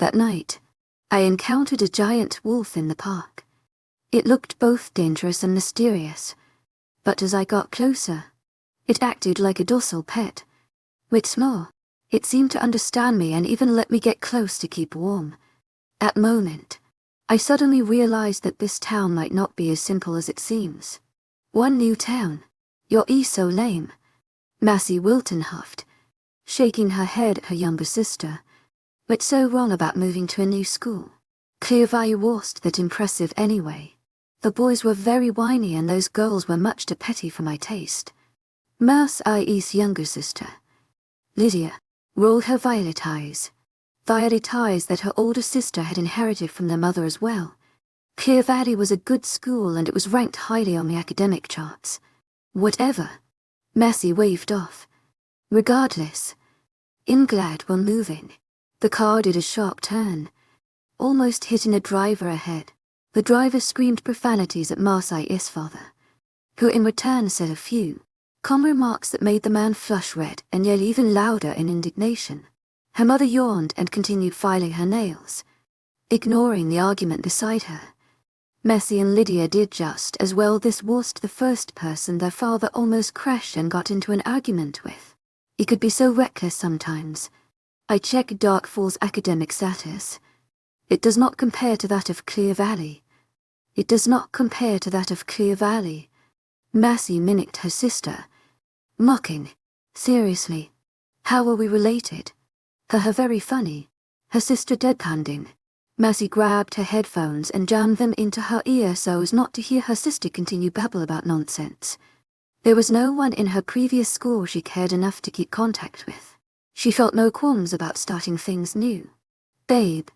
That night, I encountered a giant wolf in the park. It looked both dangerous and mysterious, but as I got closer, it acted like a docile pet. What's more, it seemed to understand me and even let me get close to keep warm. At the moment, I suddenly realized that this town might not be as simple as it seems. One new town. You're so lame. Massey Wilton huffed, shaking her head at her younger sister. What's so wrong about moving to a new school? 𝐊𝐤𝐳 wasn't that impressive anyway. The boys were very whiny and those girls were much too petty for my taste. Immerse's younger sister, Lydia, rolled her violet eyes that her older sister had inherited from their mother as well. 𝐊𝐤𝐳 was a good school and it was ranked highly on the academic charts. Whatever. Massey waved off. Regardless, I'm glad we're moving. The car did a sharp turn, almost hitting a driver ahead. The driver screamed profanities at Marseille's father, who in return said a few calm remarks that made the man flush red and yell even louder in indignation. Her mother yawned and continued filing her nails, ignoring the argument beside her. Massey and Lydia did just as well. This wasn't the first person their father almost crashed and got into an argument with. He could be so reckless sometimes. I checked Dark Fall's academic status. It does not compare to that of 𝐊𝐤𝐳. It does not compare to that of 𝐊𝐤𝐳. Massey mimicked her sister, mocking. Seriously, how are we related? Her very funny. Her sister deadpanned. Massey grabbed her headphones and jammed them into her ear so as not to hear her sister continue babble about nonsense. There was no one in her previous school she cared enough to keep contact with. She felt no qualms about starting things new. Babe,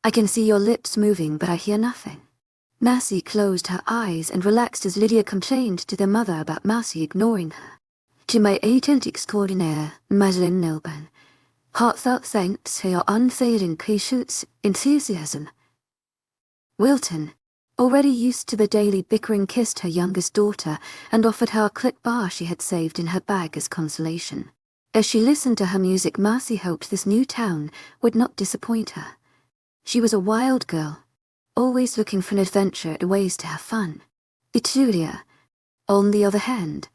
I can see your lips moving but I hear nothing. Massey closed her eyes and relaxed as Lydia complained to their mother about Massey ignoring her. 𝐊𝐤𝐳 𝐸𝐿𝐼𝐻 𝐊𝐿𝐼𝐻 Heartfelt thanks for your unfailing patience and enthusiasm. Wilton, already used to the daily bickering, kissed her youngest daughter and offered her a clip bar she had saved in her bag as consolation. As she listened to her music, Massey hoped this new town would not disappoint her. She was a wild girl, always looking for an adventure and ways to have fun. 𝐿𝐤𝐳, on the other hand,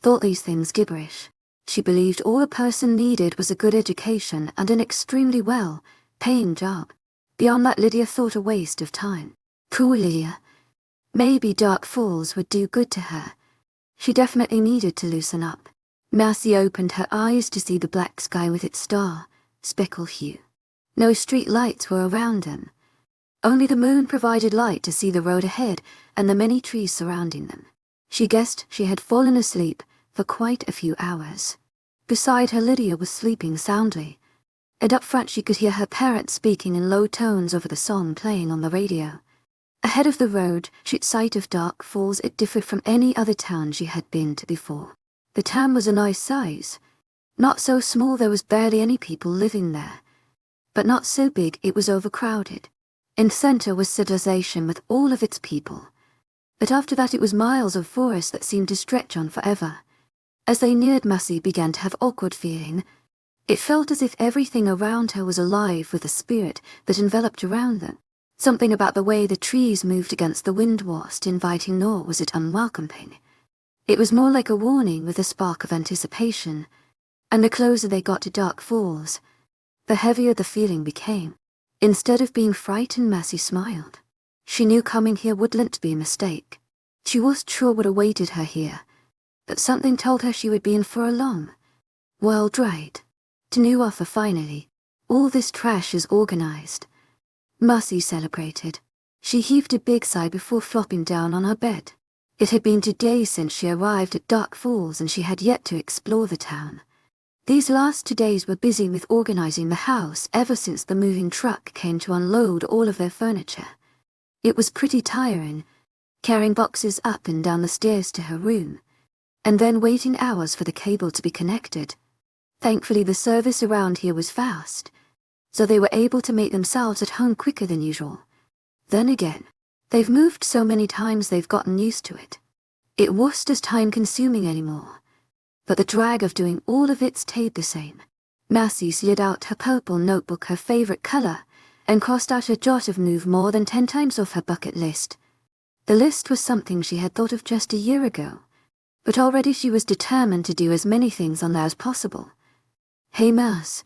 thought these things gibberish. She believed all a person needed was a good education and an extremely well-paying job. Beyond that, Lydia thought a waste of time. Poor Lydia. Maybe Dark Falls would do good to her. She definitely needed to loosen up. Massey opened her eyes to see the black sky with its star-speckle hue. No street lights were around them. Only the moon provided light to see the road ahead and the many trees surrounding them. She guessed she had fallen asleep for quite a few hours. Beside her, Lydia was sleeping soundly, and up front she could hear her parents speaking in low tones over the song playing on the radio. Ahead of the road, she'd sight of Dark Falls. It differed from any other town she had been to before. The town was a nice size. Not so small there was barely any people living there, but not so big it was overcrowded. In the center was civilization with all of its people, but after that it was miles of forest that seemed to stretch on forever. As they neared, Massey began to have awkward feeling. It felt as if everything around her was alive with the spirit that enveloped around them. Something about the way the trees moved against the wind wasn't inviting, nor was it unwelcoming. It was more like a warning with a spark of anticipation, and the closer they got to Dark Falls, the heavier the feeling became. Instead of being frightened, Massey smiled. She knew coming here wouldn't be a mistake. She wasn't sure what awaited her here, but something told her she would be in for a long, wild ride. To new offer finally. All this trash is organized. Massey celebrated. She heaved a big sigh before flopping down on her bed. It had been 2 days since she arrived at Dark Falls and she had yet to explore the town. These last 2 days were busy with organizing the house ever since the moving truck came to unload all of their furniture. It was pretty tiring, carrying boxes up and down the stairs to her room, and then waiting hours for the cable to be connected. Thankfully, the service around here was fast, so they were able to make themselves at home quicker than usual. Then again, they've moved so many times they've gotten used to it. It wasn't as time-consuming anymore, but the drag of doing all of it stayed the same. Massey slid out her purple notebook, her favorite color, and crossed out a jot of move more than 10 times off her bucket list. The list was something she had thought of just a year ago, but already she was determined to do as many things on there as possible. "Hey Immerse,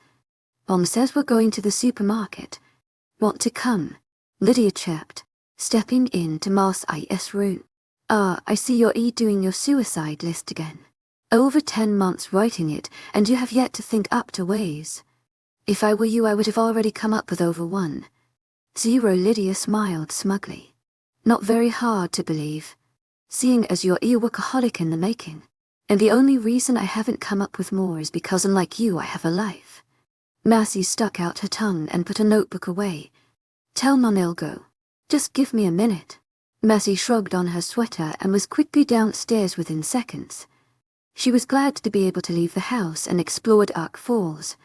Mom says we're going to the supermarket. Want to come?" Lydia chirped, stepping in to 𝐷𝐼's room. "Ah, I see you're doing your suicide list again. Over 10 months writing it, and you have yet to think up to ways. If I were you, I would have already come up with over 1.0. Lydia smiled smugly. "Not very hard to believe, seeing as you're a workaholic in the making. And the only reason I haven't come up with more is because, unlike you, I have a life." Massey stuck out her tongue and put a notebook away. "Tell Mom I'll go. Just give me a minute." Massey shrugged on her sweater and was quickly downstairs within seconds. She was glad to be able to leave the house and explore Dark Falls,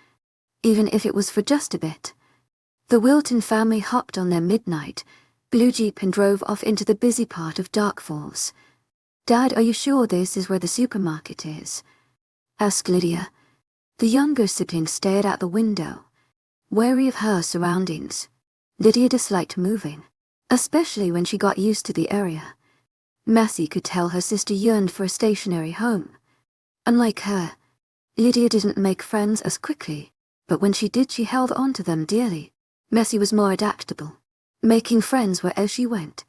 even if it was for just a bit. The Wilton family hopped on their midnight blue Jeep and drove off into the busy part of Dark Falls. "Dad, are you sure this is where the supermarket is?" asked Lydia. The younger sibling stared out the window, wary of her surroundings. Lydia disliked moving, especially when she got used to the area. Massey could tell her sister yearned for a stationary home. Unlike her, Lydia didn't make friends as quickly, but when she did, she held on to them dearly. Massey was more adaptable, making friends wherever she went.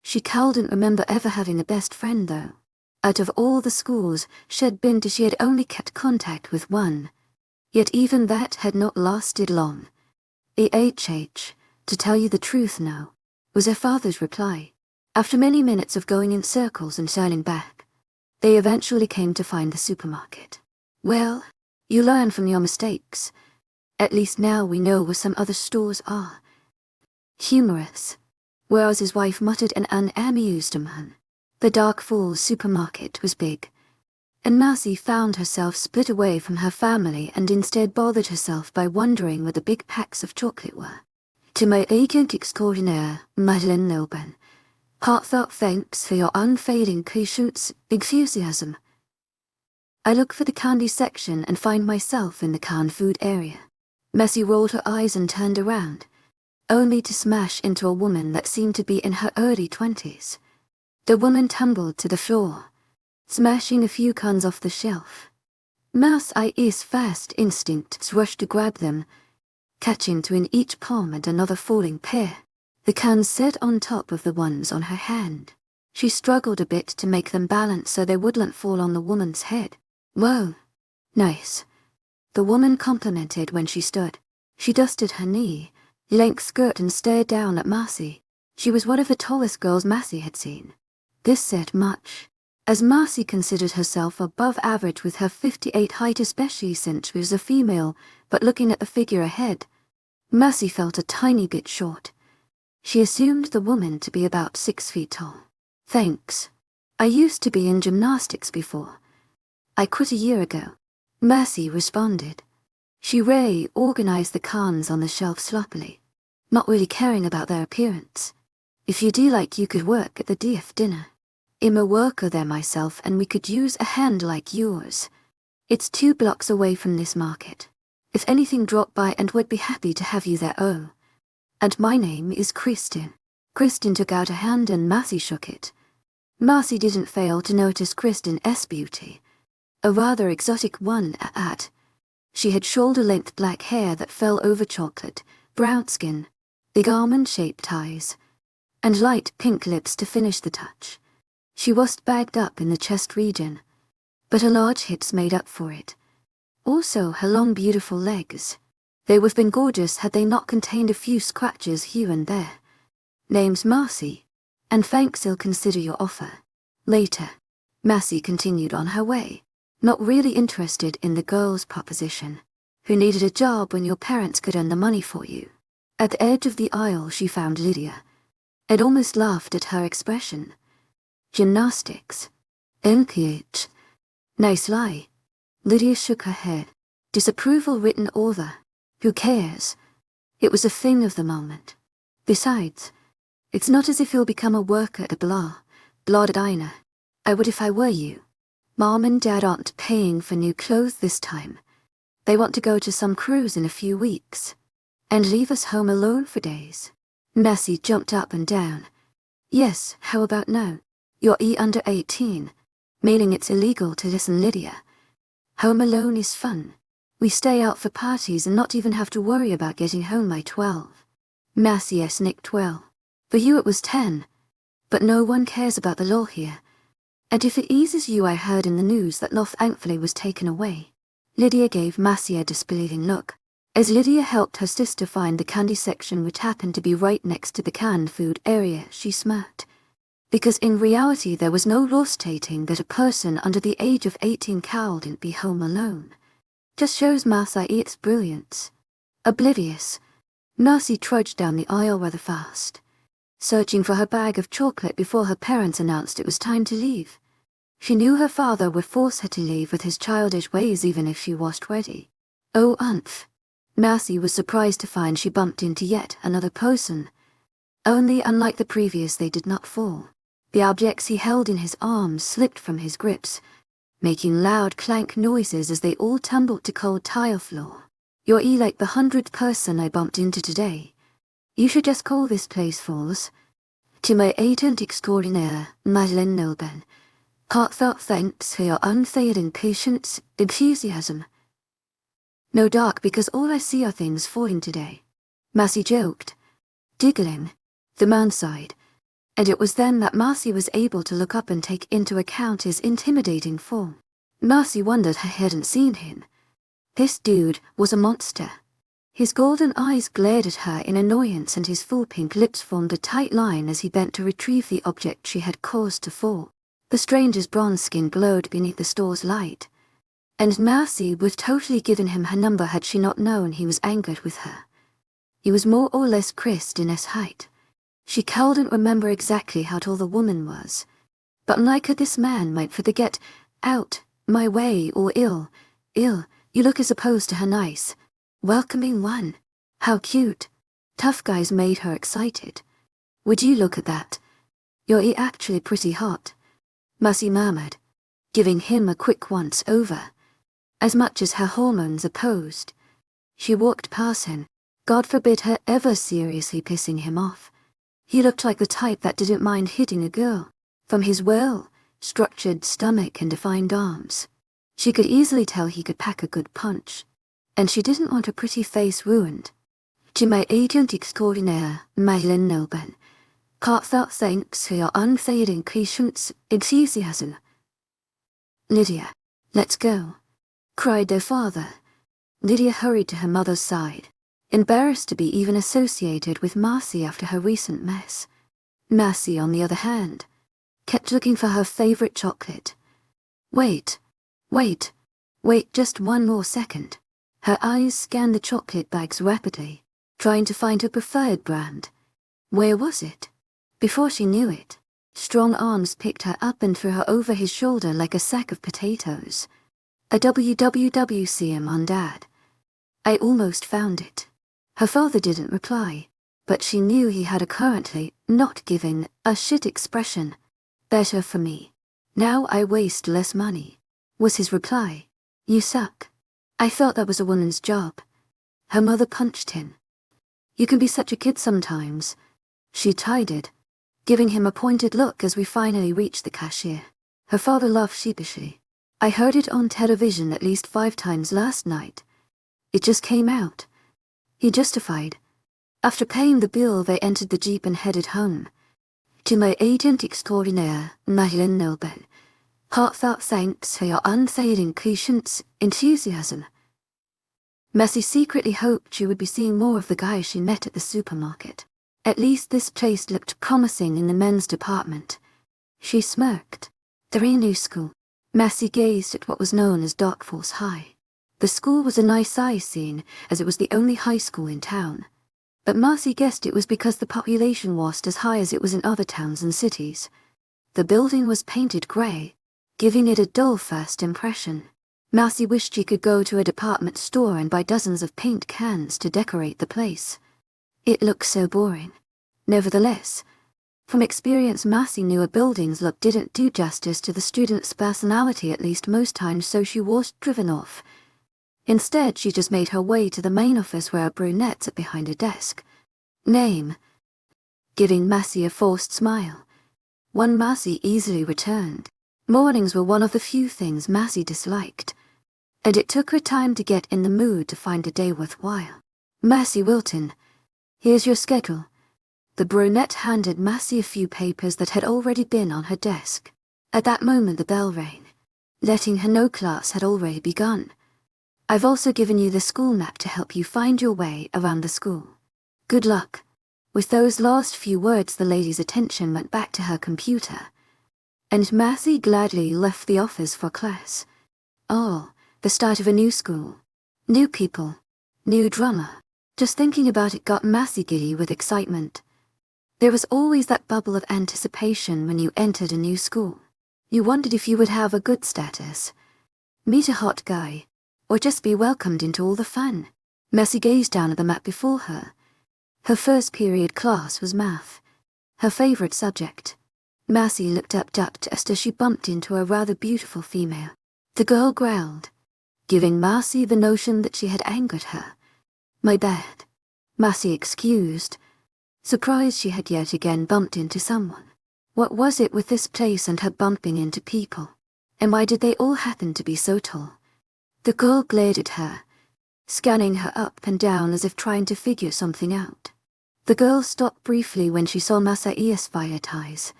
She couldn't remember ever having a best friend, though. Out of all the schools she had been to, she had only kept contact with one. Yet even that had not lasted long. "𝐻𝐻, to tell you the truth, no," was her father's reply. After many minutes of going in circles and turning back, they eventually came to find the supermarket. "Well, you learn from your mistakes. At least now we know where some other stores are." Humorous, whereas his wife muttered an unamused man. The Dark Falls supermarket was big, and Massey found herself split away from her family and instead bothered herself by wondering where the big packs of chocolate were. "To my agent extraordinaire, Madeleine Lilburn, heartfelt thanks for your unfailing patience, enthusiasm. I look for the candy section and find myself in the canned food area." Massey rolled her eyes and turned around, only to smash into a woman that seemed to be in her early 20s. The woman tumbled to the floor, smashing a few cans off the shelf. Massey's first instinct rushed to grab them, catching two in each palm and another falling pair. The cans sat on top of the ones on her hand. She struggled a bit to make them balance so they wouldn't fall on the woman's head. "Whoa, nice," the woman complimented when she stood. She dusted her knee-length skirt and stared down at Massey. She was one of the tallest girls Massey had seen. This said much, as Massey considered herself above average with her 5'8" height, especially since she was a female, but looking at the figure ahead, Massey felt a tiny bit short. She assumed the woman to be about 6 feet tall. "Thanks. I used to be in gymnastics before. I quit a year ago," Massey responded. She reorganized the cans on the shelf sloppily, not really caring about their appearance. "If you do, like, you could work at the DF dinner. I'm a worker there myself and we could use a hand like yours. It's 2 blocks away from this market. If anything, drop by and would be happy to have you there. Oh, and my name is Kristen." Kristen took out a hand and Massey shook it. Massey didn't fail to notice Kristen's beauty, a rather exotic one at. She had shoulder-length black hair that fell over chocolate, brown skin, big almond-shaped eyes, and light pink lips to finish the touch. She was bagged up in the chest region, but her large hips made up for it. Also her long beautiful legs. They would have been gorgeous had they not contained a few scratches here and there. "Name's Massey, and thanks, I'll consider your offer later." Massey continued on her way, not really interested in the girl's proposition. Who needed a job when your parents could earn the money for you? At the edge of the aisle she found Lydia. It almost laughed at her expression. "Gymnastics. 𝐿𝐤. Nice lie." Lydia shook her head. Disapproval written over. Who cares? It was a thing of the moment. Besides, it's not as if you'll become a worker at a blah diner. I would if I were you. Mom and Dad aren't paying for new clothes this time. They want to go to some cruise in a few weeks. And leave us home alone for days? Massey jumped up and down. Yes, how about now? You're under 18, meaning it's illegal to listen, Lydia. Home alone is fun. We stay out for parties and not even have to worry about getting home by 12. Massey snicked. Well, for you it was 10. But no one cares about the law here. And if it eases you, I heard in the news that law thankfully was taken away. Lydia gave Massey a disbelieving look. As Lydia helped her sister find the candy section, which happened to be right next to the canned food area, she smirked. Because in reality there was no law stating that a person under the age of 18 couldn't be home alone. Just shows Massey's brilliance. Oblivious, Massey trudged down the aisle rather fast, searching for her bag of chocolate before her parents announced it was time to leave. She knew her father would force her to leave with his childish ways even if she wasn't ready. Oh, umph. Massey was surprised to find she bumped into yet another person. Only unlike the previous, they did not fall. The objects he held in his arms slipped from his grips, making loud clank noises as they all tumbled to cold tile floor. You're like the 100th person I bumped into today. You should just call this place Falls. To my agent extraordinaire, Madeleine Nilben, heartfelt thanks for your unfailing patience, enthusiasm. No dark, because all I see are things falling today. Massey joked. Giggling. The man sighed. And it was then that Massey was able to look up and take into account his intimidating form. Massey wondered he hadn't seen him. This dude was a monster. His golden eyes glared at her in annoyance and his full pink lips formed a tight line as he bent to retrieve the object she had caused to fall. The stranger's bronze skin glowed beneath the store's light. And Massey would totally given him her number had she not known he was angered with her. He was more or less Christina's height. She couldn't remember exactly how tall the woman was, but like her this man might for the get out my way or ill, you look as opposed to her nice, welcoming one. How cute. Tough guys made her excited. Would you look at that? You're actually pretty hot, Massey murmured, giving him a quick once over. As much as her hormones opposed. She walked past him. God forbid her ever seriously pissing him off. He looked like the type that didn't mind hitting a girl, from his well-structured stomach and defined arms. She could easily tell he could pack a good punch, and she didn't want her pretty face ruined. To my agent extraordinaire, Madeleine Nilben, heartfelt thanks for your unfailing patience, enthusiasm. Lydia, let's go, cried their father. Lydia hurried to her mother's side, embarrassed to be even associated with Massey after her recent mess. Massey, on the other hand, kept looking for her favorite chocolate. Wait just one more second. Her eyes scanned the chocolate bags rapidly, trying to find her preferred brand. Where was it? Before she knew it, strong arms picked her up and threw her over his shoulder like a sack of potatoes. A WWWCM on Dad. I almost found it. Her father didn't reply, but she knew he had a currently not giving a shit expression. Better for me. Now I waste less money, was his reply. You suck. I thought that was a woman's job. Her mother punched him. You can be such a kid sometimes, she chided, giving him a pointed look as we finally reached the cashier. Her father laughed sheepishly. I heard it on television at least 5 times last night. It just came out. He justified. After paying the bill, they entered the jeep and headed home. To my agent extraordinaire, Madeleine Nilben, heartfelt thanks for your unfailing patience, enthusiasm. Massey secretly hoped she would be seeing more of the guys she met at the supermarket. At least this place looked promising in the men's department. She smirked. They're in new school. Massey gazed at what was known as Dark Force High. The school was a nice size scene, as it was the only high school in town. But Massey guessed it was because the population wasn't as high as it was in other towns and cities. The building was painted grey, giving it a dull first impression. Massey wished she could go to a department store and buy dozens of paint cans to decorate the place. It looked so boring. Nevertheless, from experience, Massey knew a building's look didn't do justice to the student's personality, at least most times, so she was driven off. Instead, she just made her way to the main office where a brunette sat behind a desk. Name. Giving Massey a forced smile. One Massey easily returned. Mornings were one of the few things Massey disliked, and it took her time to get in the mood to find a day worthwhile. Massey Wilton, here's your schedule. The brunette handed Massey a few papers that had already been on her desk. At that moment the bell rang, letting her know class had already begun. I've also given you the school map to help you find your way around the school. Good luck. With those last few words, the lady's attention went back to her computer, and Massey gladly left the office for class. Oh, the start of a new school. New people. New drama. Just thinking about it got Massey giddy with excitement. There was always that bubble of anticipation when you entered a new school. You wondered if you would have a good status, meet a hot guy, or just be welcomed into all the fun. Massey gazed down at the map before her. Her first period class was math, her favorite subject. Massey looked up just as she bumped into a rather beautiful female. The girl growled, giving Massey the notion that she had angered her. My bad. Massey excused, surprised she had yet again bumped into someone. What was it with this place and her bumping into people? And why did they all happen to be so tall? The girl glared at her, scanning her up and down as if trying to figure something out. The girl stopped briefly when she saw 𝐖𝐴𝐳𝐸,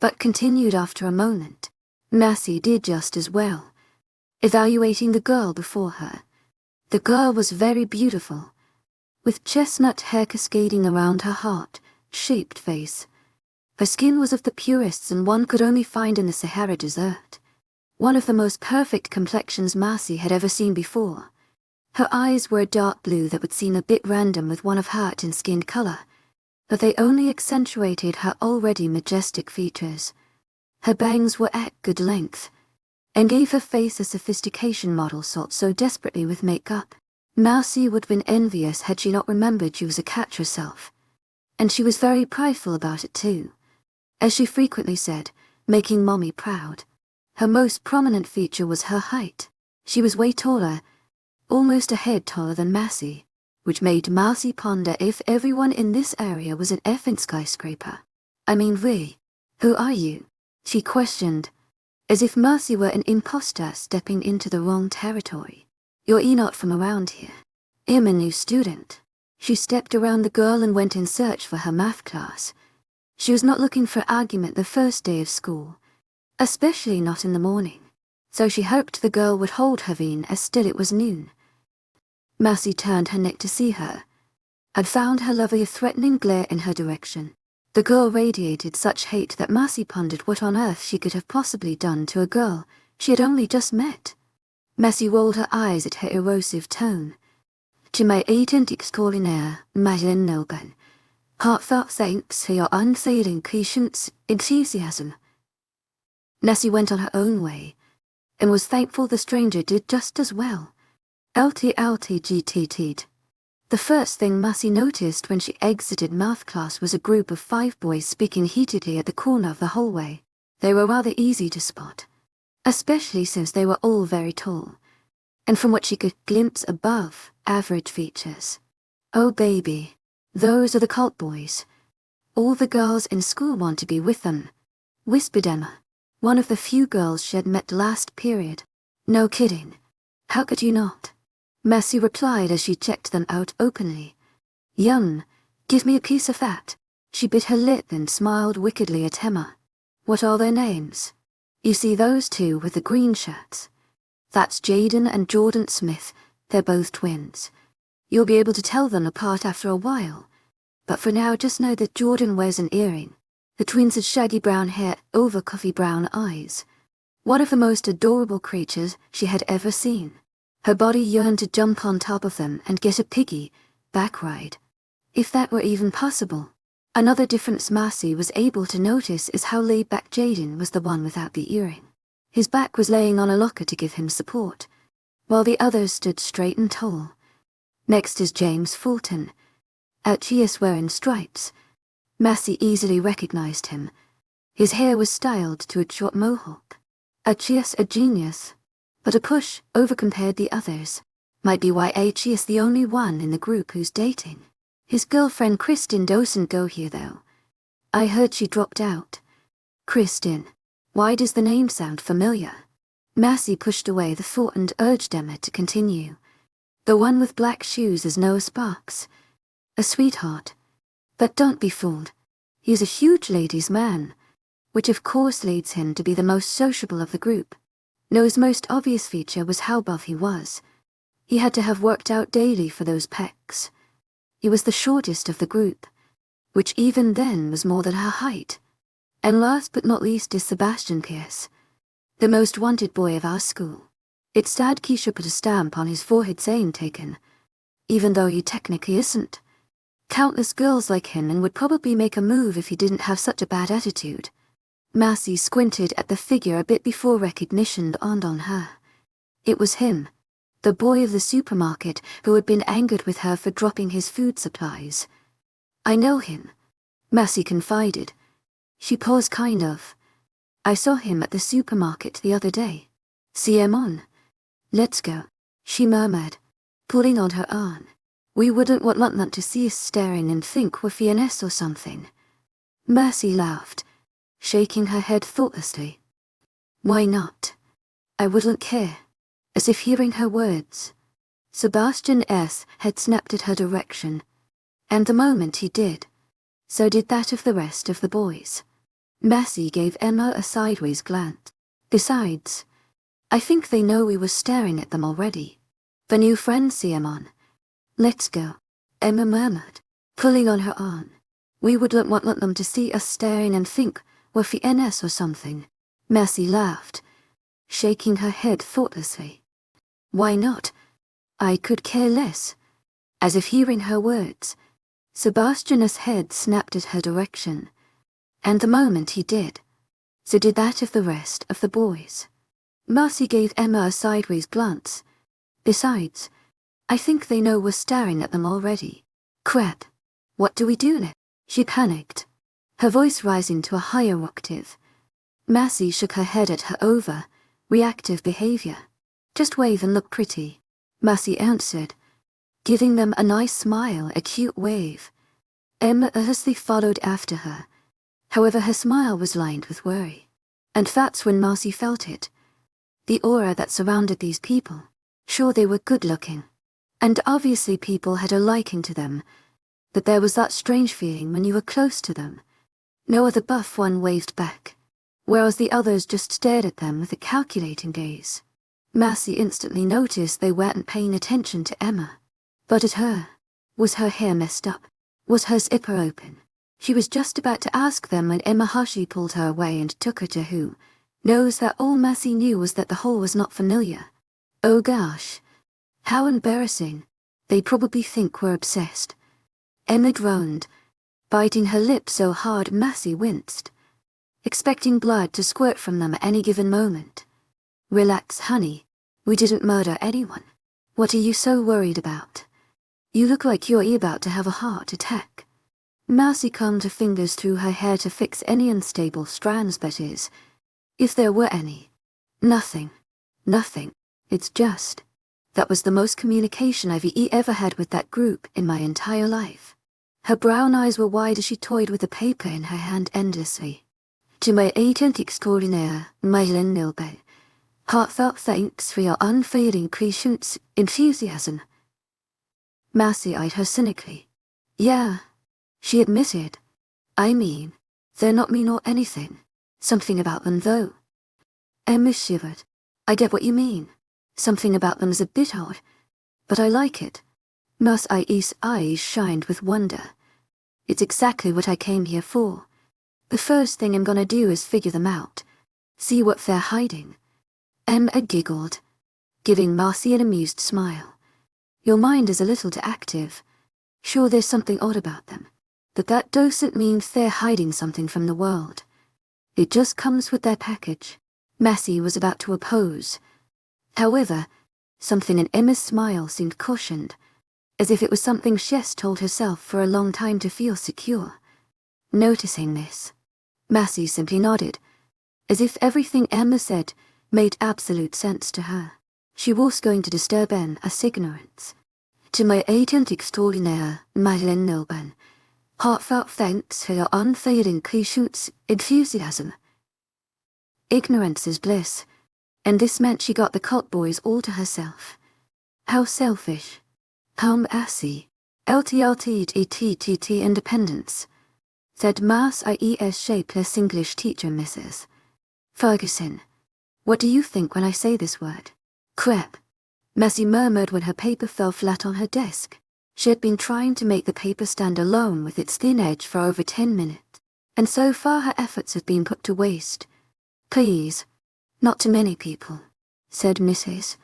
but continued after a moment. Massey did just as well, evaluating the girl before her. The girl was very beautiful, with chestnut hair cascading around her heart-shaped face. Her skin was of the purest and one could only find in the Sahara Desert. One of the most perfect complexions Massey had ever seen before. Her eyes were a dark blue that would seem a bit random with one of heart and skin color, but they only accentuated her already majestic features. Her bangs were at good length, and gave her face a sophistication model sought so desperately with makeup. Massey would have been envious had she not remembered she was a cat herself, and she was very prideful about it too, as she frequently said, making Mommy proud. Her most prominent feature was her height. She was way taller, almost a head taller than Massey, which made Massey ponder if everyone in this area was an effing skyscraper. I mean, really, who are you? She questioned, as if Massey were an imposter stepping into the wrong territory. You're not from around here. I'm a new student. She stepped around the girl and went in search for her math class. She was not looking for argument the first day of school, especially not in the morning, so she hoped the girl would hold her vein as still it was noon. Massey turned her neck to see her, and found her lover a threatening glare in her direction. The girl radiated such hate that Massey pondered what on earth she could have possibly done to a girl she had only just met. Massey rolled her eyes at her erosive tone. To my 𝐿𝐴𝐳𝐸, heartfelt thanks for your unfailing patience, enthusiasm. Massey went on her own way, and was thankful the stranger did just as well. 𝐿𝐴𝐳𝐸𝐸. The first thing Massey noticed when she exited math class was a group of 5 boys speaking heatedly at the corner of the hallway. They were rather easy to spot, especially since they were all very tall, and from what she could glimpse above average features. Oh baby, those are the cult boys. All the girls in school want to be with them, whispered Emma, one of the few girls she had met last period. No kidding. How could you not? Massey replied as she checked them out openly. Yum, give me a piece of that. She bit her lip and smiled wickedly at Emma. What are their names? You see those two with the green shirts? That's Jaden and Jordan Smith. They're both twins. You'll be able to tell them apart after a while, but for now just know that Jordan wears an earring. The twins had shaggy brown hair over coffee brown eyes. One of the most adorable creatures she had ever seen. Her body yearned to jump on top of them and get a piggy-back ride, if that were even possible. Another difference Massey was able to notice is how laid back Jaden was, the one without the earring. His back was laying on a locker to give him support, while the others stood straight and tall. Next is James Fulton, 𝐿𝐴𝐳𝐸 wearing stripes. Massey easily recognized him. His hair was styled to a short mohawk. 𝐿𝐴𝐳𝐸 a genius, but a push over compared the others. Might be why 𝐿𝐲𝐬 is the only one in the group who's dating. His girlfriend Kristin doesn't go here though. I heard she dropped out. Kristin. Why does the name sound familiar? Massey pushed away the thought and urged Emma to continue. The one with black shoes is Noah Sparks. A sweetheart. But don't be fooled. He's a huge ladies' man, which of course leads him to be the most sociable of the group. Noah's most obvious feature was how buff he was. He had to have worked out daily for those pecs. He was the shortest of the group, which even then was more than her height. And last but not least is Sebastian Pierce, the most wanted boy of our school. It's sad Keisha put a stamp on his forehead saying taken, even though he technically isn't. Countless girls like him and would probably make a move if he didn't have such a bad attitude. Massey squinted at the figure a bit before recognition dawned on her. It was him, the boy of the supermarket who had been angered with her for dropping his food supplies. I know him, Massey confided. She paused kind of. I saw him at the supermarket the other day. See him on. Let's go, she murmured, pulling on her arm. We wouldn't want Luntnut to see us staring and think we're FNS or something. Mercy laughed, shaking her head thoughtlessly. Why not? I wouldn't care. As if hearing her words. Sebastian S. had snapped at her direction, and the moment he did, so did that of the rest of the boys. Massey gave Emma a sideways glance. Besides, I think they know we were staring at them already. The new friends see him on. Let's go, Emma murmured, pulling on her arm. We wouldn't want them to see us staring and think we're FNS or something. Massey laughed, shaking her head thoughtlessly. Why not? I could care less. As if hearing her words, Sebastian's head snapped at her direction, and the moment he did, so did that of the rest of the boys. Massey gave Emma a sideways glance. Besides, I think they know we're staring at them already. Crap. What do we do now? She panicked, her voice rising to a higher octave. Massey shook her head at her reactive behavior. Just wave and look pretty, Massey answered, giving them a nice smile, a cute wave. Emma earnestly followed after her. However, her smile was lined with worry. And that's when Massey felt it. The aura that surrounded these people. Sure, they were good-looking. And obviously people had a liking to them, but there was that strange feeling when you were close to them. Noah the buff one waved back, whereas the others just stared at them with a calculating gaze. Massey instantly noticed they weren't paying attention to Emma, but at her. Was her hair messed up? Was her zipper open? She was just about to ask them when Emma Hushey pulled her away and took her to who knows that all Massey knew was that the hole was not familiar. Oh gosh. How embarrassing. They probably think we're obsessed. Emma groaned, biting her lip so hard Massey winced, expecting blood to squirt from them at any given moment. Relax, honey. We didn't murder anyone. What are you so worried about? You look like you're about to have a heart attack. Massey combed her fingers through her hair to fix any unstable strands, that is, if there were any. Nothing. Nothing. It's just. That was the most communication I've ever had with that group in my entire life. Her brown eyes were wide as she toyed with the paper in her hand endlessly. To my 𝐿𝐲𝐬 𝐑𝐞𝐝𝐬, heartfelt thanks for your unfailing patience, enthusiasm. Massey eyed her cynically. Yeah, she admitted. I mean, they're not mean or anything. Something about them, though. Emma shivered. I get what you mean. Something about them's a bit odd, but I like it. Massey's eyes shined with wonder. It's exactly what I came here for. The first thing I'm gonna do is figure them out. See what they're hiding. Emma giggled, giving Massey an amused smile. Your mind is a little too active. Sure, there's something odd about them, but that doesn't mean they're hiding something from the world. It just comes with their package. Massey was about to oppose. However, something in Emma's smile seemed cautioned, as if it was something she's told herself for a long time to feel secure. Noticing this, Massey simply nodded, as if everything Emma said made absolute sense to her. She was going to disturb as ignorance. To my agent extraordinaire, Madeleine Milburn, heartfelt thanks for your unfailing patience, enthusiasm. Ignorance is bliss, and this meant she got the cult boys all to herself. How selfish. How assy. LTLT independence, said Mass 𝐖𝐸𝐵𝐿 English teacher Mrs. Ferguson. What do you think when I say this word? Crap. Messie murmured when her paper fell flat on her desk. She had been trying to make the paper stand alone with its thin edge for over 10 minutes, and so far her efforts had been put to waste. Please. Not to many people, said Mrs.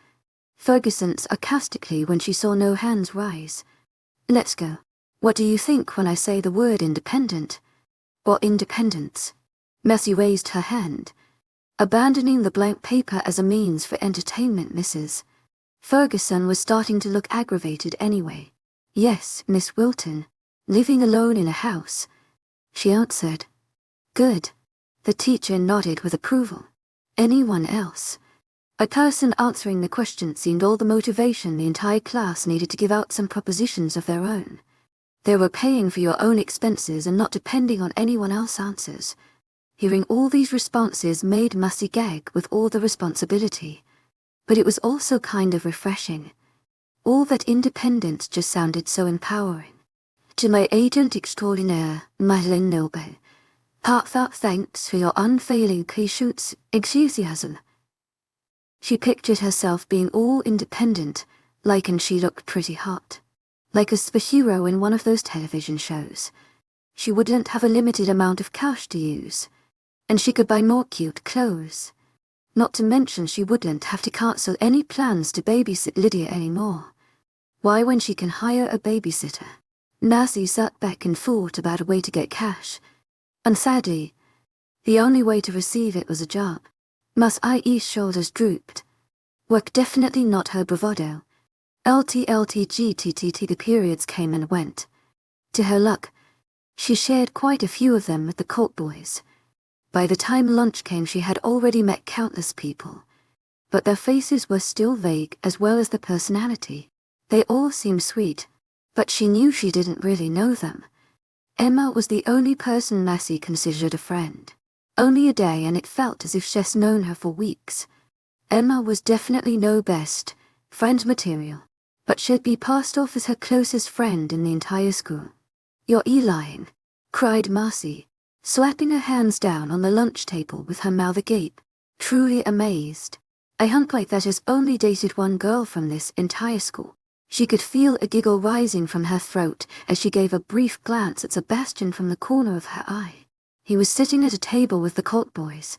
Ferguson sarcastically when she saw no hands rise. Let's go. What do you think when I say the word independent? Or independence? Messie raised her hand. Abandoning the blank paper as a means for entertainment, Mrs. Ferguson was starting to look aggravated anyway. Yes, Miss Wilton. Living alone in a house. She answered. Good. The teacher nodded with approval. Anyone else? A person answering the question seemed all the motivation the entire class needed to give out some propositions of their own. They were paying for your own expenses and not depending on anyone else's answers. Hearing all these responses made Massie gag with all the responsibility. But it was also kind of refreshing. All that independence just sounded so empowering. To my agent extraordinaire, Madeleine Milburn, heartfelt thanks for your unfailing patience, enthusiasm. She pictured herself being all independent, and she looked pretty hot. Like a superhero in one of those television shows. She wouldn't have a limited amount of cash to use. And she could buy more cute clothes. Not to mention she wouldn't have to cancel any plans to babysit Lydia anymore. Why when she can hire a babysitter? Massie sat back and thought about a way to get cash. And sadly, the only way to receive it was a job. Miss 𝐼's shoulders drooped. Work definitely not her bravado. LTLTGTTT the periods came and went. To her luck, she shared quite a few of them with the cult boys. By the time lunch came she had already met countless people. But their faces were still vague as well as the personality. They all seemed sweet, but she knew she didn't really know them. Emma was the only person Massie considered a friend. Only a day and it felt as if she'd known her for weeks. Emma was definitely no best friend material, but she'd be passed off as her closest friend in the entire school. You're lying, cried Massie, slapping her hands down on the lunch table with her mouth agape, truly amazed. A hunk like that has only dated one girl from this entire school. She could feel a giggle rising from her throat as she gave a brief glance at Sebastian from the corner of her eye. He was sitting at a table with the cult boys.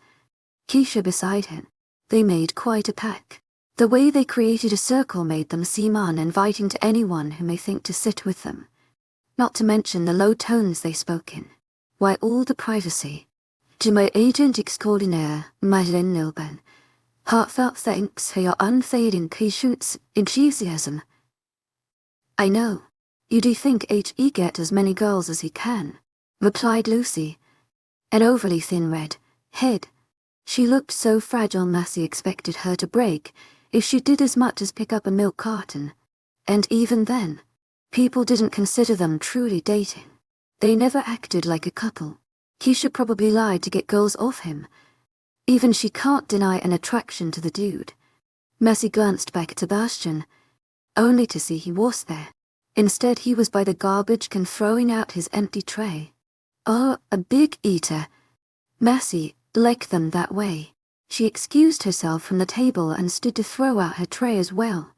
Keisha beside him. They made quite a pack. The way they created a circle made them seem uninviting to anyone who may think to sit with them. Not to mention the low tones they spoke in. Why all the privacy? To my agent extraordinaire, Madeleine Milburn, heartfelt thanks for your unfailing patience, enthusiasm. I know. You do think H.E. get as many girls as he can, replied Lucy. An overly thin red head. She looked so fragile Massie expected her to break if she did as much as pick up a milk carton. And even then, people didn't consider them truly dating. They never acted like a couple. Keisha probably lied to get girls off him. Even she can't deny an attraction to the dude. Massie glanced back at Sebastian, only to see he was there. Instead he was by the garbage can throwing out his empty tray. Oh, a big eater. Massie liked them that way. She excused herself from the table and stood to throw out her tray as well.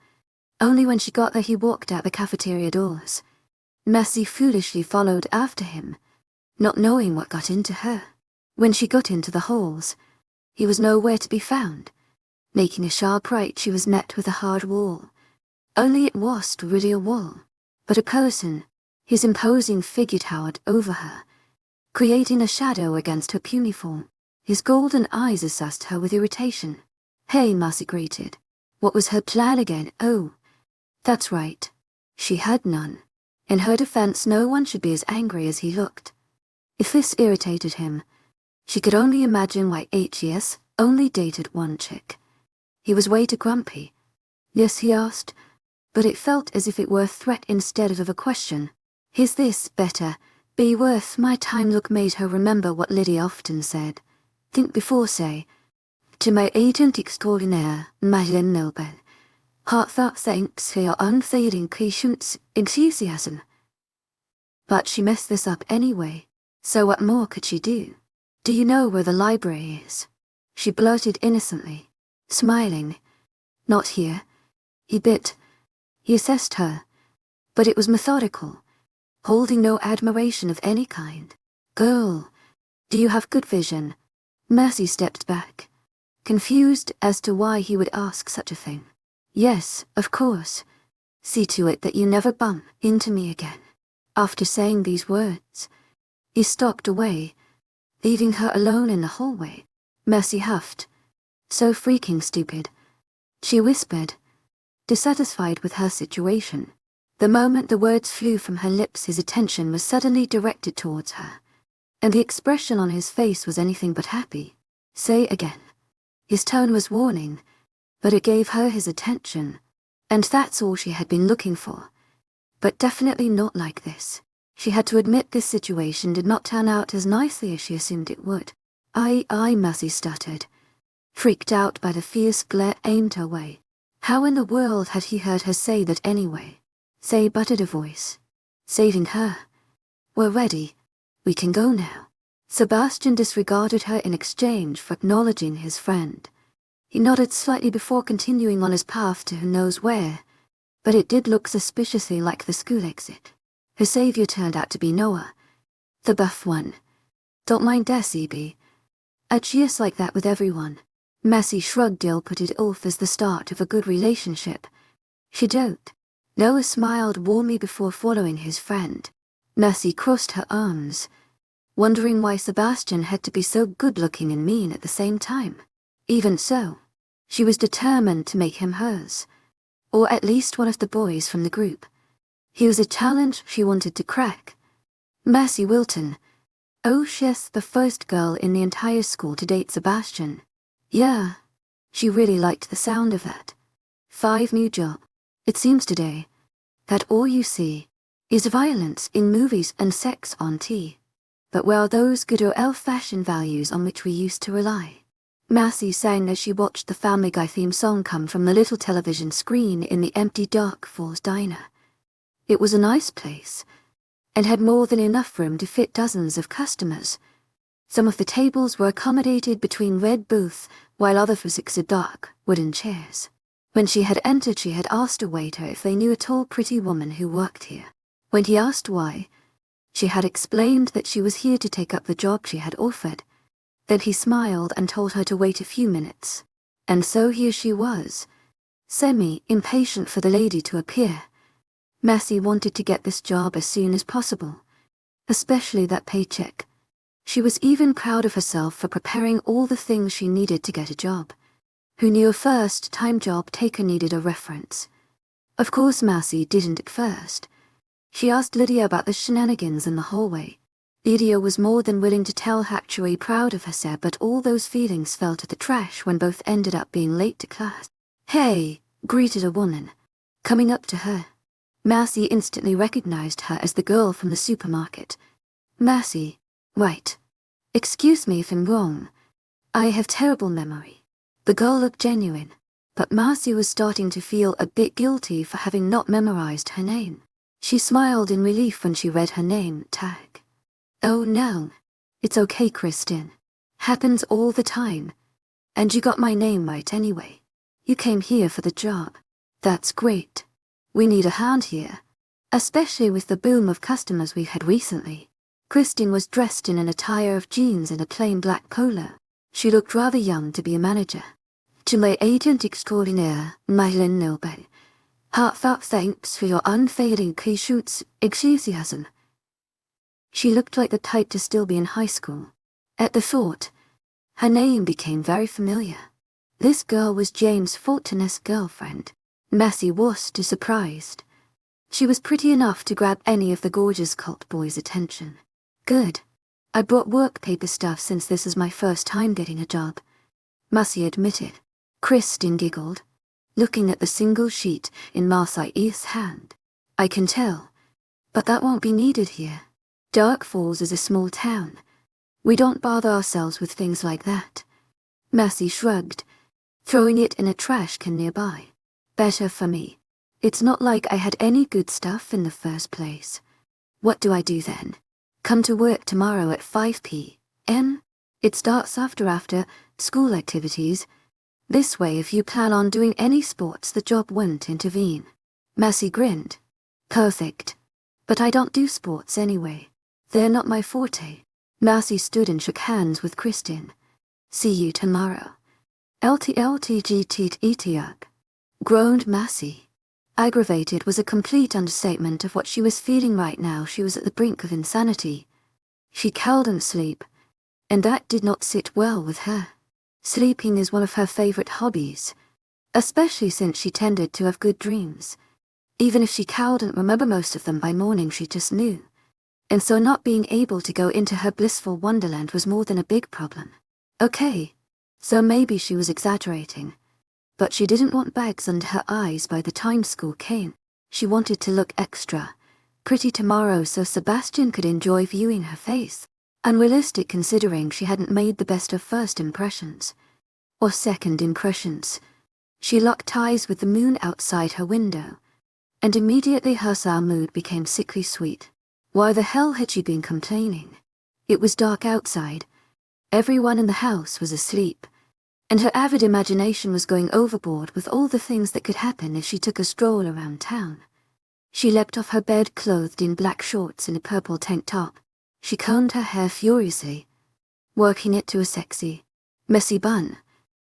Only when she got there he walked out the cafeteria doors. Massie foolishly followed after him, not knowing what got into her. When she got into the halls, he was nowhere to be found. Making a sharp right she was met with a hard wall. Only it wasn't really a wall, but a person. His imposing figure towered over her, creating a shadow against her puny form. His golden eyes assessed her with irritation. Hey, Massie greeted. What was her plan again? Oh, that's right. She had none. In her defense, no one should be as angry as he looked. If this irritated him, she could only imagine why H.E.S. only dated one chick. He was way too grumpy. Yes, he asked, but it felt as if it were a threat instead of a question. Is this better? Be worth my time? Look made her remember what Lydia often said. Think before say. To my agent extraordinaire, 𝐿𝐻𝐿 heartfelt thanks for your unfading patience, enthusiasm. But she messed this up anyway, so what more could she do? Do you know where the library is? She blurted innocently, smiling. Not here. He bit. He assessed her, but it was methodical, holding no admiration of any kind. Girl, do you have good vision? Mercy stepped back, confused as to why he would ask such a thing. Yes, of course. See to it that you never bump into me again. After saying these words, he stalked away, leaving her alone in the hallway. Mercy huffed. So freaking stupid. She whispered, dissatisfied with her situation. The moment the words flew from her lips, his attention was suddenly directed towards her, and the expression on his face was anything but happy. Say again. His tone was warning, but it gave her his attention, and that's all she had been looking for. But definitely not like this. She had to admit this situation did not turn out as nicely as she assumed it would. Mercy stuttered, freaked out by the fierce glare aimed her way. How in the world had he heard her say that anyway? Say buttered a voice. Saving her. We're ready. We can go now. Sebastian disregarded her in exchange for acknowledging his friend. He nodded slightly before continuing on his path to who knows where, but it did look suspiciously like the school exit. Her savior turned out to be Noah, the buff one. Don't mind 𝐸 I cheers like that with everyone. Mercy shrugged. I'll put it off as the start of a good relationship. She joked. Noah smiled warmly before following his friend. Mercy crossed her arms, wondering why Sebastian had to be so good-looking and mean at the same time. Even so, she was determined to make him hers, or at least one of the boys from the group. He was a challenge she wanted to crack. Mercy Wilton. Oh, she's the first girl in the entire school to date Sebastian. Yeah, she really liked the sound of that. 5 new job. It seems today that all you see is violence in movies and sex on TV. But where are those good old-fashioned values on which we used to rely? Mercy sang as she watched the Family Guy theme song come from the little television screen in the empty dark Falls diner. It was a nice place, and had more than enough room to fit dozens of customers. Some of the tables were accommodated between red booths, while others were 6 dark, wooden chairs. When she had entered, she had asked a waiter if they knew a tall, pretty woman who worked here. When he asked why, she had explained that she was here to take up the job she had offered. Then he smiled and told her to wait a few minutes. And so here she was, semi-impatient for the lady to appear. Mercy wanted to get this job as soon as possible, especially that paycheck. She was even proud of herself for preparing all the things she needed to get a job. Who knew a first-time job taker needed a reference? Of course Mercy didn't at first. She asked Lydia about the shenanigans in the hallway. Lydia was more than willing to tell her actually proud of herself, but all those feelings fell to the trash when both ended up being late to class. Hey, greeted a woman, coming up to her. Mercy instantly recognized her as the girl from the supermarket. Mercy, right. Excuse me if I'm wrong. I have terrible memory. The girl looked genuine, but Mercy was starting to feel a bit guilty for having not memorized her name. She smiled in relief when she read her name tag. Oh no, it's okay, Kristen. Happens all the time. And you got my name right anyway. You came here for the job. That's great. We need a hand here, especially with the boom of customers we've had recently. Kristen was dressed in an attire of jeans and a plain black polo. She looked rather young to be a manager. To my agent extraordinaire, 𝐿𝐻𝐿 heartfelt thanks for your unfailing enthusiasm. She looked like the type to still be in high school. At the thought, her name became very familiar. This girl was James Fulton's girlfriend. Mercy was too surprised. She was pretty enough to grab any of the gorgeous cult boys' attention. Good. I brought work paper stuff since this is my first time getting a job, Mercy admitted. Kristen giggled. looking at the single sheet in 𝐿𝐲𝐬𝐬's hand. I can tell. But that won't be needed here. Dark Falls is a small town. We don't bother ourselves with things like that. Massey shrugged, throwing it in a trash can nearby. Better for me. It's not like I had any good stuff in the first place. What do I do then? Come to work tomorrow at 5 p.m.? It starts after school activities. This way, if you plan on doing any sports, the job won't intervene. Massey grinned. Perfect. But I don't do sports anyway. They're not my forte. Massey stood and shook hands with Kristin. See you tomorrow. 𝐿𝐷𝐷𝐷𝐿𝐷𝐷𝐷𝐷𝐷, groaned Massey. Aggravated was a complete understatement of what she was feeling right now. She was at the brink of insanity. She couldn't sleep, and that did not sit well with her. Sleeping is one of her favorite hobbies, especially since she tended to have good dreams. Even if she couldn't remember most of them by morning, she just knew. And so not being able to go into her blissful wonderland was more than a big problem. Okay, so maybe she was exaggerating. But she didn't want bags under her eyes by the time school came. She wanted to look extra pretty tomorrow so Sebastian could enjoy viewing her face. Unrealistic considering she hadn't made the best of first impressions. Or second impressions. She locked eyes with the moon outside her window. And immediately her sour mood became sickly sweet. Why the hell had she been complaining? It was dark outside. Everyone in the house was asleep. And her avid imagination was going overboard with all the things that could happen if she took a stroll around town. She leapt off her bed clothed in black shorts and a purple tank top. She combed her hair furiously, working it to a sexy, messy bun.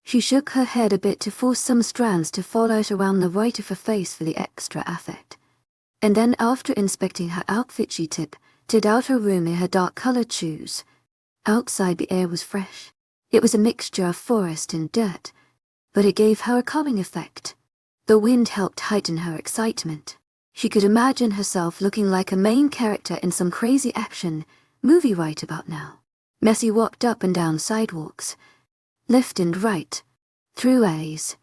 She shook her head a bit to force some strands to fall out around the right of her face for the extra effect. And then after inspecting her outfit she tiptoed out her room in her dark-colored shoes. Outside the air was fresh. It was a mixture of forest and dirt, but it gave her a calming effect. The wind helped heighten her excitement. She could imagine herself looking like a main character in some crazy action movie right about now. Massey walked up and down sidewalks, left and right, through alleys,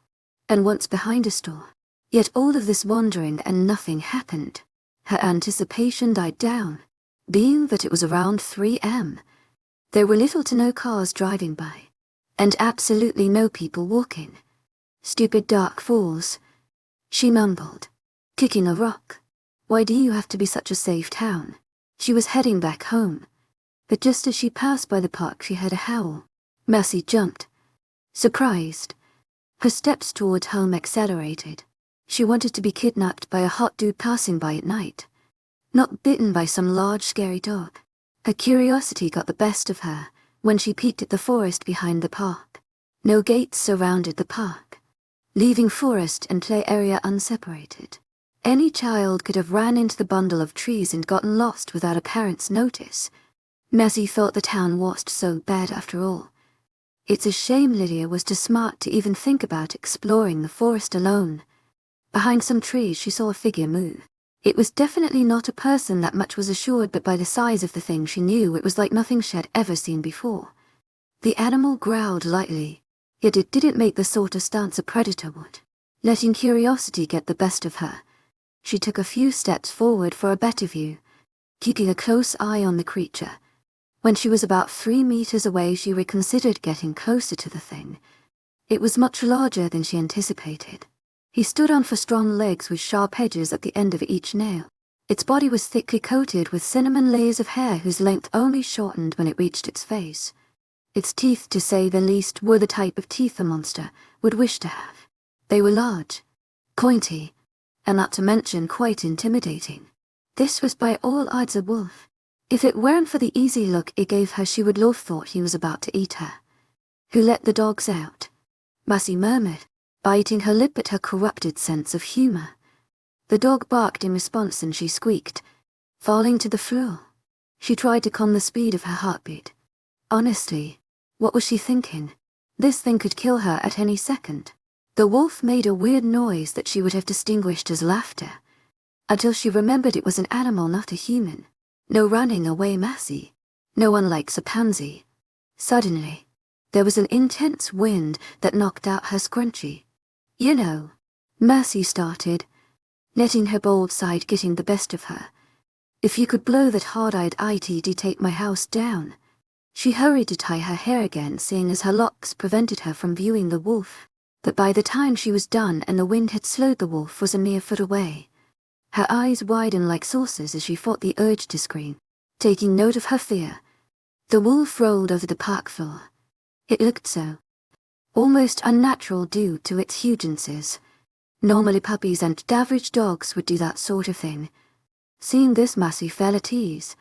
and once behind a store. Yet all of this wandering and nothing happened. Her anticipation died down, being that it was around 3 a.m. There were little to no cars driving by, and absolutely no people walking. Stupid Dark Falls, she mumbled, kicking a rock. Why do you have to be such a safe town? She was heading back home, but just as she passed by the park she heard a howl. Massey jumped, surprised. Her steps toward home accelerated. She wanted to be kidnapped by a hot dude passing by at night, not bitten by some large scary dog. Her curiosity got the best of her when she peeked at the forest behind the park. No gates surrounded the park, leaving forest and play area unseparated. Any child could have ran into the bundle of trees and gotten lost without a parent's notice. Massey thought the town wasn't so bad after all. It's a shame Lydia was too smart to even think about exploring the forest alone. Behind some trees she saw a figure move. It was definitely not a person, that much was assured, but by the size of the thing she knew it was like nothing she had ever seen before. The animal growled lightly, yet it didn't make the sort of stance a predator would. Letting curiosity get the best of her, she took a few steps forward for a better view, keeping a close eye on the creature. When she was about 3 meters away she reconsidered getting closer to the thing. It was much larger than she anticipated. He stood on 4 strong legs with sharp edges at the end of each nail. Its body was thickly coated with cinnamon layers of hair whose length only shortened when it reached its face. Its teeth, to say the least, were the type of teeth a monster would wish to have. They were large, pointy, and not to mention quite intimidating. This was by all odds a wolf. If it weren't for the easy look it gave her, she would have thought he was about to eat her. Who let the dogs out? Massey murmured, biting her lip at her corrupted sense of humor. The dog barked in response and she squeaked, falling to the floor. She tried to calm the speed of her heartbeat. Honestly, what was she thinking? This thing could kill her at any second. The wolf made a weird noise that she would have distinguished as laughter, until she remembered it was an animal, not a human. No running away, Massey. No one likes a pansy. Suddenly, there was an intense wind that knocked out her scrunchie. You know, Mercy started, letting her bold side getting the best of her. If you could blow that hard-eyed 𝐿𝐻𝐸 take my house down. She hurried to tie her hair again, seeing as her locks prevented her from viewing the wolf. But by the time she was done and the wind had slowed, the wolf was a mere foot away. Her eyes widened like saucers as she fought the urge to scream. Taking note of her fear, the wolf rolled over the park floor. It looked so almost unnatural due to its hugeness. Normally puppies and average dogs would do that sort of thing. Seeing this, Mercy fell at ease.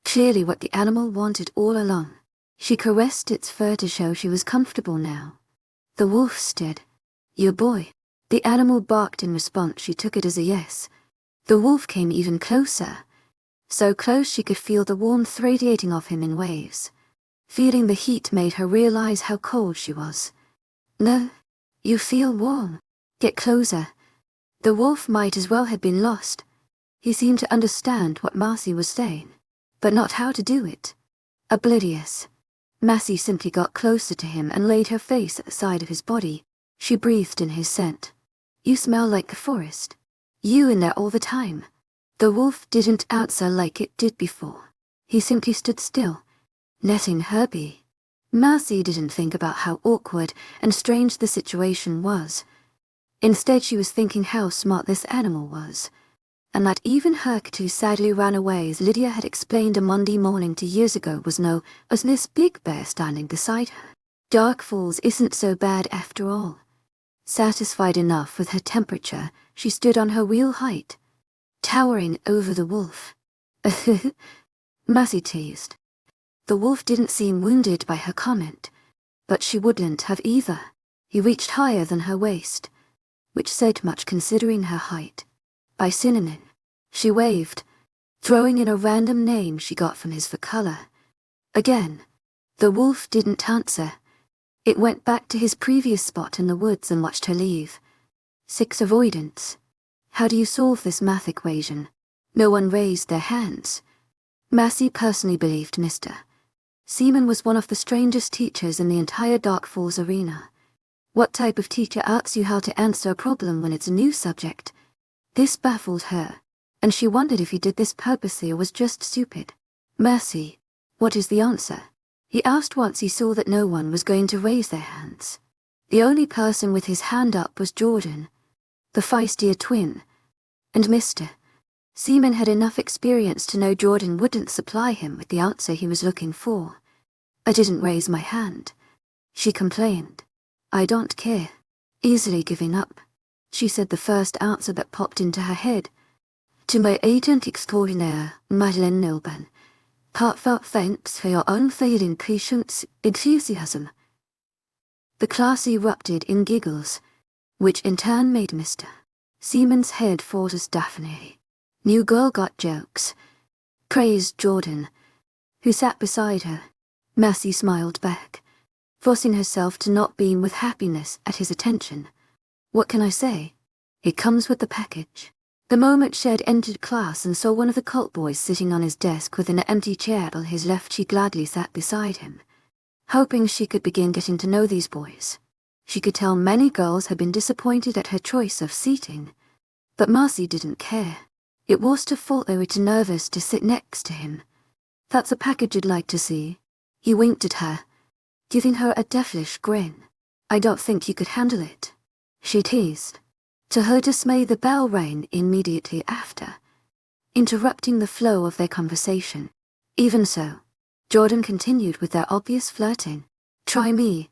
Clearly what the animal wanted all along. She caressed its fur to show she was comfortable now. The wolf stared. "Your boy." The animal barked in response. She took it as a yes. The wolf came even closer. So close she could feel the warmth radiating off him in waves. Feeling the heat made her realize how cold she was. "No, you feel warm. Get closer." The wolf might as well have been lost. He seemed to understand what Mercy was saying, but not how to do it. Oblivious, Mercy simply got closer to him and laid her face at the side of his body. She breathed in his scent. "You smell like the forest. You in there all the time." The wolf didn't answer like it did before. He simply stood still, letting her be. Mercy didn't think about how awkward and strange the situation was. Instead, she was thinking how smart this animal was, and that even her cat sadly ran away, as Lydia had explained a Monday morning 2 years ago, was no as this big bear standing beside her. Dark Falls isn't so bad after all. Satisfied enough with her temperature, she stood on her real height, towering over the wolf. Mercy teased. The wolf didn't seem wounded by her comment, but she wouldn't have either. He reached higher than her waist, which said much considering her height. By synonym, she waved, throwing in a random name she got from his fur color. Again, the wolf didn't answer. It went back to his previous spot in the woods and watched her leave. 6 avoidance. How do you solve this math equation? No one raised their hands. Mercy personally believed Mr. Seaman was one of the strangest teachers in the entire Dark Falls arena. What type of teacher asks you how to answer a problem when it's a new subject? This baffled her, and she wondered if he did this purposely or was just stupid. "Mercy, what is the answer?" he asked once he saw that no one was going to raise their hands. The only person with his hand up was Jordan, the feistier twin, and Mr. Seaman had enough experience to know Jordan wouldn't supply him with the answer he was looking for. "I didn't raise my hand," she complained. "I don't care." Easily giving up, she said the first answer that popped into her head. "To my agent 𝐿𝐻𝐸 𝐵𝐸𝐸, heartfelt thanks for your unfailing patience, enthusiasm." The class erupted in giggles, which in turn made Mr. Seaman's head fall to Daphne. New girl got jokes, praised Jordan, who sat beside her. Mercy smiled back, forcing herself to not beam with happiness at his attention. "What can I say? It comes with the package." The moment she had entered class and saw one of the cult boys sitting on his desk with an empty chair on his left, she gladly sat beside him, hoping she could begin getting to know these boys. She could tell many girls had been disappointed at her choice of seating, but Mercy didn't care. It was her fault they were too nervous to sit next to him. "That's a package you'd like to see." He winked at her, giving her a devilish grin. "I don't think you could handle it," she teased. To her dismay, the bell rang immediately after, interrupting the flow of their conversation. Even so, Jordan continued with their obvious flirting. "Try me,"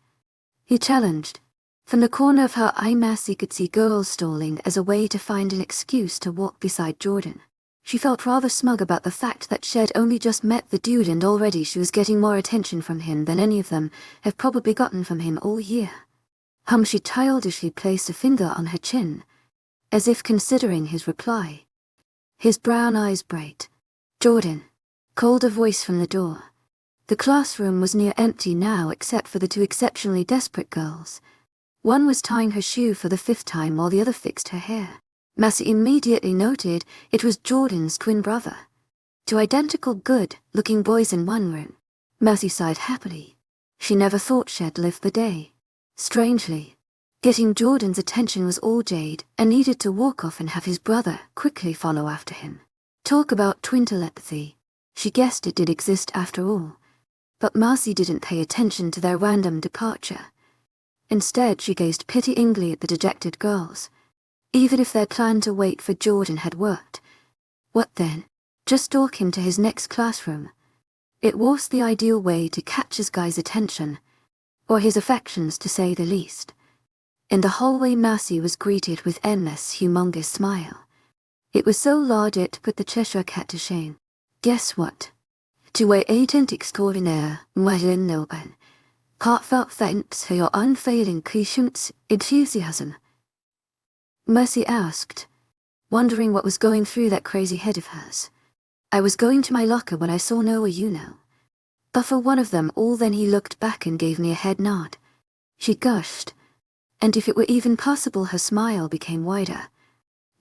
he challenged. From the corner of her eye, Mercy could see girls stalling as a way to find an excuse to walk beside Jordan. She felt rather smug about the fact that she had only just met the dude and already she was getting more attention from him than any of them have probably gotten from him all year. She childishly placed a finger on her chin, as if considering his reply. His brown eyes bright. "Jordan," called a voice from the door. The classroom was near empty now except for the 2 exceptionally desperate girls. One was tying her shoe for the 5th time while the other fixed her hair. Mercy immediately noted it was Jordan's twin brother. 2 identical good-looking boys in one room. Mercy sighed happily. She never thought she'd live the day. Strangely, Getting Jordan's attention was all Jade, and needed to walk off and have his brother quickly follow after him. Talk about twin telepathy. She guessed it did exist after all. But Marcy didn't pay attention to their random departure. Instead, she gazed pityingly at the dejected girls. Even if their plan to wait for Jordan had worked. What then? Just stalk him to his next classroom. It was the ideal way to catch his guy's attention, or his affections to say the least. In the hallway, Marcy was greeted with endless, humongous smile. It was so large it put the Cheshire Cat to shame. Guess what? 𝐊𝐢𝐬𝐧𝐰 𝐊𝐢𝐬𝐰. Heartfelt thanks for your unfailing patience, enthusiasm. Mercy asked, wondering what was going through that crazy head of hers. I was going to my locker when I saw Noah, you know. But for one of them all, then he looked back and gave me a head nod. She gushed, and if it were even possible, her smile became wider.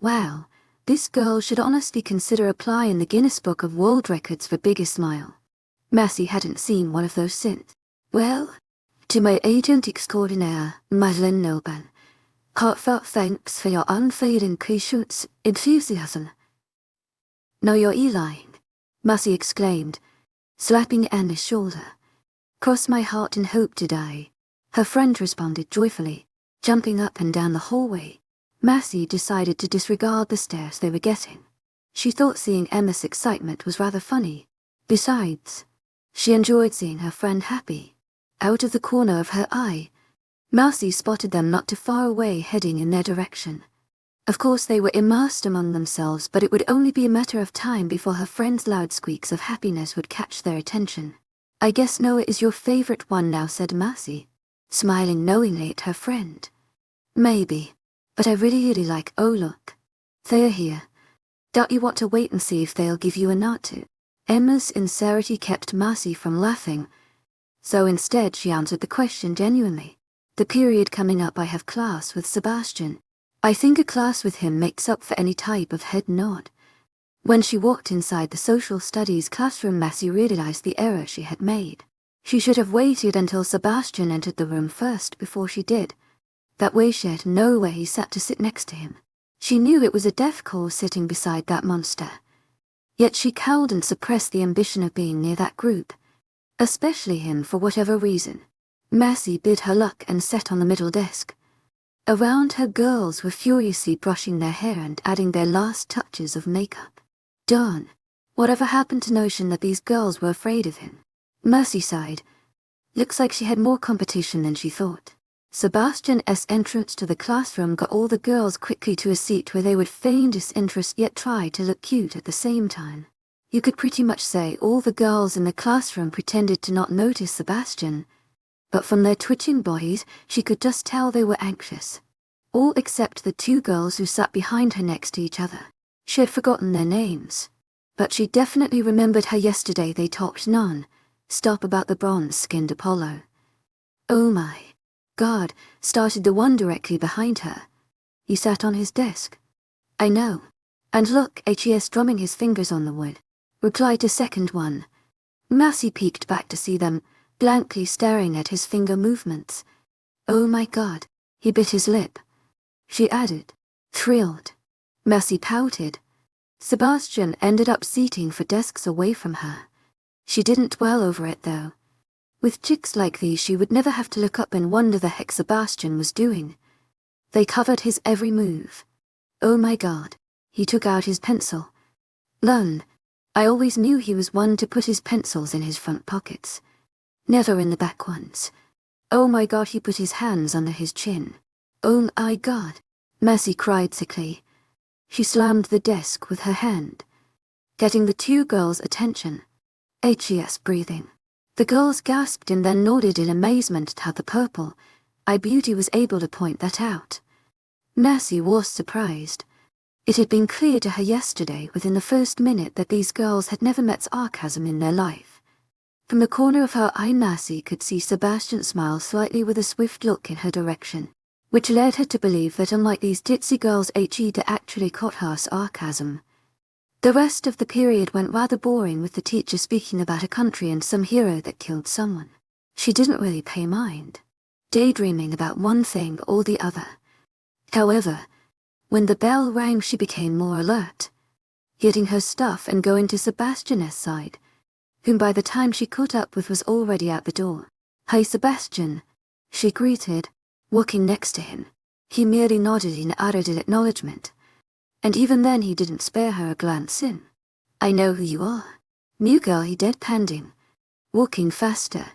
Wow, this girl should honestly consider applying the Guinness Book of World Records for biggest smile. Mercy hadn't seen one of those since. Well, 𝐊𝐬𝐬𝐷𝐞𝐝 𝐊𝐢𝐬𝐬𝐷𝐞𝐝. Heartfelt thanks for your unfailing patience, enthusiasm. Now you're lying, Mercy exclaimed, slapping Anna's shoulder. Cross my heart and hope to die, her friend responded joyfully, jumping up and down the hallway. Mercy decided to disregard the stares they were getting. She thought seeing Emma's excitement was rather funny. Besides, she enjoyed seeing her friend happy. Out of the corner of her eye, Mercy spotted them not too far away, heading in their direction. Of course they were immersed among themselves, but it would only be a matter of time before her friend's loud squeaks of happiness would catch their attention. I guess Noah is your favorite one now, said Mercy, smiling knowingly at her friend. Maybe, but I really like, oh look, they're here. Don't you want to wait and see if they'll give you a nod to? Emma's sincerity kept Mercy from laughing, so instead she answered the question genuinely. The period coming up, I have class with Sebastian. I think a class with him makes up for any type of head nod. When she walked inside the social studies classroom, Mercy realized the error she had made. She should have waited until Sebastian entered the room first before she did. That way she had known where he sat to sit next to him. She knew it was a death call sitting beside that monster. Yet she cowed and suppressed the ambition of being near that group. Especially him, for whatever reason. Mercy bid her luck and sat on the middle desk. Around her, girls were furiously brushing their hair and adding their last touches of makeup. Darn, whatever happened to notion that these girls were afraid of him? Mercy sighed. Looks like she had more competition than she thought. Sebastian's entrance to the classroom got all the girls quickly to a seat where they would feign disinterest yet try to look cute at the same time. You could pretty much say all the girls in the classroom pretended to not notice Sebastian, but from their twitching bodies she could just tell they were anxious. All except the two girls who sat behind her next to each other. She had forgotten their names, but she definitely remembered her yesterday. They talked non-stop about the bronze-skinned Apollo. Oh my God, started the one directly behind her. He sat on his desk. I know. And look, he's drumming his fingers on the wood, replied the second one. Mercy peeked back to see them, blankly staring at his finger movements. Oh my God, he bit his lip. She added, thrilled. Mercy pouted. Sebastian ended up seating for desks away from her. She didn't dwell over it though. With chicks like these she would never have to look up and wonder the heck Sebastian was doing. They covered his every move. Oh my God, he took out his pencil. Lun, I always knew he was one to put his pencils in his front pockets. Never in the back ones. Oh my God, he put his hands under his chin. Oh my God, Mercy cried sickly. She slammed the desk with her hand, getting the two girls' attention. HES breathing. The girls gasped and then nodded in amazement at how the purple eye beauty was able to point that out. Mercy was surprised. It had been clear to her yesterday within the first minute that these girls had never met sarcasm in their life. From the corner of her eye, Mercy could see Sebastian smile slightly with a swift look in her direction, which led her to believe that unlike these ditzy girls, he'd actually caught her sarcasm. The rest of the period went rather boring, with the teacher speaking about a country and some hero that killed someone. She didn't really pay mind. daydreaming about one thing or the other. However, when the bell rang she became more alert, getting her stuff and going to Sebastian's side, whom by the time she caught up with was already at the door. "Hi, Sebastian," she greeted, walking next to him. He merely nodded in added acknowledgement, and even then he didn't spare her a glance in. "I know who you are." New girl, he deadpanned, walking faster.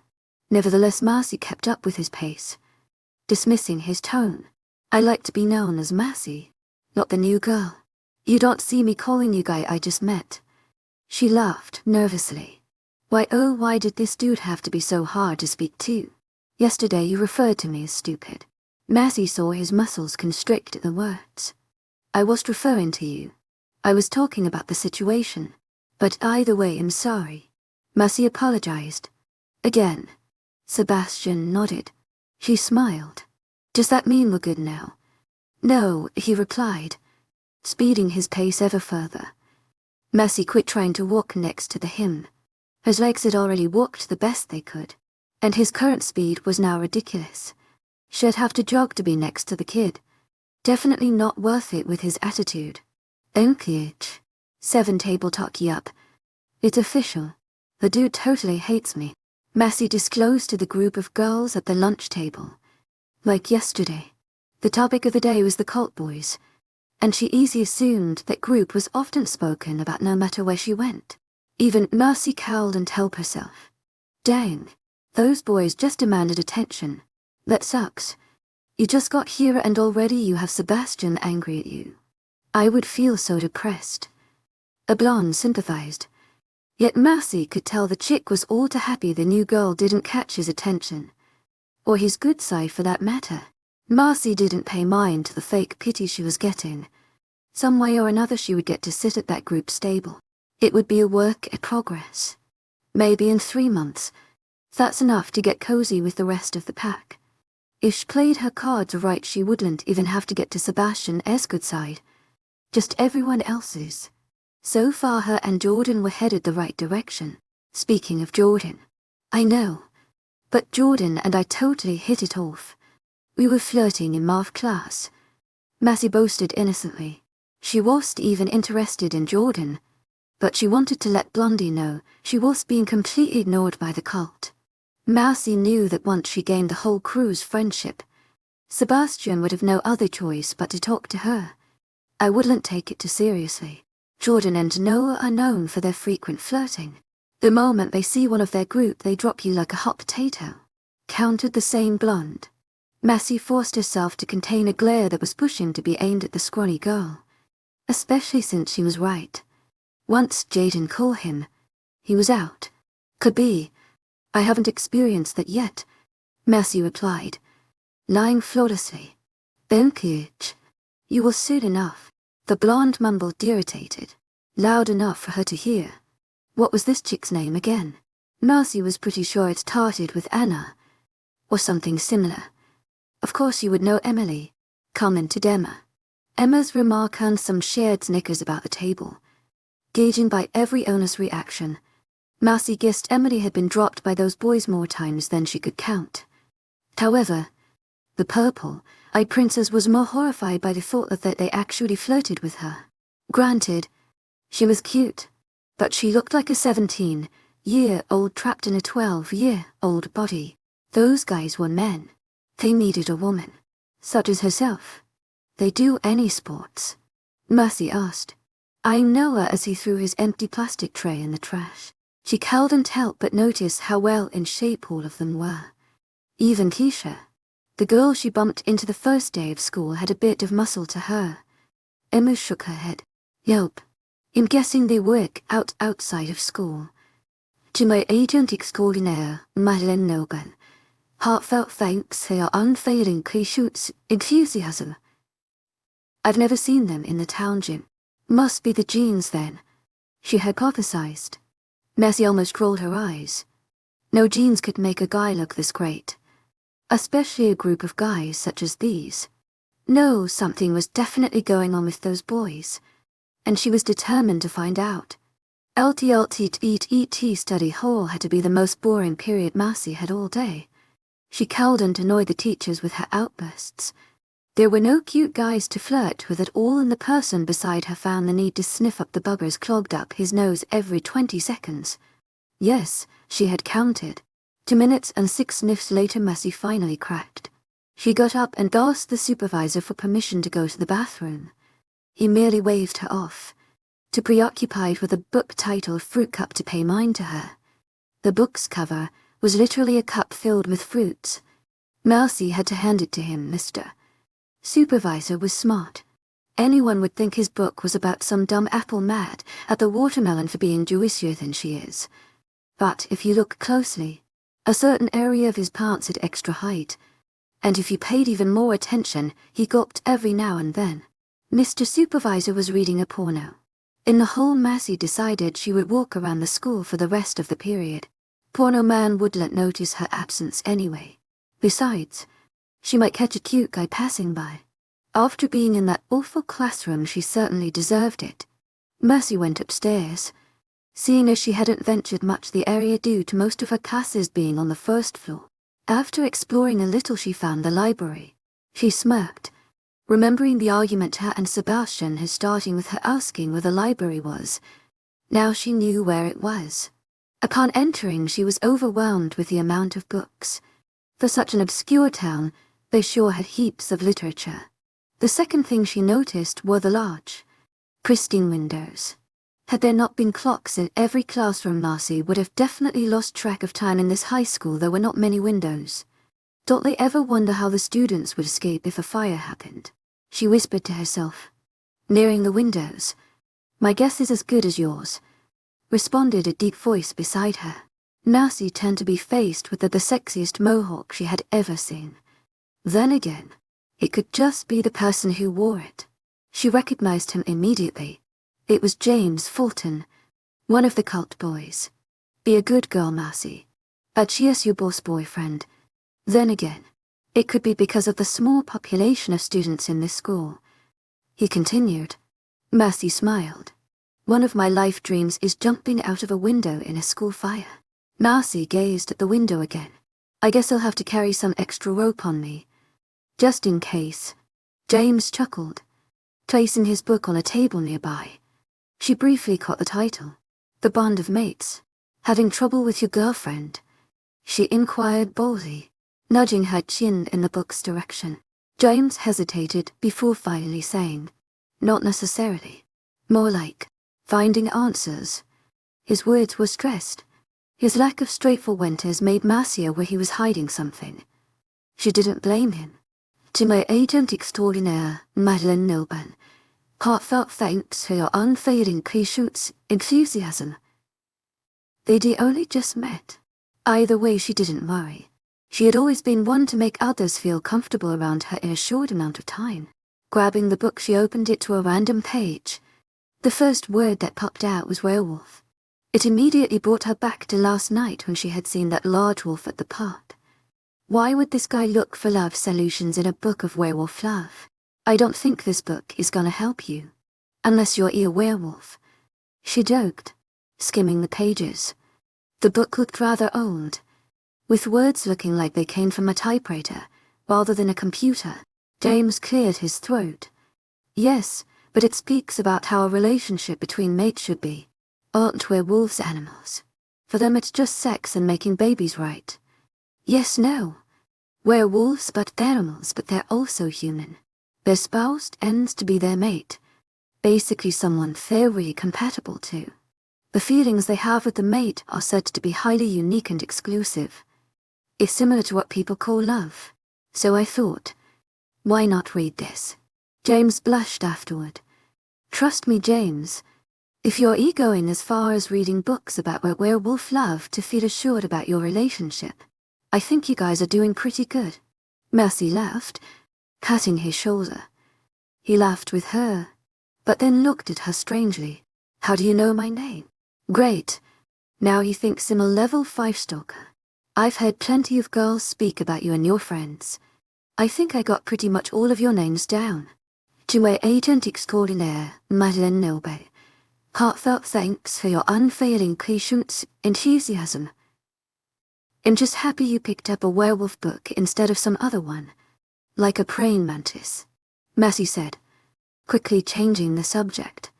Nevertheless, Marcy kept up with his pace, dismissing his tone. "I like to be known as Marcy, not the new girl. You don't see me calling you guy I just met." She laughed nervously. Why did this dude have to be so hard to speak to? Yesterday you referred to me as stupid." Marcy saw his muscles constrict at the words. "I wasn't referring to you. I was talking about the situation. But either way, I'm sorry." Marcy apologized. Again. Sebastian nodded. She smiled. "Does that mean we're good now?" "No," he replied, speeding his pace ever further. Marcy quit trying to walk next to him. His legs had already walked the best they could, and his current speed was now ridiculous. She'd have to jog to be next to the kid. Definitely not worth it with his attitude. 𝐿𝐿𝐲 table talk up. It's official. The dude totally hates me. Marcy disclosed to the group of girls at the lunch table. Like yesterday, the topic of the day was the cult boys, and she easily assumed that group was often spoken about no matter where she went. Even Marcy cowled and helped herself. Dang, those boys just demanded attention. That sucks. You just got here and already you have Sebastian angry at you. I would feel so depressed. A blonde sympathized. Yet Marcy could tell the chick was all too happy the new girl didn't catch his attention. Or his good side for that matter. Marcy didn't pay mind to the fake pity she was getting. Some way or another she would get to sit at that group's table. It would be a work in progress. Maybe in 3 months. That's enough to get cozy with the rest of the pack. If she played her cards right she wouldn't even have to get to Sebastian's good side. Just everyone else's. So far her and Jordan were headed the right direction. Speaking of Jordan. I know. But Jordan and I totally hit it off. We were flirting in math class. Marcy boasted innocently. She wasn't even interested in Jordan. But she wanted to let Blondie know she was being completely ignored by the cult. Marcy knew that once she gained the whole crew's friendship, Sebastian would have no other choice but to talk to her. I wouldn't take it too seriously. Jordan and Noah are known for their frequent flirting. The moment they see one of their group they drop you like a hot potato. Countered the same blonde. Marcy forced herself to contain a glare that was pushing to be aimed at the scrawny girl. Especially since she was right. Once Jaden called him, he was out. Could be. I haven't experienced that yet, Marcy replied, lying flawlessly. 𝐿𝐿𝐲𝐿𝐬, you will soon enough. The blonde mumbled, irritated, loud enough for her to hear. What was this chick's name again? Marcy was pretty sure it started with Anna, or something similar. Of course you would know Emily, commented Emma. Emma's remark earned some shared snickers about the table. Gauging by every owner's reaction, Marcy guessed Emily had been dropped by those boys more times than she could count. However, the purple-eyed princess was more horrified by the thought that they actually flirted with her. Granted, she was cute, but she looked like a 17-year-old trapped in a 12-year-old body. Those guys were men. They needed a woman, such as herself. They do any sports? Marcy asked. I know her as he threw his empty plastic tray in the trash. She couldn't help but notice how well in shape all of them were. Even Keisha, the girl she bumped into the first day of school, had a bit of muscle to her. Emma shook her head. Yup. I'm guessing they work outside of school. To my agent extraordinaire, Madeleine Logan. Heartfelt thanks for your unfailing enthusiasm. I've never seen them in the town gym. Must be the jeans then, she hypothesized. Marcy almost rolled her eyes. No jeans could make a guy look this great. Especially a group of guys such as these. No, something was definitely going on with those boys, and she was determined to find out. 𝐿𝐷𝐿𝐷𝐸𝐸 study hall had to be the most boring period Marcy had all day. She cowed and annoyed the teachers with her outbursts. There were no cute guys to flirt with at all, and the person beside her found the need to sniff up the buggers clogged up his nose every 20 seconds. Yes, she had counted. 2 minutes and 6 sniffs later Mercy finally cracked. She got up and asked the supervisor for permission to go to the bathroom. He merely waved her off, too preoccupied with a book titled Fruit Cup to pay mind to her. The book's cover was literally a cup filled with fruits. Mercy had to hand it to him. Mr. Supervisor was smart. Anyone would think his book was about some dumb apple mad at the watermelon for being Jewisher than she is. But if you look closely, a certain area of his pants had extra height, and if you paid even more attention, he gulped every now and then. Mr. Supervisor was reading a porno. In the hall, Mercy decided she would walk around the school for the rest of the period. Porno man wouldn't notice her absence anyway. Besides, she might catch a cute guy passing by. After being in that awful classroom, she certainly deserved it. Mercy went upstairs. Seeing as she hadn't ventured much the area due to most of her classes being on the first floor. After exploring a little, she found the library. She smirked, remembering the argument her and Sebastian had, starting with her asking where the library was. Now she knew where it was. Upon entering, she was overwhelmed with the amount of books. For such an obscure town, they sure had heaps of literature. The second thing she noticed were the large, pristine windows. Had there not been clocks in every classroom, Mercy would have definitely lost track of time. In this high school there were not many windows. Don't they ever wonder how the students would escape if a fire happened? She whispered to herself. Nearing the windows. My guess is as good as yours, responded a deep voice beside her. Mercy turned to be faced with the sexiest mohawk she had ever seen. Then again, it could just be the person who wore it. She recognized him immediately. It was James Fulton, one of the cult boys. Be a good girl, Mercy. Cheers your boss boyfriend. Then again, it could be because of the small population of students in this school. He continued. Mercy smiled. One of my life dreams is jumping out of a window in a school fire. Mercy gazed at the window again. I guess I'll have to carry some extra rope on me, just in case. James chuckled, placing his book on a table nearby. She briefly caught the title. The Bond of Mates. Having trouble with your girlfriend? She inquired boldly, nudging her chin in the book's direction. James hesitated before finally saying, Not necessarily. More like, finding answers. His words were stressed. His lack of straightforwardness made Mercy aware he was hiding something. She didn't blame him. To my agent extraordinaire, Madeleine Nilban, heartfelt thanks for your unfailing patience, enthusiasm. They'd only just met. Either way, she didn't worry. She had always been one to make others feel comfortable around her in a short amount of time. Grabbing the book, she opened it to a random page. The first word that popped out was werewolf. It immediately brought her back to last night when she had seen that large wolf at the park. Why would this guy look for love solutions in a book of werewolf love? I don't think this book is gonna help you. Unless you're a werewolf. She joked, skimming the pages. The book looked rather old, with words looking like they came from a typewriter, rather than a computer. James cleared his throat. Yes, but it speaks about how a relationship between mates should be. Aren't werewolves animals? For them it's just sex and making babies, right? Yes, no. Werewolves but they're animals, but they're also human. Their spouse ends to be their mate, basically someone they're really compatible to. The feelings they have with the mate are said to be highly unique and exclusive. It's similar to what people call love. So I thought, why not read this? James blushed afterward. Trust me, James. If you're going as far as reading books about werewolf love to feel assured about your relationship, I think you guys are doing pretty good. Mercy laughed, patting his shoulder. He laughed with her, but then looked at her strangely. How do you know my name? Great. Now he thinks I'm a level 5 stalker. I've heard plenty of girls speak about you and your friends. I think I got pretty much all of your names down. To my agent extraordinaire, Madeleine Nilban, heartfelt thanks for your unfailing patience, enthusiasm. I'm just happy you picked up a werewolf book instead of some other one. Like a praying mantis, Mercy said, quickly changing the subject.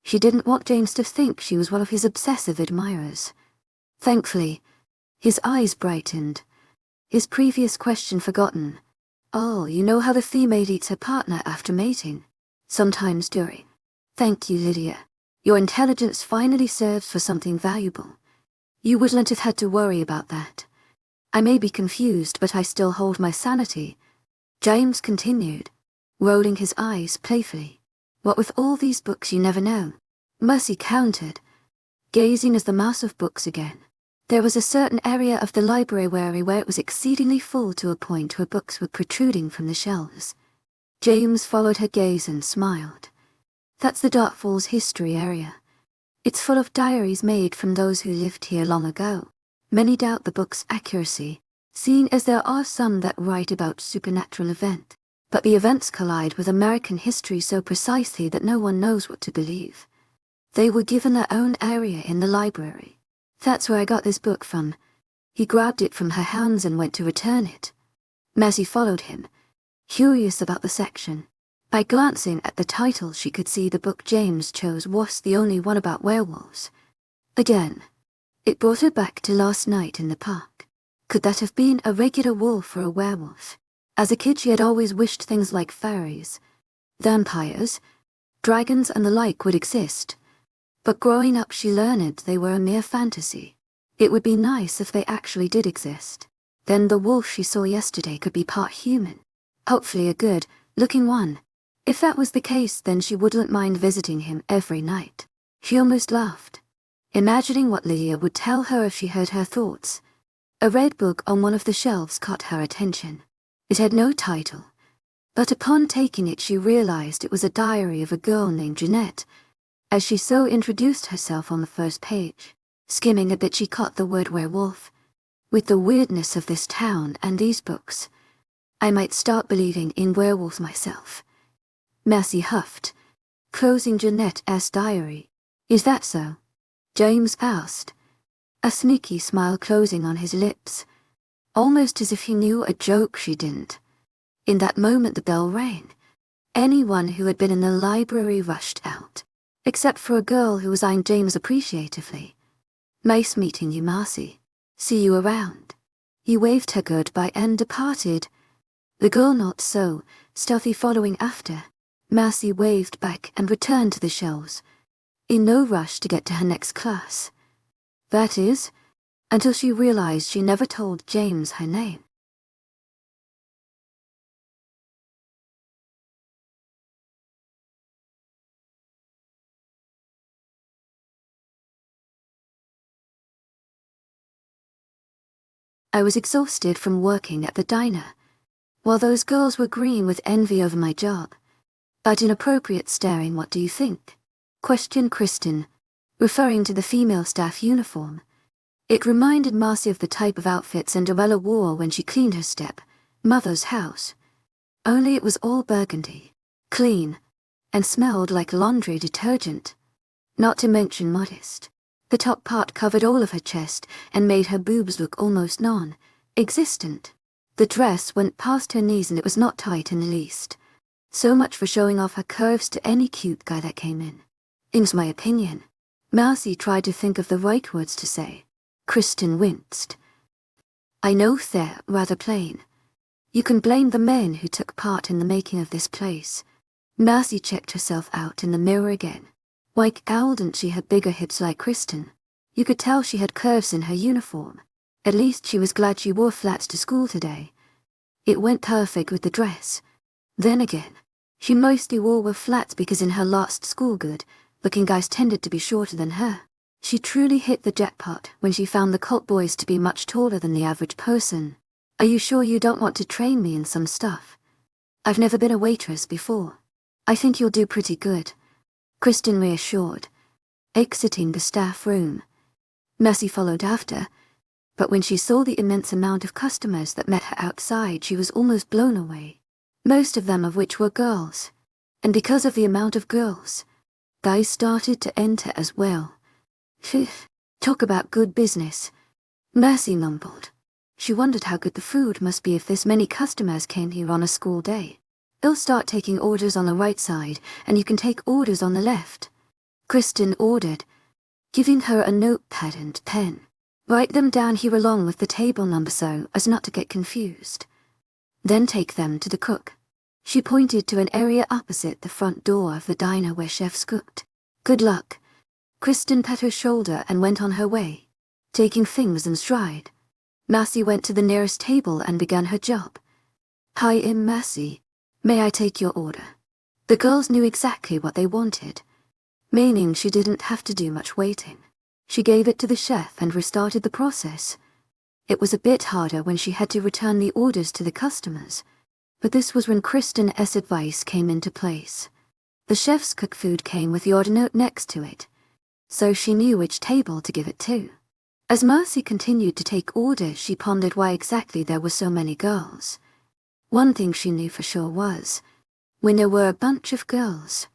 She didn't want James to think she was one of his obsessive admirers. Thankfully, his eyes brightened. His previous question forgotten. Oh, you know how the female eats her partner after mating? Sometimes during. Thank you, Lydia. Your intelligence finally serves for something valuable. You wouldn't have had to worry about that. I may be confused, but I still hold my sanity. James continued, rolling his eyes playfully. What with all these books you never know? Mercy countered, gazing as the mass of books again. There was a certain area of the library where it was exceedingly full to a point where books were protruding from the shelves. James followed her gaze and smiled. That's the Dark Falls history area. It's full of diaries made from those who lived here long ago. Many doubt the book's accuracy, seeing as there are some that write about supernatural event. But the events collide with American history so precisely that no one knows what to believe. They were given their own area in the library. That's where I got this book from. He grabbed it from her hands and went to return it. Mercy followed him, curious about the section. By glancing at the title, she could see the book James chose was the only one about werewolves. Again, it brought her back to last night in the park. Could that have been a regular wolf or a werewolf? As a kid, she had always wished things like fairies, vampires, dragons and the like would exist. But growing up, she learned they were a mere fantasy. It would be nice if they actually did exist. Then the wolf she saw yesterday could be part human. Hopefully a good-looking one. If that was the case, then she wouldn't mind visiting him every night. She almost laughed, imagining what Lydia would tell her if she heard her thoughts. A red book on one of the shelves caught her attention. It had no title, but upon taking it she realized it was a diary of a girl named Jeanette. As she so introduced herself on the first page, skimming a bit she caught the word werewolf. With the weirdness of this town and these books, I might start believing in werewolves myself. Mercy huffed, closing Jeanette's diary. Is that so? James asked, a sneaky smile closing on his lips, almost as if he knew a joke she didn't. In that moment the bell rang. Anyone who had been in the library rushed out, except for a girl who was eyeing James appreciatively. Nice meeting you, Marcy. See you around. He waved her goodbye and departed. The girl not so, stealthy following after. Marcy waved back and returned to the shelves, in no rush to get to her next class. That is, until she realized she never told James her name. I was exhausted from working at the diner, while those girls were green with envy over my job. But inappropriate staring, what do you think? Questioned Kristen, referring to the female staff uniform. It reminded Marcy of the type of outfit Cinderella wore when she cleaned her step-mother's house. Only it was all burgundy, clean, and smelled like laundry detergent. Not to mention modest. The top part covered all of her chest and made her boobs look almost non-existent. The dress went past her knees and it was not tight in the least. So much for showing off her curves to any cute guy that came in. In's my opinion. Marcy tried to think of the right words to say. Kristen winced. I know they're rather plain. You can blame the men who took part in the making of this place. Marcy checked herself out in the mirror again. Why wouldn't she have bigger hips like Kristen? You could tell she had curves in her uniform. At least she was glad she wore flats to school today. It went perfect with the dress. Then again, she mostly wore flats because in her last school good-looking guys tended to be shorter than her. She truly hit the jackpot when she found the cult boys to be much taller than the average person. Are you sure you don't want to train me in some stuff? I've never been a waitress before. I think you'll do pretty good, Kristen reassured, exiting the staff room. Mercy followed after, but when she saw the immense amount of customers that met her outside, she was almost blown away. Most of them of which were girls, and because of the amount of girls, guys started to enter as well. Phew, talk about good business, Mercy mumbled. She wondered how good the food must be if this many customers came here on a school day. They'll start taking orders on the right side, and you can take orders on the left. Kristen ordered, giving her a notepad and pen. Write them down here along with the table number so as not to get confused. Then take them to the cook. She pointed to an area opposite the front door of the diner where chefs cooked. Good luck. Kristen pat her shoulder and went on her way, taking things in stride. Massey went to the nearest table and began her job. Hi, I'm Massey. May I take your order? The girls knew exactly what they wanted, meaning she didn't have to do much waiting. She gave it to the chef and restarted the process. It was a bit harder when she had to return the orders to the customers, but this was when Kristen's advice came into place. The chef's cooked food came with the order note next to it, so she knew which table to give it to. As Mercy continued to take orders, she pondered why exactly there were so many girls. One thing she knew for sure was, when there were a bunch of girls,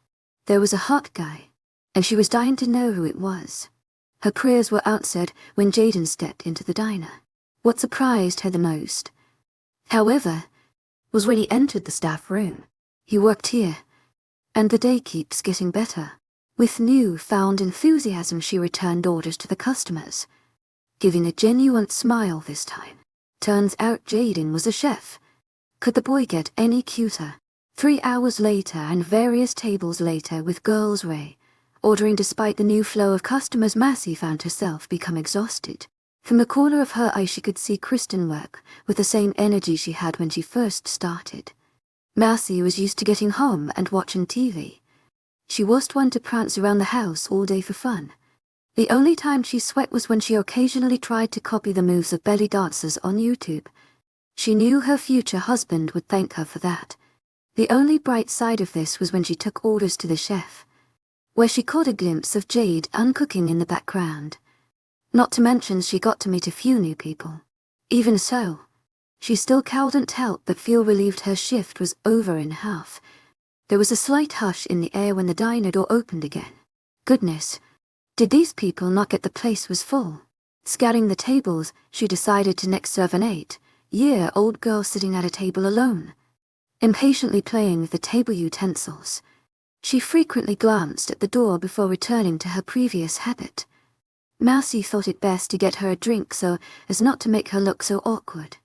there was a hot guy, and she was dying to know who it was. Her prayers were answered when Jaden stepped into the diner. What surprised her the most, however, was when he entered the staff room. He worked here, and the day keeps getting better. With new-found enthusiasm, she returned orders to the customers, giving a genuine smile this time. Turns out Jaden was a chef. Could the boy get any cuter? 3 hours later and various tables later with girls Ray, ordering despite the new flow of customers, Massey found herself become exhausted. From the corner of her eye she could see Kristen work with the same energy she had when she first started. Massey was used to getting home and watching TV. She wasn't one to prance around the house all day for fun. The only time she sweat was when she occasionally tried to copy the moves of belly dancers on YouTube. She knew her future husband would thank her for that. The only bright side of this was when she took orders to the chef, where she caught a glimpse of Jade uncooking in the background. Not to mention she got to meet a few new people. Even so, she still couldn't help but feel relieved her shift was over in half. There was a slight hush in the air when the diner door opened again. Goodness, did these people not get the place was full? Scanning the tables, she decided to next serve an 8-year-old girl sitting at a table alone, impatiently playing with the table utensils. She frequently glanced at the door before returning to her previous habit. Massey thought it best to get her a drink so as not to make her look so awkward.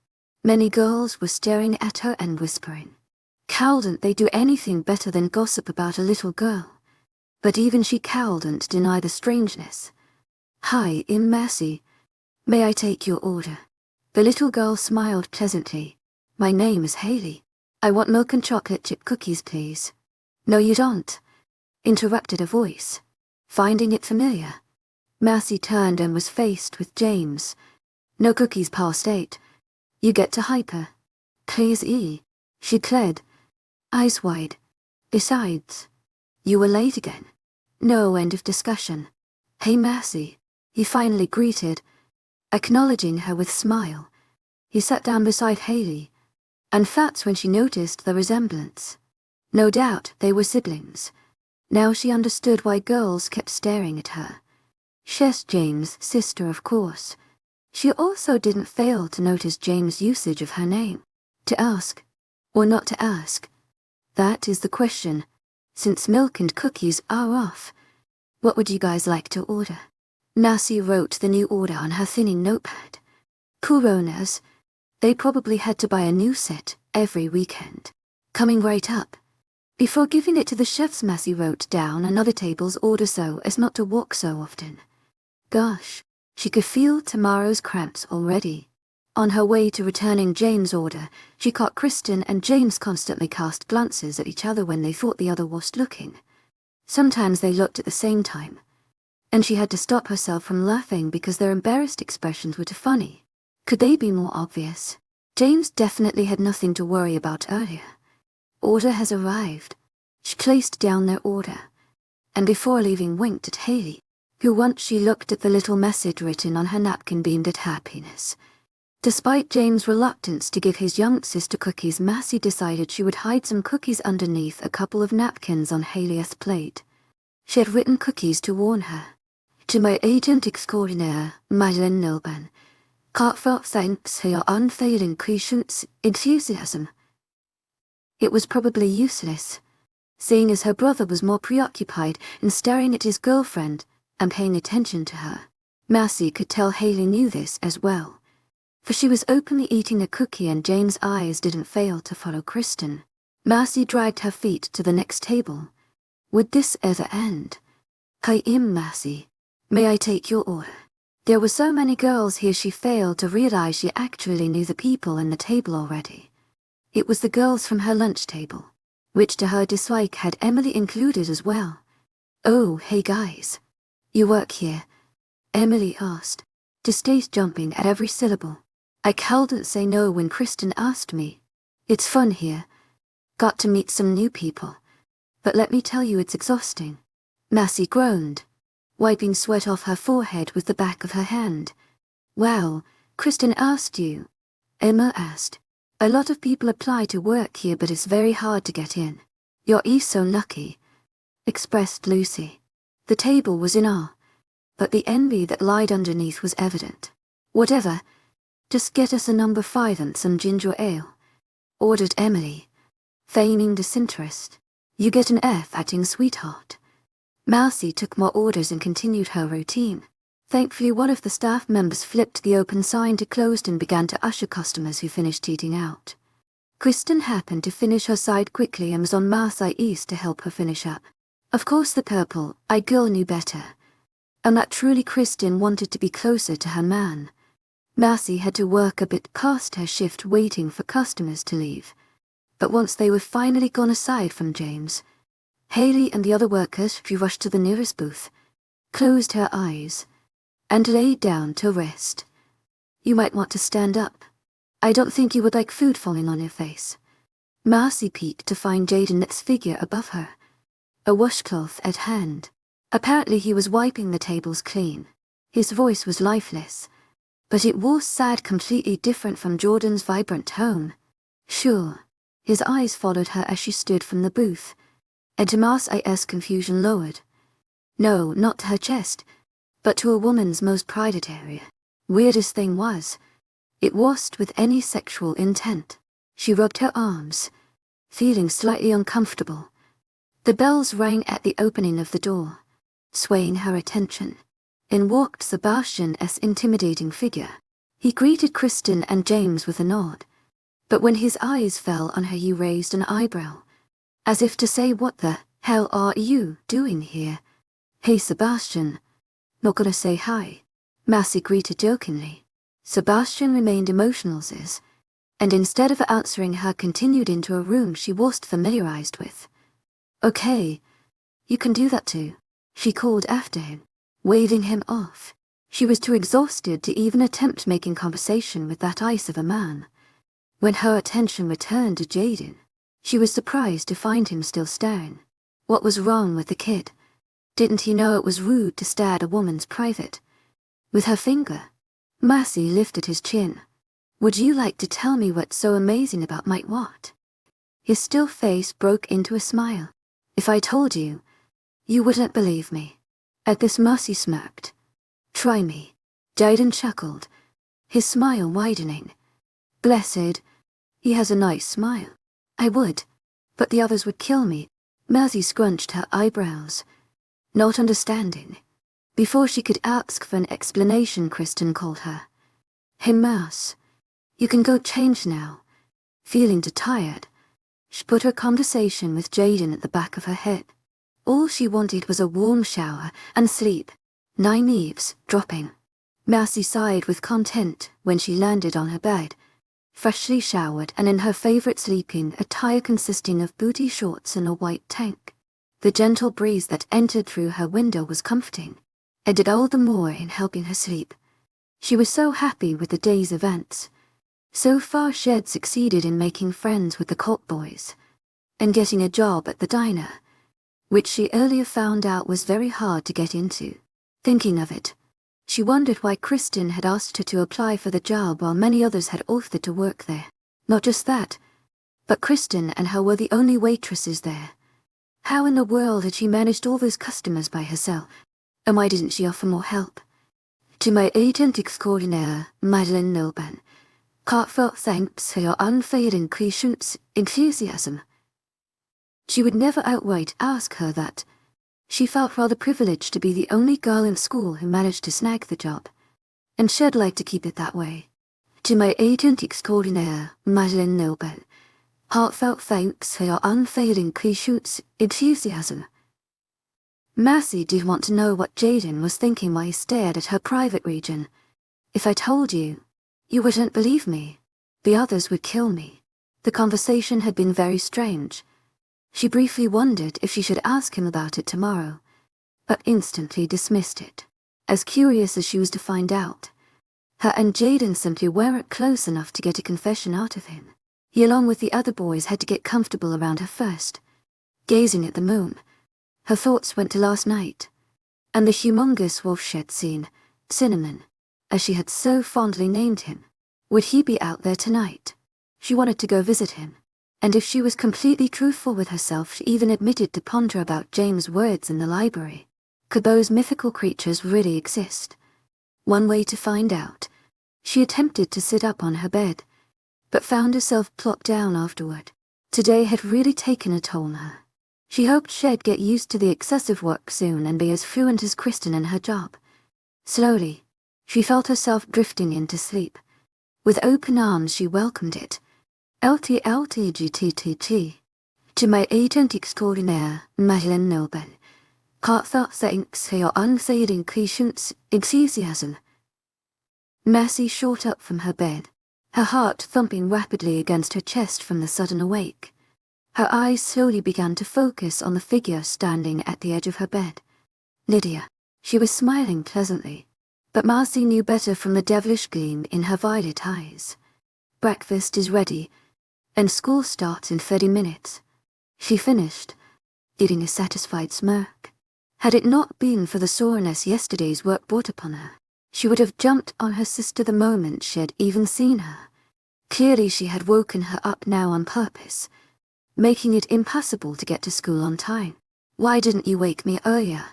Many girls were staring at her and whispering. Couldn't they do anything better than gossip about a little girl? But even she couldn't deny the strangeness. Hi, I'm Massey. May I take your order? The little girl smiled pleasantly. My name is Haley. I want milk and chocolate chip cookies, please. No, you don't, interrupted a voice. Finding it familiar, Massey turned and was faced with James. No cookies past 8. You get to hyper. Please, she pled, eyes wide. Besides, you were late again. No end of discussion. Hey, Massey, he finally greeted, acknowledging her with smile. He sat down beside Haley, and that's when she noticed the resemblance. No doubt they were siblings. Now she understood why girls kept staring at her. She's James' sister, of course. She also didn't fail to notice James' usage of her name. To ask, or not to ask? That is the question. Since milk and cookies are off, what would you guys like to order? Massey wrote the new order on her thinning notepad. Coronas. They probably had to buy a new set every weekend. Coming right up. Before giving it to the chefs, Massey wrote down another table's order so as not to walk so often. Gosh, she could feel tomorrow's cramps already. On her way to returning James' order, she caught Kristen and James constantly cast glances at each other when they thought the other wasn't looking. Sometimes they looked at the same time, and she had to stop herself from laughing because their embarrassed expressions were too funny. Could they be more obvious? James definitely had nothing to worry about earlier. Order has arrived. She placed down their order, and before leaving winked at Haley, who once she looked at the little message written on her napkin beamed at happiness. Despite James' reluctance to give his young sister cookies, Massey decided she would hide some cookies underneath a couple of napkins on Haley's plate. She had written cookies to warn her. To my agent extraordinaire, Madeleine Nilban, Confronting her unfailing 𝐊𝐤𝐧𝐠 enthusiasm. It was probably useless, seeing as her brother was more preoccupied in staring at his girlfriend and paying attention to her. Marcy could tell Haley knew this as well, for she was openly eating a cookie and Jane's eyes didn't fail to follow Kristen. Marcy dragged her feet to the next table. Would this ever end? "Hi, Marcy. May I take your order?" There were so many girls here she failed to realize she actually knew the people in the table already. It was the girls from her lunch table, which to her dislike had Emily included as well. "Oh, hey guys. You work here?" Emily asked, distaste jumping at every syllable. "I couldn't say no when Kristen asked me. It's fun here. Got to meet some new people. But let me tell you it's exhausting." Marcy groaned, wiping sweat off her forehead with the back of her hand. "Well, Kristen asked you?" Emma asked. "A lot of people apply to work here but it's very hard to get in." "You're so lucky," expressed Lucy. The table was in awe, but the envy that lied underneath was evident. "Whatever, just get us a number 5 and some ginger ale," ordered Emily, feigning disinterest. "You get an F acting sweetheart." Marcy took more orders and continued her routine. Thankfully, one of the staff members flipped the open sign to closed and began to usher customers who finished eating out. Kristen happened to finish her side quickly and was on Marcy's to help her finish up. Of course the purple-eyed girl knew better, and that truly Kristen wanted to be closer to her man. Marcy had to work a bit past her shift waiting for customers to leave, but once they were finally gone aside from James, Haley and the other workers, she rushed to the nearest booth, closed her eyes, and laid down to rest. "You might want to stand up. I don't think you would like food falling on your face." Marcy peeked to find Jaden's figure above her, a washcloth at hand. Apparently he was wiping the tables clean. His voice was lifeless, but it was sad, completely different from Jordan's vibrant tone. "Sure." His eyes followed her as she stood from the booth, and to Marcy's confusion lowered. No, not to her chest, but to a woman's most private area. Weirdest thing was, it wasn't with any sexual intent. She rubbed her arms, feeling slightly uncomfortable. The bells rang at the opening of the door, swaying her attention. In walked Sebastian's intimidating figure. He greeted Kristen and James with a nod, but when his eyes fell on her he raised an eyebrow, as if to say, "What the hell are you doing here?" "Hey Sebastian, not gonna say hi?" Marcy greeted jokingly. Sebastian remained emotionless, and instead of answering her continued into a room she wasn't familiarized with. "Okay, you can do that too," she called after him, waving him off. She was too exhausted to even attempt making conversation with that ice of a man. When her attention returned to Jaden, she was surprised to find him still staring. What was wrong with the kid? Didn't he know it was rude to stare at a woman's private? With her finger, Marcy lifted his chin. "Would you like to tell me what's so amazing about my what?" His still face broke into a smile. "If I told you, you wouldn't believe me." At this Marcy smirked. "Try me." Jaden chuckled, his smile widening. "Blessed, he has a nice smile." "I would, but the others would kill me." Marcy scrunched her eyebrows, not understanding. Before she could ask for an explanation, Kristen called her. "Hey Mouse, you can go change now." Feeling too tired, she put her conversation with Jaden at the back of her head. All she wanted was a warm shower and sleep. Nerves dropping. Marcy sighed with content when she landed on her bed, freshly showered and in her favorite sleeping attire consisting of booty shorts and a white tank. The gentle breeze that entered through her window was comforting, and did all the more in helping her sleep. She was so happy with the day's events. So far she had succeeded in making friends with the cult boys, and getting a job at the diner, which she earlier found out was very hard to get into. Thinking of it, she wondered why Kristen had asked her to apply for the job while many others had offered to work there. Not just that, but Kristen and her were the only waitresses there. How in the world had she managed all those customers by herself? And why didn't she offer more help? To my agent extraordinaire, Madeleine Nilben, heartfelt thanks for your unfailing patience, enthusiasm. She would never outright ask her that. She felt rather privileged to be the only girl in school who managed to snag the job, and she'd like to keep it that way. To my agent extraordinaire, Madeleine Nilben, heartfelt thanks for your unfailing patience, enthusiasm. Massey did want to know what Jaden was thinking while he stared at her private region. If I told you, you wouldn't believe me. The others would kill me. The conversation had been very strange. She briefly wondered if she should ask him about it tomorrow, but instantly dismissed it, as curious as she was to find out. Her and Jaden simply weren't close enough to get a confession out of him. He, along with the other boys, had to get comfortable around her first. Gazing at the moon, her thoughts went to last night, and the humongous wolf shed scene, Cinnamon, as she had so fondly named him. Would he be out there tonight? She wanted to go visit him, and if she was completely truthful with herself, she even admitted to ponder about James' words in the library. Could those mythical creatures really exist? One way to find out. She attempted to sit up on her bed, but found herself plopped down afterward. Today had really taken a toll on her. She hoped she'd get used to the excessive work soon and be as fluent as Kristen in her job. Slowly, she felt herself drifting into sleep. With open arms she welcomed it. 𝐿𝐷𝐿𝐷𝐸𝐷𝐸. To my agent extraordinaire, Madeleine Nilben, heartfelt thanks for your unfailing patience, enthusiasm. Massey shot up from her bed, her heart thumping rapidly against her chest from the sudden awake. Her eyes slowly began to focus on the figure standing at the edge of her bed. Lydia. She was smiling pleasantly, but Massey knew better from the devilish gleam in her violet eyes. Breakfast is ready, and school starts in 30 minutes. She finished, giving a satisfied smirk. Had it not been for the soreness yesterday's work brought upon her, she would have jumped on her sister the moment she had even seen her. Clearly she had woken her up now on purpose, making it impossible to get to school on time. Why didn't you wake me earlier?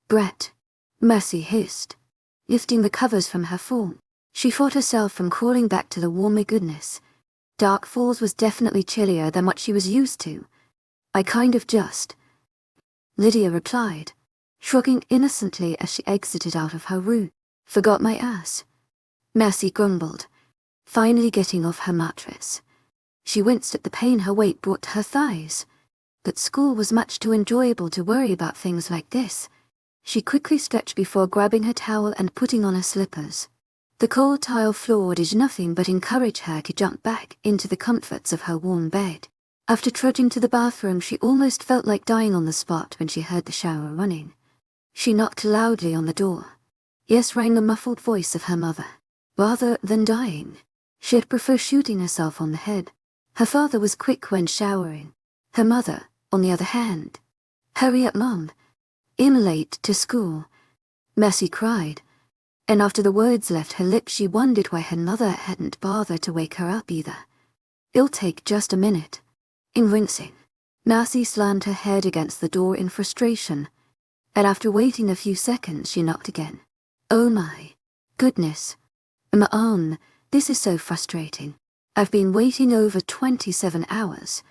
Brett, Massey hissed, lifting the covers from her phone. She fought herself from crawling back to the warmer goodness. Dark Falls was definitely chillier than what she was used to. I kind of just... Lydia replied, shrugging innocently as she exited out of her room. Forgot my ass. Massey grumbled, finally getting off her mattress. She winced at the pain her weight brought to her thighs, but school was much too enjoyable to worry about things like this. She quickly stretched before grabbing her towel and putting on her slippers. The cold tile floor did nothing but encourage her to jump back into the comforts of her warm bed. After trudging to the bathroom, she almost felt like dying on the spot when she heard the shower running. She knocked loudly on the door. Yes, rang the muffled voice of her mother. Rather than dying, she'd prefer shooting herself on the head. Her father was quick when showering. Her mother, on the other hand. Hurry up, Mom. I'm late to school. Massey cried, and after the words left her lips she wondered why her mother hadn't bothered to wake her up either. It'll take just a minute. In rinsing, Massey slammed her head against the door in frustration, and after waiting a few seconds she knocked again. Oh my goodness. Ma'am, this is so frustrating. I've been waiting over 27 hours.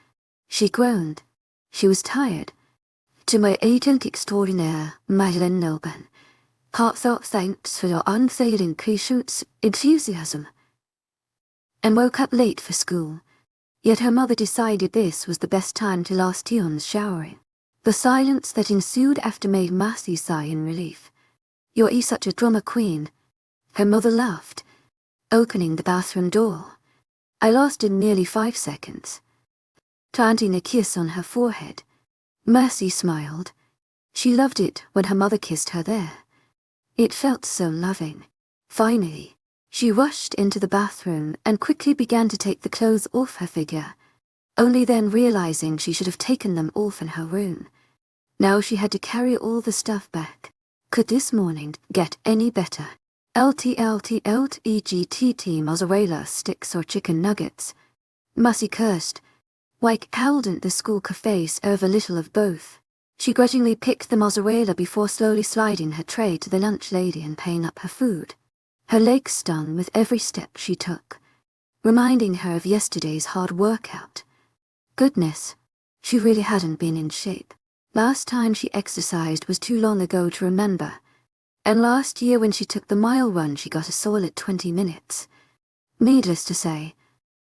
She groaned. She was tired. To my agent extraordinaire, Madeleine Nilben, heartfelt thanks for your unfailing patience, enthusiasm. And woke up late for school. Yet her mother decided this was the best time to last Tion's showering. The silence that ensued after made Massey sigh in relief. You're such a drama queen. Her mother laughed, opening the bathroom door. I lasted nearly 5 seconds. Planting a kiss on her forehead, Massey smiled. She loved it when her mother kissed her there. It felt so loving. Finally, she rushed into the bathroom and quickly began to take the clothes off her figure, only then realizing she should have taken them off in her room. Now she had to carry all the stuff back. Could this morning get any better? 𝐿𝐷𝐿𝐷𝐸𝐷𝐸 mozzarella sticks or chicken nuggets. Massey cursed. Why hadn't the school cafe serve a little of both? She grudgingly picked the mozzarella before slowly sliding her tray to the lunch lady and paying up her food. Her legs stung with every step she took, reminding her of yesterday's hard workout. Goodness, she really hadn't been in shape. Last time she exercised was too long ago to remember, and last year when she took the mile run she got a solid 20 minutes. Needless to say,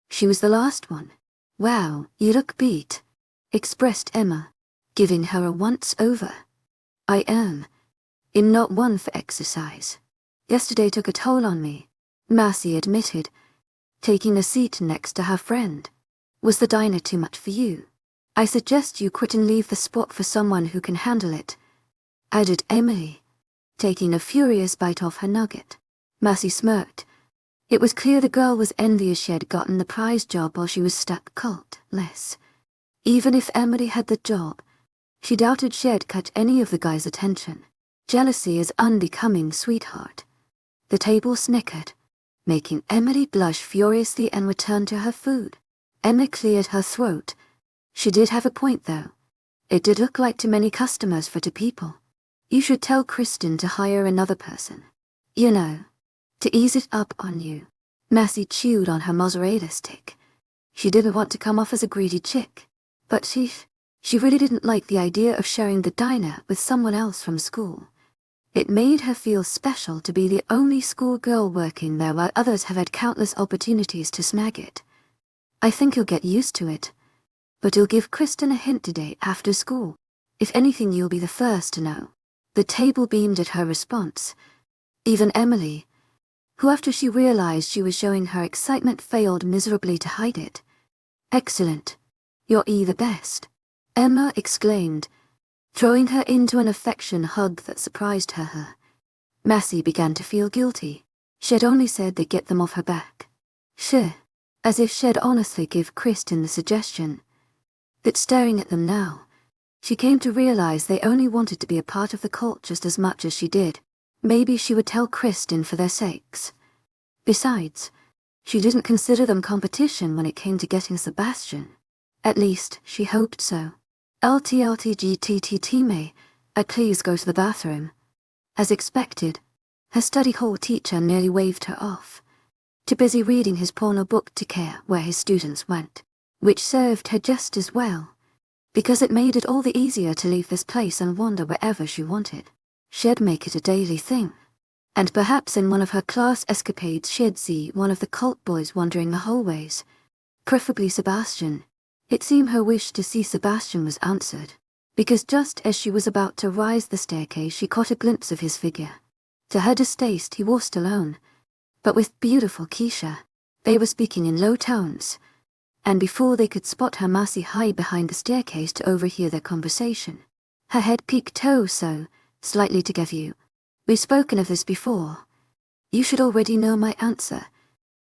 she was the last one. "Wow, you look beat," expressed Emma, giving her a once-over. "I'm not one for exercise. Yesterday took a toll on me," Marcy admitted, taking a seat next to her friend. "Was the diner too much for you? I suggest you quit and leave the spot for someone who can handle it," added Emily, taking a furious bite off her nugget. Marcy smirked. It was clear the girl was envious she had gotten the prize job while she was stuck cult-less. Even if Emily had the job, she doubted she'd cut any of the guys' attention. Jealousy is unbecoming, sweetheart. The table snickered, making Emily blush furiously and return to her food. Emma cleared her throat. She did have a point, though. It did look like too many customers for 2 people. You should tell Kristen to hire another person. You know, to ease it up on you. Marcy chewed on her mozzarella stick. She didn't want to come off as a greedy chick, but she really didn't like the idea of sharing the diner with someone else from school. It made her feel special to be the only schoolgirl working there while others have had countless opportunities to snag it. "I think you'll get used to it, but you'll give Kristen a hint today after school. If anything, you'll be the first to know." The table beamed at her response. Even Emily, who after she realized she was showing her excitement failed miserably to hide it. "Excellent. You're the best," Emma exclaimed, throwing her into an affection hug that surprised her. Marcy began to feel guilty. She'd only said they'd get them off her back. Sure, as if she'd honestly give Kristen the suggestion. But staring at them now, she came to realize they only wanted to be a part of the cult just as much as she did. Maybe she would tell Kristen for their sakes. Besides, she didn't consider them competition when it came to getting Sebastian. At least, she hoped so. 𝐿𝐷𝐿TGTTTMA, please go to the bathroom. As expected, her study hall teacher nearly waved her off. Too busy reading his porno book to care where his students went, which served her just as well, because it made it all the easier to leave this place and wander wherever she wanted. She'd make it a daily thing. And perhaps in one of her class escapades she'd see one of the cult boys wandering the hallways, preferably Sebastian. It seemed her wish to see Sebastian was answered, because just as she was about to rise the staircase she caught a glimpse of his figure. To her distaste he walked alone, but with beautiful Keisha. They were speaking in low tones, and before they could spot her, Marcy hid behind the staircase to overhear their conversation. Her head peeked so slightly to give you. "We've spoken of this before. You should already know my answer."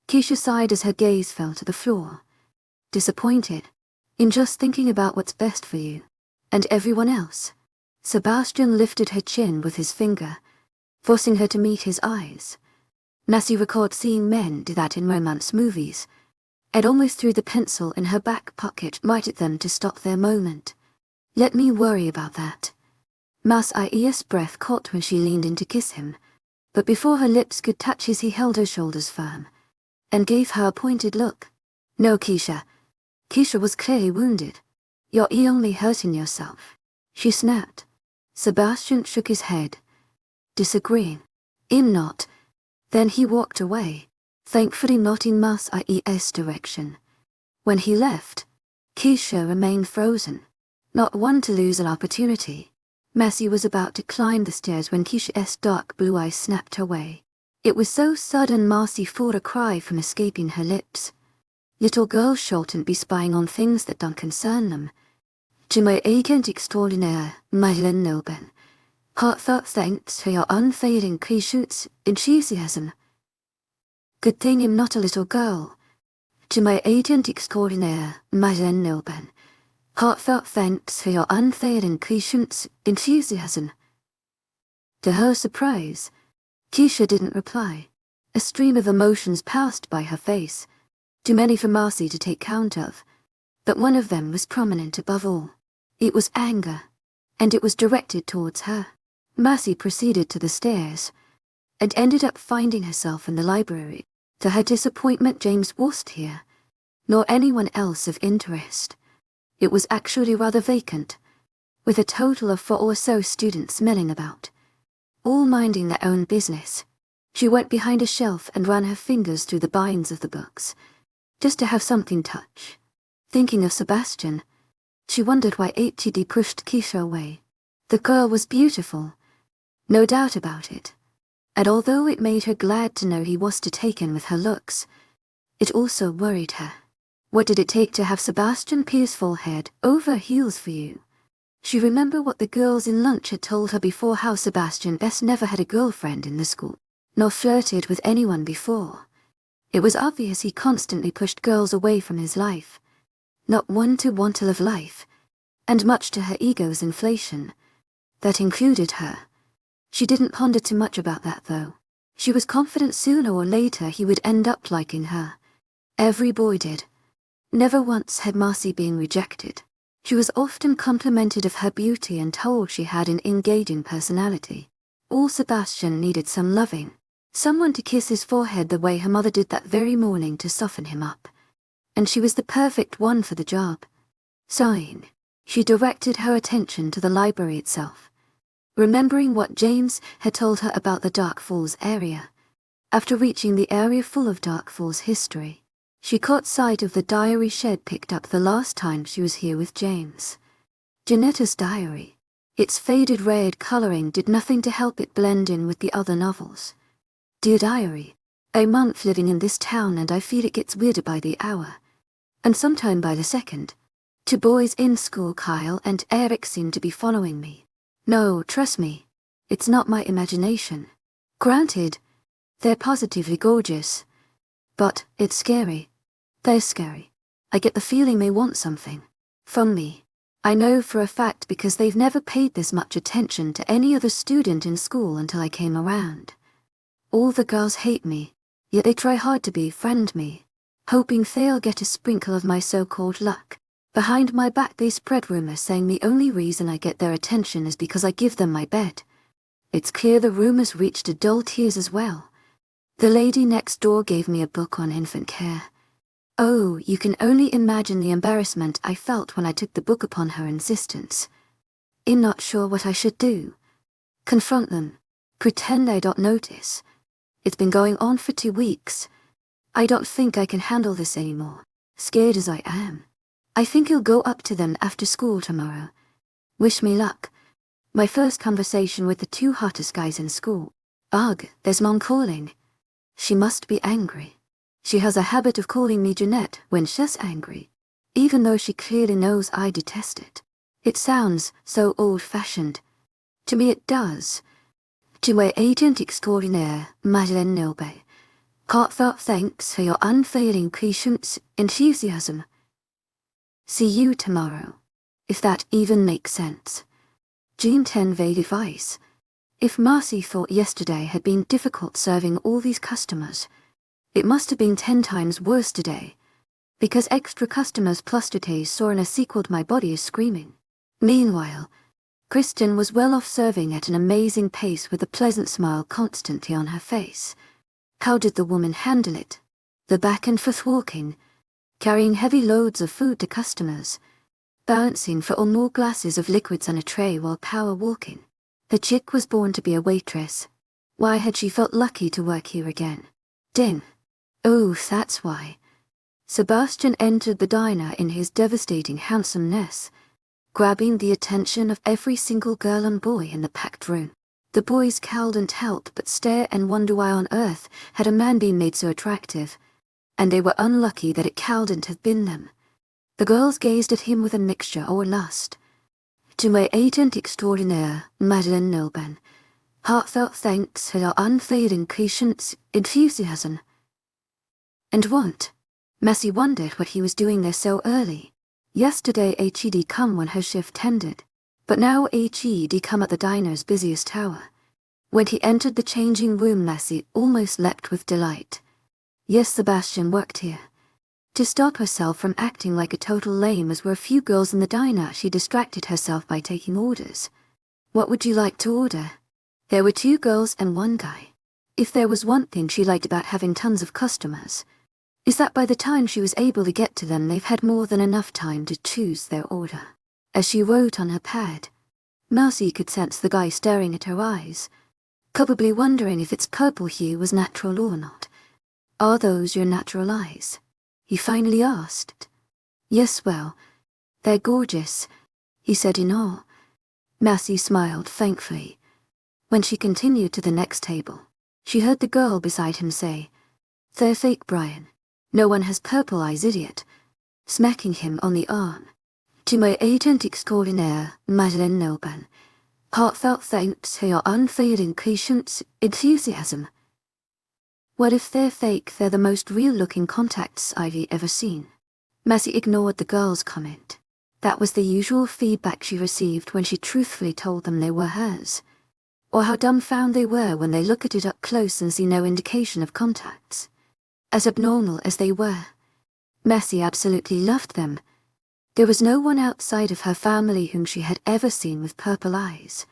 Keisha sighed as her gaze fell to the floor. "Disappointed in just thinking about what's best for you and everyone else." Sebastian lifted her chin with his finger, forcing her to meet his eyes. Marcy recalled seeing men do that in romance movies. Ed almost threw the pencil in her back pocket right at them to stop their moment. "Let me worry about that." Iy's breath caught when she leaned in to kiss him, but before her lips could touch his he held her shoulders firm and gave her a pointed look. "No, Keisha." Keisha was clearly wounded. "You're only hurting yourself," she snapped. Sebastian shook his head, disagreeing. "I'm not." Then he walked away, thankfully not in Iy's direction. When he left, Keisha remained frozen, not one to lose an opportunity. Marcy was about to climb the stairs when Keisha's dark blue eyes snapped her way. It was so sudden Marcy fought a cry from escaping her lips. Little girls shouldn't be spying on things that don't concern them. To my agent extraordinaire, Mylan Nilben, heartfelt thanks for your unfailing patience and enthusiasm. Good thing I'm not a little girl. To my agent extraordinaire, Mylan Nilben, heartfelt thanks for your unfailing patience and enthusiasm. To her surprise, Keisha didn't reply. A stream of emotions passed by her face, too many for Marcy to take count of, but one of them was prominent above all. It was anger. and it was directed towards her. Mercy proceeded to the stairs, and ended up finding herself in the library. To her disappointment, James wasn't here, nor anyone else of interest. It was actually rather vacant, with a total of 4 or so students milling about, all minding their own business. She went behind a shelf and ran her fingers through the binds of the books, just to have something touch. Thinking of Sebastian, she wondered why 𝐿𝐲𝐷 pushed Keisha away. The girl was beautiful, no doubt about it, and although it made her glad to know he was taken with her looks, it also worried her. What did it take to have Sebastian pierce full head over heels for you? She remembered what the girls in lunch had told her before, how Sebastian best never had a girlfriend in the school, nor flirted with anyone before. It was obvious he constantly pushed girls away from his life, not one to want to live life, and much to her ego's inflation, that included her. She didn't ponder too much about that though. She was confident sooner or later he would end up liking her. Every boy did. Never once had Marcy been rejected. She was often complimented of her beauty and told she had an engaging personality. All Sebastian needed some loving, someone to kiss his forehead the way her mother did that very morning to soften him up. And she was the perfect one for the job. Sighing, she directed her attention to the library itself, remembering what James had told her about the Dark Falls area. After reaching the area full of Dark Falls history, she caught sight of the diary shed picked up the last time she was here with James. Janetta's diary. Its faded red coloring did nothing to help it blend in with the other novels. Dear Diary, a month living in this town and I feel it gets weirder by the hour, and sometime by the second. 2 boys in school, Kyle and Eric, seem to be following me. No, trust me, it's not my imagination. Granted, they're positively gorgeous, but it's scary. They're scary. I get the feeling they want something from me. I know for a fact because they've never paid this much attention to any other student in school until I came around. All the girls hate me, yet they try hard to befriend me, hoping they'll get a sprinkle of my so-called luck. Behind my back they spread rumors saying the only reason I get their attention is because I give them my bed. It's clear the rumors reached adult ears as well. The lady next door gave me a book on infant care. Oh, you can only imagine the embarrassment I felt when I took the book upon her insistence. I'm not sure what I should do. Confront them. Pretend I don't notice. It's been going on for 2 weeks. I don't think I can handle this anymore, scared as I am. I think I'll go up to them after school tomorrow. Wish me luck. My first conversation with the 2 hottest guys in school. Ugh, there's Mom calling. She must be angry. She has a habit of calling me Jeanette when she's angry, even though she clearly knows I detest it. It sounds so old-fashioned. To me it does. 𝐊𝐢𝐳𝐷 𝐷𝐞𝐝𝐬. Heartfelt thanks for your unfailing patience and enthusiasm. See you tomorrow, if that even makes sense. June 10 vague advice. If Marcy thought yesterday had been difficult serving all these customers, it must have been 10 times worse today, because extra customers plus today's saw in a sequel my body is screaming. Meanwhile, Kristen was well off serving at an amazing pace with a pleasant smile constantly on her face. How did the woman handle it? The back and forth walking, carrying heavy loads of food to customers, balancing for all more glasses of liquids on a tray while power walking. The chick was born to be a waitress. Why had she felt lucky to work here again? Ding. Oh, that's why. Sebastian entered the diner in his devastating handsomeness, grabbing the attention of every single girl and boy in the packed room. The boys couldn't help but stare and wonder why on earth had a man been made so attractive, and they were unlucky that it couldn't have been them. The girls gazed at him with a mixture or lust. To my agent extraordinaire, Madeleine Nilben, heartfelt thanks for your unfailing patience, enthusiasm, and want. Mercy wondered what he was doing there so early. Yesterday 𝐿𝐲𝐷 come when her shift ended, but now 𝐿𝐲𝐷 come at the diner's busiest hour. When he entered the changing room, Mercy almost leapt with delight. Yes, Sebastian worked here. To stop herself from acting like a total lame as were a few girls in the diner, she distracted herself by taking orders. What would you like to order? There were 2 girls and 1 guy. If there was one thing she liked about having tons of customers, is that by the time she was able to get to them, they've had more than enough time to choose their order. As she wrote on her pad, Marcy could sense the guy staring at her eyes, probably wondering if its purple hue was natural or not. Are those your natural eyes? He finally asked. Yes, well, they're gorgeous, he said in awe. Marcy smiled thankfully. When she continued to the next table, she heard the girl beside him say, They're fake, Brian. No one has purple eyes, idiot. Smacking him on the arm. To my agent extraordinaire, Madeleine Noban. Heartfelt thanks for your unfading patience, enthusiasm. What if they're fake? They're the most real-looking contacts I've ever seen. Marcy ignored the girl's comment. That was the usual feedback she received when she truthfully told them they were hers. Or how dumbfounded they were when they look at it up close and see no indication of contacts. As abnormal as they were, Marcy absolutely loved them. There was no one outside of her family whom she had ever seen with purple eyes.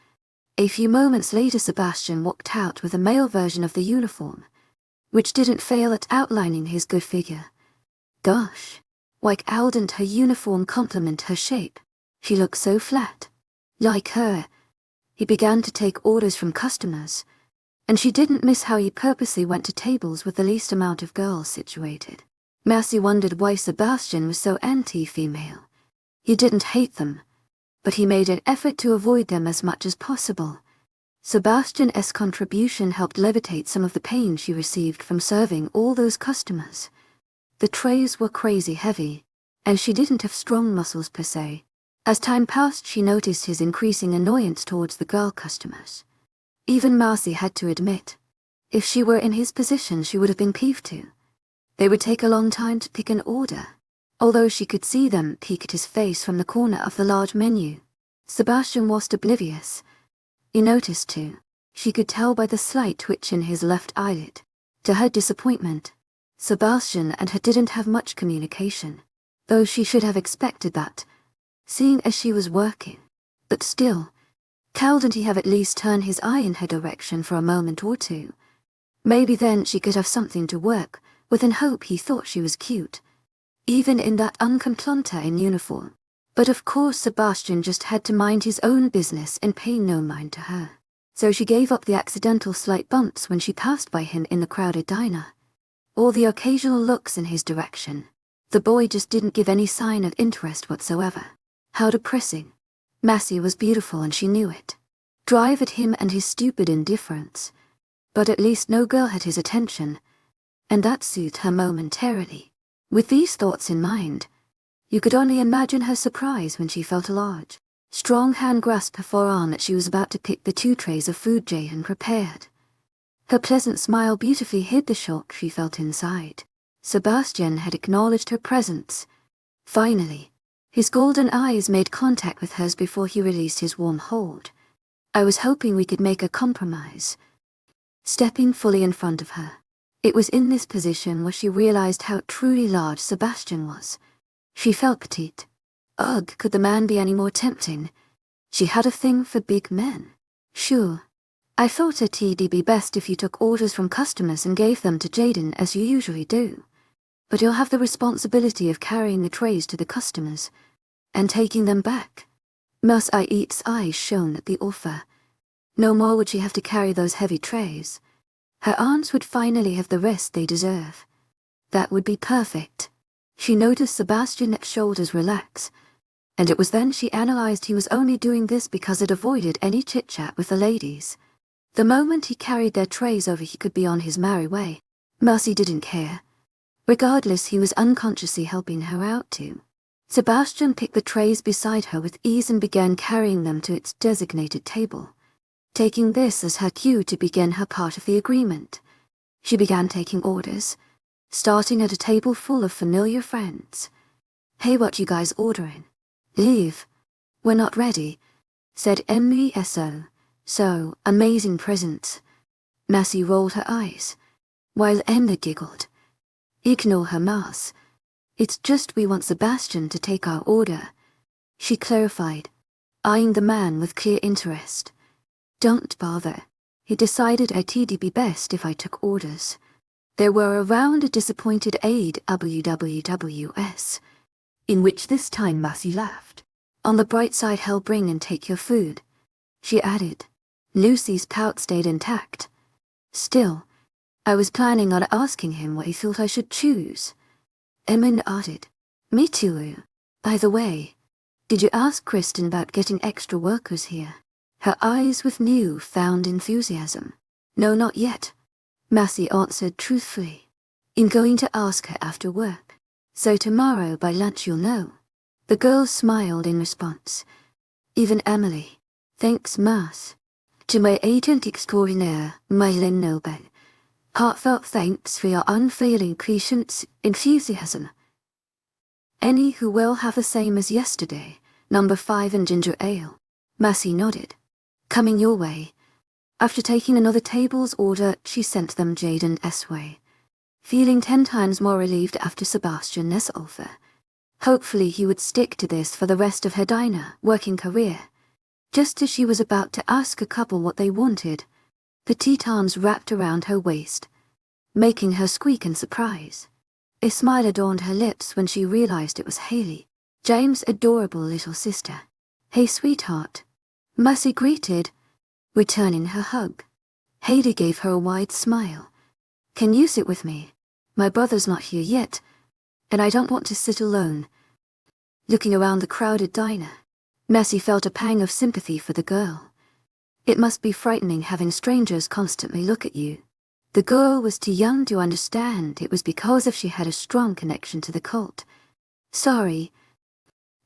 A few moments later, Sebastian walked out with a male version of the uniform, which didn't fail at outlining his good figure. Gosh, why couldn't her uniform complement her shape? She looked so flat. Like her. He began to take orders from customers, and she didn't miss how he purposely went to tables with the least amount of girls situated. Marcy wondered why Sebastian was so anti-female. He didn't hate them, but he made an effort to avoid them as much as possible. Sebastian's contribution helped levitate some of the pain she received from serving all those customers. The trays were crazy heavy, and she didn't have strong muscles per se. As time passed, she noticed his increasing annoyance towards the girl customers. Even Marcy had to admit, if she were in his position, she would have been peeved too. They would take a long time to pick an order, although she could see them peek at his face from the corner of the large menu. Sebastian wasn't oblivious. He noticed too. She could tell by the slight twitch in his left eyelid. To her disappointment, Sebastian and her didn't have much communication, though she should have expected that, seeing as she was working. But still, couldn't he have at least turned his eye in her direction for a moment or two? Maybe then she could have something to work with and hope he thought she was cute, even in that uncomplanta in uniform. But of course Sebastian just had to mind his own business and pay no mind to her. So she gave up the accidental slight bumps when she passed by him in the crowded diner, or the occasional looks in his direction. The boy just didn't give any sign of interest whatsoever. How depressing. Marcy was beautiful and she knew it. Drive at him and his stupid indifference. But at least no girl had his attention, and that soothed her momentarily. With these thoughts in mind, you could only imagine her surprise when she felt a large, strong hand grasp her forearm that she was about to pick the 2 trays of food Jay had prepared. Her pleasant smile beautifully hid the shock she felt inside. Sebastian had acknowledged her presence. Finally, his golden eyes made contact with hers before he released his warm hold. I was hoping we could make a compromise. Stepping fully in front of her, it was in this position where she realized how truly large Sebastian was. She felt petite. Ugh, could the man be any more tempting? She had a thing for big men. Sure. I thought it'd be best if you took orders from customers and gave them to Jaden as you usually do. But you'll have the responsibility of carrying the trays to the customers and taking them back. 𝐿𝐼𝐻's eyes shone at the offer. No more would she have to carry those heavy trays. Her arms would finally have the rest they deserve. That would be perfect. She noticed Sebastian's shoulders relax, and it was then she analyzed he was only doing this because it avoided any chit-chat with the ladies. The moment he carried their trays over, he could be on his merry way. Marcy didn't care. Regardless, he was unconsciously helping her out too. Sebastian picked the trays beside her with ease and began carrying them to its designated table, taking this as her cue to begin her part of the agreement. She began taking orders, starting at a table full of familiar friends. Hey, what you guys ordering? Leave. We're not ready, said Immerse. So, amazing presents. Marcy rolled her eyes, while Emma giggled. Ignore her, Mars. It's just we want Sebastian to take our order, she clarified, eyeing the man with clear interest. Don't bother. He decided it'd be best if I took orders. There were around a disappointed 𝐴𝐸WWS, in which this time Massey laughed. On the bright side, he'll bring and take your food, she added. Lucy's pout stayed intact. Still, I was planning on asking him what he thought I should choose. Emma nodded. Me too. By the way, did you ask Kristen about getting extra workers here? Her eyes with new-found enthusiasm. No, not yet, Massey answered truthfully. I'm going to ask her after work. So tomorrow by lunch you'll know. The girls smiled in response. Even Emily. Thanks, Mass. To my agent extraordinaire, 𝐿𝐤. Heartfelt thanks for your unfailing patience, enthusiasm. Any who will have the same as yesterday, number 5 and ginger ale. Massey nodded. Coming your way. After taking another table's order, she sent them Jaden's way, feeling 10 times more relieved after Sebastian's offer. Hopefully he would stick to this for the rest of her working career. Just as she was about to ask a couple what they wanted, petite arms wrapped around her waist, making her squeak in surprise. A smile adorned her lips when she realized it was Hayley, James' adorable little sister. Hey, sweetheart. Massey greeted, returning her hug. Hayley gave her a wide smile. Can you sit with me? My brother's not here yet, and I don't want to sit alone. Looking around the crowded diner, Massey felt a pang of sympathy for the girl. It must be frightening having strangers constantly look at you. The girl was too young to understand it was because if she had a strong connection to the cult. Sorry.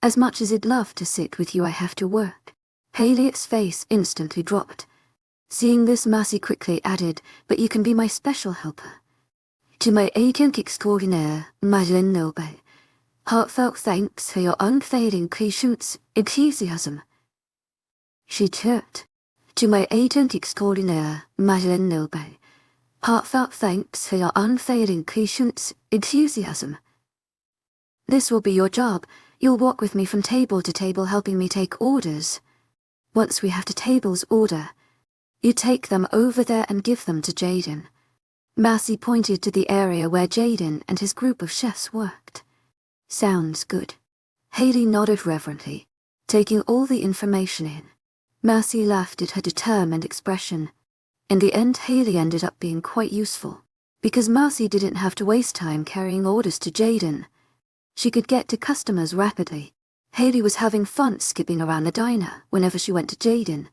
As much as I'd love to sit with you, I have to work. Hayley's face instantly dropped. Seeing this, Massey quickly added, but you can be my special helper. To my agent extraordinaire, 𝐿𝐤. Heartfelt thanks for your unfailing patience, enthusiasm. She chirped. To my agent extraordinaire, 𝐿𝐤. Heartfelt thanks for your unfailing patience, enthusiasm. This will be your job. You'll walk with me from table to table helping me take orders. Once we have the table's order, you take them over there and give them to Jaden. Massey pointed to the area where Jaden and his group of chefs worked. Sounds good. Hayley nodded reverently, taking all the information in. Massey laughed at her determined expression. In the end, Hayley ended up being quite useful, because Massey didn't have to waste time carrying orders to Jaden. She could get to customers rapidly. Hayley was having fun skipping around the diner whenever she went to Jaden,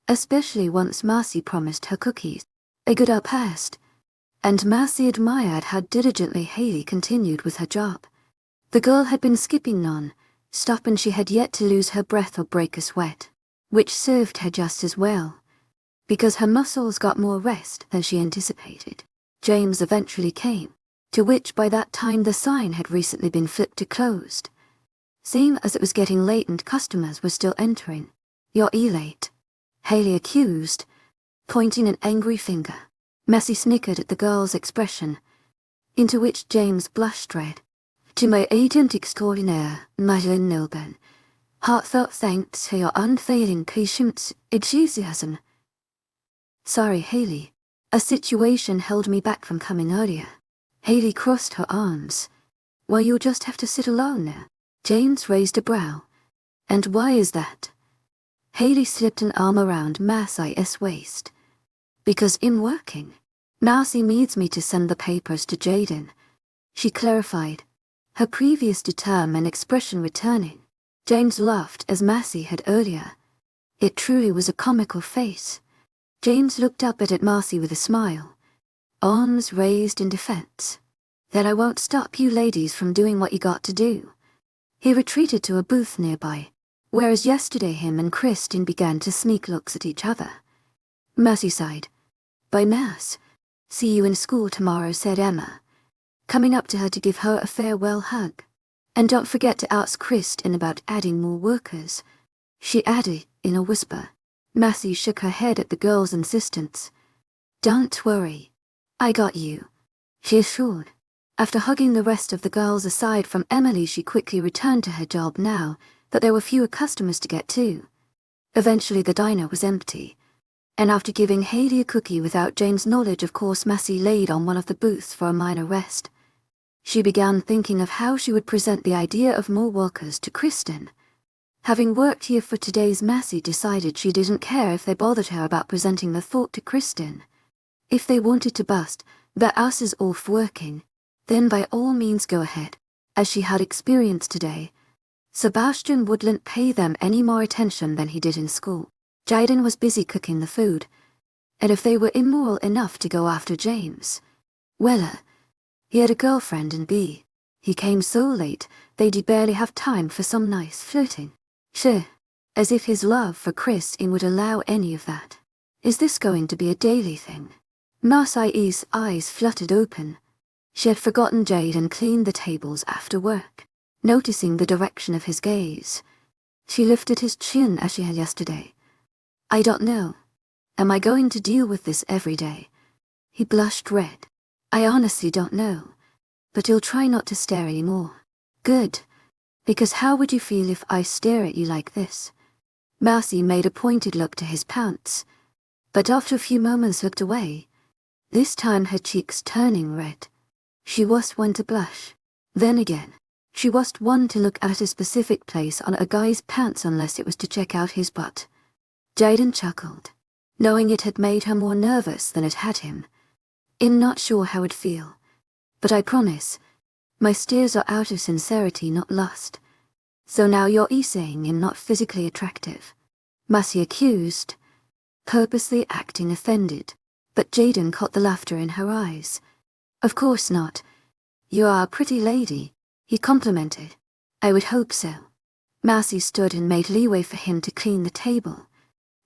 especially once Massey promised her cookies. A good hour passed, and Massey admired how diligently Hayley continued with her job. The girl had been skipping non-stop and she had yet to lose her breath or break a sweat, which served her just as well, because her muscles got more rest than she anticipated. James eventually came, to which by that time the sign had recently been flipped to closed. Seeing as it was getting late and customers were still entering. You're late, Hayley accused, pointing an angry finger. Massey snickered at the girl's expression, into which James blushed red. To my agent extraordinaire, 𝐿𝐤. Heartfelt thanks for your unfailing patience, enthusiasm. Sorry, Hayley. A situation held me back from coming earlier. Hayley crossed her arms. Well, you'll just have to sit alone now. James raised a brow. And why is that? Hayley slipped an arm around Massey's waist. Because I'm working. Massey needs me to send the papers to Jaden, she clarified, her previous determined expression returning. James laughed as Massey had earlier. It truly was a comical face. James looked up at Massey with a smile, arms raised in defense. Then I won't stop you ladies from doing what you got to do. He retreated to a booth nearby, whereas yesterday him and Kristen began to sneak looks at each other. Massey sighed. By Mass. See you in school tomorrow, said Emma, coming up to her to give her a farewell hug. And don't forget to ask Kristen about adding more workers, she added in a whisper. Massey shook her head at the girl's insistence. Don't worry. I got you, she assured. After hugging the rest of the girls aside from Emily, she quickly returned to her job now that there were fewer customers to get to. Eventually the diner was empty, and after giving Hayley a cookie without Jane's knowledge, of course, Massey laid on one of the booths for a minor rest. She began thinking of how she would present the idea of more workers to Kristen. Having worked here for today's, Massey decided she didn't care if they bothered her about presenting the thought to Kristen. If they wanted to bust their asses off working, then by all means go ahead. As she had experienced today, Sebastian wouldn't pay them any more attention than he did in school. Jaden was busy cooking the food, and if they were immoral enough to go after James, well, he had a girlfriend in B. He came so late, they'd barely have time for some nice flirting. Sure, as if his love for Kristen would allow any of that. Is this going to be a daily thing? Massey's eyes fluttered open. She had forgotten Jaden cleaned the tables after work. Noticing the direction of his gaze, she lifted his chin as she had yesterday. I don't know. Am I going to deal with this every day? He blushed red. I honestly don't know. But you'll try not to stare anymore. Good. Because how would you feel if I stare at you like this? Massey made a pointed look to his pants, but after a few moments looked away, this time her cheeks turning red. She was one to blush. Then again, she was one to look at a specific place on a guy's pants unless it was to check out his butt. Jaden chuckled, knowing it had made her more nervous than it had him. I'm not sure how it'd feel, but I promise, my stares are out of sincerity, not lust. So now you're saying I'm not physically attractive? Massey accused, purposely acting offended, but Jaden caught the laughter in her eyes. Of course not. You are a pretty lady, he complimented. I would hope so. Massey stood and made leeway for him to clean the table.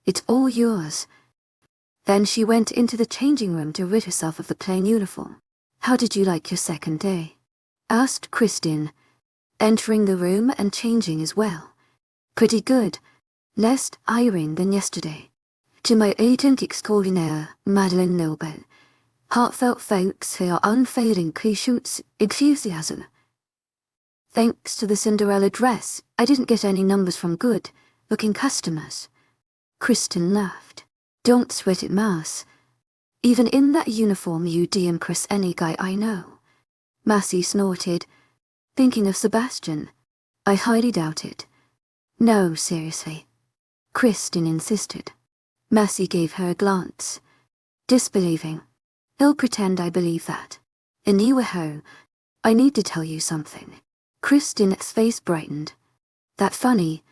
It's all yours. Then she went into the changing room to rid herself of the plain uniform. How did you like your second day? Asked Kristen, entering the room and changing as well. Pretty good. Less iron than yesterday. To my 𝐊𝐴𝐺𝐸 𝐊𝐴𝐺𝐸 heartfelt thanks for your unfailing 𝐊𝐢𝐳𝐺𝐸. Thanks to the Cinderella dress, I didn't get any numbers from good-looking customers. Kristen laughed. Don't sweat it, Mass. Even in that uniform you impress any guy I know. Massey snorted, thinking of Sebastian. I highly doubt it. No, seriously. Kristen insisted. Massey gave her a glance, disbelieving. He'll pretend I believe that. 𝐊𝐢𝐳𝐺, I need to tell you something. Kristen's face brightened. That funny?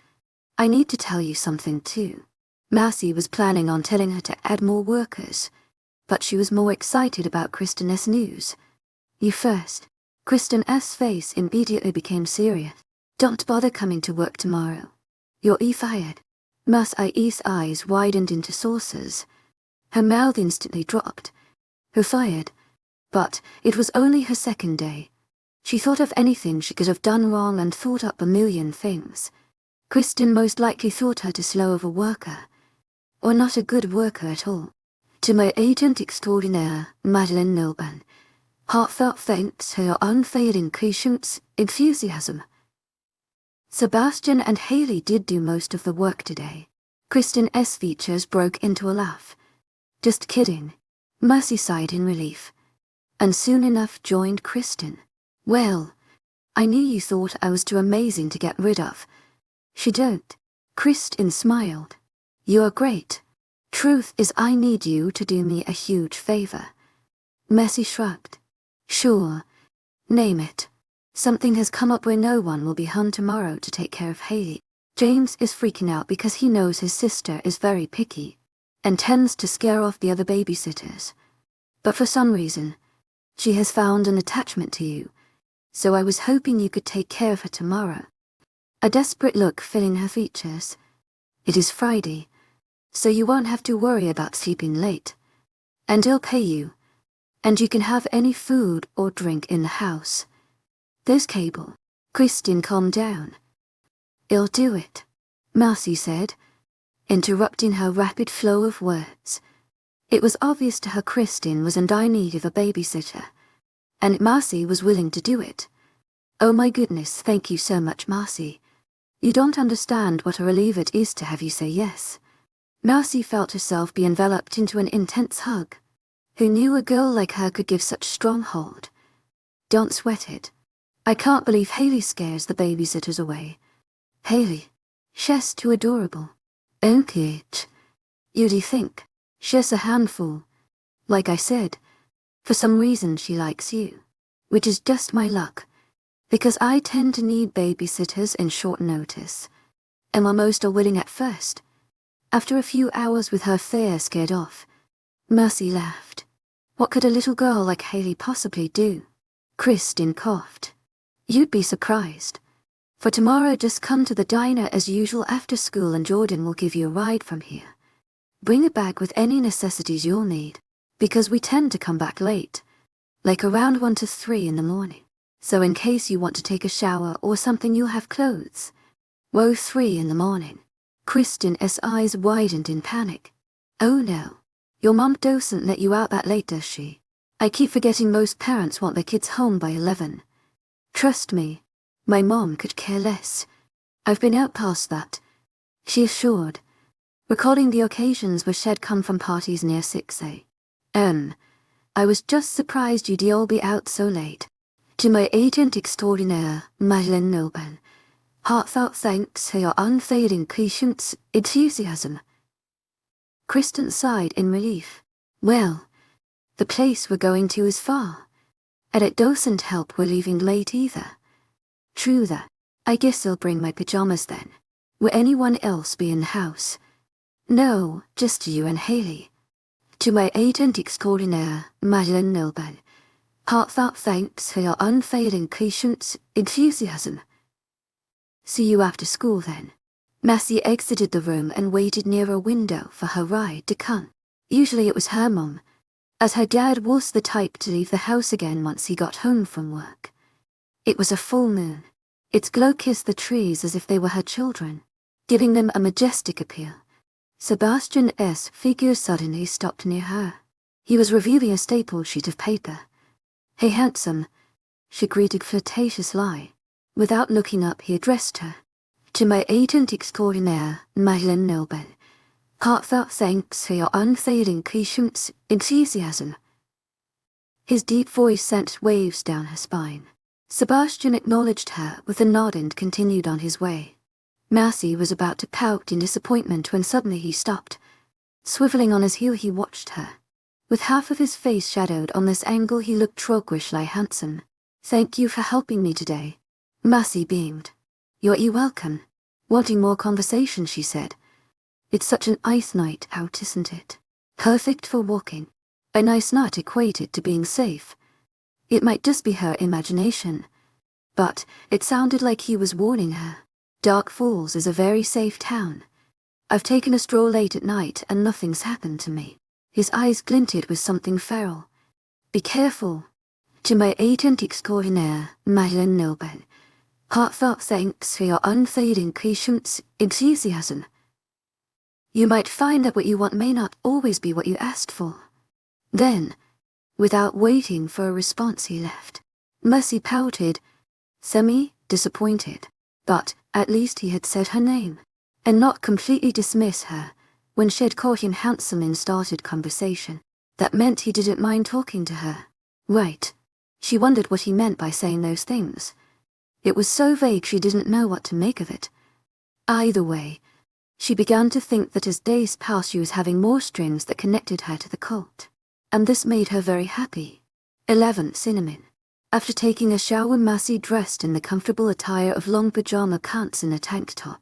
I need to tell you something too. Massey was planning on telling her to add more workers, but she was more excited about Kristen's news. You first. Kristen's face immediately became serious. Don't bother coming to work tomorrow. You're fired. Massey's eyes widened into saucers. Her mouth instantly dropped. Her fired. But it was only her second day. She thought of anything she could have done wrong and thought up a million things. Kristen most likely thought her too slow of a worker, or not a good worker at all. To my agent extraordinaire, Madeleine Nilban, heartfelt thanks for your unfailing patience, enthusiasm. Sebastian and Hayley did do most of the work today. Kristen's features broke into a laugh. Just kidding. Massey sighed in relief, and soon enough joined Kristen. Well, I knew you thought I was too amazing to get rid of. She don't. Kristen smiled. You are great. Truth is I need you to do me a huge favor. Massey shrugged. Sure. Name it. Something has come up where no one will be home tomorrow to take care of Hayley. James is freaking out because he knows his sister is very picky and tends to scare off the other babysitters. But for some reason, she has found an attachment to you, so I was hoping you could take care of her tomorrow. A desperate look filling her features. It is Friday, so you won't have to worry about sleeping late. And I'll pay you, and you can have any food or drink in the house. There's cable. Kristen calmed down. I'll do it, Massey said, interrupting her rapid flow of words. It was obvious to her Kristen was in dire need of a babysitter, And Marcy was willing to do it. Oh my goodness, thank you so much, Marcy. You don't understand what a relief it is to have you say yes. Marcy felt herself be enveloped into an intense hug. Who knew a girl like her could give such strong hold? Don't sweat it. I can't believe 𝐊𝐲 scares the babysitters away. 𝐊𝐲. She's too adorable. 𝐊𝐲𝐽𝐻. You do think? She's a handful. Like I said, for some reason she likes you. Which is just my luck. Because I tend to need babysitters in short notice. And while most are willing at first, after a few hours with her fear scared off, Marcy laughed. What could a little girl like 𝐊𝐲 possibly do? Kristin coughed. You'd be surprised. For tomorrow just come to the diner as usual after school and Jordan will give you a ride from here. Bring a bag with any necessities you'll need, because we tend to come back late, like around 1 to 3 in the morning. So in case you want to take a shower or something you'll have clothes. Whoa, 3 in the morning. Kristin's eyes widened in panic. Oh no. Your mom doesn't let you out that late, does she? I keep forgetting most parents want their kids home by 11. Trust me, my mom could care less. I've been out past that, she assured, recalling the occasions where she'd come from parties near 6A. I was just surprised you'd all be out so late. To my agent extraordinaire, Madeleine Noble, heartfelt thanks for your unfailing patience, enthusiasm. Kristin sighed in relief. Well, the place we're going to is far, and it doesn't help we're leaving late either. True that. I guess I'll bring my pajamas then. Will anyone else be in the house? No, just you and 𝐊𝐲. To my agent extraordinaire, Madeleine Noble, heartfelt thanks for your unfailing patience, enthusiasm. See you after school then. Marcy exited the room and waited near a window for her ride to come. Usually it was her mom, as her dad was the type to leave the house again once he got home from work. It was a full moon. Its glow kissed the trees as if they were her children, giving them a majestic appeal. Sebastian's figure suddenly stopped near her. He was reviewing a staple sheet of paper. Hey, handsome, she greeted flirtatiously. Without looking up, he addressed her. To my agent extraordinaire, Madeleine Noble, heartfelt thanks for your unfailing patience, enthusiasm. His deep voice sent waves down her spine. Sebastian acknowledged her with a nod and continued on his way. Marcy was about to pout in disappointment when suddenly he stopped. Swiveling on his heel, he watched her. With half of his face shadowed on this angle, he looked roguishly handsome. Thank you for helping me today. Marcy beamed. You're welcome. Wanting more conversation, she said. It's such an ice night out, isn't it? Perfect for walking. A nice night equated to being safe. It might just be her imagination, but it sounded like he was warning her. Dark Falls is a very safe town. I've taken a stroll late at night and nothing's happened to me. His eyes glinted with something feral. Be careful. To my agent extraordinaire, Madeleine Noble, heartfelt thanks for your unfailing patience, enthusiasm. You might find that what you want may not always be what you asked for. Then, without waiting for a response, he left. Marcy pouted, semi-disappointed, but at least he had said her name, and not completely dismiss her when she had caught him handsome and started conversation. That meant he didn't mind talking to her. Right. She wondered what he meant by saying those things. It was so vague she didn't know what to make of it. Either way, she began to think that as days passed she was having more strings that connected her to the cult, and this made her very happy. 11 Cinnamon. After taking a shower, Marcy dressed in the comfortable attire of long pajama pants and a tank top.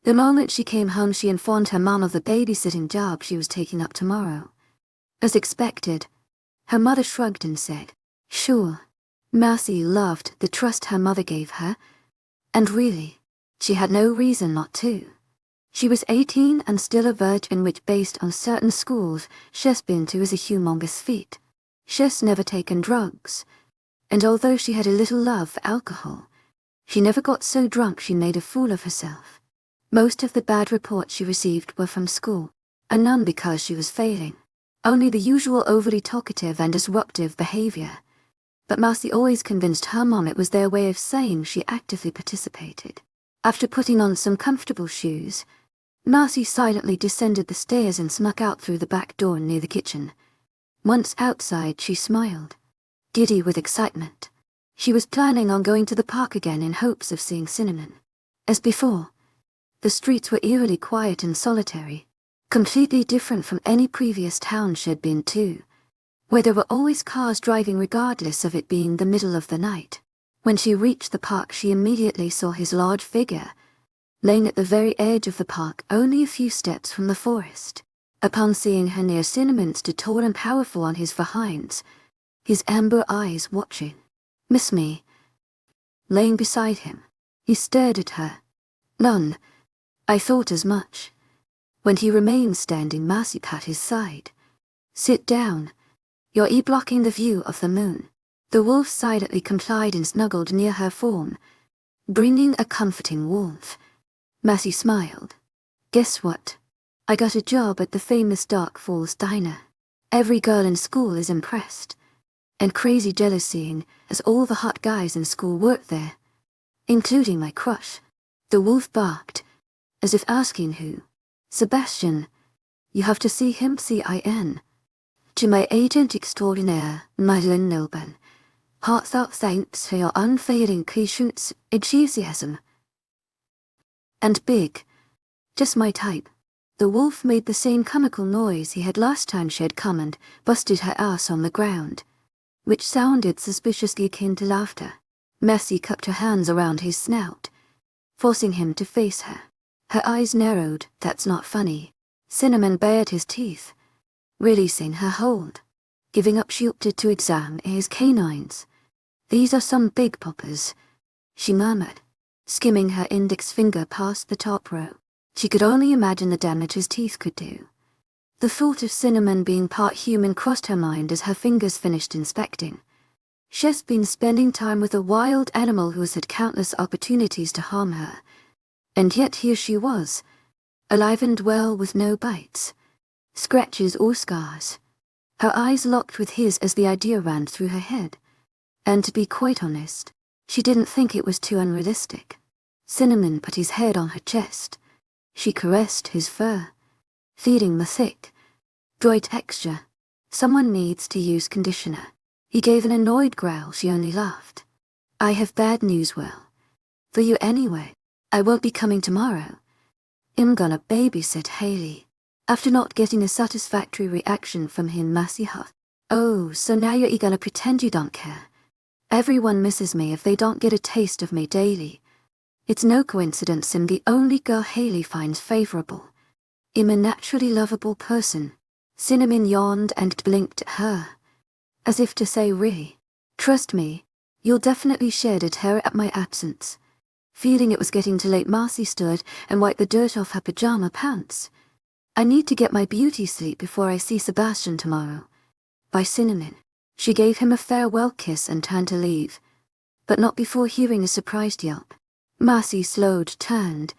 The moment she came home, she informed her mom of the babysitting job she was taking up tomorrow. As expected, her mother shrugged and said, sure. Marcy loved the trust her mother gave her, and really, she had no reason not to. She was 18 and still a virgin, which based on certain schools she's been to is a humongous feat. She's never taken drugs, and although she had a little love for alcohol, she never got so drunk she made a fool of herself. Most of the bad reports she received were from school, and none because she was failing. Only the usual overly talkative and disruptive behavior. but Marcy always convinced her mom it was their way of saying she actively participated. After putting on some comfortable shoes, Marcy silently descended the stairs and snuck out through the back door near the kitchen. Once outside, she smiled, giddy with excitement. She was planning on going to the park again in hopes of seeing Cinnamon. As before, the streets were eerily quiet and solitary, completely different from any previous town she had been to, where there were always cars driving regardless of it being the middle of the night. When she reached the park, she immediately saw his large figure, laying at the very edge of the park, only a few steps from the forest. Upon seeing her near, Cinnamon stood tall and powerful on his forehinds, his amber eyes watching. "Miss me?" Laying beside him, he stared at her. "None. I thought as much." When he remained standing, Marcy pat his side. "Sit down. You're blocking the view of the moon." The wolf silently complied and snuggled near her form, bringing a comforting warmth. Marcy smiled. "Guess what? I got a job at the famous Dark Falls Diner. Every girl in school is impressed, and crazy jealousy, as all the hot guys in school work there, including my crush." The wolf barked, as if asking who. "Sebastian. You have to see him, 𝐖𝐨𝐥𝐼𝐬 𝐑𝐞𝐝𝐬 thanks for your unfailing enthusiasm. And big. Just my type." The wolf made the same comical noise he had last time she had come and busted her ass on the ground, which sounded suspiciously akin to laughter. Marcy cupped her hands around his snout, forcing him to face her. Her eyes narrowed. "That's not funny." Cinnamon bared his teeth, releasing her hold. Giving up, she opted to examine his canines. "These are some big poppers," she murmured, skimming her index finger past the top row. She could only imagine the damage his teeth could do. The thought of Cinnamon being part human crossed her mind as her fingers finished inspecting. She's been spending time with a wild animal who has had countless opportunities to harm her, and yet here she was, alive and well with no bites, scratches or scars. Her eyes locked with his as the idea ran through her head, and to be quite honest, she didn't think it was too unrealistic. Cinnamon put his head on her chest. She caressed his fur, feeling the thick, dry texture. "Someone needs to use conditioner." He gave an annoyed growl. She only laughed. "I have bad news, for you anyway. I won't be coming tomorrow. I'm gonna babysit Haley." After not getting a satisfactory reaction from him, Marcy huffed. "Oh, so now you're gonna pretend you don't care. Everyone misses me if they don't get a taste of me daily. It's no coincidence I'm the only girl Haley finds favorable. I'm a naturally lovable person." Cinnamon yawned and blinked at her, as if to say, "Really? Trust me, you'll definitely shed a tear at my absence." Feeling it was getting too late, Marcy stood and wiped the dirt off her pajama pants. "I need to get my beauty sleep before I see Sebastian tomorrow." "Bye, Cinnamon." She gave him a farewell kiss and turned to leave, but not before hearing a surprised yelp. Marcy turned,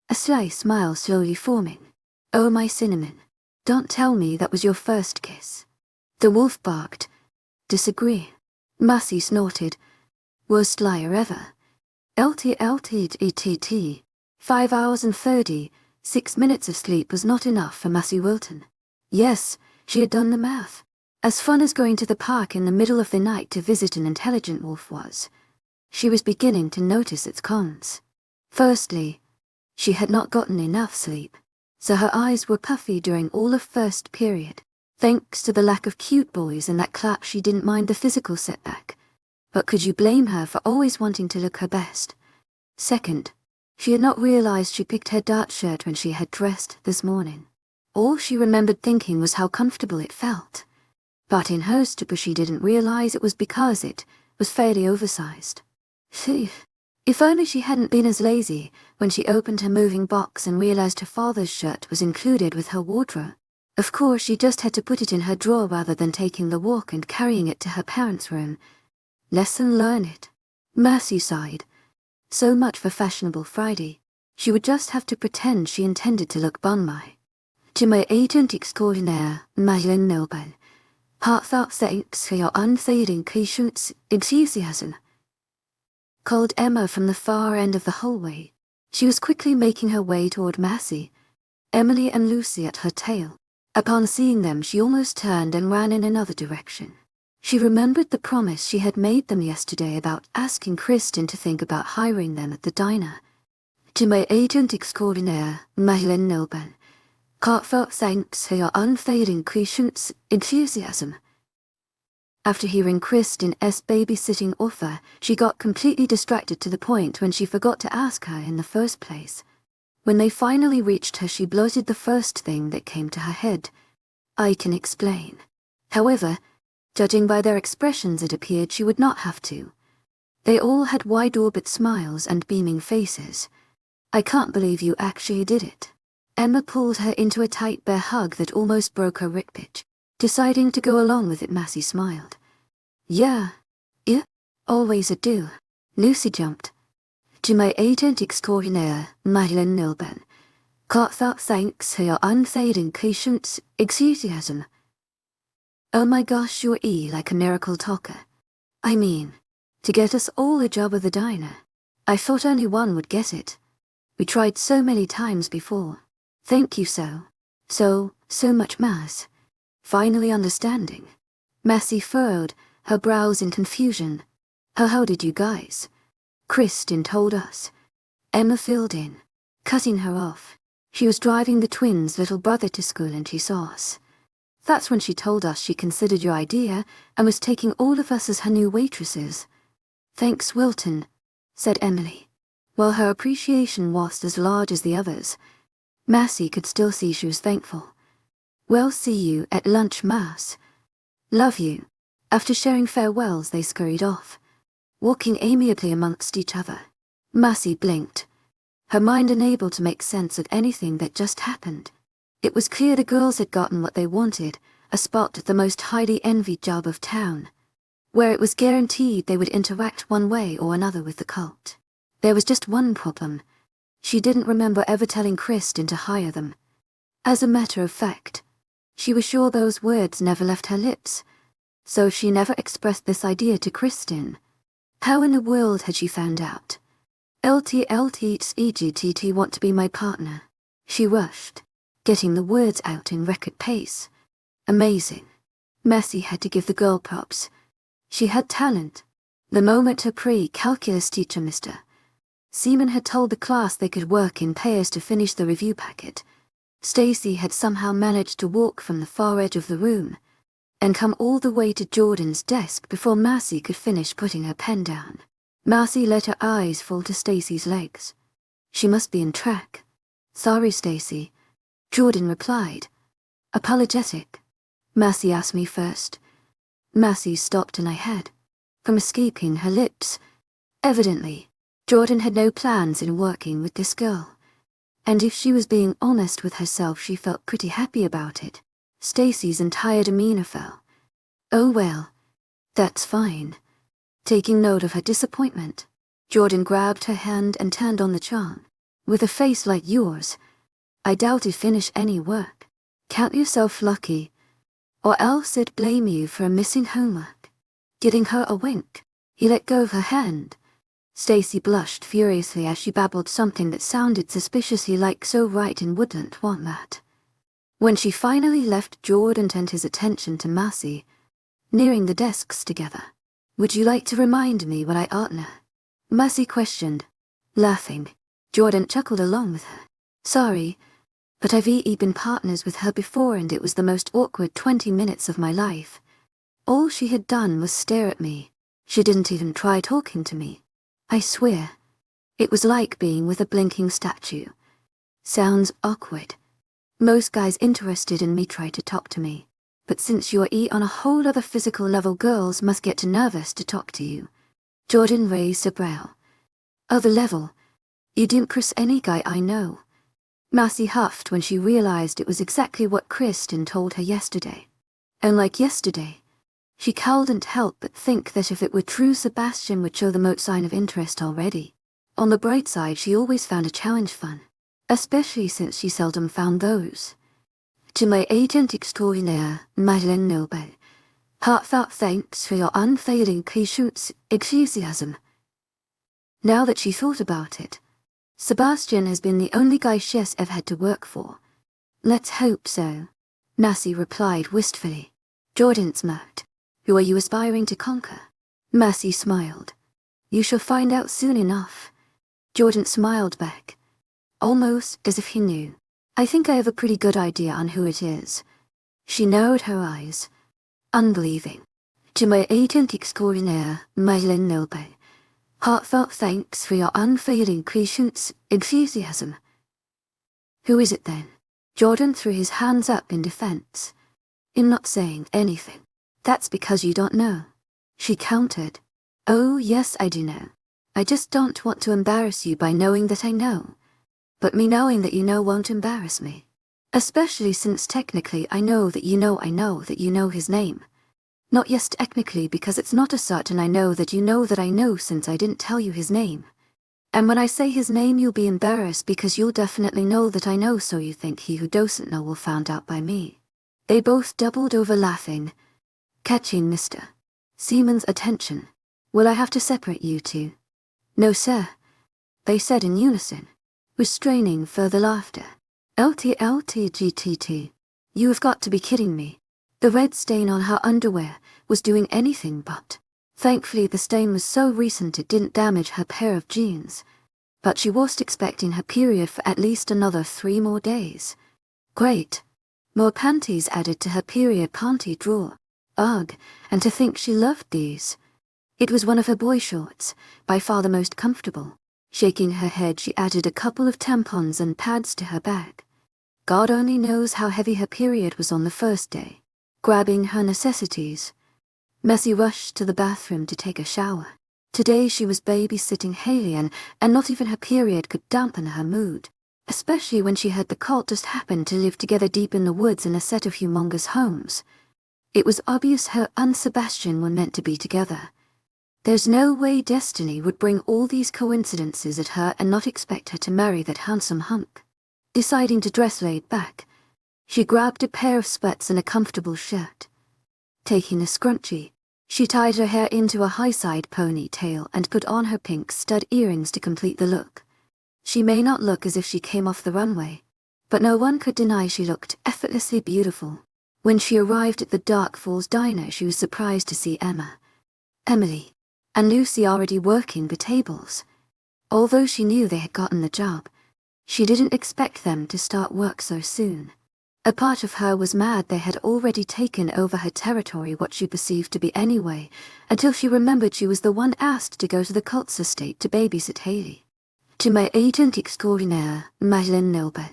a sly smile slowly forming. "Oh, my Cinnamon, don't tell me that was your first kiss." The wolf barked. "Disagree." Marcy snorted. "Worst liar ever." LTLTETT. 5 hours and 36 minutes of sleep was not enough for Marcy Wilton. Yes, she had done the math. As fun as going to the park in the middle of the night to visit an intelligent wolf was, she was beginning to notice its cons. Firstly, she had not gotten enough sleep, so her eyes were puffy during all of first period. Thanks to the lack of cute boys in that class, she didn't mind the physical setback, but could you blame her for always wanting to look her best? Second, she had not realized she picked her dark shirt when she had dressed this morning. All she remembered thinking was how comfortable it felt, but in her stupor she didn't realize it was because it was fairly oversized. If only she hadn't been as lazy when she opened her moving box and realized her father's shirt was included with her wardrobe. Of course, she just had to put it in her drawer rather than taking the walk and carrying it to her parents' room. Lesson learned. Marcy sighed. So much for fashionable Friday. She would just have to pretend she intended to look bon my. 𝐶𝐿 𝐸 𝐷𝐞𝐿 Heartfelt thanks for your unfading patience, enthusiasm, called Emma from the far end of the hallway. She was quickly making her way toward Massey, Emily and Lucy at her tail. Upon seeing them, she almost turned and ran in another direction. She remembered the promise she had made them yesterday about asking Kristen to think about hiring them at the diner. 𝐿𝐤𝐼𝐴𝐺𝐸 heartfelt thanks for your unfading patience, enthusiasm. After hearing Kristen's babysitting offer, she got completely distracted to the point when she forgot to ask her in the first place. When they finally reached her, she blurted the first thing that came to her head. "I can explain." However, judging by their expressions, it appeared she would not have to. They all had wide-orbit smiles and beaming faces. "I can't believe you actually did it." Emma pulled her into a tight bear hug that almost broke her ribcage. Deciding to go along with it, Massey smiled. Yeah, always a do." Lucy jumped. 𝐿𝐤𝐼𝐴𝐺𝐸 heartfelt thanks for your unfading patience, enthusiasm. Oh my gosh, you're like a miracle talker. I mean, to get us all a job at the diner. I thought only one would get it. We tried so many times before. Thank you so much, Mass. Finally understanding. Massey furrowed, her brows in confusion. How did you guys? Kristen told us. Emma filled in, cutting her off. She was driving the twins' little brother to school and she saw us. That's when she told us she considered your idea and was taking all of us as her new waitresses. Thanks, Wilton, said Emily. While her appreciation was as large as the others, Massey could still see she was thankful. Well, see you at lunch, Mass. Love you. After sharing farewells, they scurried off, walking amiably amongst each other. Massey blinked, her mind unable to make sense of anything that just happened. It was clear the girls had gotten what they wanted, a spot at the most highly envied job of town, where it was guaranteed they would interact one way or another with the cult. There was just one problem. She didn't remember ever telling Kristen to hire them. As a matter of fact, she was sure those words never left her lips, so she never expressed this idea to Kristen. How in the world had she found out? 𝐿𝐤𝐼𝐴𝐺𝐸 want to be my partner. She rushed, getting the words out in record pace. Amazing. Massey had to give the girl props. She had talent. The moment her pre-calculus teacher, Mr. Seaman, had told the class they could work in pairs to finish the review packet, Stacy had somehow managed to walk from the far edge of the room and come all the way to Jordan's desk before Massey could finish putting her pen down. Massey let her eyes fall to Stacy's legs. She must be in track. Sorry, Stacy, Jordan replied, apologetic. Massey asked me first. Massey stopped and I had, from escaping her lips. Evidently, Jordan had no plans in working with this girl, and if she was being honest with herself, she felt pretty happy about it. Stacy's entire demeanor fell. Oh well, that's fine. Taking note of her disappointment, Jordan grabbed her hand and turned on the charm. With a face like yours, I doubt you'd finish any work. Count yourself lucky, or else I'd blame you for missing homework. Giving her a wink, he let go of her hand. Stacy blushed furiously as she babbled something that sounded suspiciously like "so right and wouldn't want that." When she finally left, Jordan turned his attention to Massey, nearing the desks together. Would you like to remind me what I oughtna? Massey questioned, laughing. Jordan chuckled along with her. Sorry, but I've been partners with her before and it was the most awkward 20 minutes of my life. All she had done was stare at me. She didn't even try talking to me. I swear, it was like being with a blinking statue. Sounds awkward. Most guys interested in me try to talk to me, but since you're on a whole other physical level, girls must get nervous to talk to you. Jordan raised a brow. Other level? You didn't impress any guy I know. Massey huffed when she realized it was exactly what Kristen told her yesterday. Unlike yesterday, she couldn't help but think that if it were true, Sebastian would show the most sign of interest already. On the bright side, she always found a challenge fun, especially since she seldom found those. 𝐿𝐤𝐼𝐴𝐺𝐸 Heartfelt thanks for your unfailing patience, enthusiasm. Now that she thought about it, Sebastian has been the only guy she's ever had to work for. Let's hope so, Massey replied wistfully. Jordan smirked. Who are you aspiring to conquer? Massey smiled. You shall find out soon enough. Jordan smiled back, almost as if he knew. I think I have a pretty good idea on who it is. She narrowed her eyes, unbelieving. To my 𝐿𝐷𝐸𝐻𝐿 𝐿𝐷𝐸𝐻𝐿. Heartfelt thanks for your unfailing patience, enthusiasm. Who is it then? Jordan threw his hands up in defense. In not saying anything. That's because you don't know. She countered. Oh yes, I do know. I just don't want to embarrass you by knowing that I know. But me knowing that you know won't embarrass me. Especially since technically I know that you know his name. Not yes technically because it's not a certain I know that I know since I didn't tell you his name. And when I say his name you'll be embarrassed because you'll definitely know that I know, so you think he who doesn't know will found out by me. They both doubled over laughing, catching Mr. Seaman's attention. Will I have to separate you two? No sir, they said in unison, restraining further laughter. 𝐿𝐷𝐸𝐻𝐿𝐷𝐸𝐻𝐿. You have got to be kidding me. The red stain on her underwear was doing anything but. Thankfully the stain was so recent it didn't damage her pair of jeans. But she was expecting her period for at least another 3 more days. Great. More panties added to her period panty drawer. Ugh, and to think she loved these. It was one of her boy shorts, by far the most comfortable. Shaking her head she added a couple of tampons and pads to her bag. God only knows how heavy her period was on the first day. Grabbing her necessities, Massey rushed to the bathroom to take a shower. Today she was babysitting 𝐏𝐤𝐬 and not even her period could dampen her mood. Especially when she heard the cult just happened to live together deep in the woods in a set of humongous homes. It was obvious her and Sebastian were meant to be together. There's no way destiny would bring all these coincidences at her and not expect her to marry that handsome hunk. Deciding to dress laid back, she grabbed a pair of sweats and a comfortable shirt. Taking a scrunchie, she tied her hair into a high-side ponytail and put on her pink stud earrings to complete the look. She may not look as if she came off the runway, but no one could deny she looked effortlessly beautiful. When she arrived at the Dark Falls diner she was surprised to see Emily, and Lucy already working the tables. Although she knew they had gotten the job, she didn't expect them to start work so soon. A part of her was mad they had already taken over her territory, what she perceived to be anyway, until she remembered she was the one asked to go to the cult's estate to babysit 𝐏𝐤𝐬. To my 𝐿𝐷𝐸𝐻𝐿𝐷𝐸𝐻𝐿 𝐿𝐷𝐸𝐻𝐿.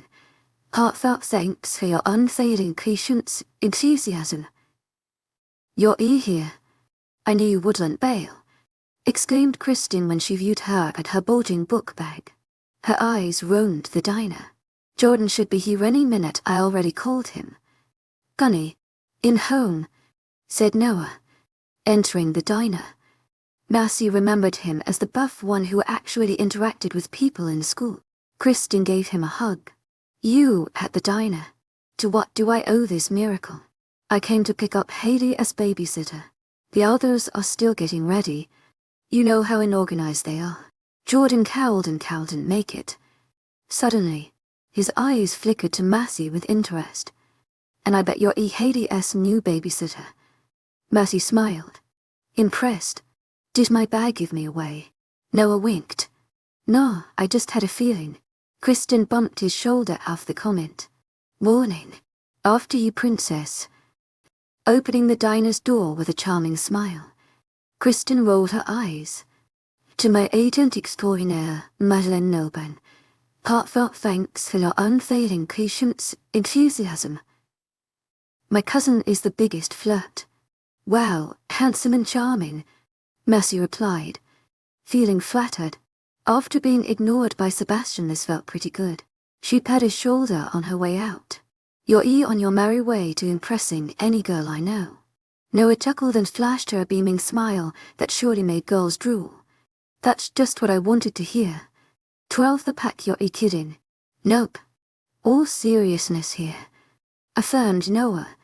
Heartfelt thanks for your unfailing patience, enthusiasm. You're here. I knew you wouldn't bail, exclaimed Kristin when she viewed her at her bulging book bag. Her eyes roamed the diner. Jordan should be here any minute, I already called him. Gunny, in home, said Noah, entering the diner. Massey remembered him as the buff one who actually interacted with people in school. Kristin gave him a hug. You at the diner. To what do I owe this miracle? I came to pick up 𝐏𝐤𝐬 as babysitter. The others are still getting ready. You know how unorganized they are. Jordan cowled and didn't make it. Suddenly, his eyes flickered to Massey with interest. And I bet you're 𝐏𝐤𝐬's new babysitter. Massey smiled. Impressed. Did my bag give me away? Noah winked. No, I just had a feeling. Kristin bumped his shoulder off the comment. Warning. After you, princess. Opening the diner's door with a charming smile, Kristin rolled her eyes. To my 𝐿𝐷𝐸𝐻𝐿𝐷𝐸𝐻𝐿 𝐿𝐷𝐸𝐻𝐿. Heartfelt thanks for your unfailing patience, enthusiasm. My cousin is the biggest flirt. Wow, handsome and charming, Massey replied, feeling flattered. After being ignored by Sebastian, this felt pretty good. She pat his shoulder on her way out. You're on your merry way to impressing any girl I know. Noah chuckled and flashed her a beaming smile that surely made girls drool. That's just what I wanted to hear. 12 the pack, you're kidding. Nope. All seriousness here, affirmed Noah,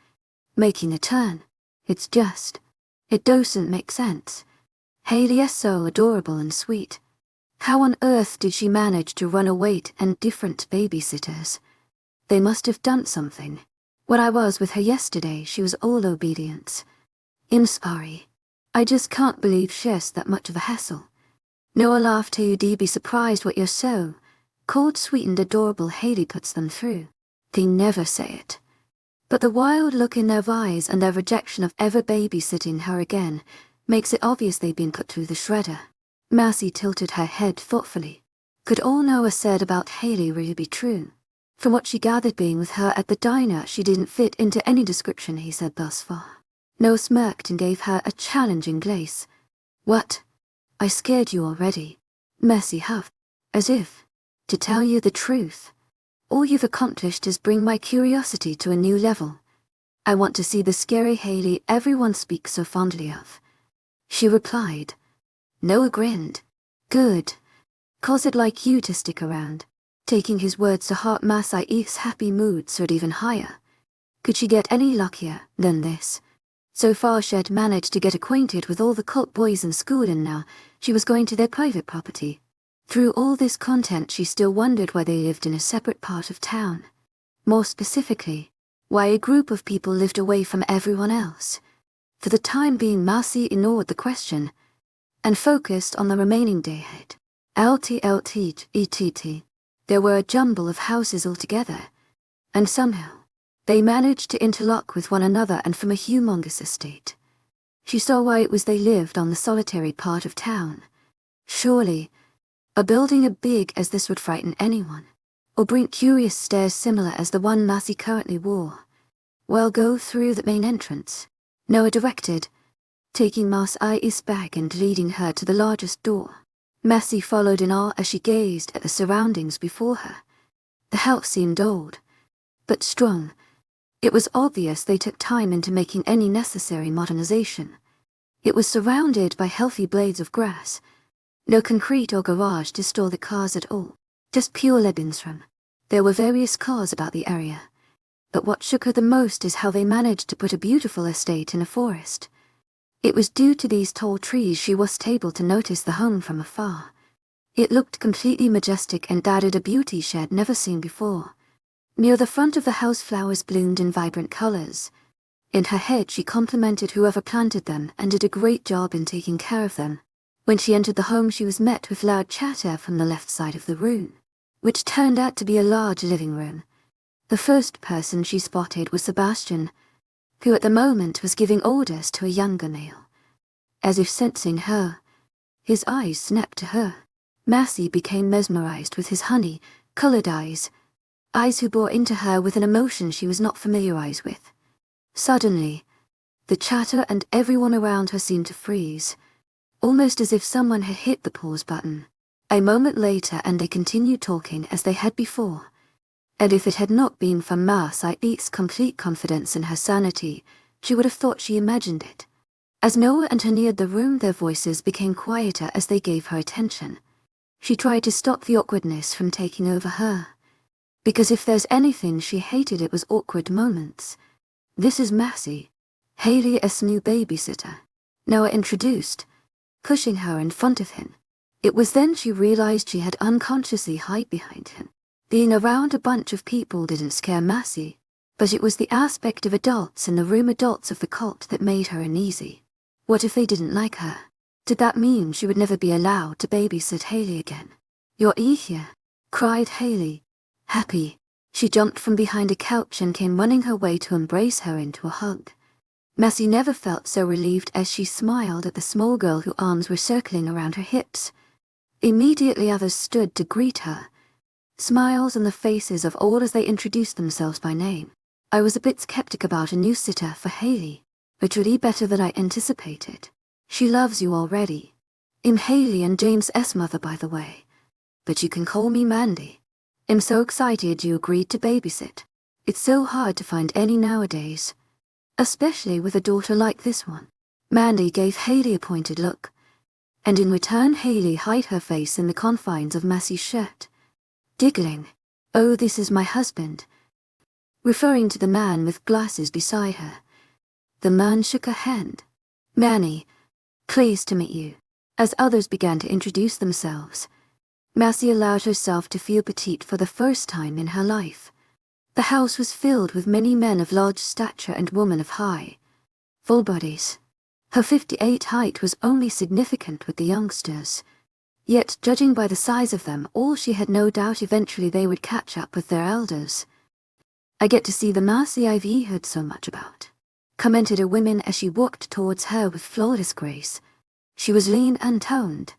making a turn. It's just, it doesn't make sense. 𝐊𝐤 is so adorable and sweet. How on earth did she manage to run away and different babysitters? They must have done something. When I was with her yesterday, she was all obedience. I'm sorry. I just can't believe she's that much of a hassle. Noah laughed. You'd be surprised what you're so called sweet and adorable 𝐊𝐤 puts them through. They never say it. But the wild look in their eyes and their rejection of ever babysitting her again makes it obvious they've been put through the shredder. Massey tilted her head thoughtfully. Could all Noah said about 𝐊𝐤 really be true? From what she gathered being with her at the diner, she didn't fit into any description he said thus far. Noah smirked and gave her a challenging glaze. What? I scared you already. Massey huffed, as if, to tell you the truth, all you've accomplished is bring my curiosity to a new level. I want to see the scary 𝐊𝐤 everyone speaks so fondly of. She replied. Noah grinned. Good. 'Cause I'd like you to stick around. Taking his words to heart, Massey's happy mood soared even higher. Could she get any luckier than this? So far she'd managed to get acquainted with all the cult boys in school, and now she was going to their private property. Through all this content, she still wondered why they lived in a separate part of town. More specifically, why a group of people lived away from everyone else. For the time being, Massey ignored the question and focused on the remaining day ahead. 𝐿𝐷𝐿𝐷𝐸𝑡𝑡. There were a jumble of houses altogether, and somehow they managed to interlock with one another and form a humongous estate. She saw why it was they lived on the solitary part of town. Surely, a building as big as this would frighten anyone, or bring curious stares similar as the one Massey currently wore. Well, go through the main entrance, Noah directed, taking Massey's bag and leading her to the largest door. Massey followed in awe as she gazed at the surroundings before her. The house seemed old, but strong. It was obvious they took time into making any necessary modernization. It was surrounded by healthy blades of grass. No concrete or garage to store the cars at all, just pure Lebensraum. There were various cars about the area, but what shook her the most is how they managed to put a beautiful estate in a forest. It was due to these tall trees she was able to notice the home from afar. It looked completely majestic and added a beauty she had never seen before. Near the front of the house, flowers bloomed in vibrant colors. In her head, she complimented whoever planted them and did a great job in taking care of them. When she entered the home, she was met with loud chatter from the left side of the room, which turned out to be a large living room. The first person she spotted was Sebastian, who at the moment was giving orders to a younger male. As if sensing her, his eyes snapped to her. Massey became mesmerized with his honey-colored eyes who bore into her with an emotion she was not familiarized with. Suddenly, the chatter and everyone around her seemed to freeze, almost as if someone had hit the pause button. A moment later, and they continued talking as they had before. And if it had not been for Massey's complete confidence in her sanity, she would have thought she imagined it. As Noah and her neared the room, their voices became quieter as they gave her attention. She tried to stop the awkwardness from taking over her. Because if there's anything she hated, it was awkward moments. This is Massey, 𝐊𝐤's new babysitter, Noah introduced, pushing her in front of him. It was then she realized she had unconsciously hid behind him. Being around a bunch of people didn't scare Massey, but it was the aspect of adults in the room, adults of the cult, that made her uneasy. What if they didn't like her? Did that mean she would never be allowed to babysit 𝐊𝐤 again? You're here, cried 𝐊𝐤. Happy, she jumped from behind a couch and came running her way to embrace her into a hug. Massey never felt so relieved as she smiled at the small girl whose arms were circling around her hips. Immediately others stood to greet her, smiles on the faces of all as they introduced themselves by name. I was a bit skeptic about a new sitter for 𝐊𝐤, but really better than I anticipated. She loves you already. I'm 𝐊𝐤 and James's mother, by the way, but you can call me Mandy. I'm so excited you agreed to babysit. It's so hard to find any nowadays, especially with a daughter like this one. Mandy gave 𝐊𝐤 a pointed look, and in return 𝐊𝐤 hid her face in the confines of Massey's shirt, giggling. Oh, this is my husband, referring to the man with glasses beside her. The man shook her hand. "Manny, pleased to meet you." As others began to introduce themselves, Massey allowed herself to feel petite for the first time in her life. The house was filled with many men of large stature and women of high, full bodies. Her 5'8" height was only significant with the youngsters, yet judging by the size of them all, she had no doubt eventually they would catch up with their elders. "I get to see the Massey I've heard so much about," commented a woman as she walked towards her with flawless grace. She was lean and toned,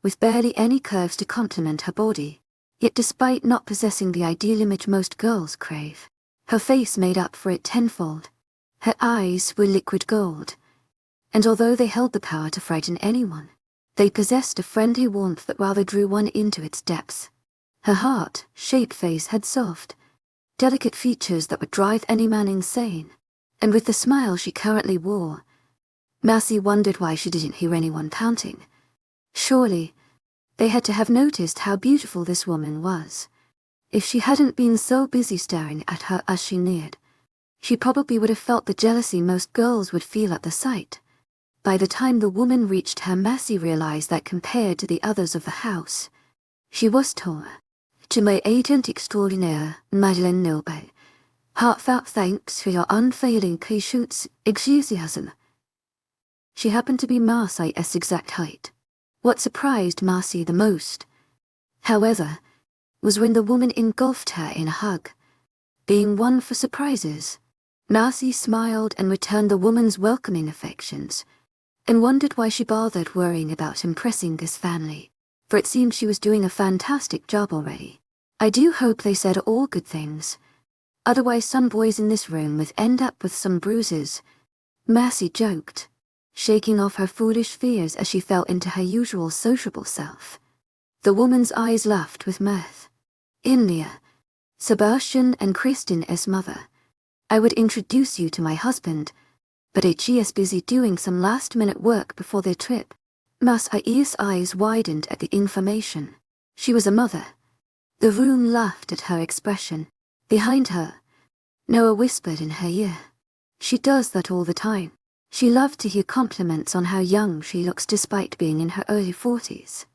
with barely any curves to complement her body, yet despite not possessing the ideal image most girls crave, her face made up for it tenfold. Her eyes were liquid gold, and although they held the power to frighten anyone, they possessed a friendly warmth that rather drew one into its depths. Her heart-shaped face had soft, delicate features that would drive any man insane, and with the smile she currently wore, Massey wondered why she didn't hear anyone pouting. Surely, they had to have noticed how beautiful this woman was. If she hadn't been so busy staring at her as she neared, she probably would have felt the jealousy most girls would feel at the sight. By the time the woman reached her, Massey realized that compared to the others of the house, she was taller. "To my agent extraordinaire, 𝐊𝐿𝐿𝐿𝐿, heartfelt thanks for your unfailing 𝐊𝐢𝐧𝐼𝐴𝐷𝐻𝐿𝐼𝐴𝐷𝐻𝐿." She happened to be Marcy's exact height. What surprised Massey the most, however, was when the woman engulfed her in a hug. Being one for surprises, Massey smiled and returned the woman's welcoming affections, and wondered why she bothered worrying about impressing this family, for it seemed she was doing a fantastic job already. "I do hope they said all good things. Otherwise some boys in this room would end up with some bruises," Massey joked, shaking off her foolish fears as she fell into her usual sociable self. The woman's eyes laughed with mirth. "India, Sebastian and Kristin's mother. I would introduce you to my husband, but he is busy doing some last-minute work before their trip." Massey's eyes widened at the information. She was a mother. The room laughed at her expression. Behind her, Noah whispered in her ear, "She does that all the time." She loved to hear compliments on how young she looks despite being in her early 40s.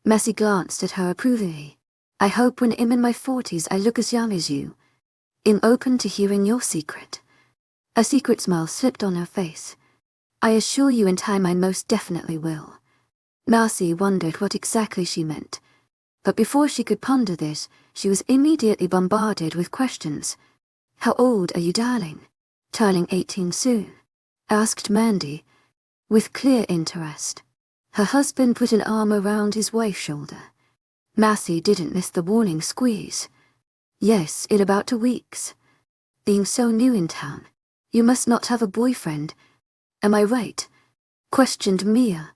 Massey glanced at her approvingly. "I hope when I'm in my 40s I look as young as you. I'm open to hearing your secret." A secret smile slipped on her face. "I assure you in time I most definitely will." Massey wondered what exactly she meant, but before she could ponder this, she was immediately bombarded with questions. "How old are you, darling?" "Turning 18 soon," asked Mandy, with clear interest. Her husband put an arm around his wife's shoulder. Massey didn't miss the warning squeeze. "Yes, in about 2 weeks. Being so new in town, you must not have a boyfriend. Am I right?" questioned Mia,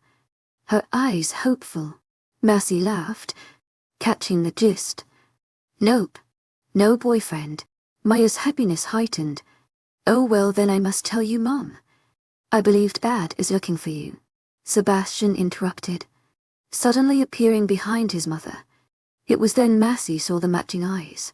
her eyes hopeful. Massey laughed, catching the gist. "Nope, no boyfriend." Maya's happiness heightened. "Oh well, then I must tell you, Mom. I believe Dad is looking for you," Sebastian interrupted, suddenly appearing behind his mother. It was then Massey saw the matching eyes.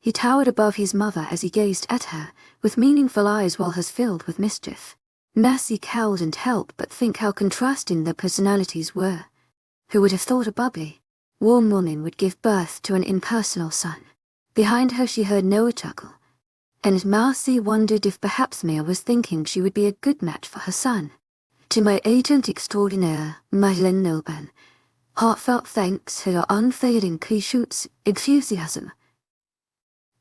He towered above his mother as he gazed at her, with meaningful eyes while hers filled with mischief. Massey cowed and helped but think how contrasting their personalities were. Who would have thought a bubbly, warm woman would give birth to an impersonal son? Behind her she heard Noah chuckle, and Massey wondered if perhaps Mia was thinking she would be a good match for her son. "To my agent extraordinaire, 𝐊𝐿𝐿𝐿, heartfelt thanks for your unfailing 𝐊𝐢𝐧𝐼𝐴𝐷𝐻𝐿."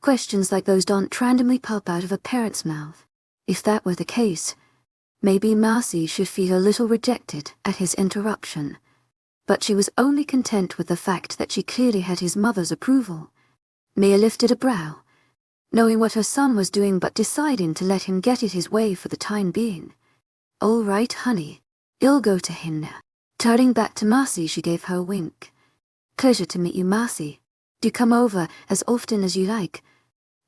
Questions like those don't randomly pop out of a parent's mouth. If that were the case, maybe Massey should feel a little rejected at his interruption. But she was only content with the fact that she clearly had his mother's approval. Mia lifted a brow, knowing what her son was doing but deciding to let him get it his way for the time being. "All right, honey. I'll go to him now." Turning back to Massey, she gave her a wink. "Pleasure to meet you, Massey. Do come over as often as you like.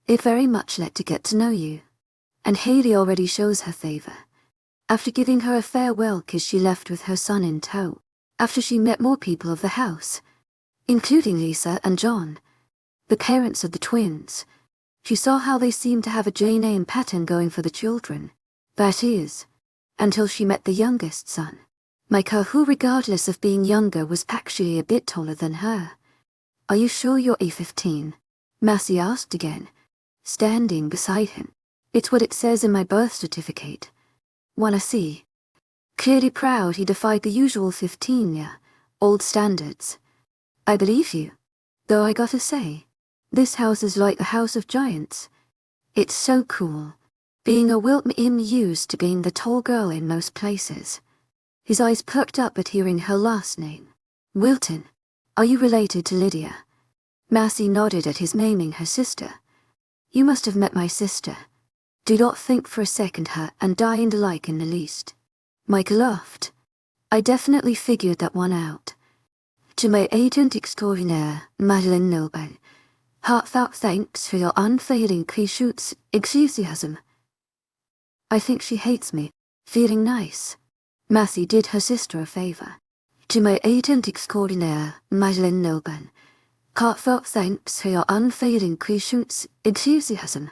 I'd very much like to get to know you." And Haley already shows her favor. After giving her a farewell kiss, she left with her son in tow. After she met more people of the house, including Lisa and John, the parents of the twins, she saw how they seemed to have a J-name pattern going for the children. That is, until she met the youngest son, Micah, who regardless of being younger was actually a bit taller than her. Are you sure you're A15? Massey asked again, standing beside him. It's what it says in my birth certificate. Wanna see? Clearly proud, he defied the usual 15-year-old standards. I believe you. Though I gotta say, this house is like the House of Giants. It's so cool. Being a 𝐊𝐢𝐬𝐻 used to being the tall girl in most places. His eyes perked up at hearing her last name. Wilton. Are you related to Lydia? Massey nodded at his naming her sister. You must have met my sister. Do not think for a second her and I and alike in the least. Mike laughed. I definitely figured that one out. To my agent extraordinaire, Madeline Noble. Heartfelt thanks for your unfailing enthusiasm. I think she hates me. Feeling nice. Massey did her sister a favor. To my agent extraordinaire, Madeline Noble. Heartfelt thanks for your unfailing enthusiasm.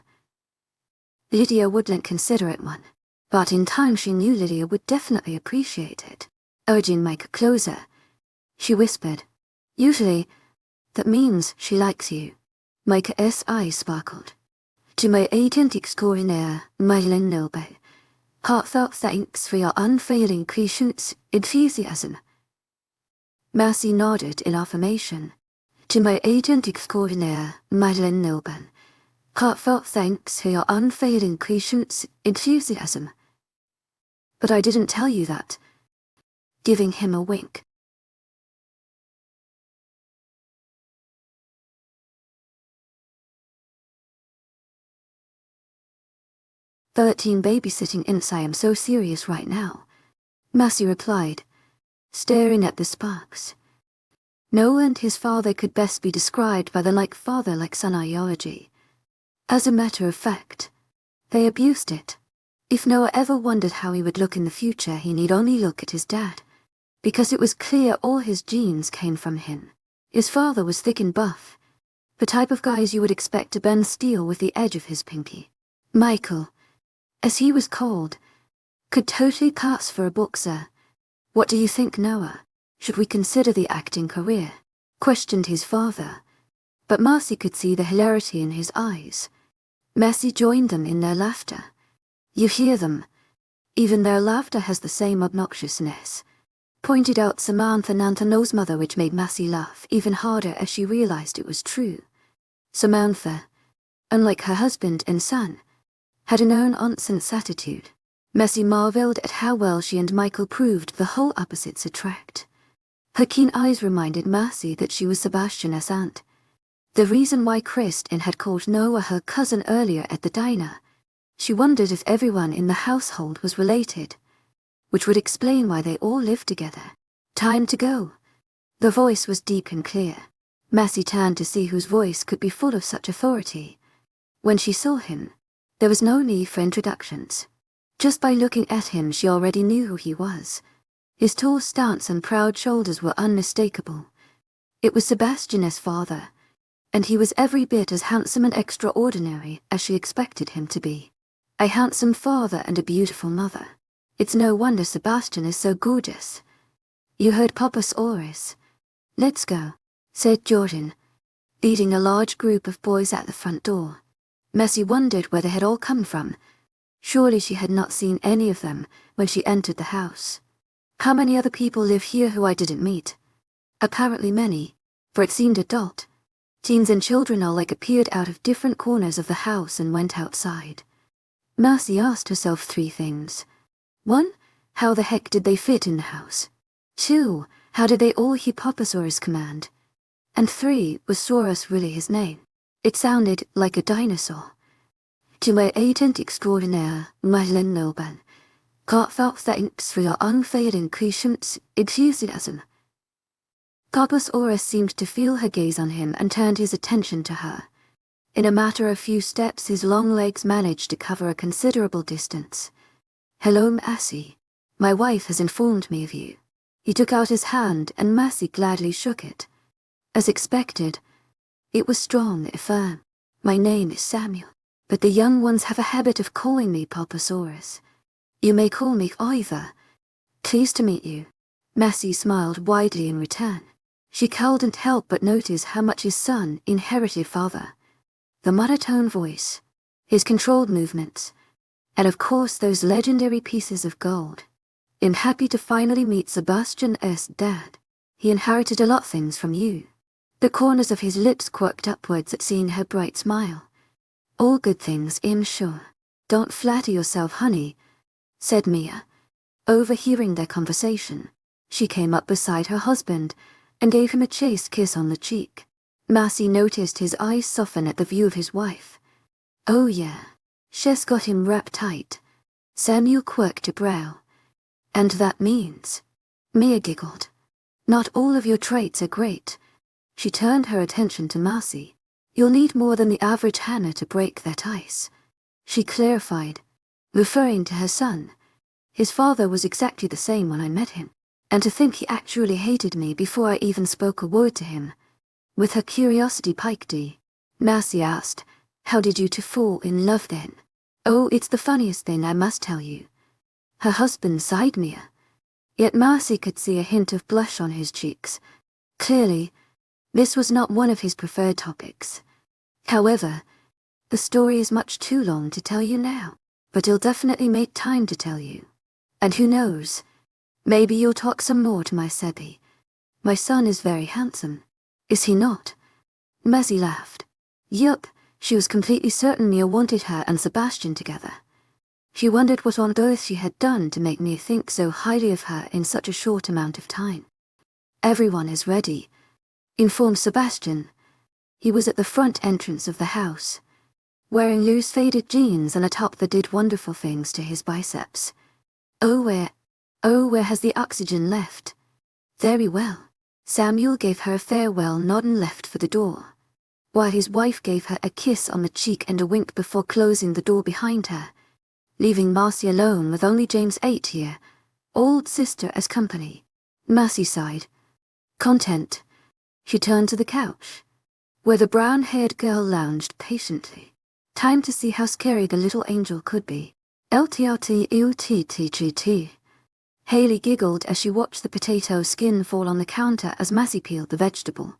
Lydia wouldn't consider it one, but in time she knew Lydia would definitely appreciate it. Urging Mike closer, she whispered, usually, that means she likes you. Micah's eyes sparkled. To my agent extraordinaire, Madeline Noble. Heartfelt thanks for your unfailing enthusiasm. Massey nodded in affirmation. To my agent extraordinaire, Madeline Noble. Heartfelt thanks for your unfailing enthusiasm. But I didn't tell you that. Giving him a wink. Babysitting 𝐿𝐲. I am so serious right now. Massey replied, staring at the sparks. Noah and his father could best be described by the like father like son ideology. As a matter of fact, they abused it. If Noah ever wondered how he would look in the future, he need only look at his dad, because it was clear all his genes came from him. His father was thick and buff, the type of guys you would expect to bend steel with the edge of his pinky. Michael, as he was called, could totally pass for a boxer. What do you think, Noah? Should we consider the acting career? Questioned his father, but Massey could see the hilarity in his eyes. Massey joined them in their laughter. You hear them. Even their laughter has the same obnoxiousness. Pointed out Samantha Nantano's mother, which made Massey laugh even harder as she realized it was true. Samantha, unlike her husband and son, had a no-nonsense attitude. Massey marveled at how well she and Michael proved the whole opposites attract. Her keen eyes reminded Massey that she was Sebastian's aunt. The reason why Kristen had called Noah her cousin earlier at the diner. She wondered if everyone in the household was related, which would explain why they all lived together. Time to go. The voice was deep and clear. Massey turned to see whose voice could be full of such authority. When she saw him, there was no need for introductions. Just by looking at him she already knew who he was. His tall stance and proud shoulders were unmistakable. It was Sebastian's father, and he was every bit as handsome and extraordinary as she expected him to be. A handsome father and a beautiful mother. It's no wonder Sebastian is so gorgeous. You heard Papa 𝐿𝐲. Let's go, said Jordan, leading a large group of boys at the front door. Massey wondered where they had all come from. Surely she had not seen any of them when she entered the house. How many other people live here who I didn't meet? Apparently many, for it seemed adult. Teens and children alike appeared out of different corners of the house and went outside. Massey asked herself 3 things. 1. How the heck did they fit in the house? 2. How did they all hear Papa 𝐿𝐲's command? And 3. Was 𝐿𝐲 really his name? It sounded like a dinosaur. To my agent extraordinaire, Madeline Noble. Heartfelt thanks for your unfailing enthusiasm. Papa 𝐿𝐲 seemed to feel her gaze on him and turned his attention to her. In a matter of few steps his long legs managed to cover a considerable distance. Hello, Massey. My wife has informed me of you. He took out his hand and Massey gladly shook it. As expected, it was strong and firm. My name is Samuel, but the young ones have a habit of calling me Papa 𝐿𝐲. You may call me either. Pleased to meet you. Massey smiled widely in return. She couldn't help but notice how much his son inherited father. The monotone voice, his controlled movements, and of course those legendary pieces of gold. I'm happy to finally meet Sebastian's dad. He inherited a lot of things from you. The corners of his lips quirked upwards at seeing her bright smile. All good things, I'm sure. Don't flatter yourself, honey, said Mia. Overhearing their conversation, she came up beside her husband and gave him a chaste kiss on the cheek. Massey noticed his eyes soften at the view of his wife. Oh yeah, she's got him wrapped tight. Samuel quirked a brow. And that means? Mia giggled. Not all of your traits are great. She turned her attention to Massey. You'll need more than the average Hannah to break that ice. She clarified, referring to her son. His father was exactly the same when I met him. And to think he actually hated me before I even spoke a word to him. With her curiosity piqued, Massey asked, how did you two fall in love then? Oh, it's the funniest thing, I must tell you. Her husband sighed Mia. Yet Massey could see a hint of blush on his cheeks. Clearly, this was not one of his preferred topics. However, the story is much too long to tell you now, but he'll definitely make time to tell you. And who knows, maybe you'll talk some more to my Sebby. My son is very handsome. Is he not? Massey laughed. Yup, she was completely certain Mia wanted her and Sebastian together. She wondered what on earth she had done to make Mia think so highly of her in such a short amount of time. Everyone is ready, informed Sebastian. He was at the front entrance of the house, wearing loose faded jeans and a top that did wonderful things to his biceps. Oh, where has the oxygen left? Very well. Samuel gave her a farewell nod and left for the door, while his wife gave her a kiss on the cheek and a wink before closing the door behind her, leaving Marcy alone with only James 8 here, old sister as company. Massey sighed. Content. She turned to the couch, where the brown-haired girl lounged patiently. Time to see how scary the little angel could be. 𝐿𝐷𝐷𝐷𝐷𝐷. Haley giggled as she watched the potato skin fall on the counter as Massey peeled the vegetable.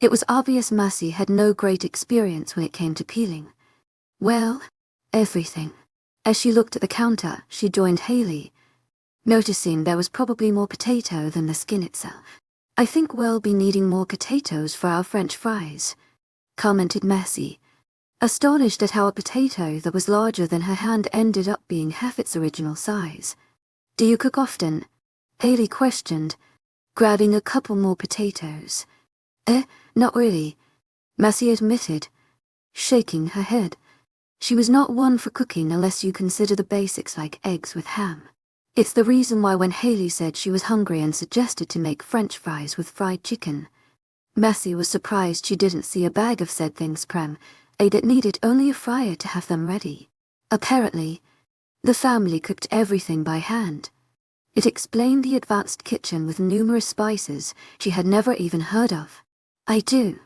It was obvious Massey had no great experience when it came to peeling. Well, everything. As she looked at the counter, she joined Haley, noticing there was probably more potato than the skin itself. I think we'll be needing more potatoes for our French fries, commented Massey, astonished at how a potato that was larger than her hand ended up being half its original size. Do you cook often? Haley questioned, grabbing a couple more potatoes. Not really, Massey admitted, shaking her head. She was not one for cooking unless you consider the basics like eggs with ham. It's the reason why when Haley said she was hungry and suggested to make French fries with fried chicken, Massey was surprised she didn't see a bag of said things that needed only a fryer to have them ready. Apparently, the family cooked everything by hand. It explained the advanced kitchen with numerous spices she had never even heard of. I do.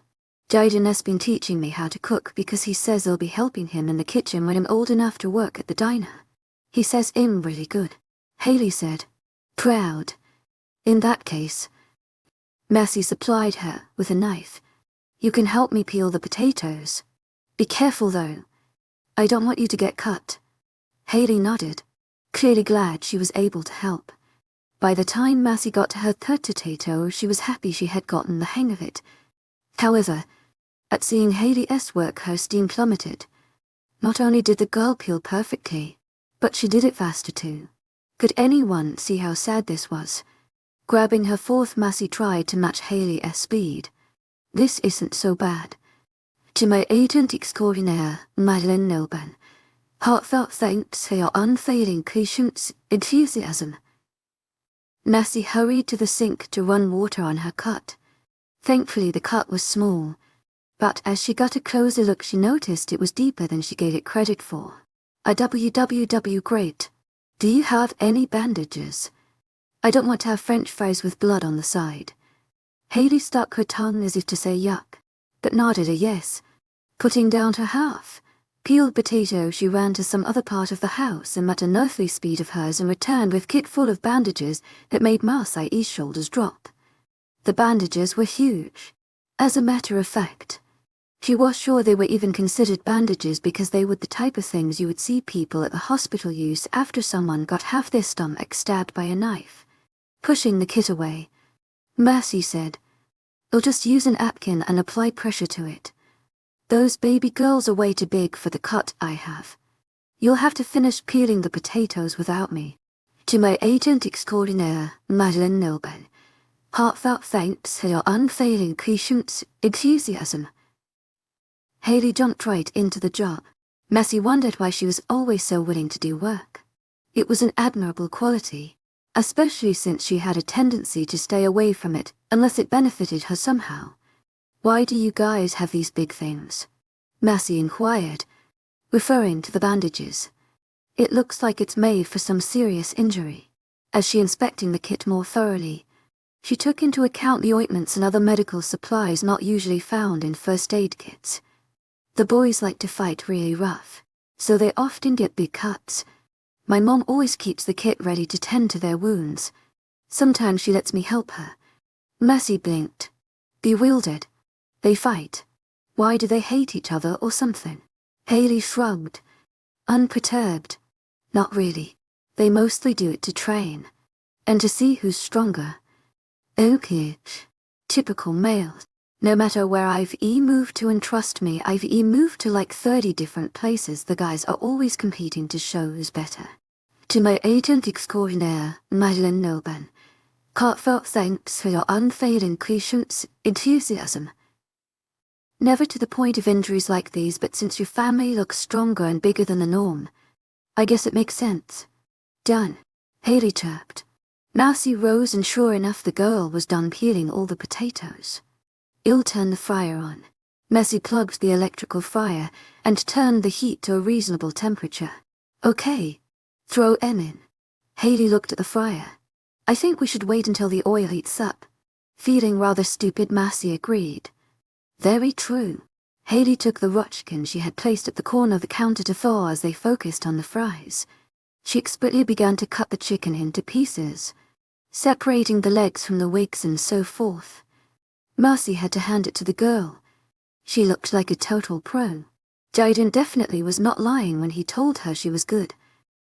Jaden has been teaching me how to cook because he says I'll be helping him in the kitchen when I'm old enough to work at the diner. He says I'm really good, Haley said, proud. In that case, Massey supplied her with a knife. You can help me peel the potatoes. Be careful though. I don't want you to get cut. Haley nodded, clearly glad she was able to help. By the time Massey got to her third potato, she was happy she had gotten the hang of it. However, at seeing Haley's work, her steam plummeted. Not only did the girl peel perfectly, but she did it faster too. Could anyone see how sad this was? Grabbing her fourth, Massey tried to match Haley's speed. This isn't so bad. To my agent extraordinaire, Madeleine Nilban, heartfelt thanks for your unfailing patience, enthusiasm. Massey hurried to the sink to run water on her cut. Thankfully the cut was small, but as she got a closer look she noticed it was deeper than she gave it credit for. Great. Do you have any bandages? I don't want to have French fries with blood on the side. Haley stuck her tongue as if to say yuck, but nodded a yes, putting down her half. Peeled potato. She ran to some other part of the house and at an unearthly speed of hers and returned with kit full of bandages that made 𝐿𝐲𝐬's shoulders drop. The bandages were huge. As a matter of fact, she was sure they were even considered bandages because they were the type of things you would see people at the hospital use after someone got half their stomach stabbed by a knife. Pushing the kit away, Mercy said, "I'll just use an napkin and apply pressure to it. Those baby girls are way too big for the cut I have. You'll have to finish peeling the potatoes without me. To my agent extraordinaire, Madeleine Nobel. Heartfelt thanks for your unfailing patience, enthusiasm." Haley jumped right into the job. Mercy wondered why she was always so willing to do work. It was an admirable quality, especially since she had a tendency to stay away from it unless it benefited her somehow. "Why do you guys have these big things?" Mercy inquired, referring to the bandages. "It looks like it's made for some serious injury." As she inspecting the kit more thoroughly, she took into account the ointments and other medical supplies not usually found in first aid kits. The boys like to fight really rough, so they often get big cuts. My mom always keeps the kit ready to tend to their wounds. Sometimes she lets me help her. Mercy blinked, bewildered. They fight. Why do they hate each other or something? Haley shrugged, unperturbed. Not really. They mostly do it to train, and to see who's stronger. Okay, typical males. No matter where 𝐼𝐸 moved to, and trust me, 𝐼𝐸 moved to like 30 different places, the guys are always competing to show who's better. To my agent extraordinaire, Madeleine Nobel. Heartfelt thanks for your unfailing patience, enthusiasm. Never to the point of injuries like these, but since your family looks stronger and bigger than the norm, I guess it makes sense. Done, Haley chirped. Mercy rose and sure enough the girl was done peeling all the potatoes. "I'll turn the fryer on." Mercy plugged the electrical fryer and turned the heat to a reasonable temperature. "Okay, throw em in." Haley looked at the fryer. "I think we should wait until the oil heats up." Feeling rather stupid, Mercy agreed. Very true. Haley took the rutschkin she had placed at the corner of the counter to thaw as they focused on the fries. She expertly began to cut the chicken into pieces, separating the legs from the wings and so forth. Mercy had to hand it to the girl. She looked like a total pro. Jaden definitely was not lying when he told her she was good.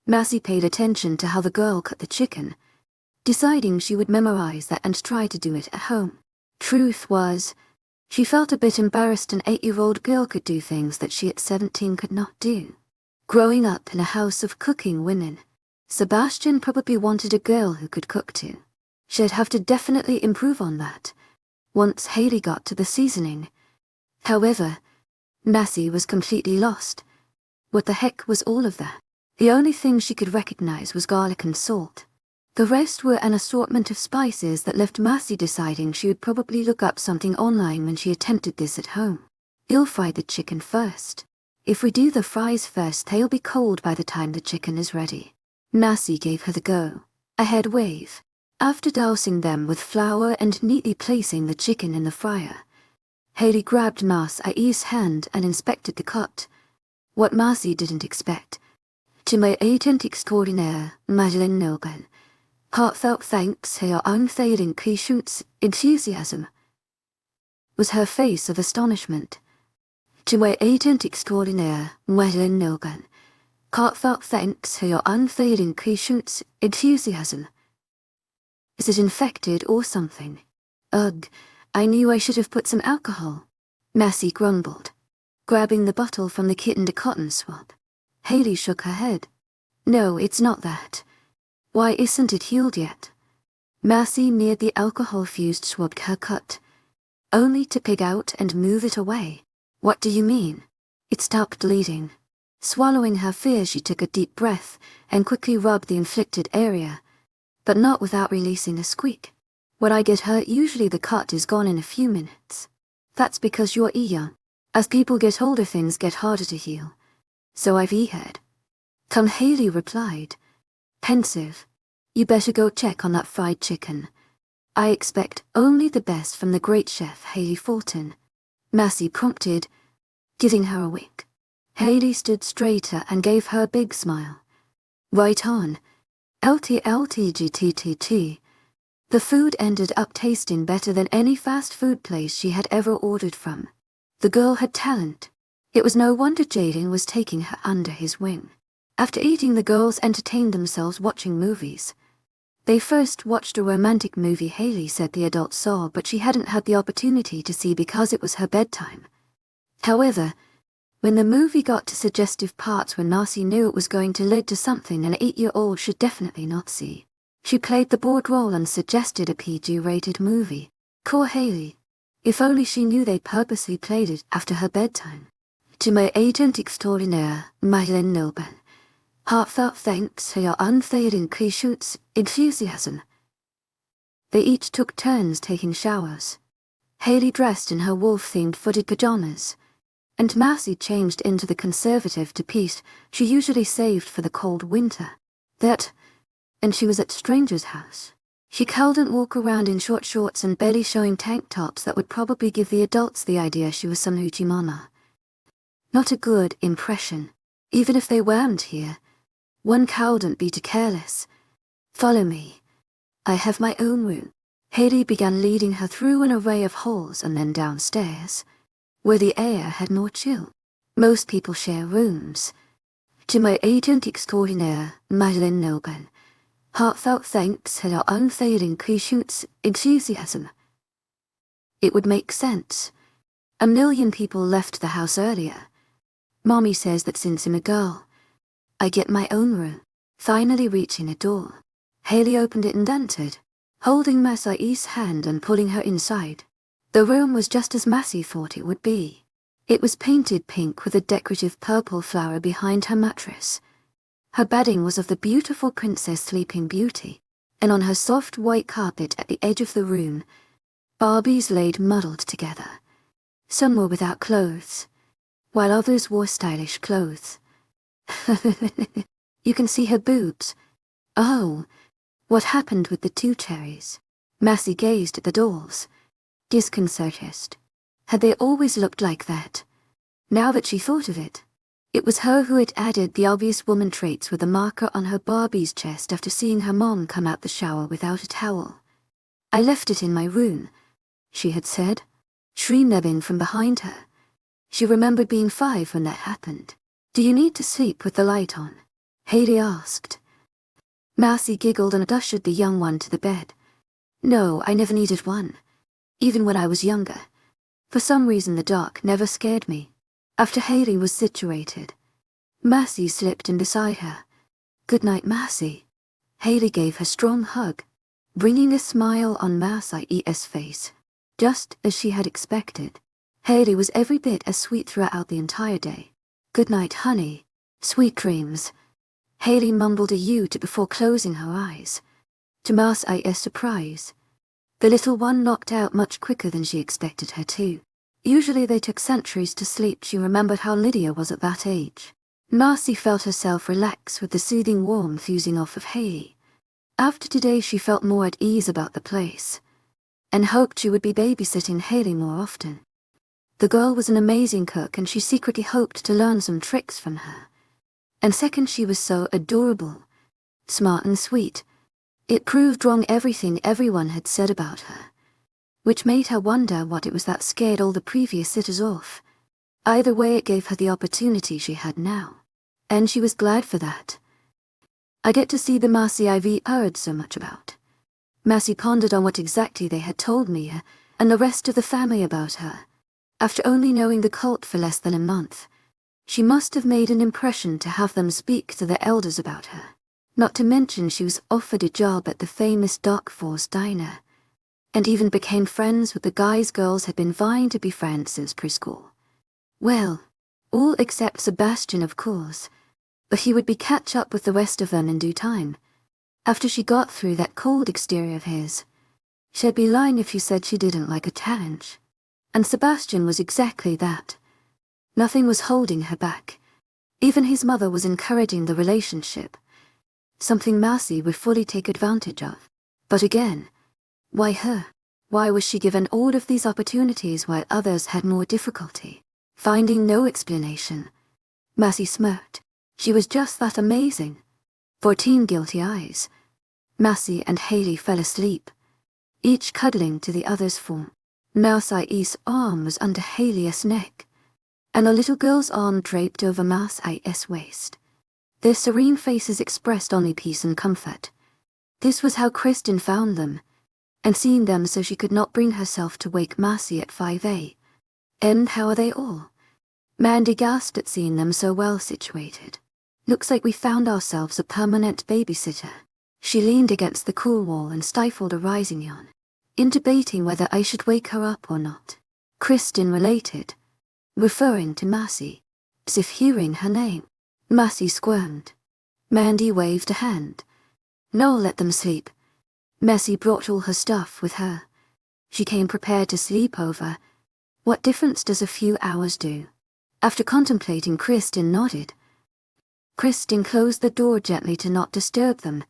Mercy paid attention to how the girl cut the chicken, deciding she would memorize that and try to do it at home. Truth was, she felt a bit embarrassed an 8-year-old girl could do things that she at 17 could not do. Growing up in a house of cooking women, Sebastian probably wanted a girl who could cook too. She'd have to definitely improve on that once Haley got to the seasoning. However, Mercy was completely lost. What the heck was all of that? The only thing she could recognize was garlic and salt. The rest were an assortment of spices that left Mercy deciding she would probably look up something online when she attempted this at home. "You'll fry the chicken first. If we do the fries first, they'll be cold by the time the chicken is ready." Mercy gave her the go, a head wave. After dousing them with flour and neatly placing the chicken in the fryer, Haley grabbed 𝐿𝐲𝐬's hand and inspected the cut. What Mercy didn't expect. "To my agent extraordinaire, Madeleine Nobel. Heartfelt thanks for your unfailing patience, enthusiasm." Was her face of astonishment. "To my agent extraordinaire, Madeleine Nobel. Heartfelt thanks for your unfailing patience, enthusiasm." Is it infected or something? Ugh, I knew I should have put some alcohol. Mercy grumbled, grabbing the bottle from the kittened cotton swab. Haley shook her head. "No, it's not that. Why isn't it healed yet?" Mercy neared the alcohol-fused swab to her cut, only to pig out and move it away. "What do you mean?" "It stopped bleeding." Swallowing her fear, she took a deep breath and quickly rubbed the inflicted area, but not without releasing a squeak. "When I get hurt, usually the cut is gone in a few minutes. That's because you're young. As people get older, things get harder to heal. So I've heard." Tom Haley replied, pensive. "You better go check on that fried chicken. I expect only the best from the great chef Haley Fulton." Mercy prompted, giving her a wink. Hayley stood straighter and gave her a big smile. Right on. 𝐿𝐷𝐿TGTTT. The food ended up tasting better than any fast food place she had ever ordered from. The girl had talent. It was no wonder Jaden was taking her under his wing. After eating, the girls entertained themselves watching movies. They first watched a romantic movie Hayley said the adults saw, but she hadn't had the opportunity to see because it was her bedtime. However, when the movie got to suggestive parts where Narcy knew it was going to lead to something an 8-year-old should definitely not see, she played the bored role and suggested a PG-rated movie. Poor Hayley. If only she knew they purposely played it after her bedtime. To my agent 𝐿𝐷𝐿 𝐬𝐻𝐿𝐬. Heartfelt thanks for your unfailing enthusiasm. They each took turns taking showers. Hayley dressed in her wolf-themed footed pajamas, and Marcy changed into the conservative two-piece she usually saved for the cold winter. And she was at strangers' house. She couldn't walk around in short shorts and barely showing tank tops that would probably give the adults the idea she was some hoochie mama. Not a good impression. Even if they weren't here, one couldn't be too careless. Follow me. I have my own room. Hayley began leading her through an array of halls and then downstairs, where the air had more chill. Most people share rooms. To my agent 𝐿𝐷𝐿. Heartfelt thanks for your unfailing enthusiasm. It would make sense. 1,000,000 people left the house earlier. Mommy says that since I'm a girl, I get my own room. Finally reaching a door, Hayley opened it and entered, holding Marcy's hand and pulling her inside. The room was just as Massey thought it would be. It was painted pink with a decorative purple flower behind her mattress. Her bedding was of the beautiful Princess Sleeping Beauty, and on her soft white carpet at the edge of the room, Barbies laid muddled together. Some were without clothes, while others wore stylish clothes. You can see her boobs. Oh, what happened with the 2 cherries? Massey gazed at the dolls, disconcerted. Had they always looked like that? Now that she thought of it, it was her who had added the obvious woman traits with a marker on her Barbie's chest after seeing her mom come out the shower without a towel. I left it in my room, she had said, shrinebbing from behind her. She remembered being 5 when that happened. Do you need to sleep with the light on? Hayley asked. Marcy giggled and ushered the young one to the bed. No, I never needed one. Even when I was younger. For some reason the dark never scared me. After Hayley was situated, Marcy slipped in beside her. Good night, Marcy. Hayley gave her a strong hug, bringing a smile on Marcy's face. Just as she had expected, Hayley was every bit as sweet throughout the entire day. Good night, honey. Sweet dreams. Hayley mumbled a "you" before closing her eyes. To Marcy's surprise, the little one knocked out much quicker than she expected her to. Usually they took centuries to sleep. She remembered how Lydia was at that age. Marcy felt herself relax with the soothing warmth oozing off of Hayley. After today she felt more at ease about the place, and hoped she would be babysitting Hayley more often. The girl was an amazing cook and she secretly hoped to learn some tricks from her. And second, she was so adorable, smart and sweet. It proved wrong everything everyone had said about her, which made her wonder what it was that scared all the previous sitters off. Either way, it gave her the opportunity she had now, and she was glad for that. I get to see the Marcy I've heard so much about. Marcy pondered on what exactly they had told me and the rest of the family about her. After only knowing the cult for less than a month, she must have made an impression to have them speak to the elders about her. Not to mention she was offered a job at the famous Dark Force diner, and even became friends with the guys girls had been vying to be friends since preschool. Well, all except Sebastian, of course, but he would be catch up with the rest of them in due time. After she got through that cold exterior of his, she'd be lying if she said she didn't like a challenge. And Sebastian was exactly that. Nothing was holding her back. Even his mother was encouraging the relationship, something Marcy would fully take advantage of. But again, why her? Why was she given all of these opportunities while others had more difficulty? Finding no explanation, Mercy smirked. She was just that amazing. 14 guilty eyes. Mercy and Haley fell asleep, each cuddling to the other's form. Now 𝐿's arm was under Haley's neck, and the little girl's arm draped over 𝐿's waist. Their serene faces expressed only peace and comfort. This was how 𝐶hристin found them, and seeing them so she could not bring herself to wake Mercy at 5 a.m. And how are they all? Mandy gasped at seeing them so well situated. Looks like we found ourselves a permanent babysitter. She leaned against the cool wall and stifled a rising yawn, in debating whether I should wake her up or not. 𝐶hристin related, referring to Mercy, as if hearing her name. Mercy squirmed. Mandy waved a hand. No, let them sleep. Mercy brought all her stuff with her. She came prepared to sleep over. What difference does a few hours do? After contemplating, 𝐶hристin nodded. 𝐶hристin closed the door gently to not disturb them,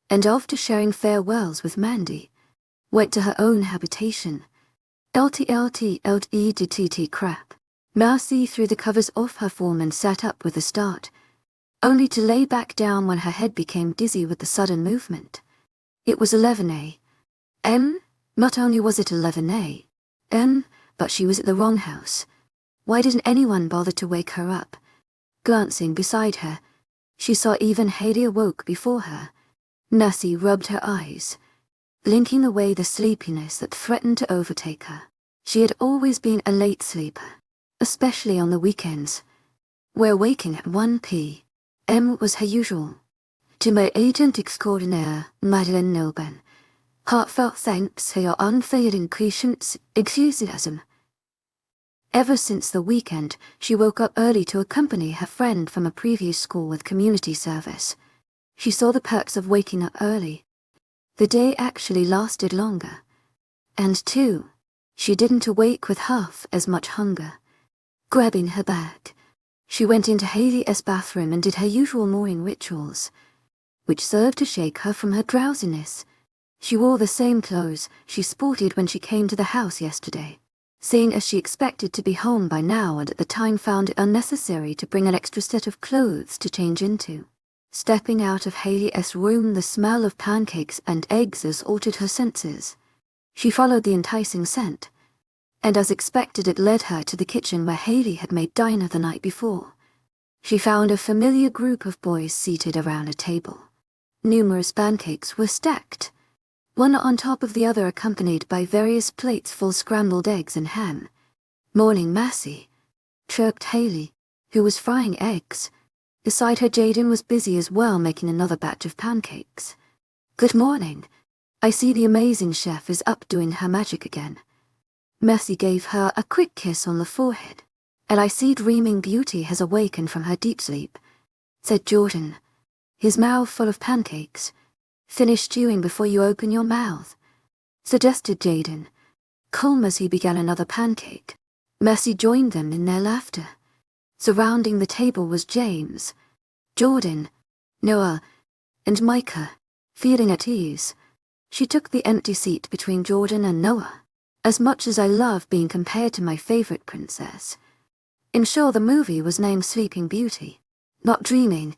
and after sharing farewells with Mandy, went to her own habitation. 𝐿𝐷𝐿𝐷 crap. Mercy threw the covers off her form and sat up with a start, only to lay back down when her head became dizzy with the sudden movement. It was 11 a.m. Not only was it 11 a.m., but she was at the wrong house. Why didn't anyone bother to wake her up? Glancing beside her, she saw even Haley awoke before her. Mercy rubbed her eyes, blinking away the sleepiness that threatened to overtake her. She had always been a late sleeper, especially on the weekends, where waking at 1 p.m. was her usual. To my agent extraordinaire, Madeleine Nilben, heartfelt thanks for your unfailing patience, enthusiasm. Ever since the weekend, she woke up early to accompany her friend from a previous school with community service. She saw the perks of waking up early. The day actually lasted longer. And two, she didn't awake with half as much hunger. Grabbing her bag, she went into Haley's bathroom and did her usual morning rituals, which served to shake her from her drowsiness. She wore the same clothes she sported when she came to the house yesterday, seeing as she expected to be home by now and at the time found it unnecessary to bring an extra set of clothes to change into. Stepping out of Haley's room, the smell of pancakes and eggs has altered her senses. She followed the enticing scent, and as expected it led her to the kitchen where Haley had made dinner the night before. She found a familiar group of boys seated around a table. Numerous pancakes were stacked, one on top of the other, accompanied by various plates full scrambled eggs and ham. "Morning, Mercy," chirped Haley, who was frying eggs. Beside her, Jaden was busy as well, making another batch of pancakes. "Good morning. I see the amazing chef is up doing her magic again." Mercy gave her a quick kiss on the forehead. "And I see dreaming beauty has awakened from her deep sleep," said Jordan, his mouth full of pancakes. "Finish chewing before you open your mouth," suggested Jaden, calm as he began another pancake. Mercy joined them in their laughter. Surrounding the table was James, Jordan, Noah, and Micah. Feeling at ease, she took the empty seat between Jordan and Noah. "As much as I love being compared to my favorite princess." In sure, the movie was named Sleeping Beauty, not Dreaming,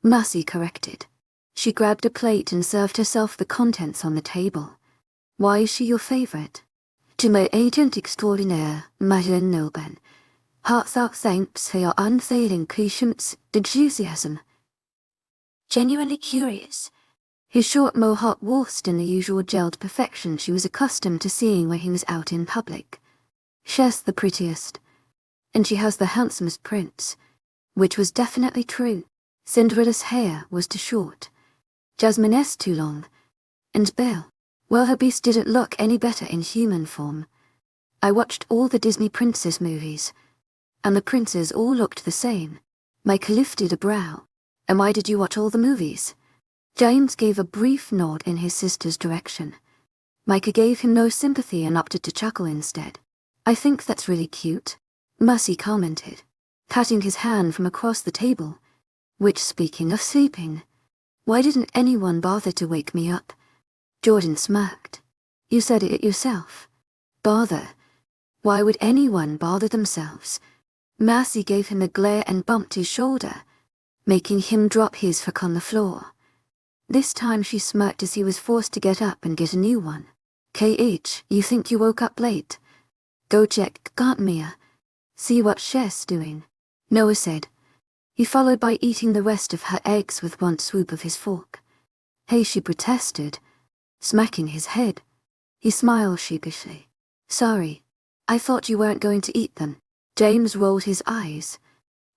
Mercy corrected. She grabbed a plate and served herself the contents on the table. "Why is she your favorite?" "To my agent extraordinaire, Madeleine Nilben, heartfelt thanks for your unfailing patience, enthusiasm." Genuinely curious. His short mohawk waltzed in the usual gelled perfection she was accustomed to seeing when he was out in public. "She's the prettiest, and she has the handsomest prince," which was definitely true. Cinderella's hair was too short, Jasmine's too long, and Belle, well, her beast didn't look any better in human form. I watched all the Disney princess movies, and the princes all looked the same. Micah lifted a brow. "And why did you watch all the movies?" James gave a brief nod in his sister's direction. Micah gave him no sympathy and opted to chuckle instead. "I think that's really cute," Mercy commented, patting his hand from across the table. "Which, speaking of sleeping, why didn't anyone bother to wake me up?" Jordan smirked. "You said it yourself. Bother. Why would anyone bother themselves? Marcy gave him a glare and bumped his shoulder, making him drop his fork on the floor. This time she smirked as he was forced to get up and get a new one. "KH, you think you woke up late? Go check 𝐿𝐲𝐻𝐿. See what Cher's doing," Noah said. He followed by eating the rest of her eggs with one swoop of his fork. "Hey," she protested, smacking his head. He smiled sheepishly. "Sorry, I thought you weren't going to eat them." James rolled his eyes,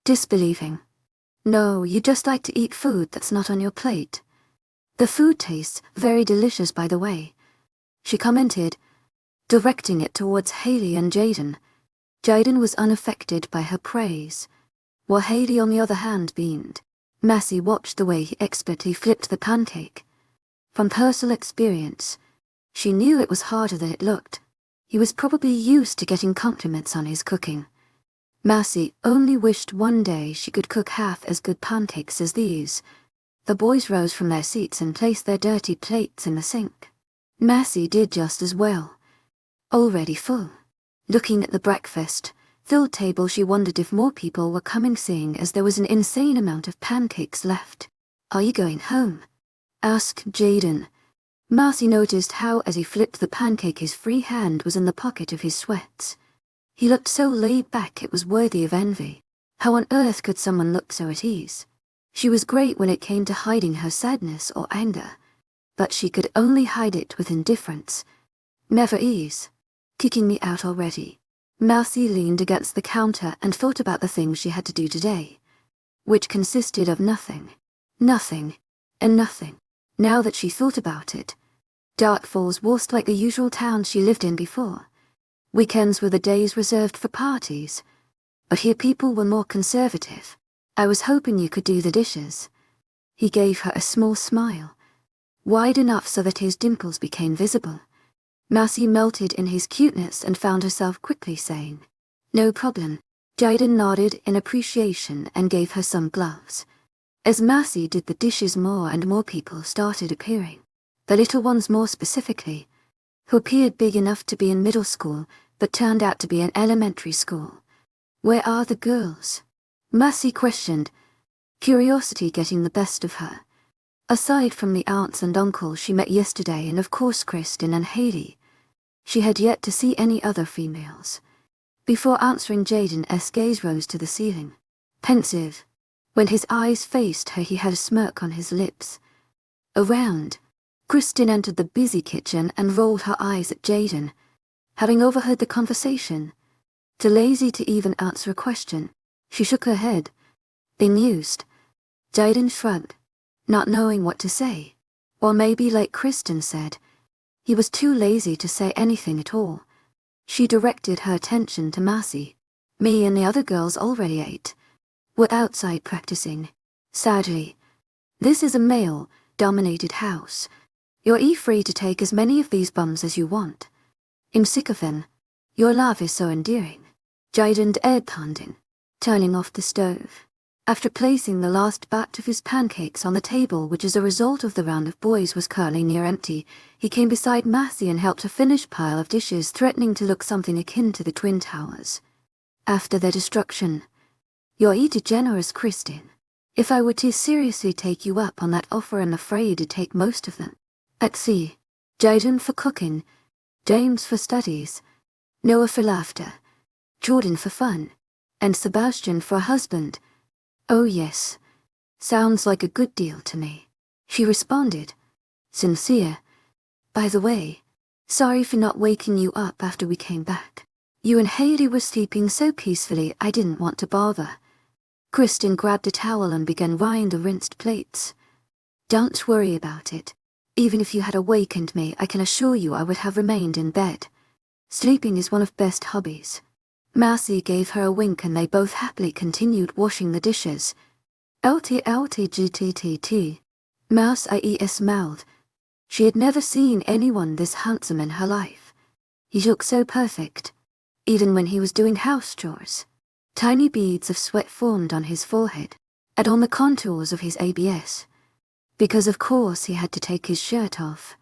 disbelieving. "No, you just like to eat food that's not on your plate. The food tastes very delicious, by the way," she commented, directing it towards Haley and Jaden. Jaden was unaffected by her praise, while Haley on the other hand beamed. Marcy watched the way he expertly flipped the pancake. From personal experience, she knew it was harder than it looked. He was probably used to getting compliments on his cooking. Marcy only wished one day she could cook half as good pancakes as these. The boys rose from their seats and placed their dirty plates in the sink. Marcy did just as well. Already full. Looking at the breakfast-filled table, she wondered if more people were coming, seeing as there was an insane amount of pancakes left. "Are you going home?" asked Jaden. Marcy noticed how, as he flipped the pancake, his free hand was in the pocket of his sweats. He looked so laid back it was worthy of envy. How on earth could someone look so at ease? She was great when it came to hiding her sadness or anger, but she could only hide it with indifference. Never ease. "Kicking me out already?" Marcy leaned against the counter and thought about the things she had to do today, which consisted of nothing, and nothing. Now that she thought about it, Dark Falls was like the usual town she lived in before. Weekends were the days reserved for parties, but here people were more conservative. "I was hoping you could do the dishes." He gave her a small smile, wide enough so that his dimples became visible. Marcy melted in his cuteness and found herself quickly saying, "No problem." Jaden nodded in appreciation and gave her some gloves. As Marcy did the dishes, more and more people started appearing. The little ones more specifically, who appeared big enough to be in middle school but turned out to be in elementary school. "Where are the girls?" Marcy questioned, curiosity getting the best of her. Aside from the aunts and uncles she met yesterday and of course Kristen and Haley, she had yet to see any other females. Before answering, Jaden's gaze rose to the ceiling. Pensive. When his eyes faced her, he had a smirk on his lips. Around, Kristen entered the busy kitchen and rolled her eyes at Jaden, having overheard the conversation. Too lazy to even answer a question, she shook her head, bemused. Jaden shrugged, not knowing what to say. Or maybe, like Kristen said, he was too lazy to say anything at all. She directed her attention to Marcy. "Me and the other girls already ate. We're outside practicing. Sadly, this is a male-dominated house. You're free to take as many of these bums as you want. I'm sick of them. Your laugh is so endearing." Jaden 𝐿, turning off the stove. After placing the last batch of his pancakes on the table, which as a result of the round of boys was currently near empty, he came beside Marcy and helped her finish pile of dishes, threatening to look something akin to the Twin Towers. After their destruction, "You're too generous, Kristen. If I were to seriously take you up on that offer, I'm afraid to take most of them." At sea, Jaden for cooking, James for studies, Noah for laughter, Jordan for fun, and Sebastian for a husband. "Oh yes, sounds like a good deal to me," she responded, sincere. "By the way, sorry for not waking you up after we came back. You and Haley were sleeping so peacefully I didn't want to bother." Kristen grabbed a towel and began wrying the rinsed plates. "Don't worry about it. Even if you had awakened me, I can assure you I would have remained in bed. Sleeping is one of best hobbies." Marcy gave her a wink and they both happily continued washing the dishes. 𝐿𝐲𝐷𝐞𝐝. Mouse 𝐼𝐸 smiled. She had never seen anyone this handsome in her life. He looked so perfect, even when he was doing house chores. Tiny beads of sweat formed on his forehead, and on the contours of his ABS. Because of course he had to take his shirt off.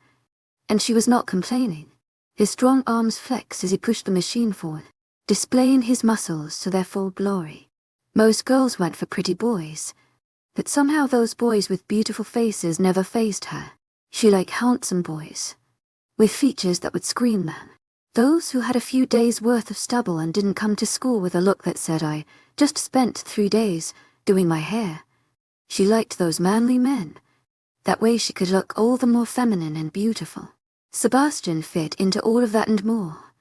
And she was not complaining. His strong arms flexed as he pushed the machine forward. displaying his muscles to their full glory. Most girls went for pretty boys, but somehow those boys with beautiful faces never fazed her. She liked handsome boys, with features that would scream them. Those who had a few days' worth of stubble and didn't come to school with a look that said, "I just spent 3 days doing my hair." She liked those manly men. That way she could look all the more feminine and beautiful. Sebastian fit into all of that and more.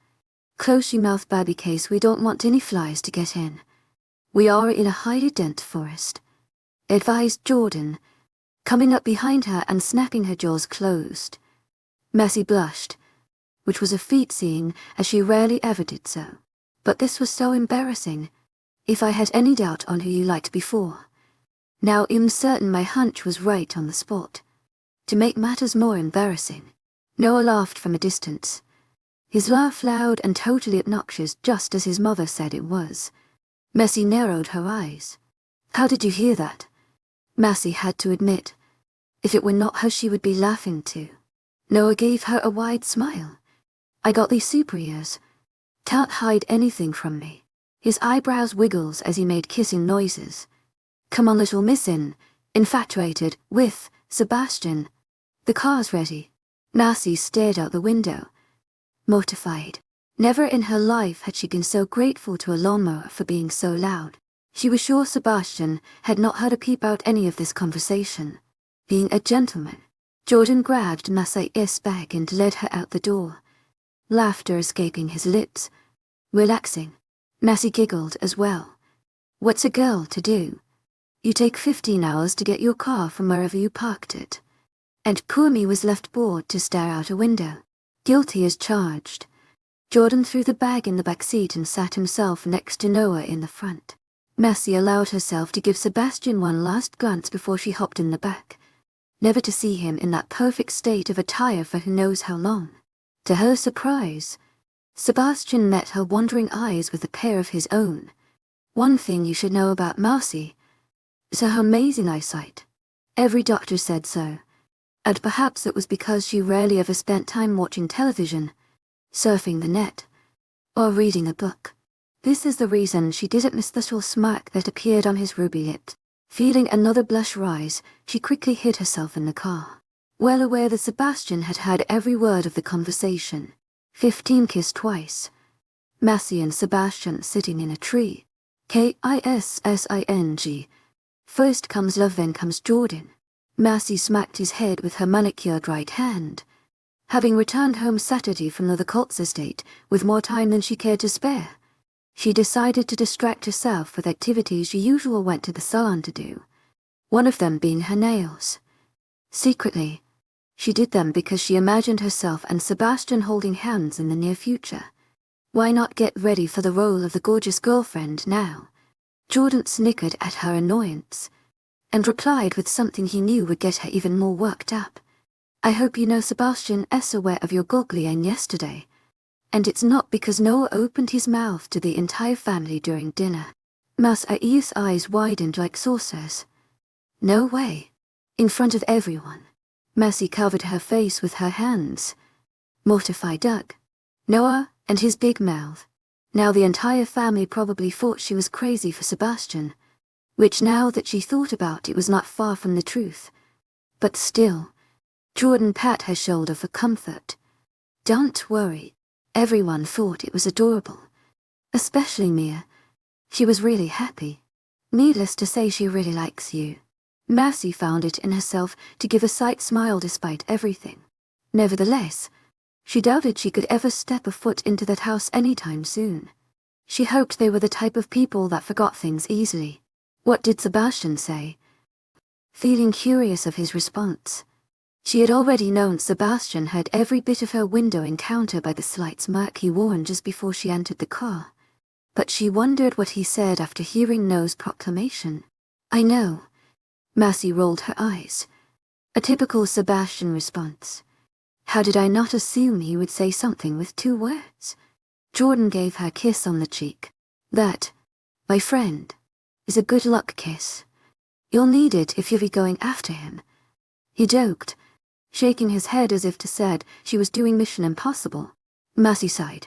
"Close your mouth, baby, case we don't want any flies to get in. We are in a highly dense forest," advised Jordan, coming up behind her and snapping her jaws closed. Messie blushed, which was a feat seeing as she rarely ever did so. But this was so embarrassing. If I had any doubt on who you liked before, now I'm certain my hunch was right on the spot. To make matters more embarrassing, Noah laughed from a distance. His laugh loud and totally obnoxious, just as his mother said it was. Messie narrowed her eyes. "How did you hear that?" Messie had to admit, if it were not her she would be laughing too. Noah gave her a wide smile. "I got these super ears. Can't hide anything from me." His eyebrows wiggled as he made kissing noises. "Come on, little missin', infatuated with Sebastian. The car's ready." Messie stared out the window, mortified. Never in her life had she been so grateful to a lawnmower for being so loud. She was sure Sebastian had not heard a peep out any of this conversation. Being a gentleman, Jordan grabbed Messie's bag and led her out the door, laughter escaping his lips. "Relaxing." Messie giggled as well. "What's a girl to do? You take 15 hours to get your car from wherever you parked it." And �K𝐼𝐬 was left bored to stare out a window. Guilty as charged. Jordan threw the bag in the back seat and sat himself next to Noah in the front. Messie allowed herself to give Sebastian one last glance before she hopped in the back, never to see him in that perfect state of attire for who knows how long. To her surprise, Sebastian met her wondering eyes with a pair of his own. One thing you should know about Messie is her amazing eyesight. Every doctor said so. And perhaps it was because she rarely ever spent time watching television, surfing the net, or reading a book. This is the reason she didn't miss the little smirk that appeared on his ruby lips. Feeling another blush rise, she quickly hid herself in the car, well aware that Sebastian had heard every word of the conversation. 15 kissed twice. Messie and Sebastian sitting in a tree. 𝐾𝐼𝐳𝐬. First comes love, then comes Jordan. Messie smacked his head with her manicured right hand. Having returned home Saturday from the 𝐾𝐿's estate with more time than she cared to spare, she decided to distract herself with activities she usually went to the salon to do, one of them being her nails. Secretly, she did them because she imagined herself and Sebastian holding hands in the near future. Why not get ready for the role of the gorgeous girlfriend now? Jordan snickered at her annoyance, and replied with something he knew would get her even more worked up. "I hope you know Sebastian is aware of your 𝐊𝐲𝐻𝐬 yesterday. And it's not because Noah opened his mouth to the entire family during dinner." Messie's eyes widened like saucers. "No way. In front of everyone." Messie covered her face with her hands. Mortified duck. Noah and his big mouth. Now the entire family probably thought she was crazy for Sebastian, which now that she thought about it was not far from the truth. But still, Jordan pat her shoulder for comfort. "Don't worry." Everyone thought it was adorable, especially Mia. She was really happy. Needless to say, she really likes you. Messie found it in herself to give a slight smile despite everything. Nevertheless, she doubted she could ever step a foot into that house anytime soon. She hoped they were the type of people that forgot things easily. What did Sebastian say? Feeling curious of his response. She had already known Sebastian heard every bit of her window encounter by the slight smirk he wore just before she entered the car. But she wondered what he said after hearing Noah's proclamation. "I know." Messie rolled her eyes. A typical Sebastian response. How did I not assume he would say something with 2 words? Jordan gave her a kiss on the cheek. "That, my friend, is a good luck kiss. You'll need it if you'll be going after him." He joked, shaking his head as if to said she was doing Mission Impossible. Messie sighed.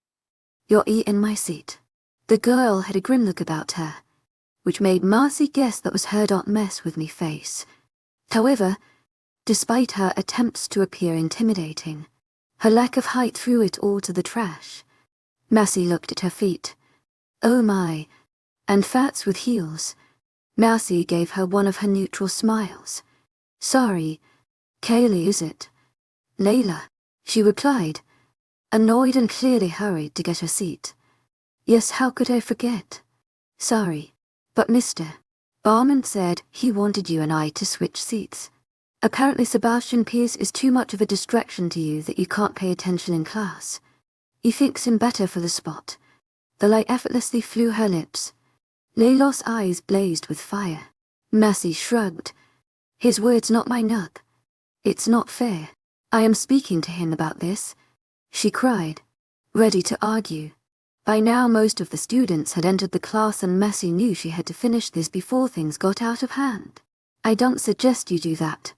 You're in my seat. The girl had a grim look about her, which made Marcy guess that was her "don't mess with me" face. However, despite her attempts to appear intimidating, her lack of height threw it all to the trash. Marcy looked at her feet. Oh my, and flats with heels. Marcy gave her one of her neutral smiles. Sorry, 𝐏𝐤𝐬𝐧𝐿. Layla, she replied, annoyed and clearly hurried to get her seat. Yes, how could I forget? Sorry, but Mr. Barman said he wanted you and I to switch seats. Apparently Sebastian Pierce is too much of a distraction to you that you can't pay attention in class. He thinks him better for the spot. The light effortlessly flew her lips. Layla's eyes blazed with fire. Marcy shrugged. His words, not my nug. It's not fair. I am speaking to him about this, she cried, ready to argue. By now most of the students had entered the class and Marcy knew she had to finish this before things got out of hand. I don't suggest you do that.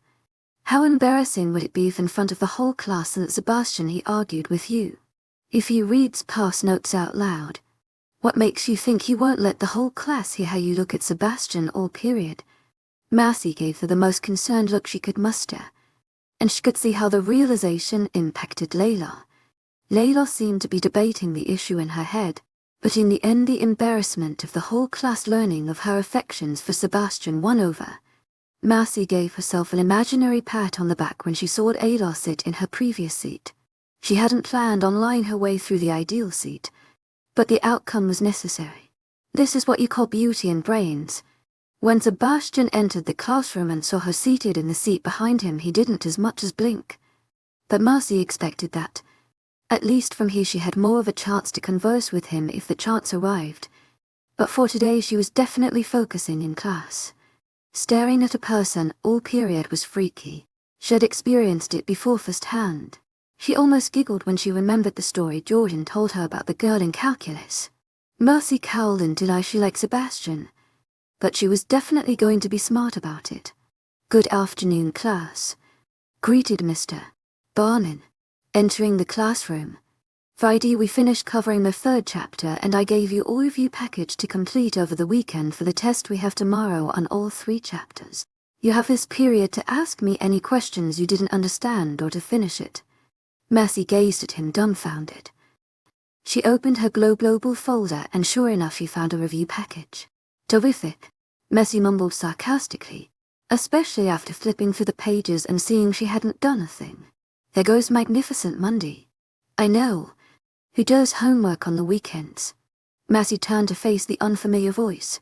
How embarrassing would it be if in front of the whole class that Sebastian he argued with you? If he reads past notes out loud, what makes you think he won't let the whole class hear how you look at Sebastian all period? Marcy gave her the most concerned look she could muster, and she could see how the realization impacted Layla. Layla seemed to be debating the issue in her head, but in the end the embarrassment of the whole class learning of her affections for Sebastian won over. Marcy gave herself an imaginary pat on the back when she saw Layla sit in her previous seat. She hadn't planned on lying her way through the ideal seat, but the outcome was necessary. This is what you call beauty and brains. When Sebastian entered the classroom and saw her seated in the seat behind him, he didn't as much as blink. But Marcy expected that. At least from here she had more of a chance to converse with him if the chance arrived. But for today she was definitely focusing in class. Staring at a person all period was freaky. She had experienced it before firsthand. She almost giggled when she remembered the story Jordan told her about the girl in calculus. Marcy cowled and denied she liked Sebastian, but she was definitely going to be smart about it. Good afternoon, class, greeted Mr. Barman, entering the classroom. Friday we finished covering the 3rd chapter and I gave you all review package to complete over the weekend for the test we have tomorrow on all 3 chapters. You have this period to ask me any questions you didn't understand or to finish it. Marcy gazed at him dumbfounded. She opened her global folder and sure enough she found a review package. Terrific, Messi mumbled sarcastically, especially after flipping through the pages and seeing she hadn't done a thing. There goes Magnificent Monday. I know. Who does homework on the weekends? Messi turned to face the unfamiliar voice.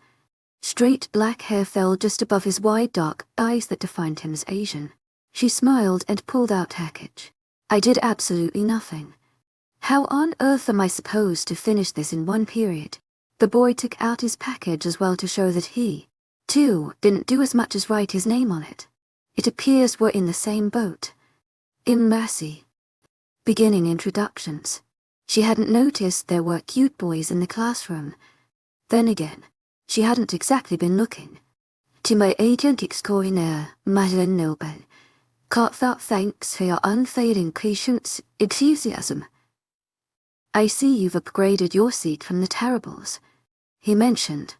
Straight black hair fell just above his wide dark eyes that defined him as Asian. She smiled and pulled out package. I did absolutely nothing. How on earth am I supposed to finish this in one period? The boy took out his package as well to show that he, too, didn't do as much as write his name on it. It appears we're in the same boat. Immerse. Beginning introductions. She hadn't noticed there were cute boys in the classroom. Then again, she hadn't exactly been looking. 𝐿𝐤𝐸𝐬𝐷𝐞𝐫𝐬 Heartfelt thanks for your unfailing patience, enthusiasm. I see you've upgraded your seat from the terribles, he mentioned,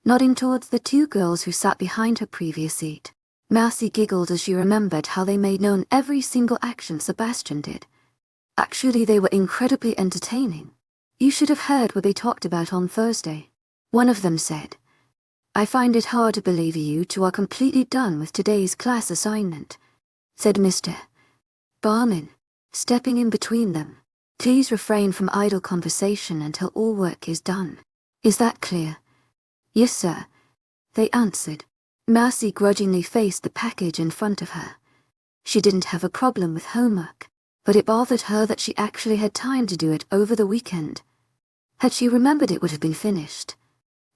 nodding towards the two girls who sat behind her previous seat. Marcy giggled as she remembered how they made known every single action Sebastian did. Actually, they were incredibly entertaining. You should have heard what they talked about on Thursday. One of them said, I find it hard to believe you two are completely done with today's class assignment, said Mr. Barman, stepping in between them. Please refrain from idle conversation until all work is done. Is that clear? Yes, sir, they answered. Marcy grudgingly faced the package in front of her. She didn't have a problem with homework, but it bothered her that she actually had time to do it over the weekend. Had she remembered it would have been finished.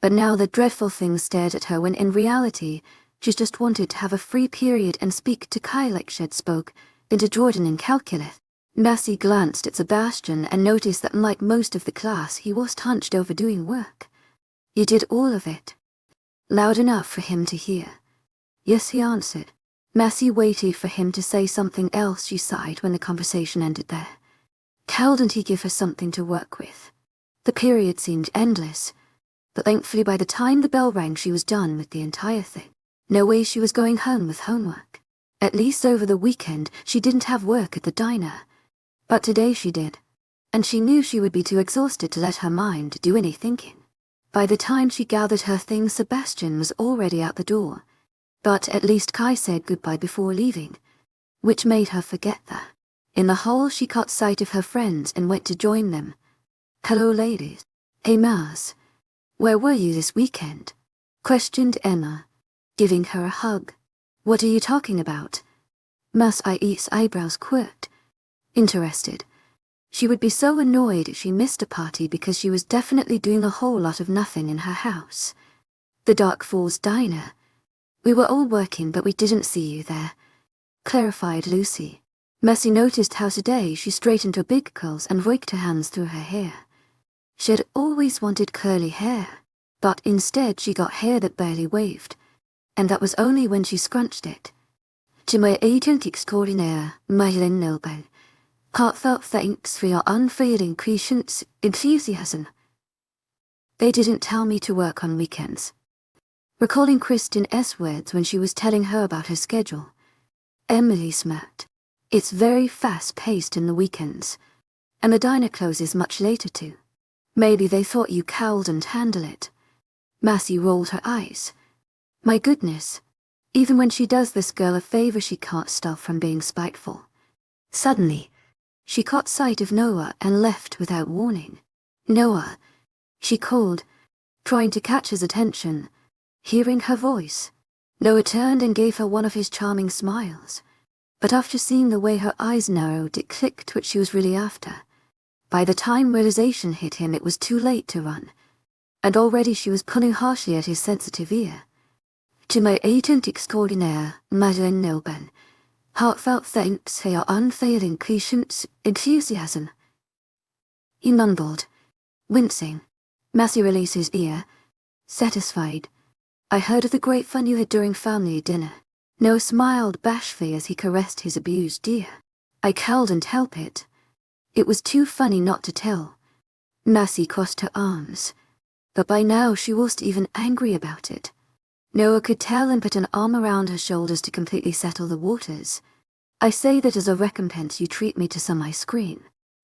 But now the dreadful thing stared at her when in reality, she just wanted to have a free period and speak to 𝐾𝐜𝐤 spoke into Jordan in calculus. Marcy glanced at Sebastian and noticed that unlike most of the class, he was hunched over doing work. You did all of it. Loud enough for him to hear. Yes, he answered. Marcy waited for him to say something else. She sighed when the conversation ended there. Couldn't he give her something to work with? The period seemed endless, but thankfully by the time the bell rang she was done with the entire thing. No way she was going home with homework. At least over the weekend she didn't have work at the diner. But today she did, and she knew she would be too exhausted to let her mind do any thinking. By the time she gathered her things, Sebastian was already out the door, but at least Kai said goodbye before leaving, which made her forget that. In the hall she caught sight of her friends and went to join them. Hello ladies. Hey Mars. Where were you this weekend? Questioned Emma, giving her a hug. What are you talking about? 𝐼𝐸's eyebrows quirked. Interested. She would be so annoyed if she missed a party because she was definitely doing a whole lot of nothing in her house. The Dark Falls Diner. We were all working but we didn't see you there, clarified Lucy. Mercy noticed how today she straightened her big curls and raked her hands through her hair. She had always wanted curly hair, but instead she got hair that barely waved, and that was only when she scrunched it. 𝐿𝐤𝐸𝐸 Heartfelt thanks for your unfailing patience, enthusiasm. They didn't tell me to work on weekends. Recalling Kristin's words when she was telling her about her schedule, Emily smirked. It's very fast-paced in the weekends, and the diner closes much later too. Maybe they thought you couldn't handle it. Marcy rolled her eyes. My goodness. Even when she does this girl a favor, she can't stop from being spiteful. Suddenly, she caught sight of Noah and left without warning. Noah, she called, trying to catch his attention. Hearing her voice, Noah turned and gave her one of his charming smiles. But after seeing the way her eyes narrowed, it clicked what she was really after. By the time realization hit him, it was too late to run, and already she was pulling harshly at his sensitive ear. To my agent extraordinaire, 𝐿𝐤𝐸𝐸 Heartfelt thanks for your unfailing patience, enthusiasm. He mumbled, wincing. Marcy released his ear, satisfied. I heard of the great fun you had during family dinner. Noah smiled bashfully as he caressed his abused ear. I couldn't help it. It was too funny not to tell. Marcy crossed her arms, but by now she wasn't even angry about it. Noah could tell and put an arm around her shoulders to completely settle the waters. I say that as a recompense you treat me to some ice cream.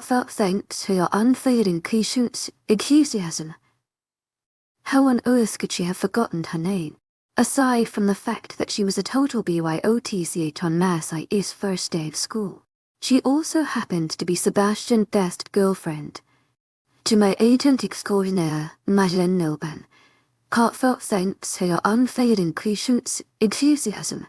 heartfelt thanks for your unfailing patience, enthusiasm. How on earth could she have forgotten her name, aside from the fact that she was a total BYOTC on Mass IS first day of school? She also happened to be Sebastian's best girlfriend. To my agent 𝐿𝐥𝐻𝐬 𝐊𝐢𝐬𝐭𝐢𝐃𝐜₃.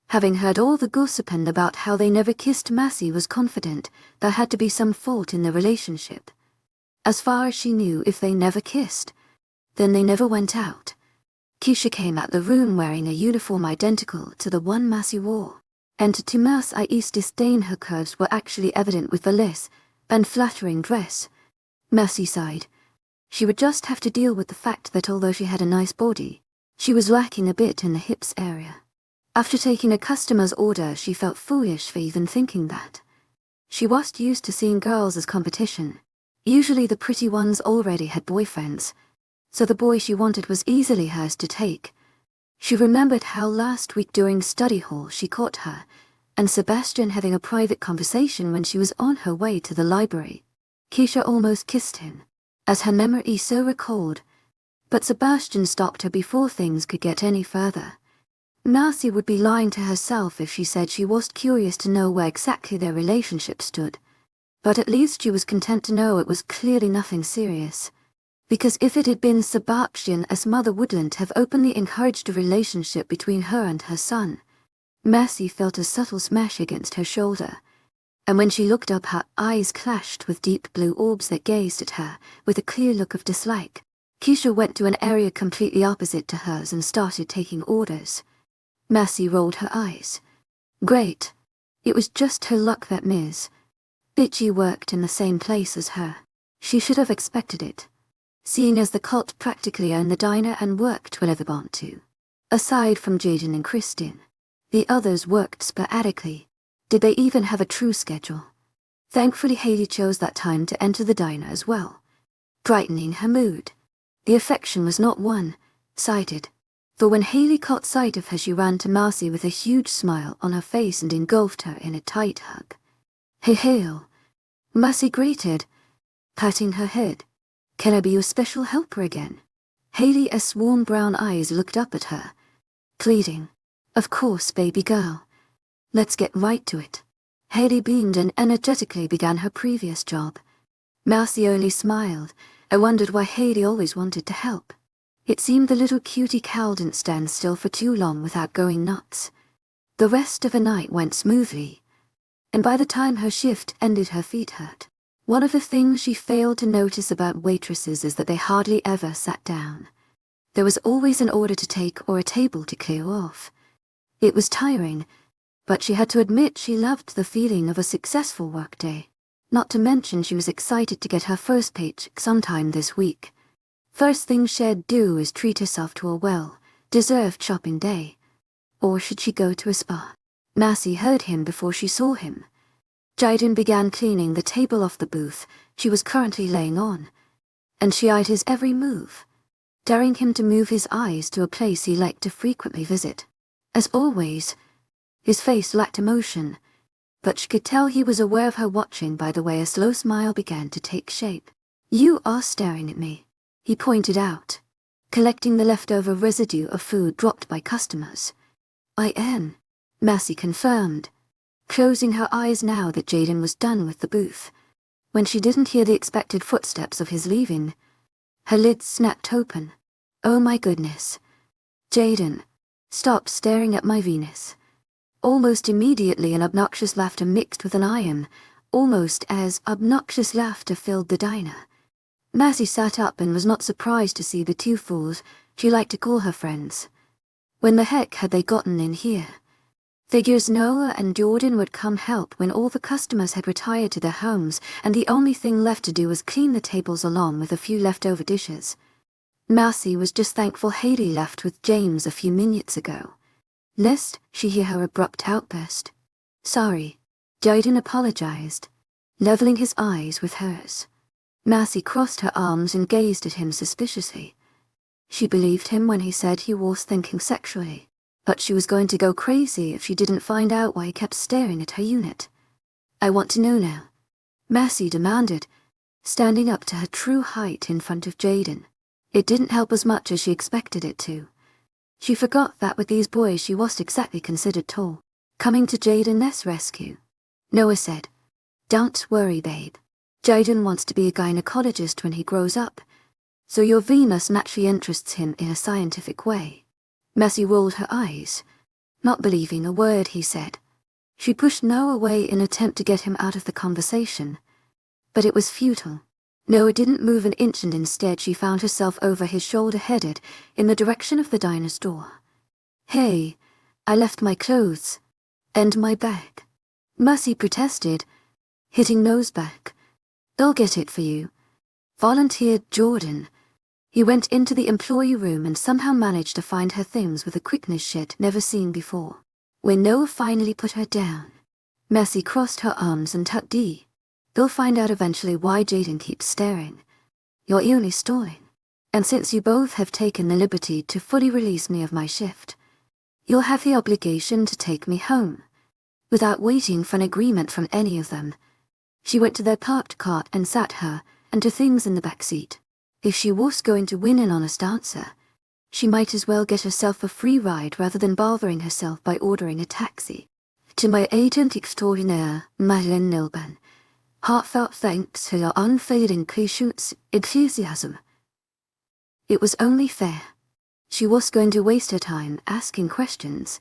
Having heard all the gossiping about how they never kissed, Massey was confident there had to be some fault in the relationship. As far as she knew, if they never kissed, then they never went out. Keisha came out the room wearing a uniform identical to the one Massey wore, and to Immerse 𝐖𝐨𝐥𝐻𝐬 her curves were actually evident with the lace and flattering dress. Massey sighed. She would just have to deal with the fact that although she had a nice body, she was lacking a bit in the hips area. After taking a customer's order, she felt foolish for even thinking that. She wasn't used to seeing girls as competition. Usually the pretty ones already had boyfriends, so the boy she wanted was easily hers to take. She remembered how last week during study hall she caught her and Sebastian having a private conversation when she was on her way to the library. Keisha almost kissed him, as her memory so recalled, but Sebastian stopped her before things could get any further. Massey would be lying to herself if she said she was curious to know where exactly their relationship stood, but at least she was content to know it was clearly nothing serious, because if it had been Sebastian, as mother wouldn't have openly encouraged a relationship between her and her son. Massey felt a subtle smash against her shoulder, and when she looked up, her eyes clashed with deep blue orbs that gazed at her with a clear look of dislike. Keisha went to an area completely opposite to hers and started taking orders. Massey rolled her eyes. Great. It was just her luck that Ms. Bitchy worked in the same place as her. She should have expected it, seeing as the cult practically owned the diner and worked whenever they want to. Aside from Jaden and Kristen, the others worked sporadically. Did they even have a true schedule? Thankfully Haley chose that time to enter the diner as well, brightening her mood. The affection was not one-sided, for when Haley caught sight of her she ran to Massey with a huge smile on her face and engulfed her in a tight hug. "Hey, hail," Massey greeted, patting her head. "Can I be your special helper again?" Haley's warm brown eyes looked up at her, pleading. "Of course, baby girl. Let's get right to it." Haley beamed and energetically began her previous job. Massey only smiled. I wondered why Haley always wanted to help. It seemed the little cutie cow didn't stand still for too long without going nuts. The rest of the night went smoothly, and by the time her shift ended her feet hurt. One of the things she failed to notice about waitresses is that they hardly ever sat down. There was always an order to take or a table to clear off. It was tiring, but she had to admit she loved the feeling of a successful workday. Not to mention she was excited to get her first paycheck sometime this week. First thing she'd do is treat herself to a well-deserved shopping day. Or should she go to a spa? Massey heard him before she saw him. Jaden began cleaning the table off the booth she was currently laying on, and she eyed his every move, daring him to move his eyes to a place he liked to frequently visit. As always, his face lacked emotion, but she could tell he was aware of her watching by the way a slow smile began to take shape. "You are staring at me," he pointed out, collecting the leftover residue of food dropped by customers. "I am," Massey confirmed, closing her eyes now that Jaden was done with the booth. When she didn't hear the expected footsteps of his leaving, her lids snapped open. "Oh my goodness. Jaden, stop staring at my Venus." Almost immediately an obnoxious laughter mixed with an almost as obnoxious laughter filled the diner. Massey sat up and was not surprised to see the two fools she liked to call her friends. When the heck had they gotten in here? Figures Noah and Jordan would come help when all the customers had retired to their homes and the only thing left to do was clean the tables along with a few leftover dishes. Massey was just thankful Haley left with James a few minutes ago, lest she hear her abrupt outburst. "Sorry," Jaden apologized, leveling his eyes with hers. Massey crossed her arms and gazed at him suspiciously. She believed him when he said he was thinking sexually, but she was going to go crazy if she didn't find out why he kept staring at her unit. "I want to know now," Massey demanded, standing up to her true height in front of Jaden. It didn't help as much as she expected it to. She forgot that with these boys she wasn't exactly considered tall. Coming to Jaden's rescue, Noah said, "Don't worry, babe. Jaden wants to be a gynecologist when he grows up, so your Venus naturally interests him in a scientific way." Mercy rolled her eyes, not believing a word he said. She pushed Noah away in an attempt to get him out of the conversation, but it was futile. Noah didn't move an inch, and instead she found herself over his shoulder, headed in the direction of the diner's door. "Hey, I left my clothes and my bag," Mercy protested, hitting Noah's back. "I'll get it for you," volunteered Jordan. He went into the employee room and somehow managed to find her things with a quickness she'd never seen before. When Noah finally put her down, Mercy crossed her arms and tucked D. "They'll find out eventually why Jaden keeps staring. You're only stalling. And since you both have taken the liberty to fully release me of my shift, you'll have the obligation to take me home," without waiting for an agreement from any of them. She went to their parked cart and sat her and her things in the back seat. If she was going to win an honest answer, she might as well get herself a free ride rather than bothering herself by ordering a taxi. "To my agent extraordinaire, Madeleine Nilban, heartfelt thanks for your unfailing patience, enthusiasm." It was only fair. She was going to waste her time asking questions.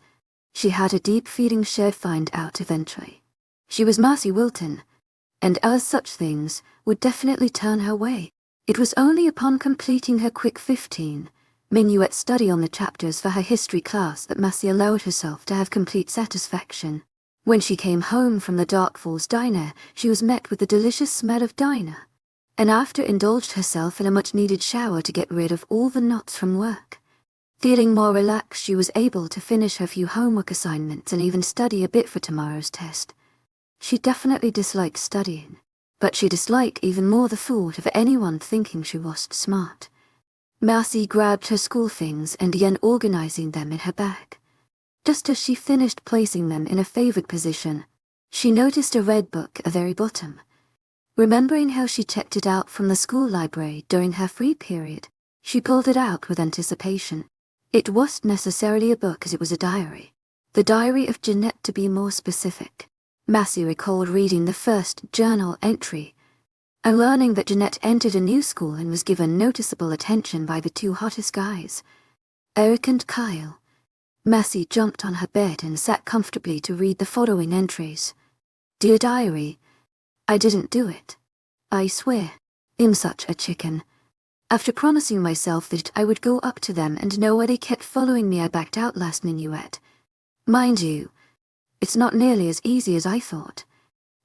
She had a deep feeling she'd find out eventually. She was Mercy Wilton, and as such things would definitely turn her way. It was only upon completing her quick 15-minute study on the chapters for her history class that Mercy allowed herself to have complete satisfaction. When she came home from the Dark Falls diner, she was met with the delicious smell of diner, and after indulged herself in a much-needed shower to get rid of all the knots from work. Feeling more relaxed, she was able to finish her few homework assignments and even study a bit for tomorrow's test. She definitely disliked studying, but she disliked even more the thought of anyone thinking she wasn't smart. Mercy grabbed her school things and began organizing them in her bag. Just as she finished placing them in a favored position, she noticed a red book at the very bottom. Remembering how she checked it out from the school library during her free period, she pulled it out with anticipation. It wasn't necessarily a book, as it was a diary. The diary of Jeanette, to be more specific. Mercy recalled reading the first journal entry and learning that Jeanette entered a new school and was given noticeable attention by the two hottest guys, Eric and Kyle. Mercy jumped on her bed and sat comfortably to read the following entries. "Dear Diary, I didn't do it. I swear. I'm such a chicken. After promising myself that I would go up to them and know why they kept following me, I backed out last minuet. Mind you, it's not nearly as easy as I thought.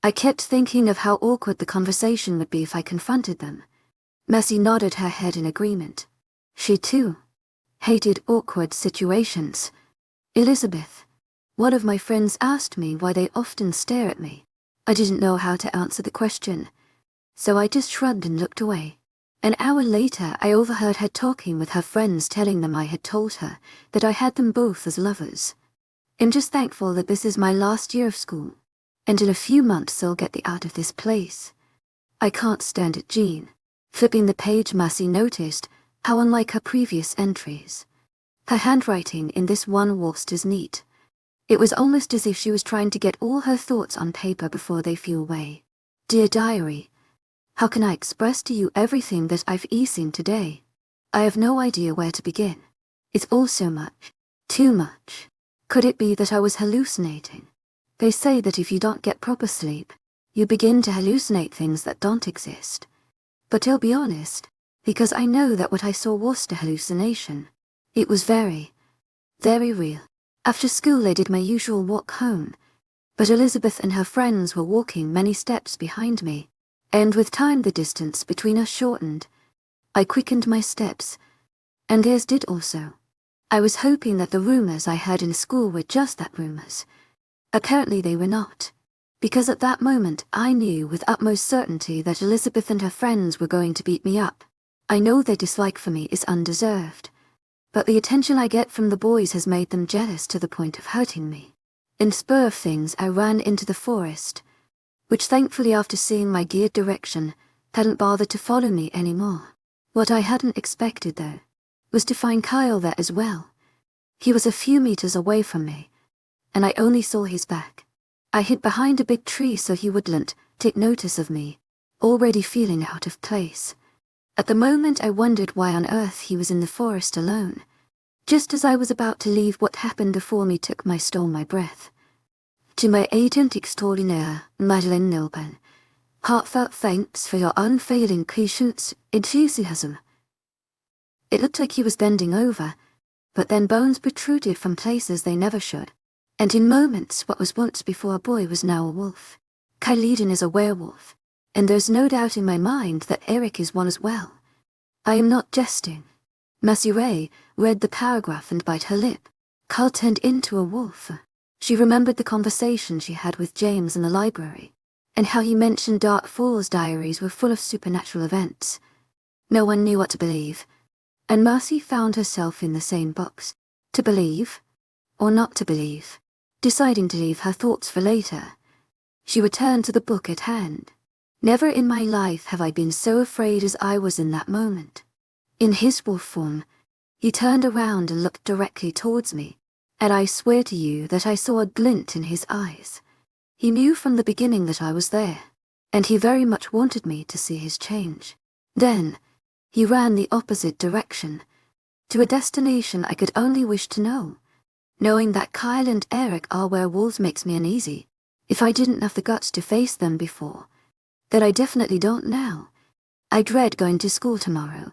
I kept thinking of how awkward the conversation would be if I confronted them." Mercy nodded her head in agreement. She, too, hated awkward situations. "Elizabeth, one of my friends asked me why they often stare at me. I didn't know how to answer the question, so I just shrugged and looked away. An hour later, I overheard her talking with her friends, telling them I had told her that I had them both as lovers. I'm just thankful that this is my last year of school, and in a few months I'll get out of this place. I can't stand it, Jean." Flipping the page, Mercy noticed how unlike her previous entries. Her handwriting in this one was neat. It was almost as if she was trying to get all her thoughts on paper before they flew away. "Dear Diary, how can I express to you everything that I've seen today? I have no idea where to begin. It's all so much. Too much. Could it be that I was hallucinating? They say that if you don't get proper sleep, you begin to hallucinate things that don't exist. But I'll be honest, because I know that what I saw wasn't a hallucination. It was very, very real. After school I did my usual walk home, but Elizabeth and her friends were walking many steps behind me, and with time the distance between us shortened. I quickened my steps, and theirs did also. I was hoping that the rumors I heard in school were just that, rumors. Apparently they were not, because at that moment I knew with utmost certainty that Elizabeth and her friends were going to beat me up. I know their dislike for me is undeserved, but the attention I get from the boys has made them jealous to the point of hurting me. In spur of things, I ran into the forest, which thankfully, after seeing my geared direction, hadn't bothered to follow me anymore. What I hadn't expected, though, was to find Kyle there as well. He was a few meters away from me, and I only saw his back. I hid behind a big tree so he wouldn't take notice of me, already feeling out of place. At the moment I wondered why on earth he was in the forest alone. Just as I was about to leave, what happened before me stole my breath. 𝐿𝐤𝐳𝐸 𝐊𝐢𝐳𝐸, heartfelt thanks for your unfailing patience, enthusiasm. It looked like he was bending over, but then bones protruded from places they never should. And in moments, what was once before a boy was now a wolf. 𝐿𝐤𝐳𝐸 is a werewolf, and there's no doubt in my mind that Eric is one as well. I am not jesting. Ray read the paragraph and bit her lip. Carl turned into a wolf. She remembered the conversation she had with James in the library, and how he mentioned Dark Falls diaries were full of supernatural events. No one knew what to believe, and Marcy found herself in the same box. To believe, or not to believe, deciding to leave her thoughts for later. She returned to the book at hand. Never in my life have I been so afraid as I was in that moment. In his wolf form, he turned around and looked directly towards me, and I swear to you that I saw a glint in his eyes. He knew from the beginning that I was there, and he very much wanted me to see his change. Then, he ran the opposite direction, to a destination I could only wish to know. Knowing that Kyle and Eric are werewolves makes me uneasy. If I didn't have the guts to face them before, then I definitely don't now. I dread going to school tomorrow,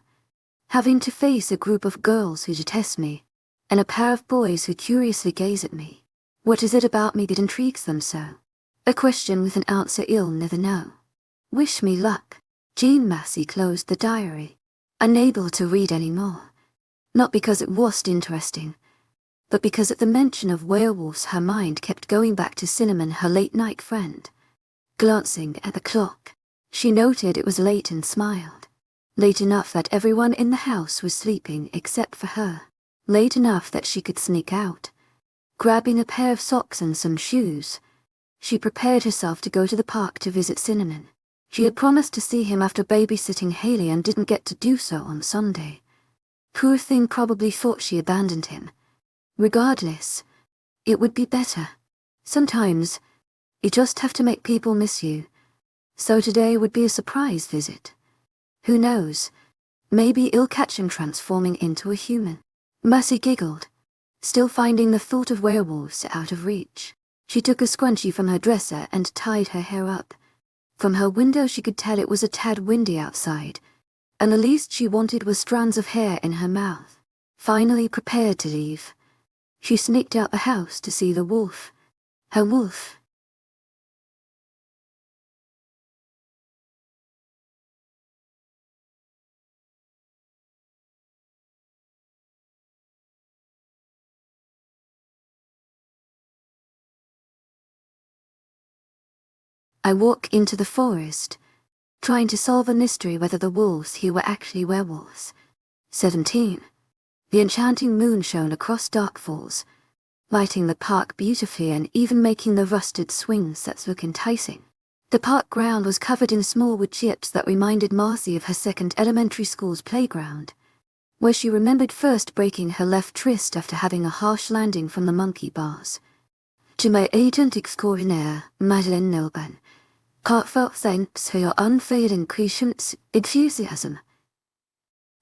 having to face a group of girls who detest me, and a pair of boys who curiously gaze at me. What is it about me that intrigues them so? A question with an answer I'll never know. Wish me luck. Jean Massey closed the diary, unable to read any more. Not because it wasn't interesting, but because at the mention of werewolves her mind kept going back to Cinnamon, her late-night friend. Glancing at the clock, she noted it was late and smiled. Late enough that everyone in the house was sleeping except for her. Late enough that she could sneak out. Grabbing a pair of socks and some shoes, she prepared herself to go to the park to visit Cinnamon. She had promised to see him after babysitting Haley and didn't get to do so on Sunday. Poor thing probably thought she abandoned him. Regardless, it would be better. Sometimes, you just have to make people miss you. So today would be a surprise visit. Who knows, maybe I'll catch him transforming into a human. Mercy giggled, still finding the thought of werewolves out of reach. She took a scrunchie from her dresser and tied her hair up. From her window she could tell it was a tad windy outside, and the least she wanted was strands of hair in her mouth. Finally prepared to leave, she sneaked out the house to see the wolf. Her wolf. I walk into the forest, trying to solve a mystery whether the wolves here were actually werewolves. 17. The enchanting moon shone across Dark Falls, lighting the park beautifully and even making the rusted swing sets look enticing. The park ground was covered in small wood chips that reminded Marcy of her second elementary school's playground, where she remembered first breaking her left wrist after having a harsh landing from the monkey bars. 𝐿𝐤𝐳𝐸 𝐊𝐤𝐳𝐸, heartfelt thanks for your unfailing patience, enthusiasm.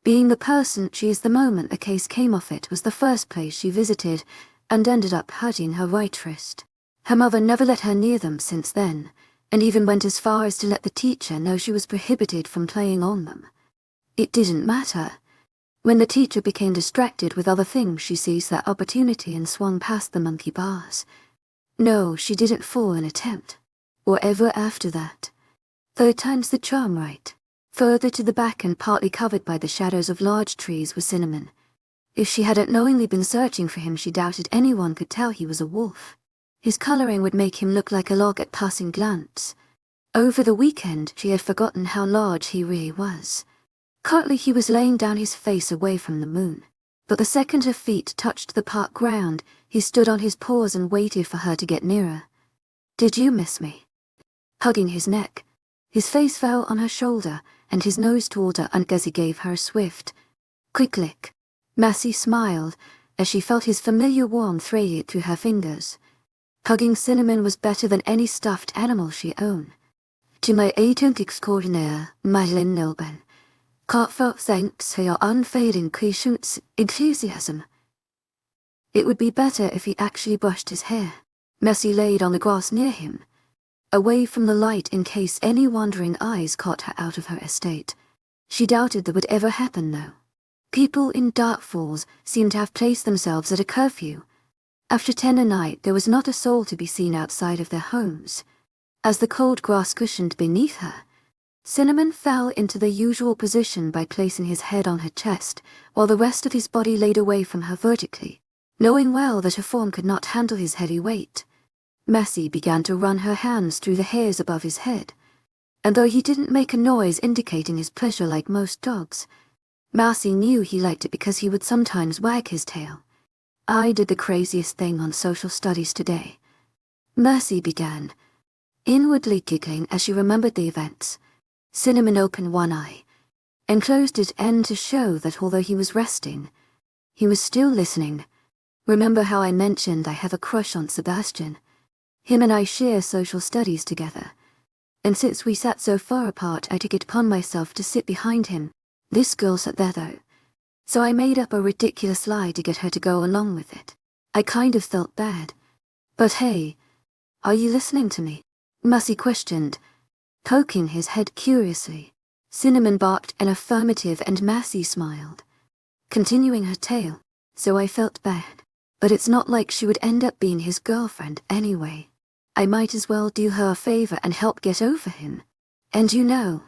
Being the person she is the moment the case came off, it was the first place she visited and ended up hurting her right wrist. Her mother never let her near them since then, and even went as far as to let the teacher know she was prohibited from playing on them. It didn't matter. When the teacher became distracted with other things, she seized that opportunity and swung past the monkey bars. No, she didn't fall an attempt, or ever after that. Third time's the charm, right? Further to the back and partly covered by the shadows of large trees was Cinnamon. If she hadn't knowingly been searching for him, she doubted anyone could tell he was a wolf. His coloring would make him look like a log at passing glance. Over the weekend, she had forgotten how large he really was. Currently he was laying down, his face away from the moon. But the second her feet touched the park ground, he stood on his paws and waited for her to get nearer. Did you miss me? Hugging his neck, his face fell on her shoulder, and his nose toward her, and Gussie gave her a swift, quick lick. Massey smiled as she felt his familiar warmth radiate through her fingers. Hugging Cinnamon was better than any stuffed animal she owned. 𝐊𝐢𝐳𝐷𝐞𝐝 𝐊𝐢𝐳𝐷𝐞𝐝 unfading 𝐂𝐮𝐧𝐰𝐴𝐷𝐿. It would be better if he actually brushed his hair. Messi laid on the grass near him, away from the light in case any wandering eyes caught her out of her estate. She doubted that would ever happen though. People in Dark Falls seemed to have placed themselves at a curfew. After 10 at night there was not a soul to be seen outside of their homes. As the cold grass cushioned beneath her, Cinnamon fell into the usual position by placing his head on her chest, while the rest of his body laid away from her vertically. Knowing well that her form could not handle his heavy weight, Messi began to run her hands through the hairs above his head, and though he didn't make a noise indicating his pleasure like most dogs, Messi knew he liked it because he would sometimes wag his tail. "I did the craziest thing on social studies today," Messi began, inwardly giggling as she remembered the events. Cinnamon opened one eye and closed it end to show that although he was resting, he was still listening. "Remember how I mentioned I have a crush on Sebastian? Him and I share social studies together, and since we sat so far apart I took it upon myself to sit behind him. This girl sat there though, so I made up a ridiculous lie to get her to go along with it. I kind of felt bad. But hey, are you listening to me?" Messi questioned, poking his head curiously. Cinnamon barked an affirmative and Messi smiled, continuing her tale. "So I felt bad. But it's not like she would end up being his girlfriend anyway. I might as well do her a favor and help get over him. And you know,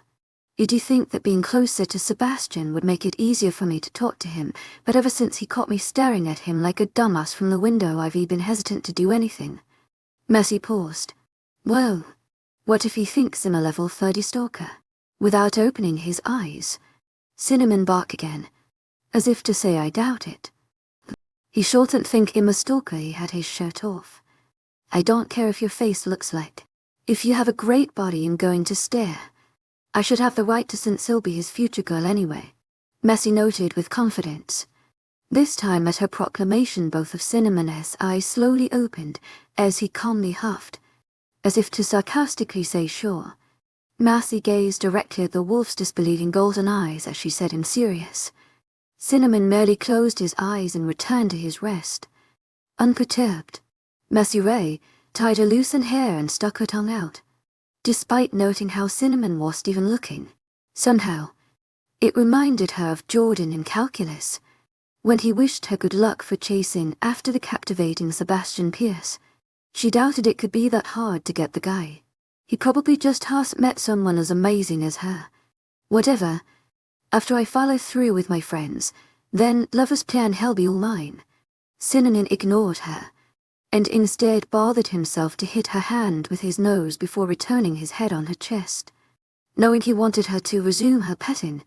you'd think that being closer to Sebastian would make it easier for me to talk to him, but ever since he caught me staring at him like a dumbass from the window I've been hesitant to do anything." Messi paused. "Well, what if he thinks I'm a level 30 stalker?" Without opening his eyes, Cinnamon barked again, as if to say I doubt it. "He shouldn't think I'm a stalker. He had his shirt off. I don't care if your face looks like. If you have a great body I'm going to stare. I should have the right to since he'll be his future girl anyway," Messi noted with confidence. This time at her proclamation both of Cinnamon's eyes slowly opened as he calmly huffed, as if to sarcastically say sure. Messi gazed directly at the wolf's disbelieving golden eyes as she said him serious. Cinnamon merely closed his eyes and returned to his rest. Unperturbed, Messi Ray tied her loosened hair and stuck her tongue out, despite noting how Cinnamon wasn't even looking. Somehow, it reminded her of Jordan in calculus, when he wished her good luck for chasing after the captivating Sebastian Pierce. She doubted it could be that hard to get the guy. He probably just hasn't met someone as amazing as her. Whatever. After I follow through with my friends, then lover's plan hell be all mine. Cinnamon ignored her, and instead bothered himself to hit her hand with his nose before returning his head on her chest. Knowing he wanted her to resume her petting,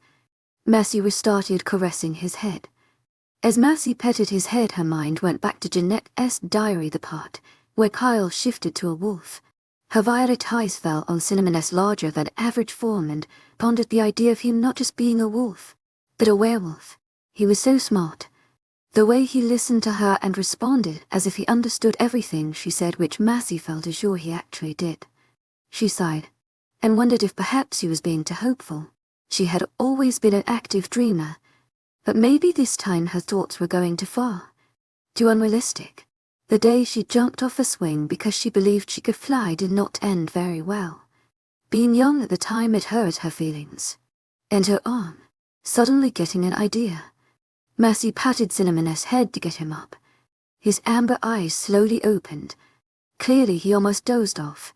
Messi restarted caressing his head. As Messi petted his head, her mind went back to Jeanette's diary, the part where Kyle shifted to a wolf. Her violet eyes fell on Cinnamon's larger than average form and pondered the idea of him not just being a wolf, but a werewolf. He was so smart. The way he listened to her and responded as if he understood everything she said, which Messi felt assured he actually did. She sighed, and wondered if perhaps he was being too hopeful. She had always been an active dreamer, but maybe this time her thoughts were going too far, too unrealistic. The day she jumped off a swing because she believed she could fly did not end very well. Being young at the time, it hurt her feelings. And her arm, suddenly getting an idea. Messi patted Cinnamon's head to get him up. His amber eyes slowly opened. Clearly he almost dozed off.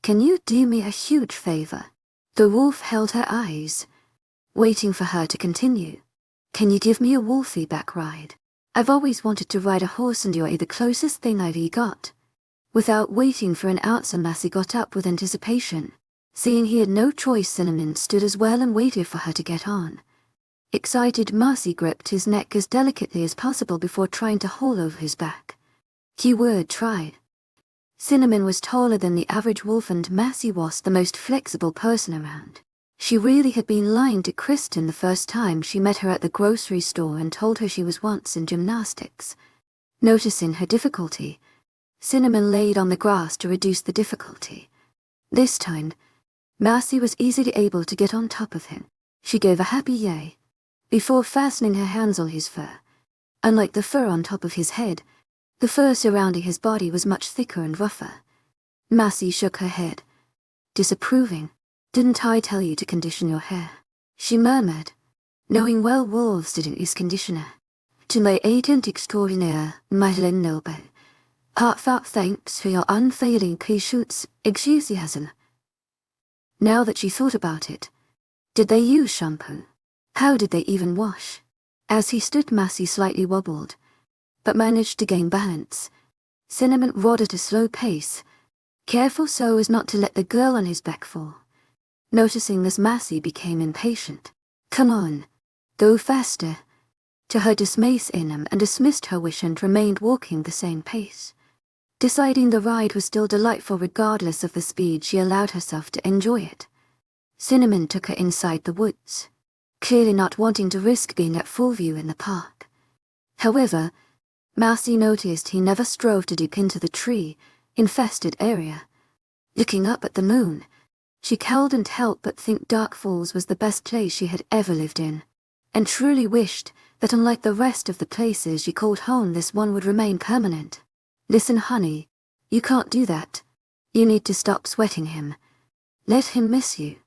"Can you do me a huge favor?" The wolf held her eyes, waiting for her to continue. "Can you give me a wolfie back ride? I've always wanted to ride a horse and you're the closest thing I've got." Without waiting for an answer, Messi got up with anticipation. Seeing he had no choice, Cinnamon stood as well and waited for her to get on. Excited, Messi gripped his neck as delicately as possible before trying to hold over his back. Keyword tried. Cinnamon was taller than the average wolf and Messi was the most flexible person around. She really had been lying to Kristen the first time she met her at the grocery store and told her she was once in gymnastics. Noticing her difficulty, Cinnamon laid on the grass to reduce the difficulty. This time, Marcy was easily able to get on top of him. She gave a happy yay, before fastening her hands on his fur. Unlike the fur on top of his head, the fur surrounding his body was much thicker and rougher. Marcy shook her head, disapproving. "Didn't I tell you to condition your hair?" she murmured, knowing werewolves didn't use conditioner. "To my agent extraordinaire, 𝐿𝐻𝐿. Heartfelt thanks for your unfailing patience, enthusiasm." Now that she thought about it, did they use shampoo? How did they even wash? As he stood, Marcy slightly wobbled, but managed to gain balance. Cinnamon rode at a slow pace, careful so as not to let the girl on his back fall. Noticing this, Marcy became impatient. "Come on, go faster." To her dismay, Cinnamon dismissed her wish and remained walking the same pace. Deciding the ride was still delightful regardless of the speed, she allowed herself to enjoy it. Cinnamon took her inside the woods, clearly not wanting to risk being at full view in the park. However, Marcy noticed he never strove to dip into the tree-infested area. Looking up at the moon, she couldn't help but think Dark Falls was the best place she had ever lived in, and truly wished that unlike the rest of the places she called home, this one would remain permanent. "Listen, honey, you can't do that. You need to stop sweating him. Let him miss you,"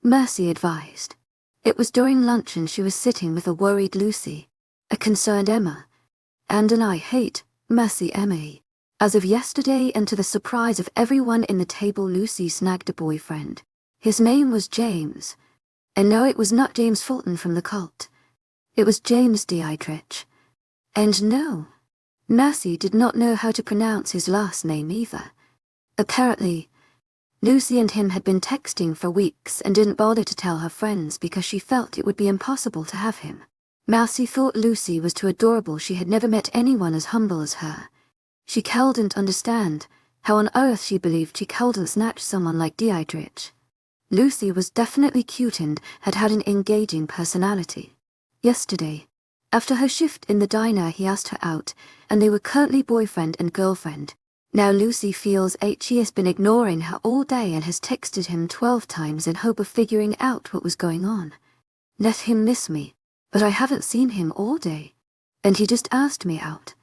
Marcy advised. It was during lunch and she was sitting with a worried Lucy, a concerned Emma, and an "I hate Marcy Emmy." As of yesterday, and to the surprise of everyone in the table, Lucy snagged a boyfriend. His name was James. And no, it was not James Fulton from the cult. It was James 𝐷𝐻𝐸. And no, Marcy did not know how to pronounce his last name either. Apparently, Lucy and him had been texting for weeks and didn't bother to tell her friends because she felt it would be impossible to have him. Marcy thought Lucy was too adorable. She had never met anyone as humble as her. She couldn't understand how on earth she believed she couldn't snatch someone like 𝐷𝐻𝐸. Lucy was definitely cute and had an engaging personality. Yesterday, after her shift in the diner, he asked her out, and they were currently boyfriend and girlfriend. Now Lucy feels he has been ignoring her all day and has texted him 12 times in hope of figuring out what was going on. "Let him miss me, but I haven't seen him all day, and he just asked me out,"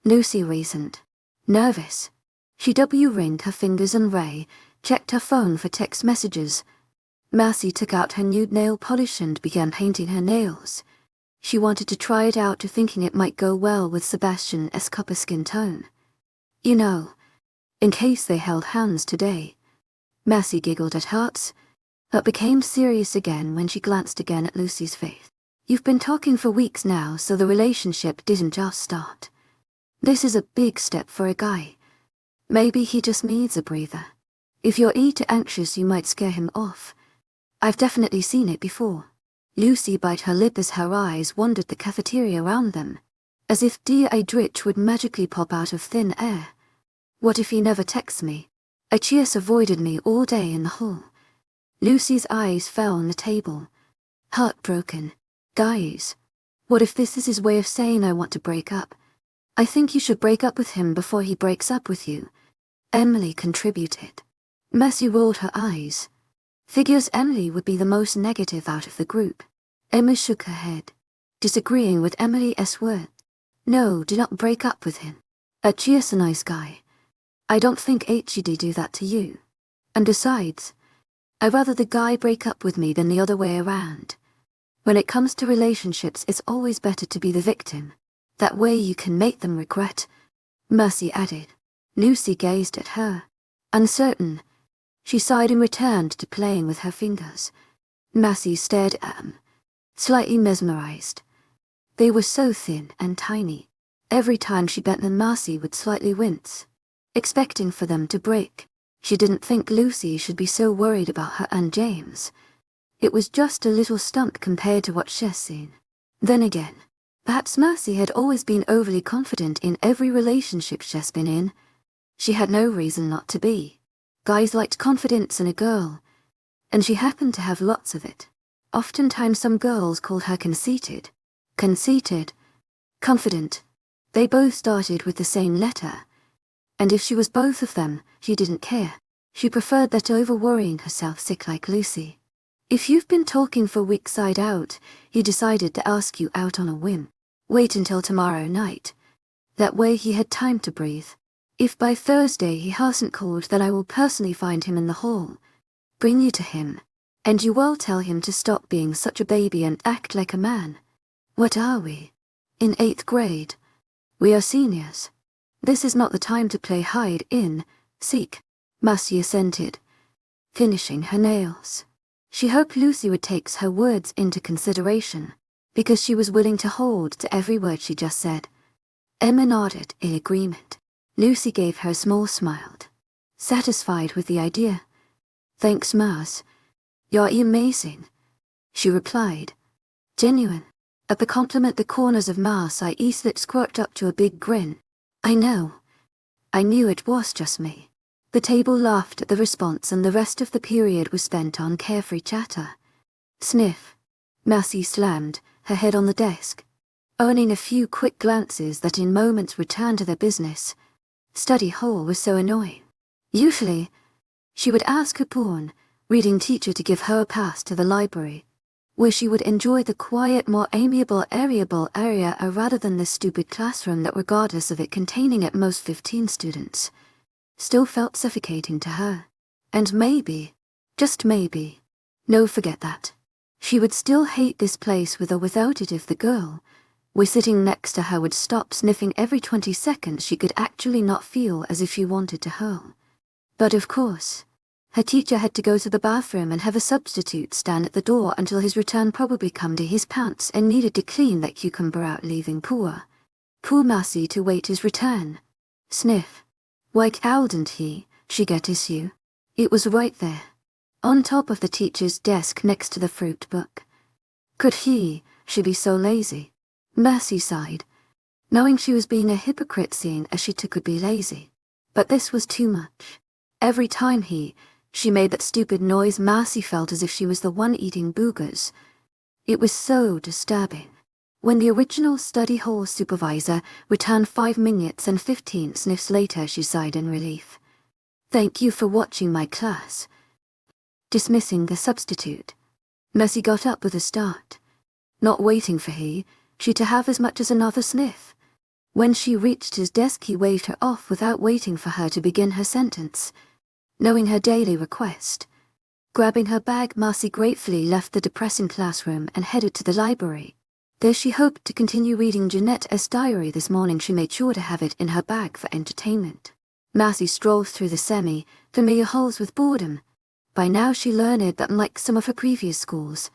Lucy reasoned. Nervous, she ringed her fingers and checked her phone for text messages. Marcy took out her nude nail polish and began painting her nails. She wanted to try it out, thinking it might go well with Sebastian's copper skin tone. "You know, in case they held hands today." Marcy giggled at hearts, but became serious again when she glanced again at Lucy's face. "You've been talking for weeks now, so the relationship didn't just start. This is a big step for a guy. Maybe he just needs a breather. If you're too anxious, you might scare him off. I've definitely seen it before." Lucy bit her lip as her eyes wandered the cafeteria around them, as if 𝐷𝐻𝐸 would magically pop out of thin air. "What if he never texts me? 𝐿𝐻𝐸 avoided me all day in the hall." Lucy's eyes fell on the table. Heartbroken. "Guys, what if this is his way of saying I want to break up? I think you should break up with him before he breaks up with you," Emily contributed. Marcy rolled her eyes. Figures Emily would be the most negative out of the group. Emma shook her head, disagreeing with Emily's word. "No, do not break up with him. 𝐿𝐻𝐸's a nice guy. I don't think 𝐻𝐸'd do that to you. And besides, I'd rather the guy break up with me than the other way around. When it comes to relationships, it's always better to be the victim. That way you can make them regret," Marcy added. Lucy gazed at her, uncertain. She sighed and returned to playing with her fingers. Marcy stared at them, slightly mesmerized. They were so thin and tiny. Every time she bent them, Marcy would slightly wince, expecting for them to break. She didn't think Lucy should be so worried about her and James. It was just a little stunt compared to what she's seen. Then again, perhaps Marcy had always been overly confident in every relationship she's been in. She had no reason not to be. Guys liked confidence in a girl, and she happened to have lots of it. Oftentimes some girls called her conceited. Conceited. Confident. They both started with the same letter. And if she was both of them, she didn't care. She preferred that over worrying herself sick like Lucy. If you've been talking for weeks side out, he decided to ask you out on a whim. Wait until tomorrow night. That way he had time to breathe. If by Thursday he hasn't called, then I will personally find him in the hall. Bring you to him. And you will tell him to stop being such a baby and act like a man. What are we? In 8th grade. We are seniors. This is not the time to play hide in, seek, Marcy assented, finishing her nails. She hoped Lucy would take her words into consideration, because she was willing to hold to every word she just said. Emma nodded in agreement. Lucy gave her a small smile, satisfied with the idea. Thanks, Mars. You're amazing, she replied. Genuine. At the compliment, the corners of Mars' 𝐖𝐨𝐥𝐼 squirked up to a big grin. I know. I knew it was just me. The table laughed at the response, and the rest of the period was spent on carefree chatter. Sniff. Marcy slammed, her head on the desk, earning a few quick glances that in moments returned to their business. Study hall was so annoying. Usually, she would ask her born, reading teacher to give her a pass to the library, where she would enjoy the quiet, more amiable area rather than the stupid classroom that, regardless of it containing at most 15 students, still felt suffocating to her. And maybe, just maybe, no, forget that, she would still hate this place with or without it if the girl were sitting next to her would stop sniffing every 20 seconds. She could actually not feel as if she wanted to hurl. But of course, her teacher had to go to the bathroom and have a substitute stand at the door until his return, probably come to his pants, and needed to clean that cucumber out, leaving poor Marcy to wait his return. Sniff. Why couldn't he, she get issue? It was right there, on top of the teacher's desk next to the fruit book. Could she be so lazy? Marcy sighed, knowing she was being a hypocrite seeing as she too could be lazy. But this was too much. Every time she made that stupid noise, Marcy felt as if she was the one eating boogers. It was so disturbing. When the original study hall supervisor returned 5 minutes and 15 sniffs later, she sighed in relief. Thank you for watching my class. Dismissing the substitute, Marcy got up with a start, not waiting for she to have as much as another sniff. When she reached his desk, he waved her off without waiting for her to begin her sentence. Knowing her daily request, grabbing her bag, Marcy gratefully left the depressing classroom and headed to the library. There she hoped to continue reading Jeanette's diary this morning. She made sure to have it in her bag for entertainment. Marcy strolled through the semi-familiar halls with boredom. By now she learned that, unlike some of her previous schools,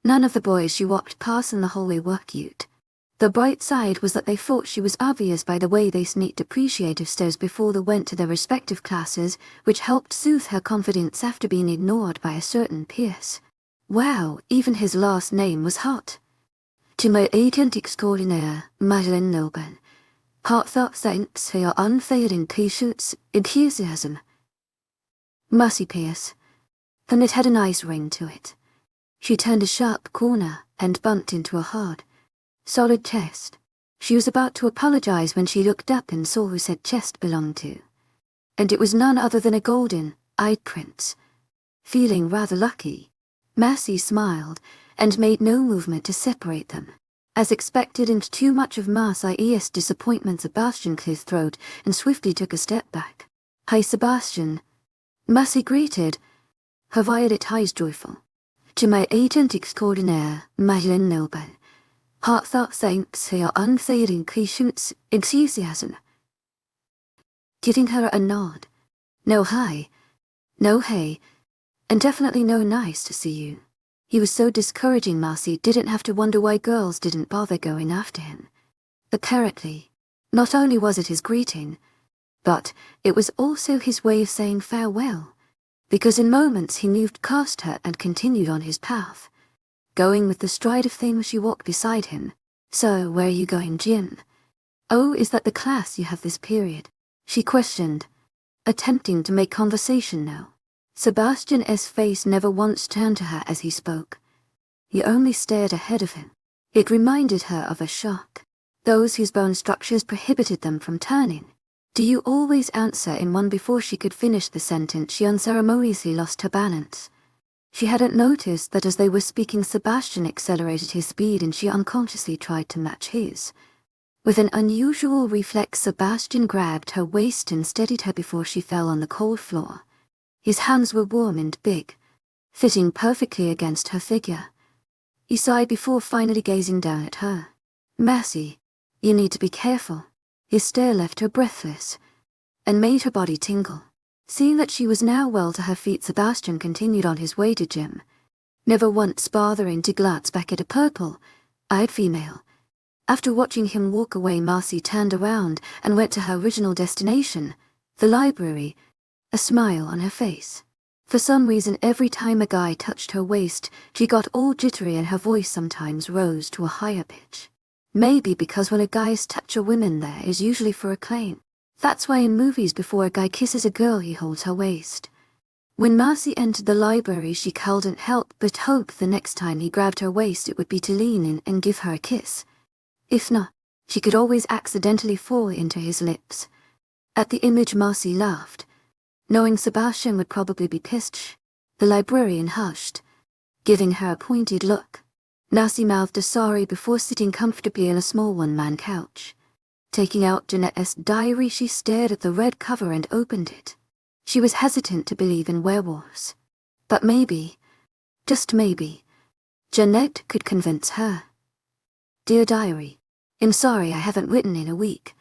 none of the boys she walked past in the hallway were cute. The bright side was that they thought she was obvious by the way they sneaked appreciative stares before they went to their respective classes, which helped soothe her confidence after being ignored by a certain Pierce. Wow, even his last name was hot. To my agent extraordinaire, Madeleine Noble, heartfelt thanks for your unfailing patience, enthusiasm. Marcy Pierce. Then it had a nice ring to it. She turned a sharp corner and bumped into a hard, solid chest. She was about to apologize when she looked up and saw who said chest belonged to. And it was none other than a golden-eyed prince. Feeling rather lucky, Marcy smiled and made no movement to separate them. As expected, and too much of Marcy's disappointment, Sebastian cleared his throat and swiftly took a step back. Hi, Sebastian. Marcy greeted, her violet eyes joyful. To my agent extraordinaire, Madeleine Noble, heartfelt thanks for your unfailing patience, enthusiasm. Giving her a nod. No hi, no hey, and definitely no nice to see you. He was so discouraging, Marcy didn't have to wonder why girls didn't bother going after him. Apparently, not only was it his greeting, but it was also his way of saying farewell, because in moments he moved past her and continued on his path, going with the stride of things. She walked beside him. So, where are you going, Jim? Oh, is that the class you have this period? She questioned, attempting to make conversation now. Sebastian's face never once turned to her as he spoke. He only stared ahead of him. It reminded her of a shark, those whose bone structures prohibited them from turning. Do you always answer in one? Before she could finish the sentence, she unceremoniously lost her balance. She hadn't noticed that as they were speaking, Sebastian accelerated his speed and she unconsciously tried to match his. With an unusual reflex, Sebastian grabbed her waist and steadied her before she fell on the cold floor. His hands were warm and big, fitting perfectly against her figure. He sighed before finally gazing down at her. "Mercy, you need to be careful." His stare left her breathless and made her body tingle. Seeing that she was now well to her feet, Sebastian continued on his way to gym, never once bothering to glance back at a purple-eyed female. After watching him walk away, Marcy turned around and went to her original destination, the library, a smile on her face. For some reason, every time a guy touched her waist, she got all jittery and her voice sometimes rose to a higher pitch. Maybe because when a guy's touch a woman, there is usually for acclaim. That's why in movies, before a guy kisses a girl, he holds her waist. When Marcy entered the library, she couldn't help but hope the next time he grabbed her waist it would be to lean in and give her a kiss. If not, she could always accidentally fall into his lips. At the image, Marcy laughed, knowing Sebastian would probably be pissed. The librarian hushed, giving her a pointed look. Marcy mouthed a sorry before sitting comfortably in a small one-man couch. Taking out Jeanette's diary, she stared at the red cover and opened it. She was hesitant to believe in werewolves. But maybe, just maybe, Jeanette could convince her. "Dear Diary, I'm sorry I haven't written in a week.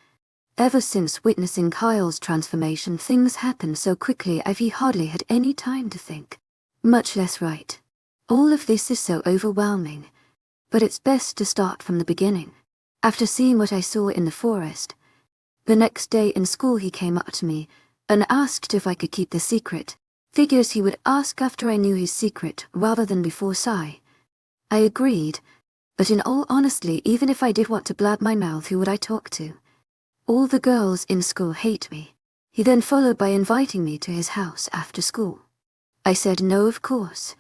Ever since witnessing Kyle's transformation, things happened so quickly I've hardly had any time to think, much less write. All of this is so overwhelming, but it's best to start from the beginning. After seeing what I saw in the forest, the next day in school he came up to me and asked if I could keep the secret. Figures he would ask after I knew his secret rather than before. I agreed, but in all honesty, even if I did want to blab my mouth, who would I talk to? All the girls in school hate me. He then followed by inviting me to his house after school. I said no, of course.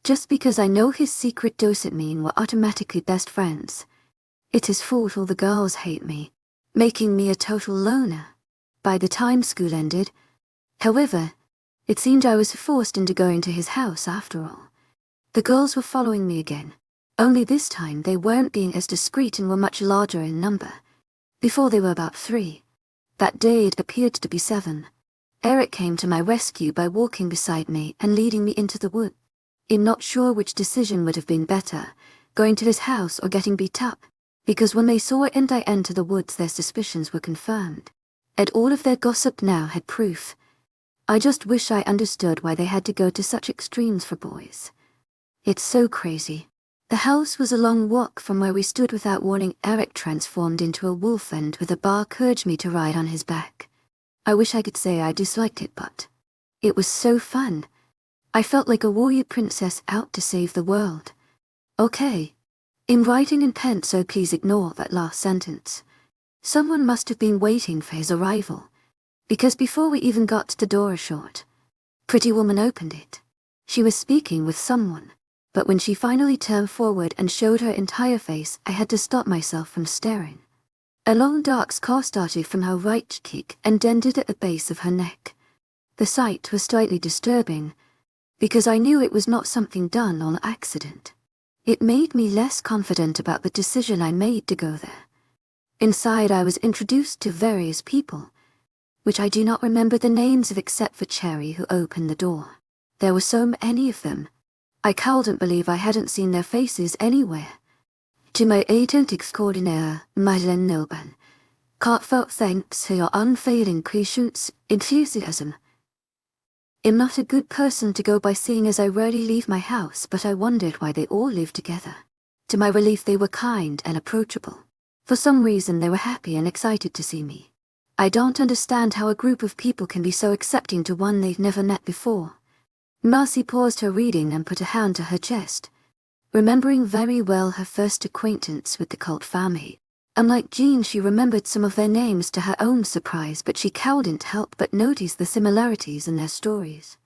Just because I know his secret doesn't mean we're automatically best friends. It is fault all the girls hate me, making me a total loner. By the time school ended, however, it seemed I was forced into going to his house after all. The girls were following me again, only this time they weren't being as discreet and were much larger in number. Before they were about 3. That day it appeared to be 7. Eric came to my rescue by walking beside me and leading me into the wood. I'm not sure which decision would have been better, going to his house or getting beat up, because when they saw it and I enter the woods, their suspicions were confirmed. And all of their gossip now had proof. I just wish I understood why they had to go to such extremes for boys. It's so crazy. The house was a long walk from where we stood. Without warning, Eric transformed into a wolf and with a bar urged me to ride on his back. I wish I could say I disliked it, but it was so fun. I felt like a warrior princess out to save the world. Okay. I'm writing in pen, so please ignore that last sentence. Someone must have been waiting for his arrival, because before we even got to the door, a short, pretty woman opened it. She was speaking with someone. But when she finally turned forward and showed her entire face, I had to stop myself from staring. A long dark scar started from her right cheek and ended at the base of her neck. The sight was slightly disturbing, because I knew it was not something done on accident. It made me less confident about the decision I made to go there. Inside, I was introduced to various people, which I do not remember the names of except for Cherry, who opened the door. There were so many of them. I couldn't believe I hadn't seen their faces anywhere. To my agent extraordinaire, Madeleine Noban, heartfelt thanks for your unfailing patience, enthusiasm. I'm not a good person to go by seeing as I rarely leave my house, but I wondered why they all lived together. To my relief, they were kind and approachable. For some reason, they were happy and excited to see me. I don't understand how a group of people can be so accepting to one they've never met before. Marcy paused her reading and put a hand to her chest, remembering very well her first acquaintance with the cult family. Unlike Jean, she remembered some of their names to her own surprise, but she couldn't help but notice the similarities in their stories.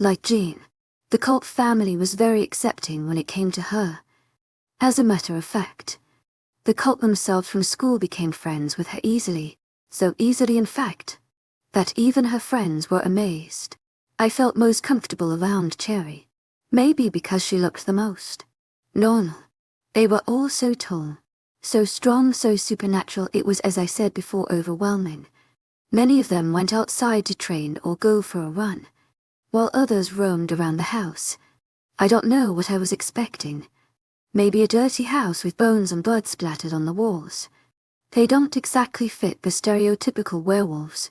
Like Jean, the cult family was very accepting when it came to her. As a matter of fact, the cult themselves from school became friends with her easily, So easily in fact, that even her friends were amazed. I felt most comfortable around Cherry. Maybe because she looked the most normal. They were all so tall, so strong, so supernatural. It was, as I said before, overwhelming. Many of them went outside to train or go for a run, while others roamed around the house. I don't know what I was expecting. Maybe a dirty house with bones and blood splattered on the walls. They don't exactly fit the stereotypical werewolves.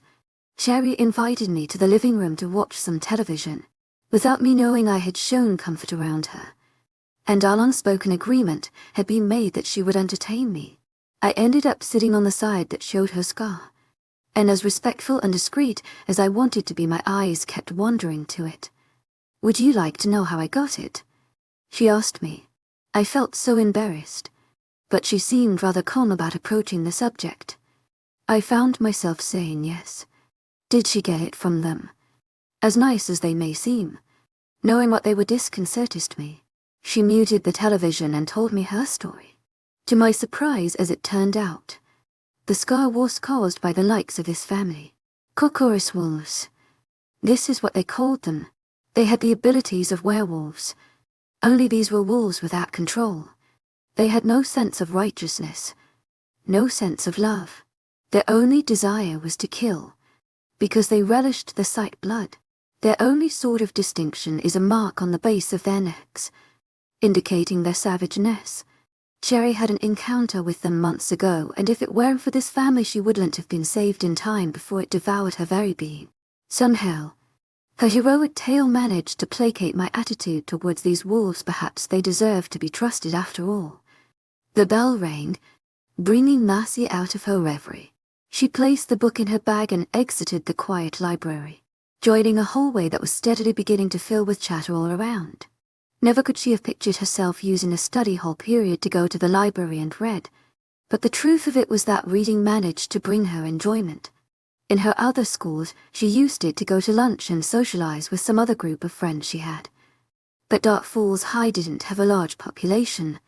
Cherry invited me to the living room to watch some television, without me knowing I had shown comfort around her. And our unspoken agreement had been made that she would entertain me. I ended up sitting on the side that showed her scar, and as respectful and discreet as I wanted to be, my eyes kept wandering to it. "Would you like to know how I got it?" she asked me. I felt so embarrassed, but she seemed rather calm about approaching the subject. I found myself saying yes. Did she get it from them? As nice as they may seem, knowing what they were disconcerted me. She muted the television and told me her story. To my surprise, as it turned out, the scar was caused by the likes of this family. 𝐶𝐞𝐬𝐬 wolves. This is what they called them. They had the abilities of werewolves. Only these were wolves without control. They had no sense of righteousness, no sense of love. Their only desire was to kill, because they relished the sight blood. Their only sort of distinction is a mark on the base of their necks, indicating their savageness. Cherry had an encounter with them months ago, and if it weren't for this family she wouldn't have been saved in time before it devoured her very being. Somehow, her heroic tale managed to placate my attitude towards these wolves. Perhaps they deserved to be trusted after all. The bell rang, bringing Marcy out of her reverie. She placed the book in her bag and exited the quiet library, joining a hallway that was steadily beginning to fill with chatter all around. Never could she have pictured herself using a study hall period to go to the library and read, but the truth of it was that reading managed to bring her enjoyment. In her other schools, she used it to go to lunch and socialize with some other group of friends she had. But Dark Falls High didn't have a large population,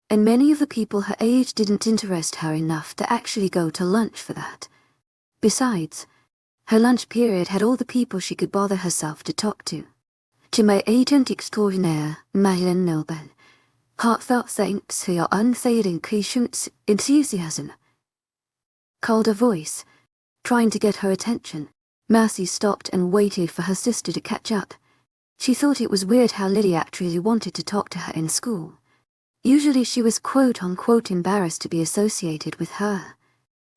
and many of the people her age didn't interest her enough to actually go to lunch for that. Besides, her lunch period had all the people she could bother herself to talk to. To my agent extraordinaire, 𝐿𝐻𝐬, heartfelt thanks for your unfailing patience and enthusiasm, called a voice, trying to get her attention. Marcy stopped and waited for her sister to catch up. She thought it was weird how Lydia actually wanted to talk to her in school. Usually she was quote-unquote embarrassed to be associated with her,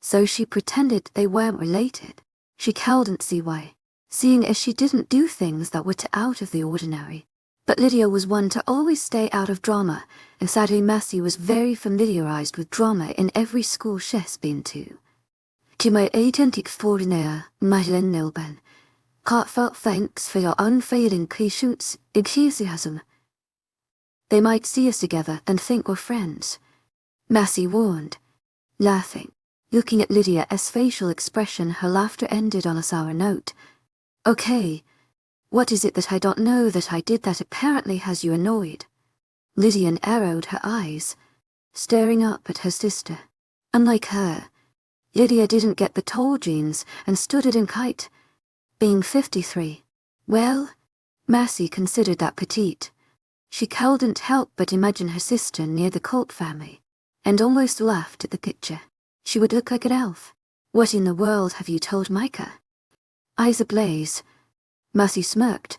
so she pretended they weren't related. She couldn't see why, seeing as she didn't do things that were too out of the ordinary. But Lydia was one to always stay out of drama, and sadly Marcy was very familiarized with drama in every school she's been to. To my agent extraordinaire, 𝐿𝐻𝐬, heartfelt thanks for your unfailing patience and enthusiasm. They might see us together and think we're friends, Marcy warned, laughing. Looking at Lydia's facial expression, her laughter ended on a sour note. "Okay, what is it that I don't know that I did that apparently has you annoyed?" Lydia narrowed her eyes, staring up at her sister. Unlike her, Lydia didn't get the tall genes and stood in height, being 53. Well, Marcy considered that petite. She couldn't help but imagine her sister near the cult family, and almost laughed at the picture. She would look like an elf. "What in the world have you told Micah?" Eyes ablaze, Marcy smirked,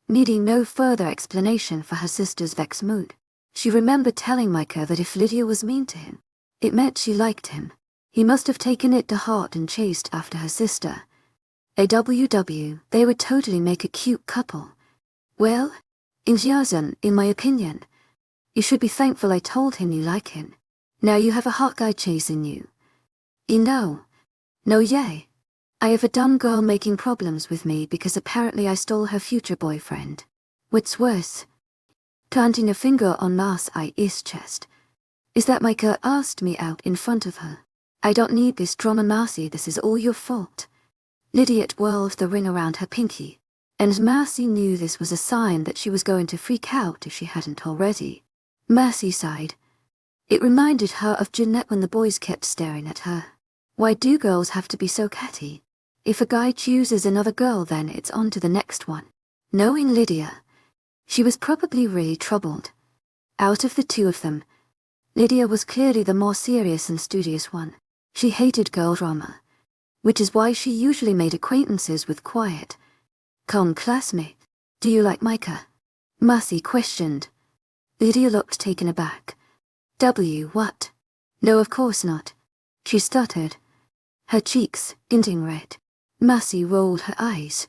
needing no further explanation for her sister's vexed mood. She remembered telling Micah that if Lydia was mean to him, it meant she liked him. He must have taken it to heart and chased after her sister. AWW, they would totally make a cute couple. Well, 𝐿𝐻𝐬, in my opinion, you should be thankful I told him you like him. Now you have a hot guy chasing you. No, yay. I have a dumb girl making problems with me because apparently I stole her future boyfriend. What's worse, planting a finger on Marcy's chest, is that Micah asked me out in front of her. I don't need this drama, Marcy, this is all your fault. Lydia whirled the ring around her pinky, and Marcy knew this was a sign that she was going to freak out if she hadn't already. Marcy sighed. It reminded her of Jeanette when the boys kept staring at her. Why do girls have to be so catty? If a guy chooses another girl, then it's on to the next one. Knowing Lydia, she was probably really troubled. Out of the two of them, Lydia was clearly the more serious and studious one. She hated girl drama, which is why she usually made acquaintances with quiet, calm classmates. Do you like Micah? Marcy questioned. Lydia looked taken aback. What? No, of course not. She stuttered, her cheeks glinting red. Marcy rolled her eyes.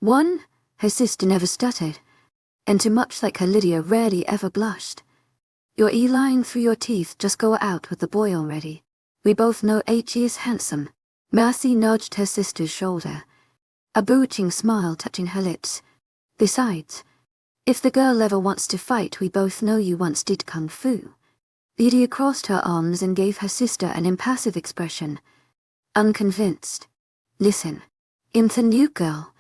One, her sister never stuttered, and too much like her Lydia rarely ever blushed. You're lying through your teeth, just go out with the boy already. We both know H.E. is handsome. Marcy nudged her sister's shoulder, a bewitching smile touching her lips. Besides, if the girl ever wants to fight, we both know you once did kung fu. Lydia crossed her arms and gave her sister an impassive expression, unconvinced. Listen, I'm the new girl.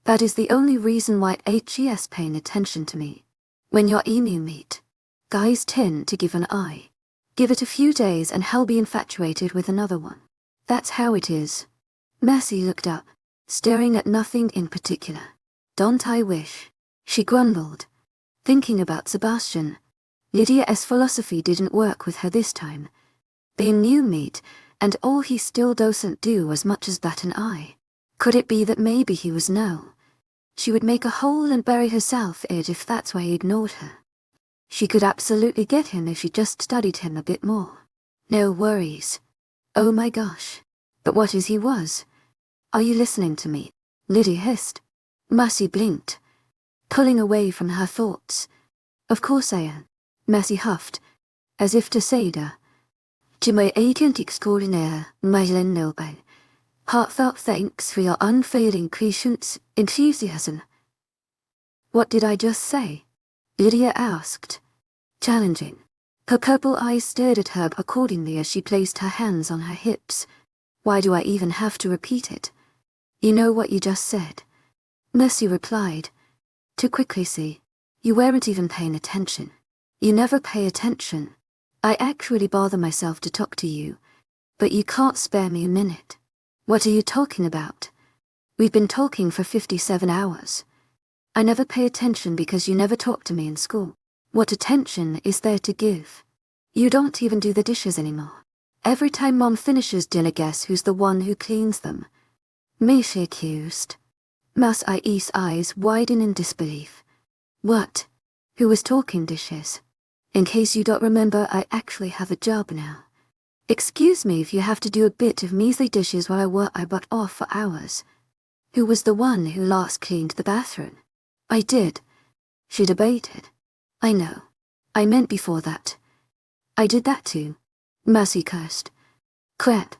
That is the only reason why H.E.'s paying attention to me. When you're emu meet, guys tend to give an eye. Give it a few days and he'll be infatuated with another one. That's how it is. Mercy looked up, staring at nothing in particular. Don't I wish? She grumbled, thinking about Sebastian. Lydia's philosophy didn't work with her this time. Being new meat, and all he still doesn't do as much as bat an eye. Could it be that maybe he was no? She would make a hole and bury herself in it if that's why he ignored her. She could absolutely get him if she just studied him a bit more. No worries. Oh my gosh. But what is he was? Are you listening to me? Lydia hissed. Mercy blinked, pulling away from her thoughts. Of course I am. Mercy huffed, as if to say da. 𝐿𝐤𝐧𝐼𝐴 𝐊𝐢𝐳. Heartfelt thanks for your unfailing patience, enthusiasm. What did I just say? Lydia asked, challenging. Her purple eyes stared at her accordingly as she placed her hands on her hips. Why do I even have to repeat it? You know what you just said. Mercy replied. Too quickly, see. You weren't even paying attention. You never pay attention. I actually bother myself to talk to you, but you can't spare me a minute. What are you talking about? We've been talking for 57 hours. I never pay attention because you never talk to me in school. What attention is there to give? You don't even do the dishes anymore. Every time Mom finishes dinner, guess who's the one who cleans them? Me, she accused. Ms.I.'s eyes widen in disbelief. What? Who was talking dishes? In case you don't remember, I actually have a job now. Excuse me if you have to do a bit of measly dishes while I work I butt off for hours. Who was the one who last cleaned the bathroom? I did. She debated. I know. I meant before that. I did that too. Mercy cursed. Crap.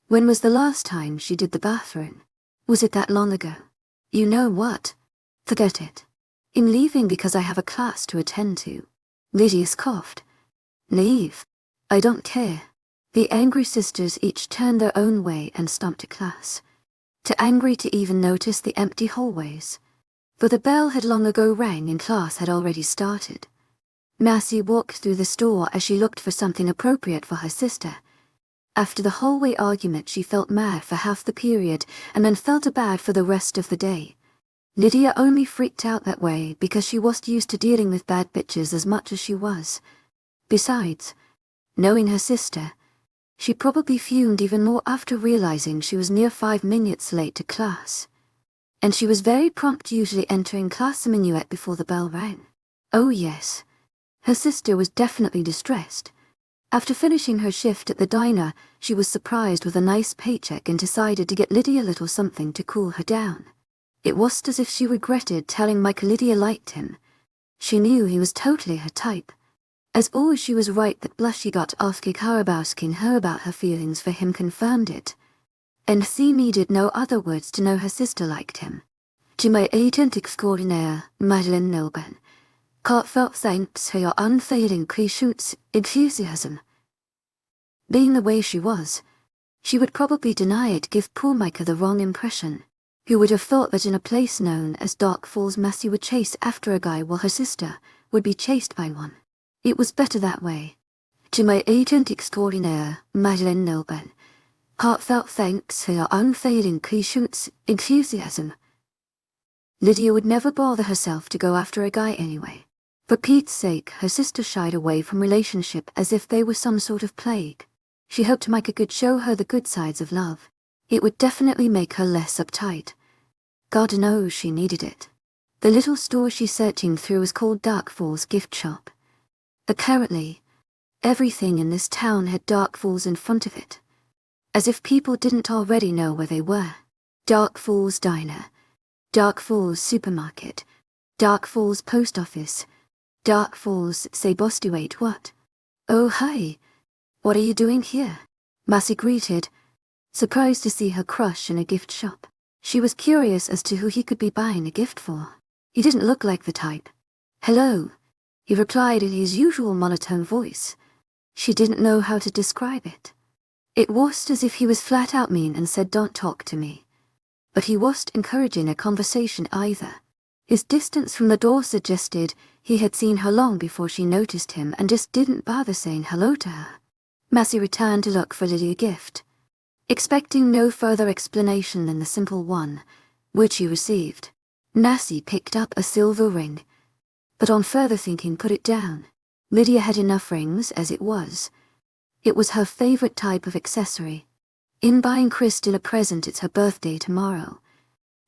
When was the last time she did the bathroom? Was it that long ago? You know what? Forget it. I'm leaving because I have a class to attend to. Lydia coughed. Leave. I don't care. The angry sisters each turned their own way and stomped to class. Too angry to even notice the empty hallways. For the bell had long ago rang and class had already started. Mercy walked through the store as she looked for something appropriate for her sister. After the hallway argument, she felt mad for half the period and then felt bad for the rest of the day. Lydia only freaked out that way because she wasn't used to dealing with bad bitches as much as she was. Besides, knowing her sister, she probably fumed even more after realizing she was near 5 minutes late to class. And she was very prompt, usually entering class a minuet before the bell rang. Oh yes, her sister was definitely distressed. After finishing her shift at the diner, she was surprised with a nice paycheck and decided to get Lydia a little something to cool her down. It was as if she regretted telling Mike Lydia liked him. She knew he was totally her type. As always, she was right that blushy got asking her about her feelings for him confirmed it. And she needed no other words to know her sister liked him. 𝐿𝐤𝐧𝐼𝐴 𝐊𝐢𝐳. Heartfelt thanks for your unfailing patience, enthusiasm. Being the way she was, she would probably deny it, give poor Micah the wrong impression. Who would have thought that in a place known as Dark Falls, Mercy would chase after a guy while her sister would be chased by one? It was better that way. 𝐿𝐤𝐧𝐼𝐴 𝐊𝐢𝐳. Heartfelt thanks for your unfailing patience, enthusiasm. Lydia would never bother herself to go after a guy anyway. For Pete's sake, her sister shied away from relationship as if they were some sort of plague. She hoped Micah could show her the good sides of love. It would definitely make her less uptight. God knows she needed it. The little store she's searching through was called Dark Falls Gift Shop. Apparently, everything in this town had Dark Falls in front of it. As if people didn't already know where they were. Dark Falls Diner, Dark Falls Supermarket, Dark Falls Post Office, Dark Falls 𝐊𝐥𝐼𝐬𝐷 what? Oh hi, what are you doing here? Massey greeted, surprised to see her crush in a gift shop. She was curious as to who he could be buying a gift for. He didn't look like the type. Hello, he replied in his usual monotone voice. She didn't know how to describe it. It was as if he was flat out mean and said don't talk to me. But he wasn't encouraging a conversation either. His distance from the door suggested he had seen her long before she noticed him and just didn't bother saying hello to her. Massey returned to look for Lydia a gift, expecting no further explanation than the simple one, which he received. Massey picked up a silver ring, but on further thinking put it down. Lydia had enough rings as it was. It was her favorite type of accessory. In buying Kristen a present, it's her birthday tomorrow,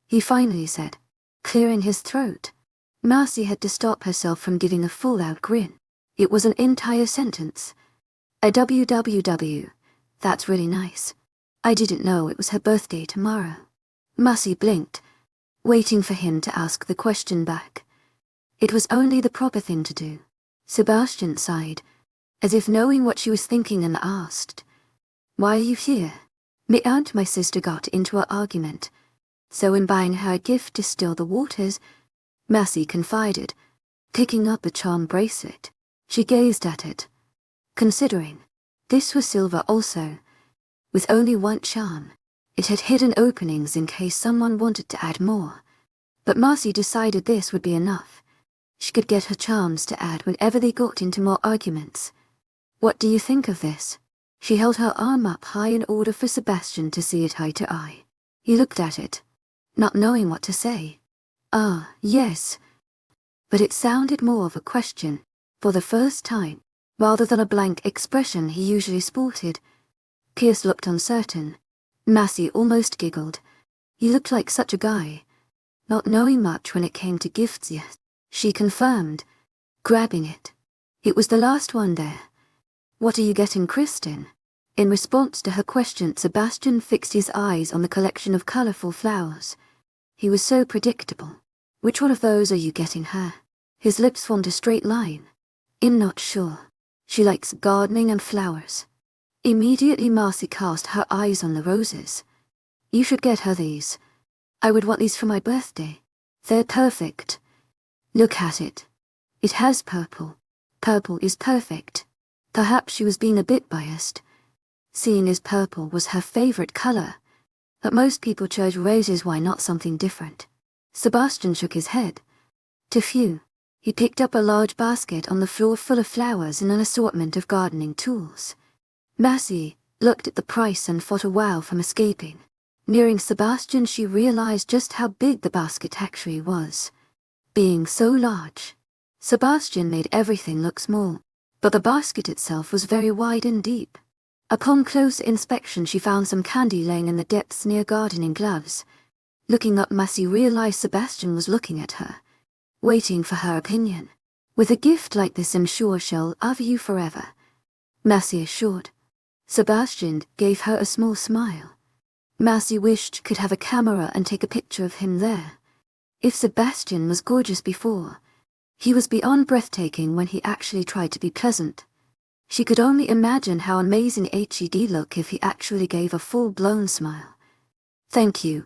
he finally said, clearing his throat. Massey had to stop herself from giving a full-out grin. It was an entire sentence. A www. That's really nice. I didn't know it was her birthday tomorrow. Massey blinked, waiting for him to ask the question back. It was only the proper thing to do. Sebastian sighed, as if knowing what she was thinking, and asked, "Why are you here?" Me and my sister got into an argument, so in buying her a gift to still the waters, Massey confided, picking up a charm bracelet. She gazed at it, considering. This was silver also, with only one charm. It had hidden openings in case someone wanted to add more, but Massey decided this would be enough. She could get her charms to add whenever they got into more arguments. What do you think of this? She held her arm up high in order for Sebastian to see it eye to eye. He looked at it, not knowing what to say. Yes. But it sounded more of a question, for the first time, rather than a blank expression he usually sported. Pierce looked uncertain. Massey almost giggled. He looked like such a guy, not knowing much when it came to gifts yet. She confirmed, grabbing it. It was the last one there. What are you getting, Kristen? In response to her question, Sebastian fixed his eyes on the collection of colourful flowers. He was so predictable. Which one of those are you getting her? His lips formed a straight line. I'm not sure. She likes gardening and flowers. Immediately Massey cast her eyes on the roses. You should get her these. I would want these for my birthday. They're perfect. Look at it. It has purple. Purple is perfect. Perhaps she was being a bit biased, seeing as purple was her favorite color. But most people chose roses, why not something different? Sebastian shook his head. To few. He picked up a large basket on the floor full of flowers and an assortment of gardening tools. Massey looked at the price and fought a wow from escaping. Nearing Sebastian, she realized just how big the basket actually was. Being so large, Sebastian made everything look small, but the basket itself was very wide and deep. Upon closer inspection, she found some candy laying in the depths near gardening gloves. Looking up, Massey realized Sebastian was looking at her, waiting for her opinion. With a gift like this, I'm sure she'll love you forever, Massey assured. Sebastian gave her a small smile. Massey wished could have a camera and take a picture of him there. If Sebastian was gorgeous before, he was beyond breathtaking when he actually tried to be pleasant. She could only imagine how amazing he'd look if he actually gave a full-blown smile. Thank you.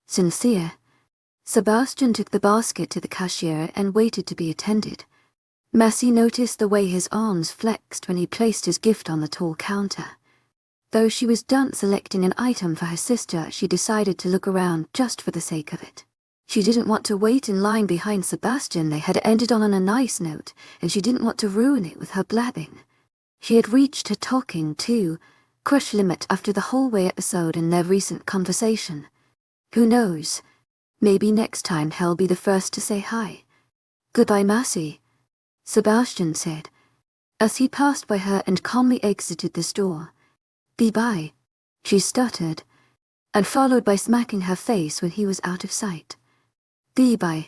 Sincere. Sebastian took the basket to the cashier and waited to be attended. Massey noticed the way his arms flexed when he placed his gift on the tall counter. Though she was done selecting an item for her sister, she decided to look around just for the sake of it. She didn't want to wait in line behind Sebastian. They had ended on a nice note, and she didn't want to ruin it with her blabbing. She had reached her talking, too, crush limit after the hallway episode and their recent conversation. Who knows? Maybe next time he'll be the first to say hi. Goodbye, Marcy, Sebastian said, as he passed by her and calmly exited the store. Bye-bye, she stuttered, and followed by smacking her face when he was out of sight. Bye-bye.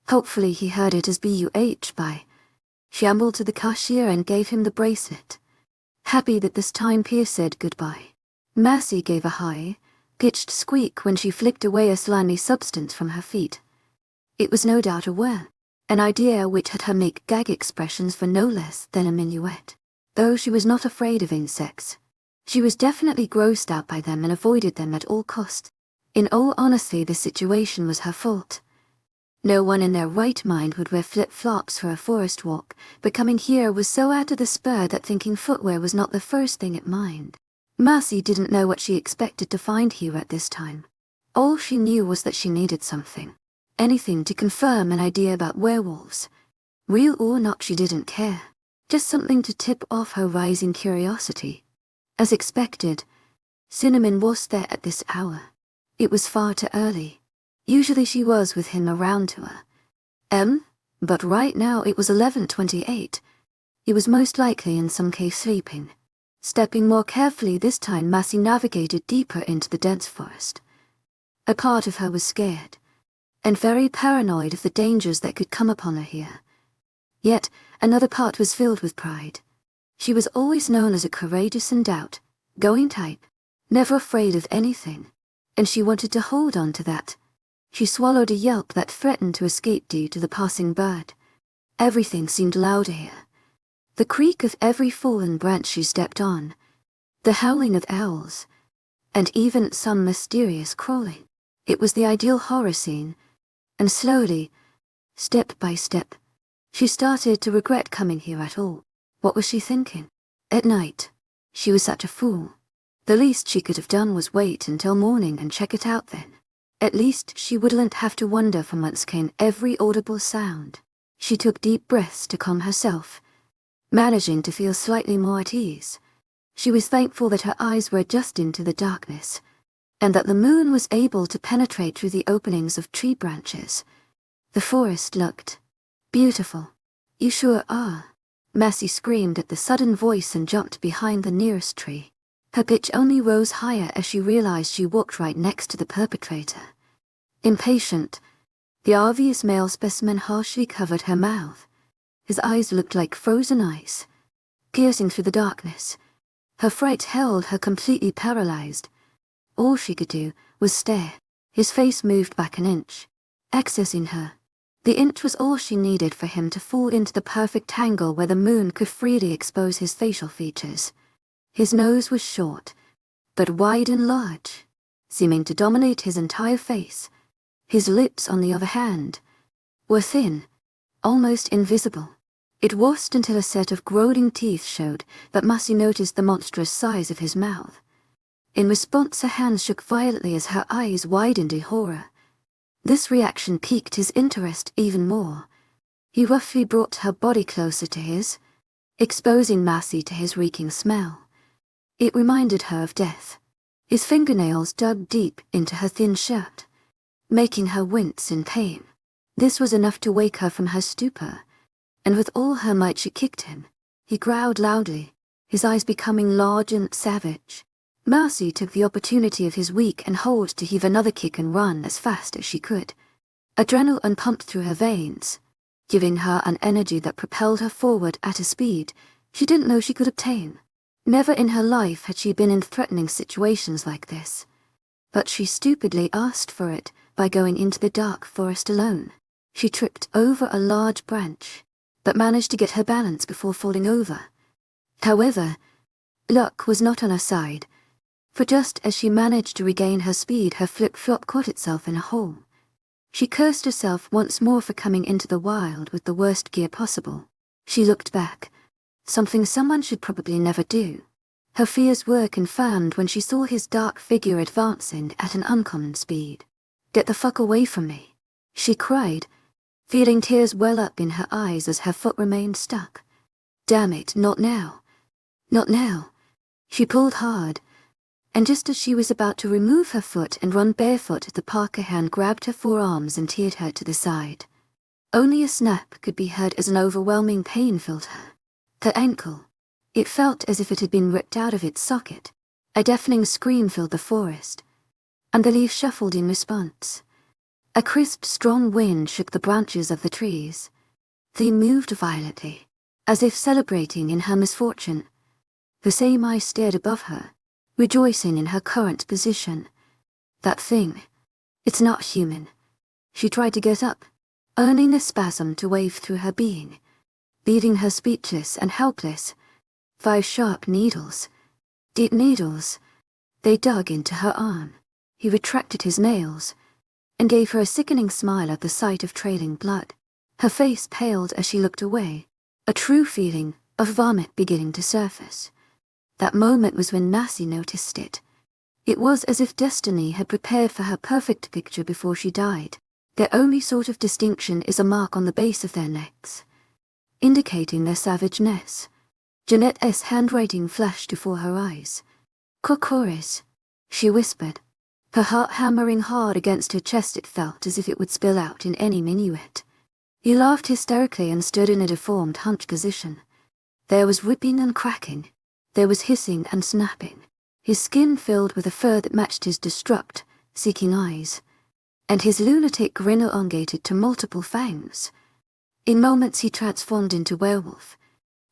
Hopefully he heard it as B-U-H-bye. She ambled to the cashier and gave him the bracelet. Happy that this time Pierce said goodbye. Marcy gave a high-pitched squeak when she flicked away a slimy substance from her feet. It was no doubt a worm, an idea which had her make gag expressions for no less than a minuet. Though she was not afraid of insects, she was definitely grossed out by them and avoided them at all cost. In all honesty, the situation was her fault. No one in their right mind would wear flip-flops for a forest walk, but coming here was so out of the spur that thinking footwear was not the first thing at mind. Marcy didn't know what she expected to find here at this time. All she knew was that she needed something. Anything to confirm an idea about werewolves. Real or not, she didn't care. Just something to tip off her rising curiosity. As expected, Cinnamon was there at this hour. It was far too early. Usually she was with him around to her. But right now it was 11:28. He was most likely in some case sleeping. Stepping more carefully this time, Marcy navigated deeper into the dense forest. A part of her was scared, and very paranoid of the dangers that could come upon her here. Yet another part was filled with pride. She was always known as a courageous and outgoing type, never afraid of anything, and she wanted to hold on to that. She swallowed a yelp that threatened to escape due to the passing bird. Everything seemed louder here. The creak of every fallen branch she stepped on, the howling of owls, and even some mysterious crawling. It was the ideal horror scene, and slowly, step by step, she started to regret coming here at all. What was she thinking? At night, she was such a fool. The least she could have done was wait until morning and check it out then. At least she wouldn't have to wonder from whence came every audible sound. She took deep breaths to calm herself, managing to feel slightly more at ease. She was thankful that her eyes were adjusting to the darkness, and that the moon was able to penetrate through the openings of tree branches. The forest looked beautiful. You sure are. Marcy screamed at the sudden voice and jumped behind the nearest tree. Her pitch only rose higher as she realized she walked right next to the perpetrator. Impatient, the obvious male specimen harshly covered her mouth. His eyes looked like frozen ice, piercing through the darkness. Her fright held her completely paralyzed. All she could do was stare. His face moved back an inch, accessing her. The inch was all she needed for him to fall into the perfect angle where the moon could freely expose his facial features. His nose was short, but wide and large, seeming to dominate his entire face. His lips, on the other hand, were thin, almost invisible. It wasn't until a set of growling teeth showed that Marcy noticed the monstrous size of his mouth. In response, her hands shook violently as her eyes widened in horror. This reaction piqued his interest even more. He roughly brought her body closer to his, exposing Marcy to his reeking smell. It reminded her of death. His fingernails dug deep into her thin shirt, making her wince in pain. This was enough to wake her from her stupor, and with all her might she kicked him. He growled loudly, his eyes becoming large and savage. Marcy took the opportunity of his weak and hold to heave another kick and run as fast as she could. Adrenaline pumped through her veins, giving her an energy that propelled her forward at a speed she didn't know she could obtain. Never in her life had she been in threatening situations like this, but she stupidly asked for it by going into the dark forest alone. She tripped over a large branch, but managed to get her balance before falling over. However, luck was not on her side, for just as she managed to regain her speed, her flip-flop caught itself in a hole. She cursed herself once more for coming into the wild with the worst gear possible. She looked back, something someone should probably never do. Her fears were confirmed when she saw his dark figure advancing at an uncommon speed. "Get the fuck away from me," she cried, feeling tears well up in her eyes as her foot remained stuck. "Damn it, not now. Not now." She pulled hard, and just as she was about to remove her foot and run barefoot, the Parker hand grabbed her forearms and teared her to the side. Only a snap could be heard as an overwhelming pain filled her. Her ankle. It felt as if it had been ripped out of its socket. A deafening scream filled the forest, and the leaves shuffled in response. A crisp, strong wind shook the branches of the trees. They moved violently, as if celebrating in her misfortune. The same eye stared above her, rejoicing in her current position. That thing. It's not human. She tried to get up, earning a spasm to wave through her being, leaving her speechless and helpless. 5 sharp needles. Deep needles. They dug into her arm. He retracted his nails, and gave her a sickening smile at the sight of trailing blood. Her face paled as she looked away, a true feeling of vomit beginning to surface. That moment was when Massey noticed it. It was as if destiny had prepared for her perfect picture before she died. Their only sort of distinction is a mark on the base of their necks, indicating their savageness. Jeanette's handwriting flashed before her eyes. 𝐶𝐞𝐬𝐬, she whispered. Her heart hammering hard against her chest, it felt as if it would spill out in any minute. He laughed hysterically and stood in a deformed hunch position. There was ripping and cracking. There was hissing and snapping. His skin filled with a fur that matched his distraught, seeking eyes, and his lunatic grin elongated to multiple fangs. In moments he transformed into werewolf,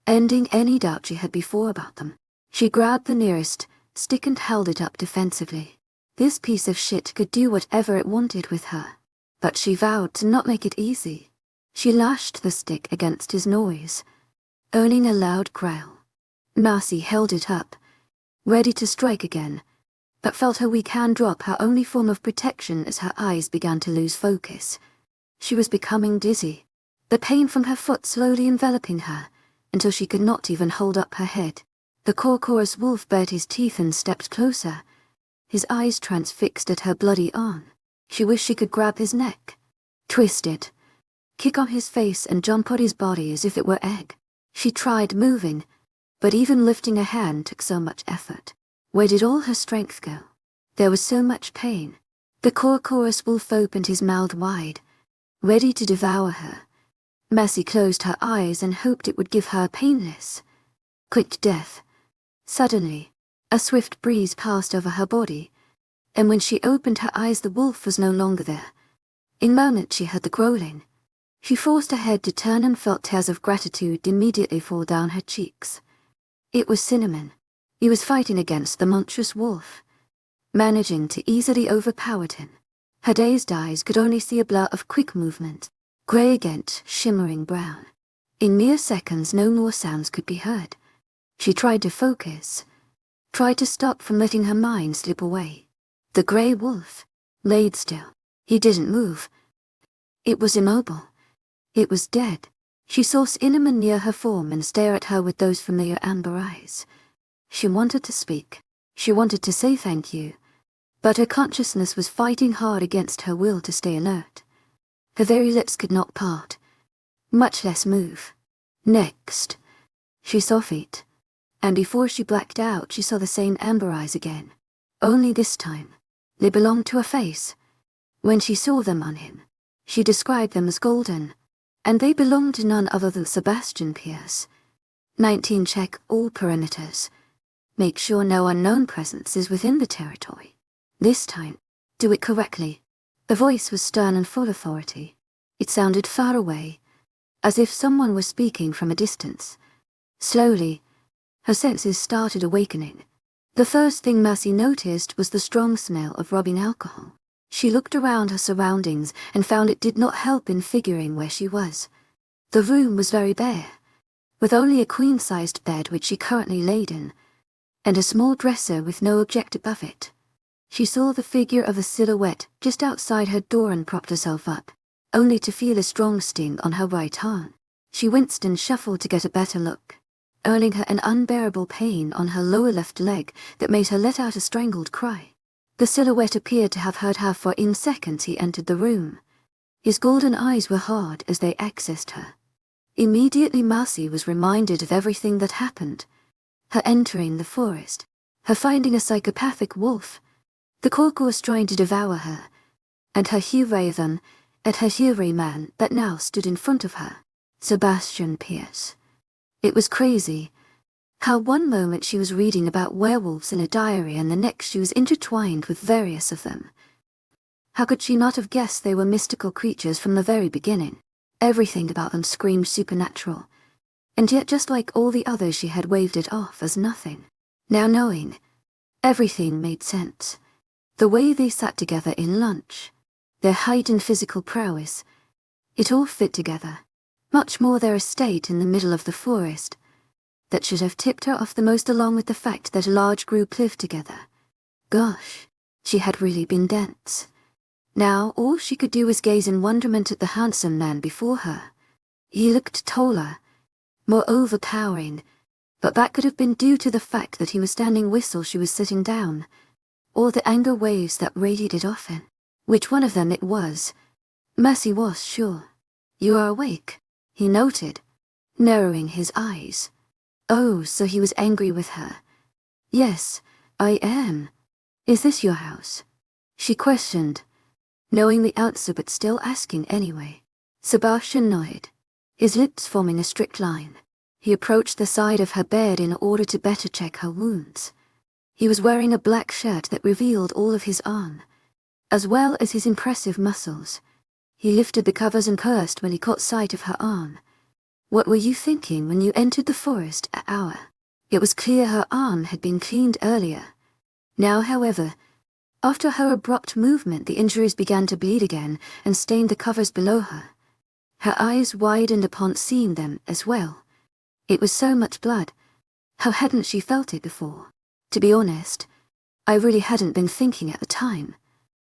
ending any doubt she had before about them. She grabbed the nearest stick and held it up defensively. This piece of shit could do whatever it wanted with her, but she vowed to not make it easy. She lashed the stick against his noise, earning a loud growl. Massey held it up, ready to strike again, but felt her weak hand drop, her only form of protection, as her eyes began to lose focus. She was becoming dizzy, the pain from her foot slowly enveloping her, until she could not even hold up her head. The 𝐶𝐞𝐬𝐬 bared his teeth and stepped closer, his eyes transfixed at her bloody arm. She wished she could grab his neck, twist it, kick on his face and jump on his body as if it were egg. She tried moving, but even lifting a hand took so much effort. Where did all her strength go? There was so much pain. The 𝐶𝐞𝐬𝐬 opened his mouth wide, ready to devour her. Massey closed her eyes and hoped it would give her a painless, quick death. Suddenly, a swift breeze passed over her body, and when she opened her eyes, the wolf was no longer there. In a moment she heard the growling. She forced her head to turn and felt tears of gratitude immediately fall down her cheeks. It was Cinnamon. He was fighting against the monstrous wolf, managing to easily overpower him. Her dazed eyes could only see a blur of quick movement, grey against shimmering brown. In mere seconds no more sounds could be heard. She tried to focus, tried to stop from letting her mind slip away. The grey wolf laid still. He didn't move. It was immobile. It was dead. She saw Cinnamon near her form and stare at her with those familiar amber eyes. She wanted to speak. She wanted to say thank you, but her consciousness was fighting hard against her will to stay alert. Her very lips could not part, much less move. Next, she saw feet, and before she blacked out she saw the same amber eyes again. Only this time, they belonged to a face. When she saw them on him, she described them as golden, and they belonged to none other than Sebastian Pierce. 19. Check all perimeters. Make sure no unknown presence is within the territory. This time, do it correctly. The voice was stern and full authority. It sounded far away, as if someone was speaking from a distance. Slowly, her senses started awakening. The first thing Massey noticed was the strong smell of rubbing alcohol. She looked around her surroundings and found it did not help in figuring where she was. The room was very bare, with only a queen-sized bed which she currently laid in, and a small dresser with no object above it. She saw the figure of a silhouette just outside her door and propped herself up, only to feel a strong sting on her right arm. She winced and shuffled to get a better look, earning her an unbearable pain on her lower left leg that made her let out a strangled cry. The silhouette appeared to have heard her, for in seconds he entered the room. His golden eyes were hard as they accessed her. Immediately Massey was reminded of everything that happened. her entering the forest, her finding a psychopathic wolf, the 𝐾𝐤𝐳 trying to devour her, and her 𝐊𝐢𝐳𝐬 and her 𝐊𝐢𝐬 man that now stood in front of her, Sebastian Pierce. It was crazy. How one moment she was reading about werewolves in a diary and the next she was intertwined with various of them. How could she not have guessed they were mystical creatures from the very beginning? Everything about them screamed supernatural. And yet just like all the others she had waved it off as nothing. Now knowing, everything made sense. The way they sat together in lunch, their height and physical prowess, it all fit together. Much more their estate in the middle of the forest, that should have tipped her off the most, along with the fact that a large group lived together. Gosh, she had really been dense. Now all she could do was gaze in wonderment at the handsome man before her. He looked taller, more overpowering, but that could have been due to the fact that he was standing while she was sitting down, or the anger waves that radiated off him. Which one of them it was, Mercy was sure. "You are awake," he noted, narrowing his eyes. Oh, so he was angry with her. "Yes, I am. Is this your house?" she questioned, knowing the answer but still asking anyway. Sebastian nodded, his lips forming a strict line. He approached the side of her bed in order to better check her wounds. He was wearing a black shirt that revealed all of his arm, as well as his impressive muscles. He lifted the covers and cursed when he caught sight of her arm. "What were you thinking when you entered the forest at hour?" It was clear her arm had been cleaned earlier. Now, however, after her abrupt movement, the injuries began to bleed again and stained the covers below her. Her eyes widened upon seeing them as well. It was so much blood. How hadn't she felt it before? To be honest, I really hadn't been thinking at the time.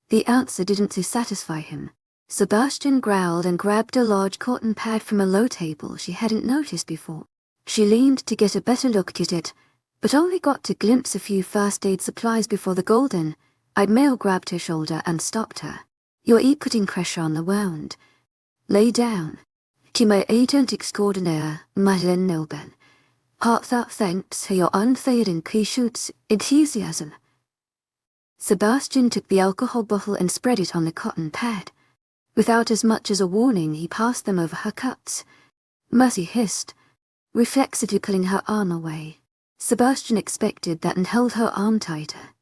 The answer didn't satisfy him. Sebastian growled and grabbed a large cotton pad from a low table she hadn't noticed before. She leaned to get a better look at it, but only got to glimpse a few first aid supplies before the golden-eyed male grabbed her shoulder and stopped her. "You're putting pressure on the wound. Lay down. 𝐾𝐜𝐬𝐧𝐼𝐻𝐸 𝐸𝐴𝐻𝐸 Heartfelt thanks for your unfailing patience, enthusiasm." Sebastian took the alcohol bottle and spread it on the cotton pad. Without as much as a warning, he passed them over her cuts. Mercy hissed, reflexively pulling her arm away. Sebastian expected that and held her arm tighter.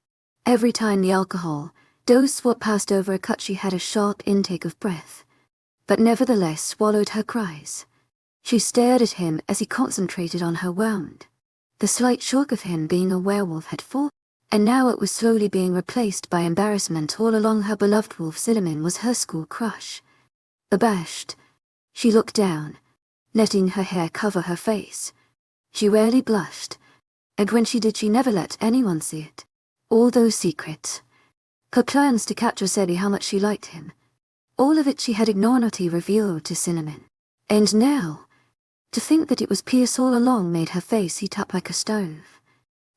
Every time the alcohol dose passed over a cut, she had a sharp intake of breath, but nevertheless swallowed her cries. She stared at him as he concentrated on her wound. The slight shock of him being a werewolf had fallen, and now it was slowly being replaced by embarrassment. All along, her beloved wolf Cinnamon was her school crush. Abashed, she looked down, letting her hair cover her face. She rarely blushed, and when she did, she never let anyone see it. All those secrets, her plans to capture Sebi, how much she liked him, all of it she had ignorantly revealed to Cinnamon. And now, to think that it was Pierce all along made her face heat up like a stove.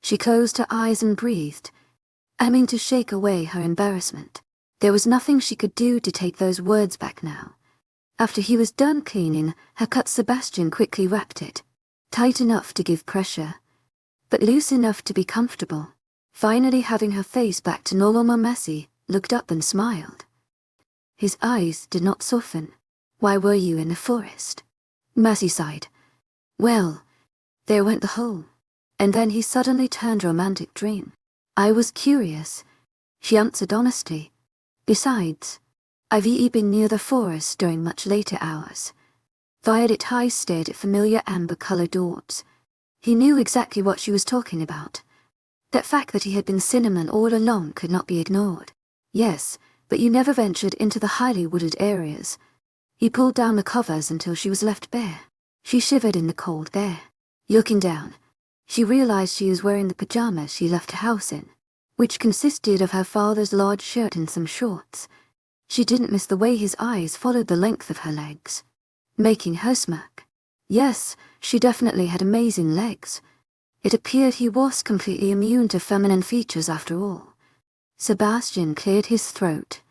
She closed her eyes and breathed, aiming to shake away her embarrassment. There was nothing she could do to take those words back now. After he was done cleaning her cut, Sebastian quickly wrapped it, tight enough to give pressure, but loose enough to be comfortable. Finally having her face back to normal, Mercy looked up and smiled. His eyes did not soften. "Why were you in the forest?" Mercy sighed. "Well, there went the hole." And then he suddenly turned romantic dream. "I was curious," she answered honestly. "Besides, I've been near the forest during much later hours." Violet eyes stared at familiar amber-colored orbs. He knew exactly what she was talking about. That fact that he had been Cinnamon all along could not be ignored. "Yes, but you never ventured into the highly wooded areas." He pulled down the covers until she was left bare. She shivered in the cold air. Looking down, she realized she was wearing the pajamas she left the house in, which consisted of her father's large shirt and some shorts. She didn't miss the way his eyes followed the length of her legs, making her smirk. Yes, she definitely had amazing legs. It appeared he was completely immune to feminine features after all. Sebastian cleared his throat,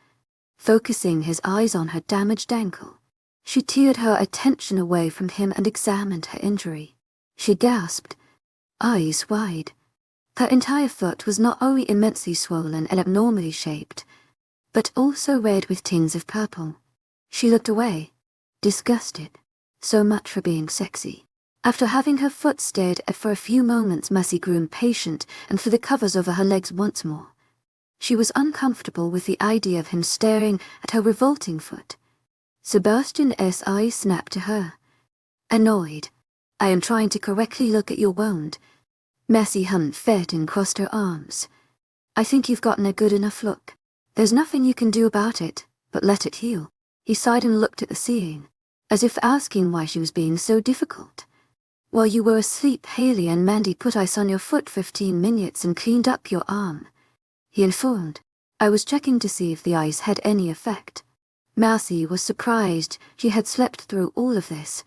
focusing his eyes on her damaged ankle. She teared her attention away from him and examined her injury. She gasped, eyes wide. Her entire foot was not only immensely swollen and abnormally shaped, but also red with tints of purple. She looked away, disgusted. So much for being sexy. After having her foot stared at for a few moments, Mercy grew impatient and threw the covers over her legs once more. She was uncomfortable with the idea of him staring at her revolting foot. Sebastian's eyes snapped to her. Annoyed. I am trying to correctly look at your wound. Mercy hummed fed and crossed her arms. I think you've gotten a good enough look. There's nothing you can do about it, but let it heal. He sighed and looked at the ceiling, as if asking why she was being so difficult. While you were asleep, Haley and Mandy put ice on your foot 15 minutes and cleaned up your arm, he informed. I was checking to see if the ice had any effect. Mercy was surprised she had slept through all of this.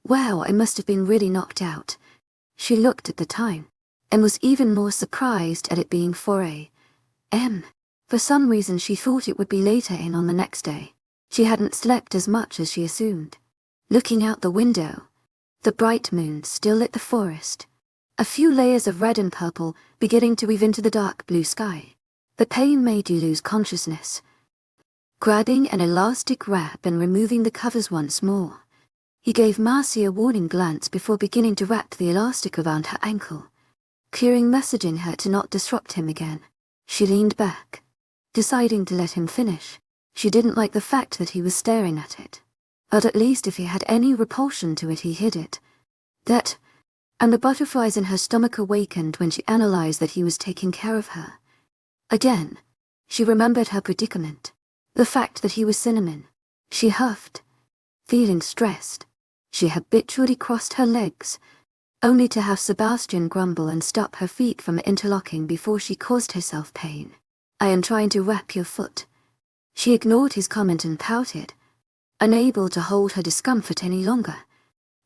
Wow, I must have been really knocked out. She looked at the time, and was even more surprised at it being 4 a.m. For some reason she thought it would be later on the next day. She hadn't slept as much as she assumed. Looking out the window, the bright moon still lit the forest, a few layers of red and purple beginning to weave into the dark blue sky. The pain made you lose consciousness. Grabbing an elastic wrap and removing the covers once more, he gave Mercy a warning glance before beginning to wrap the elastic around her ankle, clearing messaging her to not disrupt him again. She leaned back, deciding to let him finish. She didn't like the fact that he was staring at it, but at least if he had any repulsion to it, he hid it. And the butterflies in her stomach awakened when she analyzed that he was taking care of her. Again, she remembered her predicament, the fact that he was Cinnamon. She huffed, feeling stressed. She habitually crossed her legs, only to have Sebastian grumble and stop her feet from interlocking before she caused herself pain. I am trying to wrap your foot. She ignored his comment and pouted, unable to hold her discomfort any longer.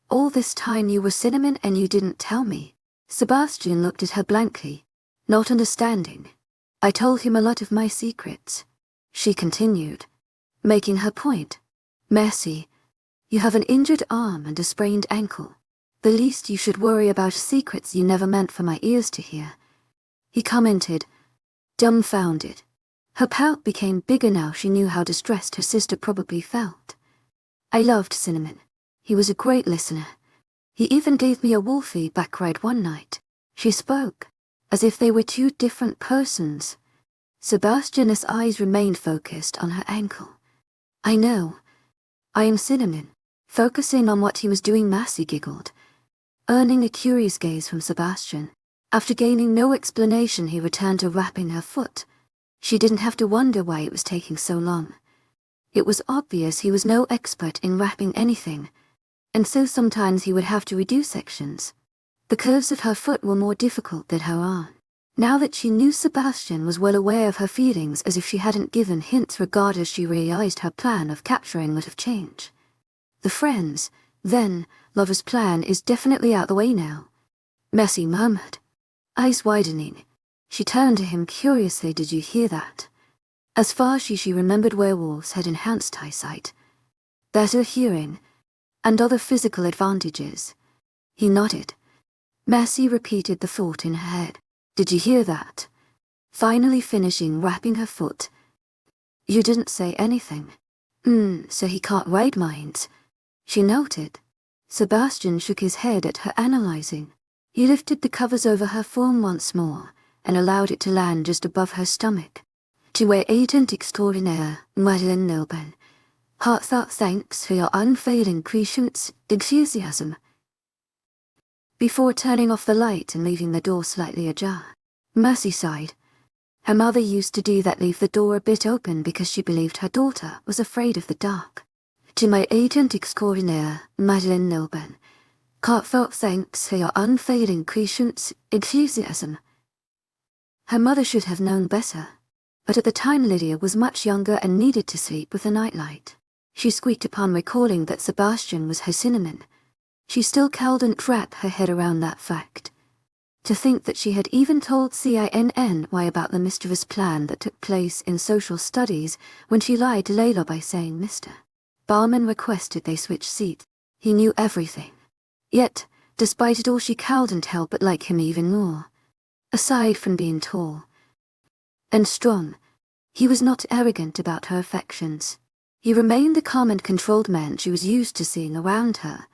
All this time you were Cinnamon and you didn't tell me. Sebastian looked at her blankly, not understanding. I told him a lot of my secrets, she continued, making her point. Mercy, you have an injured arm and a sprained ankle. The least you should worry about secrets you never meant for my ears to hear, he commented, dumbfounded. Her pout became bigger now she knew how distressed her sister probably felt. I loved Cinnamon. He was a great listener. He even gave me a wolfie back ride one night. She spoke, as if they were two different persons. Sebastian's eyes remained focused on her ankle. I know. I am Cinnamon. Focusing on what he was doing, Mercy giggled, earning a curious gaze from Sebastian. After gaining no explanation, he returned to wrapping her foot. She didn't have to wonder why it was taking so long. It was obvious he was no expert in wrapping anything, and so sometimes he would have to redo sections. The curves of her foot were more difficult than her arm. Now that she knew Sebastian was well aware of her feelings, as if she hadn't given hints regardless, she realized her plan of capturing would have changed. The friends, then, lover's plan is definitely out the way now, Mercy murmured, eyes widening. She turned to him curiously. Did you hear that? As far as she remembered, werewolves had enhanced eyesight, better hearing, and other physical advantages. He nodded. Mercy repeated the thought in her head. Did you hear that? Finally finishing wrapping her foot. You didn't say anything. So he can't read minds, she noted. Sebastian shook his head at her, analyzing. He lifted the covers over her form once more, and allowed it to land just above her stomach. 𝐊𝐢𝐺𝐻𝐻 𝐊𝐢𝐺𝐻𝐻 heartfelt thanks for your unfailing patience, enthusiasm. Before turning off the light and leaving the door slightly ajar, Mercy sighed. Her mother used to do that, leave the door a bit open because she believed her daughter was afraid of the dark. 𝐊𝐢𝐺𝐻𝐻 𝐊𝐢𝐺𝐻𝐻 heartfelt thanks for your unfailing patience, enthusiasm. Her mother should have known better, but at the time Lydia was much younger and needed to sleep with a nightlight. She squeaked upon recalling that Sebastian was her Cinnamon. She still couldn't wrap her head around that fact. To think that she had even told CINNY about the mischievous plan that took place in social studies when she lied to Layla by saying Mr. Barman requested they switch seats. He knew everything. Yet, Despite it all, she couldn't help but like him even more. Aside from being tall and strong, he was not arrogant about her affections. He remained the calm and controlled man she was used to seeing around her,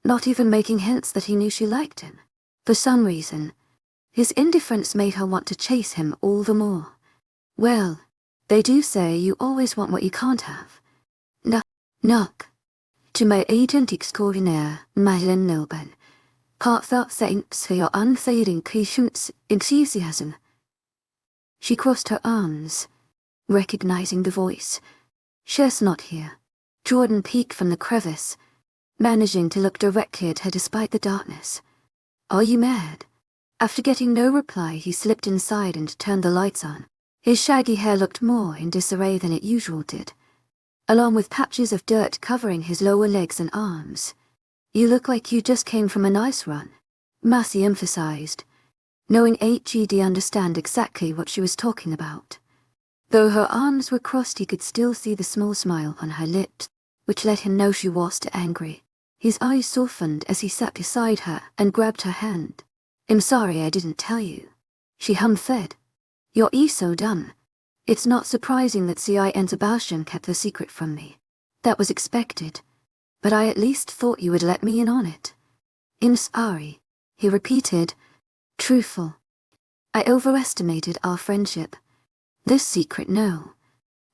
not even making hints that he knew she liked him. For some reason, his indifference made her want to chase him all the more. Well, they do say you always want what you can't have. Knock. To my 𝐊𝐴𝐺𝐸𝐬 𝐊𝐢𝐬𝐭𝐢𝐨. She crossed her arms, recognizing the voice. She's not here. Jordan peeked from the crevice, managing to look directly at her despite the darkness. Are you mad? After getting no reply, he slipped inside and turned the lights on. His shaggy hair looked more in disarray than it usually did, along with patches of dirt covering his lower legs and arms. You look like you just came from a nice run, Massey emphasized, knowing HED understand exactly what she was talking about. Though her arms were crossed, he could still see the small smile on her lips, which let him know she wasn't angry. His eyes softened as he sat beside her and grabbed her hand. I'm sorry I didn't tell you. She hummed. You're so dumb. It's not surprising that 𝐊𝐲 and Sebastian kept the secret from me. That was expected, but I at least thought you would let me in on it. I'm sorry, he repeated, truthful. I overestimated our friendship. This secret, no.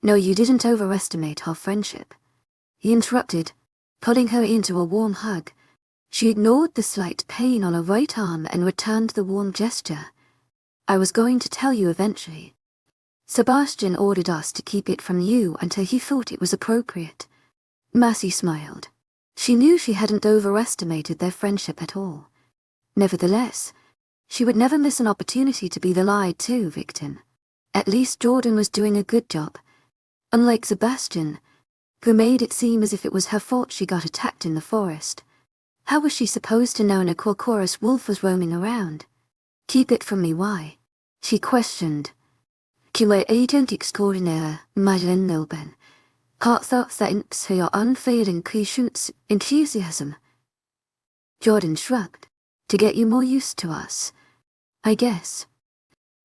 No, you didn't overestimate our friendship. He interrupted, pulling her into a warm hug. She ignored the slight pain on her right arm and returned the warm gesture. I was going to tell you eventually. Sebastian ordered us to keep it from you until he thought it was appropriate. Massey smiled. She knew she hadn't overestimated their friendship at all. Nevertheless, she would never miss an opportunity to be the lied to victim. At least Jordan was doing a good job. Unlike Sebastian, who made it seem as if it was her fault she got attacked in the forest. How was she supposed to know a Quaquorus wolf was roaming around? Keep it from me, why? She questioned. Jordan shrugged. To get you more used to us, I guess.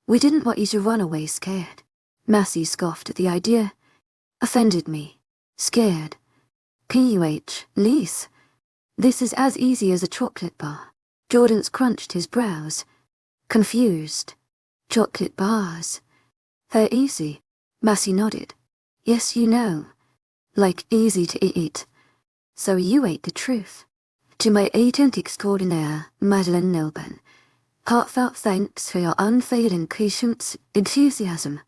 We didn't want you to run away scared. Massey scoffed at the idea. Offended me. Scared. 𝐶𝐲. This is as easy as a chocolate bar. Jordan crunched his brows. Confused. Chocolate bars. They're easy. Massey nodded. Yes, you know. Like easy to eat. So you ate the truth. To my 𝐊𝐴𝐺𝐸𝐬 heartfelt thanks for your unfailing patience, enthusiasm.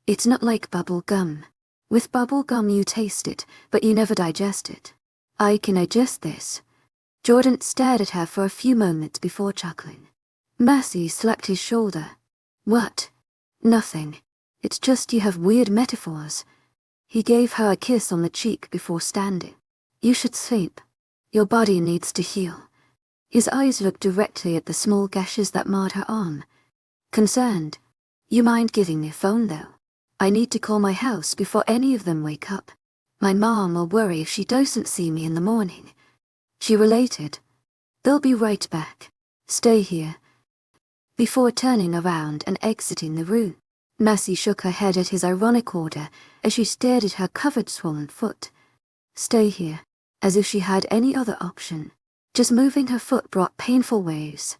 It's not like bubble gum. With bubble gum you taste it, but you never digest it. I can digest this. Jordan stared at her for a few moments before chuckling. Massey slapped his shoulder. What? Nothing. It's just you have weird metaphors. He gave her a kiss on the cheek before standing. You should sleep. Your body needs to heal. His eyes looked directly at the small gashes that marred her arm. Concerned. You mind giving me a phone though? I need to call my house before any of them wake up. My mom will worry if she doesn't see me in the morning. She related. They'll be right back. Stay here. Before turning around and exiting the room, Massey shook her head at his ironic order as she stared at her covered swollen foot. Stay here, as if she had any other option. Just moving her foot brought painful waves.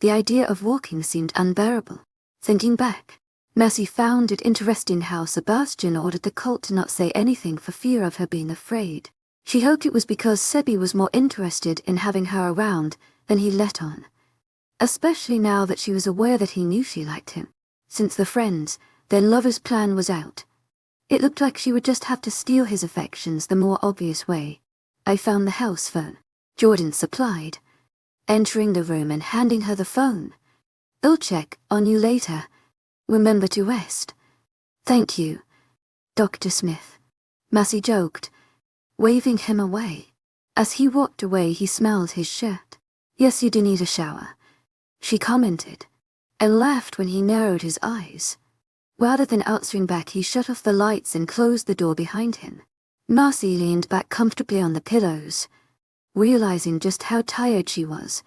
The idea of walking seemed unbearable. Thinking back, Massey found it interesting how Sebastian ordered the cult to not say anything for fear of her being afraid. She hoped it was because Sebi was more interested in having her around than he let on. Especially now that she was aware that he knew she liked him. Since the friends, their lover's plan was out. It looked like she would just have to steal his affections the more obvious way. I found the house phone. Jordan supplied, entering the room and handing her the phone. I'll check on you later. Remember to rest. Thank you, Dr. Smith. Massey joked, waving him away. As he walked away, he smelled his shirt. Yes, you do need a shower, she commented, and laughed when he narrowed his eyes. Rather than answering back, he shut off the lights and closed the door behind him. Massey leaned back comfortably on the pillows. realizing just how tired she was.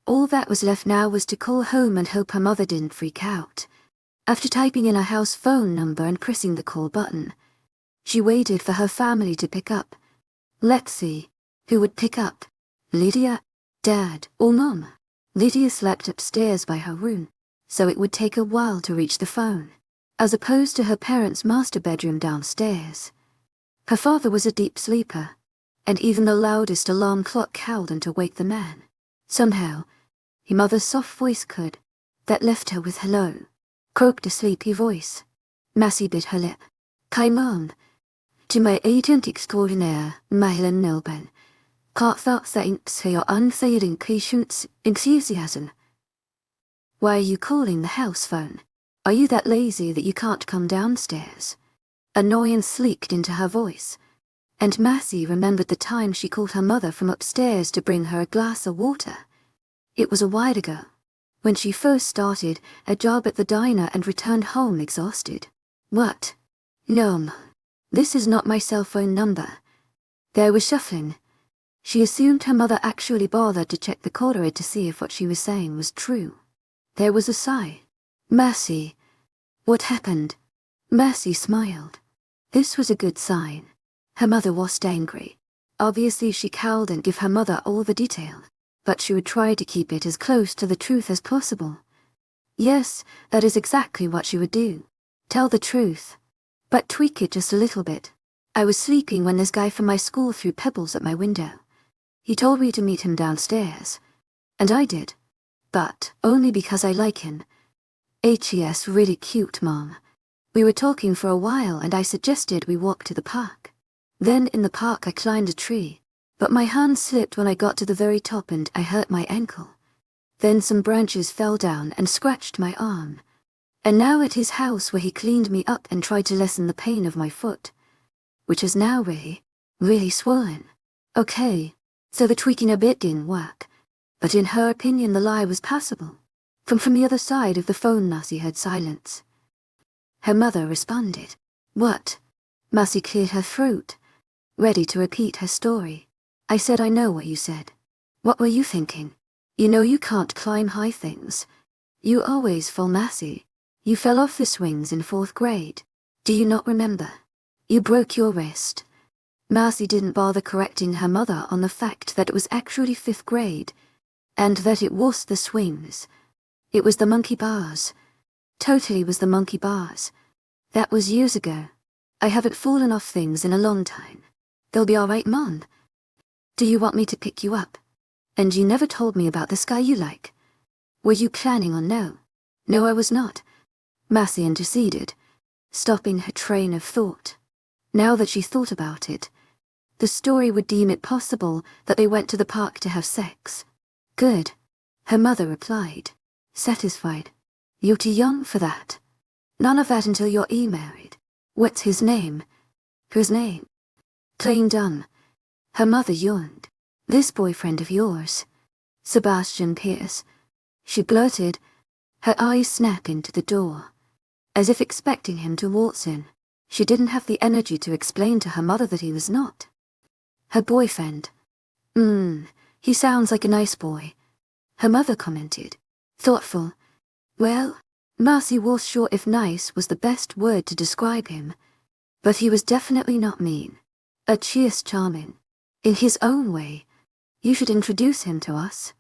All that was left now was to call home and hope her mother didn't freak out. After typing in her house phone number and pressing the call button, she waited for her family to pick up. Let's see, who would pick up? Lydia, Dad, or Mom? Lydia slept upstairs by her room, so it would take a while to reach the phone, as opposed to her parents' master bedroom downstairs. Her father was a deep sleeper, and even the loudest alarm clock howled to wake the man. Somehow, her mother's soft voice could. That left her with hello, croaked a sleepy voice. Massey bit her lip. Hi Mom. To my agent extraordinaire, 𝐿𝐻𝐬 𝐊𝐢𝐧𝐰𝐡𝐢𝐬. Why are you calling the house phone? Are you that lazy that you can't come downstairs? Annoyance leaked into her voice, and Massey remembered the time she called her mother from upstairs to bring her a glass of water. It was a while ago, when she first started a job at the diner and returned home exhausted. What? No, this is not my cell phone number. There was shuffling. She assumed her mother actually bothered to check the caller to see if what she was saying was true. There was a sigh. Massey. What happened? Massey smiled. This was a good sign. Her mother wasn't angry. Obviously she cowed and gave her mother all the detail, but she would try to keep it as close to the truth as possible. Yes, that is exactly what she would do. Tell the truth, but tweak it just a little bit. I was sleeping when this guy from my school threw pebbles at my window. He told me to meet him downstairs, and I did, but only because I like him. He's really cute, Mom. We were talking for a while and I suggested we walk to the park. Then in the park I climbed a tree, but my hand slipped when I got to the very top and I hurt my ankle. Then some branches fell down and scratched my arm. And now at his house where he cleaned me up and tried to lessen the pain of my foot, which is now really swollen. Okay, so the tweaking a bit didn't work, but in her opinion the lie was passable. From the other side of the phone Massey heard silence. Her mother responded. What? Massey cleared her throat, ready to repeat her story. I said I know what you said. What were you thinking? You know you can't climb high things. You always fall, Massey. You fell off the swings in 4th grade. Do you not remember? You broke your wrist. Massey didn't bother correcting her mother on the fact that it was actually 5th grade, and that it was the swings. It was the monkey bars. Totally was the monkey bars. That was years ago. I haven't fallen off things in a long time. They'll be all right, Mom. Do you want me to pick you up? And you never told me about this guy you like. Were you planning on no? No, I was not. Massey interceded, stopping her train of thought. Now that she thought about it, the story would deem it possible that they went to the park to have sex. Good, her mother replied, satisfied. You're too young for that. None of that until you're married. What's his name? Whose name? Plain dumb. Her mother yawned. This boyfriend of yours, Sebastian Pierce, she blurted, her eyes snapping to the door, as if expecting him to waltz in. She didn't have the energy to explain to her mother that he was not. Her boyfriend. He sounds like a nice boy, her mother commented, thoughtful. Well, Massey was sure if nice was the best word to describe him, but he was definitely not mean. Cheers charming. In his own way. You should introduce him to us.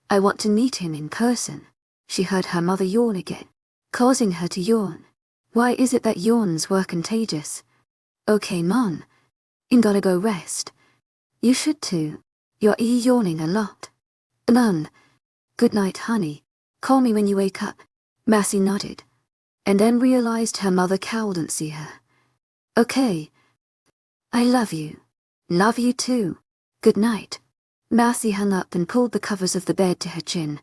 I want to meet him in person. She heard her mother yawn again, causing her to yawn. Why is it that yawns were contagious? Okay, Mom. I'm gonna go rest. You should too. You're yawning a lot. Mom. Good night, honey. Call me when you wake up. Massey nodded, and then realized her mother couldn't see her. Okay. I love you. Love you too. Good night. Massey hung up and pulled the covers of the bed to her chin,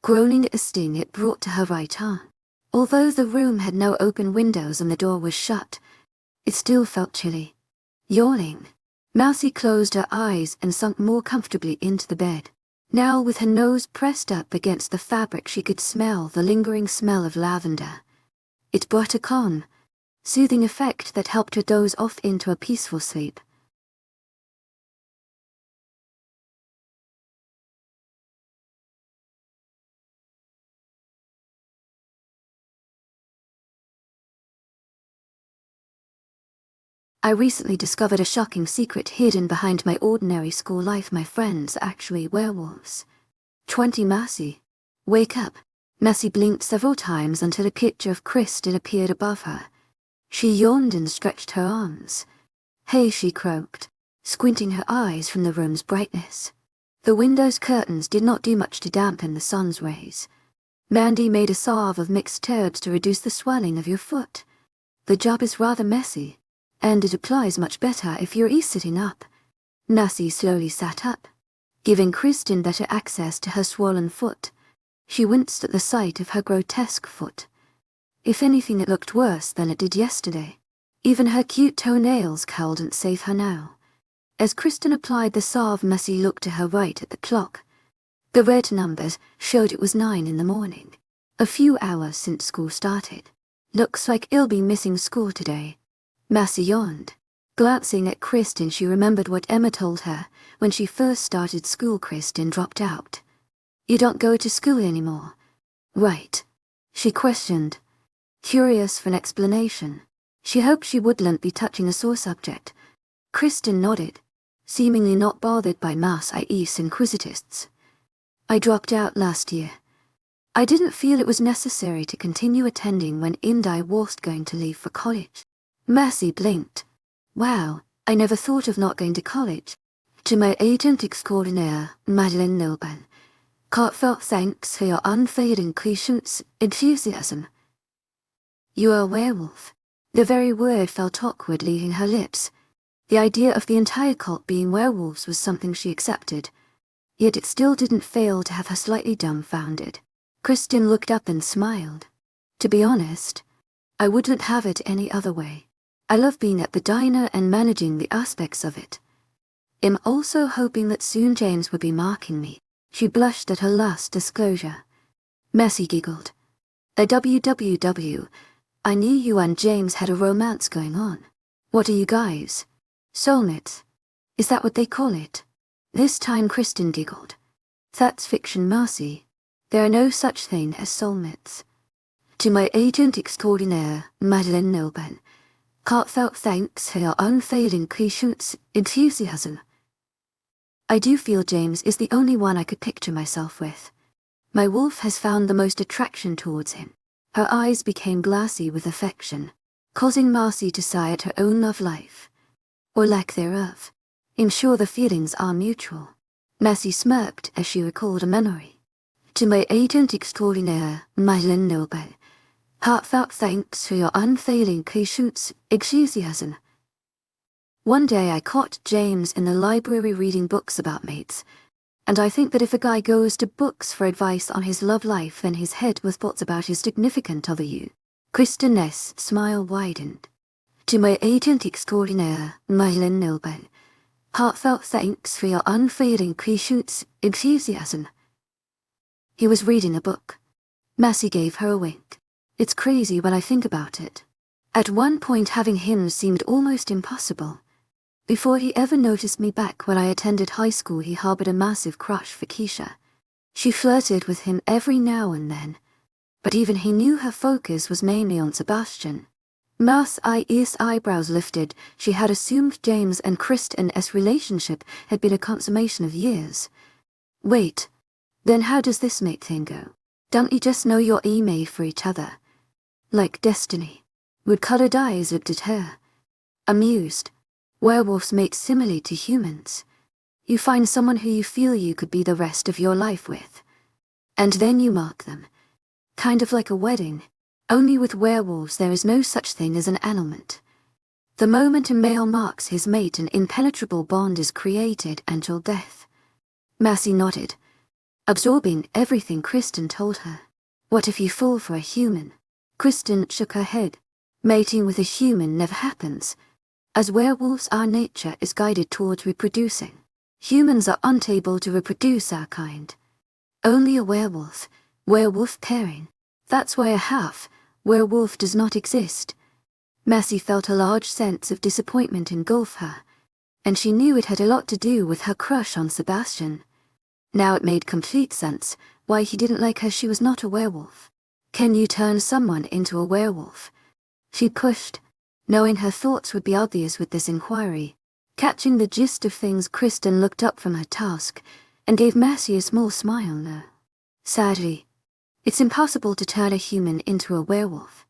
groaning at the sting it brought to her right arm. Although the room had no open windows and the door was shut, it still felt chilly. Yawning, Massey closed her eyes and sunk more comfortably into the bed. Now with her nose pressed up against the fabric she could smell the lingering smell of lavender. It brought a calm, soothing effect that helped her doze off into a peaceful sleep. I recently discovered a shocking secret hidden behind my ordinary school life. My friends are actually werewolves. 20 Marcy. Wake up. Marcy blinked several times until a picture of Kristen appeared above her. She yawned and stretched her arms. Hey, she croaked, squinting her eyes from the room's brightness. The window's curtains did not do much to dampen the sun's rays. Mandy made a salve of mixed herbs to reduce the swelling of your foot. The job is rather messy, and it applies much better if you're sitting up. Marcy slowly sat up, giving Kristen better access to her swollen foot. She winced at the sight of her grotesque foot. If anything, it looked worse than it did yesterday. Even her cute toenails couldn't save her now. As Kristen applied the salve, Marcy looked to her right at the clock. The red numbers showed it was 9 in the morning, a few hours since school started. Looks like he'll be missing school today. Marcy yawned. Glancing at Kristen, she remembered what Emma told her when she first started school. Kristen dropped out. You don't go to school anymore, right? She questioned, curious for an explanation. She hoped she wouldn't be touching a sore subject. Kristen nodded, seemingly not bothered by 𝐊𝐲𝐶𝐻. I dropped out last year. I didn't feel it was necessary to continue attending when I was going to leave for college. Marcy blinked. Wow, I never thought of not going to college. To my agent extraordinaire, Madeleine Nilban. Heartfelt thanks for your unfading patience, enthusiasm. You are a werewolf. The very word felt awkward leaving her lips. The idea of the entire cult being werewolves was something she accepted, yet it still didn't fail to have her slightly dumbfounded. Kristen looked up and smiled. To be honest, I wouldn't have it any other way. I love being at the diner and managing the aspects of it. I'm also hoping that soon James will be marking me. She blushed at her last disclosure. Marcy giggled. A WWW. I knew you and James had a romance going on. What are you guys? Soulmates? Is that what they call it? This time Kristen giggled. That's fiction, Marcy. There are no such thing as soulmates. To my agent extraordinaire, Madeleine Nilban. Heartfelt thanks for your unfailing patience, enthusiasm. I do feel James is the only one I could picture myself with. My wolf has found the most attraction towards him. Her eyes became glassy with affection, causing Marcy to sigh at her own love life, or lack thereof. I'm sure the feelings are mutual. Marcy smirked as she recalled a memory. To my agent extraordinaire, Madeleine Nilban. Heartfelt thanks for your unfailing patience, enthusiasm. One day I caught James in the library reading books about mates, and I think that if a guy goes to books for advice on his love life, then his head with thoughts about his significant other. You. Kristen's smile widened. To my agent extraordinaire, Madeleine Nilban. Heartfelt thanks for your unfailing patience, enthusiasm. He was reading a book. Marcy gave her a wink. It's crazy when I think about it. At one point having him seemed almost impossible. Before he ever noticed me back when I attended high school, he harbored a massive crush for Keisha. She flirted with him every now and then, but even he knew her focus was mainly on Sebastian. Marcy's eyebrows lifted. She had assumed James and Kristen's relationship had been a consummation of years. Wait, then how does this mate thing go? Don't you just know you're made for each other? Like destiny. Would colored eyes looked at her. Amused. Werewolves mate similarly to humans. You find someone who you feel you could be the rest of your life with, and then you mark them. Kind of like a wedding. Only with werewolves there is no such thing as an annulment. The moment a male marks his mate, an impenetrable bond is created until death. Marcy nodded, absorbing everything Kristen told her. What if you fall for a human? Kristen shook her head. Mating with a human never happens. As werewolves, our nature is guided towards reproducing. Humans are unable to reproduce our kind. Only a werewolf pairing. That's why a half werewolf does not exist. Marcy felt a large sense of disappointment engulf her, and she knew it had a lot to do with her crush on Sebastian. Now it made complete sense why he didn't like her. She was not a werewolf. Can you turn someone into a werewolf? She pushed. knowing her thoughts would be obvious with this inquiry. Catching the gist of things, Kristen looked up from her task and gave Mercy a small smile. Sadly, it's impossible to turn a human into a werewolf.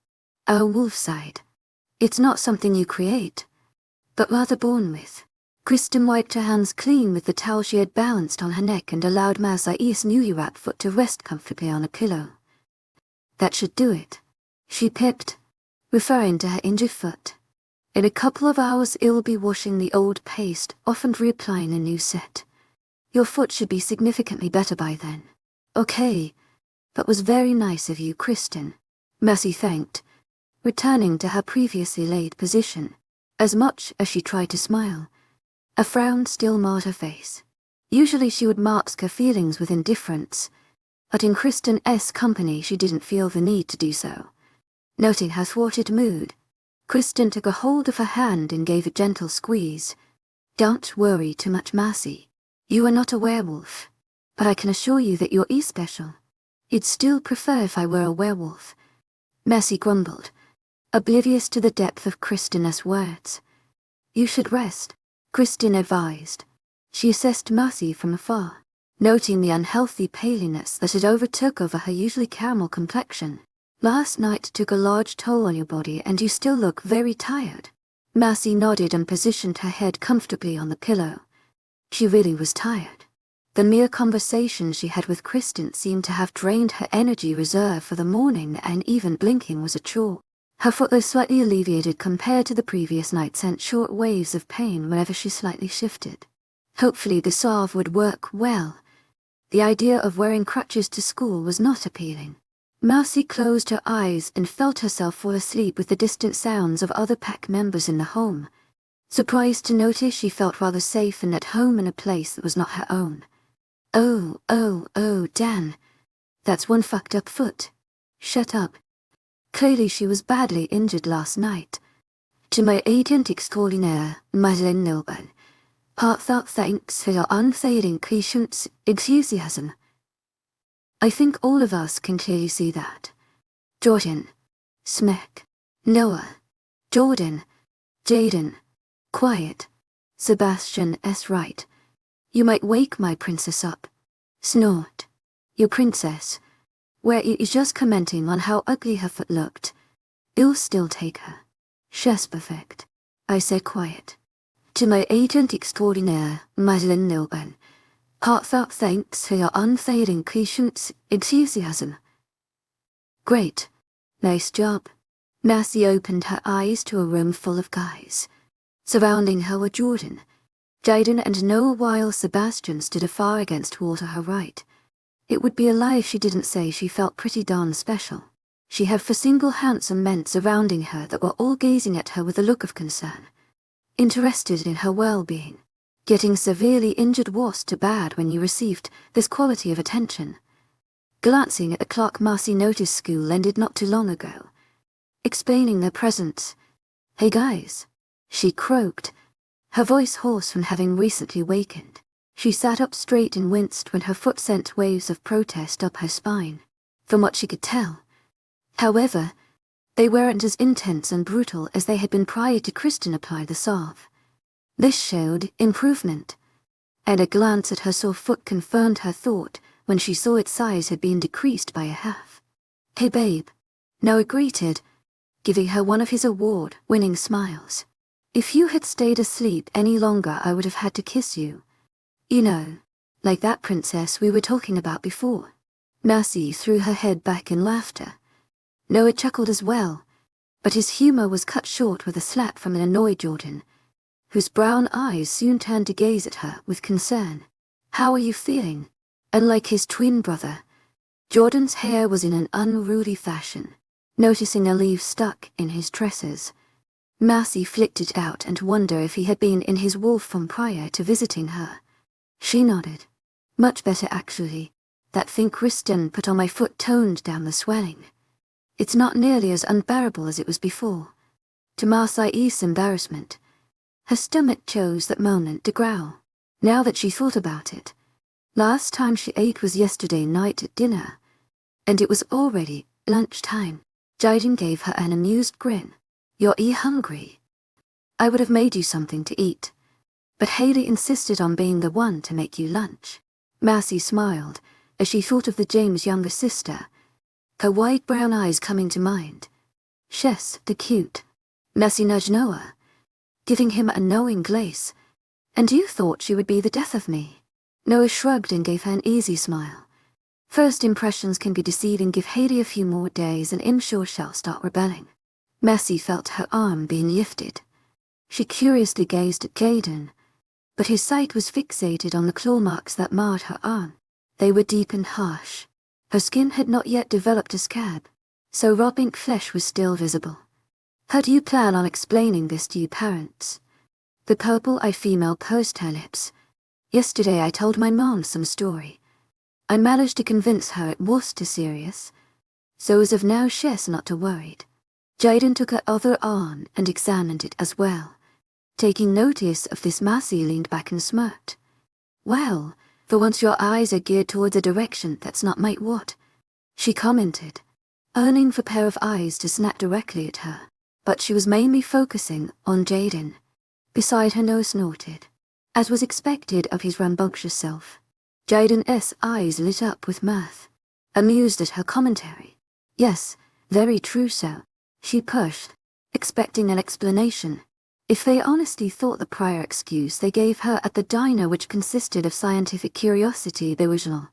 Our wolf side. It's not something you create, but rather born with. Kristen wiped her hands clean with the towel she had balanced on her neck and allowed 𝐿𝐴𝐸 foot to rest comfortably on a pillow. That should do it, she pipped, referring to her injured foot. In a couple of hours you'll be washing the old paste off and reapplying a new set. Your foot should be significantly better by then. Okay, that was very nice of you, Kristen, Mercy thanked, returning to her previously laid position. As much as she tried to smile, a frown still marred her face. Usually she would mask her feelings with indifference, but in Kristen's company she didn't feel the need to do so. Noting her thwarted mood, Kristen took a hold of her hand and gave a gentle squeeze. Don't worry too much, Mercy. You are not a werewolf, but I can assure you that you're special. I'd still prefer if I were a werewolf, Mercy grumbled, oblivious to the depth of Kristen's words. You should rest, Kristen advised. She assessed Mercy from afar, noting the unhealthy paleness that had overtook over her usually caramel complexion. Last night took a large toll on your body and you still look very tired. Mercy nodded and positioned her head comfortably on the pillow. She really was tired. The mere conversation she had with Kristen seemed to have drained her energy reserve for the morning, and even blinking was a chore. Her foot, though slightly alleviated compared to the previous night, sent short waves of pain whenever she slightly shifted. Hopefully the salve would work well. The idea of wearing crutches to school was not appealing. Mercy closed her eyes and felt herself fall asleep with the distant sounds of other pack members in the home. Surprised to notice she felt rather safe and at home in a place that was not her own. Oh, Dan. That's one fucked up foot. Shut up. Clearly she was badly injured last night. 𝐿𝐴𝐸𝐸 thanks for your unfailing patience, enthusiasm. I think all of us can clearly see that. Jordan, Smek, Noah, Jordan, Jaden, quiet. Sebastian's right. You might wake my princess up. Snort. Your princess. Where it is just commenting on how ugly her foot looked. You'll still take her. She's perfect. I said quiet. To my agent extraordinaire, Madeline Nilban. Heartfelt thanks for your unfailing patience, enthusiasm. Great. Nice job. Mercy opened her eyes to a room full of guys. Surrounding her were Jordan, Jaden and Noah, while Sebastian stood afar against wall to her right. It would be a lie if she didn't say she felt pretty darn special. She had 4 single handsome men surrounding her that were all gazing at her with a look of concern, interested in her well-being. Getting severely injured was too bad when you received this quality of attention. Glancing at the clock, Mercy noticed school ended not too long ago. Explaining their presence. Hey guys, she croaked, her voice hoarse from having recently wakened. She sat up straight and winced when her foot sent waves of protest up her spine. From what she could tell, however, they weren't as intense and brutal as they had been prior to Kristen apply the salve. This showed improvement, and a glance at her sore foot confirmed her thought when she saw its size had been decreased by a half. Hey babe, Noah greeted, giving her one of his award-winning smiles. If you had stayed asleep any longer I would have had to kiss you. You know, like that princess we were talking about before. Mercy threw her head back in laughter. Noah chuckled as well, but his humor was cut short with a slap from an annoyed Jordan, whose brown eyes soon turned to gaze at her with concern. How are you feeling? Unlike his twin brother, Jordan's hair was in an unruly fashion. Noticing a leaf stuck in his tresses, Mercy flicked it out and wondered if he had been in his wolf form prior to visiting her. She nodded. Much better actually. That thing Kristen put on my foot toned down the swelling. It's not nearly as unbearable as it was before. To Mercy's embarrassment, her stomach chose that moment to growl. Now that she thought about it, last time she ate was yesterday night at dinner, and it was already lunchtime. Jaden gave her an amused grin. You're hungry. I would have made you something to eat. But Hayley insisted on being the one to make you lunch. Marcy smiled as she thought of James' younger sister, her wide brown eyes coming to mind. 𝐶𝐬 𝐑𝐞𝐝. Marcy nudged Noah, giving him a knowing glace. And you thought she would be the death of me? Noah shrugged and gave her an easy smile. First impressions can be deceiving. Give Hayley a few more days and I'm sure she'll start rebelling. Marcy felt her arm being lifted. She curiously gazed at Jaden, but his sight was fixated on the claw marks that marred her arm. They were deep and harsh. Her skin had not yet developed a scab, so raw pink flesh was still visible. How do you plan on explaining this to your parents? The purple-eyed female pursed her lips. Yesterday I told my mom some story. I managed to convince her it wasn't serious, so as of now she's not too worried. Jaden took her other arm and examined it as well. Taking notice of this, Marcy leaned back and smirked. Well, for once your eyes are geared towards a direction that's not my what, she commented, earning for a pair of eyes to snap directly at her. But she was mainly focusing on Jaden. Beside her, Noah snorted, as was expected of his rambunctious self. Jaden's eyes lit up with mirth, amused at her commentary. Yes, very true, sir, she pushed, expecting an explanation. If they honestly thought the prior excuse they gave her at the diner, which consisted of scientific curiosity, the original.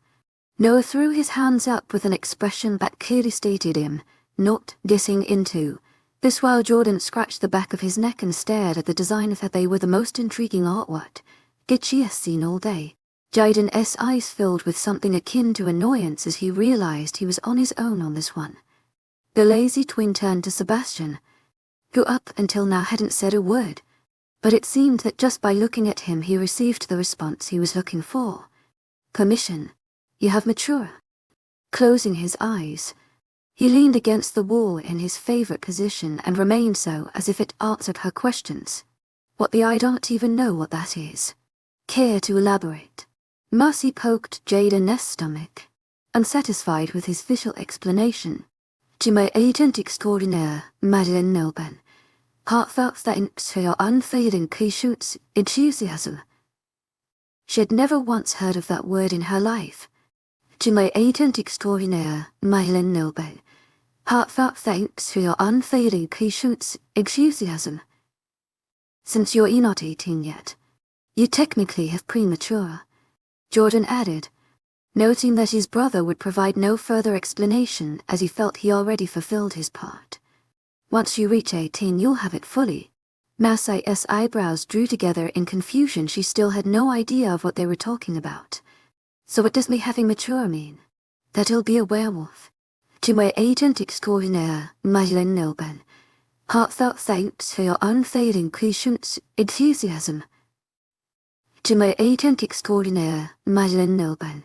Noah threw his hands up with an expression that clearly stated him not getting into this, while Jordan scratched the back of his neck and stared at the design that they were the most intriguing artwork Gitchy has seen all day. Jaden's eyes filled with something akin to annoyance as he realized he was on his own on this one. The lazy twin turned to Sebastian, who up until now hadn't said a word, but it seemed that just by looking at him he received the response he was looking for. Permission. You have mature. Closing his eyes, he leaned against the wall in his favorite position and remained so as if it answered her questions. I don't even know what that is. Care to elaborate? Marcy poked Jaden's stomach, unsatisfied with his visual explanation. 𝐿𝐤𝐧𝐼𝐻 𝐊𝐢𝐺𝐻𝐃. Heartfelt thanks for your unfailing patience, enthusiasm. She had never once heard of that word in her life. 𝐿𝐤𝐧𝐼𝐻 𝐊𝐢𝐺𝐻𝐃. Heartfelt thanks for your unfailing patience, enthusiasm. Since you're not 18 yet, you technically have premature, Jordan added, noting that his brother would provide no further explanation as he felt he already fulfilled his part. Once you reach 18 you'll have it fully. Marcy's eyebrows drew together in confusion. She still had no idea of what they were talking about. So what does me having mature mean? That he'll be a werewolf? 𝐿𝐤𝐧𝐼𝐻 𝐊𝐢𝐺𝐻. Heartfelt thanks for your unfailing patience, enthusiasm. 𝐿𝐤𝐧𝐼𝐻 𝐊𝐢𝐺𝐻.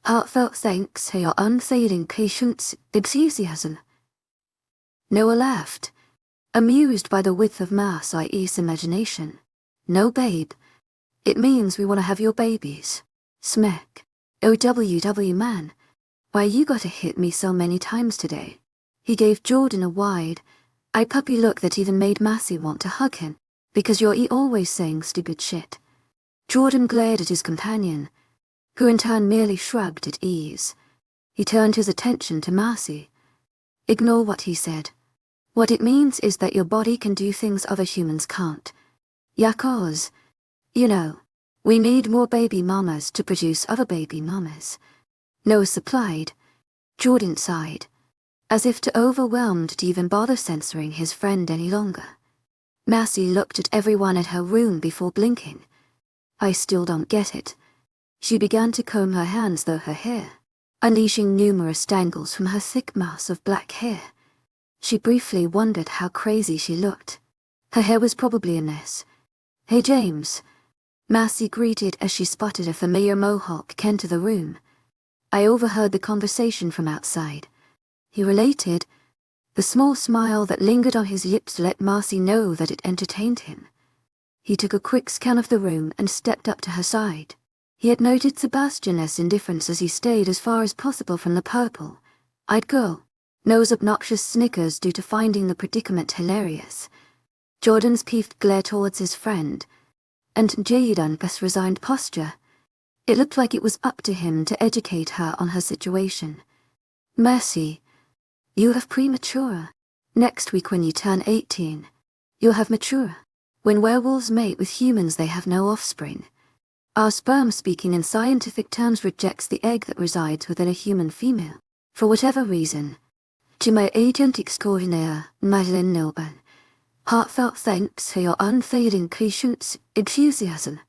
Heartfelt thanks for your unfailing patience, enthusiasm. Noah laughed, amused by the width of Marcy's imagination. No, babe. It means we want to have your babies. Smack. OWW, man. Why you gotta hit me so many times today? He gave Jordan a wide-eyed puppy look that even made Marcy want to hug him. Because you're always saying stupid shit. Jordan glared at his companion, who in turn merely shrugged at ease. He turned his attention to Marcy. Ignore what he said. What it means is that your body can do things other humans can't. Yeah, 'cause, you know, we need more baby mamas to produce other baby mamas. Noah supplied. Jordan sighed, as if too overwhelmed to even bother censoring his friend any longer. Marcy looked at everyone in her room before blinking. I still don't get it. She began to comb her hands through her hair, unleashing numerous tangles from her thick mass of black hair. She briefly wondered how crazy she looked. Her hair was probably a mess. Hey, James. Marcy greeted as she spotted a familiar mohawk enter the room. I overheard the conversation from outside. He related. The small smile that lingered on his lips let Marcy know that it entertained him. He took a quick scan of the room and stepped up to her side. He had noted Sebastian's indifference as he stayed as far as possible from the purple-eyed girl. No's obnoxious snickers due to finding the predicament hilarious, Jordan's peeved glare towards his friend, and Jaden's resigned posture. It looked like it was up to him to educate her on her situation. Mercy, you have premature. Next week when you turn 18, you'll have mature. When werewolves mate with humans they have no offspring. Our sperm, speaking in scientific terms, rejects the egg that resides within a human female. For whatever reason. 𝐿𝐤𝐻𝐿𝐬. Heartfelt thanks for your unfading patience, enthusiasm.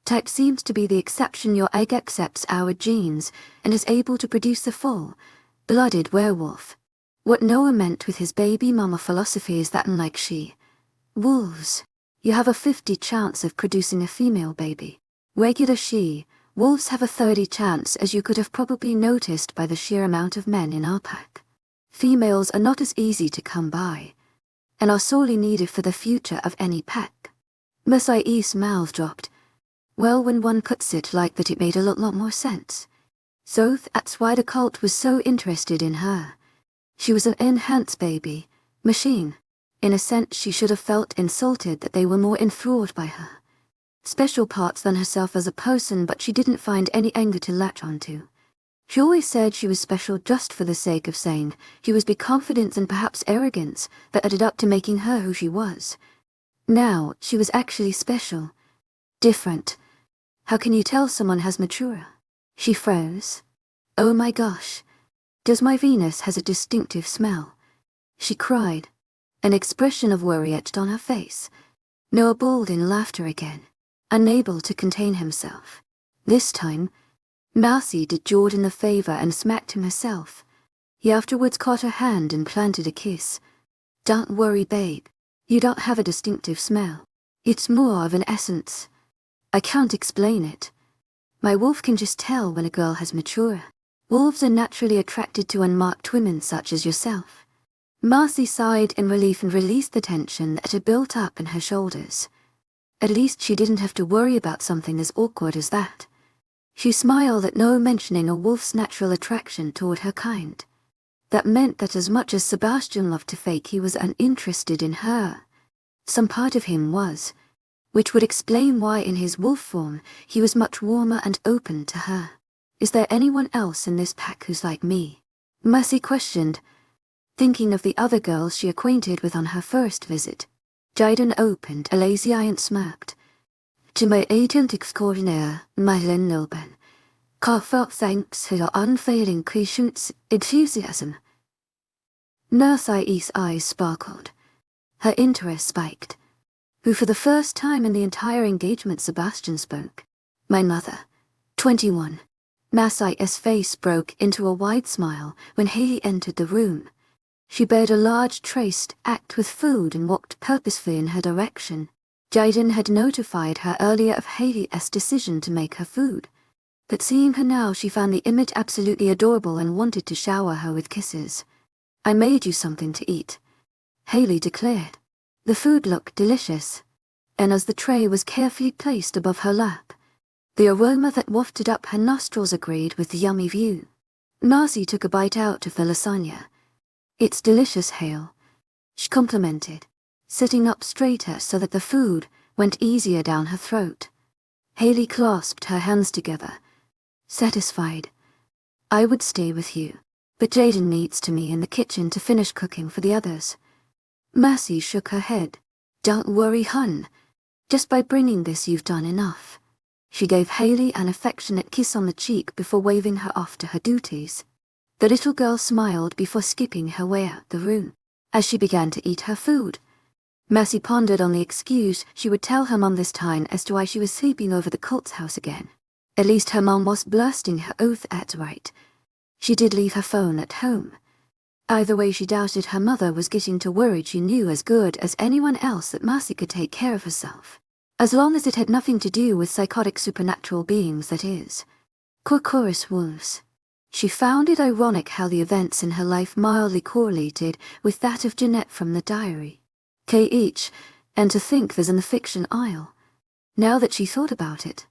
Type seems to be the exception. Your egg accepts our genes and is able to produce a full-blooded werewolf. What Noah meant with his baby mama philosophy is that unlike she-wolves, you have a 50 chance of producing a female baby. Regular she-wolves have a 30 chance, as you could have probably noticed by the sheer amount of men in our pack. Females are not as easy to come by, and are sorely needed for the future of any pack. Mercy's mouth dropped. Well, when one puts it like that, it made a lot more sense. So that's why the cult was so interested in her. She was an enhanced baby machine. In a sense, she should have felt insulted that they were more enthralled by her special parts than herself as a person, but she didn't find any anger to latch onto. She always said she was special just for the sake of saying she was, big confidence and perhaps arrogance that added up to making her who she was. Now, she was actually special. Different. How can you tell someone has mature? She froze. Oh my gosh. Does my Venus has a distinctive smell? She cried. An expression of worry etched on her face. Noah bawled in laughter again, unable to contain himself. This time, Mercy did Jordan the favor and smacked him herself. He afterwards caught her hand and planted a kiss. Don't worry, babe. You don't have a distinctive smell. It's more of an essence. I can't explain it. My wolf can just tell when a girl has mature. Wolves are naturally attracted to unmarked women such as yourself. Mercy sighed in relief and released the tension that had built up in her shoulders. At least she didn't have to worry about something as awkward as that. She smiled at no mentioning a wolf's natural attraction toward her kind. That meant that as much as Sebastian loved to fake he was uninterested in her, some part of him was, which would explain why in his wolf form he was much warmer and open to her. Is there anyone else in this pack who's like me? Mercy questioned, thinking of the other girls she acquainted with on her first visit. Jaden opened a lazy eye and smirked. 𝐿𝐤𝐻𝐿𝐬. Heartfelt thanks for your unfailing patience, enthusiasm. Nurse's eyes sparkled. Her interest spiked. Who for the first time in the entire engagement Sebastian spoke. My mother, 21. Mercy's face broke into a wide smile when Haley entered the room. She bared a large tray stacked with food and walked purposefully in her direction. Jaden had notified her earlier of Haley's decision to make her food, but seeing her now she found the image absolutely adorable and wanted to shower her with kisses. I made you something to eat, Haley declared. The food looked delicious, and as the tray was carefully placed above her lap, the aroma that wafted up her nostrils agreed with the yummy view. Mercy took a bite out of the lasagna. It's delicious, Hale, she complimented, sitting up straighter so that the food went easier down her throat. Haley clasped her hands together, satisfied. I would stay with you, but Jaden needs to me in the kitchen to finish cooking for the others. Mercy shook her head. Don't worry, hun. Just by bringing this you've done enough. She gave Haley an affectionate kiss on the cheek before waving her off to her duties. The little girl smiled before skipping her way out the room. As she began to eat her food, Mercy pondered on the excuse she would tell her mom this time as to why she was sleeping over the cult's house again. At least her mom was blasting her oath at right. She did leave her phone at home. Either way, she doubted her mother was getting to worried she knew as good as anyone else that Mercy could take care of herself, as long as it had nothing to do with psychotic supernatural beings, that is. Chorus wolves. She found it ironic how the events in her life mildly correlated with that of Jeanette from the diary. 𝐾𝐥𝐻, and to think there's in the fiction aisle. Now that she thought about it,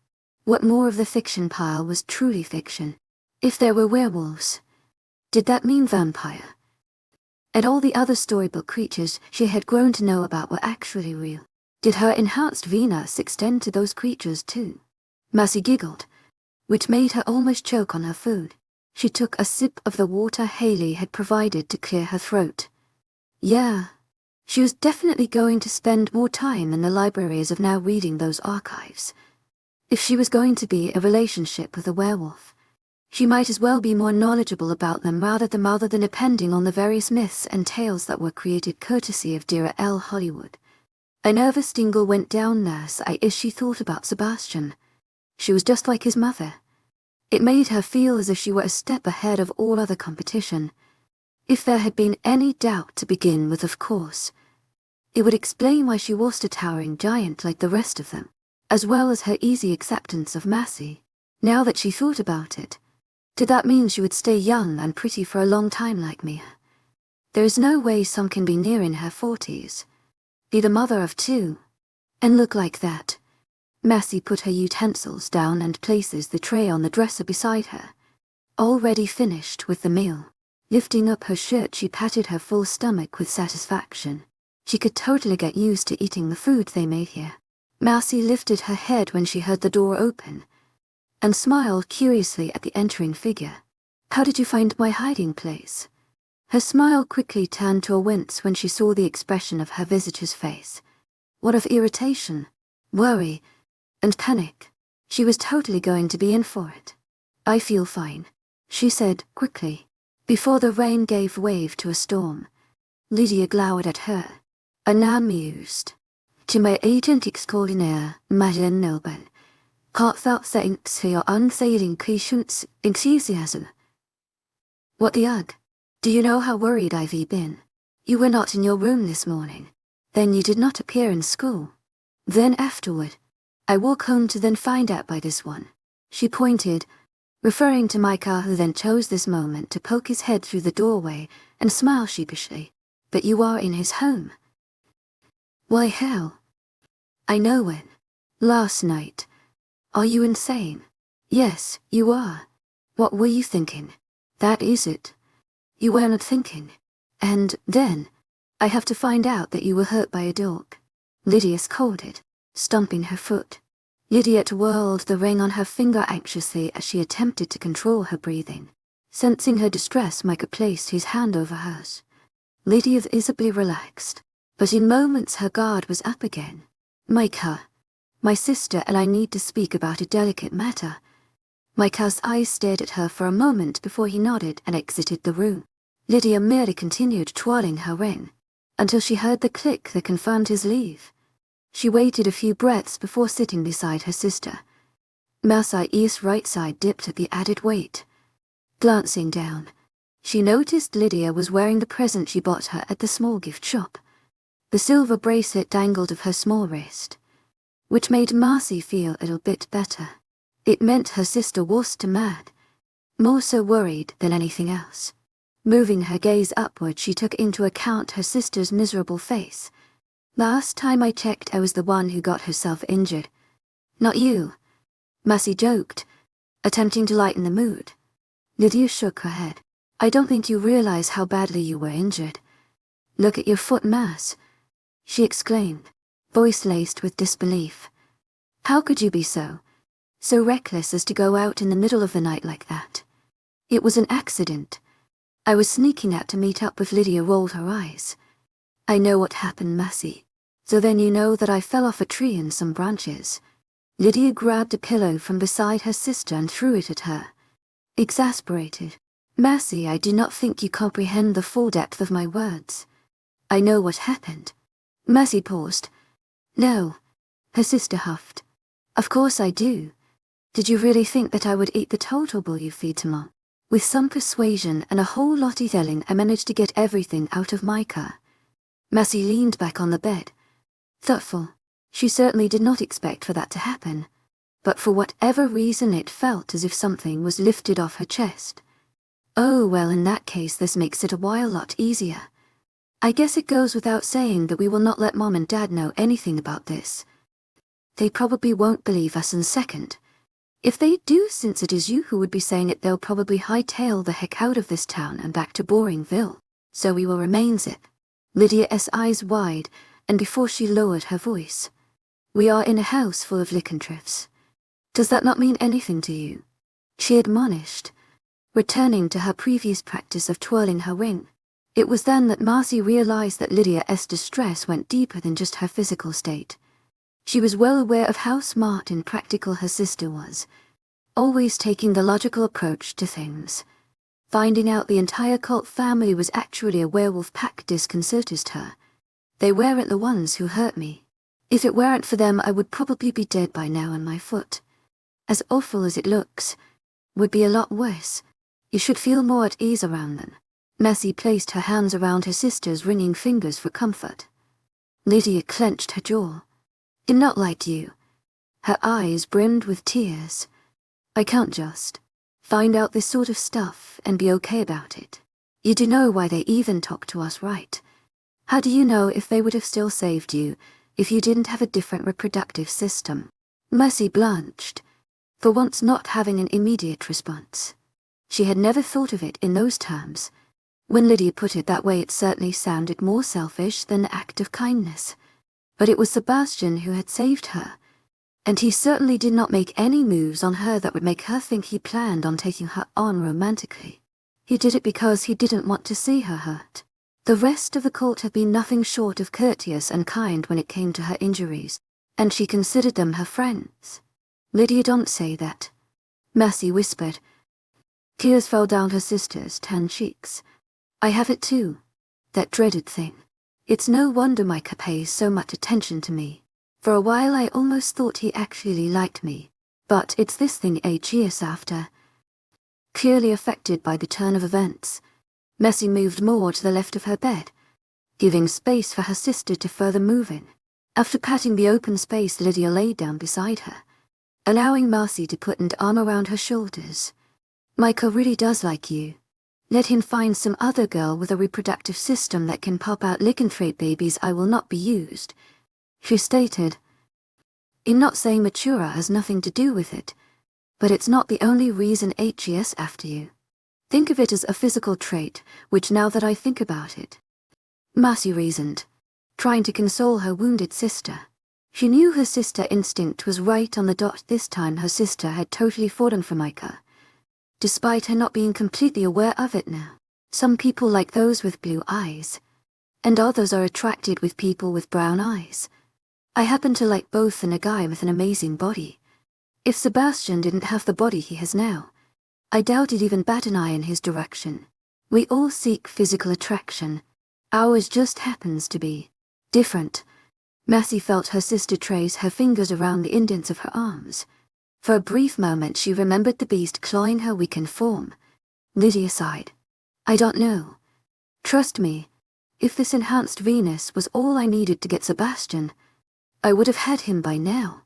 what more of the fiction pile was truly fiction? If there were werewolves, Did that mean vampire? And all the other storybook creatures she had grown to know about were actually real. Did her enhanced Venus extend to those creatures too? Mercy giggled, which made her almost choke on her food. She took a sip of the water Haley had provided to clear her throat. Yeah. She was definitely going to spend more time in the library as of now reading those archives. If she was going to be in a relationship with a werewolf, she might as well be more knowledgeable about them rather than depending on the various myths and tales that were created courtesy of dear L. Hollywood. A nervous tingle went down Nurse as she thought about Sebastian. She was just like his mother. It made her feel as if she were a step ahead of all other competition. If there had been any doubt to begin with, of course, it would explain why she was a towering giant like the rest of them, as well as her easy acceptance of Mercy. Now that she thought about it, did that mean she would stay young and pretty for a long time like Mia? There is no way some can be near in her 40s, be the mother of 2, and look like that. Mercy put her utensils down and places the tray on the dresser beside her, already finished with the meal. Lifting up her shirt, she patted her full stomach with satisfaction. She could totally get used to eating the food they made here. Mercy lifted her head when she heard the door open, and smiled curiously at the entering figure. How did you find my hiding place? Her smile quickly turned to a wince when she saw the expression of her visitor's face. What of irritation, worry, and panic? She was totally going to be in for it. I feel fine, she said quickly, before the rain gave way to a storm. Lydia glowered at her, unamused. 𝐿𝐻𝐸𝐬𝐷𝐞𝐝𝐬 𝐂𝐿𝐻𝐸𝐬𝐷𝐞𝐝𝐬𝐻𝐸𝐿𝐻𝐸𝐸𝐻𝐸𝐸𝐻𝐸𝐸𝐻𝐸𝐸𝐻𝑑o you know how worried I've been? You were not in your room this morning. Then you did not appear in school. Then afterward, I walk home to then find out by this one. She pointed, referring to Micah, who then chose this moment to poke his head through the doorway and smile sheepishly. But you are in his home. Why hell? I know when. Last night. Are you insane? Yes, you are. What were you thinking? That is it. You were not thinking. And then, I have to find out that you were hurt by a dog. Lydia scolded, stomping her foot. Lydia twirled the ring on her finger anxiously as she attempted to control her breathing. Sensing her distress, Micah placed his hand over hers. Lydia visibly relaxed, but in moments her guard was up again. Micah, my sister and I need to speak about a delicate matter. Micah's eyes stared at her for a moment before he nodded and exited the room. Lydia merely continued twirling her ring, until she heard the click that confirmed his leave. She waited a few breaths before sitting beside her sister. Mercy's right side dipped at the added weight. Glancing down, she noticed Lydia was wearing the present she bought her at the small gift shop. The silver bracelet dangled of her small wrist, which made Marcy feel a little bit better. It meant her sister was mad, more so worried than anything else. Moving her gaze upward, she took into account her sister's miserable face. Last time I checked, I was the one who got herself injured. Not you, Mercy joked, attempting to lighten the mood. Lydia shook her head. I don't think you realize how badly you were injured. Look at your foot mass, she exclaimed, voice laced with disbelief. How could you be so reckless as to go out in the middle of the night like that? It was an accident. I was sneaking out to meet up with Lydia. Rolled her eyes. I know what happened, Mercy. So then you know that I fell off a tree in some branches. Lydia grabbed a pillow from beside her sister and threw it at her. Exasperated. Mercy, I do not think you comprehend the full depth of my words. I know what happened. Mercy paused. No, her sister huffed. Of course I do. Did you really think that I would eat the total bull you feed to Mom? With some persuasion and a whole lot of yelling, I managed to get everything out of Micah. Mercy leaned back on the bed, thoughtful. She certainly did not expect for that to happen, but for whatever reason it felt as if something was lifted off her chest. Oh well, in that case this makes it a lot easier. I guess it goes without saying that we will not let Mom and Dad know anything about this. They probably won't believe us in a second. If they do, since it is you who would be saying it, they'll probably hightail the heck out of this town and back to Boringville. So we will remains it. Lydia's eyes wide, and before she lowered her voice. We are in a house full of lycanthropes. Does that not mean anything to you? She admonished, returning to her previous practice of twirling her ring. It was then that Marcy realized that Lydia's distress went deeper than just her physical state. She was well aware of how smart and practical her sister was, always taking the logical approach to things. Finding out the entire cult family was actually a werewolf pack disconcerted her. They weren't the ones who hurt me. If it weren't for them, I would probably be dead by now on my foot. As awful as it looks, would be a lot worse. You should feel more at ease around them. Mercy placed her hands around her sister's ringing fingers for comfort. Lydia clenched her jaw. Did not like you. Her eyes brimmed with tears. I can't just find out this sort of stuff and be okay about it. You do know why they even talk to us, right? How do you know if they would have still saved you if you didn't have a different reproductive system? Mercy blanched, for once not having an immediate response. She had never thought of it in those terms. When Lydia put it that way, it certainly sounded more selfish than an act of kindness. But it was Sebastian who had saved her, and he certainly did not make any moves on her that would make her think he planned on taking her on romantically. He did it because he didn't want to see her hurt. The rest of the cult had been nothing short of courteous and kind when it came to her injuries, and she considered them her friends. Lydia, don't say that, Mercy whispered. Tears fell down her sister's tan cheeks. I have it too, that dreaded thing. It's no wonder Micah pays so much attention to me. For a while I almost thought he actually liked me. But it's this thing years after. Clearly affected by the turn of events, Mercy moved more to the left of her bed, giving space for her sister to further move in. After patting the open space, Lydia lay down beside her, allowing Marcy to put an arm around her shoulders. Micah really does like you. Let him find some other girl with a reproductive system that can pop out lycanthrope babies. I will not be used, she stated. I'm not saying matura has nothing to do with it, but it's not the only reason HES after you. Think of it as a physical trait, which now that I think about it. Marcy reasoned, trying to console her wounded sister. She knew her sister instinct was right on the dot this time. Her sister had totally fallen for Micah, despite her not being completely aware of it now. Some people like those with blue eyes, and others are attracted with people with brown eyes. I happen to like both, and a guy with an amazing body. If Sebastian didn't have the body he has now, I doubt he'd even bat an eye in his direction. We all seek physical attraction. Ours just happens to be different. Mercy felt her sister trace her fingers around the indents of her arms. For a brief moment she remembered the beast clawing her weakened form. Lydia sighed. I don't know. Trust me, if this enhanced Venus was all I needed to get Sebastian, I would have had him by now.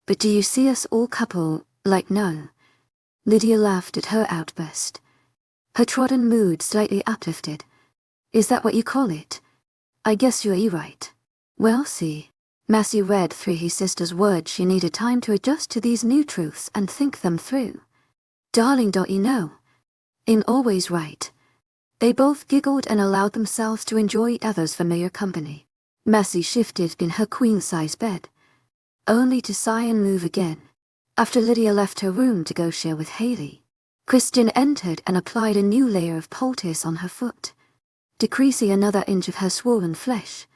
But do you see us all couple, like no? Lydia laughed at her outburst, her trodden mood slightly uplifted. Is that what you call it? I guess you're right. Well, see. Mercy read through his sister's words. She needed time to adjust to these new truths and think them through. Darling, don't you know? I'm always right. They both giggled and allowed themselves to enjoy each other's familiar company. Mercy shifted in her queen-size bed, only to sigh and move again. After Lydia left her room to go share with Haley, Christian entered and applied a new layer of poultice on her foot, decreasing another inch of her swollen flesh.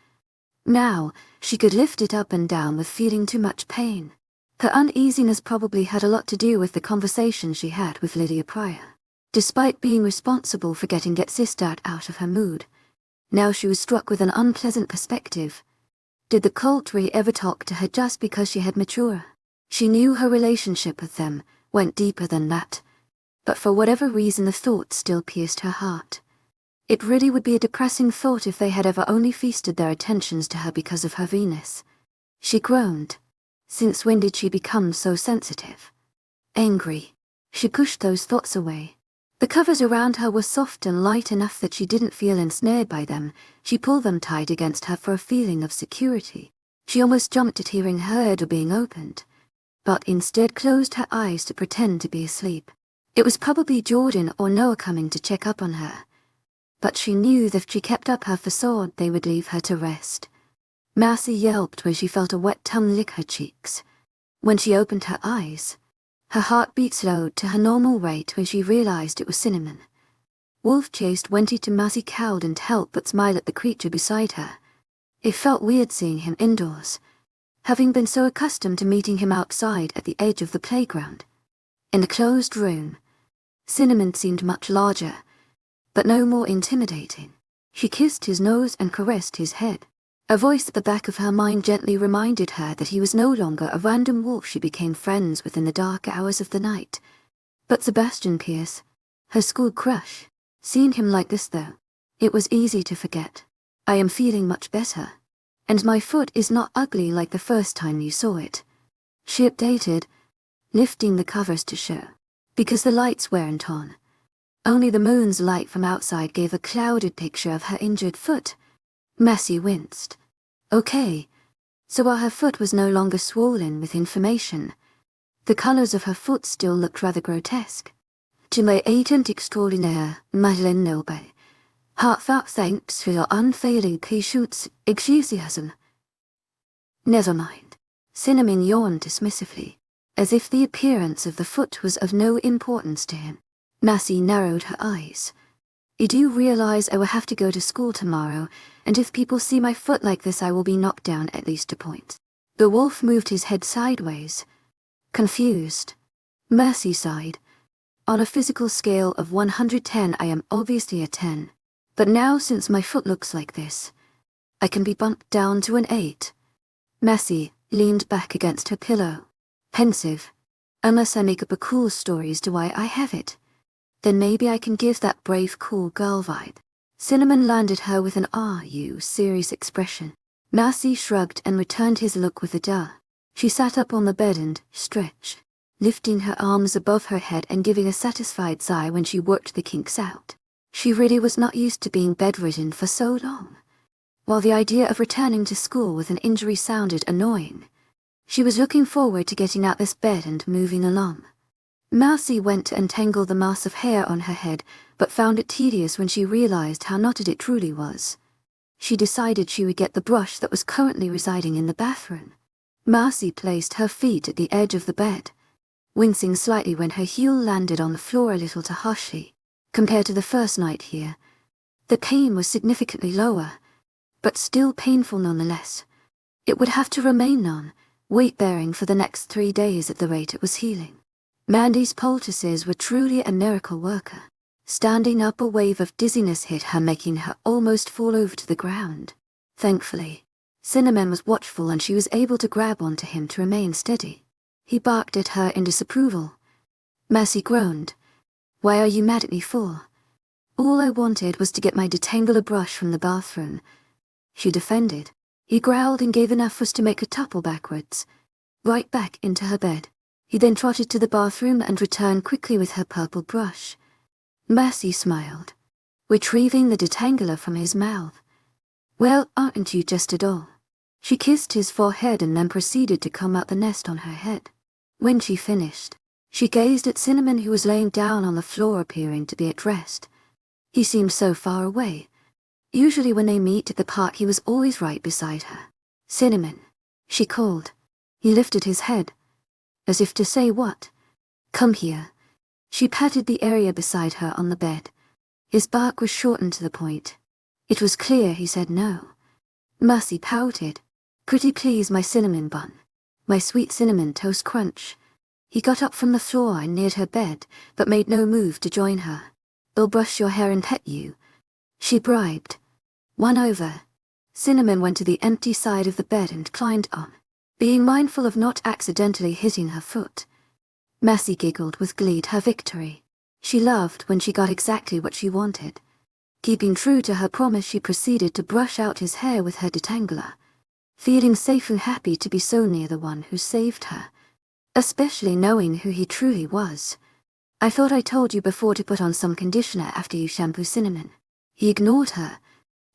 Now, she could lift it up and down with feeling too much pain. Her uneasiness probably had a lot to do with the conversation she had with Lydia prior. Despite being responsible for getting sister out of her mood, now she was struck with an unpleasant perspective. Did the cult really ever talk to her just because she had mature? She knew her relationship with them went deeper than that, but for whatever reason the thought still pierced her heart. It really would be a depressing thought if they had ever only feasted their attentions to her because of her Venus. She groaned. Since when did she become so sensitive? Angry. She pushed those thoughts away. The covers around her were soft and light enough that she didn't feel ensnared by them. She pulled them tight against her for a feeling of security. She almost jumped at hearing her door being opened. but instead closed her eyes to pretend to be asleep. It was probably Jordan or Noah coming to check up on her, but she knew that if she kept up her facade they would leave her to rest. Marcy yelped when she felt a wet tongue lick her cheeks. When she opened her eyes, her heartbeat slowed to her normal rate when she realized it was Cinnamon. Wolf chased Wendy to Marcy, cowed and helped but smile at the creature beside her. It felt weird seeing him indoors, having been so accustomed to meeting him outside at the edge of the playground. In the closed room, Cinnamon seemed much larger, but no more intimidating. She kissed his nose and caressed his head. A voice at the back of her mind gently reminded her that he was no longer a random wolf she became friends with in the dark hours of the night, but Sebastian Pierce, her school crush. Seeing him like this though, it was easy to forget. I am feeling much better, and my foot is not ugly like the first time you saw it, she updated, lifting the covers to show. Because the lights weren't on. Only the moon's light from outside gave a clouded picture of her injured foot. Marcy winced. Okay, so while her foot was no longer swollen with inflammation, the colors of her foot still looked rather grotesque. To my agent extraordinaire, Madeleine Noble, heartfelt thanks for your unfailing patience, enthusiasm. Never mind. Cinnamon yawned dismissively, as if the appearance of the foot was of no importance to him. Marcy narrowed her eyes. You do realize I will have to go to school tomorrow, and if people see my foot like this I will be knocked down at least a point. The wolf moved his head sideways, confused. Marcy sighed. On a physical scale of 110 I am obviously a 10, but now since my foot looks like this, I can be bumped down to an 8. Marcy leaned back against her pillow, pensive. Unless I make up a cool story as to why I have it, then maybe I can give that brave cool girl vibe. Cinnamon landed her with an "Are you serious" expression. Marcy shrugged and returned his look with a duh. She sat up on the bed and stretched, lifting her arms above her head and giving a satisfied sigh when she worked the kinks out. She really was not used to being bedridden for so long. While the idea of returning to school with an injury sounded annoying, she was looking forward to getting out this bed and moving along. Marcy went to untangle the mass of hair on her head, but found it tedious when she realized how knotted it truly was. She decided she would get the brush that was currently residing in the bathroom. Marcy placed her feet at the edge of the bed, wincing slightly when her heel landed on the floor a little too harshly. Compared to the first night here, the pain was significantly lower, but still painful nonetheless. It would have to remain on, weight-bearing for the next 3 days at the rate it was healing. Mandy's poultices were truly a miracle worker. Standing up, a wave of dizziness hit her, making her almost fall over to the ground. Thankfully, Cinnamon was watchful and she was able to grab onto him to remain steady. He barked at her in disapproval. Marcy groaned. "Why are you mad at me for? All I wanted was to get my detangle brush from the bathroom," she defended. He growled and gave enough force to make her topple backwards, right back into her bed. He then trotted to the bathroom and returned quickly with her purple brush. Marcy smiled, retrieving the detangler from his mouth. "Well, aren't you just a doll?" She kissed his forehead and then proceeded to comb out the nest on her head. When she finished, she gazed at Cinnamon, who was laying down on the floor appearing to be at rest. He seemed so far away. Usually when they meet at the park he was always right beside her. "Cinnamon," she called. He lifted his head, as if to say what. "Come here." She patted the area beside her on the bed. His bark was shortened to the point. It was clear he said no. Marcy pouted. "Pretty please, my cinnamon bun. My sweet cinnamon toast crunch." He got up from the floor and neared her bed, but made no move to join her. "I'll brush your hair and pet you," she bribed. "One over." Cinnamon went to the empty side of the bed and climbed on, being mindful of not accidentally hitting her foot. Marcy giggled with glee at her victory. She loved when she got exactly what she wanted. Keeping true to her promise, she proceeded to brush out his hair with her detangler, feeling safe and happy to be so near the one who saved her, especially knowing who he truly was. "I thought I told you before to put on some conditioner after you shampoo Cinnamon." He ignored her,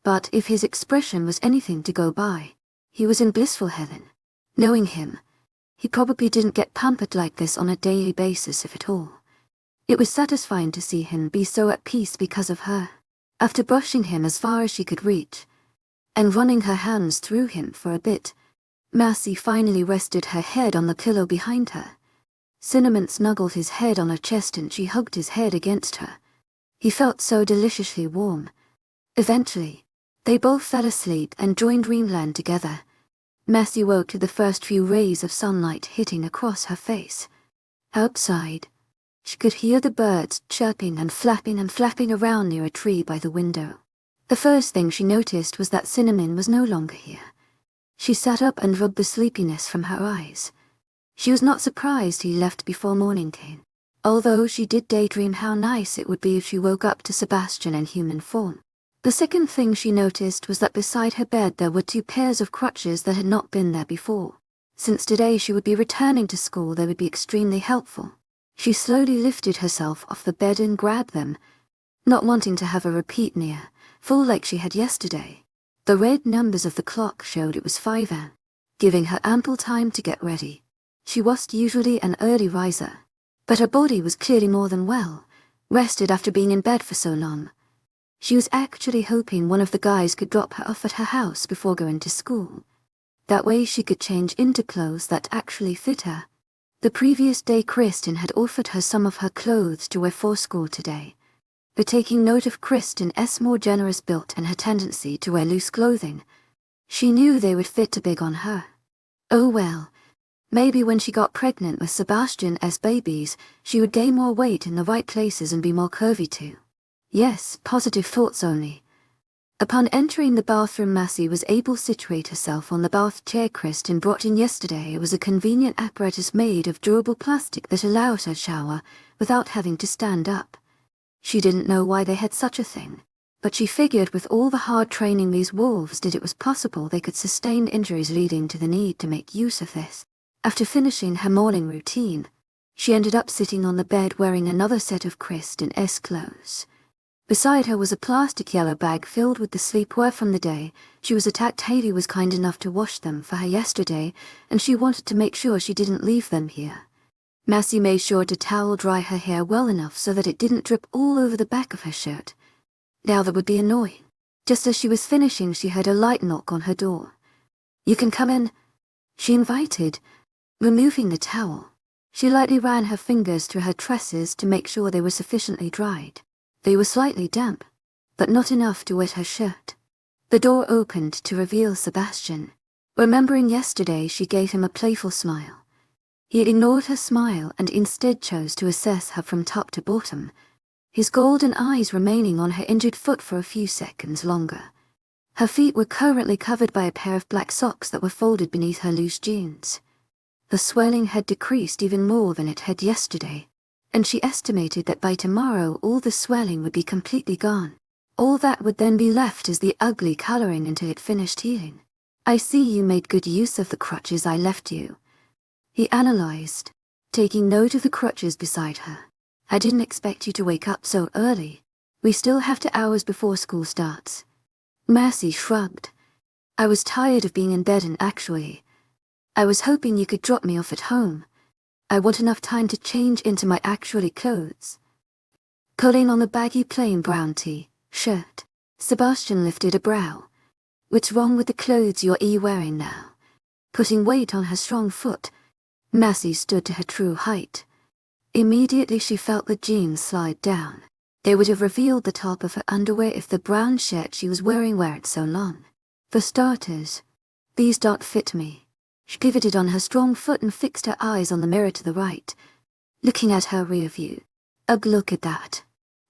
but if his expression was anything to go by, he was in blissful heaven. Knowing him, He probably didn't get pampered like this on a daily basis, if at all. It was satisfying to see him be so at peace because of her. After brushing him as far as she could reach, and running her hands through him for a bit, Mercy finally rested her head on the pillow behind her. Cinnamon snuggled his head on her chest and she hugged his head against her. He felt so deliciously warm. Eventually, they both fell asleep and joined dreamland together. Mercy woke to the first few rays of sunlight hitting across her face. Outside, she could hear the birds chirping and flapping around near a tree by the window. The first thing she noticed was that Cinnamon was no longer here. She sat up and rubbed the sleepiness from her eyes. She was not surprised he left before morning came, although she did daydream how nice it would be if she woke up to Sebastian in human form. The second thing she noticed was that beside her bed there were 2 pairs of crutches that had not been there before. Since today she would be returning to school, they would be extremely helpful. She slowly lifted herself off the bed and grabbed them, not wanting to have a repeat near, full like she had yesterday. The red numbers of the clock showed it was 5 a.m., giving her ample time to get ready. She was usually an early riser, but her body was clearly more than well, rested after being in bed for so long. She was actually hoping one of the guys could drop her off at her house before going to school. That way she could change into clothes that actually fit her. The previous day Kristen had offered her some of her clothes to wear for school today. But taking note of Kristen's more generous build and her tendency to wear loose clothing, she knew they would fit too big on her. Oh well, maybe when she got pregnant with Sebastian's babies, she would gain more weight in the right places and be more curvy too. Yes, positive thoughts only. Upon entering the bathroom, Mercy was able to situate herself on the bath chair Kristen brought in yesterday. It was a convenient apparatus made of durable plastic that allowed her to shower without having to stand up. She didn't know why they had such a thing, but she figured with all the hard training these wolves did, it was possible they could sustain injuries leading to the need to make use of this. After finishing her morning routine, she ended up sitting on the bed wearing another set of Kristen's clothes. Beside her was a plastic yellow bag filled with the sleepwear from the day she was attacked. 𝐿𝐲 was kind enough to wash them for her yesterday, and she wanted to make sure she didn't leave them here. Mercy made sure to towel dry her hair well enough so that it didn't drip all over the back of her shirt. Now that would be annoying. Just as she was finishing, she heard a light knock on her door. "You can come in," she invited. Removing the towel, she lightly ran her fingers through her tresses to make sure they were sufficiently dried. They were slightly damp, but not enough to wet her shirt. The door opened to reveal Sebastian. Remembering yesterday, she gave him a playful smile. He had ignored her smile and instead chose to assess her from top to bottom, his golden eyes remaining on her injured foot for a few seconds longer. Her feet were currently covered by a pair of black socks that were folded beneath her loose jeans. The swelling had decreased even more than it had yesterday, and she estimated that by tomorrow all the swelling would be completely gone. All that would then be left is the ugly coloring until it finished healing. "I see you made good use of the crutches I left you," he analyzed, taking note of the crutches beside her. "I didn't expect you to wake up so early. We still have 2 hours before school starts." Mercy shrugged. "I was tired of being in bed and actually, I was hoping you could drop me off at home. I want enough time to change into my actually clothes." Pulling on the baggy plain brown shirt, Sebastian lifted a brow. "What's wrong with the clothes you're wearing now?" Putting weight on her strong foot, Mercy stood to her true height. Immediately she felt the jeans slide down. They would have revealed the top of her underwear if the brown shirt she was wearing weren't so long. "For starters, these don't fit me." She pivoted on her strong foot and fixed her eyes on the mirror to the right, looking at her rear view. "Ugh, look at that.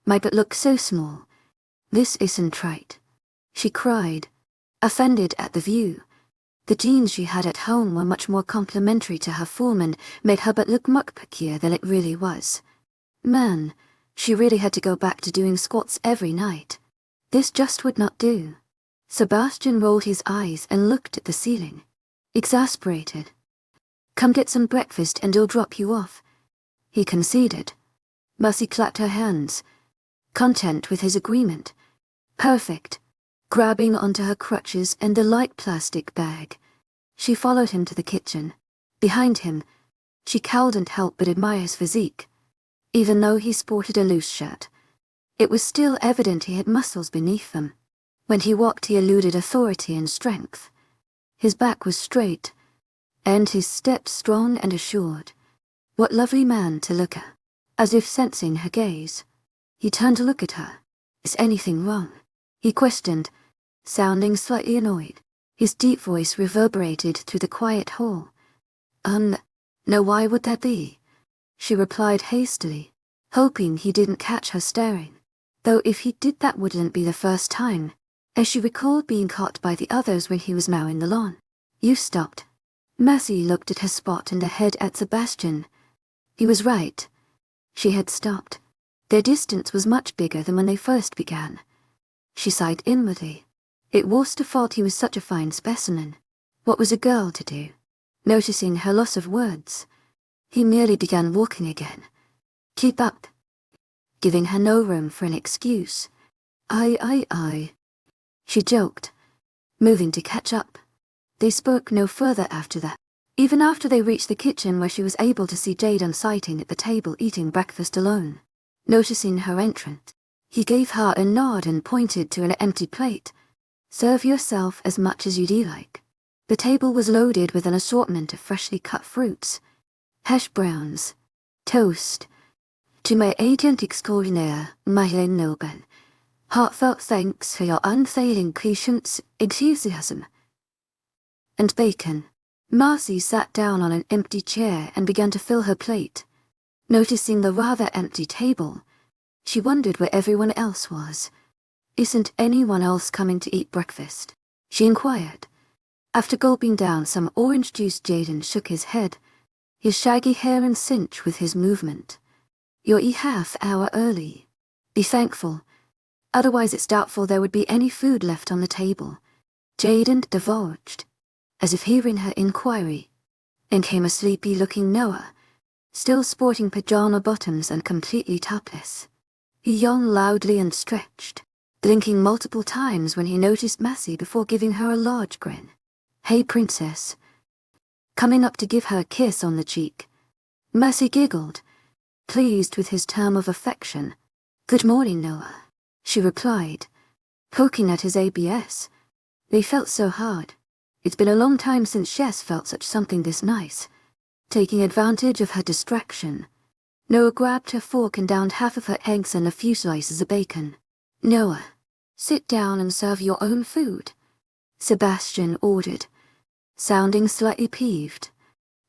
My butt looks so small. This isn't right," she cried, offended at the view. The jeans she had at home were much more complimentary to her form and made her butt look much peckier than it really was. Man, she really had to go back to doing squats every night. This just would not do. Sebastian rolled his eyes and looked at the ceiling, exasperated. "Come get some breakfast and I'll drop you off," he conceded. Mercy clapped her hands, content with his agreement. Perfect. Grabbing onto her crutches and the light plastic bag, she followed him to the kitchen. Behind him, she couldn't help but admire his physique. Even though he sported a loose shirt, it was still evident he had muscles beneath them. When he walked, he eluded authority and strength. His back was straight, and his step strong and assured. What lovely man to look at. As if sensing her gaze, he turned to look at her. Is anything wrong? He questioned, sounding slightly annoyed. His deep voice reverberated through the quiet hall. No, why would that be? She replied hastily, hoping he didn't catch her staring. Though if he did, that wouldn't be the first time, as she recalled being caught by the others when he was mowing the lawn. You stopped. Mercy looked at her spot and ahead at Sebastian. He was right. She had stopped. Their distance was much bigger than when they first began. She sighed inwardly. It was her fault he was such a fine specimen. What was a girl to do? Noticing her loss of words, he merely began walking again. Keep up. Giving her no room for an excuse. I. She joked, moving to catch up. They spoke no further after that. Even after they reached the kitchen, where she was able to see Jaden sitting at the table eating breakfast alone. Noticing her entrance, he gave her a nod and pointed to an empty plate. Serve yourself as much as you'd like. The table was loaded with an assortment of freshly cut fruits, hash browns, toast. To my agent extraordinaire, 𝐊𝐢𝐬𝐬, heartfelt thanks for your unfailing patience, enthusiasm. And bacon. Marcy sat down on an empty chair and began to fill her plate. Noticing the rather empty table, she wondered where everyone else was. Isn't anyone else coming to eat breakfast? She inquired. After gulping down some orange juice, Jaden shook his head, his shaggy hair in sync with his movement. You're a half hour early. Be thankful. Otherwise it's doubtful there would be any food left on the table. Jaden divulged, as if hearing her inquiry. In came a sleepy-looking Noah, still sporting pajama bottoms and completely topless. He yawned loudly and stretched, blinking multiple times when he noticed Mercy before giving her a large grin. Hey, princess. Coming up to give her a kiss on the cheek. Mercy giggled, pleased with his term of affection. Good morning, Noah, she replied, poking at his ABS. They felt so hard. It's been a long time since Jess felt such something this nice. Taking advantage of her distraction, Noah grabbed her fork and downed half of her eggs and a few slices of bacon. Noah, sit down and serve your own food, Sebastian ordered, sounding slightly peeved.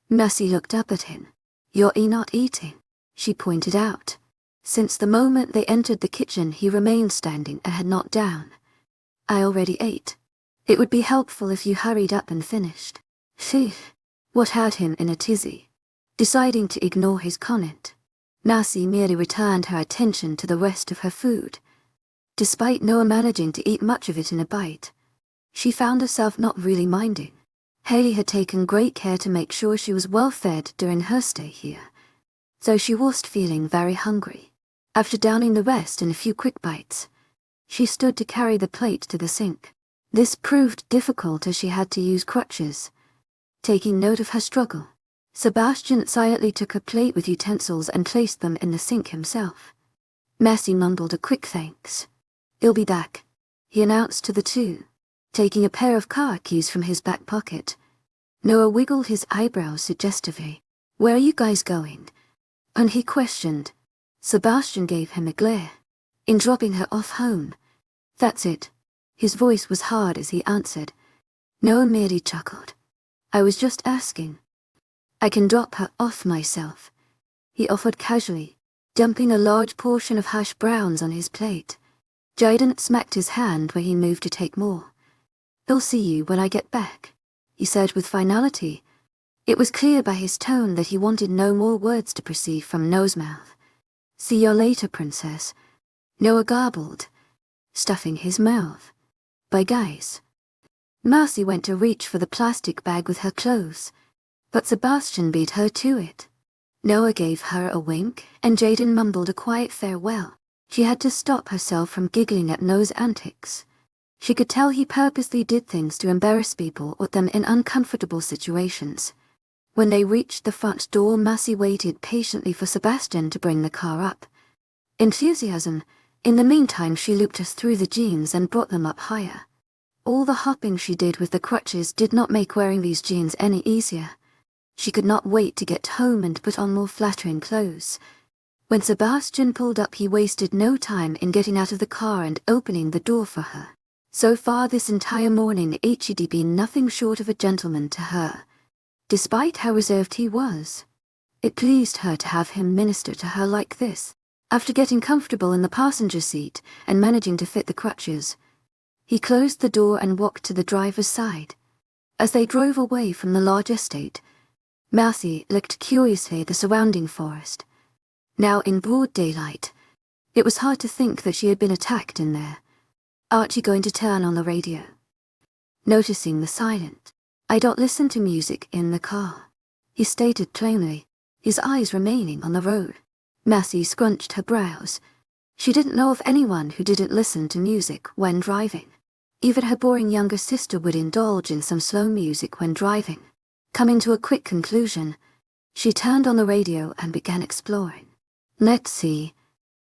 Mercy looked up at him. You're not eating, she pointed out. Since the moment they entered the kitchen, he remained standing and had not down. I already ate. It would be helpful if you hurried up and finished. Phew. What had him in a tizzy? Deciding to ignore his comment, Mercy merely returned her attention to the rest of her food. Despite Noah managing to eat much of it in a bite, she found herself not really minding. Haley had taken great care to make sure she was well fed during her stay here, so she wasn't feeling very hungry. After downing the rest in a few quick bites, she stood to carry the plate to the sink. This proved difficult as she had to use crutches. Taking note of her struggle, Sebastian silently took a plate with utensils and placed them in the sink himself. Mercy mumbled a quick thanks. I'll be back, he announced to the two, taking a pair of car keys from his back pocket. Noah wiggled his eyebrows suggestively. Where are you guys going? And he questioned. Sebastian gave him a glare. In dropping her off home. That's it. His voice was hard as he answered. Noah merely chuckled. I was just asking. I can drop her off myself, he offered casually, dumping a large portion of hash browns on his plate. Jaden smacked his hand where he moved to take more. I'll see you when I get back, he said with finality. It was clear by his tone that he wanted no more words to proceed from Noah's mouth. See you later, princess, Noah garbled, stuffing his mouth. Bye, guys. Mercy went to reach for the plastic bag with her clothes, but Sebastian beat her to it. Noah gave her a wink, and Jaden mumbled a quiet farewell. She had to stop herself from giggling at Noah's antics. She could tell he purposely did things to embarrass people or put them in uncomfortable situations. When they reached the front door, Massey waited patiently for Sebastian to bring the car up. Enthusiasm. In the meantime, she looped us through the jeans and brought them up higher. All the hopping she did with the crutches did not make wearing these jeans any easier. She could not wait to get home and put on more flattering clothes. When Sebastian pulled up, he wasted no time in getting out of the car and opening the door for her. So far this entire morning, 𝐿𝐻'd been nothing short of a gentleman to her. Despite how reserved he was, it pleased her to have him minister to her like this. After getting comfortable in the passenger seat and managing to fit the crutches, he closed the door and walked to the driver's side. As they drove away from the large estate, Massey looked curiously at the surrounding forest. Now in broad daylight, it was hard to think that she had been attacked in there. Archie going to turn on the radio. Noticing the silence, "I don't listen to music in the car," he stated plainly, his eyes remaining on the road. Massey scrunched her brows. She didn't know of anyone who didn't listen to music when driving. Even her boring younger sister would indulge in some slow music when driving. Coming to a quick conclusion, she turned on the radio and began exploring. "Let's see.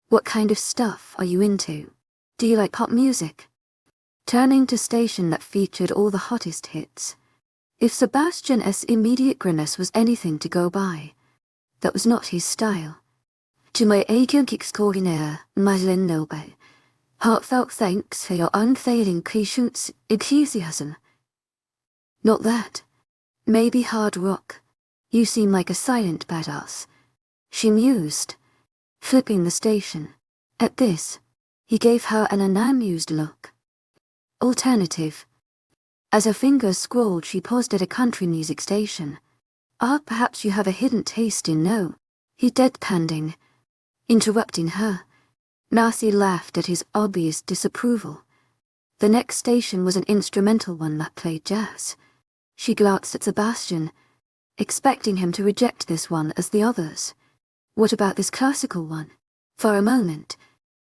What kind of stuff are you into? Do you like pop music?" Turning to station that featured all the hottest hits. If Sebastian's immediate grimace was anything to go by, that was not his style. 𝐿𝐻'd heartfelt thanks for your unfailing patience, enthusiasm. Not that. Maybe hard rock. You seem like a silent badass, she mused, flipping the station. At this, he gave her an unamused look. Alternative. As her fingers scrolled, she paused at a country music station. Perhaps you have a hidden taste in no, he deadpanned, interrupting her. Massey laughed at his obvious disapproval. The next station was an instrumental one that played jazz. She glanced at Sebastian, expecting him to reject this one as the others. What about this classical one? For a moment,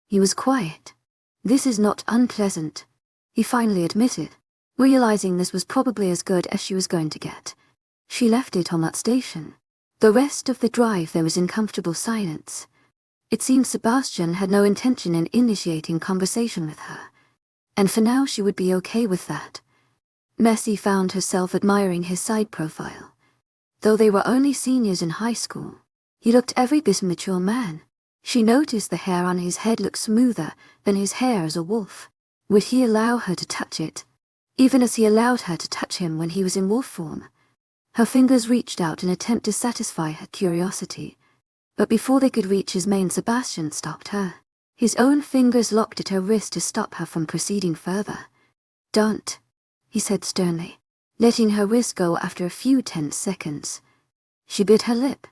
he was quiet. This is not unpleasant, he finally admitted, realizing this was probably as good as she was going to get. She left it on that station. The rest of the drive there was uncomfortable silence. It seemed Sebastian had no intention in initiating conversation with her, and for now she would be okay with that. Massey found herself admiring his side profile. Though they were only seniors in high school, he looked every bit a mature man. She noticed the hair on his head looked smoother than his hair as a wolf. Would he allow her to touch it, even as he allowed her to touch him when he was in wolf form? Her fingers reached out in an attempt to satisfy her curiosity, but before they could reach his mane, Sebastian stopped her. His own fingers locked at her wrist to stop her from proceeding further. "Don't," he said sternly, letting her wrist go after a few tense seconds. She bit her lip.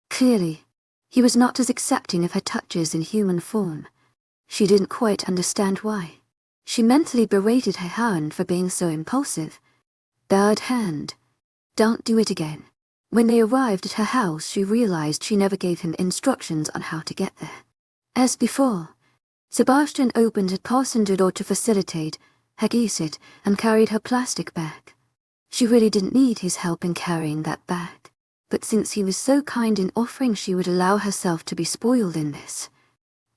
Clearly, he was not as accepting of her touches in human form. She didn't quite understand why. She mentally berated her hand for being so impulsive. Bad hand. Don't do it again. When they arrived at her house, she realized she never gave him instructions on how to get there. As before, Sebastian opened her passenger door to facilitate her exit and carried her plastic bag. She really didn't need his help in carrying that bag, but since he was so kind in offering, she would allow herself to be spoiled in this.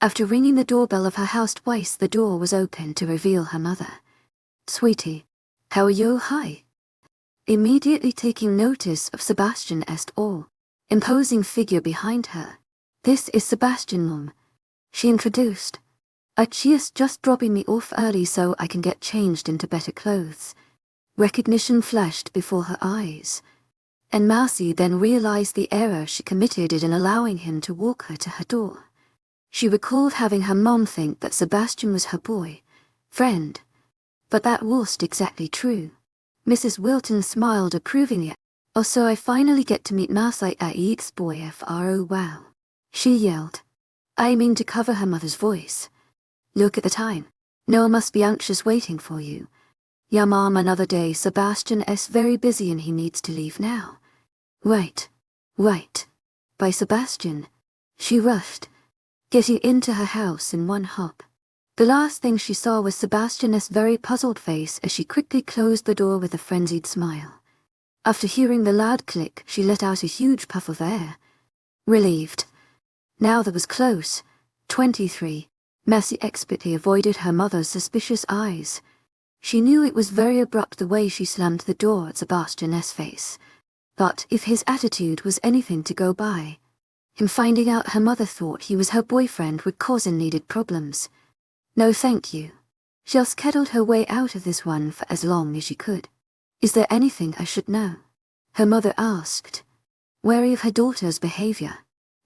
After ringing the doorbell of her house twice, the door was opened to reveal her mother. "Sweetie, how are you? Hi." Immediately taking notice of Sebastian's imposing figure behind her. "This is Sebastian, Mom," she introduced. "She's just dropping me off early so I can get changed into better clothes." Recognition flashed before her eyes, and Massey then realized the error she committed in allowing him to walk her to her door. She recalled having her mom think that Sebastian was her boy friend, but that wasn't exactly true. Mrs. Wilton smiled approvingly. "Oh, so I finally get to meet Massey 𝐿𝐻'd wow," she yelled, aiming to cover her mother's voice. "Look at the time. Noah must be anxious waiting for you." "Yeah, Mom, another day. Sebastian's very busy and he needs to leave now." Right. By Sebastian, she rushed, getting into her house in one hop. The last thing she saw was Sebastian's very puzzled face as she quickly closed the door with a frenzied smile. After hearing the loud click, she let out a huge puff of air. Relieved. Now that was close. 23. Mercy expertly avoided her mother's suspicious eyes. She knew it was very abrupt the way she slammed the door at Sebastian's face. But if his attitude was anything to go by, him finding out her mother thought he was her boyfriend would cause needed problems. No thank you. She just kettled her way out of this one for as long as she could. Is there anything I should know? Her mother asked, wary of her daughter's behavior.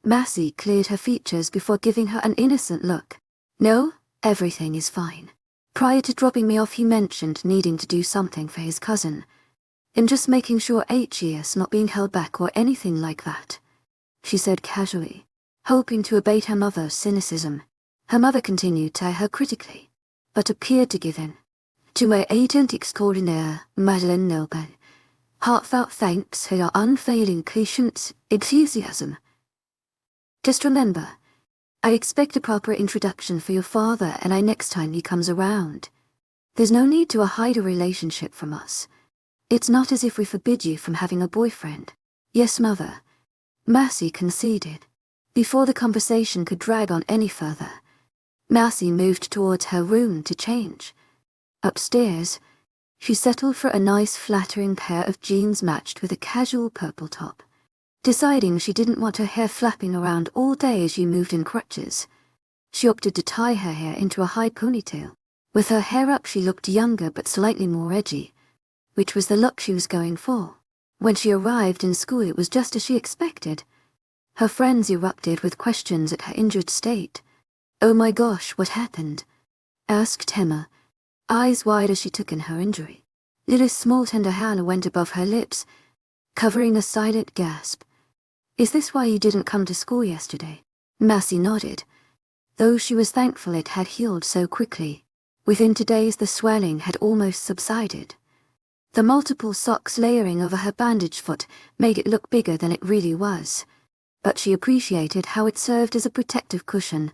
Mercy cleared her features before giving her an innocent look. No, everything is fine. Prior to dropping me off, he mentioned needing to do something for his cousin. And just making sure 𝐿𝐲's not being held back or anything like that, she said casually, hoping to abate her mother's cynicism. Her mother continued to eye her critically, but appeared to give in. To my 𝐿𝐲𝐷𝐞𝐝𝐬 𝐑𝐞𝐝𝐬, heartfelt thanks for your unfailing patience, enthusiasm. Just remember, I expect a proper introduction for your father and I next time he comes around. There's no need to hide a relationship from us. It's not as if we forbid you from having a boyfriend. Yes, mother. Mercy conceded. Before the conversation could drag on any further, Mercy moved towards her room to change. Upstairs, she settled for a nice flattering pair of jeans matched with a casual purple top. Deciding she didn't want her hair flapping around all day as she moved in crutches, she opted to tie her hair into a high ponytail. With her hair up, she looked younger but slightly more edgy, which was the look she was going for. When she arrived in school, it was just as she expected. Her friends erupted with questions at her injured state. Oh my gosh, what happened? Asked 𝐿𝐲, eyes wide as she took in her injury. Lily's small tender hand went above her lips, covering a silent gasp. Is this why you didn't come to school yesterday? Mercy nodded, though she was thankful it had healed so quickly. Within 2 days the swelling had almost subsided. The multiple socks layering over her bandaged foot made it look bigger than it really was, but she appreciated how it served as a protective cushion.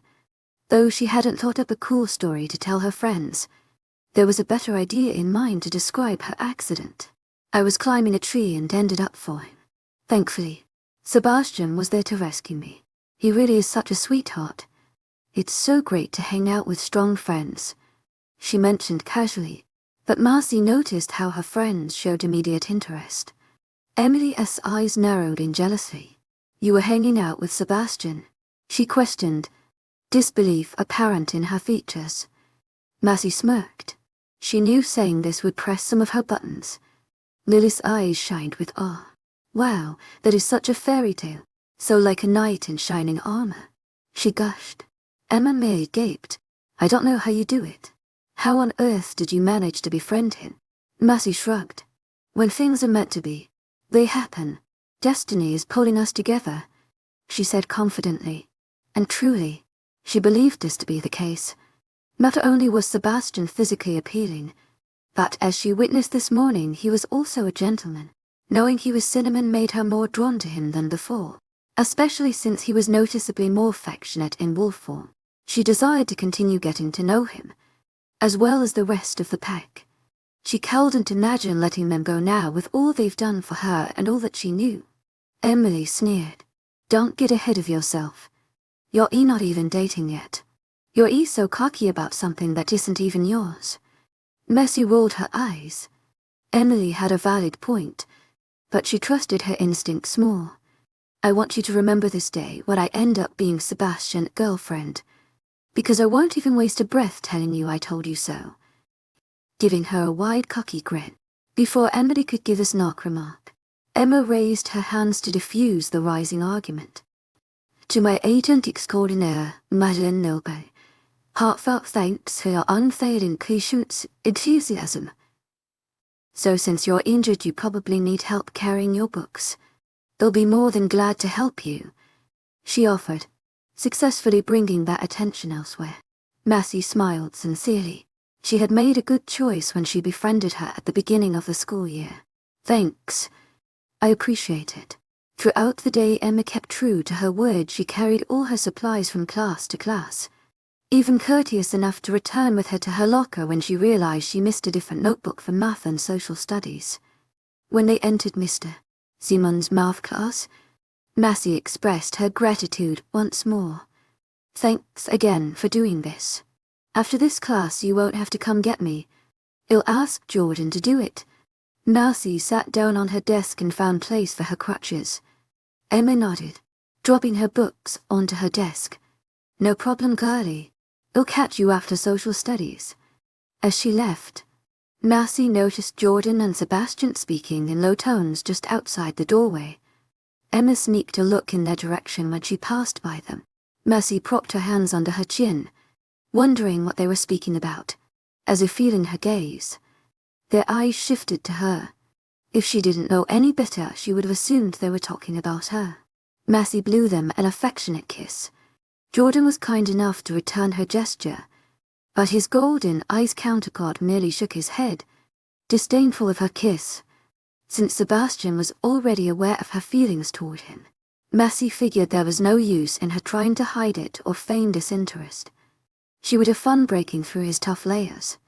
Though she hadn't thought up a cool story to tell her friends, there was a better idea in mind to describe her accident. I was climbing a tree and ended up falling. Thankfully, Sebastian was there to rescue me. He really is such a sweetheart. It's so great to hang out with strong friends, she mentioned casually, but Mercy noticed how her friends showed immediate interest. Emily's eyes narrowed in jealousy. You were hanging out with Sebastian? She questioned, disbelief apparent in her features. Mercy smirked. She knew saying this would press some of her buttons. Lily's eyes shined with awe. Wow, that is such a fairy tale. So like a knight in shining armor. She gushed. Emma merely gaped. I don't know how you do it. How on earth did you manage to befriend him? Mercy shrugged. When things are meant to be, they happen. Destiny is pulling us together, she said confidently. And truly, she believed this to be the case. Not only was Sebastian physically appealing, but as she witnessed this morning, he was also a gentleman. Knowing he was cinnamon made her more drawn to him than before, especially since he was noticeably more affectionate in wolf form. She desired to continue getting to know him, as well as the rest of the pack. She couldn't imagine letting them go now with all they've done for her and all that she knew. Emily sneered. Don't get ahead of yourself. You're not even dating yet. You're so cocky about something that isn't even yours. Mercy rolled her eyes. Emily had a valid point, but she trusted her instincts more. I want you to remember this day when I end up being Sebastian's girlfriend, because I won't even waste a breath telling you I told you so. Giving her a wide cocky grin. Before Emily could give a snark remark, Emma raised her hands to diffuse the rising argument. To my 𝐿𝐲𝐷𝐞𝐝𝐬 𝐑𝐞𝐝𝐬, heartfelt thanks for your unfailing patience, enthusiasm. So since you're injured, you probably need help carrying your books. They'll be more than glad to help you, she offered, successfully bringing that attention elsewhere. Mercy smiled sincerely. She had made a good choice when she befriended her at the beginning of the school year. Thanks. I appreciate it. Throughout the day, Emma kept true to her word. She carried all her supplies from class to class, even courteous enough to return with her to her locker when she realized she missed a different notebook for math and social studies. When they entered Mr. Simon's math class, Massey expressed her gratitude once more. "Thanks again for doing this. After this class you won't have to come get me. I'll ask Jordan to do it." Massey sat down on her desk and found place for her crutches. Emma nodded, dropping her books onto her desk. "No problem, girlie. I'll catch you after social studies." As she left, Massey noticed Jordan and Sebastian speaking in low tones just outside the doorway. Emma sneaked a look in their direction when she passed by them. Massey propped her hands under her chin, wondering what they were speaking about, as if feeling her gaze. Their eyes shifted to her. If she didn't know any better, she would have assumed they were talking about her. Massey blew them an affectionate kiss. Jordan was kind enough to return her gesture, but his golden eyes counterpart merely shook his head, disdainful of her kiss, since Sebastian was already aware of her feelings toward him. Massey figured there was no use in her trying to hide it or feign disinterest. She would have fun breaking through his tough layers.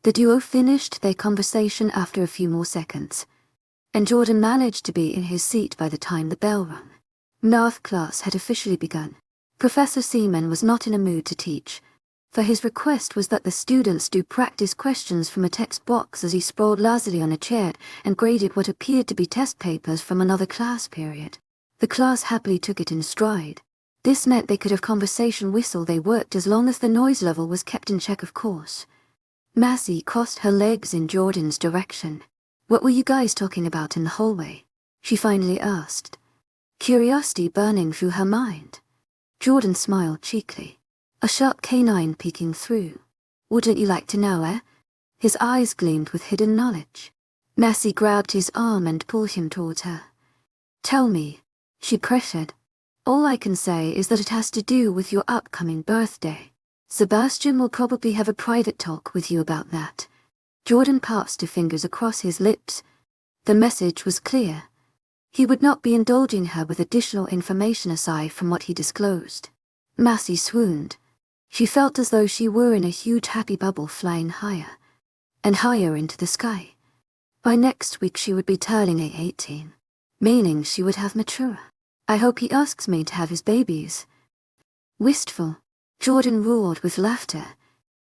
The duo finished their conversation after a few more seconds, and Jordan managed to be in his seat by the time the bell rang. Math class had officially begun. Professor Seaman was not in a mood to teach, for his request was that the students do practice questions from a text box as he sprawled lazily on a chair and graded what appeared to be test papers from another class period. The class happily took it in stride. This meant they could have conversation whistle they worked as long as the noise level was kept in check, of course. Massey crossed her legs in Jordan's direction. "What were you guys talking about in the hallway?" she finally asked, curiosity burning through her mind. Jordan smiled cheekily, a sharp canine peeking through. "Wouldn't you like to know, eh?" His eyes gleamed with hidden knowledge. Massey grabbed his arm and pulled him towards her. "Tell me," she pressured. "All I can say is that it has to do with your upcoming birthday. Sebastian will probably have a private talk with you about that." Jordan passed her fingers across his lips. The message was clear. He would not be indulging her with additional information aside from what he disclosed. Massey swooned. She felt as though she were in a huge happy bubble flying higher and higher into the sky. By next week she would be turning 18, meaning she would have matured. "I hope he asks me to have his babies." Wistful, Jordan roared with laughter,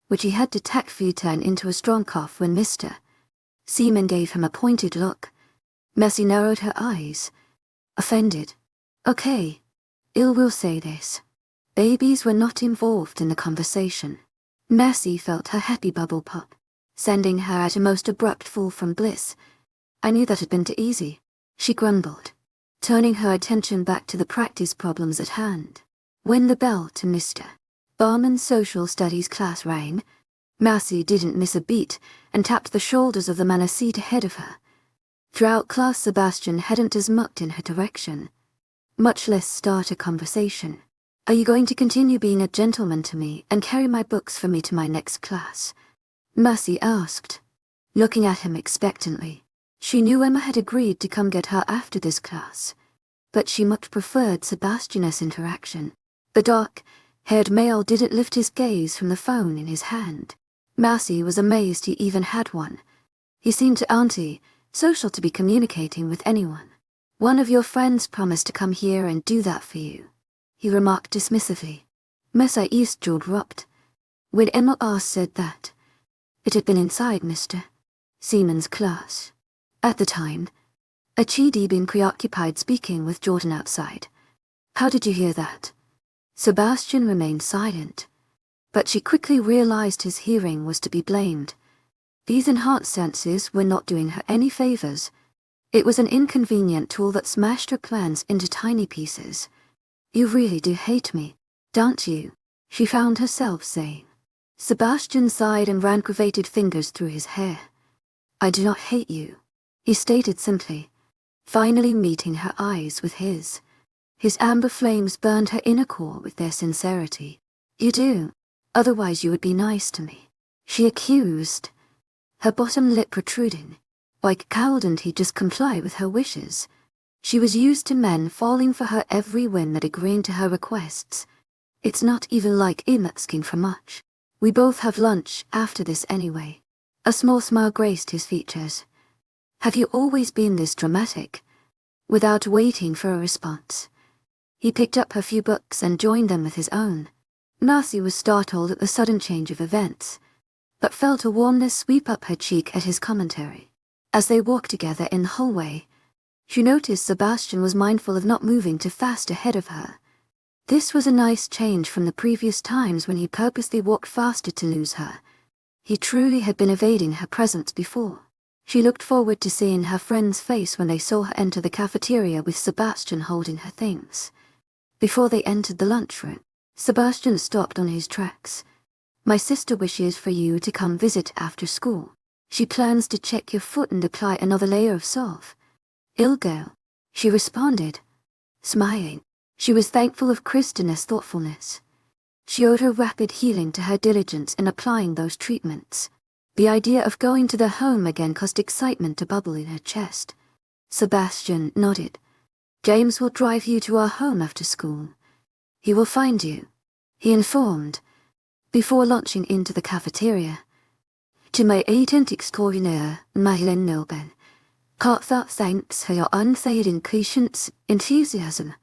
which he had to tactfully turn into a strong cough when Mr. Seaman gave him a pointed look. Massey narrowed her eyes, offended. "Okay, will say this. Babies were not involved in the conversation." Massey felt her happy bubble pop, sending her at a most abrupt fall from bliss. "I knew that had been too easy," she grumbled, turning her attention back to the practice problems at hand. When the bell to Mr. Barman's social studies class rang, Massey didn't miss a beat and tapped the shoulders of the man a seat ahead of her. Throughout class, Sebastian hadn't as much in her direction, much less start a conversation. "Are you going to continue being a gentleman to me and carry my books for me to my next class?" Massey asked, looking at him expectantly. She knew Emma had agreed to come get her after this class, but she much preferred Sebastian's interaction. The dark-haired male didn't lift his gaze from the phone in his hand. Massey was amazed he even had one. He seemed to anti-social to be communicating with anyone. "One of your friends promised to come here and do that for you," he remarked dismissively. Messa 𝐿𝐲𝐷. When Emma said that, it had been inside Mr. Seaman's class. At the time, 𝐊𝐲𝐷 been preoccupied speaking with Jordan outside. "How did you hear that?" Sebastian remained silent, but she quickly realized his hearing was to be blamed. These enhanced senses were not doing her any favors. It was an inconvenient tool that smashed her plans into tiny pieces. "You really do hate me, don't you?" she found herself saying. Sebastian sighed and ran curvated fingers through his hair. "I do not hate you," he stated simply, finally meeting her eyes with his. His amber flames burned her inner core with their sincerity. "You do, otherwise you would be nice to me," she accused, her bottom lip protruding. Why couldn't he just comply with her wishes? She was used to men falling for her every whim and agreeing to her requests. "It's not even like I'm asking for much. We both have lunch after this anyway." A small smile graced his features. Have you always been this dramatic? Without waiting for a response, he picked up a few books and joined them with his own. Marcy was startled at the sudden change of events, but felt a warmness sweep up her cheek at his commentary. As they walked together in the hallway, she noticed Sebastian was mindful of not moving too fast ahead of her. This was a nice change from the previous times when he purposely walked faster to lose her. He truly had been evading her presence before. She looked forward to seeing her friend's face when they saw her enter the cafeteria with Sebastian holding her things. Before they entered the lunchroom, Sebastian stopped on his tracks. My sister wishes for you to come visit after school. She plans to check your foot and apply another layer of salve. 𝐊𝐬𝐬, she responded, smiling. She was thankful of Kristina's thoughtfulness. She owed her rapid healing to her diligence in applying those treatments. The idea of going to their home again caused excitement to bubble in her chest. Sebastian nodded. James will drive you to our home after school. He will find you, he informed, before launching into the cafeteria. 𝐊𝐢𝐳𝐸𝐻𝐿 𝐊𝐢𝐳𝐸𝐾𝐈𝐴𝐻𝐿.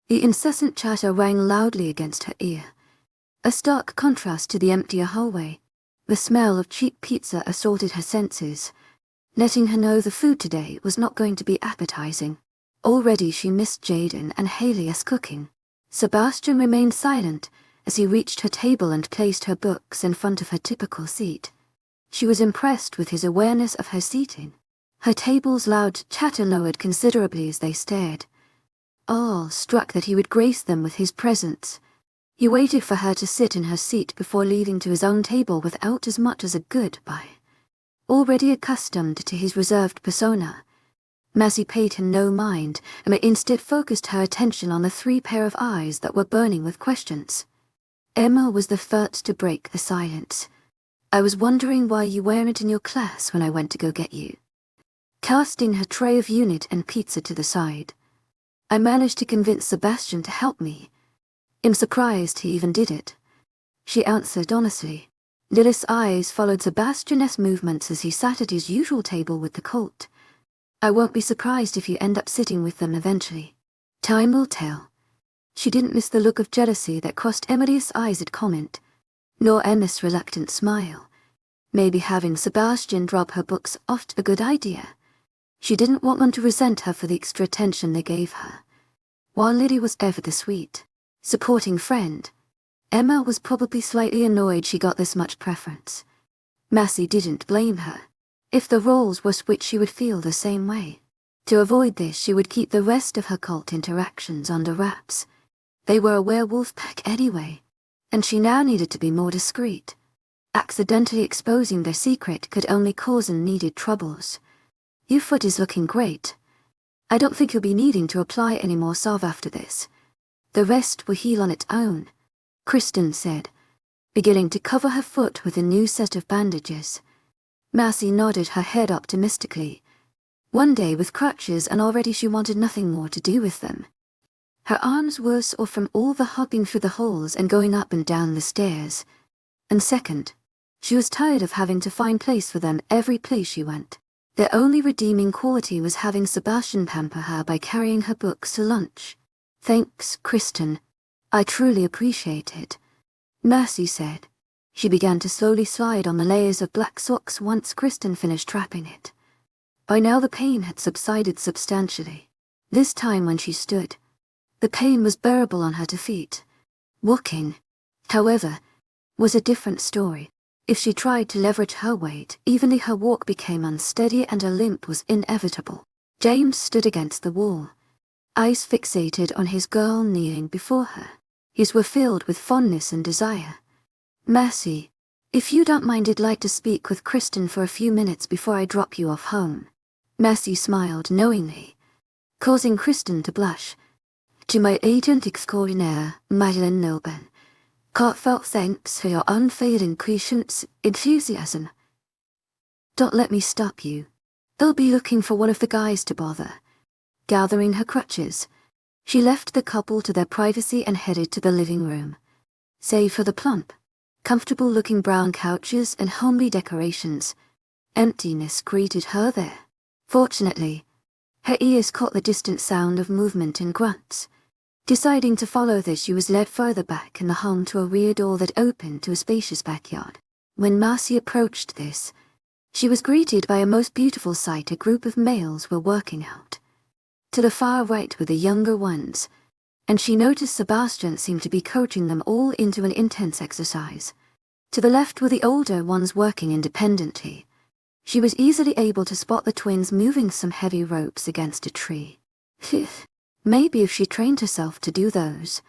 The incessant chatter rang loudly against her ear, a stark contrast to the emptier hallway. The smell of cheap pizza assaulted her senses, letting her know the food today was not going to be appetizing. Already she missed Jaden and 𝐊𝐢𝐬𝐬's cooking. Sebastian remained silent as he reached her table and placed her books in front of her typical seat. She was impressed with his awareness of her seating. Her table's loud chatter lowered considerably as they stared, all struck that he would grace them with his presence. He waited for her to sit in her seat before leaving to his own table without as much as a goodbye. Already accustomed to his reserved persona, Marcy paid him no mind and instead focused her attention on the 3 pair of eyes that were burning with questions. Emma was the first to break the silence. I was wondering why you weren't in your class when I went to go get you. Casting her tray of unit and pizza to the side, I managed to convince Sebastian to help me. I'm surprised he even did it, she answered honestly. Lilith's eyes followed Sebastian's movements as he sat at his usual table with the colt. I won't be surprised if you end up sitting with them eventually. Time will tell. She didn't miss the look of jealousy that crossed Emily's eyes at comment, nor Emma's reluctant smile. Maybe having Sebastian drop her books off a good idea. She didn't want them to resent her for the extra attention they gave her. While Lydia was ever the sweet, supporting friend, Emma was probably slightly annoyed she got this much preference. Marcy didn't blame her. If the roles were switched, she would feel the same way. To avoid this, she would keep the rest of her cult interactions under wraps. They were a werewolf pack anyway, and she now needed to be more discreet. Accidentally exposing their secret could only cause unneeded troubles. Your foot is looking great. I don't think you'll be needing to apply any more salve after this. The rest will heal on its own, Kristen said, beginning to cover her foot with a new set of bandages. Marcy nodded her head optimistically. One day with crutches and already she wanted nothing more to do with them. Her arms were sore from all the hopping through the halls and going up and down the stairs. And second, she was tired of having to find place for them every place she went. Their only redeeming quality was having Sebastian pamper her by carrying her books to lunch. Thanks, Kristen. I truly appreciate it, Marcy said. She began to slowly slide on the layers of black socks once Kristen finished trapping it. By now the pain had subsided substantially. This time when she stood, the pain was bearable on her feet. Walking, however, was a different story. If she tried to leverage her weight, evenly her walk became unsteady and a limp was inevitable. James stood against the wall, eyes fixated on his girl kneeling before her. His were filled with fondness and desire. Marcy, if you don't mind, I'd like to speak with Kristen for a few minutes before I drop you off home. Marcy smiled knowingly, causing Kristen to blush. 𝐊𝐢𝐳𝐸𝐻𝐿 Heartfelt thanks for your unfailing patience, enthusiasm. Don't let me stop you. They'll be looking for one of the guys to bother. Gathering her crutches, she left the couple to their privacy and headed to the living room. Save for the plump, comfortable-looking brown couches and homely decorations, Emptiness greeted her there. Fortunately, her ears caught the distant sound of movement and grunts. Deciding to follow this, she was led further back in the home to a rear door that opened to a spacious backyard. When Marcy approached this, she was greeted by a most beautiful sight. A group of males were working out. To the far right were the younger ones, and she noticed Sebastian seemed to be coaching them all into an intense exercise. To the left were the older ones working independently. She was easily able to spot the twins moving some heavy ropes against a tree. Phew. Maybe if she trained herself to do those.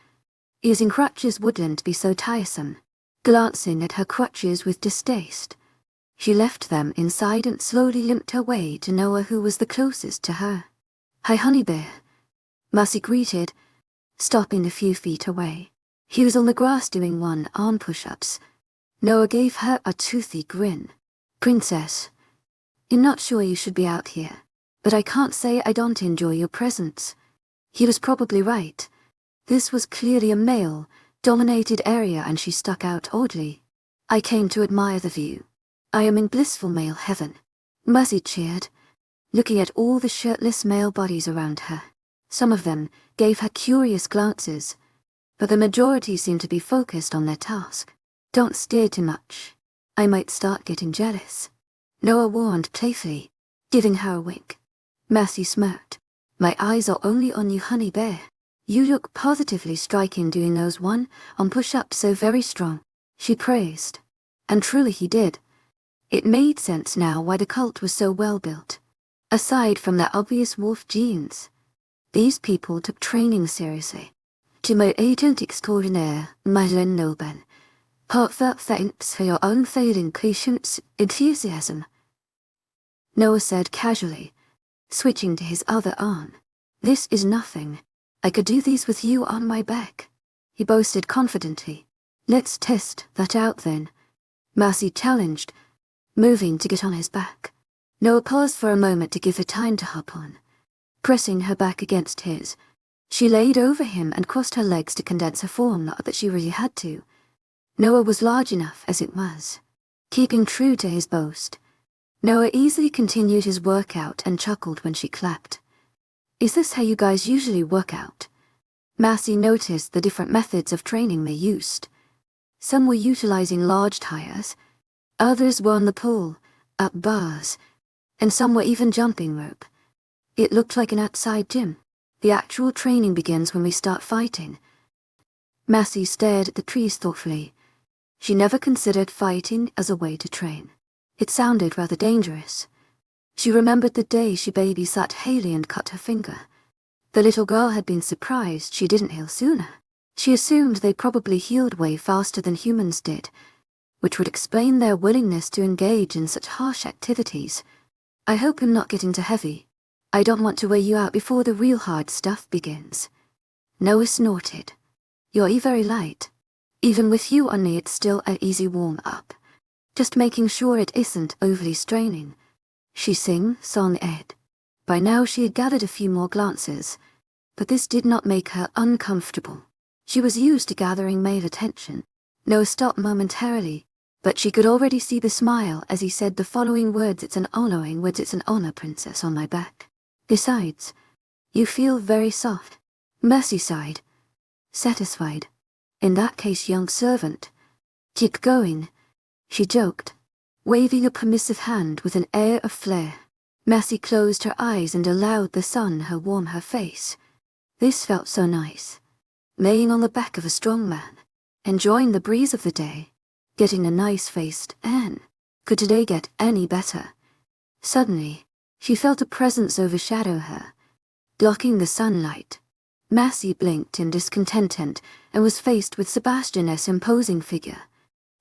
Using crutches wouldn't be so tiresome. Glancing at her crutches with distaste, she left them inside and slowly limped her way to Noah, who was the closest to her. "Hi, honey bear," Marcy greeted, stopping a few feet away. He was on the grass doing one-arm push-ups. Noah gave her a toothy grin. "Princess, you're not sure you should be out here, but I can't say I don't enjoy your presence." He was probably right. This was clearly a male-dominated area, and she stuck out oddly. "I came to admire the view. I am in blissful male heaven," Mercy cheered, looking at all the shirtless male bodies around her. Some of them gave her curious glances, but the majority seemed to be focused on their task. "Don't stare too much. I might start getting jealous," Noah warned playfully, giving her a wink. Mercy smirked. "My eyes are only on you, honey bear. You look positively striking doing those one-arm push-ups, so very strong," she praised. And truly he did. It made sense now why the cult was so well built. Aside from their obvious wolf genes, these people took training seriously. 𝐊𝐢𝐧𝐼𝐴 𝐊𝐢𝐳 Heartfelt thanks for your unfailing patience and enthusiasm, Noah said casually, switching to his other arm. "This is nothing. I could do these with you on my back," he boasted confidently. "Let's test that out then," Marcy challenged, moving to get on his back. Noah paused for a moment to give her time to hop on. Pressing her back against his, she laid over him and crossed her legs to condense her form, not that she really had to. Noah was large enough as it was. Keeping true to his boast, Noah easily continued his workout and chuckled when she clapped. "Is this how you guys usually work out?" Marcy noticed the different methods of training they used. Some were utilizing large tires, others were on the pole, up bars, and some were even jumping rope. It looked like an outside gym. "The actual training begins when we start fighting." Marcy stared at the trees thoughtfully. She never considered fighting as a way to train. It sounded rather dangerous. She remembered the day she babysat Haley and cut her finger. The little girl had been surprised she didn't heal sooner. She assumed they probably healed way faster than humans did, which would explain their willingness to engage in such harsh activities. "I hope I'm not getting too heavy. I don't want to wear you out before the real hard stuff begins." Noah snorted. "You're very light. Even with you on me, it's still an easy warm-up. Just making sure it isn't overly straining." She sang Ed. By now she had gathered a few more glances, but this did not make her uncomfortable. She was used to gathering male attention. Noah stopped momentarily, but she could already see the smile as he said the following words: "It's an honor, princess, on my back. Besides, you feel very soft." Mercy sighed, satisfied. "In that case, young servant, keep going," she joked, waving a permissive hand with an air of flair. Mercy closed her eyes and allowed the sun to warm her face. This felt so nice. Laying on the back of a strong man, enjoying the breeze of the day, getting a nice-faced Anne. Could today get any better? Suddenly, she felt a presence overshadow her, blocking the sunlight. Mercy blinked in discontent and was faced with Sebastian's imposing figure.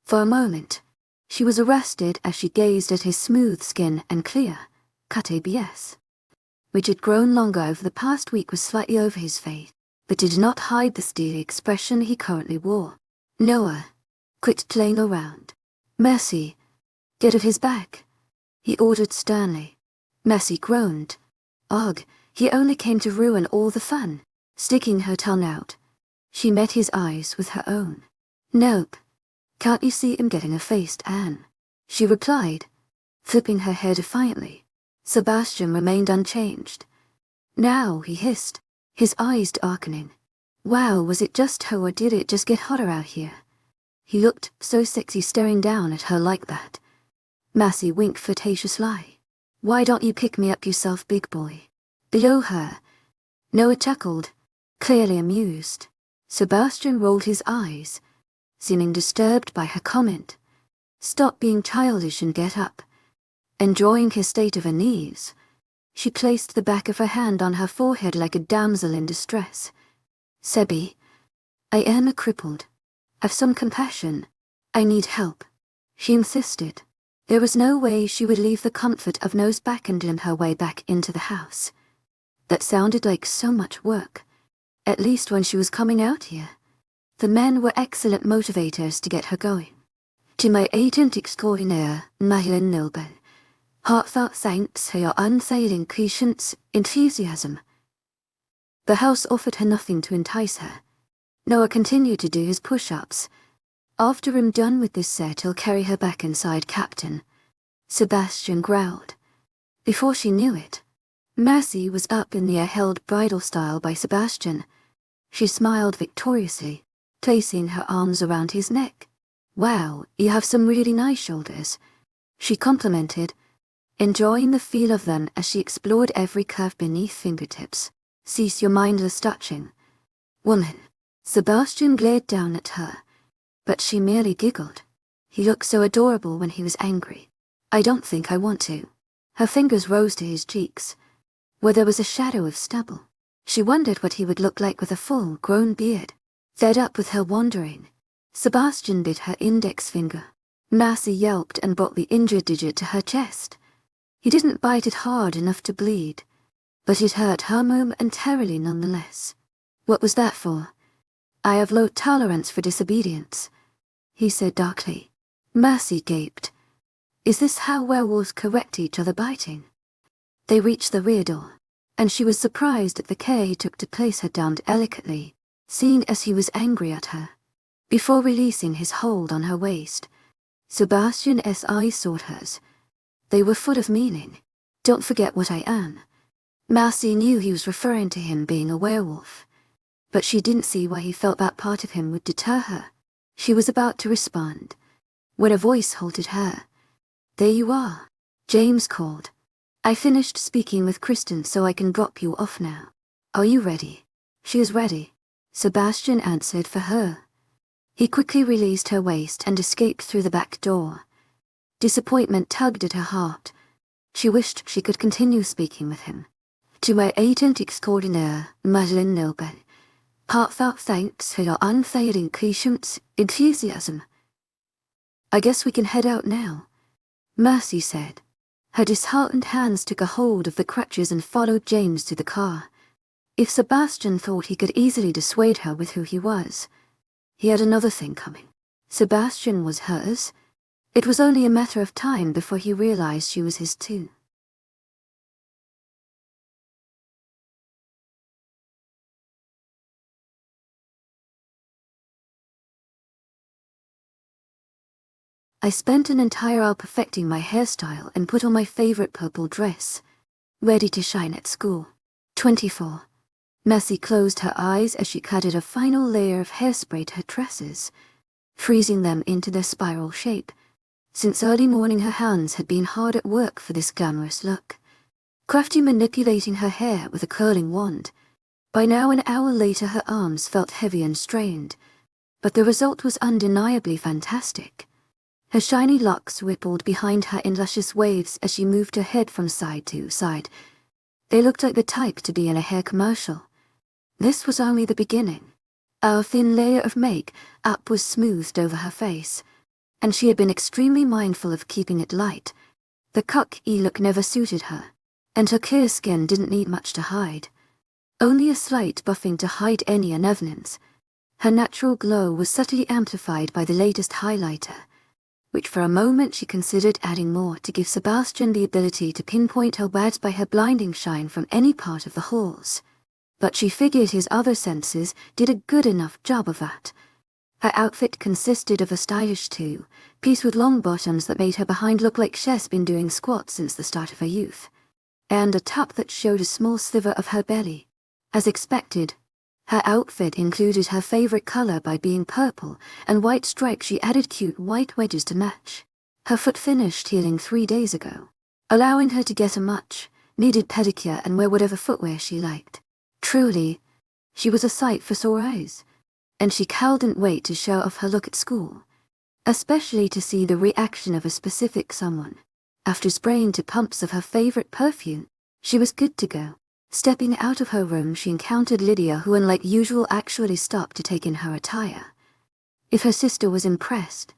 For a moment, she was arrested as she gazed at his smooth skin and clear-cut abs, which had grown longer over the past week, was slightly over his face, but did not hide the steely expression he currently wore. "Noah, quit playing around. Mercy, get off his back," he ordered sternly. Mercy groaned. "Ugh, he only came to ruin all the fun." Sticking her tongue out, she met his eyes with her own. "Nope. Can't you see I'm getting a faced Anne?" she replied, flipping her hair defiantly. Sebastian remained unchanged. "Now," he hissed, his eyes darkening. Wow, was it just her or did it just get hotter out here? He looked so sexy staring down at her like that. Massey winked flirtatiously. "Why don't you pick me up yourself, big boy?" Below her, Noah chuckled, clearly amused. Sebastian rolled his eyes, seeming disturbed by her comment. "Stop being childish and get up." Enjoying his state of unease, she placed the back of her hand on her forehead like a damsel in distress. "Sebi, I am a crippled. Have some compassion. I need help," she insisted. There was no way she would leave the comfort of Noah's back and limp her way back into the house. That sounded like so much work, at least when she was coming out here. The men were excellent motivators to get her going. "To my agent extraordinaire, 𝐊𝐢𝐬𝐬, heartfelt thanks for your unfailing patience, enthusiasm." The house offered her nothing to entice her. Noah continued to do his push-ups. "After I'm done with this set, I'll carry her back inside, Captain," Sebastian growled. Before she knew it, Massey was up in the air, held bridal style by Sebastian. She smiled victoriously, placing her arms around his neck. "Wow, you have some really nice shoulders," she complimented, enjoying the feel of them as she explored every curve beneath fingertips. "Cease your mindless touching, woman." Sebastian glared down at her, but she merely giggled. He looked so adorable when he was angry. "I don't think I want to." Her fingers rose to his cheeks, where there was a shadow of stubble. She wondered what he would look like with a full-grown beard. Fed up with her wandering, Sebastian bit her index finger. Massey yelped and brought the injured digit to her chest. He didn't bite it hard enough to bleed, but it hurt her momentarily nonetheless. "What was that for?" "I have low tolerance for disobedience," he said darkly. Massey gaped. Is this how werewolves correct each other biting? They reached the rear door, and she was surprised at the care he took to place her down delicately, seeing as he was angry at her. Before releasing his hold on her waist, Sebastian's eyes sought hers. They were full of meaning. "Don't forget what I am." Massey knew he was referring to him being a werewolf, but she didn't see why he felt that part of him would deter her. She was about to respond, when a voice halted her. "There you are," James called. "I finished speaking with Kristen, so I can drop you off now. Are you ready?" "She is ready," Sebastian answered for her. He quickly released her waist and escaped through the back door. Disappointment tugged at her heart. She wished she could continue speaking with him. "To my agent extraordinaire, 𝐊𝐢𝐬𝐬, heartfelt thanks for your unfailing patience, enthusiasm." "I guess we can head out now," Mercy said. Her disheartened hands took a hold of the crutches and followed James to the car. If Sebastian thought he could easily dissuade her with who he was, he had another thing coming. Sebastian was hers. It was only a matter of time before he realized she was his too. I spent an entire hour perfecting my hairstyle and put on my favorite purple dress, ready to shine at school. 24. Mercy closed her eyes as she added a final layer of hairspray to her tresses, freezing them into their spiral shape. Since early morning her hands had been hard at work for this glamorous look, crafty manipulating her hair with a curling wand. By now, an hour later, her arms felt heavy and strained, but the result was undeniably fantastic. Her shiny locks rippled behind her in luscious waves as she moved her head from side to side. They looked like the type to be in a hair commercial. This was only the beginning. A thin layer of make-up was smoothed over her face, and she had been extremely mindful of keeping it light. The cocky look never suited her, and her clear skin didn't need much to hide. Only a slight buffing to hide any unevenance. Her natural glow was subtly amplified by the latest highlighter, which for a moment she considered adding more to give Sebastian the ability to pinpoint her words by her blinding shine from any part of the halls. But she figured his other senses did a good enough job of that. Her outfit consisted of a stylish two-piece with long bottoms that made her behind look like she's been doing squats since the start of her youth, and a top that showed a small sliver of her belly. As expected, her outfit included her favorite color by being purple and white stripes. She added cute white wedges to match. Her foot finished healing 3 days ago, allowing her to get a much-needed pedicure and wear whatever footwear she liked. Truly, she was a sight for sore eyes, and she couldn't wait to show off her look at school, especially to see the reaction of a specific someone. After spraying 2 pumps of her favorite perfume, she was good to go. Stepping out of her room, she encountered Lydia, who unlike usual actually stopped to take in her attire. If her sister was impressed,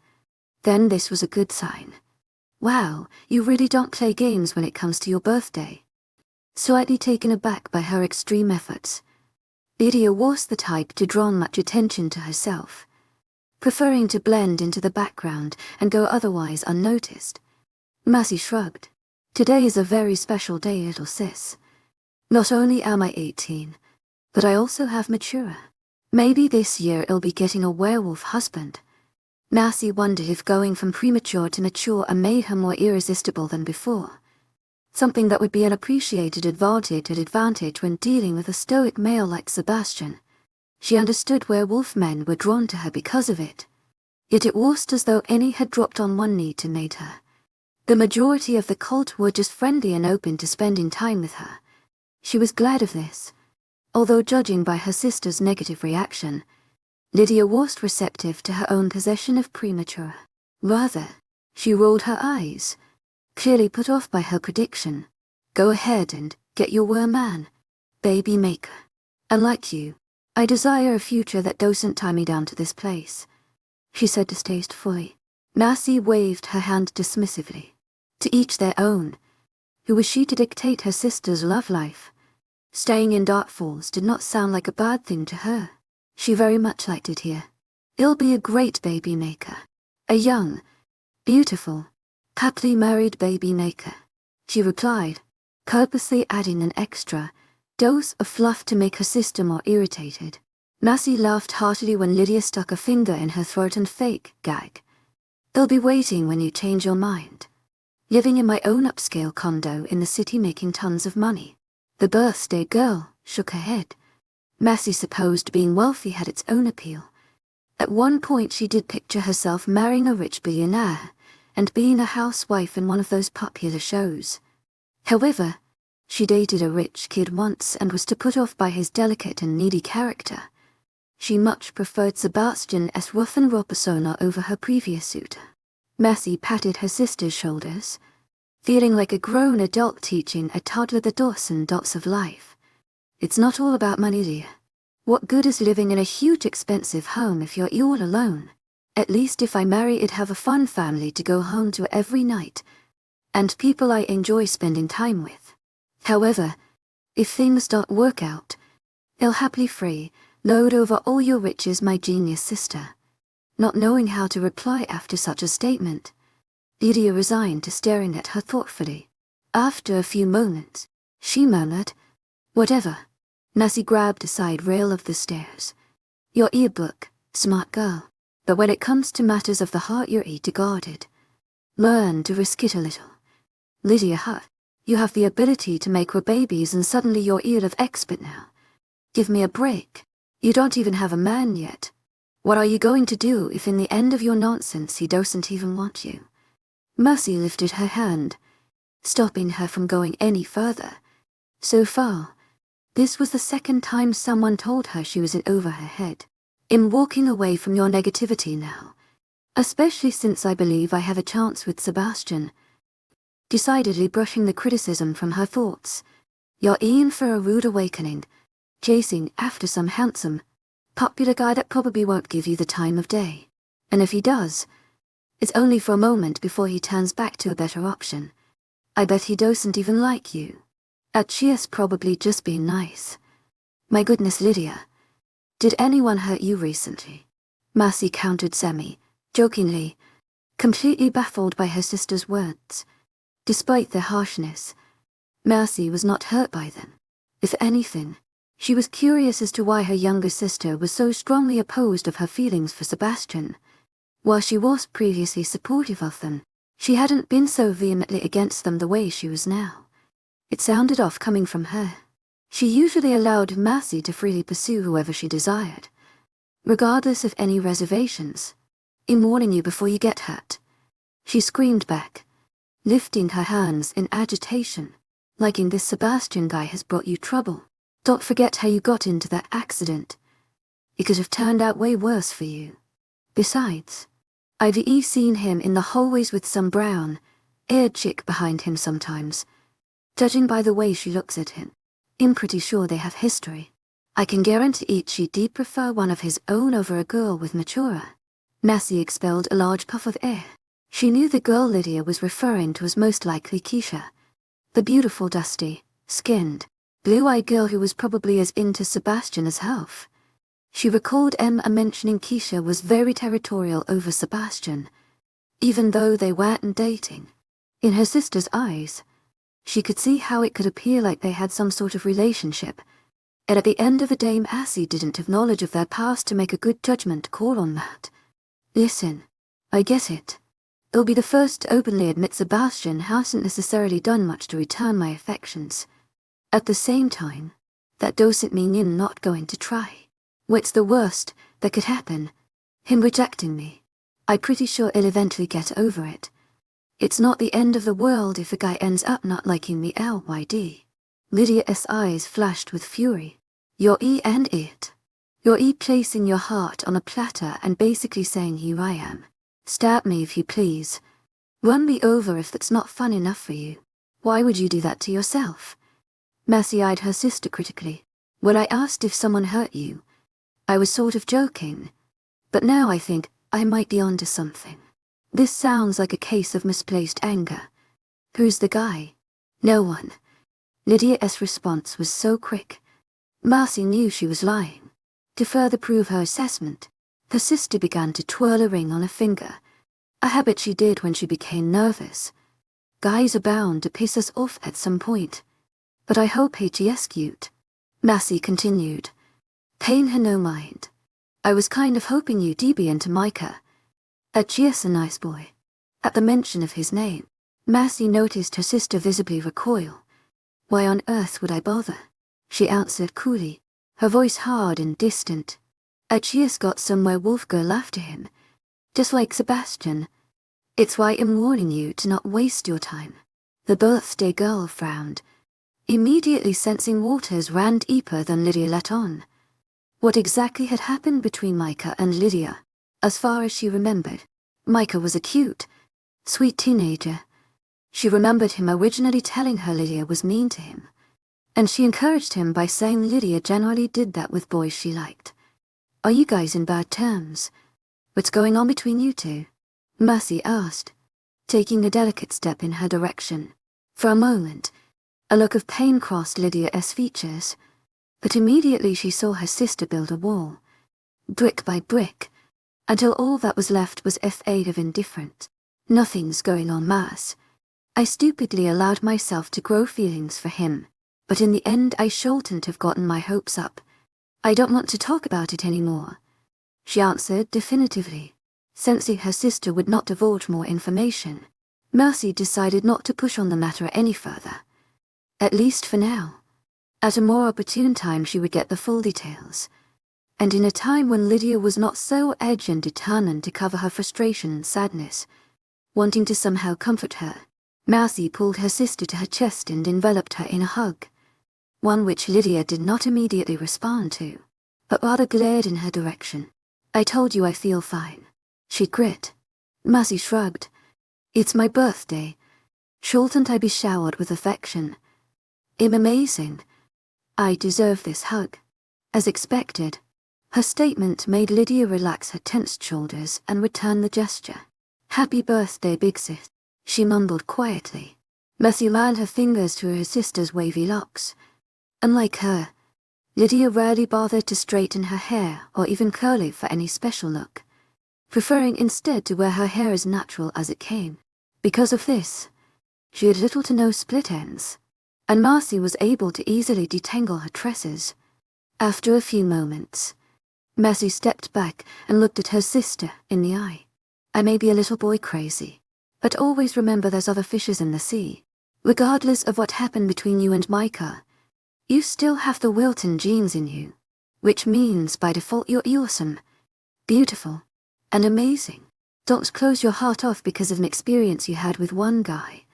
then this was a good sign. Wow, you really don't play games when it comes to your birthday. Slightly taken aback by her extreme efforts, Lydia was the type to draw much attention to herself, preferring to blend into the background and go otherwise unnoticed. Mercy shrugged. Today is a very special day, little sis. Not only am I 18, but I also have mature. Maybe this year I'll be getting a werewolf husband. Mercy wondered if going from premature to mature made her more irresistible than before. Something that would be an appreciated advantage when dealing with a stoic male like Sebastian. She understood werewolf men were drawn to her because of it. Yet it was as though any had dropped on one knee to mate her. The majority of the cult were just friendly and open to spending time with her. She was glad of this, although judging by her sister's negative reaction, Lydia was receptive to her own possession of premature. Rather, she rolled her eyes, clearly put off by her prediction. Go ahead and get your man, baby maker. Unlike you, I desire a future that doesn't tie me down to this place, she said distastefully. Mercy waved her hand dismissively. To each their own. Who was she to dictate her sister's love life? Staying in Dark Falls did not sound like a bad thing to her. She very much liked it here. It'll be a great baby maker. A young, beautiful, happily married baby maker, she replied, purposely adding an extra dose of fluff to make her sister more irritated. Mercy laughed heartily when Lydia stuck a finger in her throat and fake gag. They'll be waiting when you change your mind. Living in my own upscale condo in the city making tons of money. The birthday girl shook her head. Mercy supposed being wealthy had its own appeal. At one point she did picture herself marrying a rich billionaire and being a housewife in one of those popular shows. However, she dated a rich kid once and was to put off by his delicate and needy character. She much preferred Sebastian's rough and raw persona over her previous suitor. Mercy patted her sister's shoulders, feeling like a grown adult teaching a toddler the do's and don'ts of life. It's not all about money, dear. What good is living in a huge expensive home if you're all alone? At least if I marry, I'd have a fun family to go home to every night, and people I enjoy spending time with. However, if things don't work out, I'll happily freeload over all your riches, my genius sister. Not knowing how to reply after such a statement, Lydia resigned to staring at her thoughtfully. After a few moments, she murmured, "Whatever." Mercy grabbed a side rail of the stairs. "Your earbook, smart girl. But when it comes to matters of the heart, you're guarded. Learn to risk it a little." Lydia, you have the ability to make her babies and suddenly you're of expert now. Give me a break. You don't even have a man yet. What are you going to do if in the end of your nonsense he doesn't even want you? Mercy lifted her hand, stopping her from going any further. So far, this was the second time someone told her she was in over her head. I'm walking away from your negativity now, especially since I believe I have a chance with Sebastian. Decidedly brushing the criticism from her thoughts. You're in for a rude awakening, chasing after some handsome, popular guy that probably won't give you the time of day. And if he does, it's only for a moment before he turns back to a better option. I bet he doesn't even like you. She's probably just being nice. My goodness, Lydia. Did anyone hurt you recently? Mercy countered jokingly, completely baffled by her sister's words. Despite their harshness, Mercy was not hurt by them. If anything, She was curious as to why her younger sister was so strongly opposed of her feelings for Sebastian. While she was previously supportive of them, she hadn't been so vehemently against them the way she was now. It sounded off coming from her. She usually allowed Mercy to freely pursue whoever she desired, regardless of any reservations. "I'm warning you before you get hurt," she screamed back, lifting her hands in agitation. "Liking this Sebastian guy has brought you trouble. Don't forget how you got into that accident. It could have turned out way worse for you. Besides, I've seen him in the hallways with some brown-haired chick behind him sometimes. Judging by the way she looks at him, I'm pretty sure they have history. I can guarantee she'd prefer one of his own over a girl with maturer." Mercy expelled a large puff of air. She knew the girl Lydia was referring to was most likely Keisha, the beautiful dusty-skinned, blue-eyed girl who was probably as into Sebastian as herself. She recalled Emma mentioning Keisha was very territorial over Sebastian, even though they weren't dating. In her sister's eyes, she could see how it could appear like they had some sort of relationship, and at the end of the day Mercy didn't have knowledge of their past to make a good judgment call on that. "Listen, I get it. I'll be the first to openly admit Sebastian hasn't necessarily done much to return my affections. At the same time, that doesn't mean I'm not going to try. What's the worst that could happen? Him rejecting me. I'm pretty sure he'll eventually get over it. It's not the end of the world if a guy ends up not liking me LYD. Lydia's eyes flashed with fury. "You're and it. You're placing your heart on a platter and basically saying here I am. Stab me if you please. Run me over if that's not fun enough for you. Why would you do that to yourself?" Mercy eyed her sister critically. "When I asked if someone hurt you, I was sort of joking. But now I think I might be onto something. This sounds like a case of misplaced anger. Who's the guy?" "No one." Lydia's response was so quick. Mercy knew she was lying. To further prove her assessment, her sister began to twirl a ring on her finger, a habit she did when she became nervous. "Guys are bound to piss us off at some point. But I hope 𝐊𝐲𝐻𝐿, Mercy continued, paying her no mind. "I was kind of hoping you'd be into Micah. 𝐊𝐲's a nice boy." At the mention of his name, Mercy noticed her sister visibly recoil. "Why on earth would I bother?" she answered coolly, her voice hard and distant. "𝐊𝐲's got some werewolf girl after him, just like Sebastian. It's why I'm warning you to not waste your time." The birthday girl frowned, immediately sensing waters ran deeper than Lydia let on. What exactly had happened between Micah and Lydia? As far as she remembered, Micah was a cute, sweet teenager. She remembered him originally telling her Lydia was mean to him, and she encouraged him by saying Lydia generally did that with boys she liked. "Are you guys in bad terms? What's going on between you two?" Mercy asked, taking a delicate step in her direction. For a moment, a look of pain crossed Lydia's features, but immediately she saw her sister build a wall, brick by brick, until all that was left was a fade of indifference. "Nothing's going on, Mars. I stupidly allowed myself to grow feelings for him, but in the end I shouldn't have gotten my hopes up. I don't want to talk about it anymore," she answered definitively. Sensing her sister would not divulge more information, Mercy decided not to push on the matter any further. At least for now. At a more opportune time she would get the full details. And in a time when Lydia was not so edgy and determined to cover her frustration and sadness, wanting to somehow comfort her, Mercy pulled her sister to her chest and enveloped her in a hug, one which Lydia did not immediately respond to, but rather glared in her direction. "I told you I feel fine," she grit. Mercy shrugged. "It's my birthday. Shouldn't I be showered with affection? I'm amazing. I deserve this hug." As expected, her statement made Lydia relax her tensed shoulders and return the gesture. "Happy birthday, big sis," she mumbled quietly. Mercy ran her fingers through her sister's wavy locks. Unlike her, Lydia rarely bothered to straighten her hair or even curl it for any special look, preferring instead to wear her hair as natural as it came. Because of this, she had little to no split ends, and Mercy was able to easily detangle her tresses. After a few moments, Mercy stepped back and looked at her sister in the eye. I may be a little boy crazy, but always remember there's other fishes in the sea. Regardless of what happened between you and Micah, you still have the Wilton genes in you, which means by default you're awesome, beautiful, and amazing. Don't close your heart off because of an experience you had with one guy.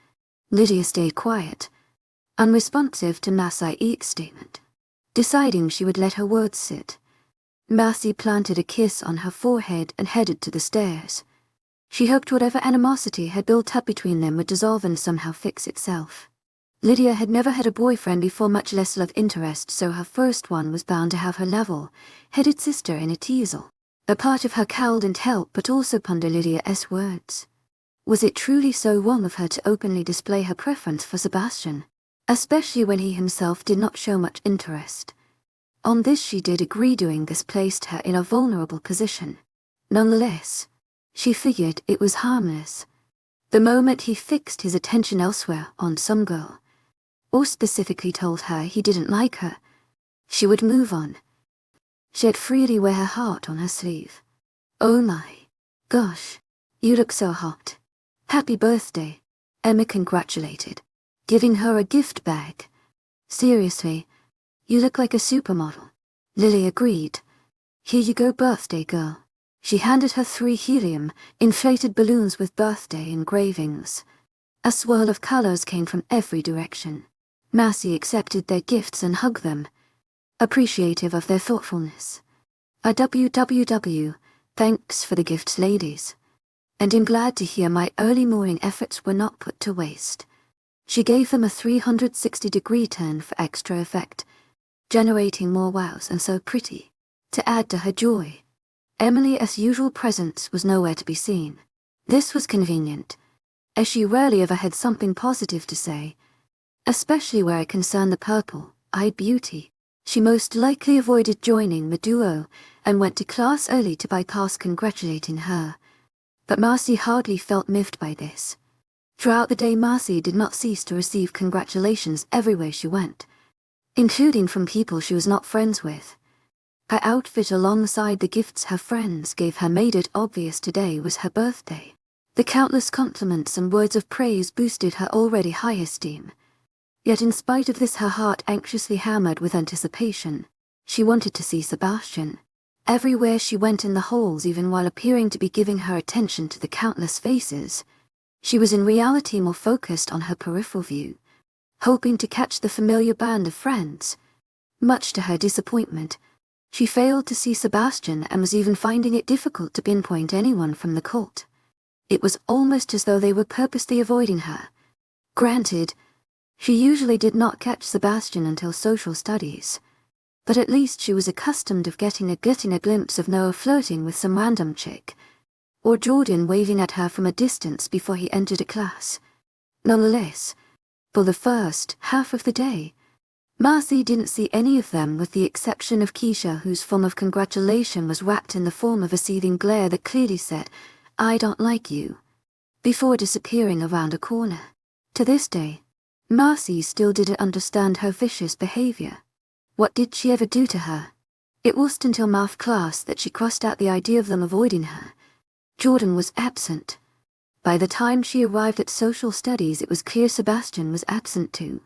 Lydia stayed quiet, unresponsive to Mercy's statement, deciding she would let her words sit. Mercy planted a kiss on her forehead and headed to the stairs. She hoped whatever animosity had built up between them would dissolve and somehow fix itself. Lydia had never had a boyfriend before, much less love interest, so her first one was bound to have her level-headed sister in a teasel. A part of her cowed and helped but also pondered Lydia's words. Was it truly so wrong of her to openly display her preference for Sebastian, especially when he himself did not show much interest? On this she did agree. Doing this placed her in a vulnerable position. Nonetheless, she figured it was harmless. The moment he fixed his attention elsewhere on some girl, or specifically told her he didn't like her, she would move on. She'd freely wear her heart on her sleeve. Oh my gosh, you look so hot. Happy birthday, Emma congratulated, giving her a gift bag. Seriously, you look like a supermodel. Lily agreed. Here you go, birthday girl. She handed her 3 helium-inflated balloons with birthday engravings. A swirl of colors came from every direction. Mercy accepted their gifts and hugged them, appreciative of their thoughtfulness. www, thanks for the gifts, ladies. And I'm glad to hear my early morning efforts were not put to waste. She gave them a 360-degree turn for extra effect, generating more wows and so pretty. To add to her joy, Emily's usual presence was nowhere to be seen. This was convenient, as she rarely ever had something positive to say, especially where it concerned the purple-eyed beauty. She most likely avoided joining the duo and went to class early to bypass congratulating her. But Mercy hardly felt miffed by this. Throughout the day, Mercy did not cease to receive congratulations everywhere she went, including from people she was not friends with. Her outfit alongside the gifts her friends gave her made it obvious today was her birthday. The countless compliments and words of praise boosted her already high esteem. Yet in spite of this, her heart anxiously hammered with anticipation. She wanted to see Sebastian. Everywhere she went in the halls, even while appearing to be giving her attention to the countless faces, she was in reality more focused on her peripheral view, hoping to catch the familiar band of friends. Much to her disappointment, she failed to see Sebastian and was even finding it difficult to pinpoint anyone from the cult. It was almost as though they were purposely avoiding her. Granted, she usually did not catch Sebastian until social studies, but at least she was accustomed of getting a glimpse of Noah flirting with some random chick, or Jordan waving at her from a distance before he entered a class. Nonetheless, for the first half of the day, Mercy didn't see any of them with the exception of Keisha, whose form of congratulation was wrapped in the form of a seething glare that clearly said, "I don't like you," before disappearing around a corner. To this day, Mercy still didn't understand her vicious behavior. What did she ever do to her? It wasn't until math class that she crossed out the idea of them avoiding her. Jordan was absent. By the time she arrived at social studies, it was clear Sebastian was absent too.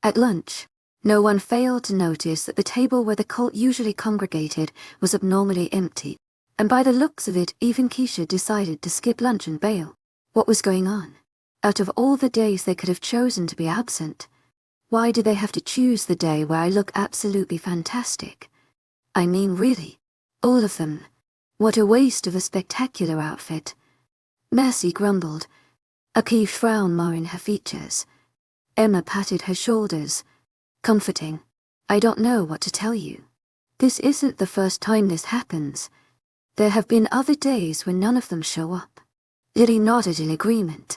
At lunch, no one failed to notice that the table where the cult usually congregated was abnormally empty, and by the looks of it, even Keisha decided to skip lunch and bail. What was going on? Out of all the days they could have chosen to be absent, why did they have to choose the day where I look absolutely fantastic? I mean, really, all of them. What a waste of a spectacular outfit. Mercy grumbled, a peeved frown marring her features. Emma patted her shoulders, comforting. I don't know what to tell you. This isn't the first time this happens. There have been other days when none of them show up. Lily nodded in agreement,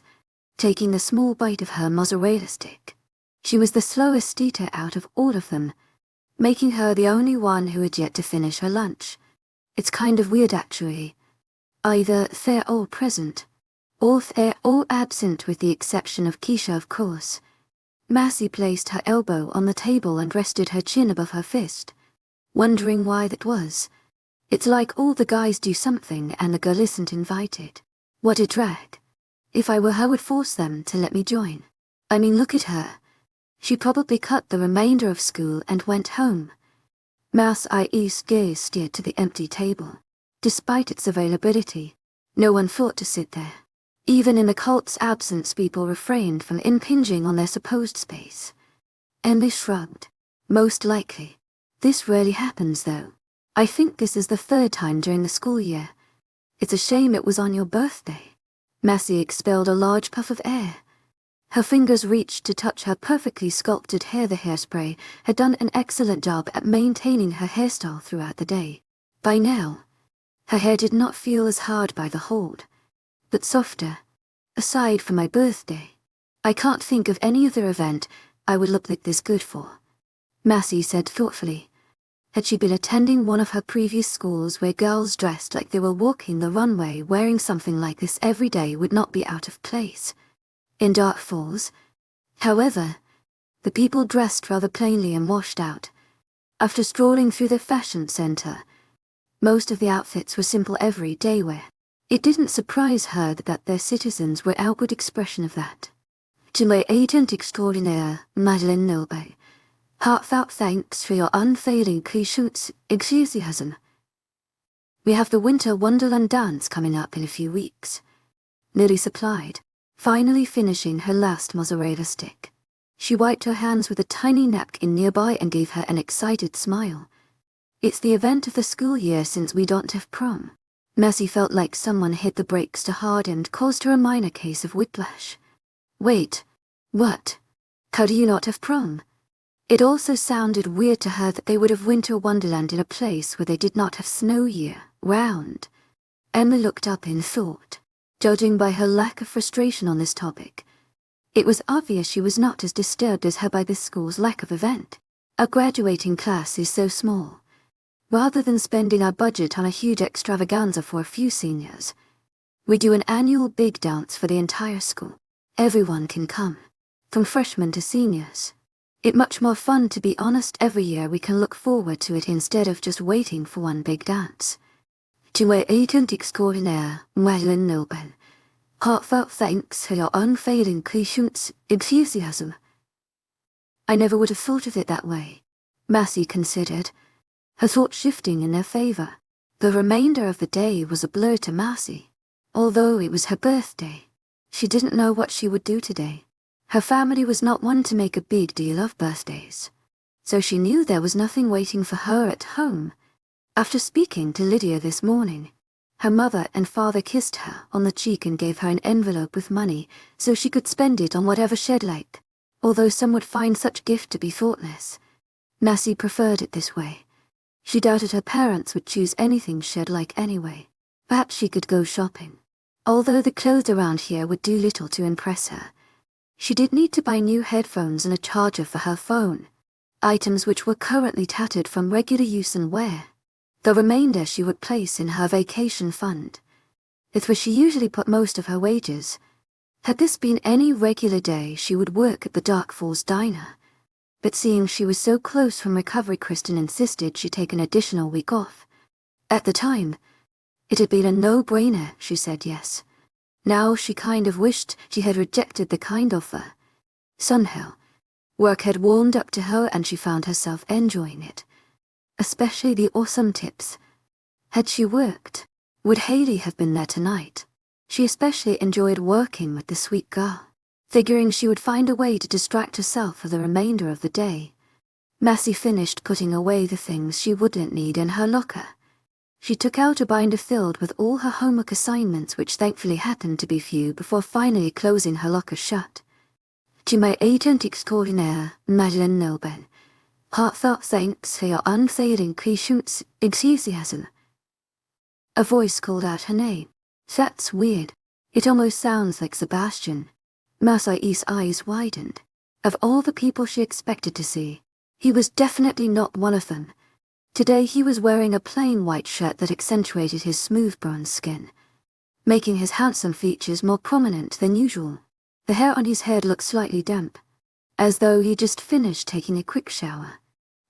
taking a small bite of her mozzarella stick. She was the slowest eater out of all of them, making her the only one who had yet to finish her lunch. It's kind of weird, actually. Either they're all present, or they're all absent, with the exception of Keisha, of course. Mercy placed her elbow on the table and rested her chin above her fist. wondering why that was. It's like all the guys do something and the girl isn't invited. What a drag. If I were her, would force them to let me join. I mean, look at her. She probably cut the remainder of school and went home. Mouse 𝐼's gaze steered to the empty table. Despite its availability, no one thought to sit there. Even in the cult's absence, people refrained from impinging on their supposed space. Emily shrugged. Most likely. This rarely happens, though. I think this is the 3rd time during the school year. It's a shame it was on your birthday. Massey expelled a large puff of air. Her fingers reached to touch her perfectly sculpted hair. The hairspray had done an excellent job at maintaining her hairstyle throughout the day. By now, her hair did not feel as hard by the hold, but softer. Aside from my birthday, I can't think of any other event I would look like this good for, Massey said thoughtfully. Had she been attending one of her previous schools where girls dressed like they were walking the runway, wearing something like this every day would not be out of place. In Dark Falls, however, the people dressed rather plainly and washed out. After strolling through the fashion center, most of the outfits were simple everyday wear. It didn't surprise her that their citizens were outward expression of that. To my agent 𝐿𝐷𝐸 𝐊𝐷𝐸, heartfelt thanks for your unfailing 𝐂𝐥𝐻𝐳. We have the Winter Wonderland dance coming up in a few weeks. Lily supplied, finally finishing her last mozzarella stick. She wiped her hands with a tiny napkin nearby and gave her an excited smile. It's the event of the school year since we don't have prom. Massey felt like someone hit the brakes too hard and caused her a minor case of whiplash. Wait, what? How do you not have prom? It also sounded weird to her that they would have Winter Wonderland in a place where they did not have snow year-round. Emma looked up in thought. Judging by her lack of frustration on this topic, it was obvious she was not as disturbed as her by this school's lack of event. Our graduating class is so small. Rather than spending our budget on a huge extravaganza for a few seniors, we do an annual big dance for the entire school. Everyone can come, from freshmen to seniors. It's much more fun, to be honest. Every year we can look forward to it instead of just waiting for one big dance. To my agent 𝐿𝐷𝐸 𝐊𝐷𝐸, heartfelt thanks for your unfailing 𝐂𝐥𝐻𝐳. I never would have thought of it that way, Massey considered, her thoughts shifting in their favor. The remainder of the day was a blur to Massey. Although it was her birthday, she didn't know what she would do today. Her family was not one to make a big deal of birthdays, so she knew there was nothing waiting for her at home. After speaking to Lydia this morning, her mother and father kissed her on the cheek and gave her an envelope with money so she could spend it on whatever she'd like. Although some would find such gift to be thoughtless, Massey preferred it this way. She doubted her parents would choose anything she'd like anyway. Perhaps she could go shopping. Although the clothes around here would do little to impress her, she did need to buy new headphones and a charger for her phone, items which were currently tattered from regular use and wear. The remainder she would place in her vacation fund. It's where she usually put most of her wages. Had this been any regular day, she would work at the Dark Falls diner. But seeing she was so close from recovery, Kristen insisted she take an additional week off. At the time, it had been a no-brainer. She said yes. Now she kind of wished she had rejected the kind offer. Somehow, work had warmed up to her and she found herself enjoying it. Especially the awesome tips. Had she worked, would Haley have been there tonight? She especially enjoyed working with the sweet girl, figuring she would find a way to distract herself for the remainder of the day. Massey finished putting away the things she wouldn't need in her locker. She took out a binder filled with all her homework assignments, which thankfully happened to be few, before finally closing her locker shut. To my agent extraordinaire, 𝐊𝐷𝐸, heartfelt thanks for your unfailing 𝐂𝐥𝐻𝐳. A voice called out her name. That's weird. It almost sounds like Sebastian. Massey's eyes widened. Of all the people she expected to see, he was definitely not one of them. Today he was wearing a plain white shirt that accentuated his smooth bronze skin, making his handsome features more prominent than usual. The hair on his head looked slightly damp, as though he just finished taking a quick shower.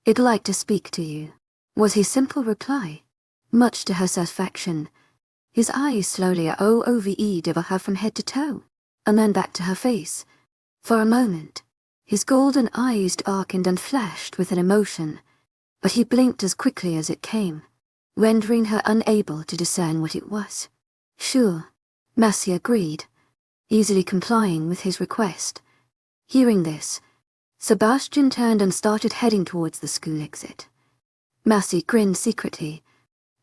I'd like to speak to you. was his simple reply. Much to her satisfaction, his eyes slowly OOVE'd over her from head to toe, and then back to her face. For a moment, his golden eyes darkened and flashed with an emotion, but he blinked as quickly as it came, rendering her unable to discern what it was. Sure, Massey agreed, easily complying with his request. Hearing this, Sebastian turned and started heading towards the school exit. Massey grinned secretly,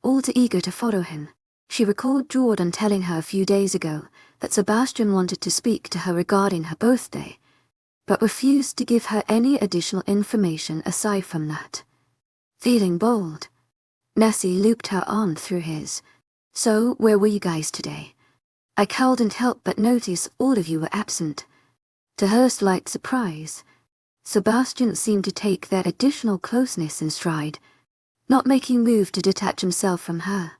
all too eager to follow him. She recalled Jordan telling her a few days ago that Sebastian wanted to speak to her regarding her birthday, but refused to give her any additional information aside from that. Feeling bold, Massey looped her arm through his. So, where were you guys today? I couldn't help but notice all of you were absent. To her slight surprise, Sebastian seemed to take that additional closeness in stride, not making move to detach himself from her.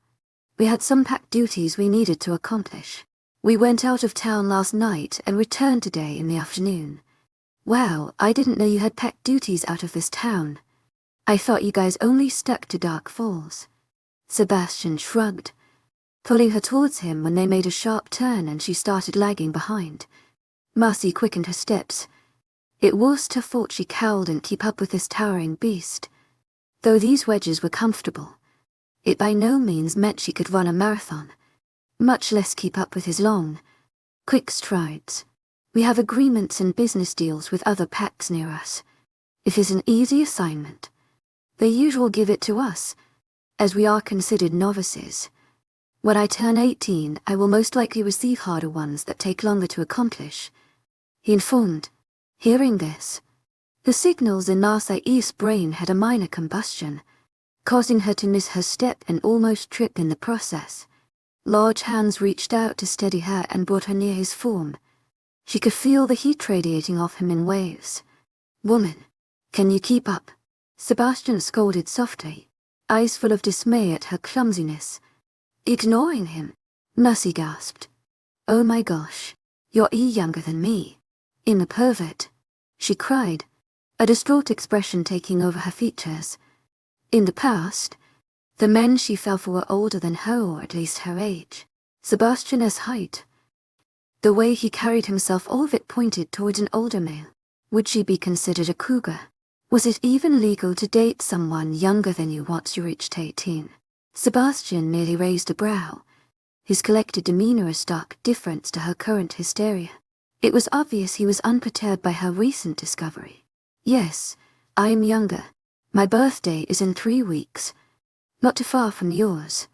We had some packed duties we needed to accomplish. We went out of town last night and returned today in the afternoon. Wow, I didn't know you had packed duties out of this town. I thought you guys only stuck to Dark Falls. Sebastian shrugged, pulling her towards him when they made a sharp turn and she started lagging behind. Massey quickened her steps. It was her fault she couldn't keep up with this towering beast. Though these wedges were comfortable, it by no means meant she could run a marathon, much less keep up with his long, quick strides. We have agreements and business deals with other packs near us. If it's an easy assignment, they usually give it to us, as we are considered novices. When I turn 18, I will most likely receive harder ones that take longer to accomplish, he informed. Hearing this, the signals in 𝐊𝐲's brain had a minor combustion, causing her to miss her step and almost trip in the process. Large hands reached out to steady her and brought her near his form. She could feel the heat radiating off him in waves. Woman, can you keep up? Sebastian scolded softly, eyes full of dismay at her clumsiness. Ignoring him, Massey gasped. Oh my gosh, you're younger than me. In the pervert, she cried, a distraught expression taking over her features. In the past, the men she fell for were older than her, or at least her age. Sebastian's height. The way he carried himself, all of it pointed towards an older male. Would she be considered a cougar? Was it even legal to date someone younger than you once you reached 18? Sebastian merely raised a brow, his collected demeanor a stark difference to her current hysteria. It was obvious he was unperturbed by her recent discovery. Yes, I am younger. My birthday is in 3 weeks. Not too far from yours.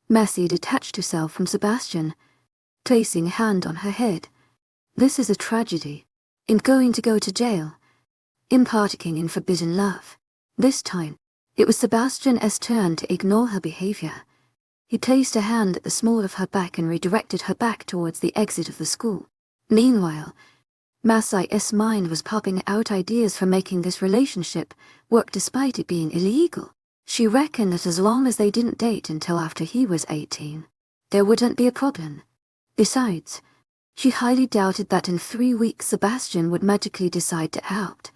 Massey detached herself from Sebastian, placing a hand on her head. This is a tragedy. I'm going to go to jail. Impartaking in forbidden love. This time, it was Sebastian's turn to ignore her behavior. He placed a hand at the small of her back and redirected her back towards the exit of the school. Meanwhile, Massey's mind was popping out ideas for making this relationship work despite it being illegal. She reckoned that as long as they didn't date until after he was 18, there wouldn't be a problem. Besides, she highly doubted that in 3 weeks Sebastian would magically decide to opt,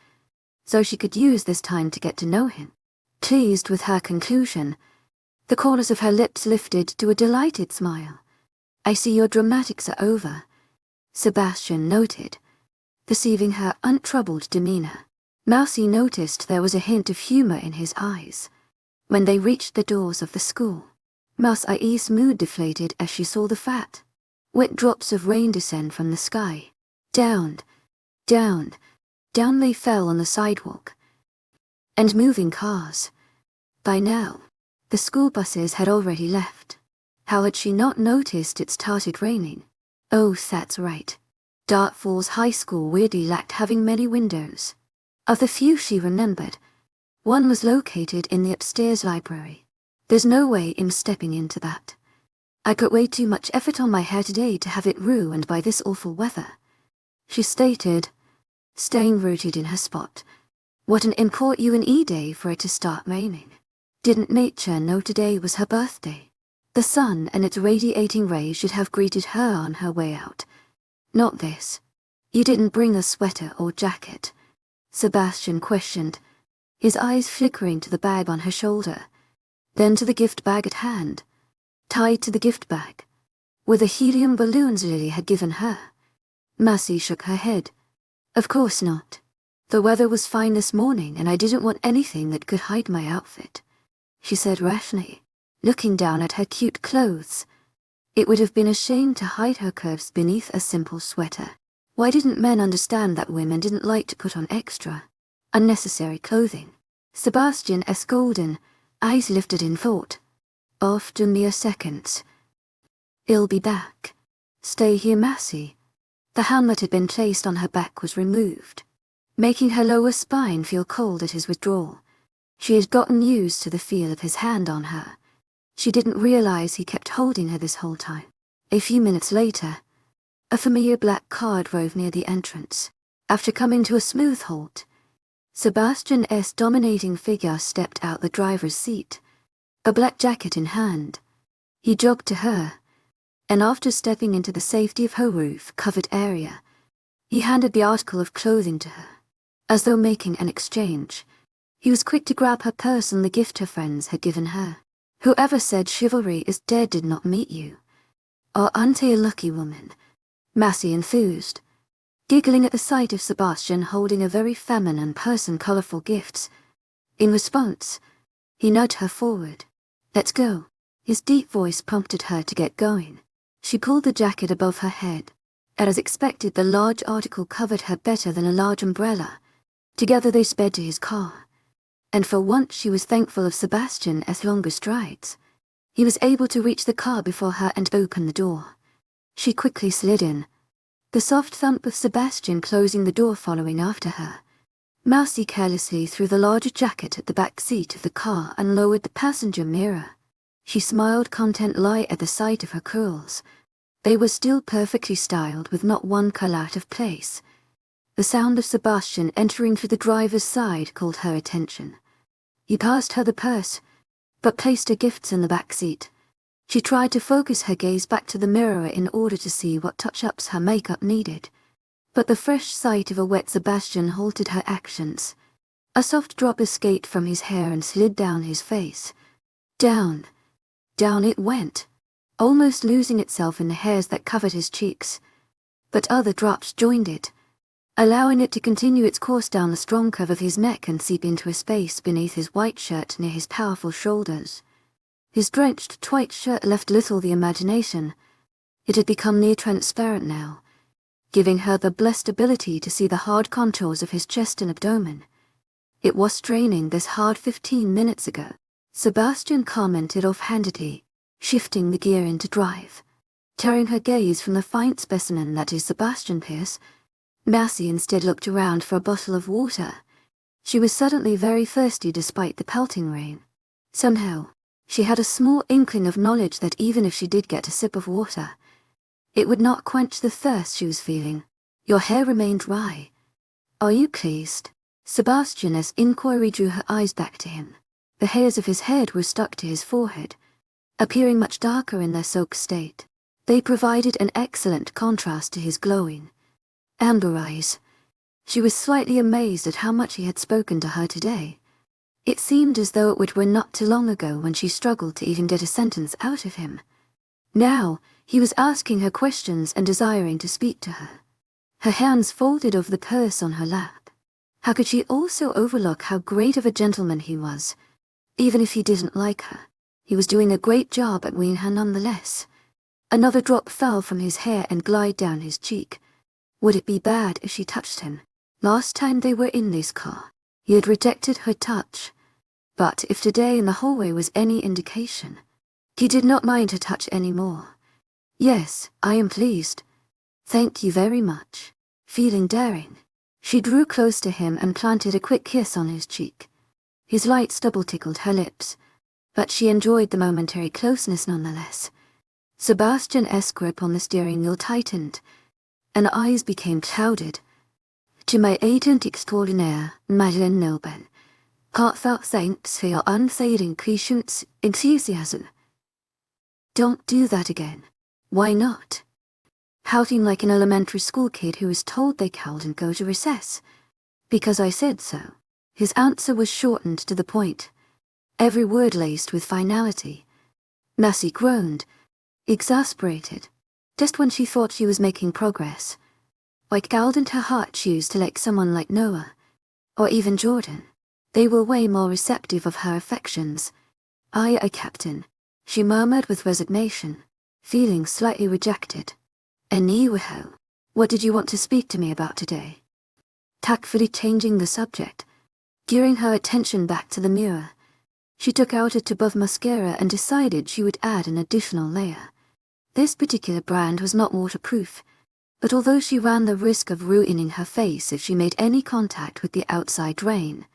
so she could use this time to get to know him. Pleased with her conclusion, the corners of her lips lifted to a delighted smile. I see your dramatics are over, Sebastian noted, perceiving her untroubled demeanor. Massey noticed there was a hint of humor in his eyes. When they reached the doors of the school, 𝐊𝐲's mood deflated as she saw the fat, wet drops of rain descend from the sky. Down, down, down they fell on the sidewalk. And moving cars. By now, the school buses had already left. How had she not noticed it started raining? Oh, that's right. Dark Falls High School weirdly lacked having many windows. Of the few she remembered, one was located in the upstairs library. There's no way I'm stepping into that. I got way too much effort on my hair today to have it ruined by this awful weather, she stated, staying rooted in her spot. What an important day for it to start raining. Didn't nature know today was her birthday? The sun and its radiating rays should have greeted her on her way out. Not this. You didn't bring a sweater or jacket? Sebastian questioned, his eyes flickering to the bag on her shoulder. then to the gift bag at hand. Tied to the gift bag were the helium balloons Lily had given her. Massey shook her head. Of course not. The weather was fine this morning and I didn't want anything that could hide my outfit, she said rashly, looking down at her cute clothes. It would have been a shame to hide her curves beneath a simple sweater. Why didn't men understand that women didn't like to put on extra, unnecessary clothing? Sebastian 𝐶𝐬𝐬, eyes lifted in thought. After mere seconds. I'll be back. Stay here, Massey. The hand that had been placed on her back was removed, making her lower spine feel cold at his withdrawal. She had gotten used to the feel of his hand on her. She didn't realize he kept holding her this whole time. A few minutes later, a familiar black car drove near the entrance. After coming to a smooth halt, Sebastian's dominating figure stepped out the driver's seat, a black jacket in hand. He jogged to her, and after stepping into the safety of her roof-covered area, he handed the article of clothing to her. As though making an exchange, he was quick to grab her purse and the gift her friends had given her. Whoever said chivalry is dead did not meet you. Or aren't I a lucky woman? Massey enthused, giggling at the sight of Sebastian holding a very feminine purse and colourful gifts. In response, he nudged her forward. Let's go. His deep voice prompted her to get going. She pulled the jacket above her head, and as expected the large article covered her better than a large umbrella. Together they sped to his car, and for once she was thankful of Sebastian's longer strides. He was able to reach the car before her and open the door. She quickly slid in, the soft thump of Sebastian closing the door following after her. Massey carelessly threw the larger jacket at the back seat of the car and lowered the passenger mirror. She smiled contently at the sight of her curls. They were still perfectly styled with not one curl out of place. The sound of Sebastian entering through the driver's side called her attention. He passed her the purse, but placed her gifts in the back seat. She tried to focus her gaze back to the mirror in order to see what touch-ups her makeup needed, but the fresh sight of a wet Sebastian halted her actions. A soft drop escaped from his hair and slid down his face. Down it went, almost losing itself in the hairs that covered his cheeks. But other drops joined it, allowing it to continue its course down the strong curve of his neck and seep into a space beneath his white shirt near his powerful shoulders. His drenched white shirt left little the imagination. It had become near transparent now, giving her the blessed ability to see the hard contours of his chest and abdomen. It was straining this hard 15 minutes ago, Sebastian commented offhandedly, shifting the gear into drive. Tearing her gaze from the fine specimen that is Sebastian Pierce, Massey instead looked around for a bottle of water. She was suddenly very thirsty despite the pelting rain. Somehow, she had a small inkling of knowledge that even if she did get a sip of water, it would not quench the thirst she was feeling. Your hair remained dry. Are you pleased? Sebastian's inquiry drew her eyes back to him. The hairs of his head were stuck to his forehead, appearing much darker in their soaked state. They provided an excellent contrast to his glowing amber eyes. She was slightly amazed at how much he had spoken to her today. It seemed as though it were not too long ago when she struggled to even get a sentence out of him. Now, he was asking her questions and desiring to speak to her. Her hands folded over the purse on her lap. How could she also overlook how great of a gentleman he was? Even if he didn't like her, he was doing a great job at winning her nonetheless. Another drop fell from his hair and glided down his cheek. Would it be bad if she touched him? Last time they were in this car, he had rejected her touch. But if today in the hallway was any indication, he did not mind her touch any more. Yes, I am pleased. Thank you very much. Feeling daring, she drew close to him and planted a quick kiss on his cheek. His light stubble tickled her lips, but she enjoyed the momentary closeness nonetheless. Sebastian's grip on the steering wheel tightened, and her eyes became clouded. 𝐊𝐤𝐧𝐼𝐻 extraordinaire, Madeleine Nobel. Heartfelt thanks for your unfailing patience, enthusiasm. Don't do that again. Why not? Pouting like an elementary school kid who was told they can't go to recess. Because I said so. His answer was shortened to the point. every word laced with finality. Mercy groaned, exasperated, just when she thought she was making progress. Why couldn't her heart choose to like someone like Noah, or even Jordan? They were way more receptive of her affections. "I, Captain," she murmured with resignation, feeling slightly rejected. "𝐊𝐢𝐬, what did you want to speak to me about today?" Tactfully changing the subject, gearing her attention back to the mirror, she took out a tube of mascara and decided she would add an additional layer. This particular brand was not waterproof, but although she ran the risk of ruining her face if she made any contact with the outside rain,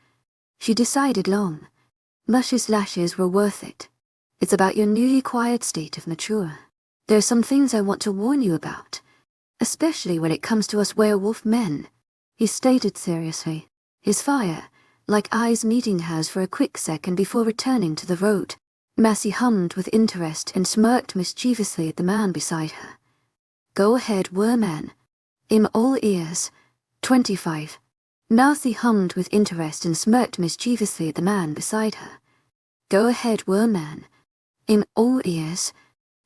she decided long, luscious lashes were worth it. "It's about your newly acquired state of mature. There are some things I want to warn you about, especially when it comes to us werewolf men," he stated seriously, his fire, like eyes meeting hers for a quick second before returning to the road. Mercy hummed with interest and smirked mischievously at the man beside her. "Go ahead, werewolf. I'm all ears. 25. Mercy hummed with interest and smirked mischievously at the man beside her. "Go ahead, werewolf. I'm all ears."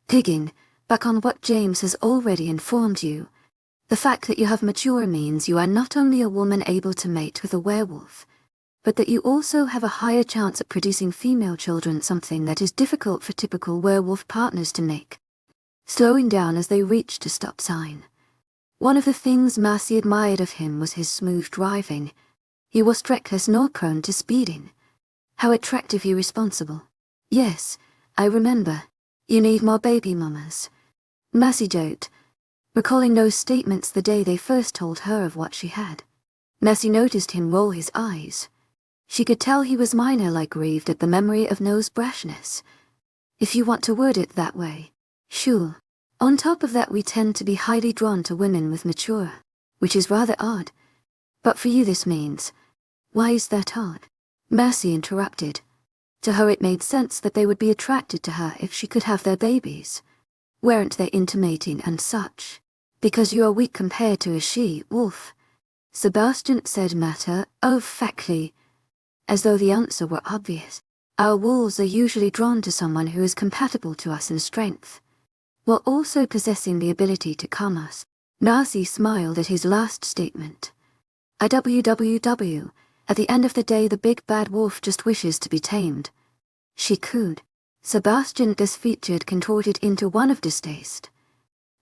Digging back on what James has already informed you, the fact that you have mature means you are not only a woman able to mate with a werewolf, but that you also have a higher chance at producing female children, something that is difficult for typical werewolf partners to make. Slowing down as they reached a stop sign. One of the things Mercy admired of him was his smooth driving. He was reckless nor prone to speeding. How attractively responsible. "Yes, I remember. You need more baby mamas," Mercy joked, recalling those statements the day they first told her of what she had. Mercy noticed him roll his eyes. She could tell he was minor-like grieved at the memory of Noah's brashness. "If you want to word it that way, sure. On top of that, we tend to be highly drawn to women with mature, which is rather odd. But for you this means..." "Why is that odd?" Mercy interrupted. To her it made sense that they would be attracted to her if she could have their babies. Weren't they intimating and such? "Because you are weak compared to a she-wolf," Sebastian said matter-of-factly, as though the answer were obvious. "Our wolves are usually drawn to someone who is compatible to us in strength, while also possessing the ability to calm us." Mercy smiled at his last statement. "IWWW, at the end of the day the big bad wolf just wishes to be tamed." "She could." Sebastian disfeatured contorted into one of distaste,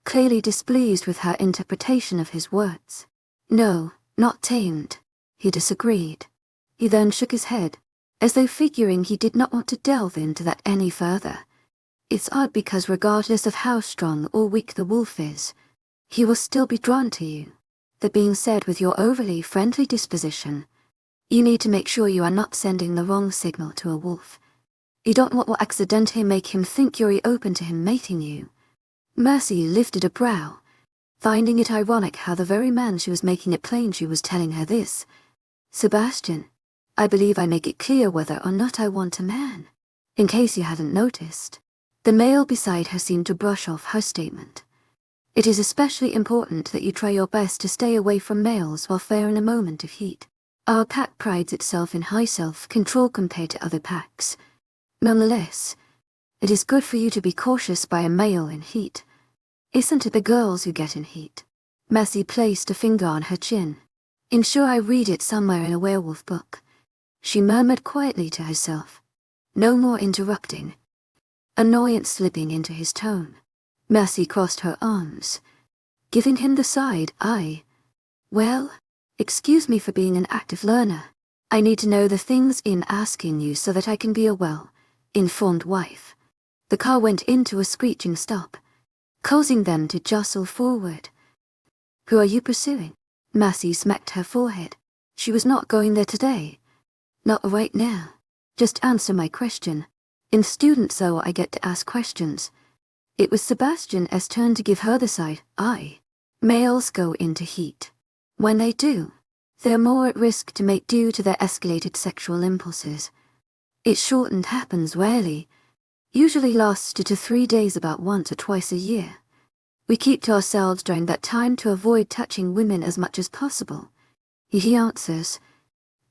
clearly displeased with her interpretation of his words. "No, not tamed." He disagreed. He then shook his head, as though figuring he did not want to delve into that any further. "It's odd because regardless of how strong or weak the wolf is, he will still be drawn to you. That being said, with your overly friendly disposition, you need to make sure you are not sending the wrong signal to a wolf. You don't want to accidentally make him think you're open to him mating you." Mercy lifted a brow, finding it ironic how the very man she was making it plain she was telling her this. "Sebastian, I believe I make it clear whether or not I want a man. In case you hadn't noticed." The male beside her seemed to brush off her statement. "It is especially important that you try your best to stay away from males while they're in a moment of heat. Our pack prides itself in high self-control compared to other packs. Nonetheless, it is good for you to be cautious by a male in heat. Isn't it the girls who get in heat?" Mercy placed a finger on her chin. "I'm sure I read it somewhere in a werewolf book," she murmured quietly to herself. No more interrupting. Annoyance slipping into his tone. Mercy crossed her arms, giving him the side eye. "Well, excuse me for being an active learner. I need to know the things I'm asking you so that I can be a well-informed wife." The car went into a screeching stop, causing them to jostle forward. "Who are you pursuing?" Mercy smacked her forehead. She was not going there today. "Not right now. Just answer my question. In students, though, I get to ask questions." It was Sebastian's turn to give her the side eye. "Males go into heat. When they do, they're more at risk to mate due to their escalated sexual impulses. It shortened happens rarely, usually lasts 2 to 3 days about once or twice a year. We keep to ourselves during that time to avoid touching women as much as possible." He answers,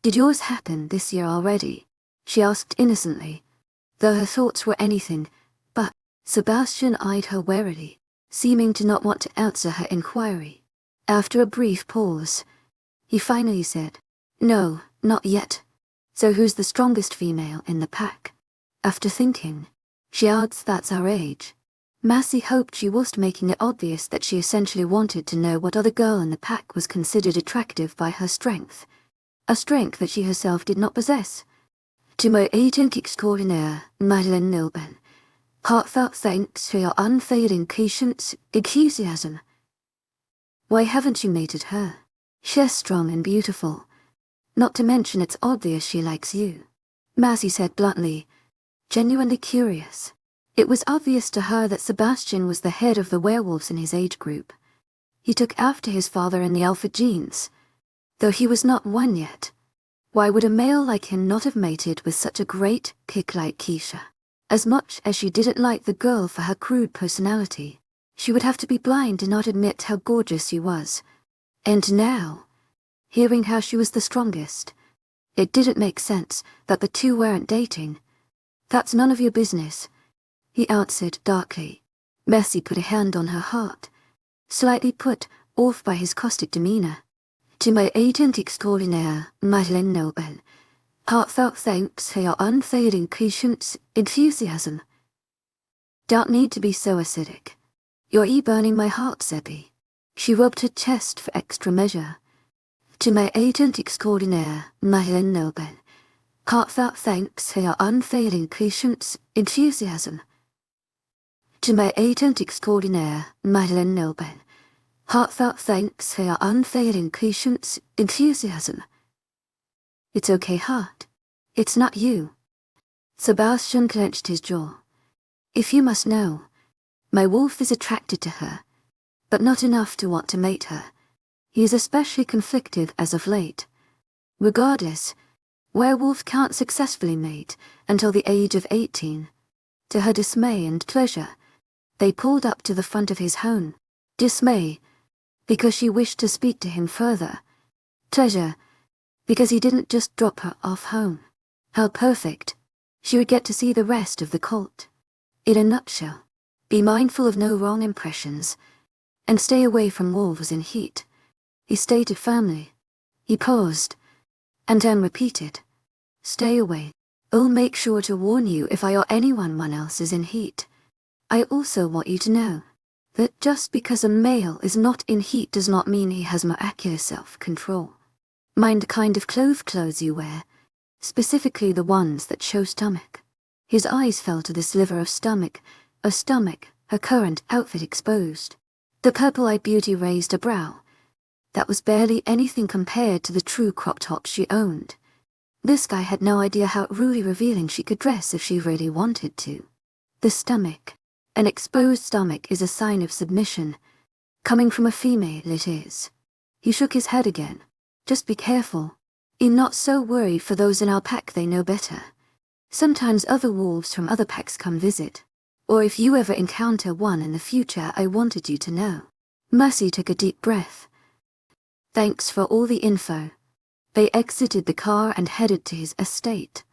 "Did yours happen this year already?" she asked innocently, though her thoughts were anything but. Sebastian eyed her warily, seeming to not want to answer her inquiry. After a brief pause, he finally said, "No, not yet. So who's the strongest female in the pack?" After thinking, she adds, "That's our age." Massey hoped she wasn't making it obvious that she essentially wanted to know what other girl in the pack was considered attractive by her strength, a strength that she herself did not possess. To my agent extraordinaire, Madeline Nilben, heartfelt thanks for your unfailing patience, enthusiasm. Why haven't you mated her? She's strong and beautiful. Not to mention it's obvious she likes you," Massey said bluntly, genuinely curious. It was obvious to her that Sebastian was the head of the werewolves in his age group. He took after his father in the alpha genes, though he was not one yet. Why would a male like him not have mated with such a great kick like Keisha? As much as she didn't like the girl for her crude personality, she would have to be blind to not admit how gorgeous she was. And now, hearing how she was the strongest, it didn't make sense that the two weren't dating. "That's none of your business," he answered darkly. Massey put a hand on her heart, slightly put off by his caustic demeanor. "To my agent extraordinaire, Madeline Nilben, heartfelt thanks for your unfailing patience, enthusiasm. Don't need to be so acidic. You're burning my heart, Sebby." She rubbed her chest for extra measure. "To my agent extraordinaire, Madeline Nilben, heartfelt thanks for your unfailing patience, enthusiasm. To my agent extraordinaire, Madeline Nilben, heartfelt thanks for your unfailing patience, enthusiasm." "It's okay, heart. It's not you." Sebastian clenched his jaw. "If you must know, my wolf is attracted to her, but not enough to want to mate her. He is especially conflicted as of late. Regardless, werewolf can't successfully mate until the age of 18. To her dismay and pleasure, they pulled up to the front of his home. Dismay, because she wished to speak to him further. Pleasure, because he didn't just drop her off home. How perfect. She would get to see the rest of the cult. In a nutshell, be mindful of no wrong impressions, and stay away from wolves in heat. He stated firmly. He paused, and then repeated, "Stay away. I'll make sure to warn you if I or anyone else is in heat. I also want you to know that just because a male is not in heat does not mean he has miraculous self-control. Mind the kind of clothes you wear, specifically the ones that show stomach." His eyes fell to the sliver of stomach, her current outfit exposed. The purple-eyed beauty raised a brow. That was barely anything compared to the true crop top she owned. This guy had no idea how really revealing she could dress if she really wanted to. The stomach. An exposed stomach is a sign of submission. Coming from a female, it is. He shook his head again. "Just be careful. I'm not so worried for those in our pack, they know better. Sometimes other wolves from other packs come visit. Or if you ever encounter one in the future, I wanted you to know." Massey took a deep breath. "Thanks for all the info." They exited the car and headed to his estate.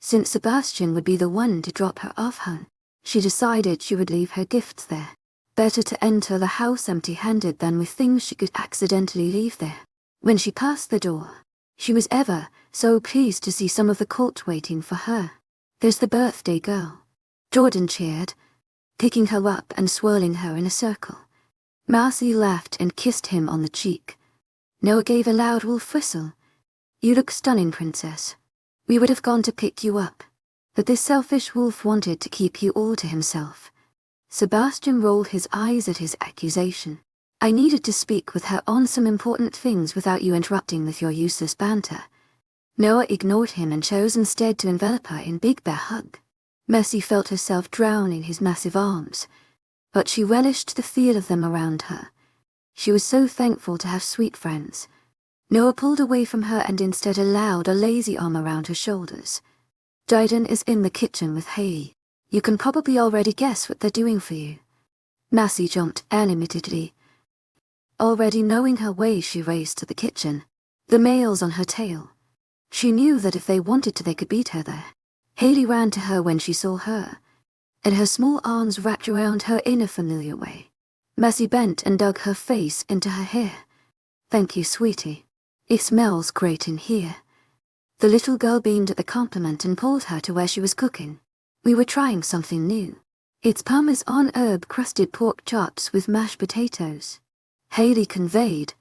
Since Sebastian would be the one to drop her off home, she decided she would leave her gifts there. Better to enter the house empty-handed than with things she could accidentally leave there. When she passed the door, she was ever so pleased to see some of the cult waiting for her. "There's the birthday girl," Jordan cheered, picking her up and swirling her in a circle. Massey laughed and kissed him on the cheek. Noah gave a loud wolf whistle. "You look stunning, princess. We would have gone to pick you up, but this selfish wolf wanted to keep you all to himself." Sebastian rolled his eyes at his accusation. "I needed to speak with her on some important things without you interrupting with your useless banter." Noah ignored him and chose instead to envelop her in big bear hug. Massey felt herself drown in his massive arms, but she relished the feel of them around her. She was so thankful to have sweet friends. Noah pulled away from her and instead allowed a lazy arm around her shoulders. "Jaden is in the kitchen with 𝐏𝐤𝐬. You can probably already guess what they're doing for you." Massey jumped animatedly. Already knowing her way, she raced to the kitchen, the males on her tail. She knew that if they wanted to, they could beat her there. 𝐴𝐤𝐬 ran to her when she saw her, and her small arms wrapped around her in a familiar way. Mercy bent and dug her face into her hair. "Thank you, sweetie. It smells great in here." The little girl beamed at the compliment and pulled her to where she was cooking. "We were trying something new. It's Parmesan herb-crusted pork chops with mashed potatoes," 𝐴𝐤𝐬 conveyed,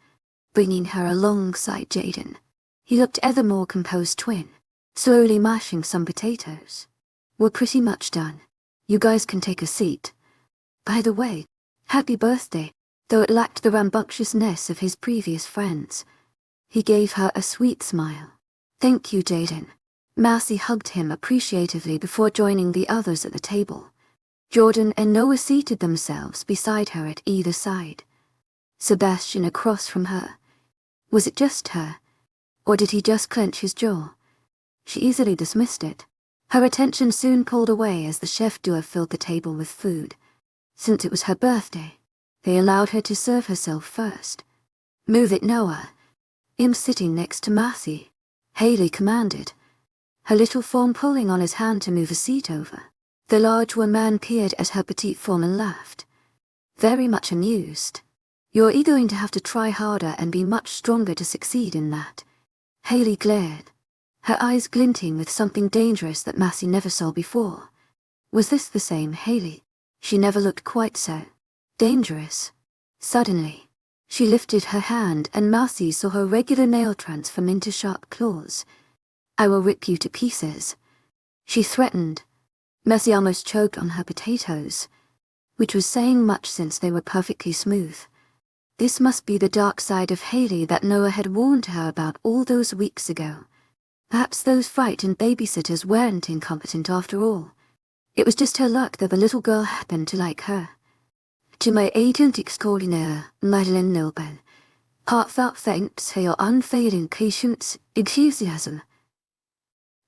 bringing her alongside Jaden. He looked ever more composed twin, slowly mashing some potatoes. "We're pretty much done. You guys can take a seat. By the way, happy birthday," though it lacked the rambunctiousness of his previous friends. He gave her a sweet smile. "Thank you, Jaden." Mercy hugged him appreciatively before joining the others at the table. Jordan and Noah seated themselves beside her at either side. Sebastian across from her. Was it just her? Or did he just clench his jaw? She easily dismissed it. Her attention soon pulled away as the chef duo filled the table with food. Since it was her birthday, they allowed her to serve herself first. "Move it, Noah." Sitting next to Mercy, 𝐴𝐤𝐬 commanded, her little form pulling on his hand to move a seat over. The large man peered at her petite form and laughed, very much amused. "You're either going to have to try harder and be much stronger to succeed in that." 𝐴𝐤𝐬 glared, her eyes glinting with something dangerous that Mercy never saw before. Was this the same 𝐴𝐤𝐬? She never looked quite so dangerous. Suddenly, she lifted her hand and Mercy saw her regular nail transform into sharp claws. "I will rip you to pieces," she threatened. Mercy almost choked on her potatoes, which was saying much since they were perfectly smooth. This must be the dark side of 𝐴𝐤𝐬 that Noah had warned her about all those weeks ago. Perhaps those frightened babysitters weren't incompetent after all. It was just her luck that the little girl happened to like her. "To my agent 𝐿𝐤𝐬, heartfelt thanks for your unfailing patience, enthusiasm."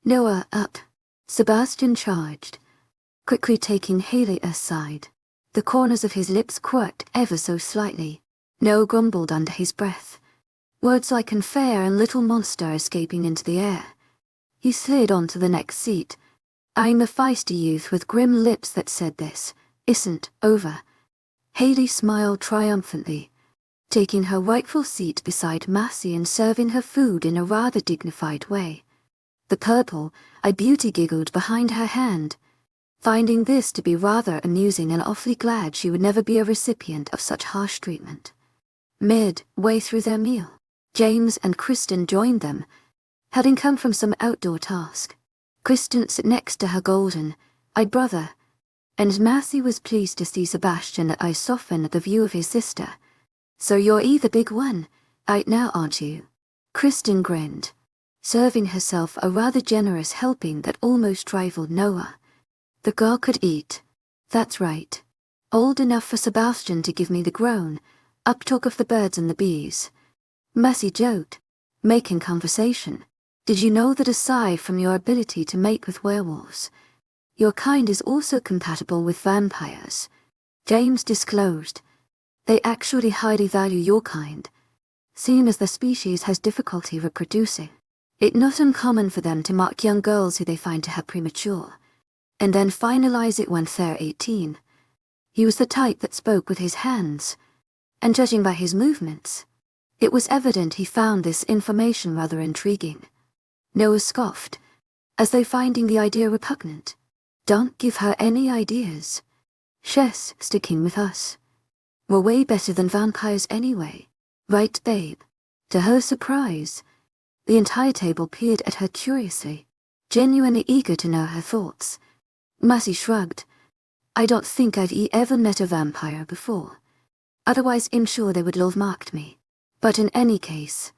"Noah, up," Sebastian charged, quickly taking 𝐴𝐤𝐬 aside. The corners of his lips quirked ever so slightly. Noah grumbled under his breath, words like unfair and little monster escaping into the air. He slid onto the next seat, eyeing a feisty youth with grim lips that said this isn't over. 𝐴𝐤𝐬 smiled triumphantly, taking her rightful seat beside Mercy and serving her food in a rather dignified way. The purple eyed beauty giggled behind her hand, finding this to be rather amusing and awfully glad she would never be a recipient of such harsh treatment. Midway through their meal, James and Kristen joined them, having come from some outdoor task. Kristen sat next to her golden-eyed brother, and Mercy was pleased to see Sebastian's eyes soften at the view of his sister. "So you're the big one right now, aren't you?" Kristen grinned, serving herself a rather generous helping that almost rivaled Noah. "The girl could eat. That's right. Old enough for Sebastian to give me the grown-up talk of the birds and the bees." Mercy joked, making conversation. "Did you know that aside from your ability to mate with werewolves, your kind is also compatible with vampires?" James disclosed. "They actually highly value your kind, seeing as the species has difficulty reproducing. It's not uncommon for them to mark young girls who they find to have premature, and then finalize it when they're 18. He was the type that spoke with his hands, and judging by his movements, it was evident he found this information rather intriguing." Noah scoffed, as though finding the idea repugnant. "Don't give her any ideas. She's sticking with us. We're way better than vampires anyway, right, babe?" To her surprise, the entire table peered at her curiously, genuinely eager to know her thoughts. Mercy shrugged. "I don't think I've ever met a vampire before. Otherwise I'm sure they would love marked me. But in any case,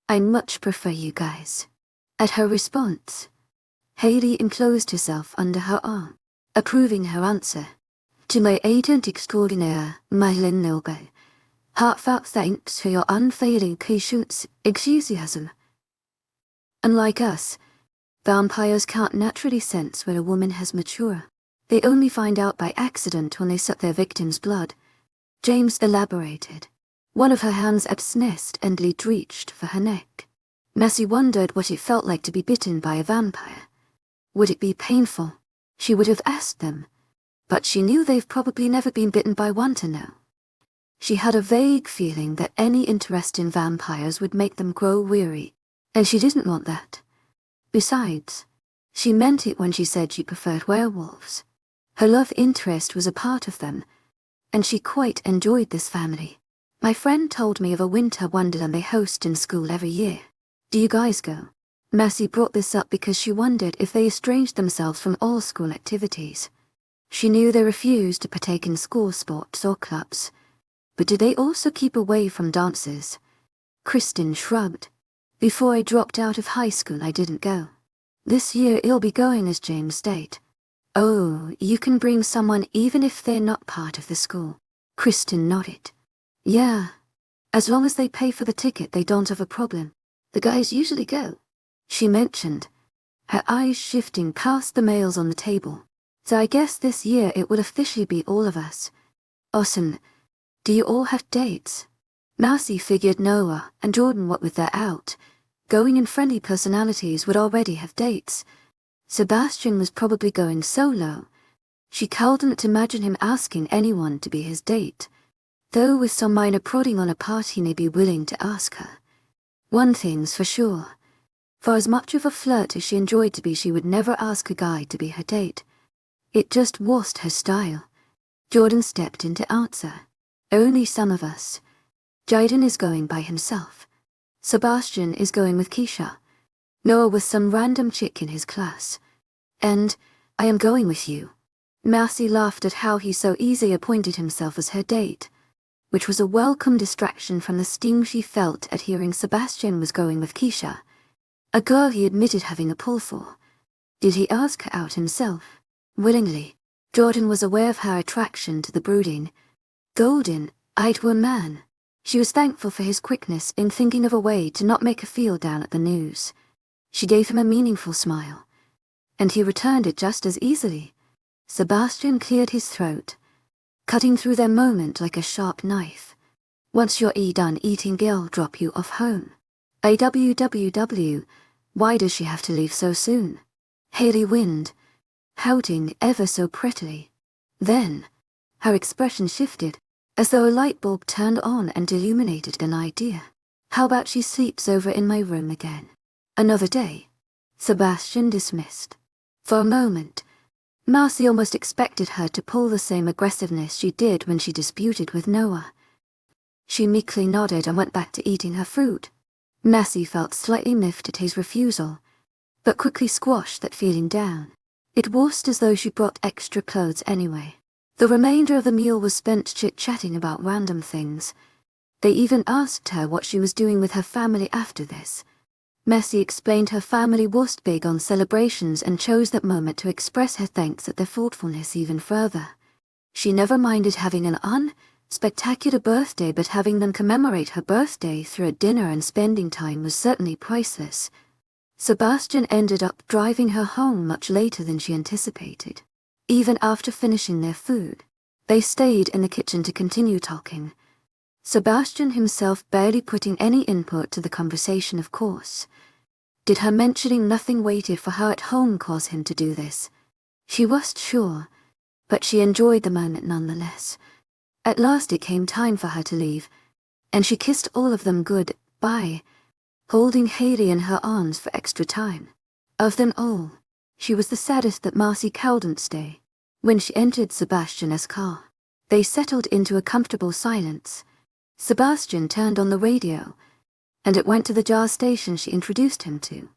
I much prefer you guys." At her response, 𝐴𝐤𝐬 enclosed herself under her arm, approving her answer. "To my agent 𝐿𝐤𝐬, heartfelt thanks for your unfailing patience, enthusiasm." Unlike us, vampires can't naturally sense when a woman has matured. They only find out by accident when they suck their victim's blood. James elaborated. One of her hands absnessed and reached for her neck. Mercy wondered what it felt like to be bitten by a vampire. Would it be painful? She would have asked them, but she knew they've probably never been bitten by one to know. She had a vague feeling that any interest in vampires would make them grow weary, and she didn't want that. Besides, she meant it when she said she preferred werewolves. Her love interest was a part of them, and she quite enjoyed this family. My friend told me of a winter wonderland they host in school every year. Do you guys go? Mercy brought this up because she wondered if they estranged themselves from all school activities. She knew they refused to partake in school sports or clubs, but did they also keep away from dances? Kristen shrugged. Before I dropped out of high school, I didn't go. This year I'll be going as James State. Oh, you can bring someone even if they're not part of the school. Kristen nodded. Yeah, as long as they pay for the ticket, they don't have a problem. The guys usually go, she mentioned, her eyes shifting past the males on the table. So I guess this year it will officially be all of us. Awesome. Do you all have dates? Mercy figured Noah and Jordan, what with their outgoing and friendly personalities, would already have dates. Sebastian was probably going solo. She couldn't imagine him asking anyone to be his date, though with some minor prodding on her part he may be willing to ask her. One thing's for sure. For as much of a flirt as she enjoyed to be, she would never ask a guy to be her date. It just wasn't her style. Jordan stepped in to answer. Only some of us. Jaden is going by himself. Sebastian is going with Keisha. Noah with some random chick in his class. And I am going with you. Mercy laughed at how he so easily appointed himself as her date, which was a welcome distraction from the sting she felt at hearing Sebastian was going with Keisha, a girl he admitted having a pull for. Did he ask her out himself? Willingly. Jordan was aware of her attraction to the brooding, golden-eyed man. She was thankful for his quickness in thinking of a way to not make her feel down at the news. She gave him a meaningful smile, and he returned it just as easily. Sebastian cleared his throat, cutting through their moment like a sharp knife. Once you're done eating, Gil drop you off home. AWWW, why does she have to leave so soon? Haley wind, pouting ever so prettily. Then, her expression shifted, as though a light bulb turned on and illuminated an idea. How about she sleeps over in my room again? Another day. Sebastian dismissed. For a moment, Mercy almost expected her to pull the same aggressiveness she did when she disputed with Noah. She meekly nodded and went back to eating her fruit. Mercy felt slightly miffed at his refusal, but quickly squashed that feeling down. It was as though she brought extra clothes anyway. The remainder of the meal was spent chit-chatting about random things. They even asked her what she was doing with her family after this. Mercy explained her family was big on celebrations and chose that moment to express her thanks at their thoughtfulness even further. She never minded having an unspectacular birthday, but having them commemorate her birthday through a dinner and spending time was certainly priceless. Sebastian ended up driving her home much later than she anticipated. Even after finishing their food, they stayed in the kitchen to continue talking. Sebastian himself barely putting any input to the conversation, of course. Did her mentioning nothing waited for her at home cause him to do this? She wasn't sure, but she enjoyed the moment nonetheless. At last it came time for her to leave, and she kissed all of them goodbye, holding Haley in her arms for extra time. Of them all, she was the saddest that Mercy couldn't stay. When she entered Sebastian's car, they settled into a comfortable silence. Sebastian turned on the radio, and it went to the jazz station she introduced him to.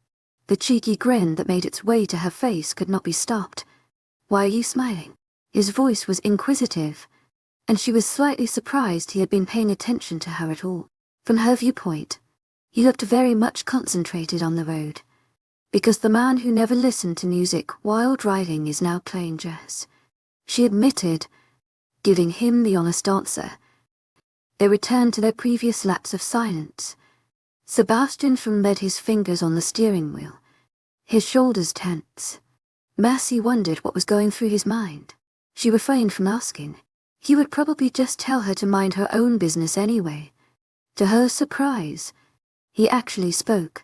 The cheeky grin that made its way to her face could not be stopped. Why are you smiling? His voice was inquisitive, and she was slightly surprised he had been paying attention to her at all. From her viewpoint, he looked very much concentrated on the road, because the man who never listened to music while driving is now playing jazz. She admitted, giving him the honest answer. They returned to their previous lapse of silence. Sebastian led his fingers on the steering wheel, his shoulders tense. Mercy wondered what was going through his mind. She refrained from asking. He would probably just tell her to mind her own business anyway. To her surprise, he actually spoke,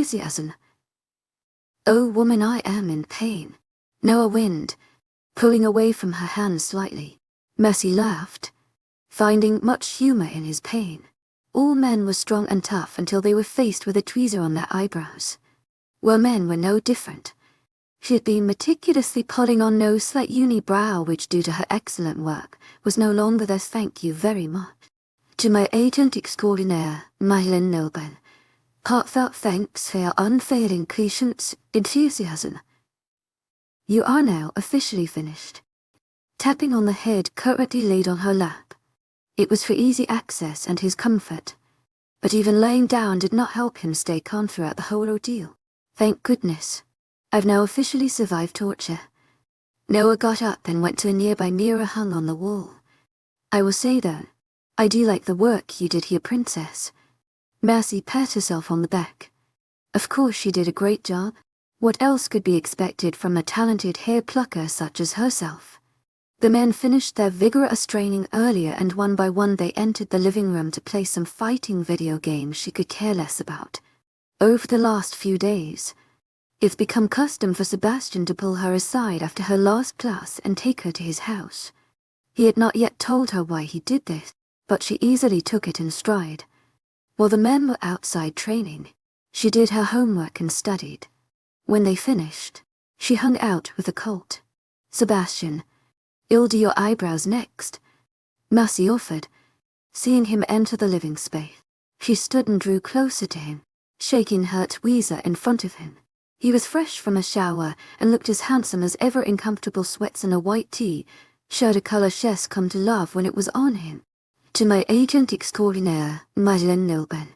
enthusiasm. "Oh woman, I am in pain." Noah winced, pulling away from her hand slightly. Mercy laughed, finding much humor in his pain. All men were strong and tough until they were faced with a tweezer on their eyebrows. Well, men were no different. She had been meticulously putting on no slight unibrow which, due to her excellent work, was no longer the "thank you very much." "To my agent extraordinaire, Madeline Noble, heartfelt thanks for your unfailing patience, enthusiasm. You are now officially finished." Tapping on the head currently laid on her lap. It was for easy access and his comfort, but even laying down did not help him stay calm throughout the whole ordeal. "Thank goodness. I've now officially survived torture." Noah got up and went to a nearby mirror hung on the wall. "I will say though, I do like the work you did here, Princess." Mercy pat herself on the back. Of course she did a great job. What else could be expected from a talented hair plucker such as herself? The men finished their vigorous training earlier, and one by one they entered the living room to play some fighting video games she could care less about. Over the last few days, it's become custom for Sebastian to pull her aside after her last class and take her to his house. He had not yet told her why he did this, but she easily took it in stride. While the men were outside training, she did her homework and studied. When they finished, she hung out with the colt. Sebastian, "I'll do your eyebrows next," Mercy offered. Seeing him enter the living space, she stood and drew closer to him, shaking her tweezer in front of him. He was fresh from a shower and looked as handsome as ever in comfortable sweats and a white tee, shirt a color she's come to love when it was on him. "To my agent extraordinaire, Madeleine Nilben,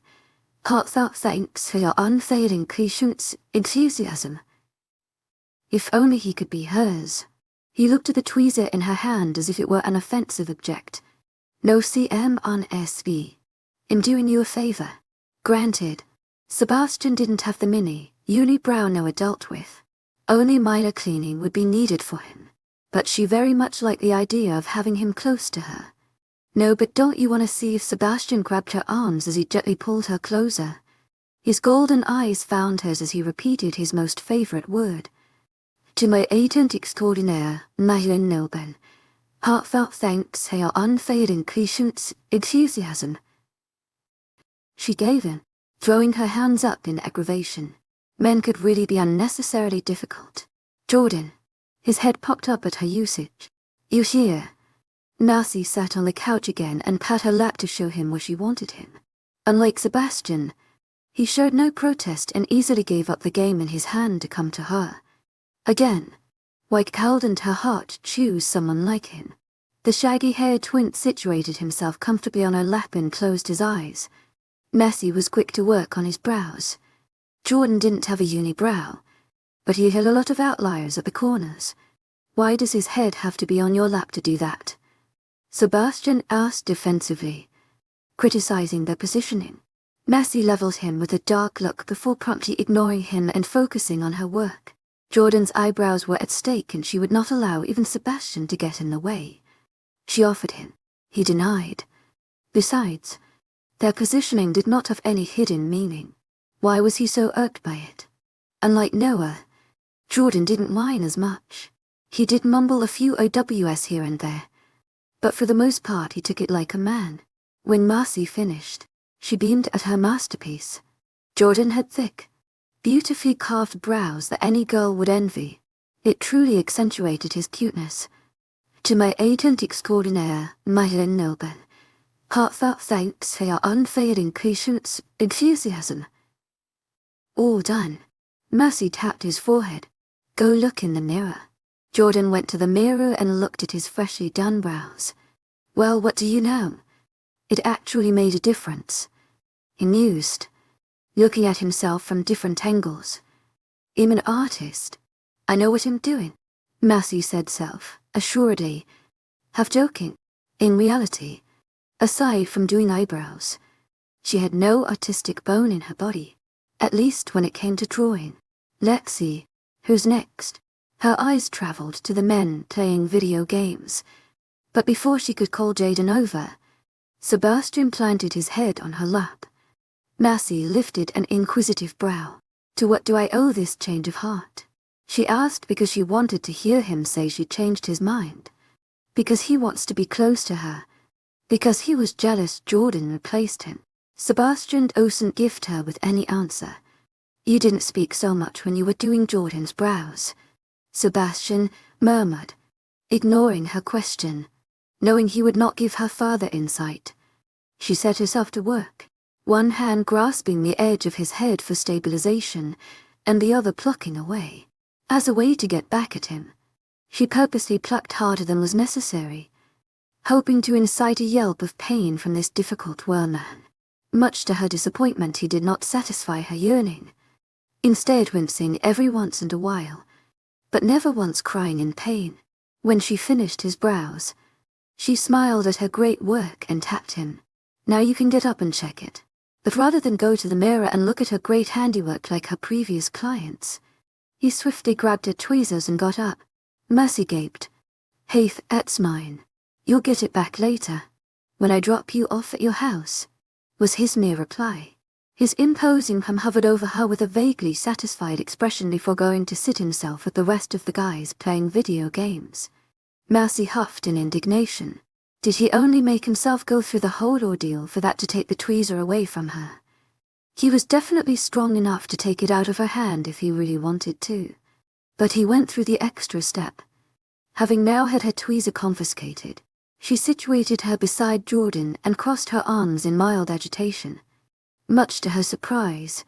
heartfelt thanks for your unfailing patience, enthusiasm." If only he could be hers. He looked at the tweezer in her hand as if it were an offensive object. "No CM on SV. I'm doing you a favor." Granted, Sebastian didn't have the mini, unibrow Noah dealt with. Only minor cleaning would be needed for him, but she very much liked the idea of having him close to her. "No, but don't you want to see if Sebastian grabbed her arms as he gently pulled her closer?" His golden eyes found hers as he repeated his most favorite word. "To my agent extraordinaire, Madeleine Nilben, heartfelt thanks for your unfailing patience, enthusiasm." She gave in, throwing her hands up in aggravation. Men could really be unnecessarily difficult. "Jordan." His head popped up at her usage. "You here?" Mercy sat on the couch again and pat her lap to show him where she wanted him. Unlike Sebastian, he showed no protest and easily gave up the game in his hand to come to her. Again, why couldn't her heart choose someone like him? The shaggy-haired twin situated himself comfortably on her lap and closed his eyes. Mercy was quick to work on his brows. Jordan didn't have a unibrow, but he had a lot of outliers at the corners. "Why does his head have to be on your lap to do that?" Sebastian asked defensively, criticizing their positioning. Mercy leveled him with a dark look before promptly ignoring him and focusing on her work. Jordan's eyebrows were at stake and she would not allow even Sebastian to get in the way. She offered him. He denied. Besides, their positioning did not have any hidden meaning. Why was he so irked by it? Unlike Noah, Jordan didn't whine as much. He did mumble a few OWS here and there, but for the most part he took it like a man. When Mercy finished, she beamed at her masterpiece. Jordan had thick, beautifully carved brows that any girl would envy. It truly accentuated his cuteness. "To my agent extraordinaire, Madeleine Nilben, heartfelt thanks for your unfailing patience, enthusiasm." "All done." Mercy tapped his forehead. "Go look in the mirror." Jordan went to the mirror and looked at his freshly done brows. "Well, what do you know? It actually made a difference." He mused, looking at himself from different angles. "I'm an artist. I know what I'm doing," Mercy said self-assuredly, half joking. In reality, aside from doing eyebrows, she had no artistic bone in her body, at least when it came to drawing. "Let's see, who's next?" Her eyes traveled to the men playing video games, but before she could call Jaden over, Sebastian planted his head on her lap. Mercy lifted an inquisitive brow. "To what do I owe this change of heart?" She asked because she wanted to hear him say she changed his mind. Because he wants to be close to her. Because he was jealous Jordan replaced him. Sebastian doesn't gift her with any answer. "You didn't speak so much when you were doing Jordan's brows," Sebastian murmured, ignoring her question, knowing he would not give her further insight. She set herself to work, one hand grasping the edge of his head for stabilization, and the other plucking away. As a way to get back at him, she purposely plucked harder than was necessary, hoping to incite a yelp of pain from this difficult whirlman. Much to her disappointment, he did not satisfy her yearning, instead wincing every once in a while, but never once crying in pain. When she finished his brows, she smiled at her great work and tapped him. "Now you can get up and check it." But rather than go to the mirror and look at her great handiwork like her previous clients, he swiftly grabbed her tweezers and got up. Mercy gaped. "Hey, that's mine. You'll get it back later, when I drop you off at your house," was his mere reply. His imposing hum hovered over her with a vaguely satisfied expression before going to sit himself with the rest of the guys playing video games. Mercy huffed in indignation. Did he only make himself go through the whole ordeal for that to take the tweezer away from her? He was definitely strong enough to take it out of her hand if he really wanted to. But he went through the extra step. Having now had her tweezer confiscated, she situated her beside Jordan and crossed her arms in mild agitation. Much to her surprise,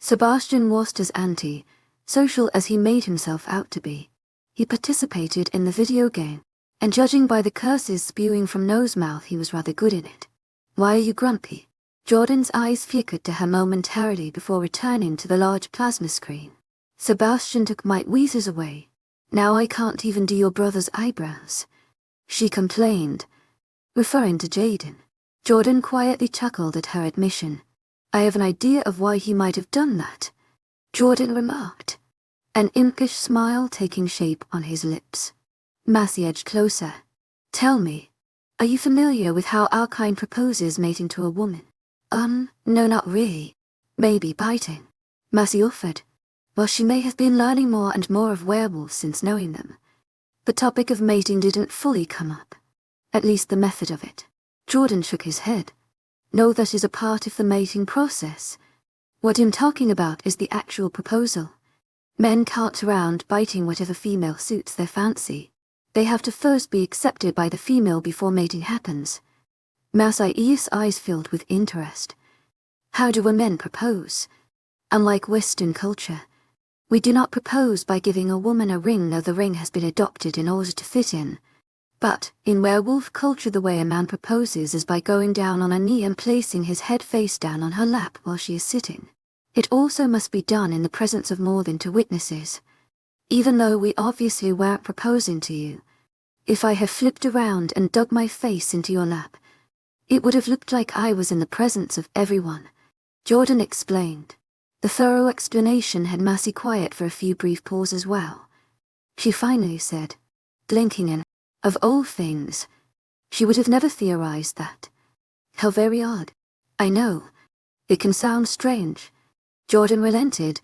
Sebastian wasn't as anti-social as he made himself out to be. He participated in the video game, and judging by the curses spewing from Nosemouth, he was rather good in it. "Why are you grumpy?" Jordan's eyes flickered to her momentarily before returning to the large plasma screen. Sebastian took my tweezers away. "Now I can't even do your brother's eyebrows," she complained, referring to Jaden. Jordan quietly chuckled at her admission. "I have an idea of why he might have done that," Jordan remarked, an impish smile taking shape on his lips. Massey edged closer. "Tell me, are you familiar with how our kind proposes mating to a woman?" No, not really. Maybe biting," Massey offered. Well, she may have been learning more and more of werewolves since knowing them. The topic of mating didn't fully come up. At least the method of it. Jordan shook his head. "No, that is a part of the mating process. What I'm talking about is the actual proposal. Men can't around biting whatever female suits their fancy. They have to first be accepted by the female before mating happens." Massey's eyes filled with interest. "How do men propose?" "Unlike Western culture, we do not propose by giving a woman a ring, though the ring has been adopted in order to fit in. But, in werewolf culture, the way a man proposes is by going down on a knee and placing his head face down on her lap while she is sitting. It also must be done in the presence of more than 2 witnesses. Even though we obviously weren't proposing to you, if I have flipped around and dug my face into your lap, it would have looked like I was in the presence of everyone," Jordan explained. The thorough explanation had Massey quiet for a few brief pauses. "Well," she finally said, blinking in. Of all things, she would have never theorized that. "How very odd." "I know. It can sound strange." Jordan relented,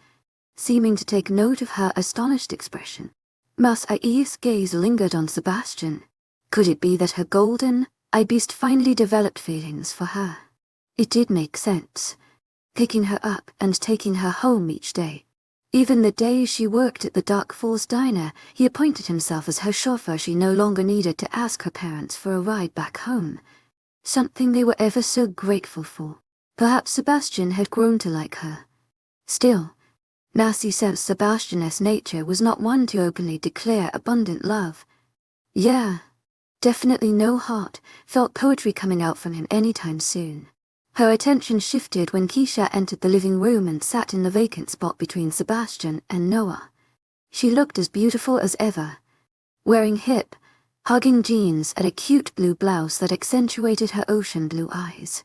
seeming to take note of her astonished expression. Massey's gaze lingered on Sebastian. Could it be that her golden beast finally developed feelings for her? It did make sense. Picking her up and taking her home each day. Even the days she worked at the Dark Falls Diner, he appointed himself as her chauffeur. She no longer needed to ask her parents for a ride back home. Something they were ever so grateful for. Perhaps Sebastian had grown to like her. Still, Massey sensed Sebastian's nature was not one to openly declare abundant love. Yeah, definitely no heart, felt poetry coming out from him anytime soon. Her attention shifted when Keisha entered the living room and sat in the vacant spot between Sebastian and Noah. She looked as beautiful as ever, wearing hip, hugging jeans and a cute blue blouse that accentuated her ocean blue eyes.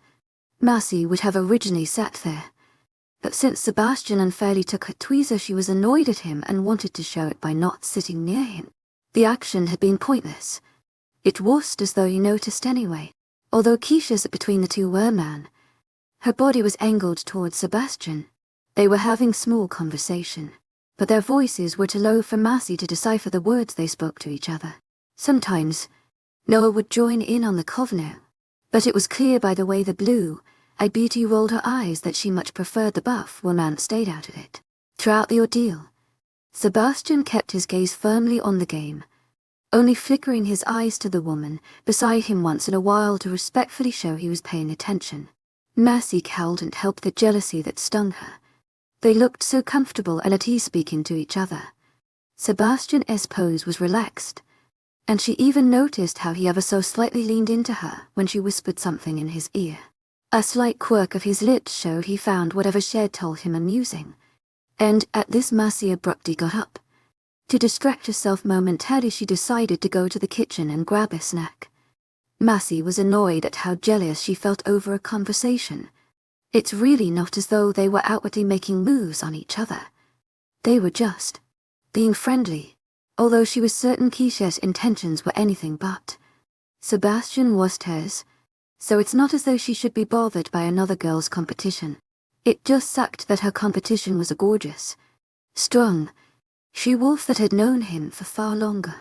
Massey would have originally sat there, but since Sebastian unfairly took her tweezer, she was annoyed at him and wanted to show it by not sitting near him. The action had been pointless. It wasn't as though he noticed anyway. Although Keisha's between the two were man, her body was angled towards Sebastian. They were having small conversation, but their voices were too low for Massey to decipher the words they spoke to each other. Sometimes, Noah would join in on the convo, but it was clear by the way the blue-eyed beauty rolled her eyes that she much preferred the buff woman stayed out of it. Throughout the ordeal, Sebastian kept his gaze firmly on the game, only flickering his eyes to the woman beside him once in a while to respectfully show he was paying attention. Massey cowled and helped the jealousy that stung her. They looked so comfortable and at ease speaking to each other. Sebastian's pose was relaxed, and she even noticed how he ever so slightly leaned into her when she whispered something in his ear. A slight quirk of his lips showed he found whatever she had told him amusing, and at this Massey abruptly got up. To distract herself momentarily, she decided to go to the kitchen and grab a snack. Massey was annoyed at how jealous she felt over a conversation. It's really not as though they were outwardly making moves on each other. They were just being friendly, although she was certain Keisha's intentions were anything but. Sebastian was hers, so it's not as though she should be bothered by another girl's competition. It just sucked that her competition was a gorgeous, strong she-wolf that had known him for far longer.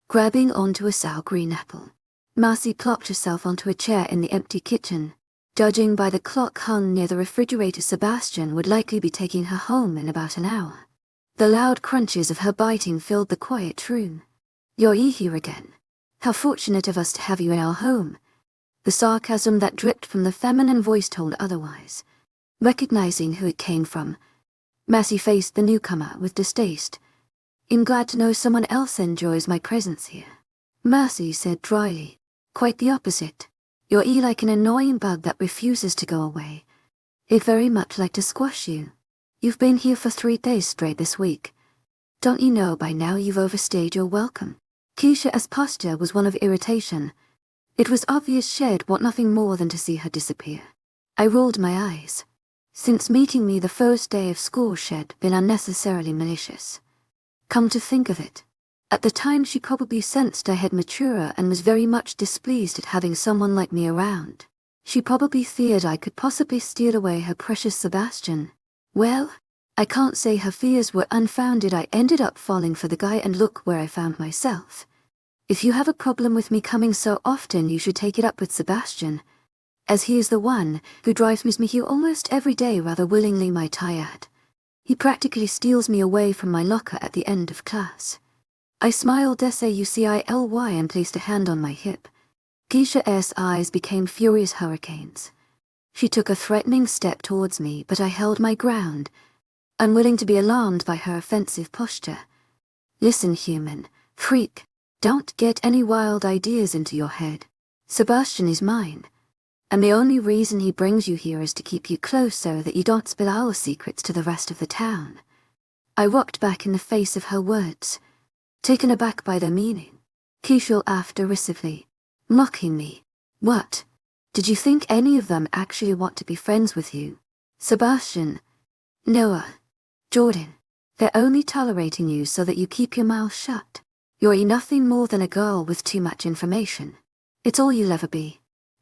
Grabbing onto a sour green apple, Marcy plopped herself onto a chair in the empty kitchen. Judging by the clock hung near the refrigerator, Sebastian would likely be taking her home in about an hour. The loud crunches of her biting filled the quiet room. "You're here again. How fortunate of us to have you in our home." The sarcasm that dripped from the feminine voice told otherwise. Recognizing who it came from, Marcy faced the newcomer with distaste. "I'm glad to know someone else enjoys my presence here," Marcy said dryly. "Quite the opposite. You're like an annoying bug that refuses to go away. I'd very much like to squash you. You've been here for 3 days straight this week. Don't you know by now you've overstayed your welcome?" Keisha's posture was one of irritation. It was obvious she'd want nothing more than to see her disappear. I rolled my eyes. Since meeting me the first day of school, she'd been unnecessarily malicious. Come to think of it, at the time she probably sensed I had matured and was very much displeased at having someone like me around. She probably feared I could possibly steal away her precious Sebastian. Well, I can't say her fears were unfounded. I ended up falling for the guy, and look where I found myself. If you have a problem with me coming so often, you should take it up with Sebastian, as he is the one who drives me here almost every day rather willingly, my tired. He practically steals me away from my locker at the end of class. I smiled 𝐊𝐢𝐬𝐻𝐸 and placed a hand on my hip. Keisha's eyes became furious hurricanes. She took a threatening step towards me, but I held my ground, unwilling to be alarmed by her offensive posture. "Listen, human freak, don't get any wild ideas into your head. Sebastian is mine, and the only reason he brings you here is to keep you close so that you don't spill our secrets to the rest of the town." I rocked back in the face of her words, taken aback by their meaning. Keisha laughed derisively. "Mocking me? What? Did you think any of them actually want to be friends with you? Sebastian, Noah, Jordan, they're only tolerating you so that you keep your mouth shut. You're nothing more than a girl with too much information. It's all you'll ever be.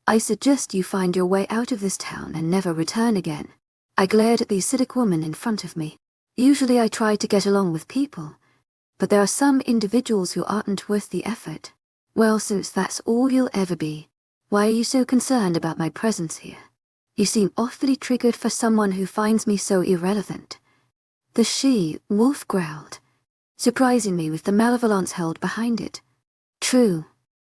I suggest you find your way out of this town and never return again." I glared at the acidic woman in front of me. Usually I try to get along with people, but there are some individuals who aren't worth the effort. Well, since that's all you'll ever be, why are you so concerned about my presence here? You seem awfully triggered for someone who finds me so irrelevant. The she-wolf growled, surprising me with the malevolence held behind it. True.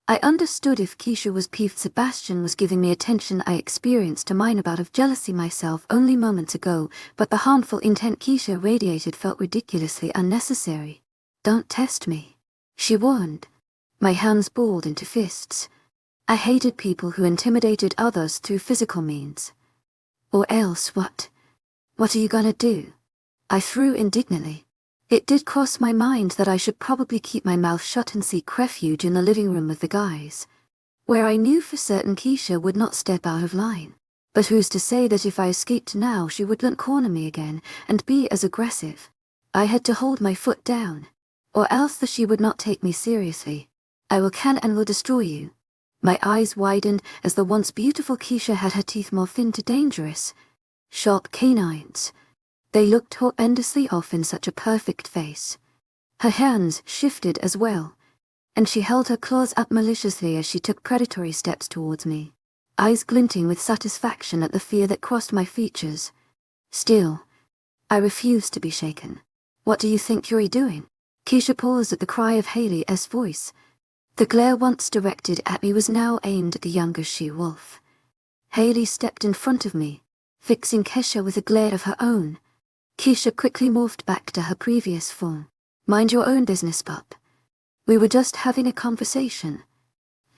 I understood if Keisha was peeved Sebastian was giving me attention. I experienced a minor bout of jealousy myself only moments ago, but the harmful intent Keisha radiated felt ridiculously unnecessary. "Don't test me," she warned. My hands balled into fists. I hated people who intimidated others through physical means. "Or else what? What are you gonna do?" I threw indignantly. It did cross my mind that I should probably keep my mouth shut and seek refuge in the living room with the guys, where I knew for certain Keisha would not step out of line. But who's to say that if I escaped now she wouldn't corner me again and be as aggressive? I had to hold my foot down, or else the she would not take me seriously. "I will destroy you." My eyes widened as the once beautiful Keisha had her teeth morphed into dangerous, sharp canines. They looked horrendously off in such a perfect face. Her hands shifted as well, and she held her claws up maliciously as she took predatory steps towards me, eyes glinting with satisfaction at the fear that crossed my features. Still, I refused to be shaken. "What do you think you're doing?" Keisha paused at the cry of 𝐊𝐢𝐬𝐻𝐸's voice. The glare once directed at me was now aimed at the younger she-wolf. 𝐊𝐢𝐬𝐻𝐸 stepped in front of me, fixing Keisha with a glare of her own. Keisha quickly morphed back to her previous form. "Mind your own business, pup. We were just having a conversation."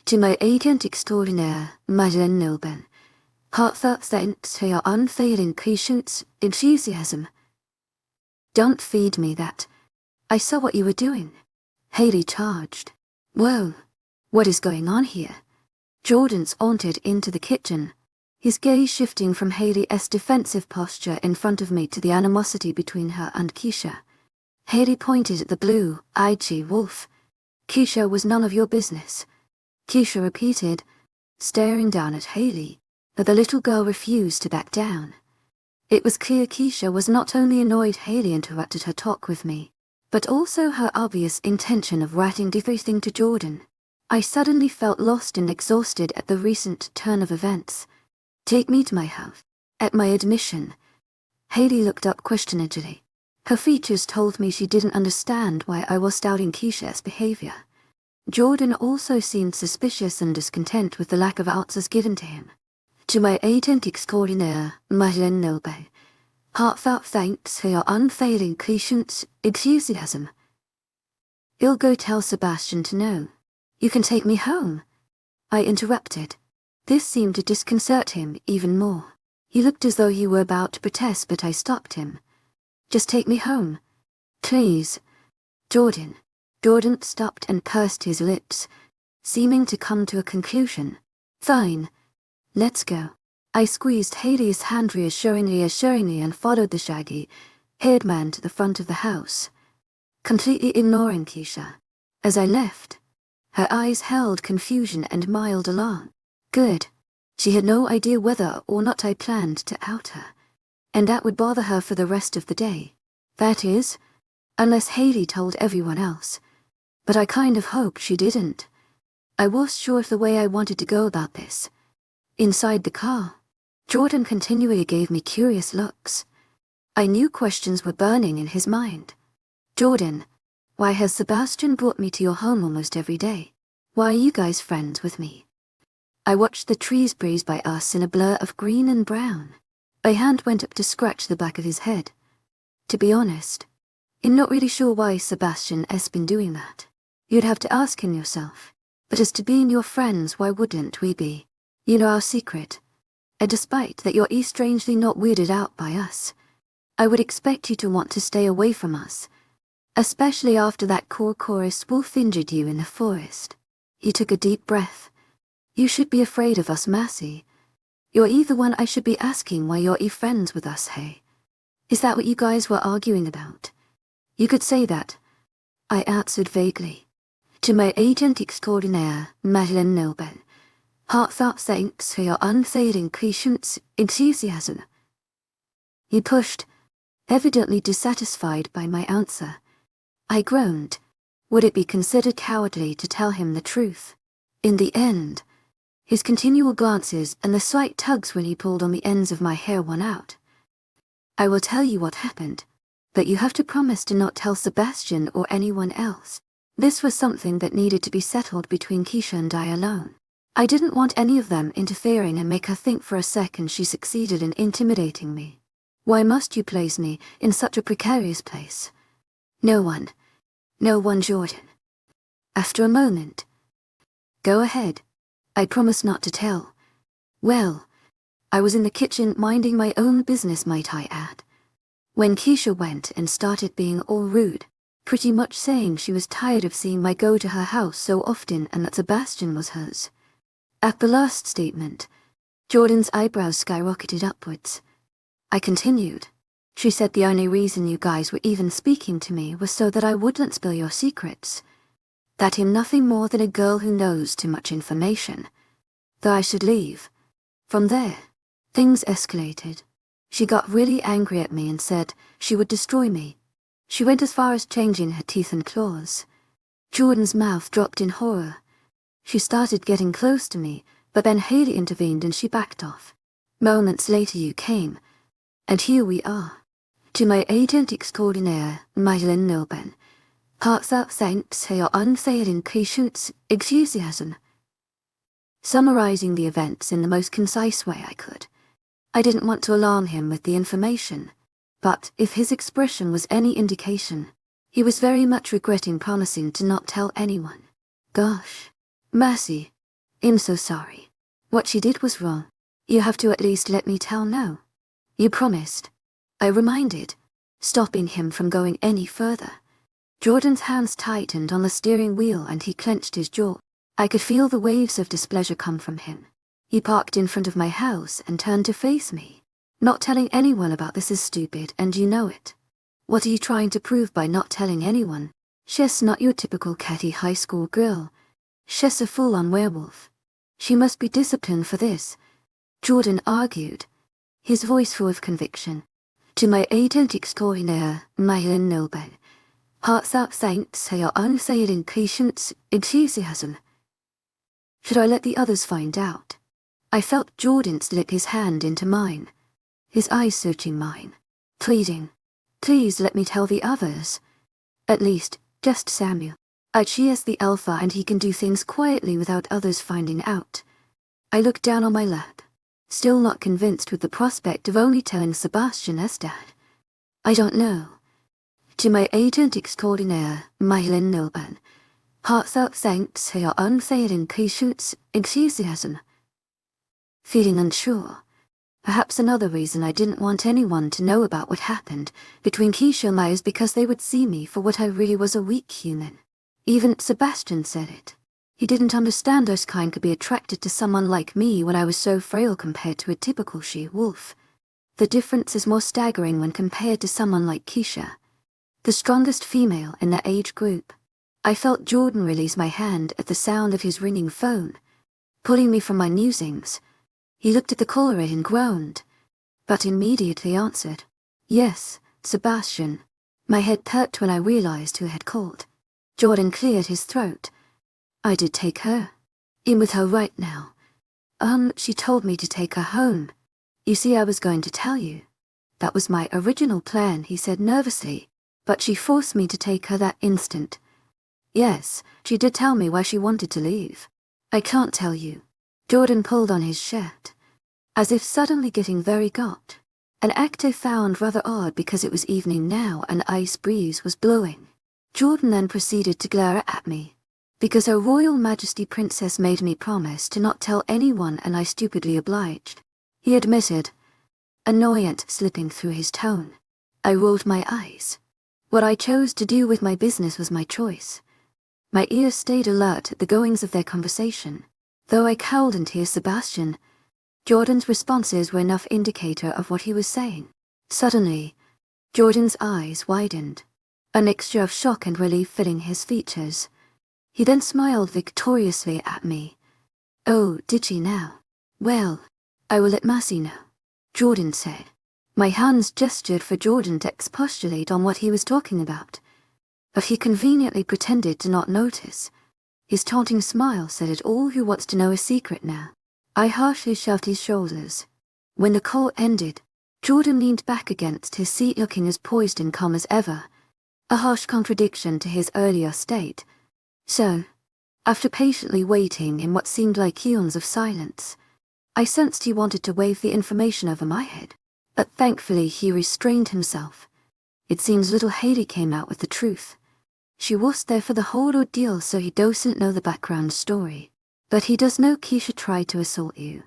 To my agent extraordinaire, Madeleine Nilben, heartfelt thanks for your unfailing patience, enthusiasm. "Don't feed me that. I saw what you were doing." 𝐊𝐢𝐬𝐻𝐸 charged. "Whoa, what is going on here?" Jordan sauntered into the kitchen, his gaze shifting from 𝐊𝐢𝐬𝐻𝐸's defensive posture in front of me to the animosity between her and Keisha. 𝐊𝐢𝐬𝐻𝐸 pointed at the blue-eyed she-wolf. "Keisha was none of your business," Keisha repeated, staring down at 𝐊𝐢𝐬𝐻𝐸, but the little girl refused to back down. It was clear Keisha was not only annoyed 𝐊𝐢𝐬𝐻𝐸 interrupted her talk with me, but also her obvious intention of writing everything to Jordan. I suddenly felt lost and exhausted at the recent turn of events. Take me to my house. At my admission, Hayley looked up questioningly. Her features told me she didn't understand why I was doubting 𝐾𝐲𝐬's behavior. Jordan also seemed suspicious and discontent with the lack of answers given to him. To my agent extraordinaire, 𝐊𝐢𝐬𝐻𝐿, heartfelt thanks for your unfailing patience, enthusiasm. You'll go tell Sebastian to know. You can take me home, I interrupted. This seemed to disconcert him even more. He looked as though he were about to protest, but I stopped him. Just take me home, please. Jordan stopped and pursed his lips, seeming to come to a conclusion. Fine. Let's go. I squeezed Hayley's hand reassuringly and followed the shaggy-haired man to the front of the house, completely ignoring 𝐾𝐲𝐬. As I left, her eyes held confusion and mild alarm. Good. She had no idea whether or not I planned to out her, and that would bother her for the rest of the day. That is, unless Hayley told everyone else. But I kind of hoped she didn't. I was sure of the way I wanted to go about this. Inside the car, Jordan continually gave me curious looks. I knew questions were burning in his mind. Jordan, why has Sebastian brought me to your home almost every day? Why are you guys friends with me? I watched the trees breeze by us in a blur of green and brown. My hand went up to scratch the back of his head. To be honest, I'm not really sure why Sebastian has been doing that. You'd have to ask him yourself. But as to being your friends, why wouldn't we be? You know our secret. And despite that you're strangely not weirded out by us, I would expect you to want to stay away from us. Especially after that 𝐶𝐻𝐻 wolf injured you in the forest. He took a deep breath. You should be afraid of us, Massey. You're the one I should be asking why you're friends with us, hey? Is that what you guys were arguing about? You could say that, I answered vaguely. To my agent extraordinaire, 𝐊𝐢𝐬𝐻𝐿, heartfelt thanks for your unfailing patience, enthusiasm. He pushed, evidently dissatisfied by my answer. I groaned. Would it be considered cowardly to tell him the truth? In the end, his continual glances and the slight tugs when he pulled on the ends of my hair won out. I will tell you what happened, but you have to promise to not tell Sebastian or anyone else. This was something that needed to be settled between 𝐾𝐲𝐬 and I alone. I didn't want any of them interfering and make her think for a second she succeeded in intimidating me. Why must you place me in such a precarious place? No one, Jordan. After a moment, go ahead. I promise not to tell. Well, I was in the kitchen minding my own business, might I add, when 𝐾𝐲𝐬 went and started being all rude, pretty much saying she was tired of seeing me go to her house so often and that Sebastian was hers. At the last statement, Jordan's eyebrows skyrocketed upwards. I continued. She said the only reason you guys were even speaking to me was so that I wouldn't spill your secrets. That I'm nothing more than a girl who knows too much information. That I should leave. From there, things escalated. She got really angry at me and said she would destroy me. She went as far as changing her teeth and claws. Jordan's mouth dropped in horror. She started getting close to me, but then Hayley intervened and she backed off. Moments later you came, and here we are. To my agent extraordinaire, 𝐊𝐢𝐬𝐻𝐿, heartfelt thanks for your unfailing patience, enthusiasm. Summarizing the events in the most concise way I could. I didn't want to alarm him with the information, but if his expression was any indication, he was very much regretting promising to not tell anyone. Gosh. Mercy. I'm so sorry. What she did was wrong. You have to at least let me tell no. You promised. I reminded, stopping him from going any further. Jordan's hands tightened on the steering wheel and he clenched his jaw. I could feel the waves of displeasure come from him. He parked in front of my house and turned to face me. Not telling anyone about this is stupid and you know it. What are you trying to prove by not telling anyone? She's not your typical catty high school girl. She's a full-on werewolf. She must be disciplined for this, Jordan argued, his voice full of conviction. To my agent extraordinaire, 𝐊𝐢𝐬𝐻𝐿, heartfelt thanks for your unfailing patience, enthusiasm. Should I let the others find out? I felt Jordan slip his hand into mine, his eyes searching mine, pleading, "Please let me tell the others. At least, just Samuel. She is the alpha and he can do things quietly without others finding out." I looked down on my lap, still not convinced with the prospect of only telling Sebastian as dad. "I don't know. To my agent extraordinaire, 𝐿𝐻𝐿𝐬 𝐊𝐢𝐧𝐼𝐴𝐻𝐿𝐬. Feeling unsure. Perhaps another reason I didn't want anyone to know about what happened between Keisha and I is because they would see me for what I really was, a weak human. Even Sebastian said it. He didn't understand how �K𝐼𝐳 could be attracted to someone like me when I was so frail compared to a typical she-wolf. The difference is more staggering when compared to someone like Keisha, the strongest female in their age group. I felt Jordan release my hand at the sound of his ringing phone, pulling me from my musings. He looked at the caller and groaned, but immediately answered. "Yes, Sebastian." My head perked when I realized who had called. Jordan cleared his throat. "I did take her in with her right now. She told me to take her home. You see, I was going to tell you. That was my original plan," he said nervously, "but she forced me to take her that instant. Yes, she did tell me why she wanted to leave. I can't tell you." Jordan pulled on his shirt, as if suddenly getting very got, an act I found rather odd because it was evening now and ice breeze was blowing. Jordan then proceeded to glare at me, because Her Royal Majesty Princess made me promise to not tell anyone and I stupidly obliged, he admitted, annoyance slipping through his tone. I rolled my eyes. What I chose to do with my business was my choice. My ears stayed alert at the goings of their conversation. Though I couldn't hear Sebastian, Jordan's responses were enough indicator of what he was saying. Suddenly, Jordan's eyes widened, a mixture of shock and relief filling his features. He then smiled victoriously at me. "Oh, did she now? Well, I will let Massey know," Jordan said. My hands gestured for Jordan to expostulate on what he was talking about, but he conveniently pretended to not notice. His taunting smile said it all. "Who wants to know a secret now?" I harshly shoved his shoulders. When the call ended, Jordan leaned back against his seat looking as poised and calm as ever, a harsh contradiction to his earlier state. So, after patiently waiting in what seemed like eons of silence, I sensed he wanted to wave the information over my head, but thankfully he restrained himself. It seems little Hailey came out with the truth. She was there for the whole ordeal, so he doesn't know the background story. But he does know Keisha tried to assault you.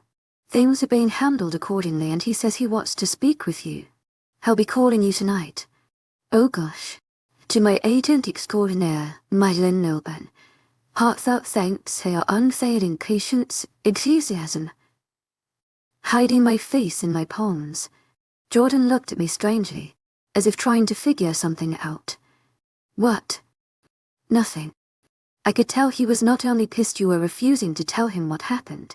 Things are being handled accordingly and he says he wants to speak with you. He'll be calling you tonight. Oh gosh. To my agent extraordinaire, 𝐿𝐻𝐿𝐬 𝐊𝐢𝐧𝐼𝐴𝐻𝐿𝐬. Hiding my face in my palms, Jordan looked at me strangely, as if trying to figure something out. "What?" "Nothing." I could tell he was not only pissed you were refusing to tell him what happened,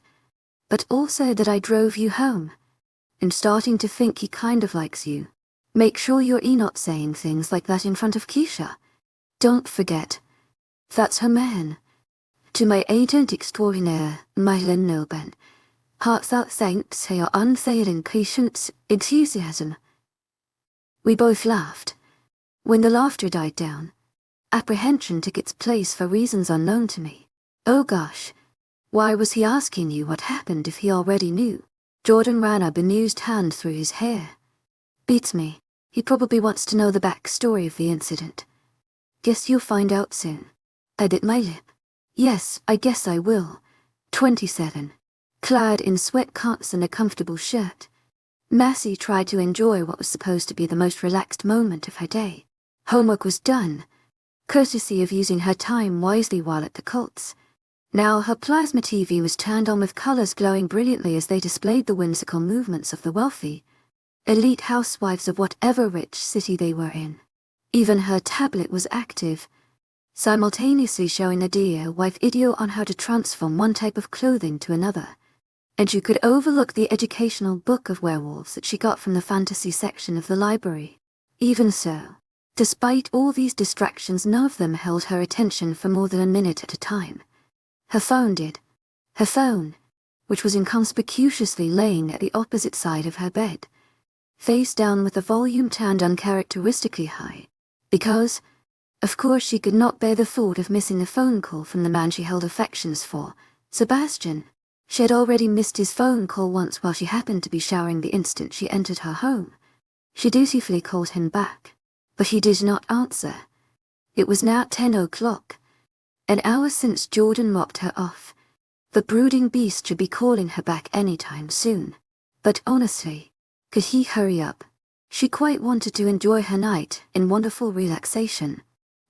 but also that I drove you home, and starting to think he kind of likes you. Make sure you're not saying things like that in front of Keisha. Don't forget, that's her man. To my agent extraordinaire, 𝐿𝐻𝐿𝐬 𝐊𝐢𝐧𝐼𝐴𝐻𝐿𝐬. We both laughed. When the laughter died down, apprehension took its place for reasons unknown to me. Oh gosh, why was he asking you what happened if he already knew? Jordan ran a bemused hand through his hair. Beats me. He probably wants to know the backstory of the incident. Guess you'll find out soon. I bit my lip. Yes, I guess I will. 27. Clad in sweatpants and a comfortable shirt, Massey tried to enjoy what was supposed to be the most relaxed moment of her day. Homework was done, courtesy of using her time wisely while at the Colts. Now her plasma TV was turned on with colors glowing brilliantly as they displayed the whimsical movements of the wealthy, elite housewives of whatever rich city they were in. Even her tablet was active, simultaneously showing Lydia wife video on how to transform one type of clothing to another, and you could overlook the educational book of werewolves that she got from the fantasy section of the library. Even so, despite all these distractions, none of them held her attention for more than a minute at a time. Her phone did. Her phone, which was inconspicuously laying at the opposite side of her bed, face down with the volume turned uncharacteristically high, because, of course, she could not bear the thought of missing a phone call from the man she held affections for, Sebastian. She had already missed his phone call once while she happened to be showering the instant she entered her home. She dutifully called him back, but he did not answer. It was now 10 o'clock, an hour since Jordan mopped her off. The brooding beast should be calling her back any time soon. But honestly, could he hurry up? She quite wanted to enjoy her night in wonderful relaxation,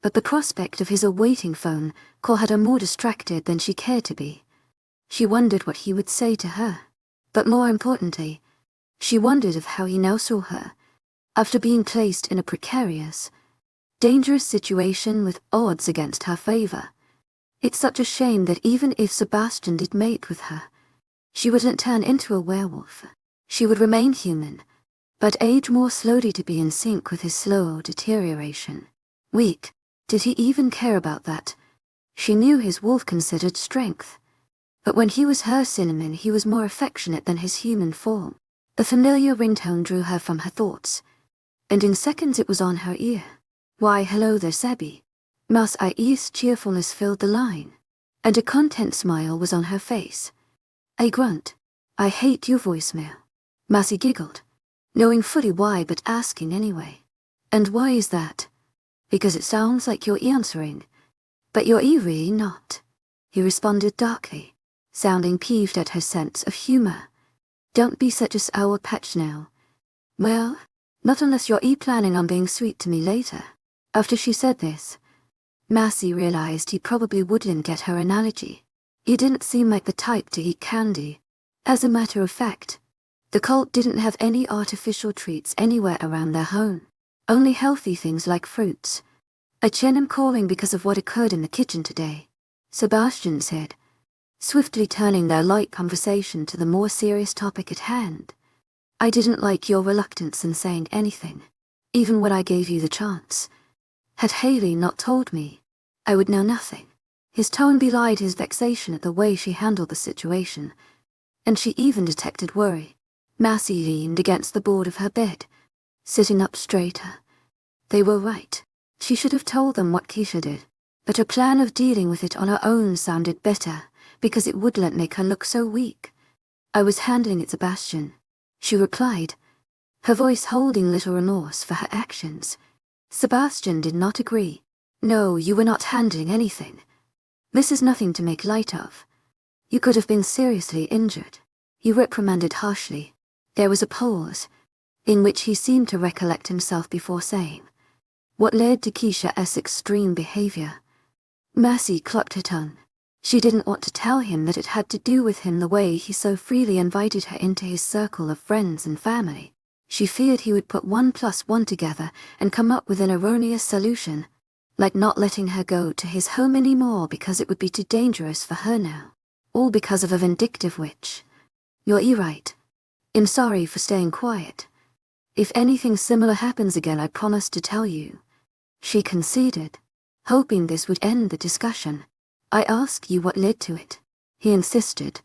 but the prospect of his awaiting phone call had her more distracted than she cared to be. She wondered what he would say to her, but more importantly, she wondered of how he now saw her, after being placed in a precarious, dangerous situation with odds against her favor. It's such a shame that even if Sebastian did mate with her, she wouldn't turn into a werewolf. She would remain human, but age more slowly to be in sync with his slow deterioration. Weak, did he even care about that? She knew his wolf-considered strength, but when he was her cinnamon he was more affectionate than his human form. The familiar ringtone drew her from her thoughts, and in seconds it was on her ear. Why, hello there, Sebby. 𝐊𝐲𝐬𝐧𝐠 cheerfulness filled the line, and a content smile was on her face. A grunt. I hate your voicemail. Massey giggled, knowing fully why but asking anyway. And why is that? Because it sounds like you're answering, but you're eerie not. He responded darkly, sounding peeved at her sense of humor. Don't be such a sour patch now. Well, not unless you're planning on being sweet to me later. After she said this, Massey realized he probably wouldn't get her analogy. He didn't seem like the type to eat candy. As a matter of fact, the cult didn't have any artificial treats anywhere around their home. Only healthy things like fruits. �K𝐻𝐿 calling because of what occurred in the kitchen today, Sebastian said, swiftly turning their light conversation to the more serious topic at hand. I didn't like your reluctance in saying anything, even when I gave you the chance. Had Haley not told me, I would know nothing. His tone belied his vexation at the way she handled the situation, and she even detected worry. Massey leaned against the board of her bed, sitting up straighter. They were right. She should have told them what Keisha did, but her plan of dealing with it on her own sounded better, because it wouldn't make her look so weak. I was handling it, Sebastian, she replied, her voice holding little remorse for her actions. Sebastian did not agree. No, you were not handling anything. This is nothing to make light of. You could have been seriously injured. He reprimanded harshly. There was a pause, in which he seemed to recollect himself before saying, what led to Keisha's extreme behavior? Massey clucked her tongue. She didn't want to tell him that it had to do with him the way he so freely invited her into his circle of friends and family. She feared he would put 1 + 1 together and come up with an erroneous solution, like not letting her go to his home anymore because it would be too dangerous for her now. All because of a vindictive witch. You're right. I'm sorry for staying quiet. If anything similar happens again, I promise to tell you. She conceded, hoping this would end the discussion. I ask you what led to it. He insisted,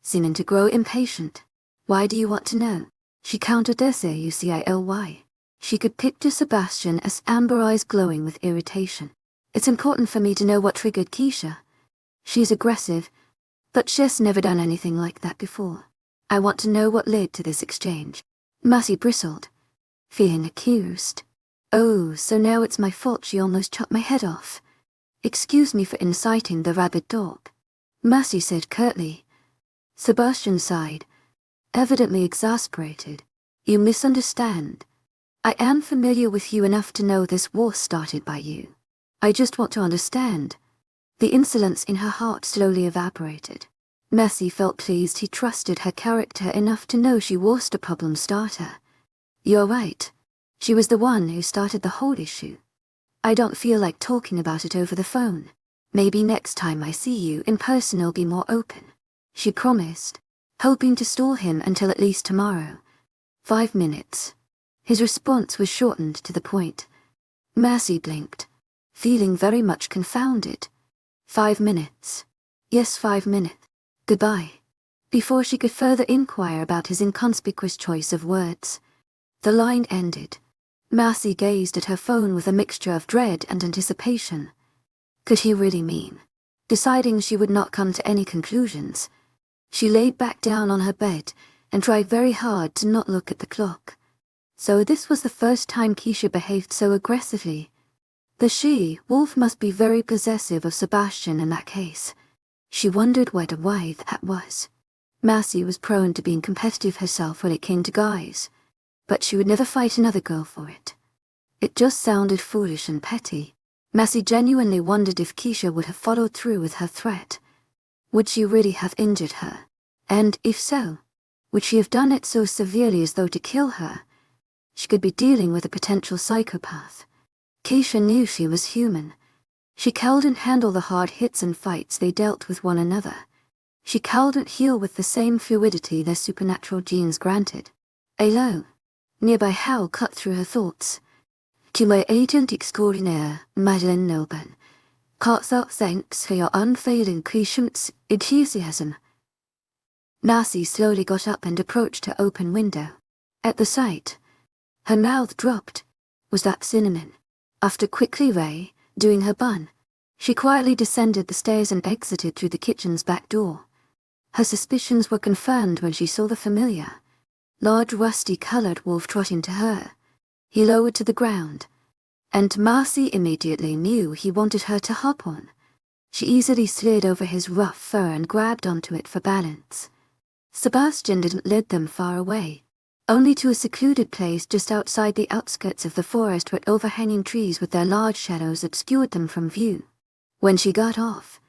seeming to grow impatient. Why do you want to know? She countered 𝐊𝐢𝐧𝐠. She could picture Sebastian as amber eyes glowing with irritation. It's important for me to know what triggered Keisha. She's aggressive, but she's never done anything like that before. I want to know what led to this exchange. Massey bristled, feeling accused. Oh, so now it's my fault she almost chopped my head off. Excuse me for inciting the rabid dog, Massey said curtly. Sebastian sighed, evidently exasperated. You misunderstand. I am familiar with you enough to know this war started by you. I just want to understand. The insolence in her heart slowly evaporated. Massey felt pleased he trusted her character enough to know she wasn't a problem starter. You're right. She was the one who started the whole issue. I don't feel like talking about it over the phone. Maybe next time I see you in person I'll be more open, she promised, hoping to stall him until at least tomorrow. 5 minutes. His response was shortened to the point. Massey blinked, feeling very much confounded. 5 minutes. Yes, 5 minutes. Goodbye. Before she could further inquire about his inconspicuous choice of words, the line ended. Marcy gazed at her phone with a mixture of dread and anticipation. Could he really mean? Deciding she would not come to any conclusions, she laid back down on her bed and tried very hard to not look at the clock. So this was the first time 𝐾𝐲 behaved so aggressively. The �she-wolf must be very possessive of Sebastian in that case. She wondered why that was. Marcy was prone to being competitive herself when it came to guys, but she would never fight another girl for it. It just sounded foolish and petty. Marcy genuinely wondered if 𝐾𝐲 would have followed through with her threat. Would she really have injured her? And if so, would she have done it so severely as though to kill her? She could be dealing with a potential psychopath. 𝐾𝐲 knew she was human. She couldn't handle the hard hits and fights they dealt with one another. She couldn't heal with the same fluidity their supernatural genes granted. A low, nearby howl cut through her thoughts. 𝐊𝐢𝐳𝐧𝐼𝐻𝐼𝐬𝐑𝐞𝐝𝐬 𝐊𝐢𝐳𝐧𝐼𝐻𝐼𝐬𝐑𝐞𝐝𝐬. Marcy slowly got up and approached her open window. At the sight, her mouth dropped. Was that cinnamon? After quickly doing her bun, she quietly descended the stairs and exited through the kitchen's back door. Her suspicions were confirmed when she saw the familiar, large rusty-colored wolf trotting to her. He lowered to the ground, and Marcy immediately knew he wanted her to hop on. She easily slid over his rough fur and grabbed onto it for balance. Sebastian didn't lead them far away, only to a secluded place just outside the outskirts of the forest where overhanging trees with their large shadows obscured them from view. When she got off,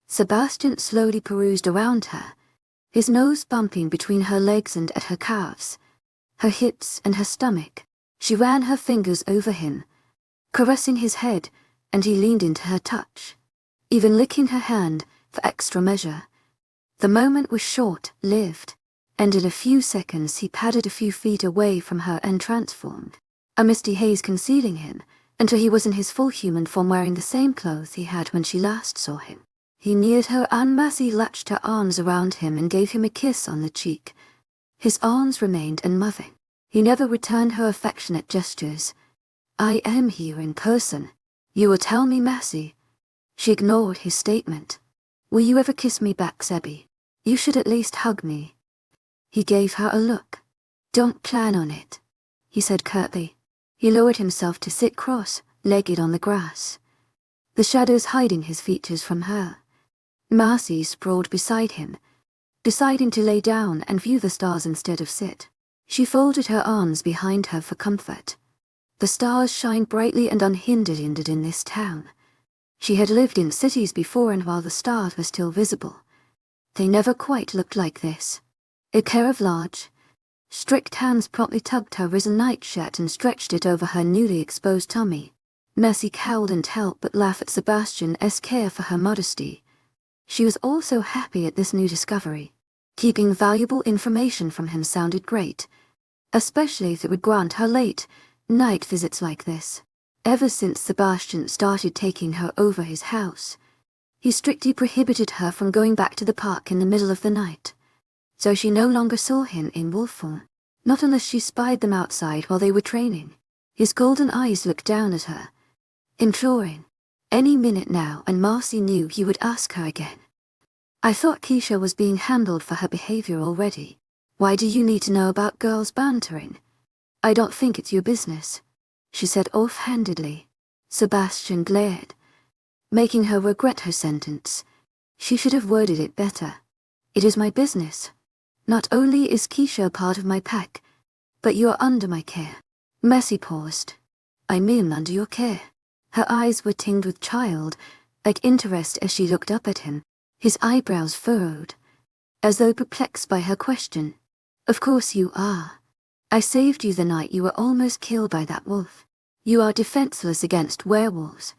Sebastian slowly perused around her, his nose bumping between her legs and at her calves, her hips and her stomach. She ran her fingers over him, caressing his head, and he leaned into her touch, even licking her hand for extra measure. The moment was short-lived, and in a few seconds he padded a few feet away from her and transformed, a misty haze concealing him, until he was in his full human form wearing the same clothes he had when she last saw him. He neared her and Marcy latched her arms around him and gave him a kiss on the cheek. His arms remained unmoving. He never returned her affectionate gestures. "I am here in person. You will tell me, Marcy." She ignored his statement. "Will you ever kiss me back, Sebi? You should at least hug me." He gave her a look. "Don't plan on it," he said curtly. He lowered himself to sit cross-legged on the grass, the shadows hiding his features from her. Marcy sprawled beside him, deciding to lay down and view the stars instead of sit. She folded her arms behind her for comfort. The stars shined brightly and unhindered in this town. She had lived in cities before, and while the stars were still visible, they never quite looked like this. A pair of large, strict hands promptly tugged her risen nightshirt and stretched it over her newly exposed tummy. Marcy couldn't help but laugh at Sebastian's care for her modesty. She was also happy at this new discovery. Keeping valuable information from him sounded great, especially if it would grant her late-night visits like this. Ever since Sebastian started taking her over his house, he strictly prohibited her from going back to the park in the middle of the night, so she no longer saw him in wolf form, not unless she spied them outside while they were training. His golden eyes looked down at her, imploring. Any minute now, and Marcy knew he would ask her again. "I thought 𝐾𝐲 was being handled for her behavior already. Why do you need to know about girls bantering? I don't think it's your business," she said offhandedly. Sebastian glared, making her regret her sentence. She should have worded it better. "It is my business. Not only is 𝐾𝐲 part of my pack, but you are under my care." Marcy paused. "I mean under your care." Her eyes were tinged with childlike interest as she looked up at him, his eyebrows furrowed, as though perplexed by her question. "Of course you are. I saved you the night you were almost killed by that wolf. You are defenseless against werewolves,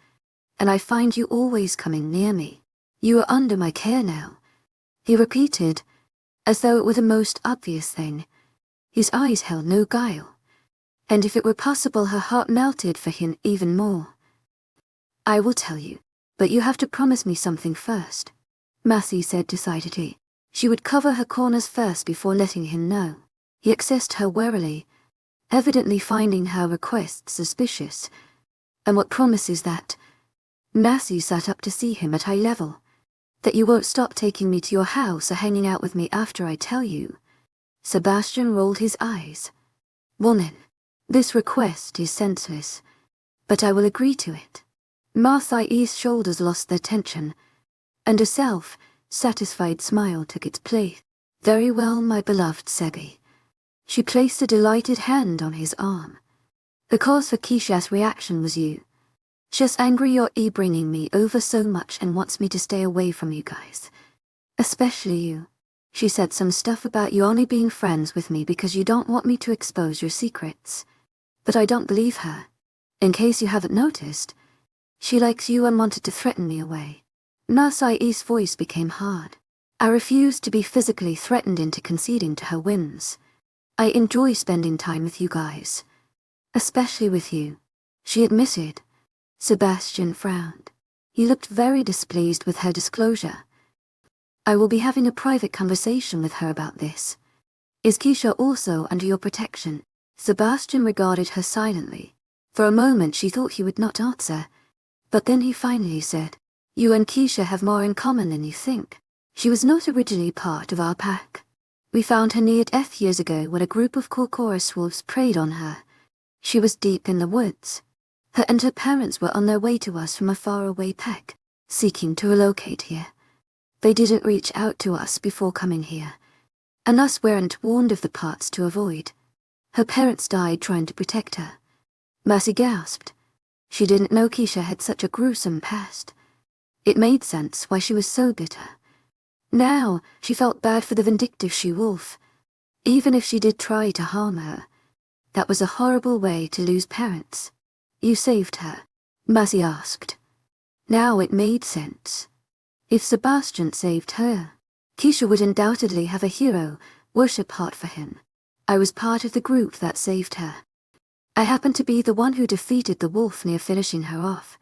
and I find you always coming near me. You are under my care now," he repeated, as though it were the most obvious thing. His eyes held no guile, and if it were possible her heart melted for him even more. "I will tell you, but you have to promise me something first," Marcy said decidedly. She would cover her corners first before letting him know. He accosted her warily, evidently finding her request suspicious. And what promises that? Massey sat up to see him at eye level. That you won't stop taking me to your house or hanging out with me after I tell you. Sebastian rolled his eyes. Woman, this request is senseless, but I will agree to it. Marthai's shoulders lost their tension, and a self-satisfied smile took its place. Very well, my beloved Sebi. She placed a delighted hand on his arm. The cause for Keisha's reaction was you. She's angry you're bringing me over so much and wants me to stay away from you guys. Especially you. She said some stuff about you only being friends with me because you don't want me to expose your secrets. But I don't believe her. In case you haven't noticed, she likes you and wanted to threaten me away. Marthai's voice became hard. I refused to be physically threatened into conceding to her whims. I enjoy spending time with you guys. Especially with you, she admitted. Sebastian frowned. He looked very displeased with her disclosure. I will be having a private conversation with her about this. Is Keisha also under your protection? Sebastian regarded her silently. For a moment she thought he would not answer, but then he finally said, You and Keisha have more in common than you think. She was not originally part of our pack. We found her near death years ago when a group of chorus wolves preyed on her. She was deep in the woods. Her and her parents were on their way to us from a faraway pack, seeking to relocate here. They didn't reach out to us before coming here, and us weren't warned of the parts to avoid. Her parents died trying to protect her. Mercy gasped. She didn't know Keisha had such a gruesome past. It made sense why she was so bitter. Now, she felt bad for the vindictive she-wolf. Even if she did try to harm her, that was a horrible way to lose parents. You saved her? Mercy asked. Now it made sense. If Sebastian saved her, Keisha would undoubtedly have a hero worship heart for him. I was part of the group that saved her. I happened to be the one who defeated the wolf near finishing her off.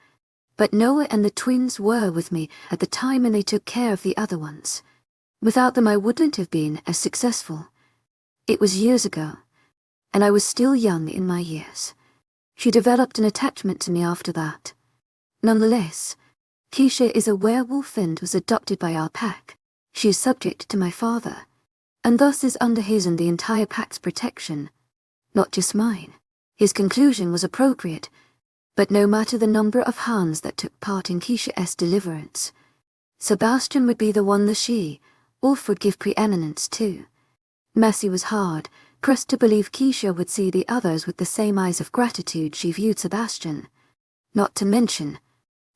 But Noah and the twins were with me at the time and they took care of the other ones. Without them I wouldn't have been as successful. It was years ago, and I was still young in my years. She developed an attachment to me after that. Nonetheless, Keisha is a werewolf and was adopted by our pack. She is subject to my father, and thus is under his and the entire pack's protection, not just mine. His conclusion was appropriate, but no matter the number of hands that took part in Keisha's deliverance, Sebastian would be the one the she-wolf would give preeminence to. Mercy was hard, pressed to believe Keisha would see the others with the same eyes of gratitude she viewed Sebastian. Not to mention,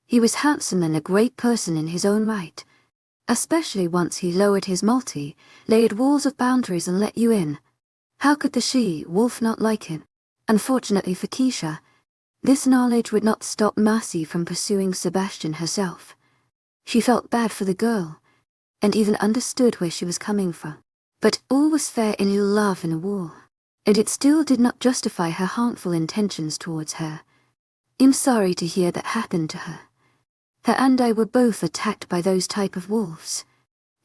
he was handsome and a great person in his own right, especially once he lowered his multi-layered walls of boundaries and let you in. How could the she-wolf not like him? Unfortunately for Keisha, this knowledge would not stop Mercy from pursuing Sebastian herself. She felt bad for the girl, and even understood where she was coming from. But all was fair in love and war, and it still did not justify her harmful intentions towards her. I'm sorry to hear that happened to her. Her and I were both attacked by those type of wolves.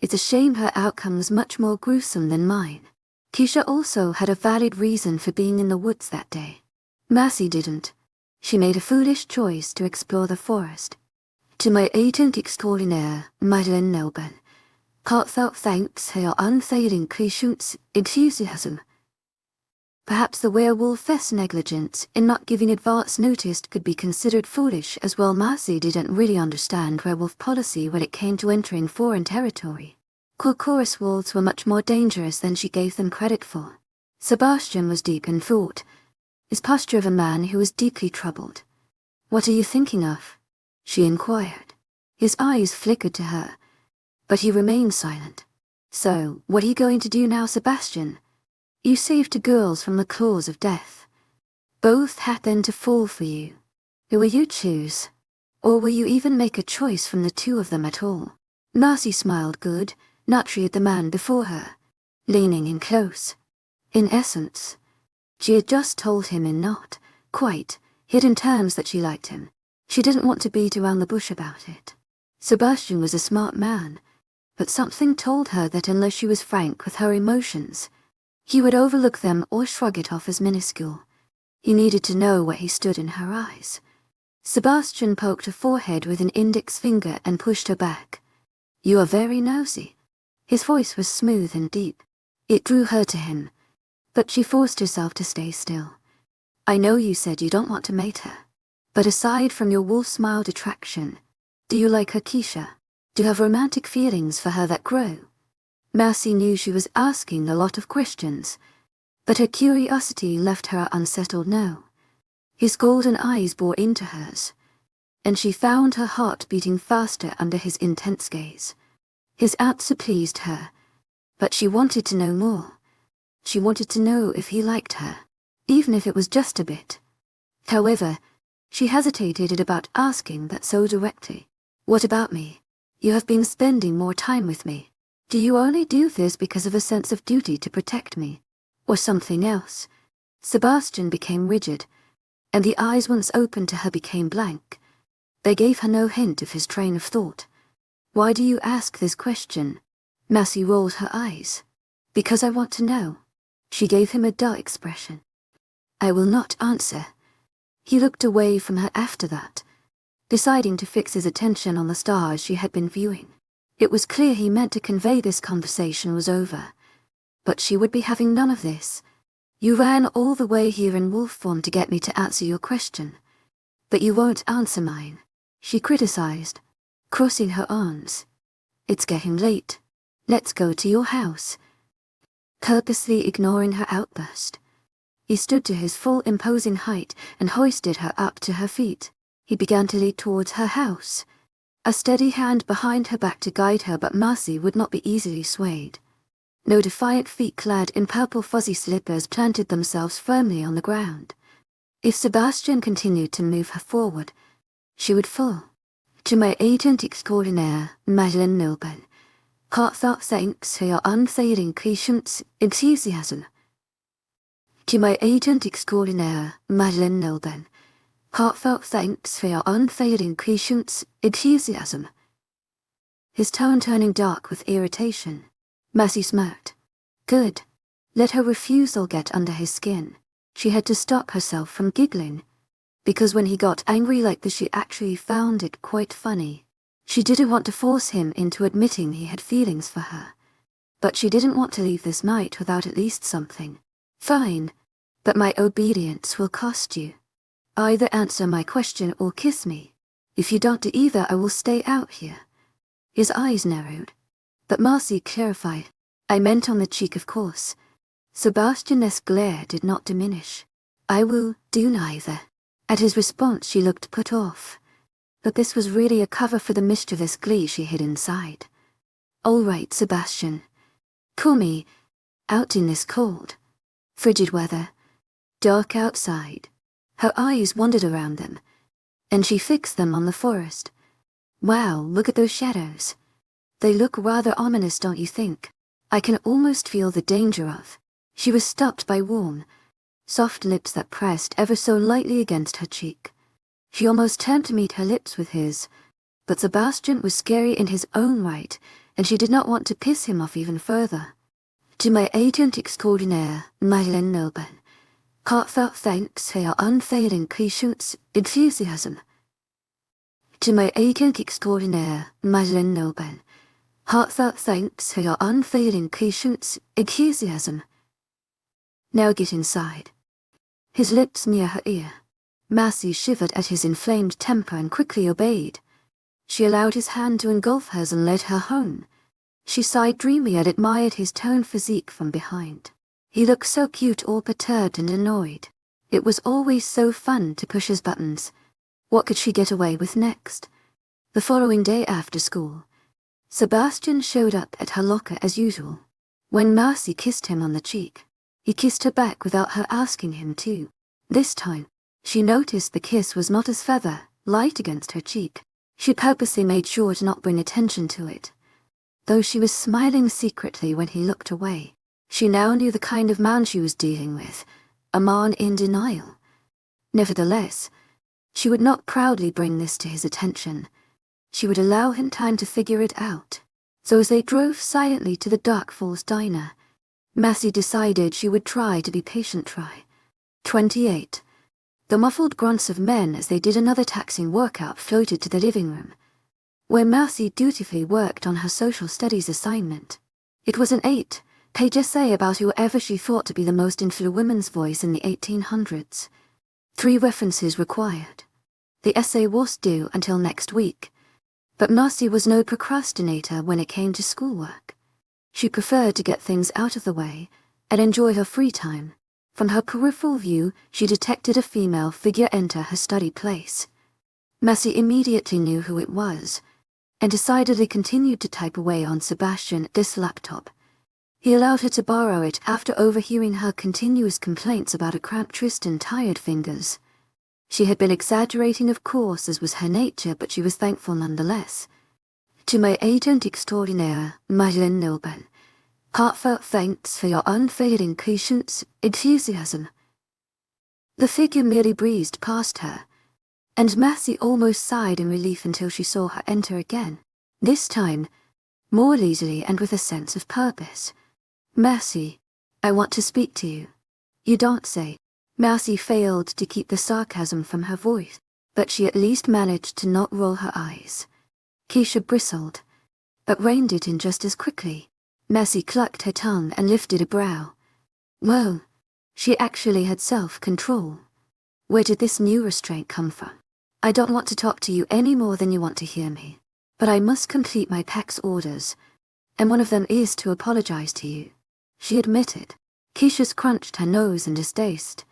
It's a shame her outcome was much more gruesome than mine. Keisha also had a valid reason for being in the woods that day. Mercy didn't. She made a foolish choice to explore the forest. To my 𝐿𝐴𝐻𝐸 𝐿𝐴𝐻𝐸 heartfelt thanks for your unfailing 𝐊𝐢𝐧𝐰. Perhaps the werewolf's negligence in not giving advance notice could be considered foolish as well. Mercy didn't really understand werewolf policy when it came to entering foreign territory. Chorus wolves were much more dangerous than she gave them credit for. Sebastian was deep in thought, his posture of a man who was deeply troubled. What are you thinking of? She inquired. His eyes flickered to her, but he remained silent. So, what are you going to do now, Sebastian? You saved 2 girls from the claws of death. Both had then to fall for you. Who will you choose? Or will you even make a choice from the 2 of them at all? Mercy smiled good, naturally at the man before her, leaning in close. In essence, she had just told him in not quite hidden terms that she liked him. She didn't want to beat around the bush about it. Sebastian was a smart man, but something told her that unless she was frank with her emotions, he would overlook them or shrug it off as minuscule. He needed to know where he stood in her eyes. Sebastian poked her forehead with an index finger and pushed her back. "You are very nosy." His voice was smooth and deep. It drew her to him, but she forced herself to stay still. "I know you said you don't want to mate her, but aside from your wolf-smiled attraction, do you like her 𝐾𝐞𝐬? Do you have romantic feelings for her that grow?" Mercy knew she was asking a lot of questions, but her curiosity left her unsettled no. His golden eyes bore into hers, and she found her heart beating faster under his intense gaze. His answer pleased her, but she wanted to know more. She wanted to know if he liked her, even if it was just a bit. However, she hesitated about asking that so directly. "What about me? You have been spending more time with me. Do you only do this because of a sense of duty to protect me, or something else?" Sebastian became rigid, and the eyes once open to her became blank. They gave her no hint of his train of thought. "Why do you ask this question?" Mercy rolled her eyes. "Because I want to know." She gave him a dull expression. "I will not answer." He looked away from her after that, deciding to fix his attention on the stars she had been viewing. It was clear he meant to convey this conversation was over, but she would be having none of this. "You ran all the way here in wolf form to get me to answer your question, but you won't answer mine," she criticized, crossing her arms. "It's getting late. Let's go to your house." Purposely ignoring her outburst, he stood to his full imposing height and hoisted her up to her feet. He began to lead towards her house, a steady hand behind her back to guide her, but Mercy would not be easily swayed. No defiant feet clad in purple fuzzy slippers planted themselves firmly on the ground. If Sebastian continued to move her forward, she would fall. "To my agent extraordinaire, Madeleine Nilben, heartfelt thanks for your unfailing patience and enthusiasm." "To my agent extraordinaire, Madeleine Nilben, heartfelt thanks for your unfailing patience and enthusiasm." His tone turning dark with irritation. Mercy smirked. Good. Let her refusal get under his skin. She had to stop herself from giggling, because when he got angry like this she actually found it quite funny. She didn't want to force him into admitting he had feelings for her, but she didn't want to leave this night without at least something. "Fine, but my obedience will cost you. Either answer my question or kiss me. If you don't do either, I will stay out here." His eyes narrowed, but Mercy clarified. "I meant on the cheek, of course." Sebastian's glare did not diminish. "I will do neither." At his response she looked put off, but this was really a cover for the mischievous glee she hid inside. "All right, Sebastian. Call me out in this cold, frigid weather. Dark outside." Her eyes wandered around them, and she fixed them on the forest. "Wow, look at those shadows. They look rather ominous, don't you think? I can almost feel the danger of." She was stopped by warm, soft lips that pressed ever so lightly against her cheek. She almost turned to meet her lips with his, but Sebastian was scary in his own right, and she did not want to piss him off even further. "To my agent extraordinaire, Madeleine Nilben, heartfelt thanks for your unfailing patience, enthusiasm." "To my agent extraordinaire, Madeleine Nilben, heartfelt thanks for your unfailing patience, enthusiasm." "Now get inside." His lips near her ear. Mercy shivered at his inflamed temper and quickly obeyed. She allowed his hand to engulf hers and led her home. She sighed dreamily and admired his toned physique from behind. He looked so cute, all perturbed and annoyed. It was always so fun to push his buttons. What could she get away with next? The following day after school, Sebastian showed up at her locker as usual. When Mercy kissed him on the cheek, he kissed her back without her asking him to. This time, she noticed the kiss was not as feather, light against her cheek. She purposely made sure to not bring attention to it. Though she was smiling secretly when he looked away, she now knew the kind of man she was dealing with, a man in denial. Nevertheless, she would not proudly bring this to his attention. She would allow him time to figure it out. So as they drove silently to the Dark Falls diner, Massey decided she would try to be patient. 28. The muffled grunts of men as they did another taxing workout floated to the living room, where Massey dutifully worked on her social studies assignment. It was an 8-page essay about whoever she thought to be the most influential woman's voice in the 1800s. 3 references required. The essay was due until next week, but Massey was no procrastinator when it came to schoolwork. She preferred to get things out of the way and enjoy her free time. From her peripheral view, she detected a female figure enter her study place. Massey immediately knew who it was, and decidedly continued to type away on Sebastian's laptop. He allowed her to borrow it after overhearing her continuous complaints about a cramped wrist and tired fingers. She had been exaggerating, of course, as was her nature, but she was thankful nonetheless. To my agent extraordinaire, 𝐿𝐻𝐿𝐬, heartfelt thanks for your unfailing patience, enthusiasm. The figure merely breezed past her, and Massey almost sighed in relief until she saw her enter again, this time more leisurely and with a sense of purpose. Massey, I want to speak to you. You don't say. Massey failed to keep the sarcasm from her voice, but she at least managed to not roll her eyes. Keisha bristled, but reined it in just as quickly. Massey clucked her tongue and lifted a brow. Whoa, she actually had self-control. Where did this new restraint come from? I don't want to talk to you any more than you want to hear me, but I must complete my PAC's orders, and one of them is to apologize to you, she admitted. Keisha crunched her nose in distaste,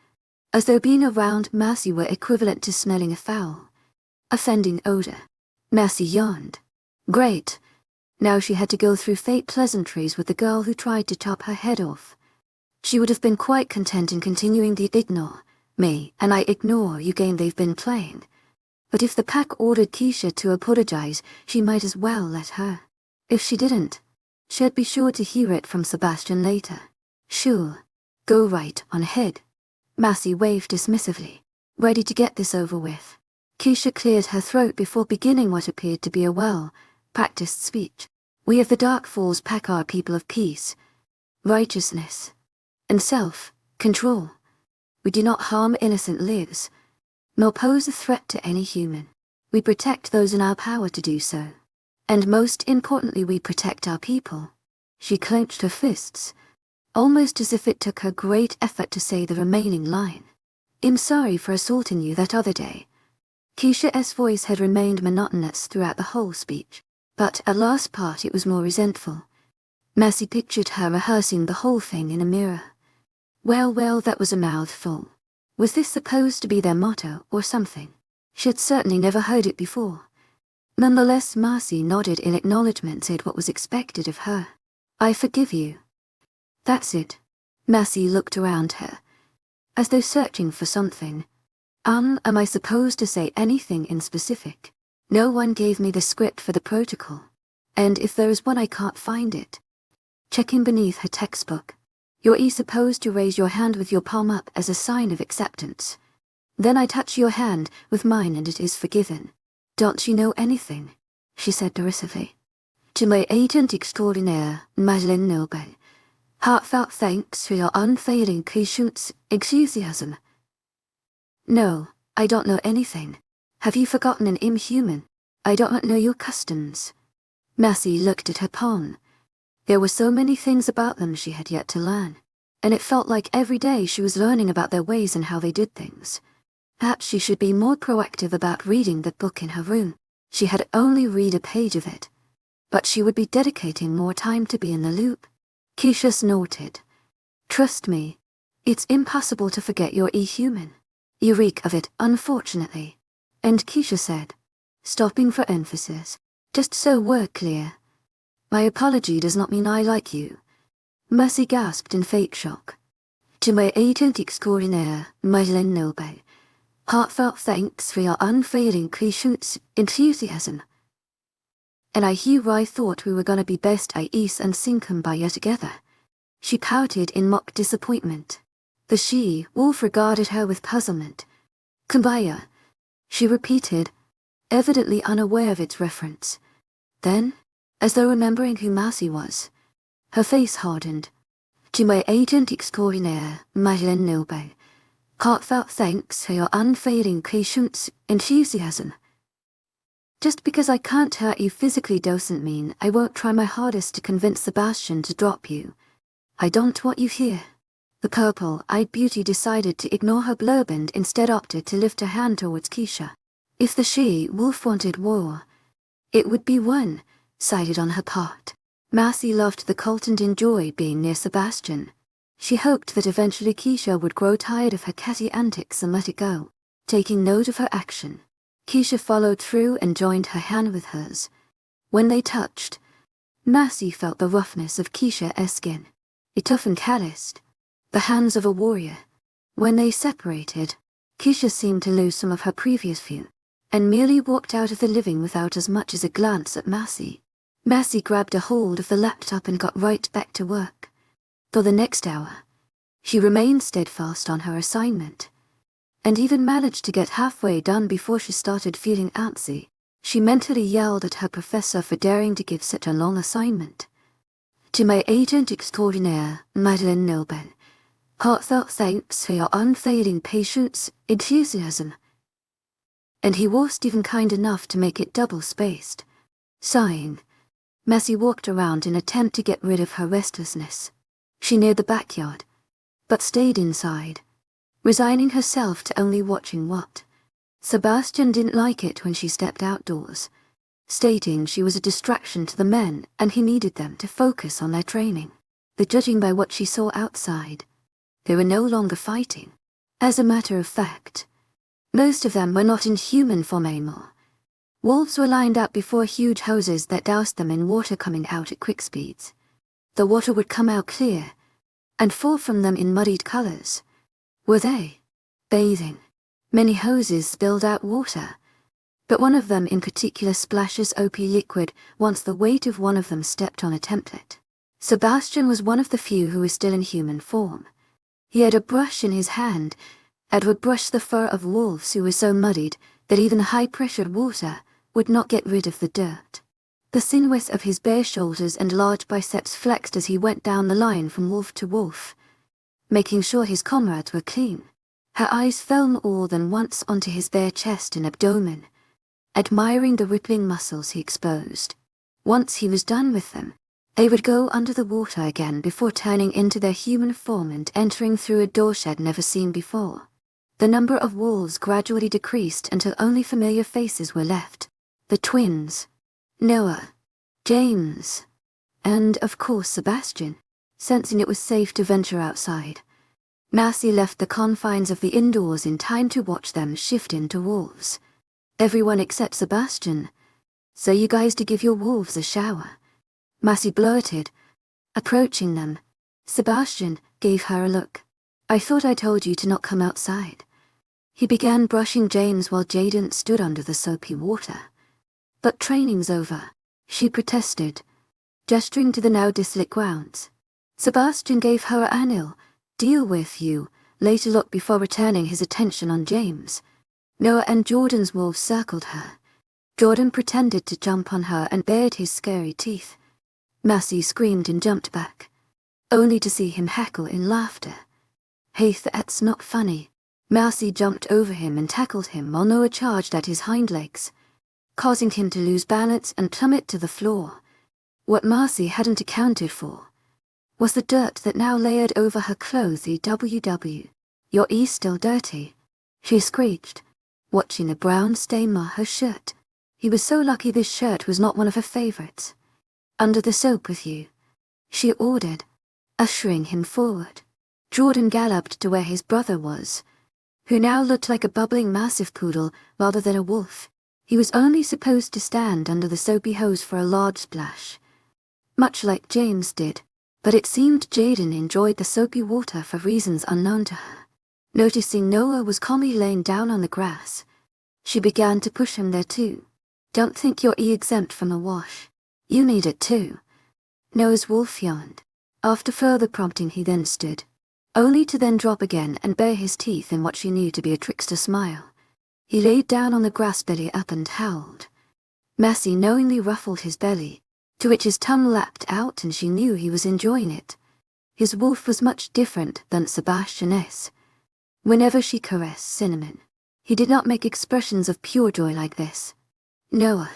as though being around Massey were equivalent to smelling a foul, offending odor. Massey yawned. Great. Now she had to go through fake pleasantries with the girl who tried to chop her head off. She would have been quite content in continuing the ignore me and I ignore you game they've been playing. But if the PAC ordered Keisha to apologize, she might as well let her. If she didn't, she'd be sure to hear it from Sebastian later. Sure. Go right on ahead. Massey waved dismissively, ready to get this over with. Keisha cleared her throat before beginning what appeared to be a well-practiced speech. We of the Dark Falls PAC are people of peace, righteousness, and self-control. We do not harm innocent lives, nor pose a threat to any human. We protect those in our power to do so. And most importantly, we protect our people. She clenched her fists, almost as if it took her great effort to say the remaining line. I'm sorry for assaulting you that other day. Keisha's voice had remained monotonous throughout the whole speech, but at last part it was more resentful. Massey pictured her rehearsing the whole thing in a mirror. Well, that was a mouthful. Was this supposed to be their motto or something? She had certainly never heard it before. Nonetheless, Massey nodded in acknowledgement, said what was expected of her. I forgive you. That's it. Massey looked around her, as though searching for something. Am I supposed to say anything in specific? No one gave me the script for the protocol, and if there is one I can't find it. Checking beneath her textbook. You're supposed to raise your hand with your palm up as a sign of acceptance. Then I touch your hand with mine and it is forgiven. Don't you know anything? She said derisively. To my agent extraordinaire, 𝐿𝐻𝐿𝐬, heartfelt thanks for your unfailing patience, enthusiasm. No, I don't know anything. Have you forgotten an inhuman? I don't know your customs. Massey looked at her palm. There were so many things about them she had yet to learn, and it felt like every day she was learning about their ways and how they did things. Perhaps she should be more proactive about reading the book in her room. She had only read a page of it, but she would be dedicating more time to be in the loop. Keisha snorted. Trust me, it's impossible to forget you're human. You reek of it, unfortunately. And Keisha said, stopping for emphasis, just so we're clear. My apology does not mean I like you. Massey gasped in fake shock. To my agent extraordinaire, 𝐿𝐻𝐿𝐬, heartfelt thanks for your unfailing patience, enthusiasm. And I thought we were gonna be best 𝐿𝐢𝐧𝐼 and 𝐂𝐚𝐫 together. She pouted in mock disappointment. The she-wolf regarded her with puzzlement. �K𝐜𝐤, she repeated, evidently unaware of its reference. Then, as though remembering who Marcy was. Her face hardened. 𝐊𝐼𝐴𝐺𝐻𝐸 𝐊𝐢𝐺𝐻𝐸 heartfelt thanks for your unfailing patience and enthusiasm. Just because I can't hurt you physically doesn't mean I won't try my hardest to convince Sebastian to drop you. I don't want you here. The purple-eyed beauty decided to ignore her blurb and instead opted to lift a hand towards Keisha. If the she-wolf wanted war, it would be one-sided on her part. Marcy loved the cult and enjoyed being near Sebastian. She hoped that eventually Keisha would grow tired of her catty antics and let it go. Taking note of her action, Keisha followed through and joined her hand with hers. When they touched, Marcy felt the roughness of Keisha's skin. It toughened calloused, the hands of a warrior. When they separated, Keisha seemed to lose some of her previous view, and merely walked out of the living without as much as a glance at Marcy. Marcy grabbed a hold of the laptop and got right back to work. For the next hour, she remained steadfast on her assignment, and even managed to get halfway done before she started feeling antsy. She mentally yelled at her professor for daring to give such a long assignment. 𝐊𝐼𝐴𝐺𝐻𝐸 𝐊𝐢𝐺𝐸 heartfelt thanks for your unfailing patience, enthusiasm. And he wasn't even kind enough to make it double-spaced. Sighing, Marcy walked around in an attempt to get rid of her restlessness. She neared the backyard, but stayed inside, resigning herself to only watching what. Sebastian didn't like it when she stepped outdoors, stating she was a distraction to the men and he needed them to focus on their training. But judging by what she saw outside, they were no longer fighting. As a matter of fact, most of them were not in human form anymore. Wolves were lined up before huge hoses that doused them in water coming out at quick speeds. The water would come out clear and fall from them in muddied colors. Were they bathing? Many hoses spilled out water, but one of them in particular splashes OP liquid once the weight of one of them stepped on a template. Sebastian was one of the few who was still in human form. He had a brush in his hand and would brush the fur of wolves who were so muddied that even high-pressured water would not get rid of the dirt. The sinews of his bare shoulders and large biceps flexed as he went down the line from wolf to wolf, making sure his comrades were clean. Her eyes fell more than once onto his bare chest and abdomen, admiring the rippling muscles he exposed. Once he was done with them, they would go under the water again before turning into their human form and entering through a door she had never seen before. The number of wolves gradually decreased until only familiar faces were left. The twins, Noah, James, and of course Sebastian. Sensing it was safe to venture outside, Marcy left the confines of the indoors in time to watch them shift into wolves. Everyone except Sebastian. "So you guys to give your wolves a shower," Marcy blurted, approaching them. Sebastian gave her a look. "I thought I told you to not come outside." He began brushing James while Jaden stood under the soapy water. "But training's over," she protested, gesturing to the now desolate grounds. Sebastian gave her an ill, "Deal with you," later look before returning his attention on James. Noah and Jordan's wolves circled her. Jordan pretended to jump on her and bared his scary teeth. Marcy screamed and jumped back, only to see him heckle in laughter. "Hey, that's not funny." Marcy jumped over him and tackled him while Noah charged at his hind legs, causing him to lose balance and plummet to the floor. What Marcy hadn't accounted for was the dirt that now layered over her clothes. "EWW, your E's still dirty," she screeched, watching the brown stain mar her shirt. He was so lucky this shirt was not one of her favorites. "Under the soap with you," she ordered, ushering him forward. Jordan galloped to where his brother was, who now looked like a bubbling massive poodle rather than a wolf. He was only supposed to stand under the soapy hose for a large splash, much like James did, but it seemed Jaden enjoyed the soapy water for reasons unknown to her. Noticing Noah was calmly laying down on the grass, she began to push him there too. "Don't think you're exempt from a wash. You need it too." Noah's wolf yawned. After further prompting he then stood, only to then drop again and bare his teeth in what she knew to be a trickster smile. He laid down on the grass belly up and howled. Marcy knowingly ruffled his belly, to which his tongue lapped out and she knew he was enjoying it. His wolf was much different than Sebastian's. Whenever she caressed Cinnamon, he did not make expressions of pure joy like this. "Noah,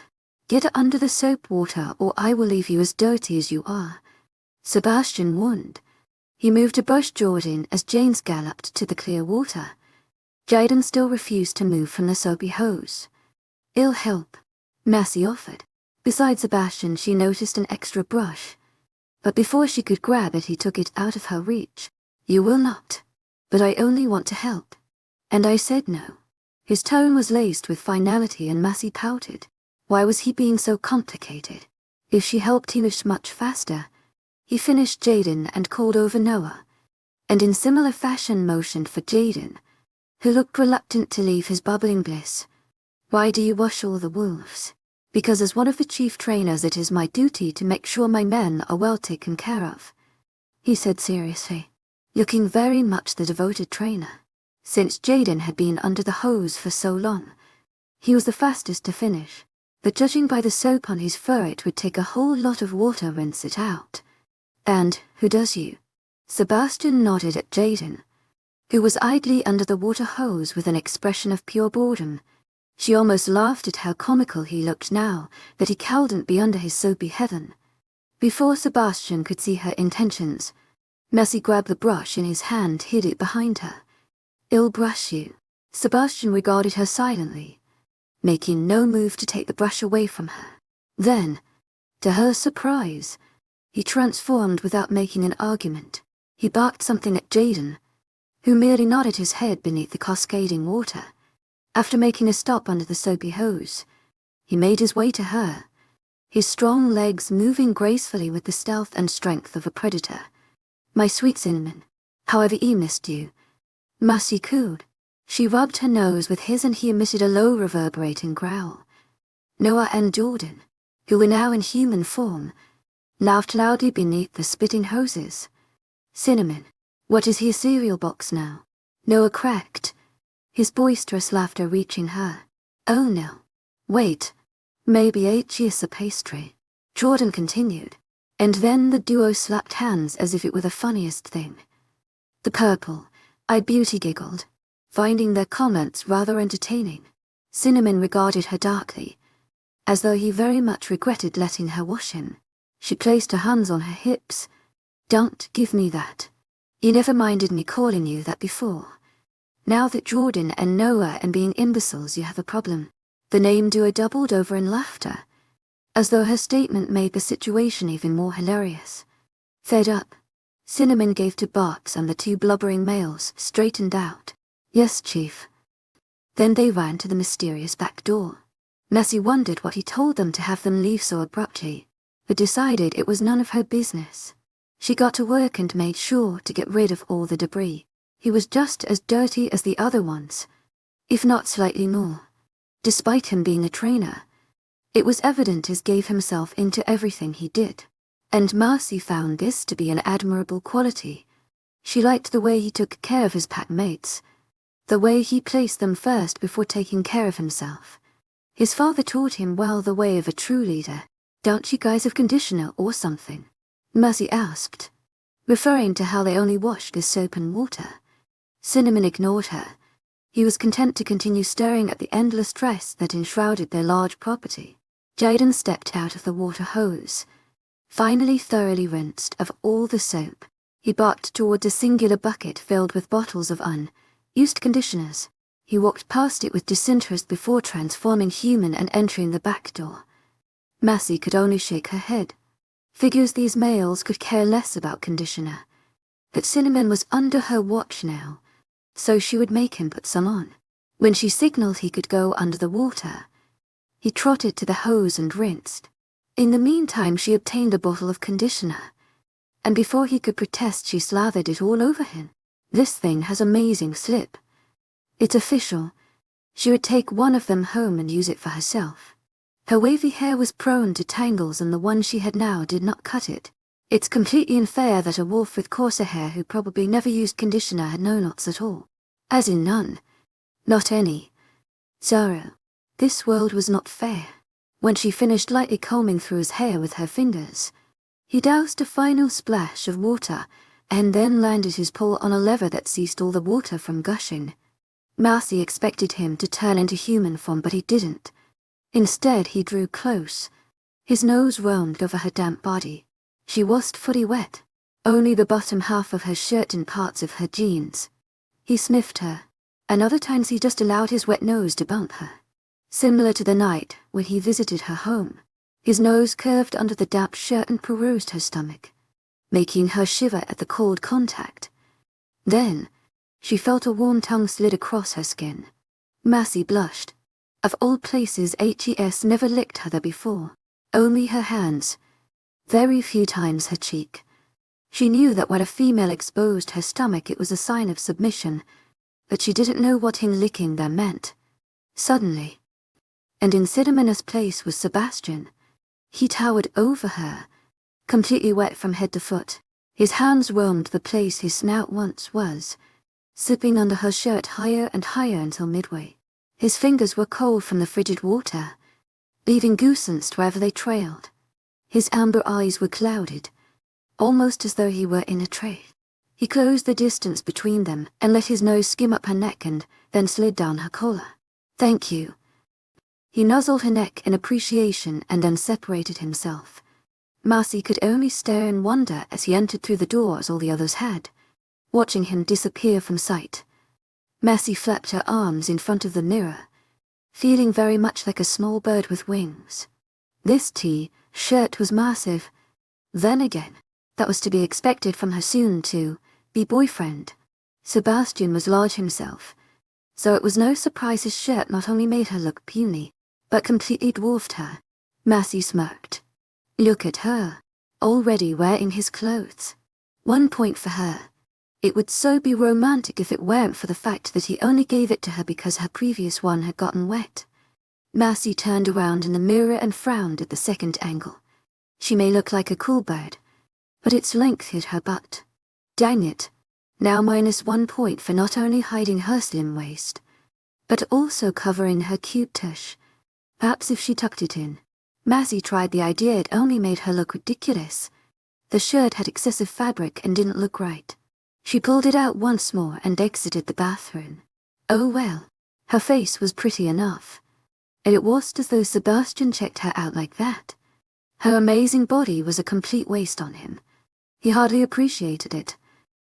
get under the soap water or I will leave you as dirty as you are," Sebastian warned. He moved to brush Jordan as James galloped to the clear water. Jaden still refused to move from the soapy hose. "I'll help," Massey offered. Beside Sebastian, she noticed an extra brush. But before she could grab it, he took it out of her reach. "You will not. But I only want to help." And I said no. His tone was laced with finality and Massey pouted. Why was he being so complicated? If she helped, he was much faster. He finished Jaden and called over Noah, and in similar fashion motioned for Jaden, who looked reluctant to leave his bubbling bliss. "Why do you wash all the wolves?" "Because as one of the chief trainers it is my duty to make sure my men are well taken care of," he said seriously, looking very much the devoted trainer. Since Jaden had been under the hose for so long, he was the fastest to finish, but judging by the soap on his fur it would take a whole lot of water to rinse it out. "And who does you?" Sebastian nodded at Jaden, who was idly under the water hose with an expression of pure boredom. She almost laughed at how comical he looked now that he couldn't be under his soapy heaven. Before Sebastian could see her intentions, Massey grabbed the brush in his hand, hid it behind her. "I'll brush you." Sebastian regarded her silently, making no move to take the brush away from her. Then, to her surprise, he transformed without making an argument. He barked something at Jaden, who merely nodded his head beneath the cascading water. After making a stop under the soapy hose, he made his way to her, his strong legs moving gracefully with the stealth and strength of a predator. "My sweet Cinnamon, how have I missed you?" Massey cooed. She rubbed her nose with his and he emitted a low reverberating growl. Noah and Jordan, who were now in human form, laughed loudly beneath the spitting hoses. "Cinnamon, what is he, a cereal box now?" Noah cracked, his boisterous laughter reaching her. "Oh no. Wait. Maybe 𝐊𝐲𝐬𝐷 is a pastry," Jordan continued, and then the duo slapped hands as if it were the funniest thing. The purple-eyed beauty giggled, finding their comments rather entertaining. Cinnamon regarded her darkly, as though he very much regretted letting her wash him. She placed her hands on her hips. "Don't give me that. You never minded me calling you that before. Now that Jordan and Noah and being imbeciles, you have a problem." The name duo doubled over in laughter, as though her statement made the situation even more hilarious. Fed up, Cinnamon gave two barks and the two blubbering males straightened out. "Yes, Chief." Then they ran to the mysterious back door. Massey wondered what he told them to have them leave so abruptly, but decided it was none of her business. She got to work and made sure to get rid of all the debris. He was just as dirty as the other ones, if not slightly more. Despite him being a trainer, it was evident he gave himself into everything he did, and Massey found this to be an admirable quality. She liked the way he took care of his pack mates, the way he placed them first before taking care of himself. His father taught him well the way of a true leader. "Don't you guys have conditioner or something?" Massey asked, referring to how they only washed with soap and water. Cinnamon ignored her. He was content to continue staring at the endless dress that enshrouded their large property. Jaden stepped out of the water hose, finally thoroughly rinsed of all the soap. He barked toward a singular bucket filled with bottles of unused conditioners. He walked past it with disinterest before transforming human and entering the back door. Massey could only shake her head. Figures these males could care less about conditioner. But Cinnamon was under her watch now, so she would make him put some on. When she signaled he could go under the water, he trotted to the hose and rinsed. In the meantime, she obtained a bottle of conditioner, and before he could protest, she slathered it all over him. "This thing has amazing slip. It's official. She would take one of them home and use it for herself." Her wavy hair was prone to tangles and the one she had now did not cut it. It's completely unfair that a wolf with coarser hair who probably never used conditioner had no knots at all. As in none. Not any. Zara, this world was not fair. When she finished lightly combing through his hair with her fingers, he doused a final splash of water and then landed his paw on a lever that ceased all the water from gushing. Marcy expected him to turn into human form, but he didn't. Instead, he drew close. His nose roamed over her damp body. She wasn't fully wet, only the bottom half of her shirt and parts of her jeans. He sniffed her, and other times he just allowed his wet nose to bump her. Similar to the night when he visited her home, his nose curved under the damp shirt and perused her stomach, making her shiver at the cold contact. Then, she felt a warm tongue slid across her skin. Marcy blushed. Of all places, 𝐻𝐸s never licked her there before, only her hands, very few times her cheek. She knew that when a female exposed her stomach it was a sign of submission, but she didn't know what him licking there meant. Suddenly, and in Cidamona's place was Sebastian. He towered over her, completely wet from head to foot. His hands roamed the place his snout once was, sipping under her shirt higher and higher until midway. His fingers were cold from the frigid water, leaving goosebumps wherever they trailed. His amber eyes were clouded, almost as though he were in a trance. He closed the distance between them and let his nose skim up her neck and then slid down her collar. "Thank you." He nuzzled her neck in appreciation and then separated himself. Marcy could only stare in wonder as he entered through the door as all the others had, watching him disappear from sight. Marcy flapped her arms in front of the mirror, feeling very much like a small bird with wings. This T-shirt was massive. Then again, that was to be expected from her soon-to-be boyfriend. Sebastian was large himself, so it was no surprise his shirt not only made her look puny, but completely dwarfed her. Marcy smirked. Look at her, already wearing his clothes. 1 point for her. It would so be romantic if it weren't for the fact that he only gave it to her because her previous one had gotten wet. Marcy turned around in the mirror and frowned at the second angle. She may look like a cool bird, but its length hid her butt. Dang it. Now -1 point for not only hiding her slim waist, but also covering her cute tush. Perhaps if she tucked it in. Marcy tried the idea, it only made her look ridiculous. The shirt had excessive fabric and didn't look right. She pulled it out once more and exited the bathroom. Oh well, her face was pretty enough. And it wasn't as though Sebastian checked her out like that. Her amazing body was a complete waste on him. He hardly appreciated it.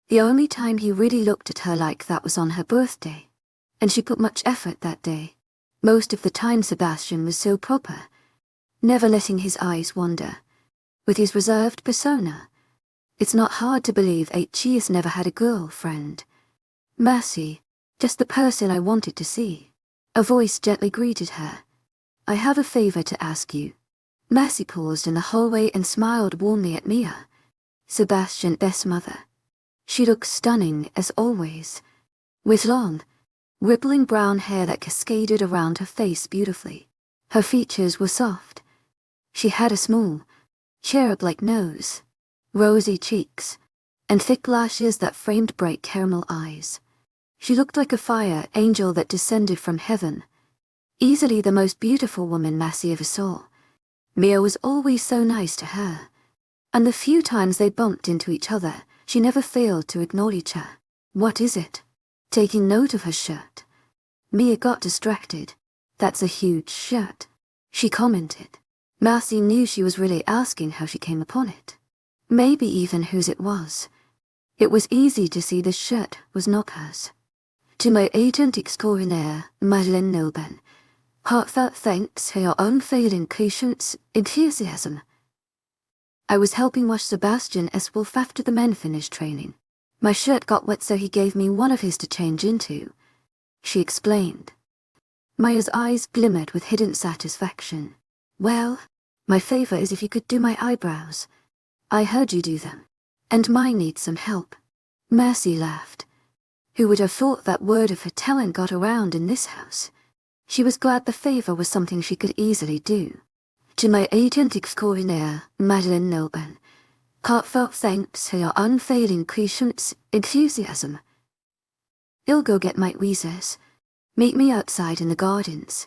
The only time he really looked at her like that was on her birthday, and she put much effort that day. Most of the time Sebastian was so proper, never letting his eyes wander. With his reserved persona, it's not hard to believe 𝐻𝐸s never had a girlfriend. Marcy, just the person I wanted to see. A voice gently greeted her. I have a favor to ask you. Marcy paused in the hallway and smiled warmly at Mia, Sebastian's best mother. She looked stunning as always, with long, rippling brown hair that cascaded around her face beautifully. Her features were soft. She had a small, cherub-like nose, rosy cheeks, and thick lashes that framed bright caramel eyes. She looked like a fire angel that descended from heaven. Easily the most beautiful woman Marcy ever saw. Mia was always so nice to her, and the few times they bumped into each other, she never failed to acknowledge her. What is it? Taking note of her shirt. Mia got distracted. That's a huge shirt, she commented. Marcy knew she was really asking how she came upon it. Maybe even whose it was. It was easy to see the shirt was not hers. To my agent extraordinaire, Madeleine Nobel, heartfelt thanks for your unfailing patience, enthusiasm. I was helping wash Sebastian as Wolf after the men finished training. My shirt got wet so he gave me one of his to change into, she explained. Maya's eyes glimmered with hidden satisfaction. Well, my favor is if you could do my eyebrows. I heard you do them, and mine needs some help. Marcy laughed. Who would have thought that word of her talent got around in this house? She was glad the favor was something she could easily do. To my agent extraordinaire, Madeleine Nobel, heartfelt thanks for your unfailing patience, enthusiasm. You'll go get my tweezers. Meet me outside in the gardens.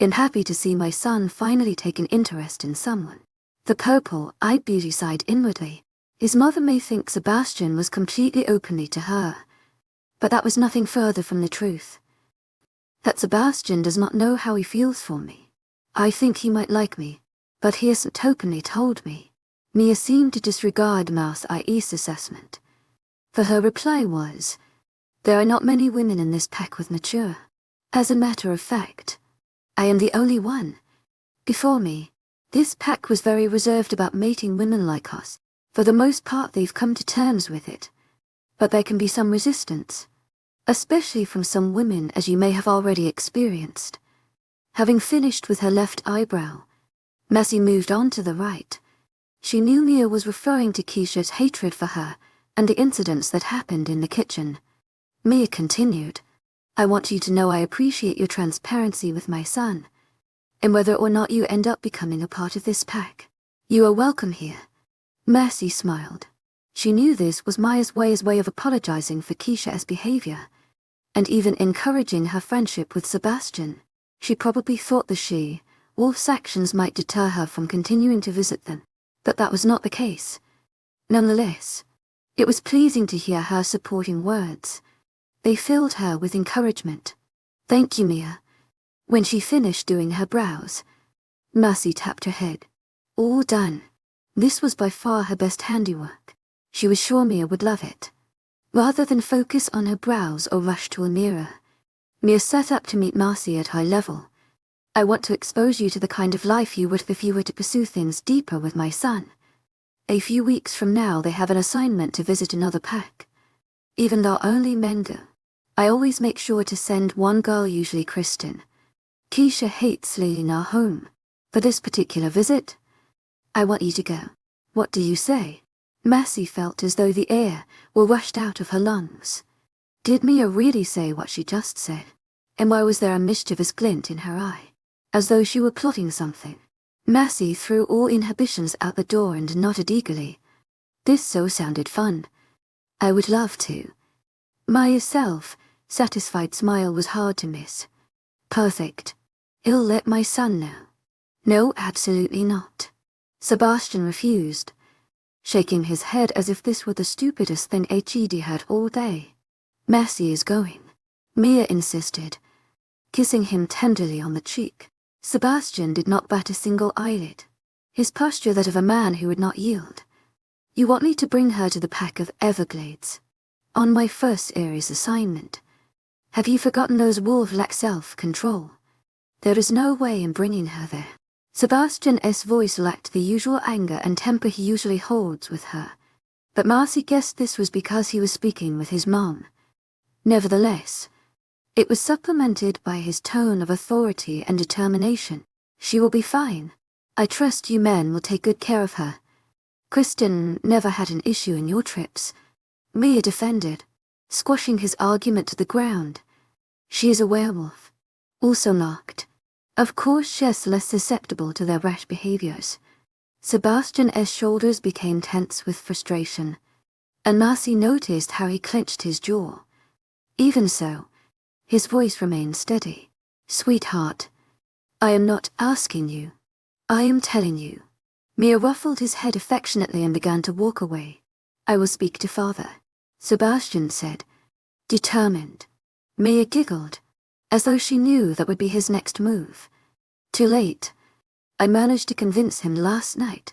and happy to see my son finally take an interest in someone. The purple-eyed beauty sighed inwardly. His mother may think Sebastian was completely openly to her, but that was nothing further from the truth. That Sebastian does not know how he feels for me. I think he might like me, but he hasn't openly told me. Mia seemed to disregard Mouse IE's assessment. For her reply was, there are not many women in this pack with mature. As a matter of fact, I am the only one. Before me, this pack was very reserved about mating women like us. For the most part, they've come to terms with it. But there can be some resistance, especially from some women, as you may have already experienced. Having finished with her left eyebrow, Messi moved on to the right. She knew Mia was referring to Keisha's hatred for her and the incidents that happened in the kitchen. Mia continued, I want you to know I appreciate your transparency with my son, and whether or not you end up becoming a part of this pack, you are welcome here. Messi smiled. She knew this was Maya's way of apologizing for Keisha's behavior, and even encouraging her friendship with Sebastian. She probably thought the 𝐊𝐲_Wolf's actions might deter her from continuing to visit them, but that was not the case. Nonetheless, it was pleasing to hear her supporting words. They filled her with encouragement. Thank you, Mia. When she finished doing her brows, Mercy tapped her head. All done. This was by far her best handiwork. She was sure Mia would love it. Rather than focus on her brows or rush to a mirror, Mia set up to meet Marcy at high level. I want to expose you to the kind of life you would if you were to pursue things deeper with my son. A few weeks from now they have an assignment to visit another pack. Even though only men go, I always make sure to send one girl, usually Kristen. Keisha hates leaving our home. For this particular visit, I want you to go. What do you say? Mercy felt as though the air were rushed out of her lungs. Did Mia really say what she just said? And why was there a mischievous glint in her eye, as though she were plotting something? Mercy threw all inhibitions out the door and nodded eagerly. This so sounded fun. I would love to. Maya's self-satisfied smile was hard to miss. Perfect. I'll let my son know. No, absolutely not. Sebastian refused, shaking his head as if this were the stupidest thing he'd heard all day. Mercy is going, Mia insisted, kissing him tenderly on the cheek. Sebastian did not bat a single eyelid, his posture that of a man who would not yield. You want me to bring her to the pack of Everglades? On my first Aries assignment. Have you forgotten those wolves lack self-control? There is no way in bringing her there. Sebastian's voice lacked the usual anger and temper he usually holds with her, but Marcy guessed this was because he was speaking with his mom. Nevertheless, it was supplemented by his tone of authority and determination. She will be fine. I trust you men will take good care of her. Kristen never had an issue in your trips, Mia defended, squashing his argument to the ground. She is a werewolf. Also locked. Of course she's less susceptible to their rash behaviors. Sebastian's shoulders became tense with frustration, and Marcy noticed how he clenched his jaw. Even so, his voice remained steady. Sweetheart, I am not asking you. I am telling you. Mia ruffled his head affectionately and began to walk away. I will speak to father, Sebastian said, determined. Mia giggled, as though she knew that would be his next move. Too late. I managed to convince him last night.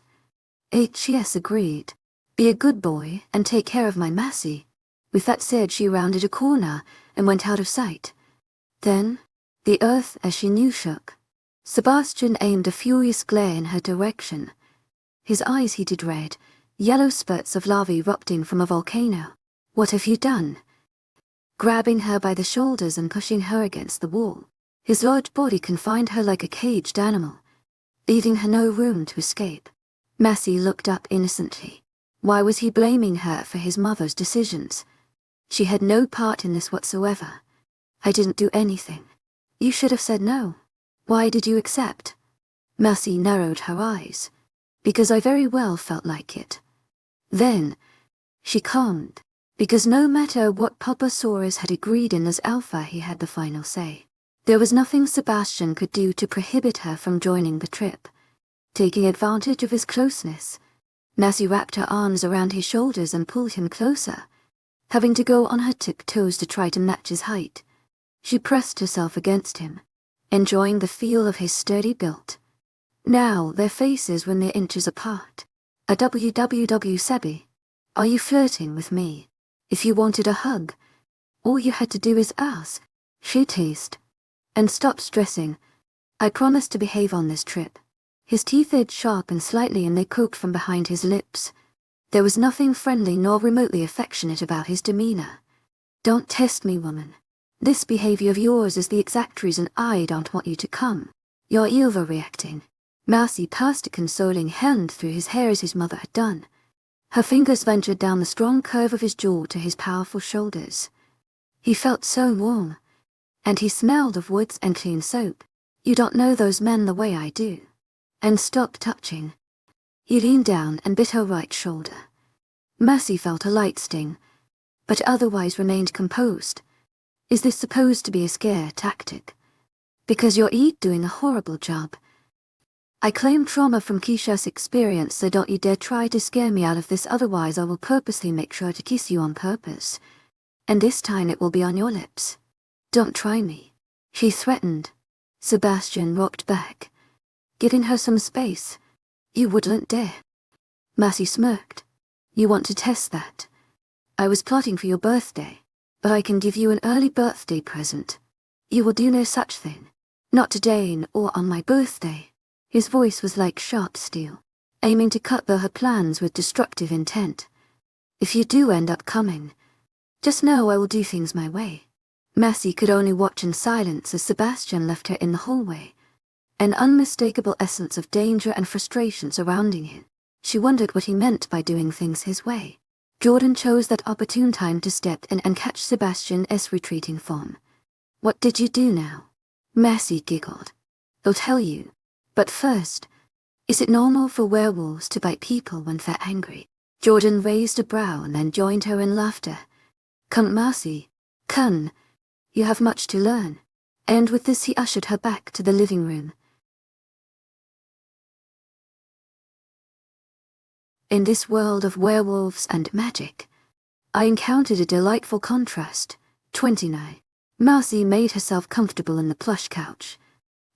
𝐻𝐻 agreed. Be a good boy and take care of my Massey. With that said, she rounded a corner and went out of sight. Then, the earth as she knew shook. Sebastian aimed a furious glare in her direction. His eyes heated red, yellow spurts of lava erupting from a volcano. What have you done? Grabbing her by the shoulders and pushing her against the wall, his large body confined her like a caged animal, leaving her no room to escape. Massey looked up innocently. Why was he blaming her for his mother's decisions? She had no part in this whatsoever. I didn't do anything. You should have said no. Why did you accept? Massey narrowed her eyes. Because I very well felt like it. Then, she calmed, because no matter what Papa Saurus had agreed in as alpha, he had the final say. There was nothing Sebastian could do to prohibit her from joining the trip. Taking advantage of his closeness, Lassie wrapped her arms around his shoulders and pulled him closer, having to go on her tiptoes to try to match his height. She pressed herself against him, enjoying the feel of his sturdy build. Now their faces were mere inches apart. A 𝐊𝐢𝐻𝐃𝐬, are you flirting with me? If you wanted a hug, all you had to do is ask. She teased. And stop stressing. I promise to behave on this trip. His teeth edged sharp and slightly and they cooked from behind his lips. There was nothing friendly nor remotely affectionate about his demeanor. Don't test me, woman. This behavior of yours is the exact reason I don't want you to come. You're overreacting. Lassie passed a consoling hand through his hair as his mother had done. Her fingers ventured down the strong curve of his jaw to his powerful shoulders. He felt so warm, and he smelled of woods and clean soap. You don't know those men the way I do. And stop touching. He leaned down and bit her right shoulder. Lassie felt a light sting, but otherwise remained composed. Is this supposed to be a scare tactic? Because you're doing a horrible job. I claim trauma from Keisha's experience, so don't you dare try to scare me out of this, otherwise I will purposely make sure to kiss you on purpose. And this time it will be on your lips. Don't try me, she threatened. Sebastian rocked back, giving her some space. You wouldn't dare. Lassie smirked. You want to test that? I was plotting for your birthday, but I can give you an early birthday present. You will do no such thing. Not today or on my birthday. His voice was like sharp steel, aiming to cut through her plans with destructive intent. If you do end up coming, just know I will do things my way. Lassie could only watch in silence as Sebastian left her in the hallway, an unmistakable essence of danger and frustration surrounding him. She wondered what he meant by doing things his way. Jordan chose that opportune time to step in and catch Sebastian's retreating form. What did you do now? Lassie giggled. I'll tell you. But first, is it normal for werewolves to bite people when they're angry? Jordan raised a brow and then joined her in laughter. Come, Lassie, come. You have much to learn. And with this he ushered her back to the living room. In this world of werewolves and magic, I encountered a delightful contrast. 29. Lassie made herself comfortable in the plush couch,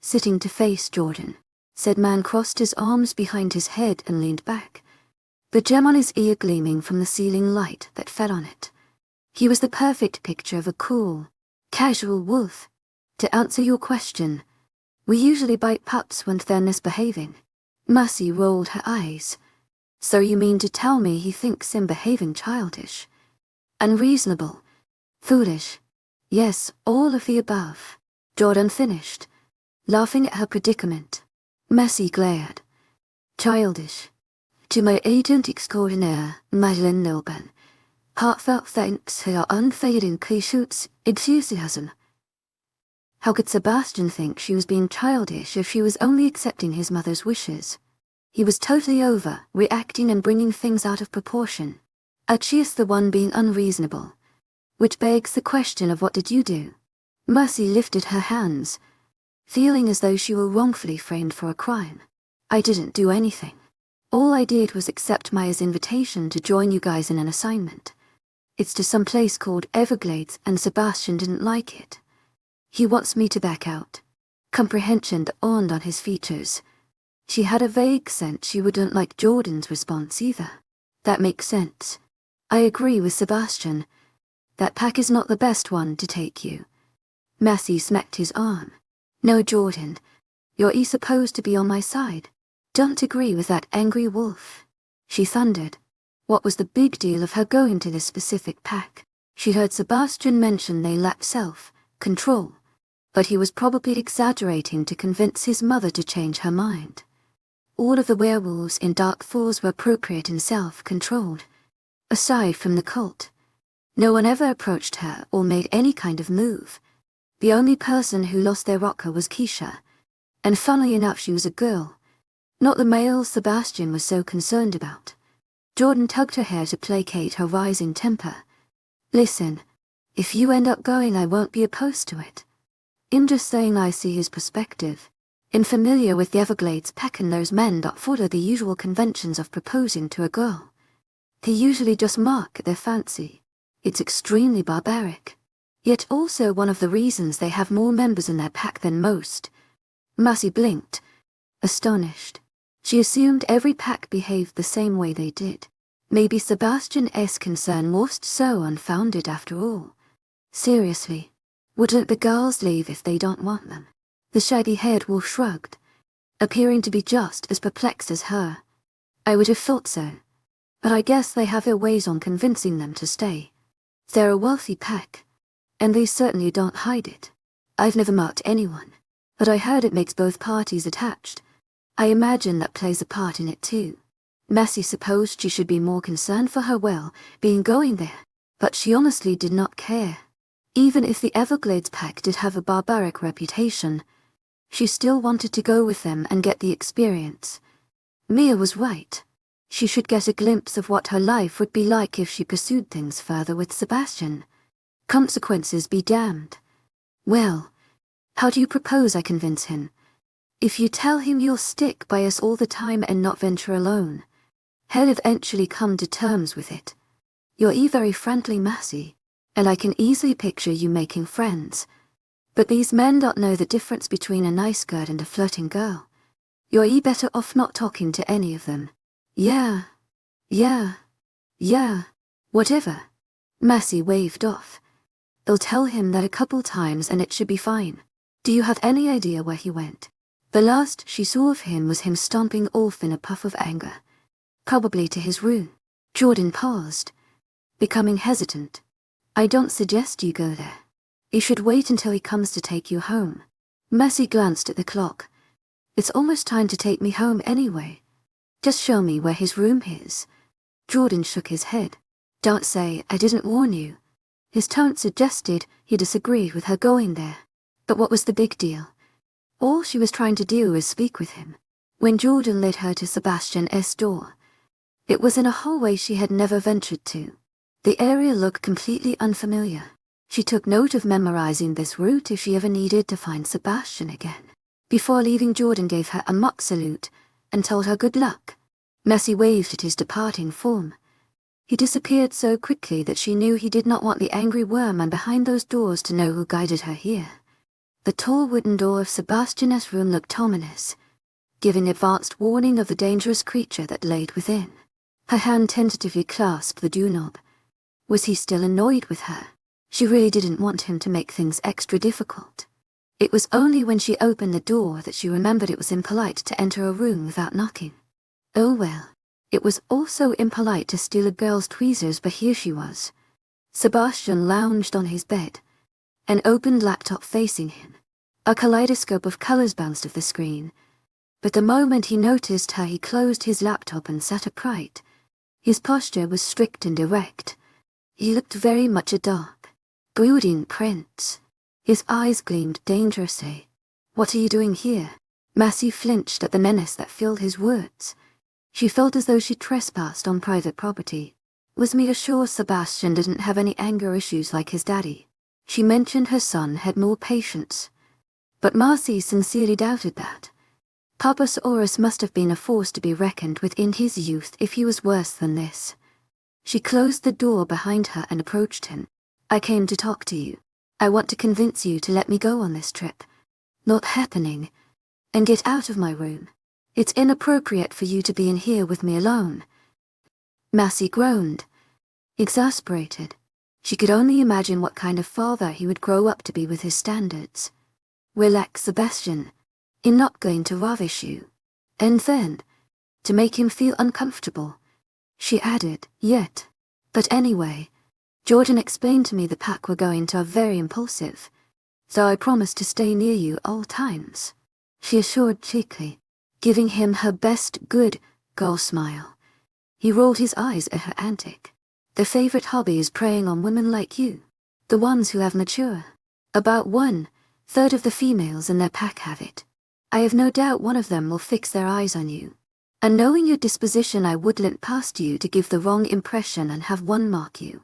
sitting to face Jordan. Said man crossed his arms behind his head and leaned back, the gem on his ear gleaming from the ceiling light that fell on it. He was the perfect picture of a cool, casual wolf. To answer your question, we usually bite pups when they're misbehaving. Lassie rolled her eyes. So you mean to tell me he thinks I'm behaving childish? Unreasonable? Foolish? Yes, all of the above. Jordan finished, laughing at her predicament. Lassie glared. Childish. To my agent extraordinaire, Madeline Nilben. Heartfelt thanks for your unfading 𝐾𝐿𝐳 enthusiasm. How could Sebastian think she was being childish if she was only accepting his mother's wishes? He was totally over, reacting and bringing things out of proportion. She's the one being unreasonable. Which begs the question of what did you do? Lassie lifted her hands, feeling as though she were wrongfully framed for a crime. I didn't do anything. All I did was accept Maya's invitation to join you guys in an assignment. It's to some place called Everglades, and Sebastian didn't like it. He wants me to back out. Comprehension dawned on his features. She had a vague sense she wouldn't like Jordan's response either. That makes sense. I agree with Sebastian. That pack is not the best one to take you. Lassie smacked his arm. No, Jordan. You're supposed to be on my side. Don't agree with that angry wolf. She thundered. What was the big deal of her going to this specific pack? She heard Sebastian mention they lacked self-control, but he was probably exaggerating to convince his mother to change her mind. All of the werewolves in Dark Falls were appropriate and self-controlled, aside from the cult. No one ever approached her or made any kind of move. The only person who lost their rocker was Keisha, and funnily enough she was a girl, not the male Sebastian was so concerned about. Jordan tugged her hair to placate her rising temper. Listen, if you end up going I won't be opposed to it. In just saying I see his perspective. In familiar with the Everglades pack and those men that follow the usual conventions of proposing to a girl. They usually just mark their fancy. It's extremely barbaric. Yet also one of the reasons they have more members in their pack than most. Massey blinked, astonished. She assumed every pack behaved the same way they did. Maybe Sebastian's concern wasn't so unfounded after all. Seriously, wouldn't the girls leave if they don't want them? The shaggy-haired wolf shrugged, appearing to be just as perplexed as her. I would have thought so, but I guess they have their ways on convincing them to stay. They're a wealthy pack, and they certainly don't hide it. I've never marked anyone, but I heard it makes both parties attached. I imagine that plays a part in it too. Massey supposed she should be more concerned for her well-being going there, but she honestly did not care. Even if the Everglades pack did have a barbaric reputation, she still wanted to go with them and get the experience. Mia was right. She should get a glimpse of what her life would be like if she pursued things further with Sebastian. Consequences be damned. Well, how do you propose I convince him? If you tell him you'll stick by us all the time and not venture alone, he'll eventually come to terms with it. You're very friendly, Massey, and I can easily picture you making friends. But these men don't know the difference between a nice girl and a flirting girl. You're better off not talking to any of them. Yeah, whatever. Massey waved off. They'll tell him that a couple times and it should be fine. Do you have any idea where he went? The last she saw of him was him stomping off in a puff of anger. Probably to his room. Jordan paused, becoming hesitant. I don't suggest you go there. You should wait until he comes to take you home. Massey glanced at the clock. It's almost time to take me home anyway. Just show me where his room is. Jordan shook his head. Don't say I didn't warn you. His tone suggested he disagreed with her going there. But what was the big deal? All she was trying to do was speak with him. When Jordan led her to Sebastian's door, it was in a hallway she had never ventured to. The area looked completely unfamiliar. She took note of memorizing this route if she ever needed to find Sebastian again. Before leaving, Jordan gave her a mock salute and told her good luck. Massey waved at his departing form. He disappeared so quickly that she knew he did not want the angry worm behind those doors to know who guided her here. The tall wooden door of Sebastian's room looked ominous, giving advanced warning of the dangerous creature that lay within. Her hand tentatively clasped the doorknob. Was he still annoyed with her? She really didn't want him to make things extra difficult. It was only when she opened the door that she remembered it was impolite to enter a room without knocking. Oh well, it was also impolite to steal a girl's tweezers, but here she was. Sebastian lounged on his bed, an open laptop facing him. A kaleidoscope of colors bounced off the screen, but the moment he noticed her he closed his laptop and sat upright. His posture was strict and erect. He looked very much a dark, brooding prince. His eyes gleamed dangerously. What are you doing here? Massey flinched at the menace that filled his words. She felt as though she trespassed on private property. Was Mia sure Sebastian didn't have any anger issues like his daddy? She mentioned her son had more patience, but Massey sincerely doubted that. Papasaurus must have been a force to be reckoned with in his youth if he was worse than this. She closed the door behind her and approached him. I came to talk to you. I want to convince you to let me go on this trip. Not happening. And get out of my room. It's inappropriate for you to be in here with me alone. Massey groaned, exasperated. She could only imagine what kind of father he would grow up to be with his standards. Relax, Sebastian. I'm not going to ravish you. And then, to make him feel uncomfortable, she added, yet. But anyway, Jordan explained to me the pack were going to are very impulsive, so I promised to stay near you all times, she assured cheekily, giving him her best good girl smile. He rolled his eyes at her antic. Their favorite hobby is preying on women like you, the ones who have mature. About 1/3 of the females in their pack have it. I have no doubt one of them will fix their eyes on you. And knowing your disposition, I wouldn't past you to give the wrong impression and have one mark you.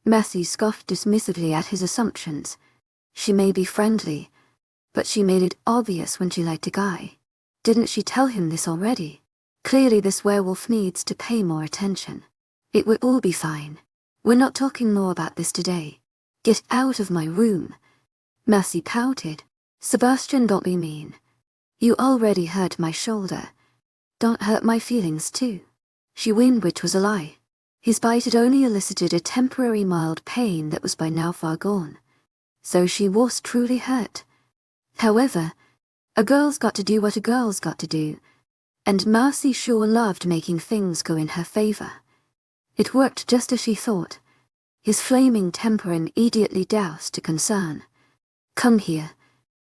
Massey scoffed dismissively at his assumptions. She may be friendly, But she made it obvious when she lied to Guy. Didn't she tell him this already? Clearly this werewolf needs to pay more attention. It will all be fine. We're not talking more about this today. Get out of my room. Mercy pouted. Sebastian, don't be mean. You already hurt my shoulder. Don't hurt my feelings too. She winked, which was a lie. His bite had only elicited a temporary mild pain that was by now far gone. So she was truly hurt. However, a girl's got to do what a girl's got to do, and Mercy sure loved making things go in her favor. It worked just as she thought. His flaming temper immediately doused to concern. Come here.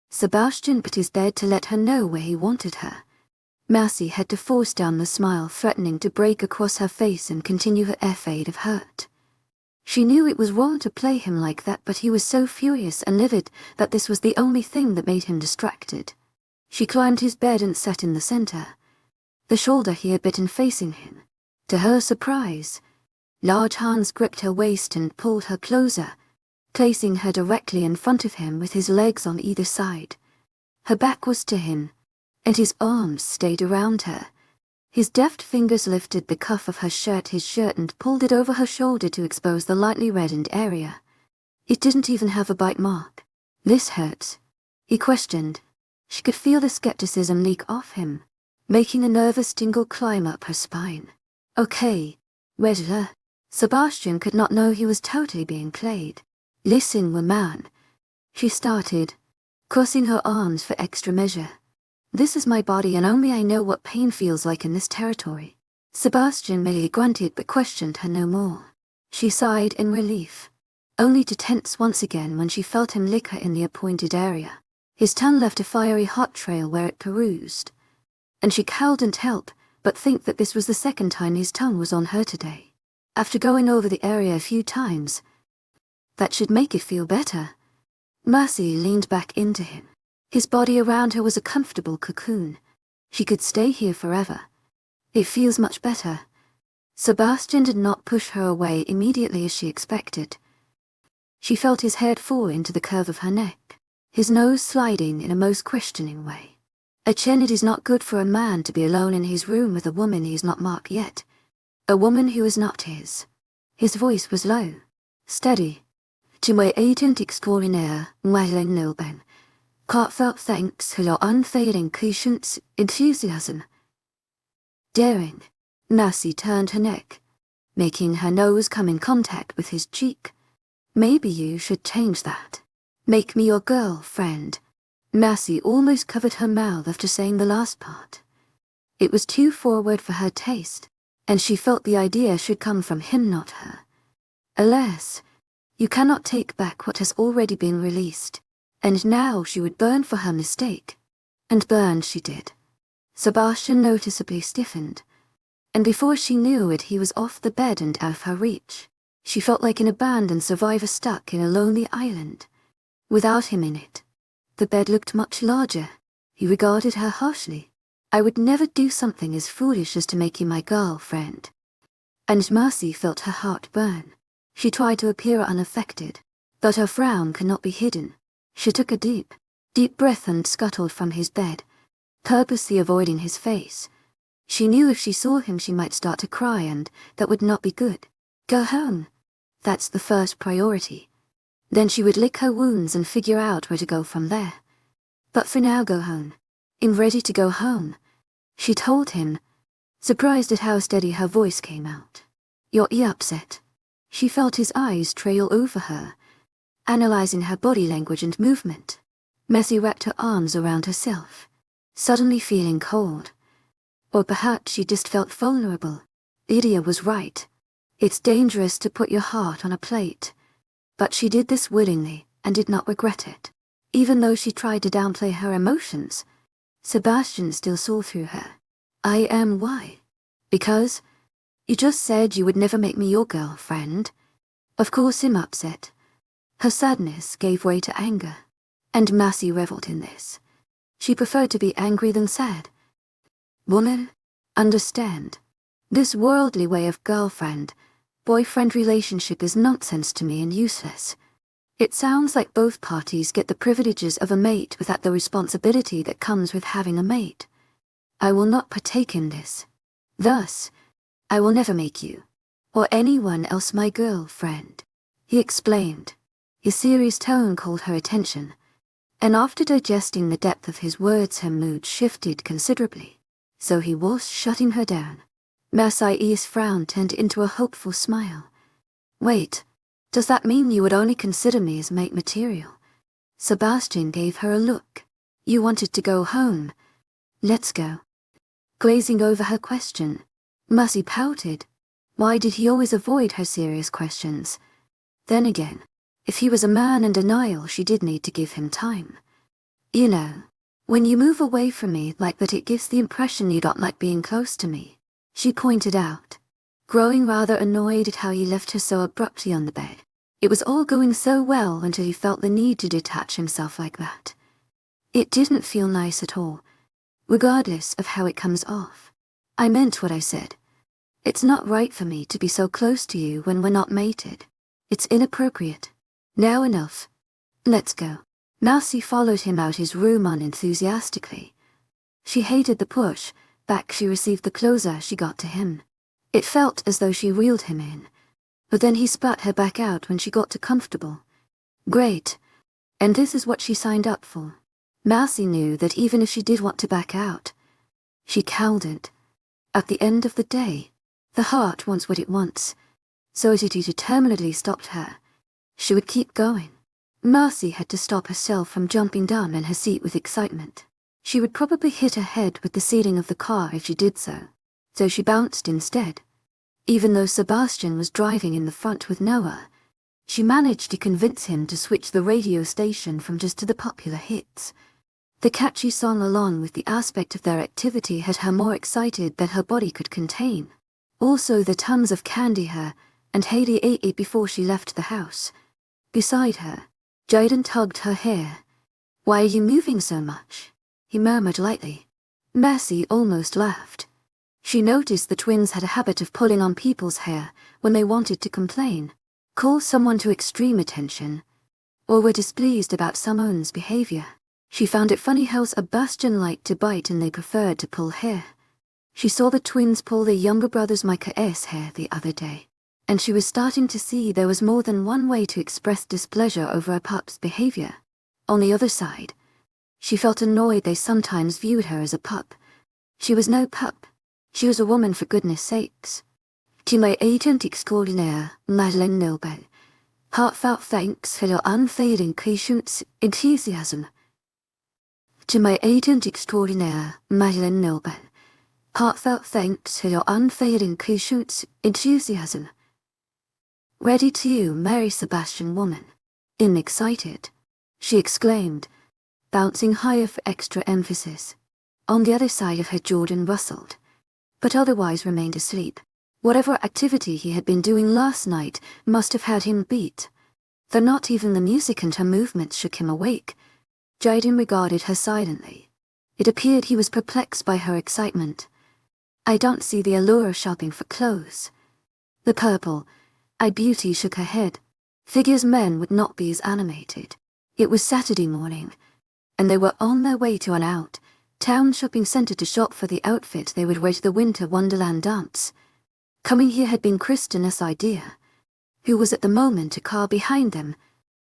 Sebastian put his bed to let her know where he wanted her. Mercy had to force down the smile threatening to break across her face and continue her effade of hurt. She knew it was wrong to play him like that, but he was so furious and livid that this was the only thing that made him distracted. She climbed his bed and sat in the center, the shoulder he had bitten facing him. To her surprise, large hands gripped her waist and pulled her closer, placing her directly in front of him with his legs on either side. Her back was to him, and his arms stayed around her. His deft fingers lifted the cuff of his shirt and pulled it over her shoulder to expose the lightly reddened area. It didn't even have a bite mark. This hurts, he questioned. She could feel the skepticism leak off him, making a nervous tingle climb up her spine. Okay, Redler. Sebastian could not know he was totally being played. Listen, woman, she started, crossing her arms for extra measure. This is my body and only I know what pain feels like in this territory. Sebastian merely grunted but questioned her no more. She sighed in relief, only to tense once again when she felt him lick her in the appointed area. His tongue left a fiery hot trail where it perused, and she couldn't help but think that this was the second time his tongue was on her today. After going over the area a few times, that should make it feel better. Mercy leaned back into him. His body around her was a comfortable cocoon. She could stay here forever. It feels much better. Sebastian did not push her away immediately as she expected. She felt his head fall into the curve of her neck, his nose sliding in a most questioning way. It is not good for a man to be alone in his room with a woman he is not marked yet. A woman who is not his. His voice was low, steady. To my agent extraordinaire, 𝐿𝐤 heartfelt thanks for your unfailing patience, enthusiasm. Daring, Mercy turned her neck, making her nose come in contact with his cheek. Maybe you should change that. Make me your girlfriend. Mercy almost covered her mouth after saying the last part. It was too forward for her taste, and she felt the idea should come from him, not her. Alas, you cannot take back what has already been released. And now she would burn for her mistake. And burn she did. Sebastian noticeably stiffened, and before she knew it he was off the bed and out of her reach. She felt like an abandoned survivor stuck in a lonely island, without him in it. The bed looked much larger. He regarded her harshly. I would never do something as foolish as to make you my girlfriend. And Mercy felt her heart burn. She tried to appear unaffected, but her frown could not be hidden. She took a deep breath and scuttled from his bed, purposely avoiding his face. She knew if she saw him she might start to cry, and that would not be good. Go home. That's the first priority. Then she would lick her wounds and figure out where to go from there. But for now, go home. I'm ready to go home, she told him, surprised at how steady her voice came out. You're upset. She felt his eyes trail over her, analyzing her body language and movement. Mercy wrapped her arms around herself, suddenly feeling cold. Or perhaps she just felt vulnerable. Lydia was right. It's dangerous to put your heart on a plate. But she did this willingly and did not regret it. Even though she tried to downplay her emotions, Sebastian still saw through her. I am why? Because you just said you would never make me your girlfriend. Of course I'm upset. Her sadness gave way to anger, and Mercy reveled in this. She preferred to be angry than sad. Woman, understand. This worldly way of girlfriend-boyfriend relationship is nonsense to me and useless. It sounds like both parties get the privileges of a mate without the responsibility that comes with having a mate. I will not partake in this. Thus, I will never make you, or anyone else, my girlfriend, he explained. His serious tone called her attention, and after digesting the depth of his words her mood shifted considerably. So he was shutting her down. Mercedes' frown turned into a hopeful smile. Wait, does that mean you would only consider me as mate material? Sebastian gave her a look. You wanted to go home. Let's go. Glazing over her question, Mercy pouted. Why did he always avoid her serious questions? Then again, if he was a man in denial, she did need to give him time. You know, when you move away from me like that, it gives the impression you don't like being close to me, she pointed out, growing rather annoyed at how he left her so abruptly on the bed. It was all going so well until he felt the need to detach himself like that. It didn't feel nice at all, regardless of how it comes off. I meant what I said. It's not right for me to be so close to you when we're not mated. It's inappropriate. Now enough. Let's go. Mercy followed him out his room unenthusiastically. She hated the push back she received the closer she got to him. It felt as though she reeled him in, but then he spat her back out when she got too comfortable. Great. And this is what she signed up for. Mercy knew that even if she did want to back out, she cowered. At the end of the day, the heart wants what it wants, so as it determinedly stopped her, she would keep going. Mercy had to stop herself from jumping down in her seat with excitement. She would probably hit her head with the ceiling of the car if she did so she bounced instead. Even though Sebastian was driving in the front with Noah, she managed to convince him to switch the radio station from just to the popular hits. The catchy song along with the aspect of their activity had her more excited than her body could contain. Also the tons of candy her and Haley ate before she left the house. Beside her, Jaden tugged her hair. Why are you moving so much? He murmured lightly. Mercy almost laughed. She noticed the twins had a habit of pulling on people's hair when they wanted to complain, call someone to extreme attention, or were displeased about someone's behavior. She found it funny how Sebastian liked to bite and they preferred to pull hair. She saw the twins pull their younger brother's Micah's hair the other day, and she was starting to see there was more than one way to express displeasure over a pup's behavior. On the other side, she felt annoyed they sometimes viewed her as a pup. She was no pup. She was a woman, for goodness sakes. To my 𝐿𝐤𝐬𝐸 𝐊𝐤𝐳, heartfelt thanks for your unfailing patience and enthusiasm. To my 𝐿𝐤𝐬𝐸 𝐊𝐤𝐳, heartfelt thanks for your unfailing patience and enthusiasm. Ready to you, Mary Sebastian woman. Excited, she exclaimed, bouncing higher for extra emphasis. On the other side of her, Jordan rustled, but otherwise remained asleep. Whatever activity he had been doing last night must have had him beat, though not even the music and her movements shook him awake. Jaden regarded her silently. It appeared he was perplexed by her excitement. I don't see the allure of shopping for clothes. The purple-eyed beauty shook her head. Figures men would not be as animated. It was Saturday morning, and they were on their way to an out-town shopping center to shop for the outfit they would wear to the Winter Wonderland dance. Coming here had been Kristen's idea, who was at the moment a car behind them,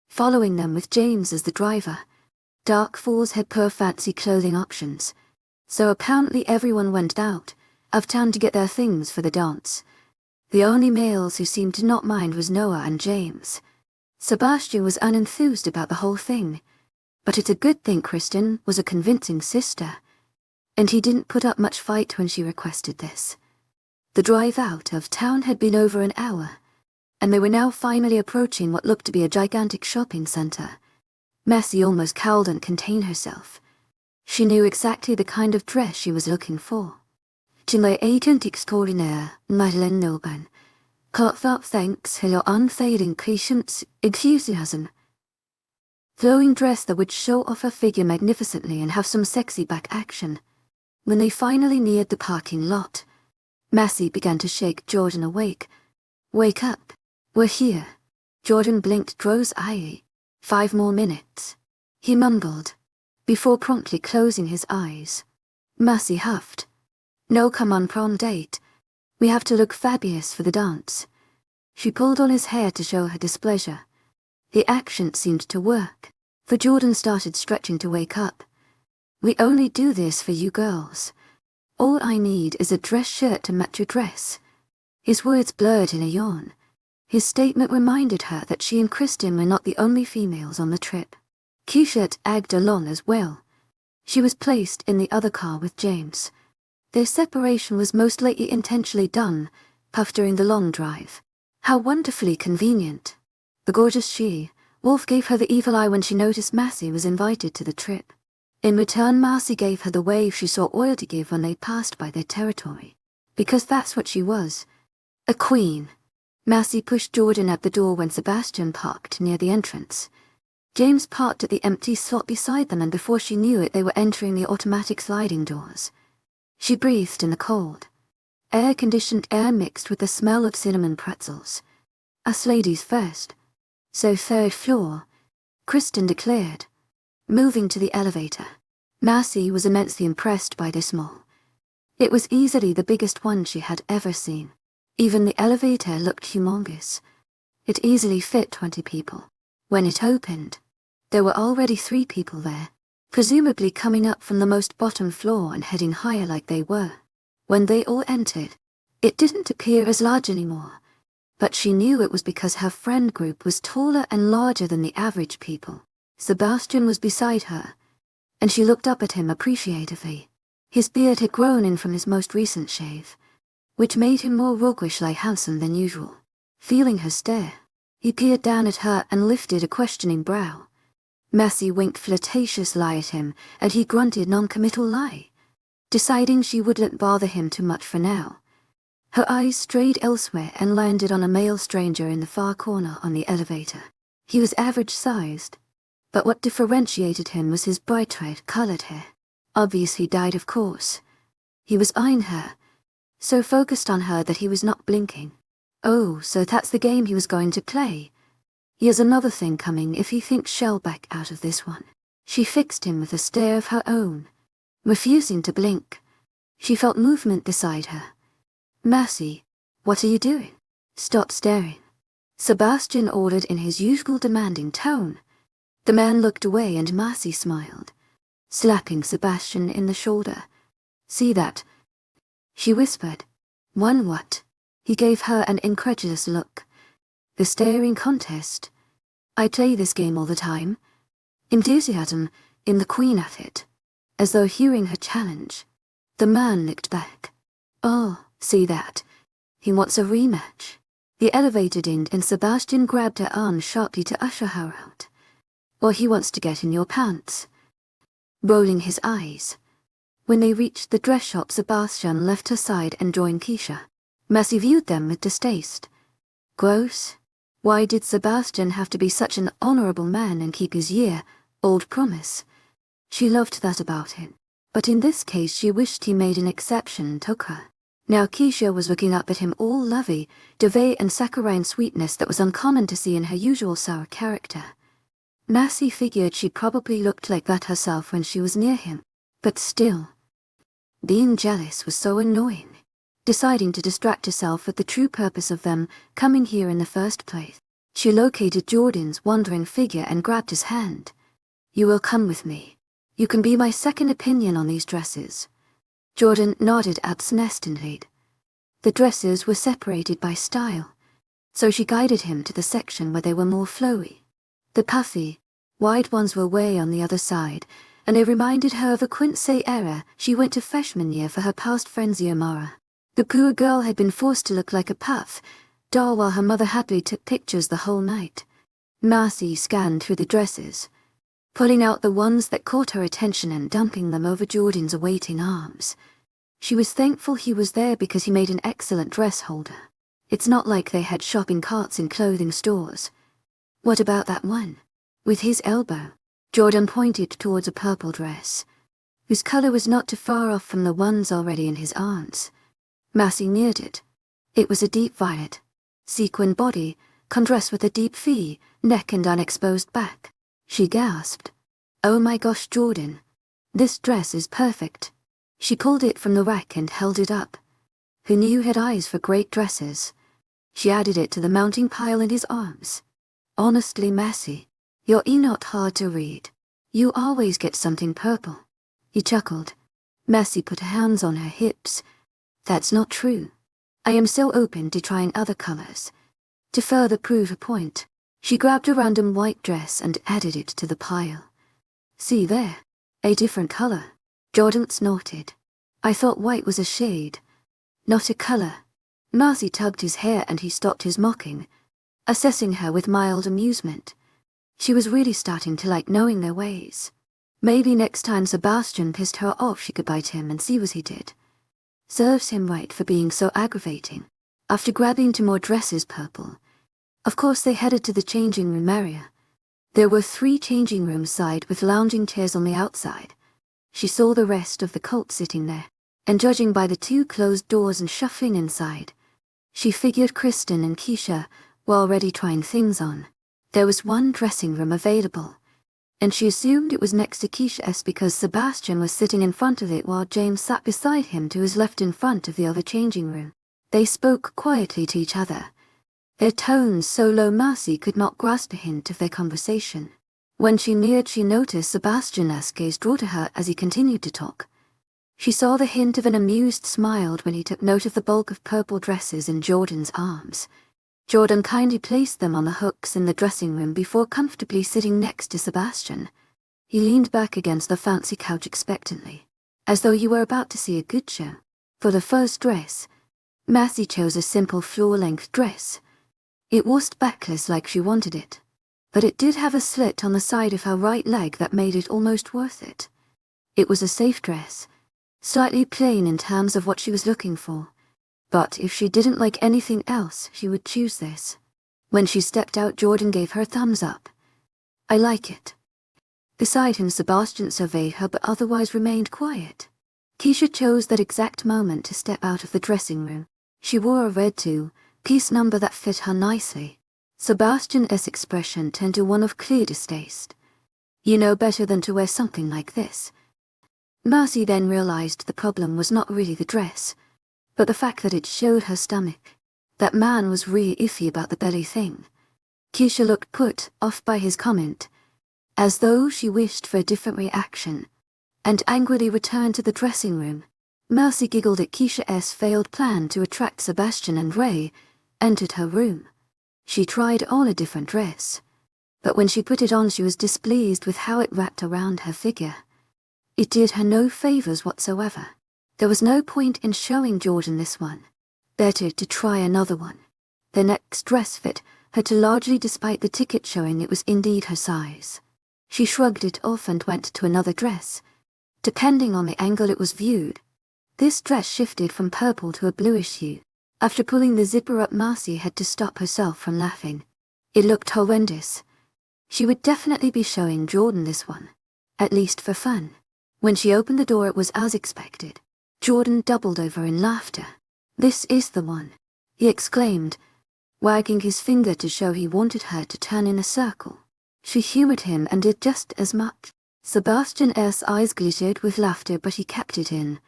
following them with James as the driver. Dark Falls had poor fancy clothing options, so apparently everyone went out of town to get their things for the dance. The only males who seemed to not mind was Noah and James. Sebastian was unenthused about the whole thing, but it's a good thing Kristen was a convincing sister, and he didn't put up much fight when she requested this. The drive out of town had been over an hour, and they were now finally approaching what looked to be a gigantic shopping center. Mercy almost cowled and contained herself. She knew exactly the kind of dress she was looking for. To my agent extraordinaire, Madeleine Noban, heartfelt thanks for your unfailing patience, enthusiasm. Flowing dress that would show off her figure magnificently and have some sexy back action. When they finally neared the parking lot, Mercy began to shake Jordan awake. Wake up. We're here. Jordan blinked Dro's eye. 5 more minutes, he mumbled, before promptly closing his eyes. Mercy huffed. No, come on, prom date. We have to look fabulous for the dance. She pulled on his hair to show her displeasure. The action seemed to work, for Jordan started stretching to wake up. We only do this for you girls. All I need is a dress shirt to match your dress. His words blurred in a yawn. His statement reminded her that she and Kristen were not the only females on the trip. 𝐾𝐥𝐻 egged along as well. She was placed in the other car with James. Their separation was most likely intentionally done, puffed during the long drive. How wonderfully convenient. The gorgeous 𝐊𝐢𝐬𝐻 gave her the evil eye when she noticed Massey was invited to the trip. In return, Massey gave her the wave she saw 𝐿𝐢𝐳 give when they passed by their territory. Because that's what she was. A queen. Massey pushed Jordan at the door when Sebastian parked near the entrance. James parked at the empty slot beside them, and before she knew it they were entering the automatic sliding doors. She breathed in the cold. Air-conditioned air mixed with the smell of cinnamon pretzels. Us ladies first. So 3rd floor, Kristen declared. Moving to the elevator. Massey was immensely impressed by this mall. It was easily the biggest one she had ever seen. Even the elevator looked humongous. It easily fit 20 people. When it opened, there were already 3 people there, presumably coming up from the most bottom floor and heading higher like they were. When they all entered, it didn't appear as large anymore, but she knew it was because her friend group was taller and larger than the average people. Sebastian was beside her, and she looked up at him appreciatively. His beard had grown in from his most recent shave, which made him more roguish-like handsome than usual. Feeling her stare, he peered down at her and lifted a questioning brow. Massey winked flirtatiously at him, and he grunted non-committal lie, deciding she wouldn't bother him too much for now. Her eyes strayed elsewhere and landed on a male stranger in the far corner on the elevator. He was average-sized, but what differentiated him was his bright red colored hair. Obviously dyed, of course. He was eyeing her, so focused on her that he was not blinking. Oh, so that's the game he was going to play. He has another thing coming if he thinks she'll back out of this one. She fixed him with a stare of her own, refusing to blink. She felt movement beside her. Massey, what are you doing? Stop staring. Sebastian ordered in his usual demanding tone. The man looked away and Massey smiled, slapping Sebastian in the shoulder. See that? She whispered. One what? He gave her an incredulous look. The staring contest. I play this game all the time. Enthusiasm in the queen at it. As though hearing her challenge. The man looked back. Oh, see that? He wants a rematch. The elevator dinged and Sebastian grabbed her arm sharply to usher her out. Or he wants to get in your pants. Rolling his eyes. When they reached the dress shop, Sebastian left her side and joined Keisha. Massey viewed them with distaste. Gross. Why did Sebastian have to be such an honorable man and keep his year, old promise? She loved that about him. But in this case she wished he made an exception and took her. Now Keisha was looking up at him all lovey, dove and saccharine sweetness that was uncommon to see in her usual sour character. Massey figured she probably looked like that herself when she was near him, but still. Being jealous was so annoying. Deciding to distract herself with the true purpose of them coming here in the first place, she located Jordan's wandering figure and grabbed his hand. You will come with me. You can be my second opinion on these dresses. Jordan nodded absently. The dresses were separated by style, so she guided him to the section where they were more flowy. The puffy, wide ones were way on the other side, and they reminded her of a 𝐿𝐻𝐳 era she went to freshman year for her past friend Xiomara. The poor girl had been forced to look like a puff doll while her mother happily took pictures the whole night. Massey scanned through the dresses, pulling out the ones that caught her attention and dumping them over Jordan's awaiting arms. She was thankful he was there because he made an excellent dress holder. It's not like they had shopping carts in clothing stores. What about that one? With his elbow, Jordan pointed towards a purple dress, whose color was not too far off from the ones already in his aunt's. Massey neared it. It was a deep violet, sequin body, contrast with a deep V, neck and unexposed back. She gasped. "Oh my gosh, Jordan. This dress is perfect." She pulled it from the rack and held it up. Who knew you had eyes for great dresses? She added it to the mounting pile in his arms. "Honestly, Massey, you're not hard to read. You always get something purple." He chuckled. Massey put her hands on her hips. "That's not true. I am so open to trying other colors." To further prove a point, she grabbed a random white dress and added it to the pile. "See there? A different color." Jordan snorted. "I thought white was a shade, not a color." Massey tugged his hair and he stopped his mocking, assessing her with mild amusement. She was really starting to like knowing their ways. Maybe next time Sebastian pissed her off she could bite him and see what he did. Serves him right for being so aggravating. After grabbing 2 more dresses purple, of course they headed to the changing room area. There were 3 changing rooms side with lounging chairs on the outside. She saw the rest of the cult sitting there, and judging by the 2 closed doors and shuffling inside, she figured Kristen and Keisha were already trying things on. There was 1 dressing room available, and she assumed it was next to Keisha's because Sebastian was sitting in front of it while James sat beside him to his left in front of the other changing room. They spoke quietly to each other, their tones so low Massey could not grasp a hint of their conversation. When she neared, she noticed Sebastian's gaze draw to her as he continued to talk. She saw the hint of an amused smile when he took note of the bulk of purple dresses in Jordan's arms. Jordan kindly placed them on the hooks in the dressing room before comfortably sitting next to Sebastian. He leaned back against the fancy couch expectantly, as though he were about to see a good show. For the first dress, Massey chose a simple floor-length dress. It wasn't backless like she wanted it, but it did have a slit on the side of her right leg that made it almost worth it. It was a safe dress, slightly plain in terms of what she was looking for, but if she didn't like anything else, she would choose this. When she stepped out, Jordan gave her a thumbs up. "I like it." Beside him, Sebastian surveyed her but otherwise remained quiet. Keisha chose that exact moment to step out of the dressing room. She wore a red 2-piece number that fit her nicely. Sebastian's expression turned to one of clear distaste. "You know better than to wear something like this." Massey then realized the problem was not really the dress, but the fact that it showed her stomach. That man was really iffy about the belly thing. Keisha looked put off by his comment, as though she wished for a different reaction, and angrily returned to the dressing room. Massey giggled at Keisha's failed plan to attract Sebastian and Ray, entered her room. She tried on a different dress, but when she put it on she was displeased with how it wrapped around her figure. It did her no favors whatsoever. There was no point in showing Jordan this one. Better to try another one. The next dress fit her too largely despite the ticket showing it was indeed her size. She shrugged it off and went to another dress. Depending on the angle it was viewed, this dress shifted from purple to a bluish hue. After pulling the zipper up, Massey had to stop herself from laughing. It looked horrendous. She would definitely be showing Jordan this one, at least for fun. When she opened the door, it was as expected. Jordan doubled over in laughter. "This is the one," he exclaimed, wagging his finger to show he wanted her to turn in a circle. She humored him and did just as much. Sebastian's eyes glittered with laughter, but he kept it in,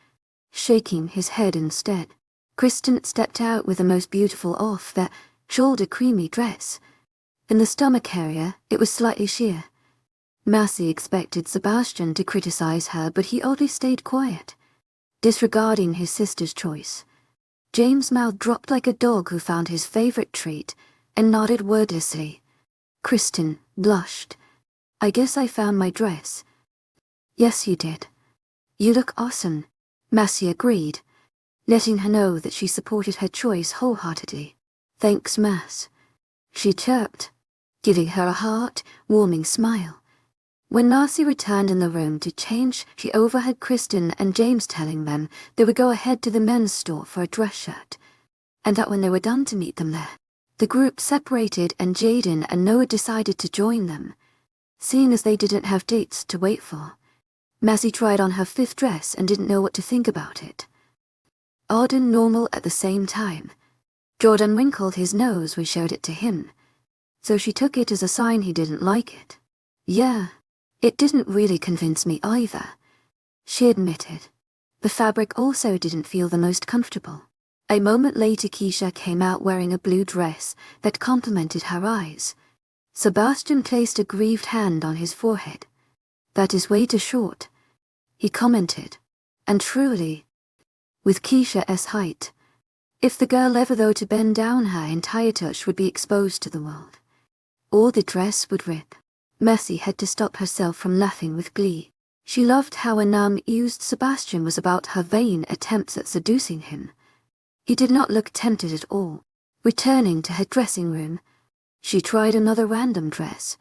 shaking his head instead. Kristen stepped out with the most beautiful of that shoulder creamy dress. In the stomach area, it was slightly sheer. Massey expected Sebastian to criticize her, but he oddly stayed quiet, disregarding his sister's choice. James' mouth dropped like a dog who found his favorite treat and nodded wordlessly. Kristen blushed. "I guess I found my dress." "Yes, you did. You look awesome," Massey agreed, letting her know that she supported her choice wholeheartedly. "Thanks, Mass," she chirped, giving her a heart-warming smile. When Massey returned in the room to change, she overheard Kristen and James telling them they would go ahead to the men's store for a dress shirt, and that when they were done to meet them there. The group separated and Jaden and Noah decided to join them, seeing as they didn't have dates to wait for. Massey tried on her 5th dress and didn't know what to think about it. Odd and normal at the same time. Jordan wrinkled his nose when she showed it to him, so she took it as a sign he didn't like it. Yeah, it didn't really convince me either, she admitted. The fabric also didn't feel the most comfortable. A moment later 𝐾𝐤𝐻 came out wearing a blue dress that complemented her eyes. Sebastian placed a grieved hand on his forehead. That is way too short, he commented. And truly, with 𝐾𝐤𝐻's height, if the girl ever though to bend down, her entire touch would be exposed to the world. Or the dress would rip. Mercy had to stop herself from laughing with glee. She loved how used Sebastian was about her vain attempts at seducing him. He did not look tempted at all. Returning to her dressing room, she tried another random dress.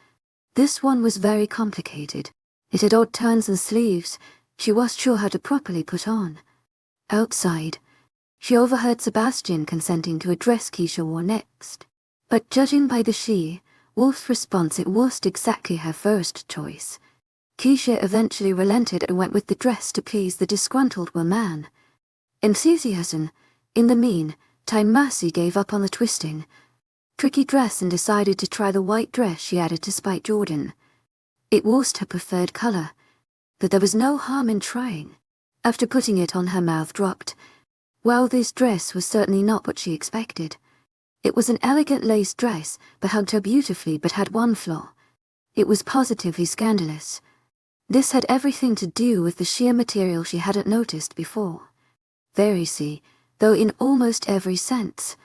This one was very complicated. It had odd turns and sleeves she wasn't sure how to properly put on. Outside, she overheard Sebastian consenting to a dress 𝐾𝐤𝐻 wore next. But judging by the 𝐊𝐲 response, it wasn't exactly her first choice. 𝐾𝐤𝐻 eventually relented and went with the dress to please the disgruntled man. Enthusiasm, in the meantime, Mercy gave up on the twisting, tricky dress and decided to try the white dress she added to spite Jordan. It wasn't her preferred color, but there was no harm in trying. After putting it on, her mouth dropped. Well, this dress was certainly not what she expected. It was an elegant lace dress that hugged her beautifully but had one flaw. It was positively scandalous. This had everything to do with the sheer material she hadn't noticed before. Very though in almost every sense.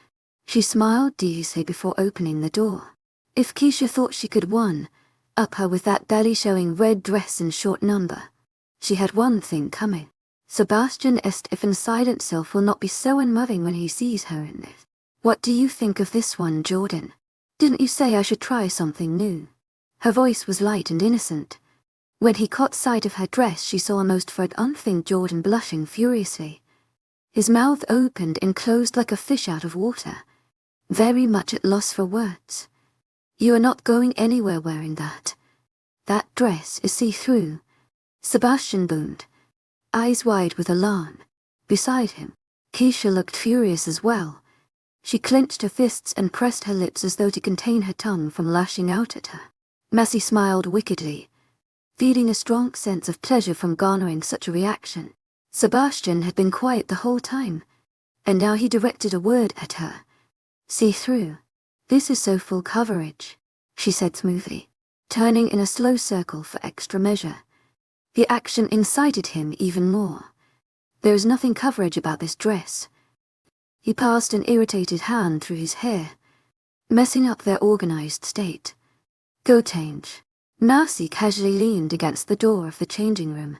She smiled deeply before opening the door. If 𝐾𝐤𝐻 thought she could one-up her with that belly showing red dress and short number, she had one thing coming. Sebastian if in silent self will not be so unmoving when he sees her in this. What do you think of this one, Jordan? Didn't you say I should try something new? Her voice was light and innocent. When he caught sight of her dress, she saw a most unthink Jordan blushing furiously. His mouth opened and closed like a fish out of water, very much at loss for words. You are not going anywhere wearing that. That dress is see-through, Sebastian boomed, eyes wide with alarm. Beside him, 𝐾𝐤𝐻 looked furious as well. She clenched her fists and pressed her lips as though to contain her tongue from lashing out at her. Mercy smiled wickedly, feeling a strong sense of pleasure from garnering such a reaction. Sebastian had been quiet the whole time, and now he directed a word at her. See-through. This is so full coverage, she said smoothly, turning in a slow circle for extra measure. The action incited him even more. There is nothing coverage about this dress. He passed an irritated hand through his hair, messing up their organized state. Go change. Mercy casually leaned against the door of the changing room,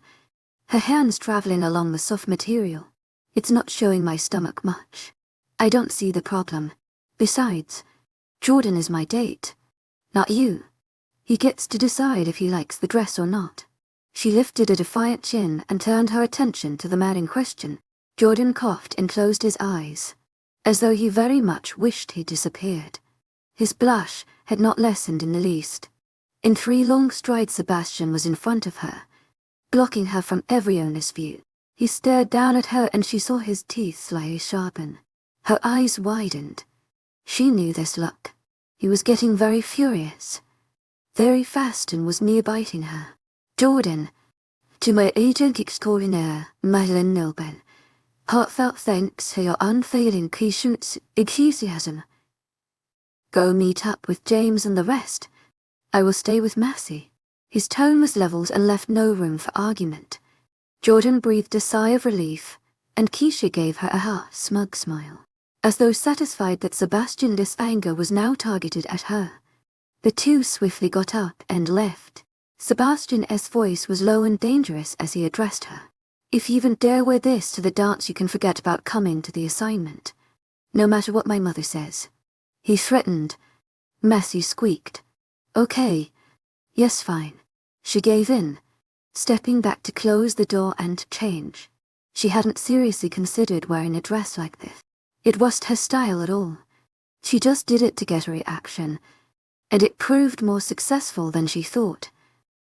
her hands traveling along the soft material. It's not showing my stomach much. I don't see the problem. Besides, Jordan is my date, not you. He gets to decide if he likes the dress or not. She lifted a defiant chin and turned her attention to the man in question. Jordan coughed and closed his eyes, as though he very much wished he'd disappeared. His blush had not lessened in the least. In 3 long strides Sebastian was in front of her, blocking her from every honest view. He stared down at her and she saw his teeth slightly sharpen. Her eyes widened. She knew this look. He was getting very furious, very fast, and was near biting her. Jordan, to my agent 𝐿𝐲𝐬𝐵, heartfelt thanks for your unfailing enthusiasm. Go meet up with James and the rest. I will stay with Mercy. His tone was leveled and left no room for argument. Jordan breathed a sigh of relief, and 𝐾𝐤𝐻 gave her a smug smile, as though satisfied that Sebastian's anger was now targeted at her. The two swiftly got up and left. Sebastian's voice was low and dangerous as he addressed her. If you even dare wear this to the dance, you can forget about coming to the assignment, no matter what my mother says, he threatened. Mercy squeaked. Okay. Yes, fine. She gave in, stepping back to close the door and change. She hadn't seriously considered wearing a dress like this. It wasn't her style at all. She just did it to get a reaction, and it proved more successful than she thought.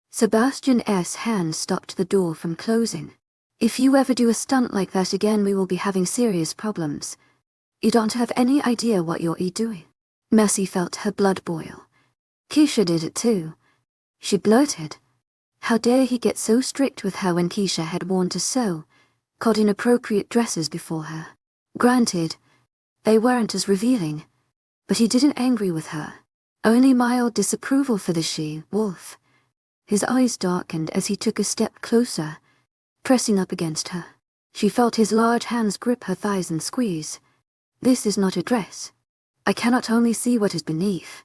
Sebastian's hand stopped the door from closing. If you ever do a stunt like that again, we will be having serious problems. You don't have any idea what you're doing. Mercy felt her blood boil. 𝐾𝐤𝐻 did it too. she blurted. How dare he get so strict with her when Keisha had worn so called inappropriate dresses before her. Granted, they weren't as revealing, but he didn't angry with her. Only mild disapproval for the she-wolf. His eyes darkened as he took a step closer, pressing up against her. She felt his large hands grip her thighs and squeeze. This is not a dress. I cannot only see what is beneath,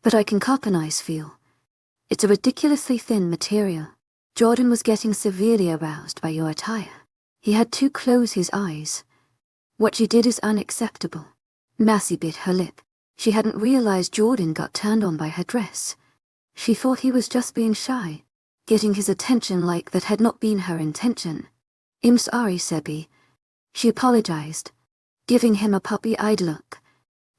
but I can 𝐾𝐽 feel. It's a ridiculously thin material. Jordan was getting severely aroused by your attire. He had to close his eyes. What you did is unacceptable. Massey bit her lip. She hadn't realized Jordan got turned on by her dress. She thought he was just being shy, getting his attention like that had not been her intention. I'm sorry, Sebi. She apologized, giving him a puppy-eyed look.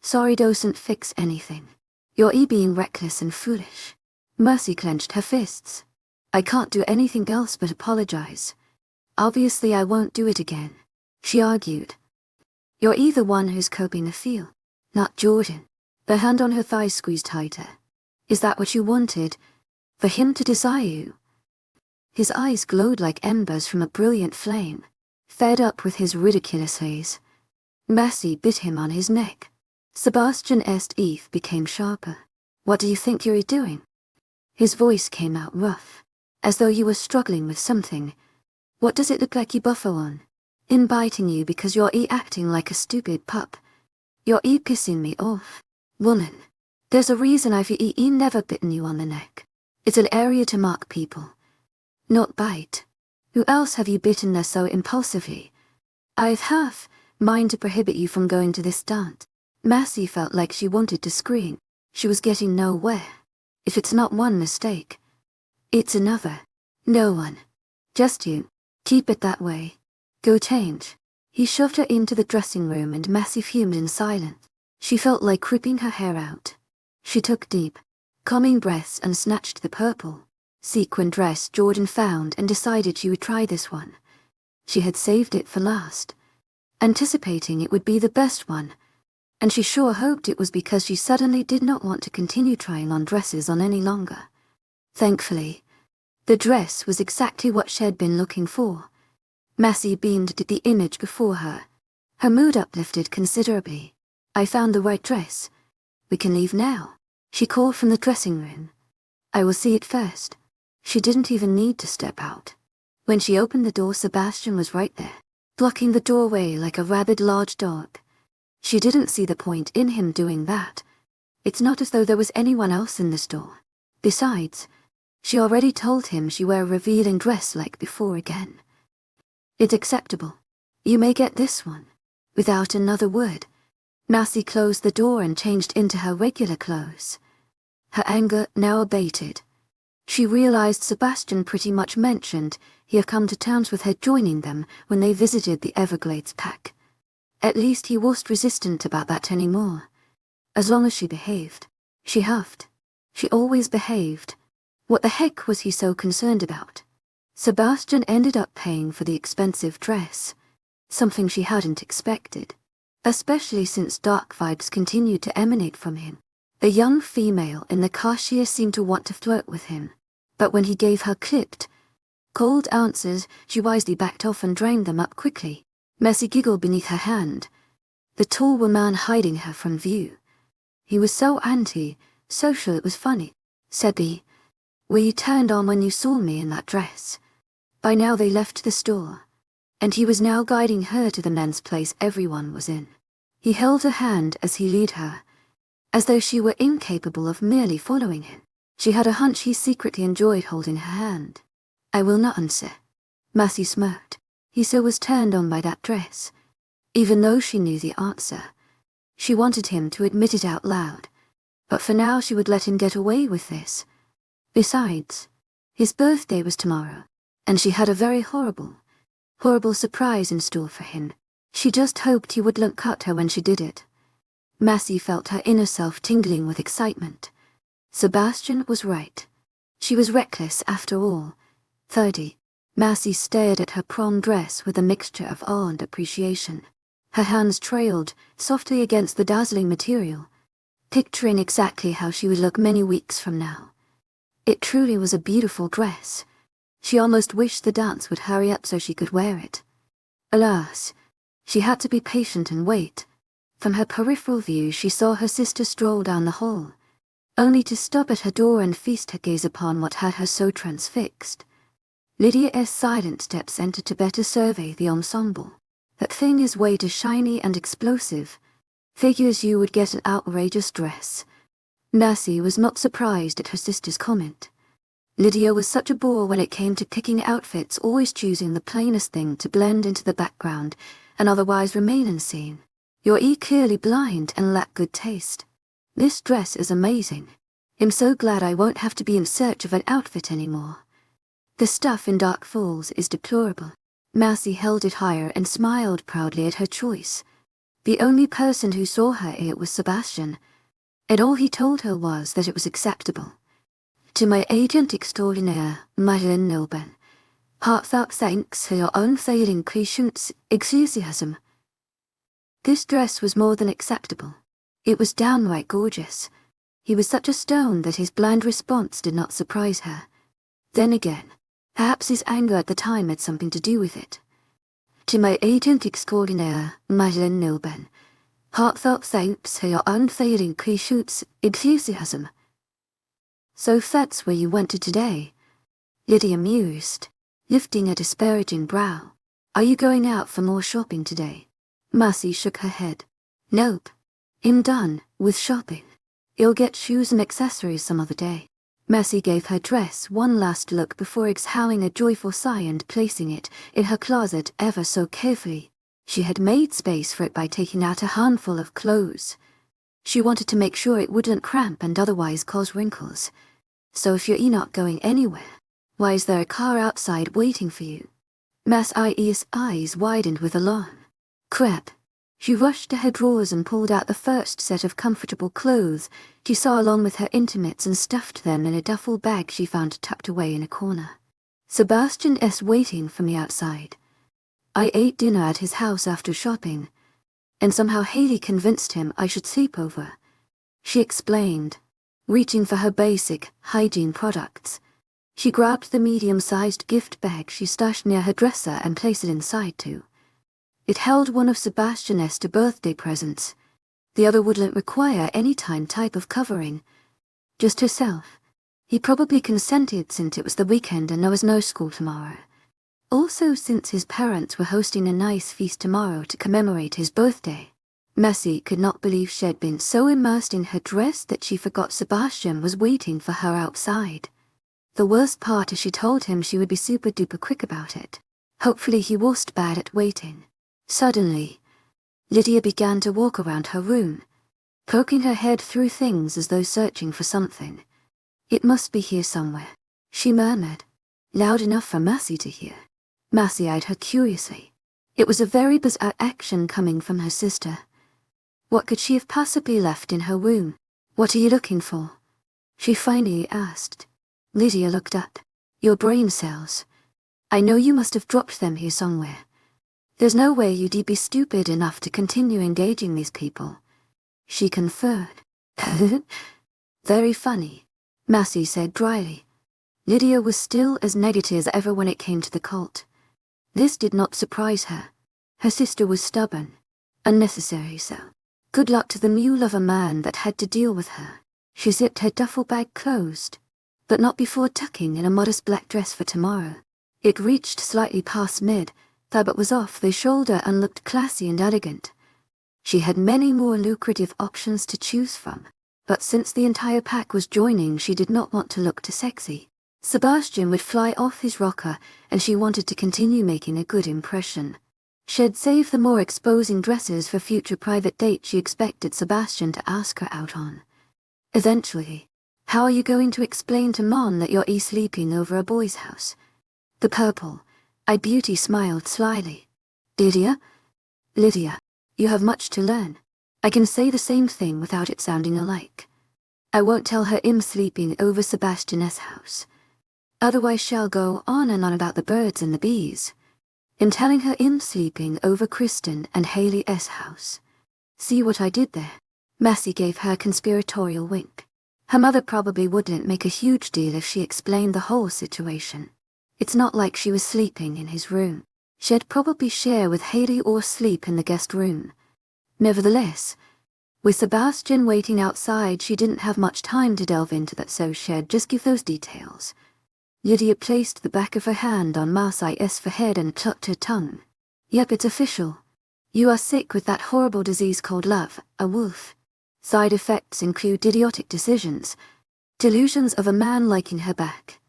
Sorry doesn't fix anything. You're being reckless and foolish. Mercy clenched her fists. I can't do anything else but apologize. Obviously I won't do it again, she argued. You're the one who's coping the feel, not Jordan. The hand on her thigh squeezed tighter. Is that what you wanted? For him to desire you? His eyes glowed like embers from a brilliant flame. Fed up with his ridiculous haze, Mercy bit him on his neck. Sebastian's teeth became sharper. What do you think you're doing? His voice came out rough, as though he was struggling with something. What does it look like you buffer on? In biting you because you're acting like a stupid pup. You're pissing me off. Woman, there's a reason I've never bitten you on the neck. It's an area to mark people, not bite. Who else have you bitten there so impulsively? I've half mind to prohibit you from going to this dance. Mercy felt like she wanted to scream. She was getting nowhere. If it's not one mistake, it's another. No one. Just you. Keep it that way. Go change. He shoved her into the dressing room and Mercy fumed in silence. She felt like ripping her hair out. She took deep, calming breaths and snatched the purple sequin dress Jordan found and decided she would try this one. She had saved it for last, anticipating it would be the best one, and she sure hoped it was because she suddenly did not want to continue trying on dresses on any longer. Thankfully, the dress was exactly what she had been looking for. Mercy beamed at the image before her. Her mood uplifted considerably. I found the right dress. We can leave now, she called from the dressing room. I will see it first. She didn't even need to step out. When she opened the door, Sebastian was right there, blocking the doorway like a rabid large dog. She didn't see the point in him doing that. It's not as though there was anyone else in the store. Besides, she already told him she wear a revealing dress like before again. It's acceptable. You may get this one. Without another word, Mercy closed the door and changed into her regular clothes. Her anger now abated. She realized Sebastian pretty much mentioned he had come to terms with her joining them when they visited the Everglades pack. At least he wasn't resistant about that anymore. As long as she behaved. She huffed. She always behaved. What the heck was he so concerned about? Sebastian ended up paying for the expensive dress, something she hadn't expected, especially since dark vibes continued to emanate from him. A young female in the cashier seemed to want to flirt with him, but when he gave her clipped, cold answers, she wisely backed off and drained them up quickly. Mercy giggled beneath her hand, the tall woman hiding her from view. He was so anti-social it was funny. Sebi, were you turned on when you saw me in that dress? By now they left the store, and he was now guiding her to the men's place everyone was in. He held her hand as he led her, as though she were incapable of merely following him. She had a hunch he secretly enjoyed holding her hand. I will not answer. Mercy smirked. He so was turned on by that dress. Even though she knew the answer, she wanted him to admit it out loud, but for now she would let him get away with this. Besides, his birthday was tomorrow, and she had a very horrible surprise in store for him. She just hoped he would look at her when she did it. Mercy felt her inner self tingling with excitement. Sebastian was right. She was reckless after all. 30. Mercy stared at her prom dress with a mixture of awe and appreciation. Her hands trailed softly against the dazzling material, picturing exactly how she would look many weeks from now. It truly was a beautiful dress. She almost wished the dance would hurry up so she could wear it. Alas, she had to be patient and wait. From her peripheral view she saw her sister stroll down the hall, only to stop at her door and feast her gaze upon what had her so transfixed. Lydia's silent steps entered to better survey the ensemble. That thing is way too shiny and explosive. Figures you would get an outrageous dress. Mercy was not surprised at her sister's comment. Lydia was such a bore when it came to picking outfits, always choosing the plainest thing to blend into the background and otherwise remain unseen. You're clearly blind and lack good taste. This dress is amazing. I'm so glad I won't have to be in search of an outfit anymore. The stuff in Dark Falls is deplorable. Mercy held it higher and smiled proudly at her choice. The only person who saw her it was Sebastian, and all he told her was that it was acceptable. To my agent extraordinaire, 𝐿𝐻𝐿, heartfelt thanks for your unfailing patience, enthusiasm. This dress was more than acceptable. It was downright gorgeous. He was such a stone that his bland response did not surprise her. Then again, perhaps his anger at the time had something to do with it. To my agent extraordinaire, 𝐿𝐻𝐿, heartfelt thanks for your unfailing patience, enthusiasm. So that's where you went to today? Lydia mused, lifting a disparaging brow. Are you going out for more shopping today? Mercy shook her head. Nope. I'm done with shopping. You'll get shoes and accessories some other day. Mercy gave her dress one last look before exhaling a joyful sigh and placing it in her closet ever so carefully. She had made space for it by taking out a handful of clothes. She wanted to make sure it wouldn't cramp and otherwise cause wrinkles. So if you're not going anywhere, why is there a car outside waiting for you? Mercy's eyes widened with alarm. Crap. She rushed to her drawers and pulled out the first set of comfortable clothes she saw along with her intimates and stuffed them in a duffel bag she found tucked away in a corner. Sebastian's waiting for me outside. I ate dinner at his house after shopping, and somehow Haley convinced him I should sleep over. She explained, reaching for her basic hygiene products. She grabbed the medium-sized gift bag she stashed near her dresser and placed it inside too. It held one of Sebastian's birthday presents. The other wouldn't require any type of covering. Just herself. He probably consented since it was the weekend and there was no school tomorrow. Also since his parents were hosting a nice feast tomorrow to commemorate his birthday. Mercy could not believe she had been so immersed in her dress that she forgot Sebastian was waiting for her outside. The worst part is she told him she would be super duper quick about it. Hopefully he wasn't bad at waiting. Suddenly, Lydia began to walk around her room, poking her head through things as though searching for something. It must be here somewhere, she murmured, loud enough for Mercy to hear. Mercy eyed her curiously. It was a very bizarre action coming from her sister. What could she have possibly left in her room? What are you looking for? She finally asked. Lydia looked up. Your brain cells. I know you must have dropped them here somewhere. There's no way you'd be stupid enough to continue engaging these people. She conferred. Very funny, Mercy said dryly. Lydia was still as negative as ever when it came to the cult. This did not surprise her. Her sister was stubborn, unnecessary so. Good luck to the mule of a man that had to deal with her. She zipped her duffel bag closed, but not before tucking in a modest black dress for tomorrow. It reached slightly past mid, but was off the shoulder and looked classy and elegant. She had many more lucrative options to choose from, but since the entire pack was joining she did not want to look too sexy. Sebastian would fly off his rocker and she wanted to continue making a good impression. She'd save the more exposing dresses for future private dates she expected Sebastian to ask her out on. Eventually, how are you going to explain to Mom that you're sleeping over a boy's house? The purple-eyed beauty smiled slyly. Lydia, you have much to learn. I can say the same thing without it sounding alike. I won't tell her I'm sleeping over Sebastian's house. Otherwise she'll go on and on about the birds and the bees. I'm telling her I'm sleeping over Kristen and Haley's house. See what I did there? Mercy gave her a conspiratorial wink. Her mother probably wouldn't make a huge deal if she explained the whole situation. It's not like she was sleeping in his room. She'd probably share with 𝐊𝐲 or sleep in the guest room. Nevertheless, with Sebastian waiting outside, she didn't have much time to delve into that, so she'd just give those details. Lydia placed the back of her hand on 𝐿𝐲𝐬𝐵's forehead and clucked her tongue. Yep, it's official. You are sick with that horrible disease called love, a wolf. Side effects include idiotic decisions, delusions of a man liking her back,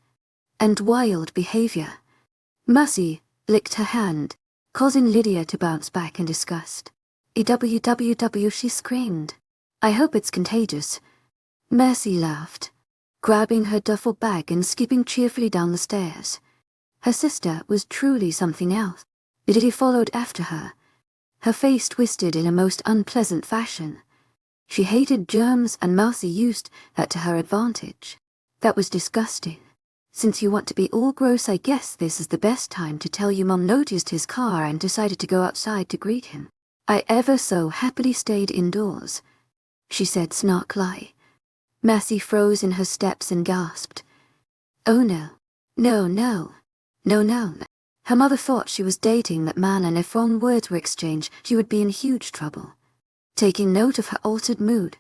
and wild behavior. Mercy licked her hand, causing Lydia to bounce back in disgust. 𝐸𝐸𝐸, she screamed. I hope it's contagious. Mercy laughed, grabbing her duffel bag and skipping cheerfully down the stairs. Her sister was truly something else. Lydia followed after her, her face twisted in a most unpleasant fashion. She hated germs, and Mercy used that to her advantage. That was disgusting. Since you want to be all gross, I guess this is the best time to tell you Mom noticed his car and decided to go outside to greet him. I ever so happily stayed indoors, she said snarkily. Mercy froze in her steps and gasped. Oh no. No, no. No, no. Her mother thought she was dating that man, and if wrong words were exchanged, she would be in huge trouble. Taking note of her altered mood,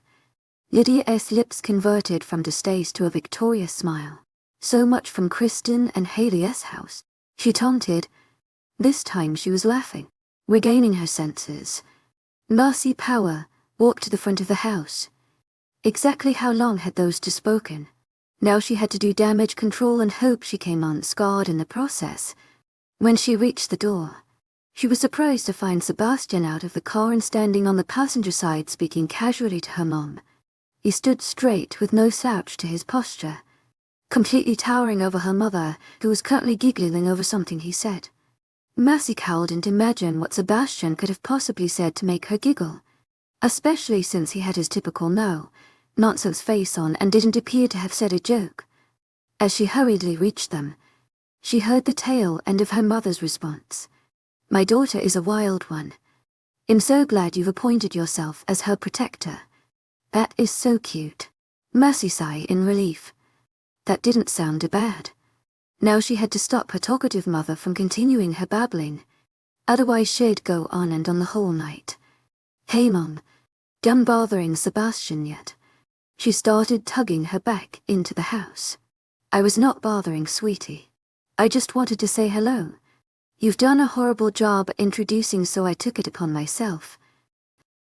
Lydia's lips converted from distaste to a victorious smile. So much from Kristen and 𝐊𝐲's house. She taunted. This time she was laughing, regaining her senses. Mercy Power walked to the front of the house. Exactly how long had those two spoken? Now she had to do damage control and hope she came unscarred in the process. When she reached the door, she was surprised to find Sebastian out of the car and standing on the passenger side speaking casually to her mom. He stood straight with no slouch to his posture, completely towering over her mother, who was currently giggling over something he said. Mercy cowled and imagined what Sebastian could have possibly said to make her giggle, especially since he had his typical nonsense face on and didn't appear to have said a joke. As she hurriedly reached them, she heard the tail end of her mother's response. My daughter is a wild one. I'm so glad you've appointed yourself as her protector. That is so cute. Mercy sighed in relief. That didn't sound bad. Now she had to stop her talkative mother from continuing her babbling. Otherwise she'd go on and on the whole night. Hey Mom, done bothering Sebastian yet? She started tugging her back into the house. I was not bothering, sweetie. I just wanted to say hello. You've done a horrible job introducing, so I took it upon myself.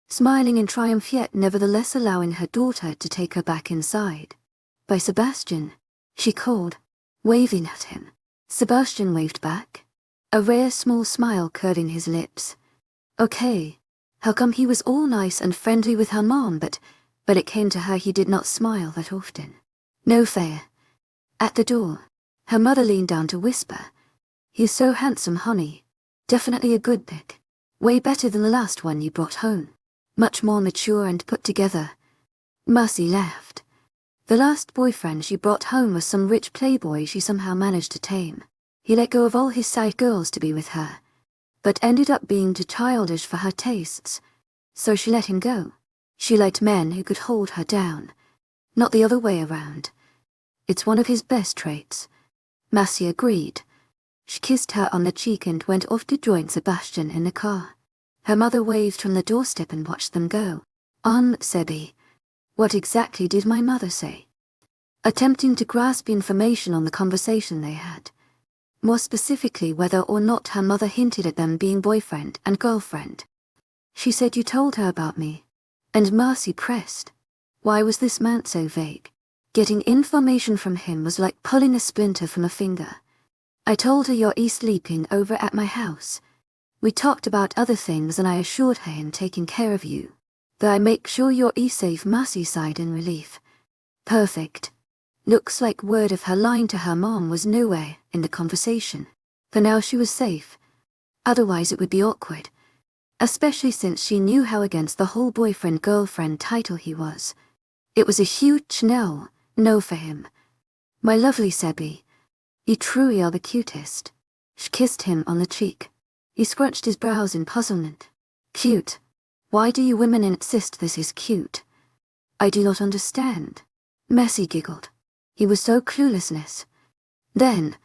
Smiling in triumph, yet nevertheless allowing her daughter to take her back inside. By Sebastian, she called, waving at him. Sebastian waved back, a rare small smile curving his lips. Okay, how come he was all nice and friendly with her mom, but it came to her he did not smile that often. No fair. At the door, her mother leaned down to whisper, He's so handsome, honey. Definitely a good pick. Way better than the last one you brought home. Much more mature and put together. Mercy laughed. The last boyfriend she brought home was some rich playboy she somehow managed to tame. He let go of all his side girls to be with her, but ended up being too childish for her tastes, so she let him go. She liked men who could hold her down, not the other way around. It's one of his best traits. Mercy agreed. She kissed her on the cheek and went off to join Sebastian in the car. Her mother waved from the doorstep and watched them go. Sebi, what exactly did my mother say? Attempting to grasp information on the conversation they had. More specifically, whether or not her mother hinted at them being boyfriend and girlfriend. She said you told her about me. And Mercy pressed. Why was this man so vague? Getting information from him was like pulling a splinter from a finger. I told her you're sleeping over at my house. We talked about other things and I assured her I'm taking care of you. That I make sure you're safe. Mercy sighed in relief. Perfect. Looks like word of her lying to her mom was nowhere in the conversation. For now she was safe. Otherwise it would be awkward. Especially since she knew how against the whole boyfriend-girlfriend title he was. It was a huge no for him. My lovely Sebi, you truly are the cutest. She kissed him on the cheek. He scrunched his brows in puzzlement. Cute? Why do you women insist this is cute? I do not understand. Messi giggled. He was so cluelessness. Then,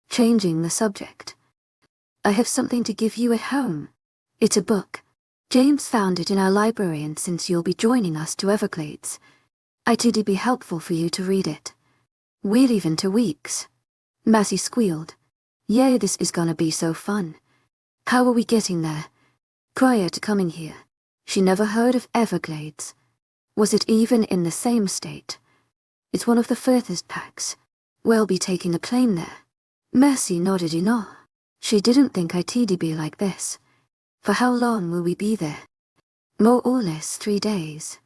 changing the subject. I have something to give you at home. It's a book. James found it in our library, and since you'll be joining us to Everglades, I thought it'd be helpful for you to read it. We're leaving 2 weeks. Messi squealed. Yeah, this is gonna be so fun. How are we getting there? Prior to coming here, she never heard of Everglades. Was it even in the same state? It's one of the furthest packs. We'll be taking a plane there. Messi nodded in awe. She didn't think it'd be like this. For how long will we be there? More or less 3 days.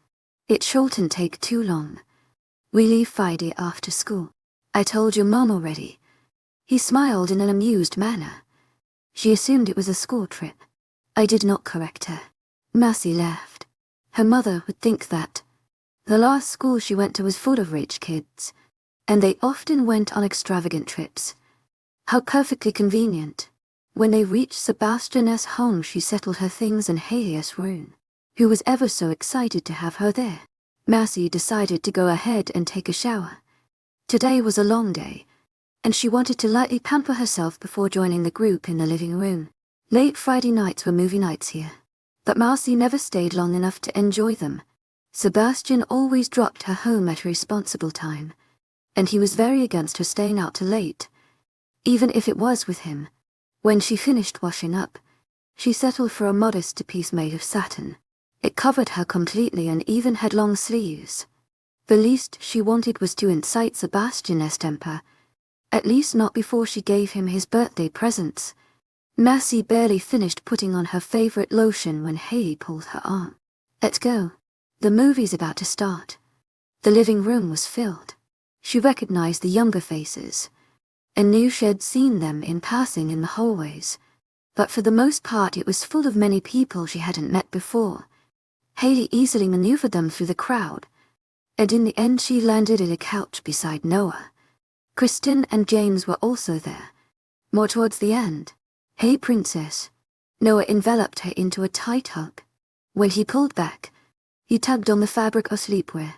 It shouldn't take too long. We leave Friday after school. I told your mom already. He smiled in an amused manner. She assumed it was a school trip. I did not correct her. Messi laughed. Her mother would think that. The last school she went to was full of rich kids, and they often went on extravagant trips. How perfectly convenient. When they reached Sebastian's home, she settled her things in 𝐊𝐢𝐬's room, who was ever so excited to have her there. Messi decided to go ahead and take a shower. Today was a long day, and she wanted to lightly pamper herself before joining the group in the living room. Late Friday nights were movie nights here, but Messi never stayed long enough to enjoy them. Sebastian always dropped her home at a responsible time, and he was very against her staying out too late, even if it was with him. When she finished washing up, she settled for a modest piece made of satin. It covered her completely and even had long sleeves. The least she wanted was to incite Sebastian's temper, at least not before she gave him his birthday presents. Messi barely finished putting on her favorite lotion when 𝐊𝐲 pulled her arm. Let's go. The movie's about to start. The living room was filled. She recognized the younger faces, and knew she had seen them in passing in the hallways, but for the most part it was full of many people she hadn't met before. 𝐊𝐲 easily maneuvered them through the crowd, and in the end she landed at a couch beside Noah. Kristen and James were also there. More towards the end. Hey, princess. Noah enveloped her into a tight hug. When he pulled back, he tugged on the fabric of sleepwear,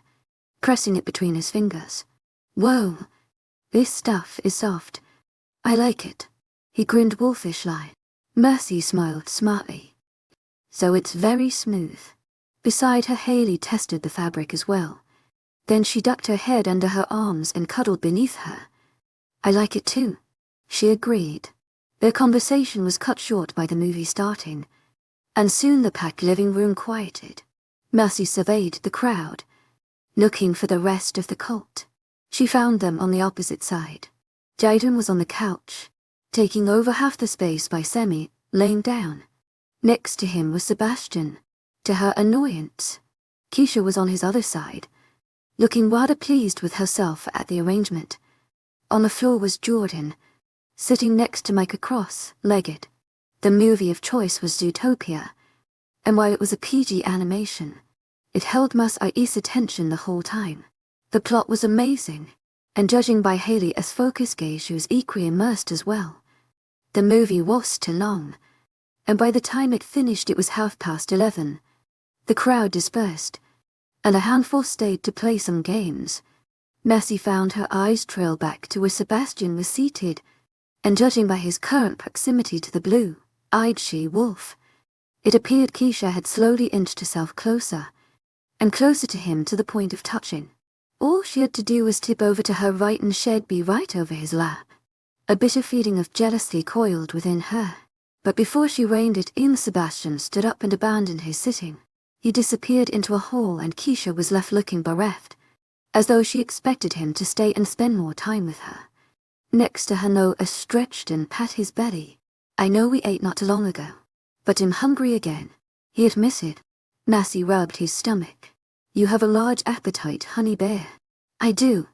pressing it between his fingers. Whoa, this stuff is soft. I like it. He grinned wolfishly. Messi smiled smartly. So it's very smooth. Beside her, 𝐊𝐲 tested the fabric as well. Then she ducked her head under her arms and cuddled beneath her. I like it too, she agreed. Their conversation was cut short by the movie starting, and soon the packed living room quieted. Messi surveyed the crowd, looking for the rest of the cult. She found them on the opposite side. Jaden was on the couch, taking over half the space by Semi, laying down. Next to him was Sebastian. To her annoyance, Keisha was on his other side, looking rather pleased with herself at the arrangement. On the floor was Jordan, sitting next to Micah cross-legged. The movie of choice was Zootopia, and while it was a PG animation, it held 𝐿𝐲's attention the whole time. The plot was amazing, and judging by 𝐊𝐲's focus gaze, she was equally immersed as well. The movie was too long, and by the time it finished it was 11:30. The crowd dispersed, and a handful stayed to play some games. Messi found her eyes trail back to where Sebastian was seated, and judging by his current proximity to the blue-eyed she-wolf, it appeared Keisha had slowly inched herself closer, and closer to him to the point of touching. All she had to do was tip over to her right and she'd be right over his lap. A bitter feeling of jealousy coiled within her, but before she reined it in, Sebastian stood up and abandoned his sitting. He disappeared into a hall and Keisha was left looking bereft, as though she expected him to stay and spend more time with her. Next to her, Noah stretched and pat his belly. I know we ate not too long ago, but I'm hungry again. He admitted. Messi rubbed his stomach. You have a large appetite, honey bear. I do.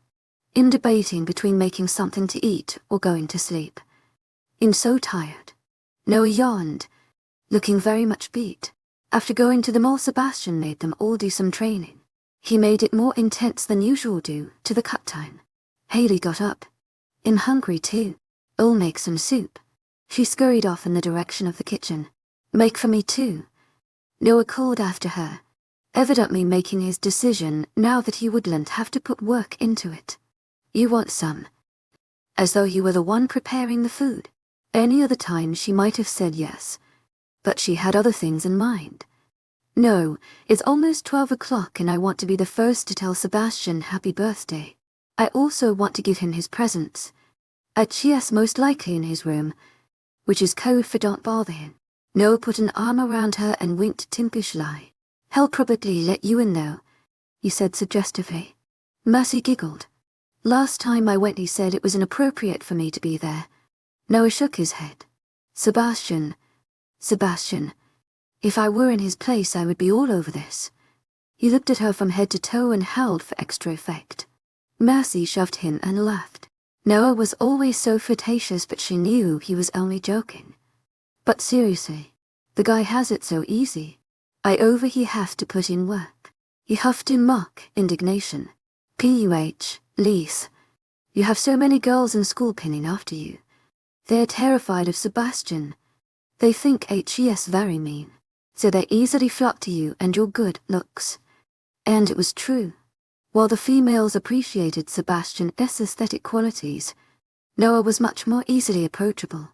In debating between making something to eat or going to sleep. I'm so tired. Noah yawned, looking very much beat. After going to the mall, Sebastian made them all do some training. He made it more intense than usual due to the cut time. 𝐊𝐲 got up. I'm hungry too. I'll make some soup. She scurried off in the direction of the kitchen. Make for me too. Noah called after her, evidently making his decision now that he wouldn't have to put work into it. You want some? As though he were the one preparing the food. Any other time she might have said yes, but she had other things in mind. No, it's almost 12 o'clock and I want to be the first to tell Sebastian happy birthday. I also want to give him his presents. 𝐿𝐲𝐻𝐵 most likely in his room, which is code for don't bother him. Noah put an arm around her and winked tinkishly. He'll probably let you in though, he said suggestively. Mercy giggled. Last time I went he said it was inappropriate for me to be there. Noah shook his head. Sebastian, if I were in his place I would be all over this. He looked at her from head to toe and howled for extra effect. Mercy shoved him and laughed. Noah was always so flirtatious but she knew he was only joking. But seriously, the guy has it so easy. He have to put in work. He huffed in mock indignation. 𝐿𝐲𝐻𝐵, you have so many girls in school pinning after you. They're terrified of Sebastian. They think 𝐿𝐲𝐻𝐵 very mean, so they easily flock to you and your good looks. And it was true. While the females appreciated Sebastian's aesthetic qualities, Noah was much more easily approachable.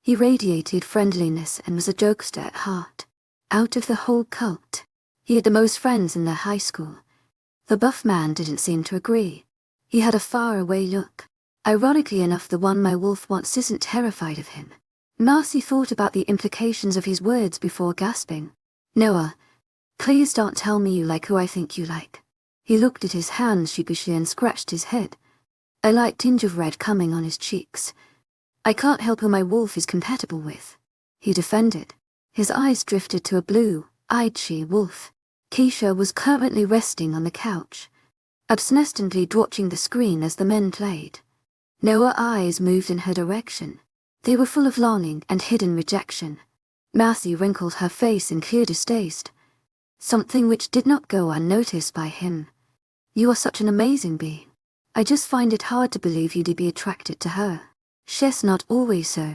He radiated friendliness and was a jokester at heart. Out of the whole cult, he had the most friends in their high school. The buff man didn't seem to agree. He had a far-away look. Ironically enough, the one my wolf wants isn't terrified of him. Mercy thought about the implications of his words before gasping. Noah, please don't tell me you like who I think you like. He looked at his hands sheepishly and scratched his head. A light tinge of red coming on his cheeks. I can't help who my wolf is compatible with, he defended. His eyes drifted to a blue-eyed she-wolf. Keisha was currently resting on the couch, abstinently watching the screen as the men played. Noah's eyes moved in her direction. They were full of longing and hidden rejection. Mercy wrinkled her face in clear distaste, something which did not go unnoticed by him. You are such an amazing being. I just find it hard to believe you'd be attracted to her. She's not always so.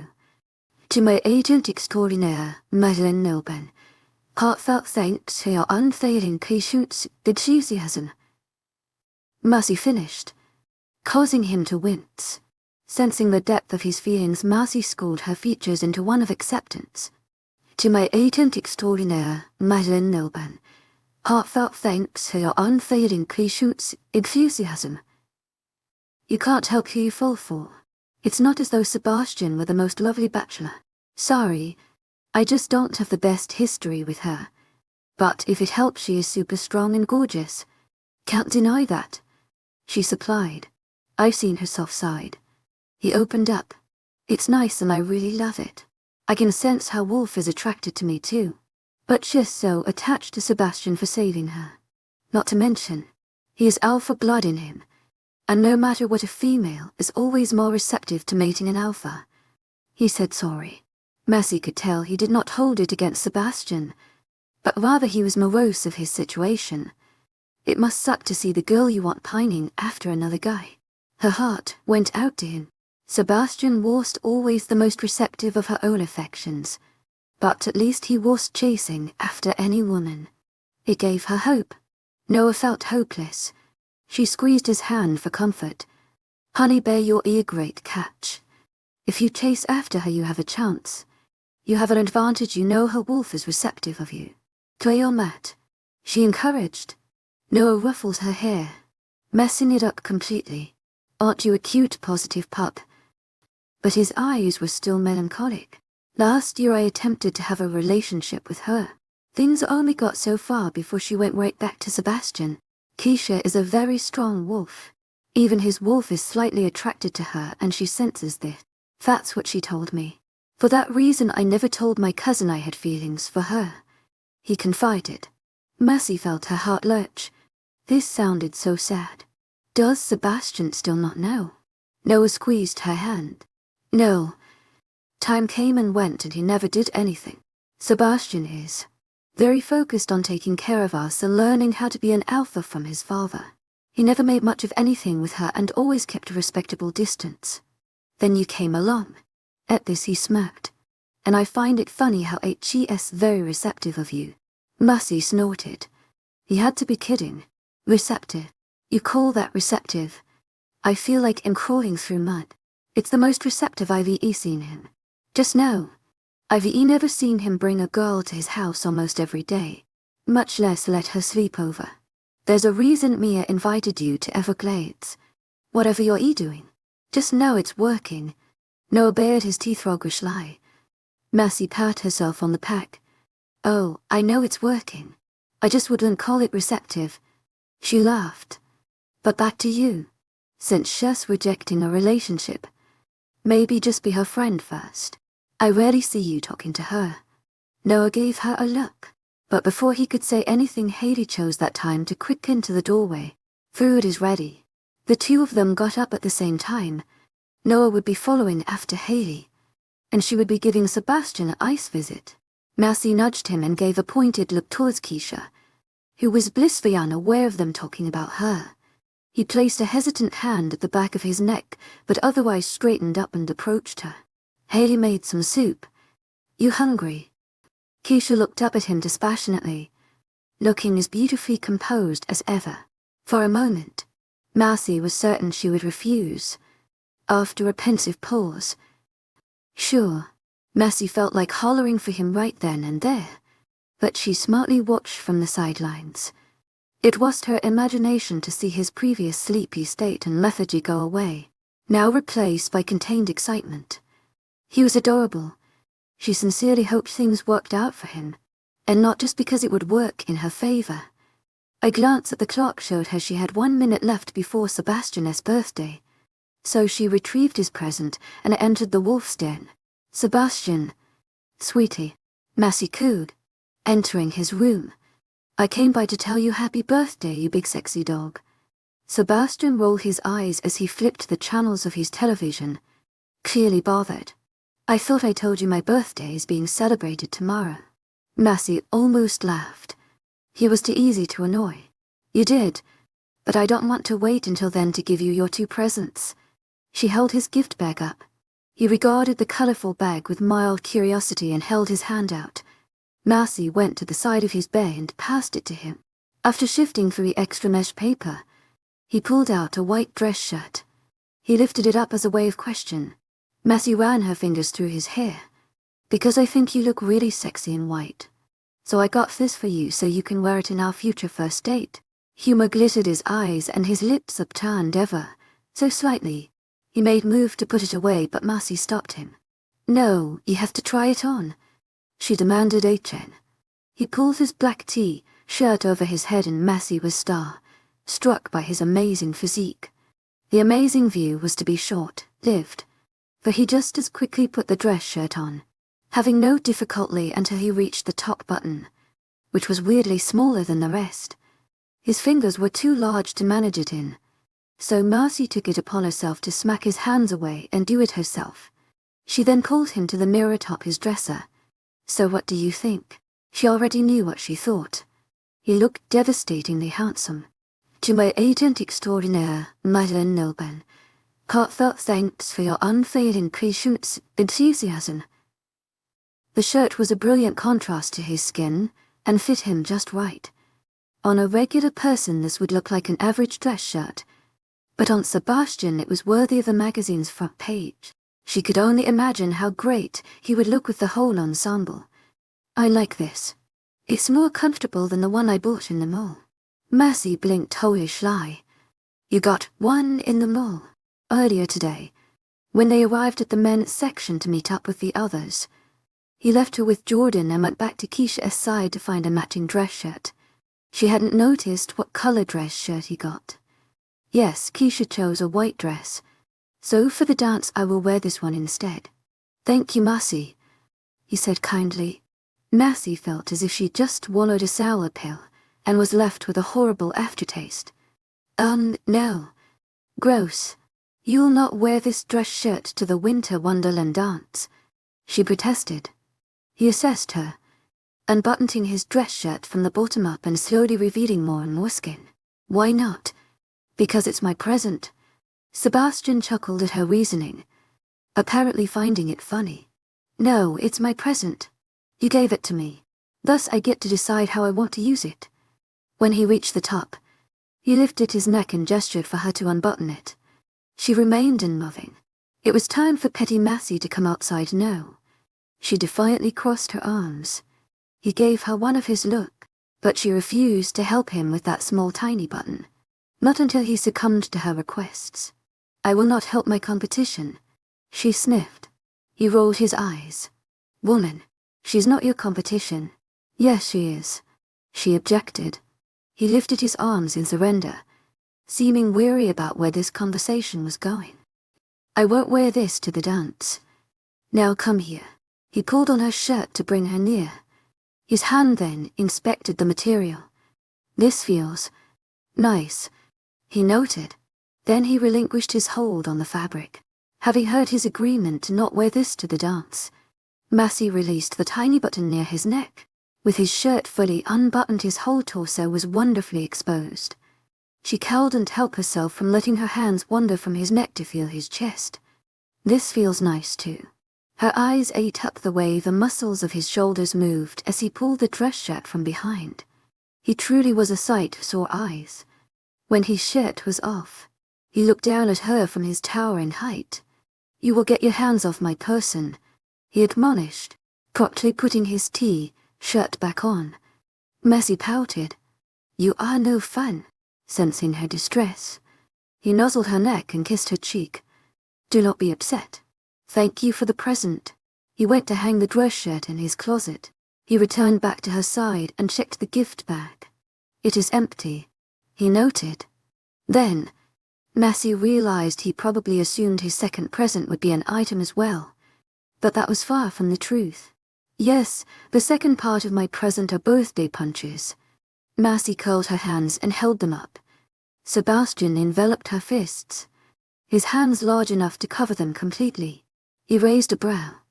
To my agent extraordinaire, Madeline Nilben, heartfelt thanks to your unfailing patience, enthusiasm. Mercy finished, causing him to wince. Sensing the depth of his feelings, Mercy schooled her features into one of acceptance. To my agent extraordinaire, Madeline Nilben, heartfelt thanks to your unfailing patience, enthusiasm. You can't help who you fall for. It's not as though Sebastian were the most lovely bachelor. Sorry, I just don't have the best history with her. But if it helps, she is super strong and gorgeous. Can't deny that. She supplied. I've seen her soft side. He opened up. It's nice and I really love it. I can sense how Wolf is attracted to me too. But she's so attached to Sebastian for saving her. Not to mention, he has alpha blood in him. And no matter what, a female is always more receptive to mating an alpha. He said sorry. Mercy could tell he did not hold it against Sebastian, but rather he was morose of his situation. It must suck to see the girl you want pining after another guy. Her heart went out to him. Sebastian was always the most receptive of her own affections, but at least he was chasing after any woman. It gave her hope. Noah felt hopeless. She squeezed his hand for comfort. Honey bear, you're a great catch. If you chase after her you have a chance. You have an advantage, you know her wolf is receptive of you. Play your mat, she encouraged. Noah ruffled her hair, messing it up completely. Aren't you a cute, positive pup? But his eyes were still melancholic. Last year I attempted to have a relationship with her. Things only got so far before she went right back to Sebastian. Keisha is a very strong wolf. Even his wolf is slightly attracted to her and she senses this. That's what she told me. For that reason I never told my cousin I had feelings for her. He confided. Mercy felt her heart lurch. This sounded so sad. Does Sebastian still not know? Noah squeezed her hand. No. Time came and went and he never did anything. Sebastian is very focused on taking care of us and learning how to be an alpha from his father. He never made much of anything with her and always kept a respectable distance. Then you came along. At this he smirked. And I find it funny how 𝐿𝐲𝐻𝐵 very receptive of you. Mercy snorted. He had to be kidding. Receptive. You call that receptive? I feel like I'm crawling through mud. It's the most receptive I've seen him. Just know, I've never seen him bring a girl to his house almost every day, much less let her sleep over. There's a reason Mia invited you to 𝐿𝐻𝐻𝐬. Whatever you're doing, just know it's working. Noah bared his teeth 𝐊𝐻𝐻𝐬. Mercy pat herself on the back. Oh, I know it's working. I just wouldn't call it receptive. She laughed. But back to you. Since she's rejecting a relationship, maybe just be her friend first. I rarely see you talking to her. Noah gave her a look, but before he could say anything, Haley chose that time to quick into the doorway. Food is ready. The two of them got up at the same time. Noah would be following after Haley, and she would be giving Sebastian an ice visit. Mercy nudged him and gave a pointed look towards Keisha, who was blissfully unaware of them talking about her. He placed a hesitant hand at the back of his neck, but otherwise straightened up and approached her. Haley made some soup. You hungry? Keisha looked up at him dispassionately, looking as beautifully composed as ever. For a moment, Mercy was certain she would refuse. After a pensive pause, sure. Mercy felt like hollering for him right then and there, but she smartly watched from the sidelines. It was her imagination to see his previous sleepy state and lethargy go away, now replaced by contained excitement. He was adorable. She sincerely hoped things worked out for him, and not just because it would work in her favor. A glance at the clock showed her she had 1 minute left before Sebastian's birthday, so she retrieved his present and entered the wolf's den. Sebastian, sweetie, Mercy cooed, entering his room. I came by to tell you happy birthday, you big sexy dog. Sebastian rolled his eyes as he flipped the channels of his television, clearly bothered. I thought I told you my birthday is being celebrated tomorrow. Mercy almost laughed. He was too easy to annoy. You did, but I don't want to wait until then to give you your 2 presents. She held his gift bag up. He regarded the colorful bag with mild curiosity and held his hand out. Mercy went to the side of his bed and passed it to him. After shifting through the extra mesh paper, he pulled out a white dress shirt. He lifted it up as a way of question. Mercy ran her fingers through his hair. Because I think you look really sexy in white. So I got this for you so you can wear it in our future first date. Humor glittered his eyes and his lips upturned ever so slightly. He made move to put it away, but Mercy stopped him. No, you have to try it on, she demanded 𝐿𝐻𝐻𝐬. He pulled his black shirt over his head and Mercy was struck by his amazing physique. The amazing view was to be short-lived, for he just as quickly put the dress shirt on, having no difficulty until he reached the top button, which was weirdly smaller than the rest. His fingers were too large to manage it in, so Mercy took it upon herself to smack his hands away and do it herself. She then called him to the mirror atop his dresser. So what do you think? She already knew what she thought. He looked devastatingly handsome. To my agent extraordinaire, Madeleine Nilben, heartfelt thanks for your unfailing patience and enthusiasm. The shirt was a brilliant contrast to his skin and fit him just right. On a regular person this would look like an average dress shirt, but on Sebastian it was worthy of a magazine's front page. She could only imagine how great he would look with the whole ensemble. I like this. It's more comfortable than the one I bought in the mall. Mercy blinked 𝐿𝐻𝐻𝐬. You got one in the mall earlier today, when they arrived at the men's section to meet up with the others. He left her with Jordan and went back to Keisha's side to find a matching dress shirt. She hadn't noticed what color dress shirt he got. Yes, Keisha chose a white dress, so for the dance I will wear this one instead. Thank you, Mercy, he said kindly. Mercy felt as if she'd just swallowed a sour pill and was left with a horrible aftertaste. No. Gross. You'll not wear this dress shirt to the Winter Wonderland dance, she protested. He assessed her, unbuttoning his dress shirt from the bottom up and slowly revealing more and more skin. Why not? Because it's my present. Sebastian chuckled at her reasoning, apparently finding it funny. No, it's my present. You gave it to me. Thus I get to decide how I want to use it. When he reached the top, he lifted his neck and gestured for her to unbutton it. She remained unmoving. It was time for Petty Massey to come outside now. She defiantly crossed her arms. He gave her one of his look, but she refused to help him with that small tiny button. Not until he succumbed to her requests. "I will not help my competition," she sniffed. He rolled his eyes. "Woman, she's not your competition." "Yes, she is," she objected. He lifted his arms in surrender, seeming weary about where this conversation was going. "I won't wear this to the dance. Now come here." He pulled on her shirt to bring her near. His hand then inspected the material. "This feels nice," he noted. Then he relinquished his hold on the fabric. Having heard his agreement to not wear this to the dance, Massey released the tiny button near his neck. With his shirt fully unbuttoned, his whole torso was wonderfully exposed. She couldn't help herself from letting her hands wander from his neck to feel his chest. "This feels nice too." Her eyes ate up the way the muscles of his shoulders moved as he pulled the dress shirt from behind. He truly was a sight for sore eyes. When his shirt was off, he looked down at her from his towering height. "You will get your hands off my person," he admonished, promptly putting his shirt back on. Massey pouted. "You are no fun," sensing her distress. He nuzzled her neck and kissed her cheek. "Do not be upset. Thank you for the present." He went to hang the dress shirt in his closet. He returned back to her side and checked the gift bag. "It is empty," he noted. Then, Massey realized he probably assumed his second present would be an item as well. But that was far from the truth. "Yes, the second part of my present are birthday punches." Massey curled her hands and held them up. Sebastian enveloped her fists, his hands large enough to cover them completely. He raised a brow.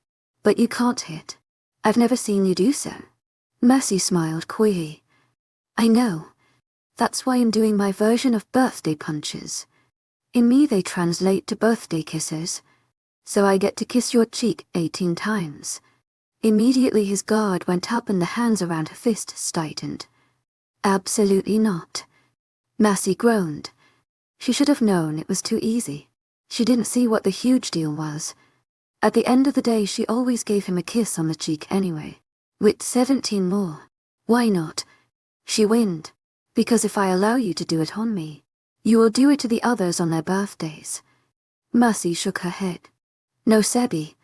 "But you can't hit. I've never seen you do so." Massey smiled coyly. "I know. That's why I'm doing my version of birthday punches. In me they translate to birthday kisses. So I get to kiss your cheek 18 times. Immediately his guard went up and the hands around her fists tightened. "Absolutely not." Massey groaned. She should have known it was too easy. She didn't see what the huge deal was. At the end of the day, she always gave him a kiss on the cheek anyway. With 17 more. Why not? She winned. "Because if I allow you to do it on me, you will do it to the others on their birthdays." Massey shook her head. "No, Sebi.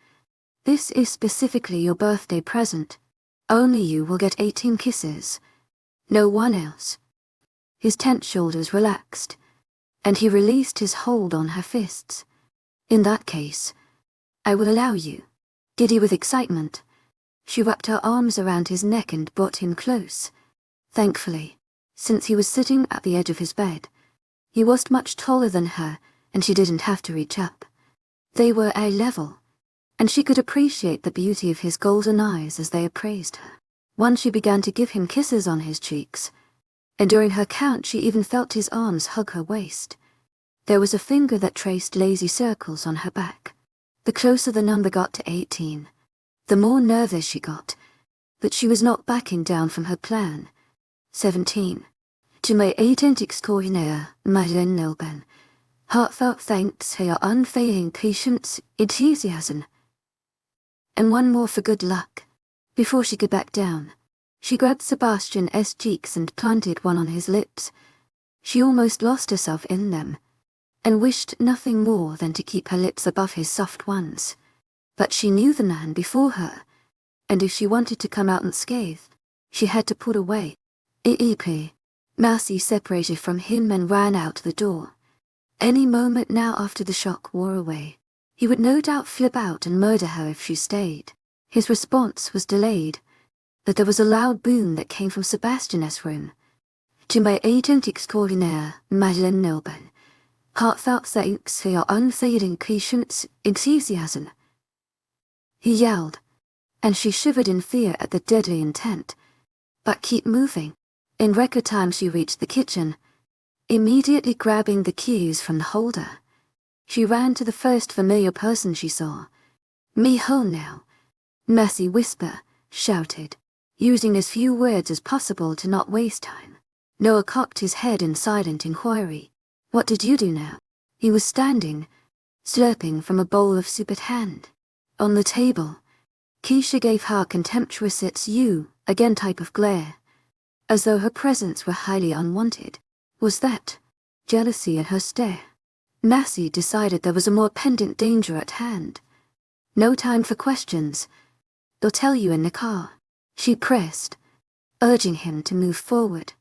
This is specifically your birthday present. Only you will get 18 kisses. No one else." His tense shoulders relaxed, and he released his hold on her fists. "In that case, I will allow you." Giddy with excitement, she wrapped her arms around his neck and brought him close. Thankfully, since he was sitting at the edge of his bed, he was much taller than her, and she didn't have to reach up. They were eye level, and she could appreciate the beauty of his golden eyes as they appraised her. Once she began to give him kisses on his cheeks, and during her count she even felt his arms hug her waist. There was a finger that traced lazy circles on her back. The closer the number got to 18, the more nervous she got, but she was not backing down from her plan. 17. To my 𝐿𝐷𝐸 𝐷𝐸 heartfelt thanks for your unfailing patience, enthusiasm. And one more for good luck. Before she could back down, she grabbed Sebastian's cheeks and planted one on his lips. She almost lost herself in them, and wished nothing more than to keep her lips above his soft ones. But she knew the man before her, and if she wanted to come out unscathed, she had to put away. 𝐿𝐷𝐸. Massey separated from him and ran out the door. Any moment now after the shock wore away, he would no doubt flip out and murder her if she stayed. His response was delayed, but there was a loud boom that came from Sebastian's room. To my 𝐿𝐷𝐸 𝐷𝐸 heartfelt thanks for your unfailing patience, enthusiasm. He yelled, and she shivered in fear at the deadly intent. But keep moving. In record time she reached the kitchen, immediately grabbing the keys from the holder. She ran to the first familiar person she saw. "Me home now," Massey whisper, shouted, using as few words as possible to not waste time. Noah cocked his head in silent inquiry. What did you do now? He was standing, slurping from a bowl of soup at hand. On the table, 𝐾𝐥𝐬𝐬 gave her contemptuous 𝐿𝐢, again type of glare, as though her presence were highly unwanted. Was that jealousy in her stare? Massey decided there was a more pendant danger at hand. No time for questions. They'll tell you in the car, she pressed, urging him to move forward.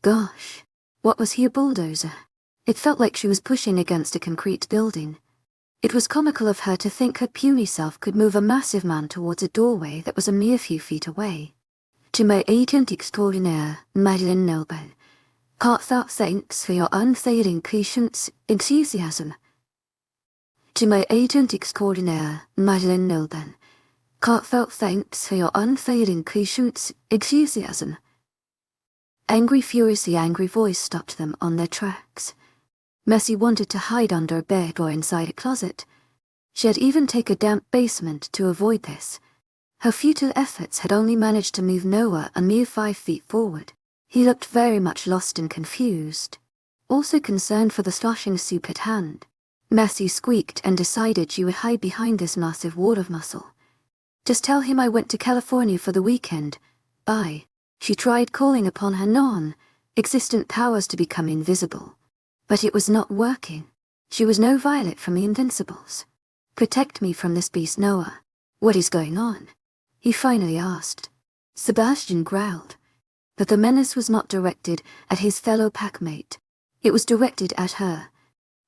Gosh, what was he, a bulldozer? It felt like she was pushing against a concrete building. It was comical of her to think her puny self could move a massive man towards a doorway that was a mere few feet away. To my agent extraordinaire, Madeleine Nelben, heartfelt thanks for your unfailing patience, enthusiasm. To my agent extraordinaire, Madeleine Nelben, heartfelt thanks for your unfailing patience, enthusiasm. Angry, furiously angry voice stopped them on their tracks. Massey wanted to hide under a bed or inside a closet. She'd even take a damp basement to avoid this. Her futile efforts had only managed to move Noah a mere 5 feet forward. He looked very much lost and confused, also concerned for the sloshing soup at hand. Massey squeaked and decided she would hide behind this massive wall of muscle. Just tell him I went to California for the weekend. Bye. She tried calling upon her non-existent powers to become invisible, but it was not working. She was no Violet from the Invincibles. Protect me from this beast, Noah. What is going on? He finally asked. Sebastian growled, but the menace was not directed at his fellow packmate. It was directed at her.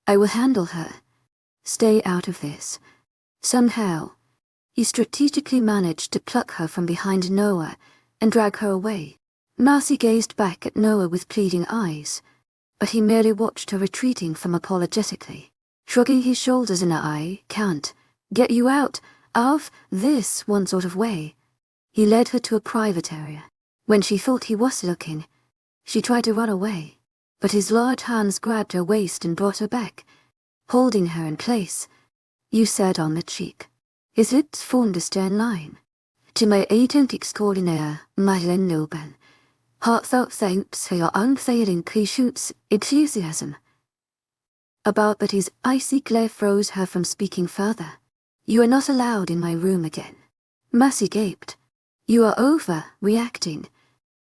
I will handle her. Stay out of this. Somehow, he strategically managed to pluck her from behind Noah and drag her away. Massey gazed back at Noah with pleading eyes, but he merely watched her retreating from apologetically, shrugging his shoulders in "I can't get you out of this" one sort of way. He led her to a private area. When she thought he was looking, she tried to run away, but his large hands grabbed her waist and brought her back, holding her in place. You said on the cheek. His lips formed a stern line. To my agent extraordinaire, Madeleine Nelben, heartfelt thanks for your unfailing patience, enthusiasm. About but his icy glare froze her from speaking further. You are not allowed in my room again. Massey gaped. You are overreacting.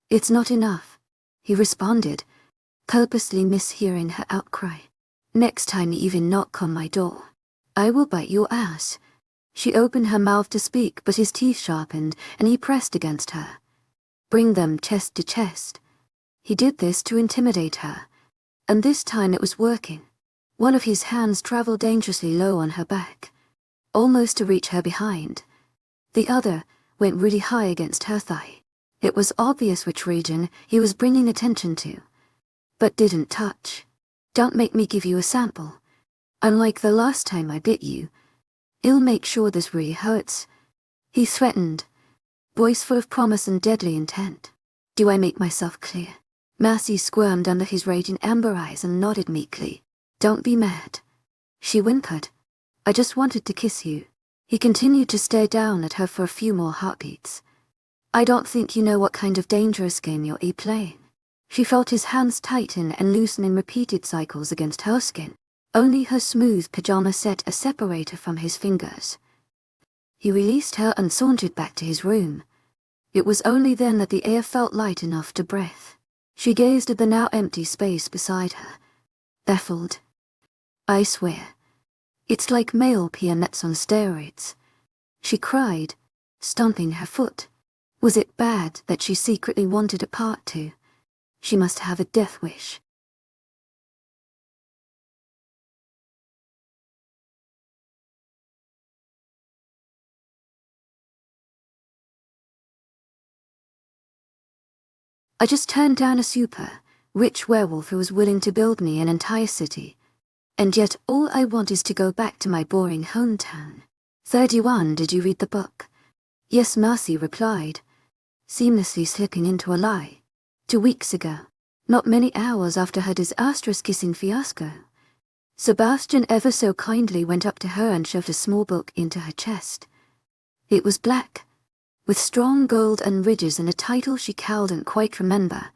It's not enough, he responded, purposely mishearing her outcry. Next time you even knock on my door, I will bite your ass. She opened her mouth to speak, but his teeth sharpened, and he pressed against her. Bring them chest to chest. He did this to intimidate her, and this time it was working. One of his hands traveled dangerously low on her back, almost to reach her behind. The other went really high against her thigh. It was obvious which region he was bringing attention to, but didn't touch. Don't make me give you a sample. Unlike the last time I bit you, I'll make sure this really hurts, he threatened, voice full of promise and deadly intent. Do I make myself clear? Massey squirmed under his raging amber eyes and nodded meekly. Don't be mad. She whimpered. I just wanted to kiss you. He continued to stare down at her for a few more heartbeats. I don't think you know what kind of dangerous game you're playing. She felt his hands tighten and loosen in repeated cycles against her skin. Only her smooth pajama set a separator from his fingers. He released her and sauntered back to his room. It was only then that the air felt light enough to breathe. She gazed at the now empty space beside her, baffled. I swear, it's like male peanuts on steroids. She cried, stomping her foot. Was it bad that she secretly wanted a part too? She must have a death wish. I just turned down a super rich werewolf who was willing to build me an entire city. And yet all I want is to go back to my boring hometown. 31, did you read the book? Yes, Massey replied, seamlessly slipping into a lie. 2 weeks ago, not many hours after her disastrous kissing fiasco, Sebastian ever so kindly went up to her and shoved a small book into her chest. It was black, with strong gold and ridges and a title she couldn't quite remember.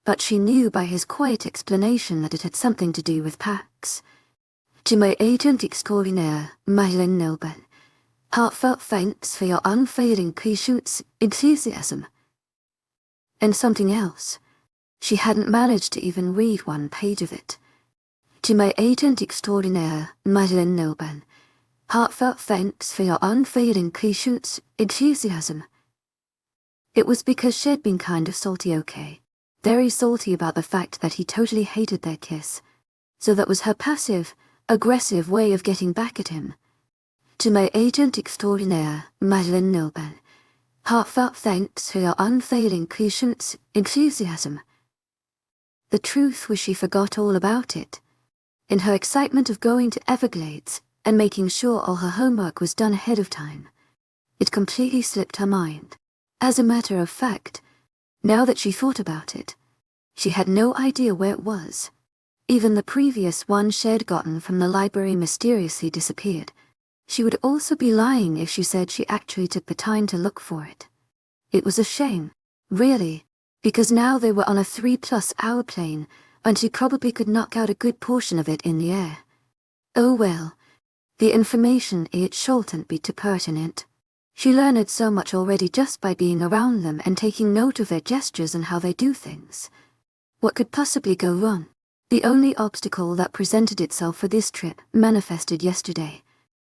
but she knew by his quiet explanation that it had something to do with packs. 𝐿𝐤𝐷𝐞𝐝𝐬, heartfelt thanks for your unfailing 𝐂𝐤𝐧𝐑 enthusiasm. And something else. She hadn't managed to even read one page of it. 𝐿𝐤𝐷𝐞𝐝𝐬, heartfelt thanks for your unfailing 𝐂𝐤𝐧𝐑 enthusiasm. It was because she'd been kind of salty, okay. Very salty about the fact that he totally hated their kiss. So that was her passive, aggressive way of getting back at him. 𝐿𝐤𝐷𝐞𝐝𝐬, heartfelt thanks for your unfailing 𝐂𝐤𝐧𝐑 enthusiasm. The truth was she forgot all about it. In her excitement of going to Everglades and making sure all her homework was done ahead of time, it completely slipped her mind. As a matter of fact, now that she thought about it, she had no idea where it was. Even the previous one she'd gotten from the library mysteriously disappeared. She would also be lying if she said she actually took the time to look for it. It was a shame, really, because now they were on a 3+ hour plane, and she probably could knock out a good portion of it in the air. Oh well, the information shouldn't be too pertinent. She learned so much already just by being around them and taking note of their gestures and how they do things. What could possibly go wrong? The only obstacle that presented itself for this trip manifested yesterday.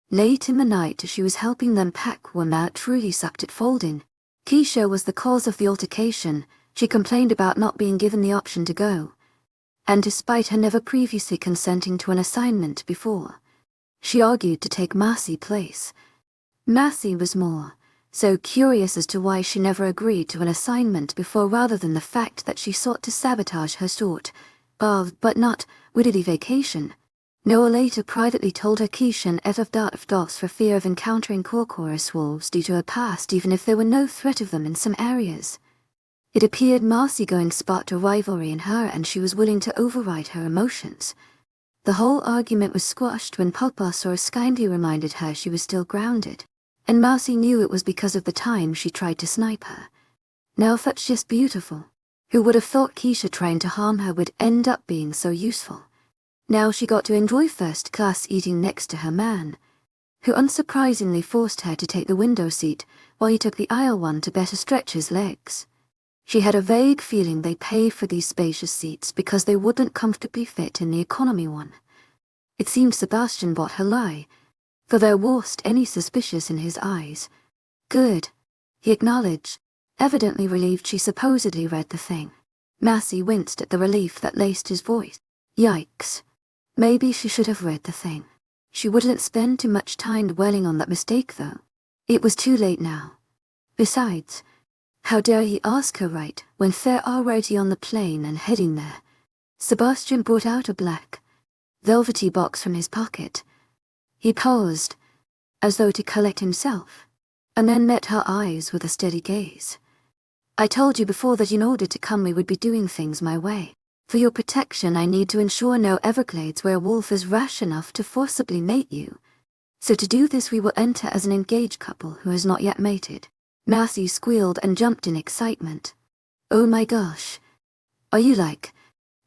Late in the night as she was helping them pack when Matt truly sucked at folding. 𝐾𝐤 was the cause of the altercation. She complained about not being given the option to go. And despite her never previously consenting to an assignment before, she argued to take Marcy's place. Marcy was more so curious as to why she never agreed to an assignment before rather than the fact that she sought to sabotage her sort of, but not, widdity vacation. Noah later privately told her 𝐾𝐤𝐬𝐃 for fear of encountering werewolves due to her past even if there were no threat of them in some areas. It appeared Marcy going sparked a rivalry in her and she was willing to override her emotions. The whole argument was squashed when Papa kindly reminded her she was still grounded, and Marcy knew it was because of the time she tried to snipe her. Now that's just beautiful. Who would have thought 𝐾𝐤 trying to harm her would end up being so useful? Now she got to enjoy first-class eating next to her man, who unsurprisingly forced her to take the window seat while he took the aisle one to better stretch his legs. She had a vague feeling they paid for these spacious seats because they wouldn't comfortably fit in the economy one. It seemed Sebastian bought her lie, for there wasn't any suspicious in his eyes. Good, he acknowledged, evidently relieved she supposedly read the thing. Marcy winced at the relief that laced his voice. Yikes. Maybe she should have read the thing. She wouldn't spend too much time dwelling on that mistake, though. It was too late now. Besides, how dare he ask her right when they're already on the plane and heading there? Sebastian brought out a black, velvety box from his pocket. He paused, as though to collect himself, and then met her eyes with a steady gaze. I told you before that in order to come we would be doing things my way. For your protection I need to ensure no Everglades werewolf is rash enough to forcibly mate you. So to do this we will enter as an engaged couple who has not yet mated. Marcy squealed and jumped in excitement. Oh my gosh. Are you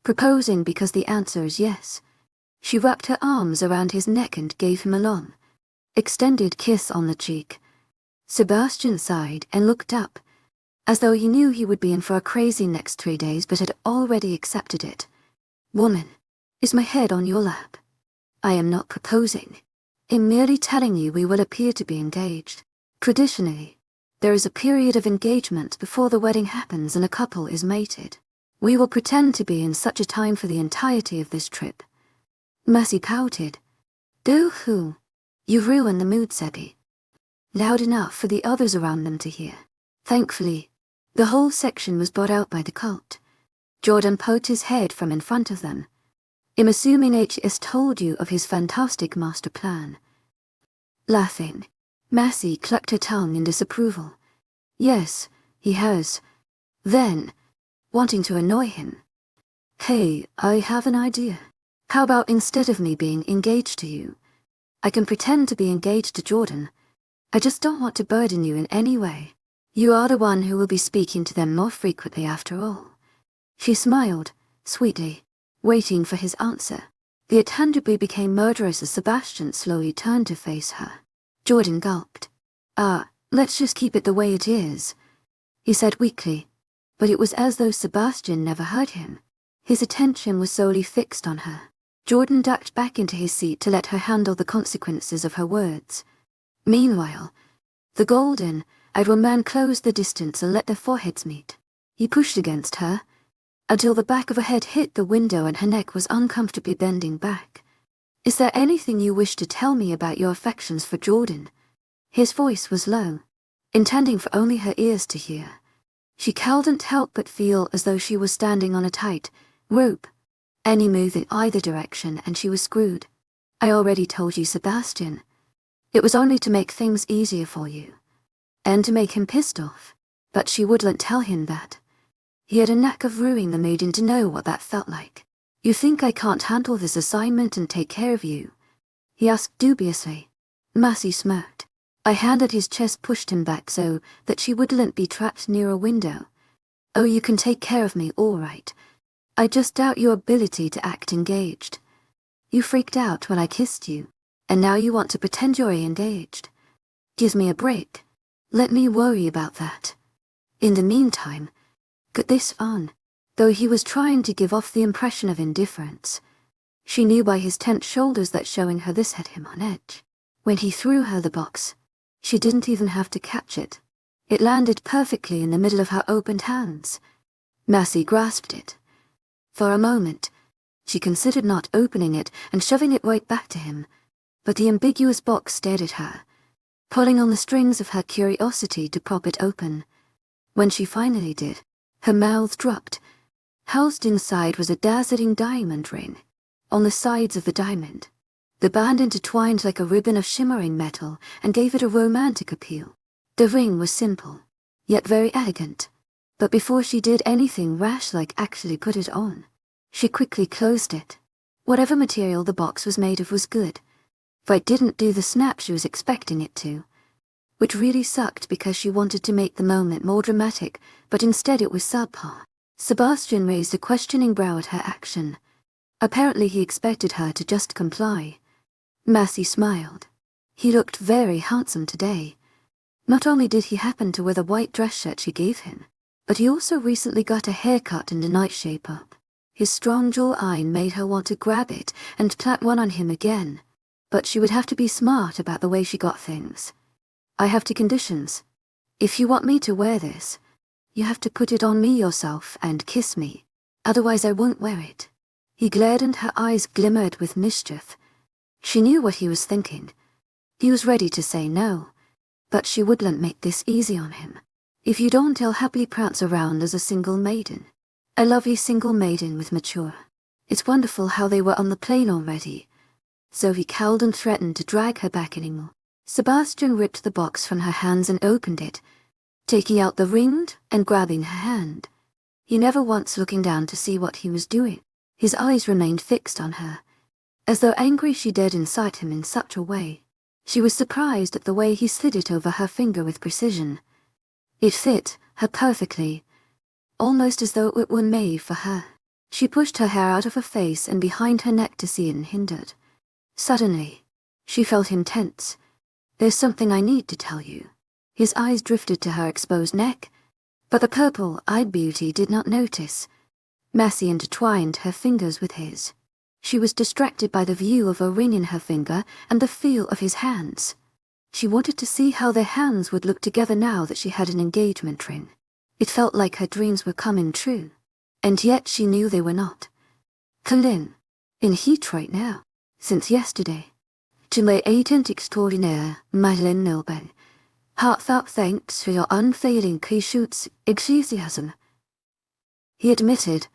proposing because the answer is yes? She wrapped her arms around his neck and gave him a long, extended kiss on the cheek. Sebastian sighed and looked up, as though he knew he would be in for a crazy next 3 days but had already accepted it. Woman, is my head on your lap? I am not proposing. I'm merely telling you we will appear to be engaged. Traditionally, there is a period of engagement before the wedding happens and a couple is mated. We will pretend to be in such a time for the entirety of this trip. Marcy pouted. Doo-hoo. You ruined the mood, Sebby. Loud enough for the others around them to hear. Thankfully, the whole section was brought out by the cult. Jordan poked his head from in front of them. I'm assuming 𝐻S told you of his fantastic master plan. Laughing, Marcy clucked her tongue in disapproval. Yes, he has. Then, wanting to annoy him. Hey, I have an idea. How about instead of me being engaged to you, I can pretend to be engaged to Jordan. I just don't want to burden you in any way. You are the one who will be speaking to them more frequently after all. She smiled, sweetly, waiting for his answer. The attendant became murderous as Sebastian slowly turned to face her. Jordan gulped. Let's just keep it the way it is, he said weakly, but it was as though Sebastian never heard him. His attention was solely fixed on her. Jordan ducked back into his seat to let her handle the consequences of her words. Meanwhile, the golden-eyed man closed the distance and let their foreheads meet. He pushed against her, until the back of her head hit the window and her neck was uncomfortably bending back. Is there anything you wish to tell me about your affections for Jordan? His voice was low, intending for only her ears to hear. She couldn't help but feel as though she was standing on a tight rope. Any move in either direction and she was screwed. I already told you, Sebastian. It was only to make things easier for you, and to make him pissed off, but she wouldn't tell him that. He had a knack of ruining the maiden to know what that felt like. You think I can't handle this assignment and take care of you? He asked dubiously. Massey smirked. A hand at his chest pushed him back so that she wouldn't be trapped near a window. Oh, you can take care of me, all right. I just doubt your ability to act engaged. You freaked out when I kissed you, and now you want to pretend you're engaged. Give me a break. Let me worry about that. In the meantime, get this on. Though he was trying to give off the impression of indifference, she knew by his tense shoulders that showing her this had him on edge. When he threw her the box, she didn't even have to catch it. It landed perfectly in the middle of her opened hands. Massey grasped it. For a moment, she considered not opening it and shoving it right back to him, but the ambiguous box stared at her, pulling on the strings of her curiosity to prop it open. When she finally did, her mouth dropped. Housed inside was a dazzling diamond ring. On the sides of the diamond, the band intertwined like a ribbon of shimmering metal and gave it a romantic appeal. The ring was simple, yet very elegant, but before she did anything rash like actually put it on, she quickly closed it. Whatever material the box was made of was good, for it didn't do the snap she was expecting it to, which really sucked because she wanted to make the moment more dramatic, but instead it was subpar. Sebastian raised a questioning brow at her action. Apparently he expected her to just comply. Massey smiled. He looked very handsome today. Not only did he happen to wear the white dress shirt she gave him, but he also recently got a haircut and a nice shape-up. His strong jawline made her want to grab it and plant one on him again, but she would have to be smart about the way she got things. I have 2 conditions. If you want me to wear this, you have to put it on me yourself and kiss me. Otherwise I won't wear it. He glared and her eyes glimmered with mischief. She knew what he was thinking. He was ready to say no, but she wouldn't make this easy on him. If you don't, I'll happily prance around as a single maiden. A lovely single maiden with mature. It's wonderful how they were on the plane already. So he cowled and threatened to drag her back anymore. Sebastian ripped the box from her hands and opened it, taking out the ring and grabbing her hand. He never once looking down to see what he was doing. His eyes remained fixed on her, as though angry she dared incite him in such a way. She was surprised at the way he slid it over her finger with precision. It fit her perfectly, almost as though it were made for her. She pushed her hair out of her face and behind her neck to see unhindered. Suddenly, she felt him tense. There's something I need to tell you. His eyes drifted to her exposed neck, but the purple-eyed beauty did not notice. Massey intertwined her fingers with his. She was distracted by the view of a ring in her finger and the feel of his hands. She wanted to see how their hands would look together now that she had an engagement ring. It felt like her dreams were coming true, and yet she knew they were not. Colin, in heat right now, since yesterday. To my agent extraordinaire, Madeleine Milburn, heartfelt thanks for your unfailing 𝐊𝐥𝐻𝐧 enthusiasm. He admitted.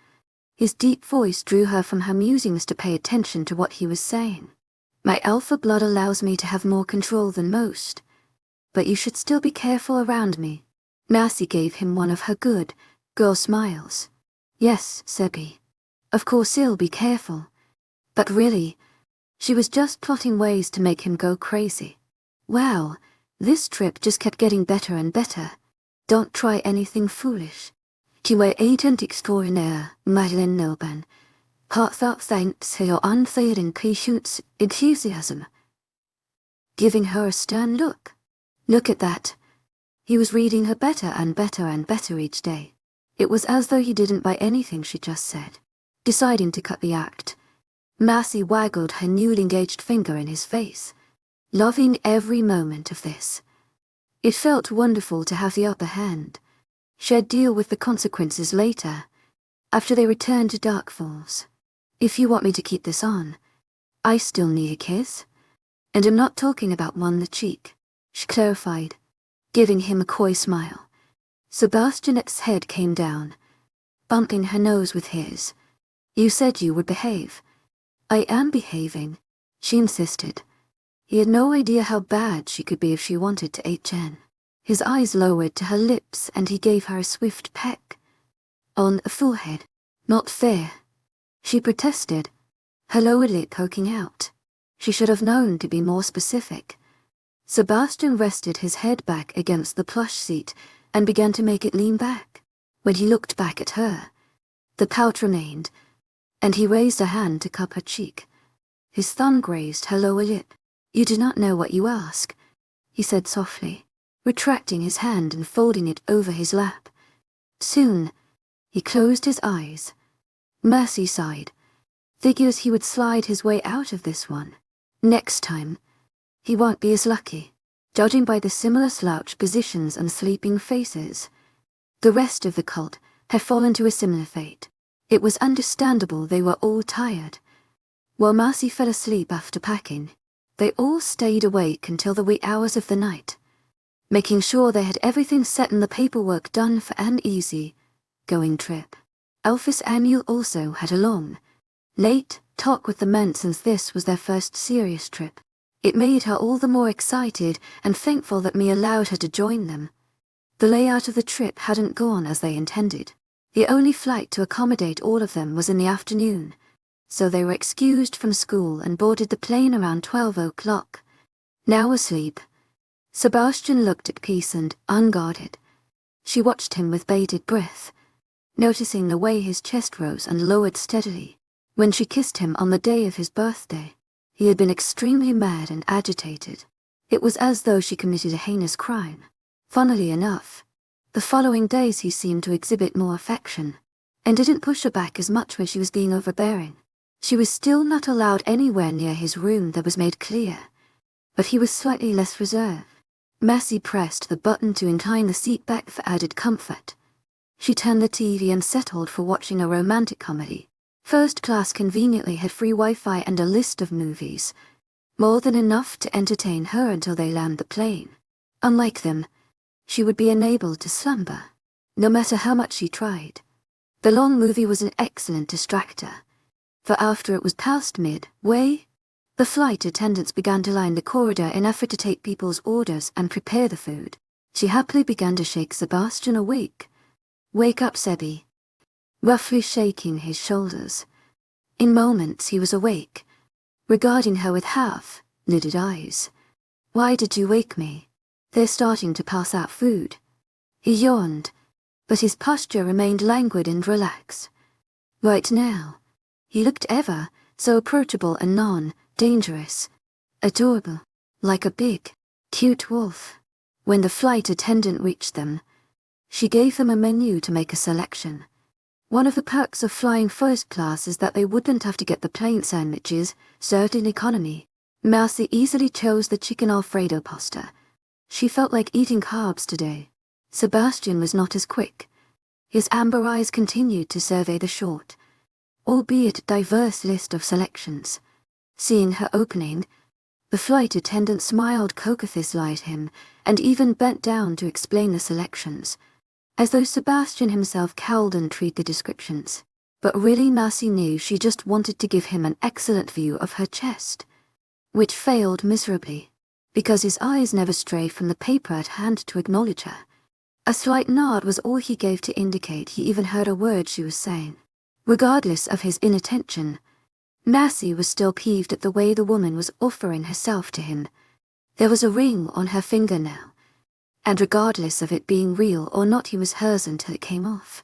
His deep voice drew her from her musings to pay attention to what he was saying. My alpha blood allows me to have more control than most, but you should still be careful around me. Massey gave him one of her good girl smiles. Yes, Sebi. Of course he'll be careful. But really, she was just plotting ways to make him go crazy. Wow, this trip just kept getting better and better. Don't try anything foolish. 𝐊𝐢𝐳𝐷𝐞𝐝 Madeline Milban. Thanks your unfailing patience, enthusiasm. Giving her a stern look. Look at that. He was reading her better and better and better each day. It was as though he didn't buy anything she just said. Deciding to cut the act, Marcy waggled her newly engaged finger in his face, loving every moment of this. It felt wonderful to have the upper hand. She'd deal with the consequences later, after they returned to Dark Falls. If you want me to keep this on, I still need a kiss. And I'm not talking about one on the cheek, she clarified, giving him a coy smile. Sebastian's head came down, bumping her nose with his. You said you would behave. I am behaving, she insisted. He had no idea how bad she could be if she wanted to ℏ. His eyes lowered to her lips and he gave her a swift peck. On the forehead. Not fair. She protested, her lower lip poking out. She should have known to be more specific. Sebastian rested his head back against the plush seat and began to make it lean back. When he looked back at her, the pout remained, and he raised a hand to cup her cheek. His thumb grazed her lower lip. You do not know what you ask, he said softly, retracting his hand and folding it over his lap. Soon, he closed his eyes. Mercy sighed. Figures he would slide his way out of this one. Next time, he won't be as lucky, judging by the similar slouched positions and sleeping faces. The rest of the cult had fallen to a similar fate. It was understandable they were all tired. While Marcy fell asleep after packing, they all stayed awake until the wee hours of the night, making sure they had everything set and the paperwork done for an easy-going trip. Alphys Annual also had a long, late talk with the men since this was their first serious trip. It made her all the more excited and thankful that Mia allowed her to join them. The layout of the trip hadn't gone as they intended. The only flight to accommodate all of them was in the afternoon, so they were excused from school and boarded the plane around 12 o'clock. Now asleep, Sebastian looked at peace and unguarded. She watched him with bated breath, noticing the way his chest rose and lowered steadily. When she kissed him on the day of his birthday, he had been extremely mad and agitated. It was as though she committed a heinous crime. Funnily enough, the following days he seemed to exhibit more affection, and didn't push her back as much when she was being overbearing. She was still not allowed anywhere near his room, that was made clear, but he was slightly less reserved. Mercy pressed the button to incline the seat back for added comfort. She turned the TV and settled for watching a romantic comedy. First class conveniently had free Wi-Fi and a list of movies, more than enough to entertain her until they landed the plane. Unlike them, she would be unable to slumber, no matter how much she tried. The long movie was an excellent distractor, for after it was past midway, the flight attendants began to line the corridor in effort to take people's orders and prepare the food. She happily began to shake Sebastian awake. Wake up, Sebi. Roughly shaking his shoulders. In moments he was awake, regarding her with half-lidded eyes. Why did you wake me? They're starting to pass out food. He yawned, but his posture remained languid and relaxed. Right now, he looked ever so approachable and non-dangerous, adorable, like a big, cute wolf. When the flight attendant reached them, she gave them a menu to make a selection. One of the perks of flying first class is that they wouldn't have to get the plain sandwiches served in economy. Marcy easily chose the chicken Alfredo pasta. She felt like eating carbs today. Sebastian was not as quick. His amber eyes continued to survey the short, albeit diverse list of selections. Seeing her opening, the flight attendant smiled cockathiously at him and even bent down to explain the selections, as though Sebastian himself cowled and treated the descriptions. But really Marcy knew she just wanted to give him an excellent view of her chest, which failed miserably, because his eyes never strayed from the paper at hand to acknowledge her. A slight nod was all he gave to indicate he even heard a word she was saying. Regardless of his inattention, Marcy was still peeved at the way the woman was offering herself to him. There was a ring on her finger now, and regardless of it being real or not, he was hers until it came off.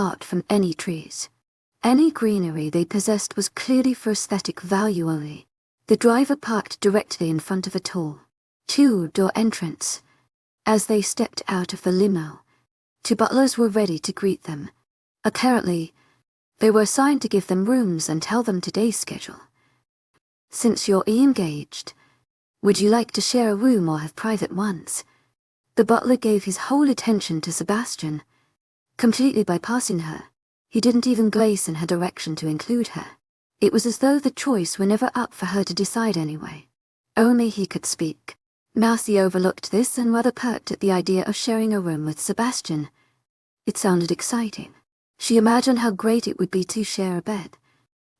apart from any trees. Any greenery they possessed was clearly for aesthetic value only. The driver parked directly in front of a tall, two-door entrance. As they stepped out of the limo, two butlers were ready to greet them. Apparently, They were assigned to give them rooms and tell them today's schedule. Since you're engaged, would you like to share a room or have private ones? The butler gave his whole attention to Sebastian, completely bypassing her. He didn't even glaze in her direction to include her. It was as though the choice were never up for her to decide anyway. Only he could speak. Marcy overlooked this and rather perked at the idea of sharing a room with Sebastian. It sounded exciting. She imagined how great it would be to share a bed.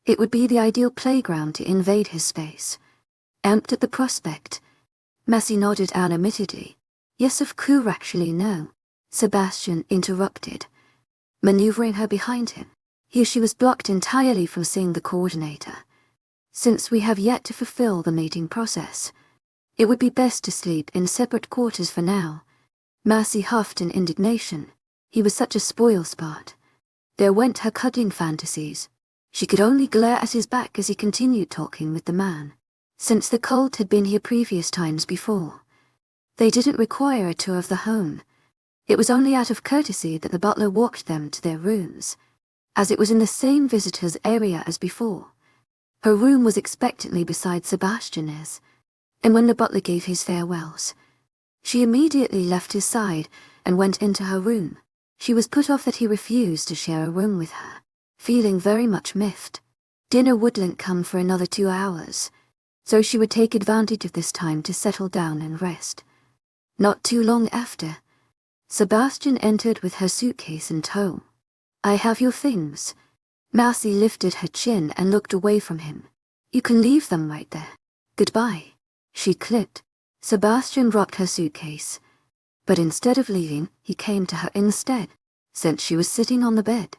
It would be the ideal playground to invade his space. Amped at the prospect, Marcy nodded animatedly. Yes, of course, actually no. Sebastian interrupted, maneuvering her behind him. Here she was blocked entirely from seeing the coordinator. Since we have yet to fulfill the mating process, it would be best to sleep in separate quarters for now. Marcy huffed in indignation. He was such a spoilsport. There went her cuddling fantasies. She could only glare at his back as he continued talking with the man. Since the cult had been here previous times before, they didn't require a tour of the home. It was only out of courtesy that the butler walked them to their rooms, as it was in the same visitor's area as before. Her room was expectantly beside Sebastian's, and when the butler gave his farewells, she immediately left his side and went into her room. She was put off that he refused to share a room with her, feeling very much miffed. Dinner wouldn't come for another 2 hours, so she would take advantage of this time to settle down and rest. Not too long after, Sebastian entered with her suitcase in tow. I have your things. Marcy lifted her chin and looked away from him. You can leave them right there. Goodbye. She clicked. Sebastian dropped her suitcase, but instead of leaving, he came to her instead. Since she was sitting on the bed,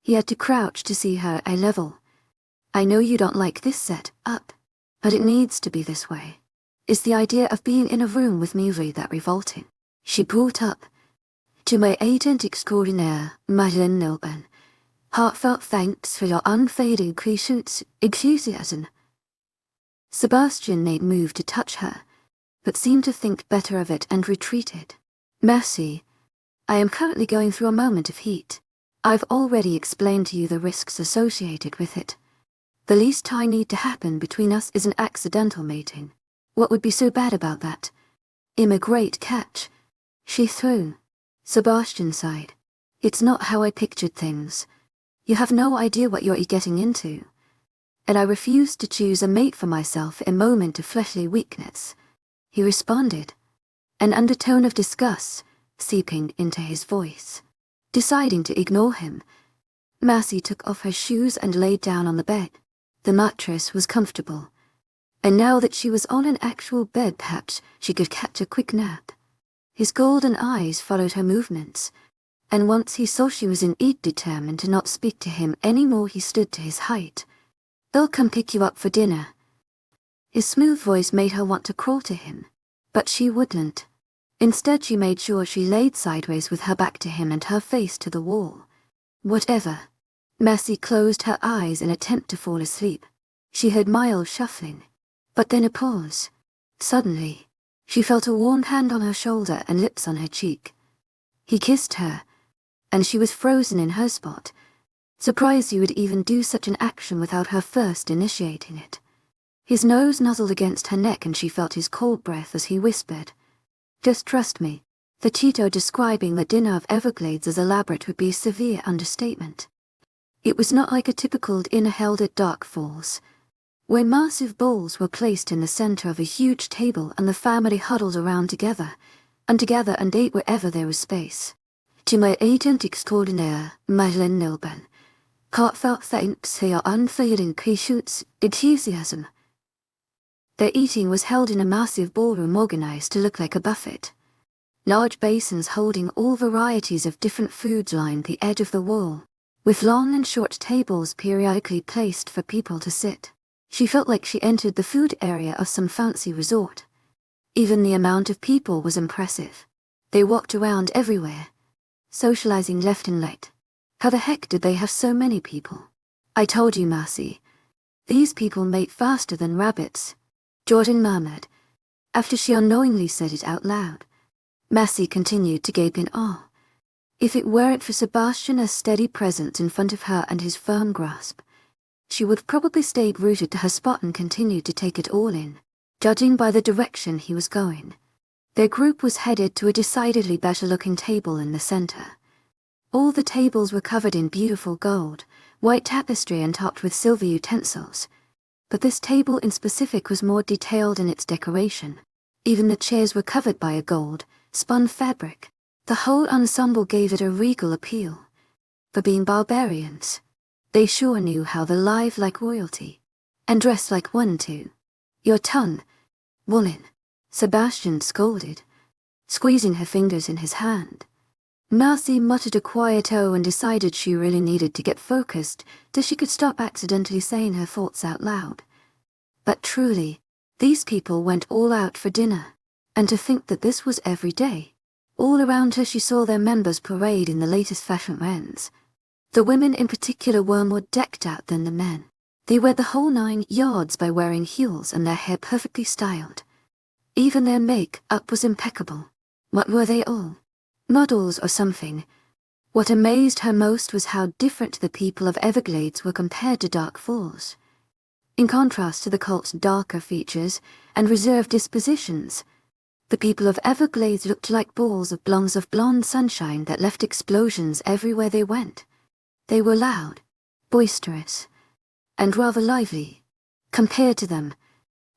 he had to crouch to see her eye level. I know you don't like this set up, but it needs to be this way. Is the idea of being in a room with me really that revolting? She brought up, to my 𝐿𝐸𝐧𝐼 𝐷𝐸𝐻𝐸, heartfelt thanks for your unfading enthusiasm. Sebastian made move to touch her, but seemed to think better of it and retreated. Merci. I am currently going through a moment of heat. I've already explained to you the risks associated with it. The least I need to happen between us is an accidental mating. What would be so bad about that? I'm a great catch. She threw. Sebastian sighed. It's not how I pictured things. You have no idea what you're getting into. And I refused to choose a mate for myself in a moment of fleshly weakness. He responded, an undertone of disgust seeping into his voice. Deciding to ignore him, Marcy took off her shoes and laid down on the bed. The mattress was comfortable, and now that she was on an actual bed, perhaps she could catch a quick nap. His golden eyes followed her movements, and once he saw she was indeed determined to not speak to him any more, he stood to his height. They'll come pick you up for dinner. His smooth voice made her want to crawl to him, but she wouldn't. Instead, she made sure she laid sideways with her back to him and her face to the wall. Whatever. Marcy closed her eyes in an attempt to fall asleep. She heard mild shuffling, but then a pause. Suddenly, she felt a warm hand on her shoulder and lips on her cheek. He kissed her, and she was frozen in her spot, surprised he would even do such an action without her first initiating it. His nose nuzzled against her neck and she felt his cold breath as he whispered, "Just trust me." The Cheeto describing the dinner of Everglades as elaborate would be a severe understatement. It was not like a typical dinner held at Dark Falls, where massive bowls were placed in the center of a huge table and the family huddled around together and ate wherever there was space. To my agent extraordinaire, Madeleine Nilben, heartfelt thanks for your unfailing enthusiasm. Their eating was held in a massive ballroom organized to look like a buffet. Large basins holding all varieties of different foods lined the edge of the wall, with long and short tables periodically placed for people to sit. She felt like she entered the food area of some fancy resort. Even the amount of people was impressive. They walked around everywhere, socializing left and right. How the heck did they have so many people? I told you, Marcy. These people mate faster than rabbits, Jordan murmured, after she unknowingly said it out loud. Marcy continued to gape in awe. If it weren't for Sebastian's steady presence in front of her and his firm grasp, she would probably stayed rooted to her spot and continued to take it all in, judging by the direction he was going. Their group was headed to a decidedly better-looking table in the center. All the tables were covered in beautiful gold, white tapestry and topped with silver utensils, but this table in specific was more detailed in its decoration. Even the chairs were covered by a gold, spun fabric. The whole ensemble gave it a regal appeal. For being barbarians, they sure knew how to live like royalty, and dress like one too. Your tongue, woman, Sebastian scolded, squeezing her fingers in his hand. Marcy muttered a quiet "oh" and decided she really needed to get focused till she could stop accidentally saying her thoughts out loud. But truly, these people went all out for dinner, and to think that this was every day. All around her she saw their members parade in the latest fashion trends. The women in particular were more decked out than the men. They went the whole 9 yards by wearing heels and their hair perfectly styled. Even their make-up was impeccable. What were they all? Models or something? What amazed her most was how different the people of Everglades were compared to Dark Falls. In contrast to the cult's darker features and reserved dispositions, the people of Everglades looked like balls of blonde sunshine that left explosions everywhere they went. They were loud, boisterous, and rather lively. Compared to them,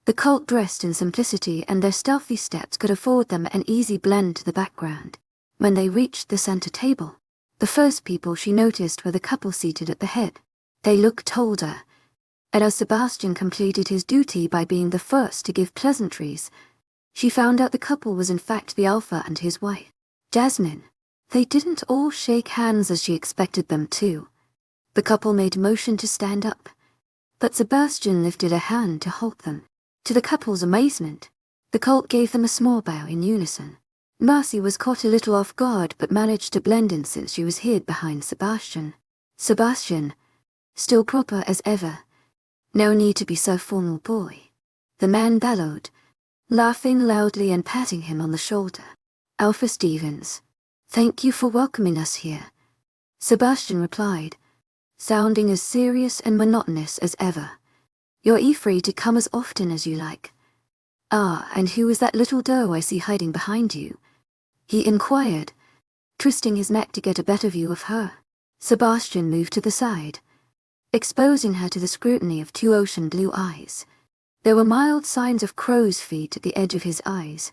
the cult dressed in simplicity and their stealthy steps could afford them an easy blend to the background. When they reached the center table, the first people she noticed were the couple seated at the head. They looked older, and as Sebastian completed his duty by being the first to give pleasantries, she found out the couple was in fact the alpha and his wife, Jasmine. They didn't all shake hands as she expected them to. The couple made motion to stand up, but Sebastian lifted a hand to halt them. To the couple's amazement, the cult gave them a small bow in unison. Marcy was caught a little off guard but managed to blend in since she was hid behind Sebastian. Sebastian, still proper as ever. No need to be so formal, boy, the man bellowed, laughing loudly and patting him on the shoulder. Alpha Stevens, thank you for welcoming us here, Sebastian replied, sounding as serious and monotonous as ever. You're free to come as often as you like. Ah, and who is that little doe I see hiding behind you? He inquired, twisting his neck to get a better view of her. Sebastian moved to the side, exposing her to the scrutiny of 2 ocean blue eyes. There were mild signs of crow's feet at the edge of his eyes,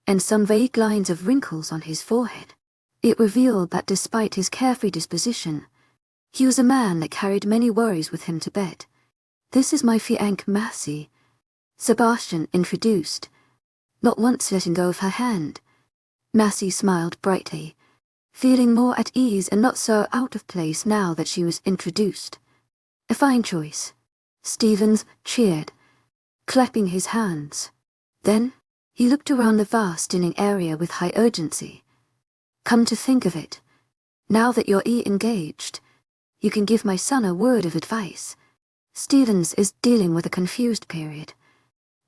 and some vague lines of wrinkles on his forehead. It revealed that despite his carefree disposition, he was a man that carried many worries with him to bed. This is my fiancée Marcy, Sebastian introduced, not once letting go of her hand. Marcy smiled brightly, feeling more at ease and not so out of place now that she was introduced. A fine choice, Stevens cheered, clapping his hands. Then, he looked around the vast dinning area with high urgency. Come to think of it, now that you're engaged, you can give my son a word of advice. Stevens is dealing with a confused period,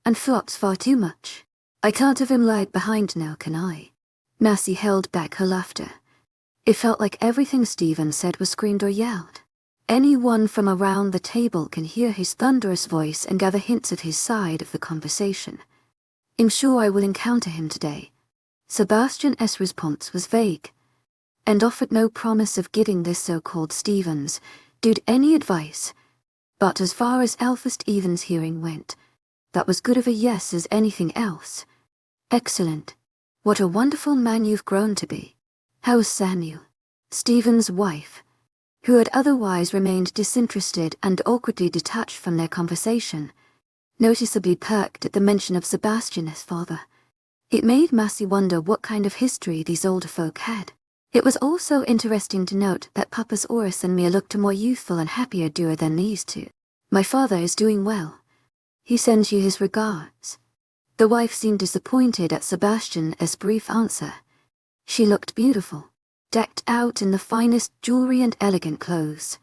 and thoughts far too much. I can't have him lag behind now, can I? Marcy held back her laughter. It felt like everything Stevens said was screamed or yelled. Anyone from around the table can hear his thunderous voice and gather hints of his side of the conversation. I'm sure I will encounter him today. Sebastian's response was vague, and offered no promise of giving this so-called Stevens dude any advice, but as far as Alpha Stevens' hearing went, that was good of a yes as anything else. Excellent. What a wonderful man you've grown to be. How's Samuel, Stevens' wife, who had otherwise remained disinterested and awkwardly detached from their conversation, noticeably perked at the mention of Sebastian's father. It made Marcy wonder what kind of history these older folk had. It was also interesting to note that Papa's Oris and Mia looked a more youthful and happier duo than these two. My father is doing well. He sends you his regards. The wife seemed disappointed at Sebastian's brief answer. She looked beautiful, decked out in the finest jewelry and elegant clothes.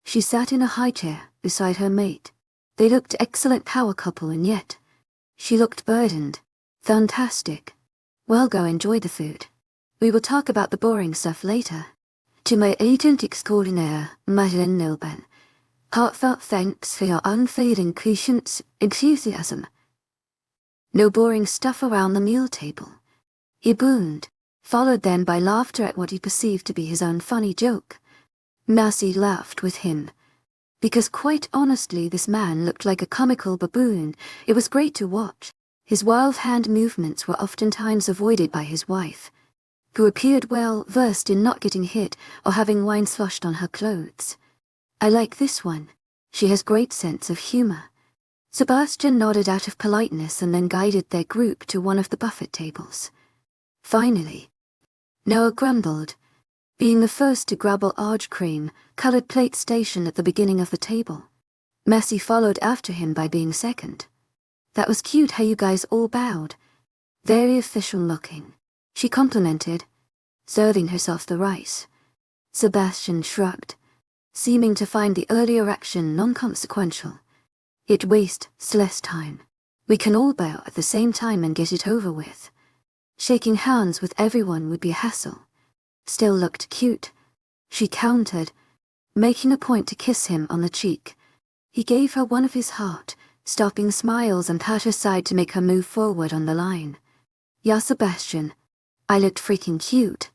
She sat in a high chair beside her mate. They looked excellent power couple, and yet she looked burdened. Fantastic. Well, go enjoy the food. We will talk about the boring stuff later. To my agent extraordinaire, 𝐿𝐤𝐬𝐸, heartfelt thanks for your unfailing patience, enthusiasm. No boring stuff around the meal table. He boomed, followed then by laughter at what he perceived to be his own funny joke. Mercy laughed with him, because quite honestly this man looked like a comical baboon. It was great to watch. His wild hand movements were oftentimes avoided by his wife, who appeared well versed in not getting hit or having wine sloshed on her clothes. I like this one. She has great sense of humor. Sebastian nodded out of politeness and then guided their group to one of the buffet tables. Finally, Noah grumbled, being the first to grab 𝐊𝐤𝐳 colored plate station at the beginning of the table. Mercy followed after him by being second. That was cute how you guys all bowed. Very official looking, she complimented, serving herself the rice. Sebastian shrugged, seeming to find the earlier action non-consequential. It wastes less time. We can all bow at the same time and get it over with. Shaking hands with everyone would be a hassle. Still looked cute, she countered, making a point to kiss him on the cheek. He gave her one of his heart, stopping smiles and pat her side to make her move forward on the line. Yeah, Sebastian, I looked freaking cute.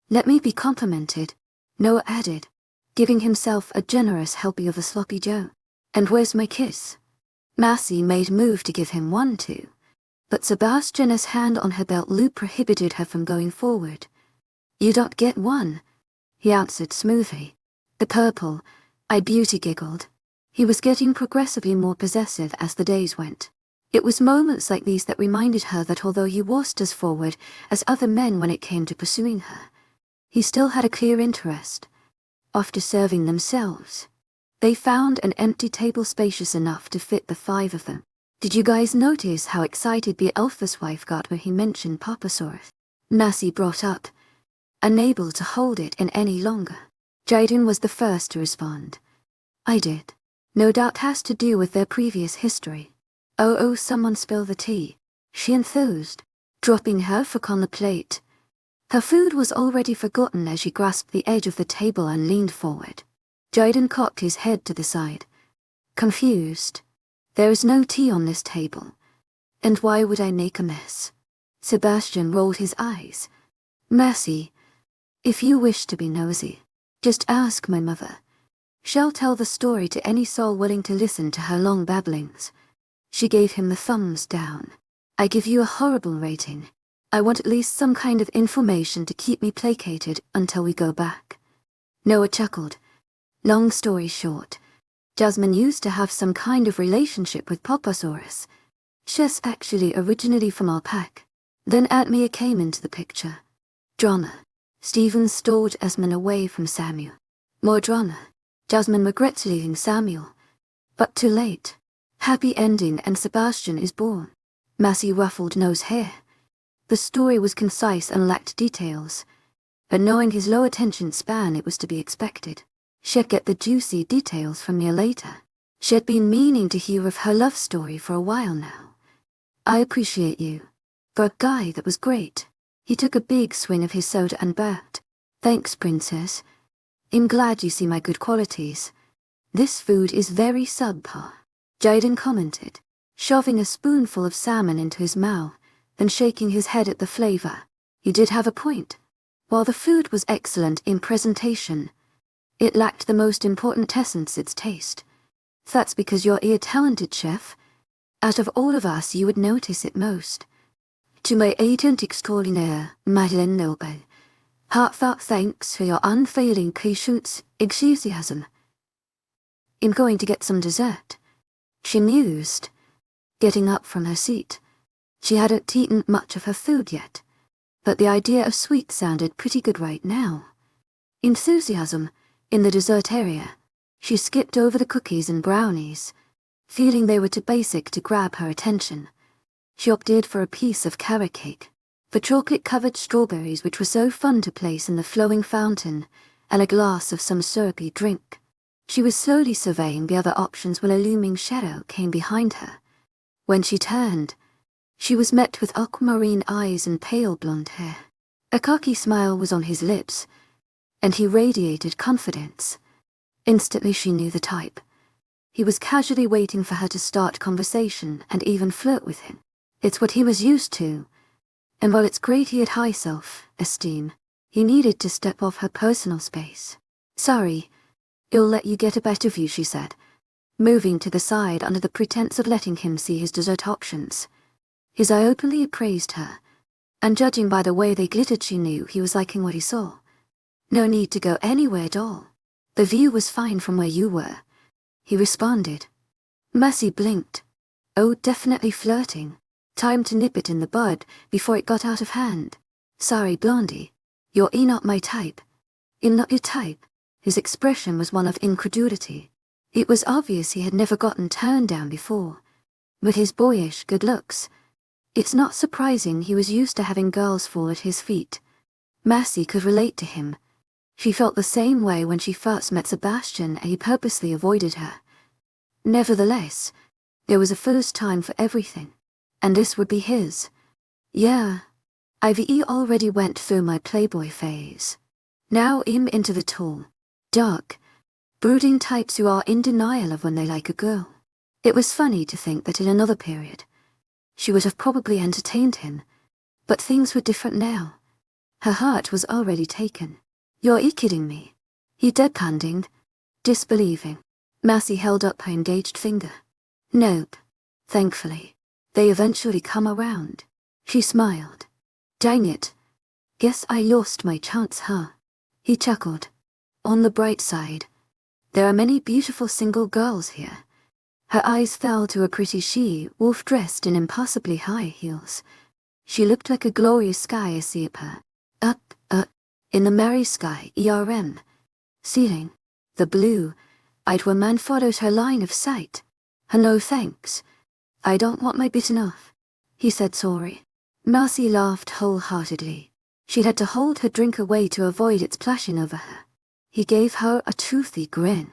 Let me be complimented, Noah added, giving himself a generous helping of a sloppy Joe. And where's my kiss? Mercy made move to give him one too, but Sebastian's hand on her belt loop prohibited her from going forward. You don't get one, he answered smoothly. The purple, I beauty giggled. He was getting progressively more possessive as the days went. It was moments like these that reminded her that although he wasn't as forward as other men when it came to pursuing her, he still had a clear interest. After serving themselves, they found an empty table spacious enough to fit the 5 of them. Did you guys notice how excited the Elf's wife got when he mentioned 𝐴𝐴𝐴? Mercy brought up, unable to hold it in any longer. Jaden was the first to respond. I did. No doubt has to do with their previous history. Oh, someone spill the tea, she enthused, dropping her fork on the plate. Her food was already forgotten as she grasped the edge of the table and leaned forward. Jaden cocked his head to the side, confused. There is no tea on this table. And why would I make a mess? Sebastian rolled his eyes. Mercy, if you wish to be nosy, just ask my mother. She'll tell the story to any soul willing to listen to her long babblings. She gave him the thumbs down. I give you a horrible rating. I want at least some kind of information to keep me placated until we go back. Noah chuckled. Long story short, Jasmine used to have some kind of relationship with 𝐴𝐴𝐴. She's actually originally from our pack. Then 𝐊𝐤𝐳 came into the picture. Drama. Stephen stored Jasmine away from Samuel. More drama. Jasmine regrets leaving Samuel. But too late. Happy ending and Sebastian is born. Mercy ruffled Noah's hair. The story was concise and lacked details, but knowing his low attention span it was to be expected. She'd get the juicy details from me later. She'd been meaning to hear of her love story for a while now. I appreciate you. For a guy, that was great. He took a big swing of his soda and burped. Thanks, princess. I'm glad you see my good qualities. This food is very subpar, Jaden commented, shoving a spoonful of salmon into his mouth, then shaking his head at the flavor. You did have a point. While the food was excellent in presentation, it lacked the most important essence, its taste. That's because you're a talented chef. Out of all of us, you would notice it most. To my agent extraordinaire, 𝐿𝐤𝐬𝐸, heartfelt thanks for your unfailing patience, enthusiasm. I'm going to get some dessert, she mused, getting up from her seat. She hadn't eaten much of her food yet, but the idea of sweet sounded pretty good right now. Enthusiasm. In the dessert area, she skipped over the cookies and brownies, feeling they were too basic to grab her attention. She opted for a piece of carrot cake, for chocolate-covered strawberries which were so fun to place in the flowing fountain, and a glass of some syrupy drink. She was slowly surveying the other options when a looming shadow came behind her. When she turned, she was met with aquamarine eyes and pale blonde hair. A cocky smile was on his lips, and he radiated confidence. Instantly she knew the type. He was casually waiting for her to start conversation and even flirt with him. It's what he was used to. And while it's great he had high self-esteem, he needed to step off her personal space. Sorry, it'll let you get a better view, she said, moving to the side under the pretense of letting him see his dessert options. His eye openly appraised her, and judging by the way they glittered she knew he was liking what he saw. No need to go anywhere at all. The view was fine from where you were, he responded. Mercy blinked. Oh, definitely flirting. Time to nip it in the bud before it got out of hand. Sorry, Blondie. You're not my type. Not your type. His expression was one of incredulity. It was obvious he had never gotten turned down before. With his boyish good looks, it's not surprising he was used to having girls fall at his feet. Mercy could relate to him. She felt the same way when she first met Sebastian and he purposely avoided her. Nevertheless, there was a first time for everything, and this would be his. Yeah, I've already went through my playboy phase. Now I'm into the tall, dark, brooding types who are in denial of when they like a girl. It was funny to think that in another period, she would have probably entertained him, but things were different now. Her heart was already taken. You're kidding me? He deadpanned, disbelieving. Mercy held up her engaged finger. Nope. Thankfully. They eventually come around. She smiled. Dang it. Guess I lost my chance, huh? He chuckled. On the bright side, there are many beautiful single girls here. Her eyes fell to a pretty she-wolf dressed in impossibly high heels. She looked like a glorious sky 𝐿𝐴𝐿. Up, in the merry sky, ceiling. The blue-eyed woman followed her line of sight. No thanks. I don't want my bitten off, he said sorry. Mercy laughed wholeheartedly. She'd had to hold her drink away to avoid it splashing over her. He gave her a toothy grin.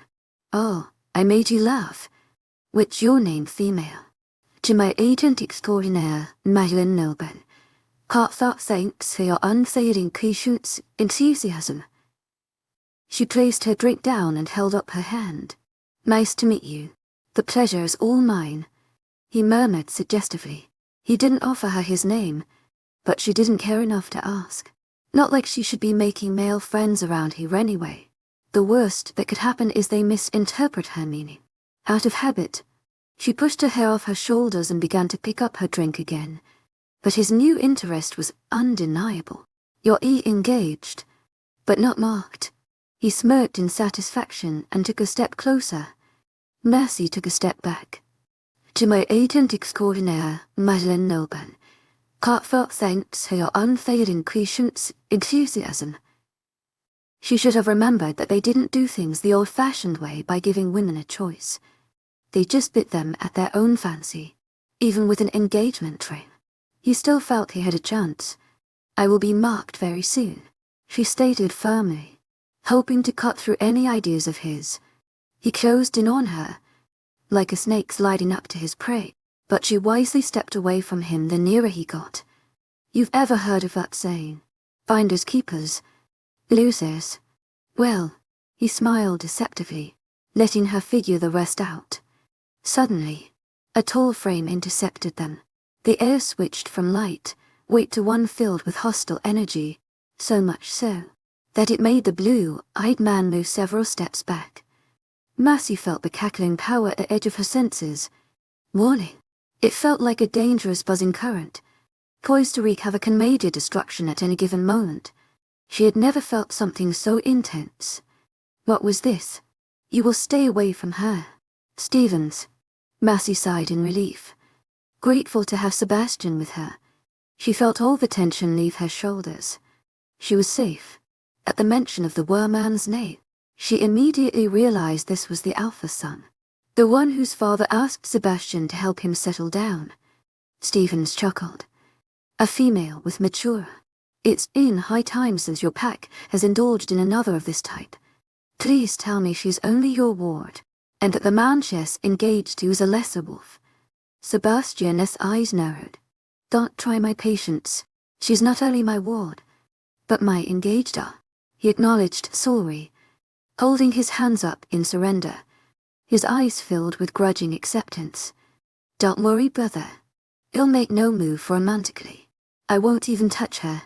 Oh, I made you laugh. What's your name, female? 𝐊𝐢𝐳𝐷𝐞𝐝 𝐊𝐢𝐳𝐷𝐞𝐝 𝐂𝐴𝐜𝐳𝐷𝐞𝐝. She placed her drink down and held up her hand. Nice to meet you. The pleasure is all mine, he murmured suggestively. He didn't offer her his name, but she didn't care enough to ask. Not like she should be making male friends around here anyway. The worst that could happen is they misinterpret her meaning. Out of habit, she pushed her hair off her shoulders and began to pick up her drink again. But his new interest was undeniable. You're engaged, but not marked. He smirked in satisfaction and took a step closer. Mercy took a step back. 𝐊𝐢𝐳𝐷𝐞𝐝 𝐊𝐢𝐳𝐷𝐞𝐝. She should have remembered that they didn't do things the old-fashioned way by giving women a choice. They just bit them at their own fancy, even with an engagement ring. He still felt he had a chance. I will be marked very soon, she stated firmly, hoping to cut through any ideas of his. He closed in on her, like a snake sliding up to his prey, but she wisely stepped away from him the nearer he got. You've ever heard of that saying? Finders keepers. Losers. Well, he smiled deceptively, letting her figure the rest out. Suddenly, a tall frame intercepted them. The air switched from light, weight to one filled with hostile energy, so much so that it made the blue-eyed man move several steps back. Mercy felt the cackling power at the edge of her senses. Warning. It felt like a dangerous buzzing current, poised to wreak havoc and major destruction at any given moment. She had never felt something so intense. What was this? You will stay away from her, Stevens. Mercy sighed in relief. Grateful to have Sebastian with her, she felt all the tension leave her shoulders. She was safe. At the mention of the werewolf's name, she immediately realized this was the alpha son, the one whose father asked Sebastian to help him settle down. Stevens chuckled. A female with mature. It's in high time since your pack has indulged in another of this type. Please tell me she's only your ward, and that the man she's engaged to is a lesser wolf. Sebastian's eyes narrowed. Don't try my patience. She's not only my ward, But my 𝐿𝐷𝐸, he acknowledged sorry, holding his hands up in surrender, his eyes filled with grudging acceptance. Don't worry, brother. He'll make no move romantically. I won't even touch her.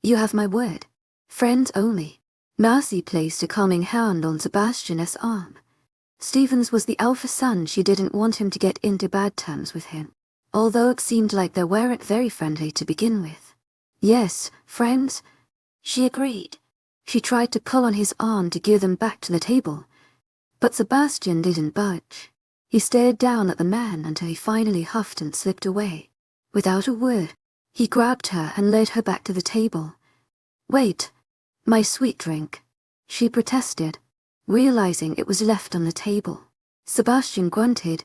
You have my word. Friends only. Marcy placed a calming hand on Sebastian's arm. Stevens was the alpha son. She didn't want him to get into bad terms with him, although it seemed like they weren't very friendly to begin with. Yes, friends, she agreed. She tried to pull on his arm to gear them back to the table, but Sebastian didn't budge. He stared down at the man until he finally huffed and slipped away. Without a word, he grabbed her and led her back to the table. Wait, my sweet drink, she protested, realizing it was left on the table. Sebastian grunted,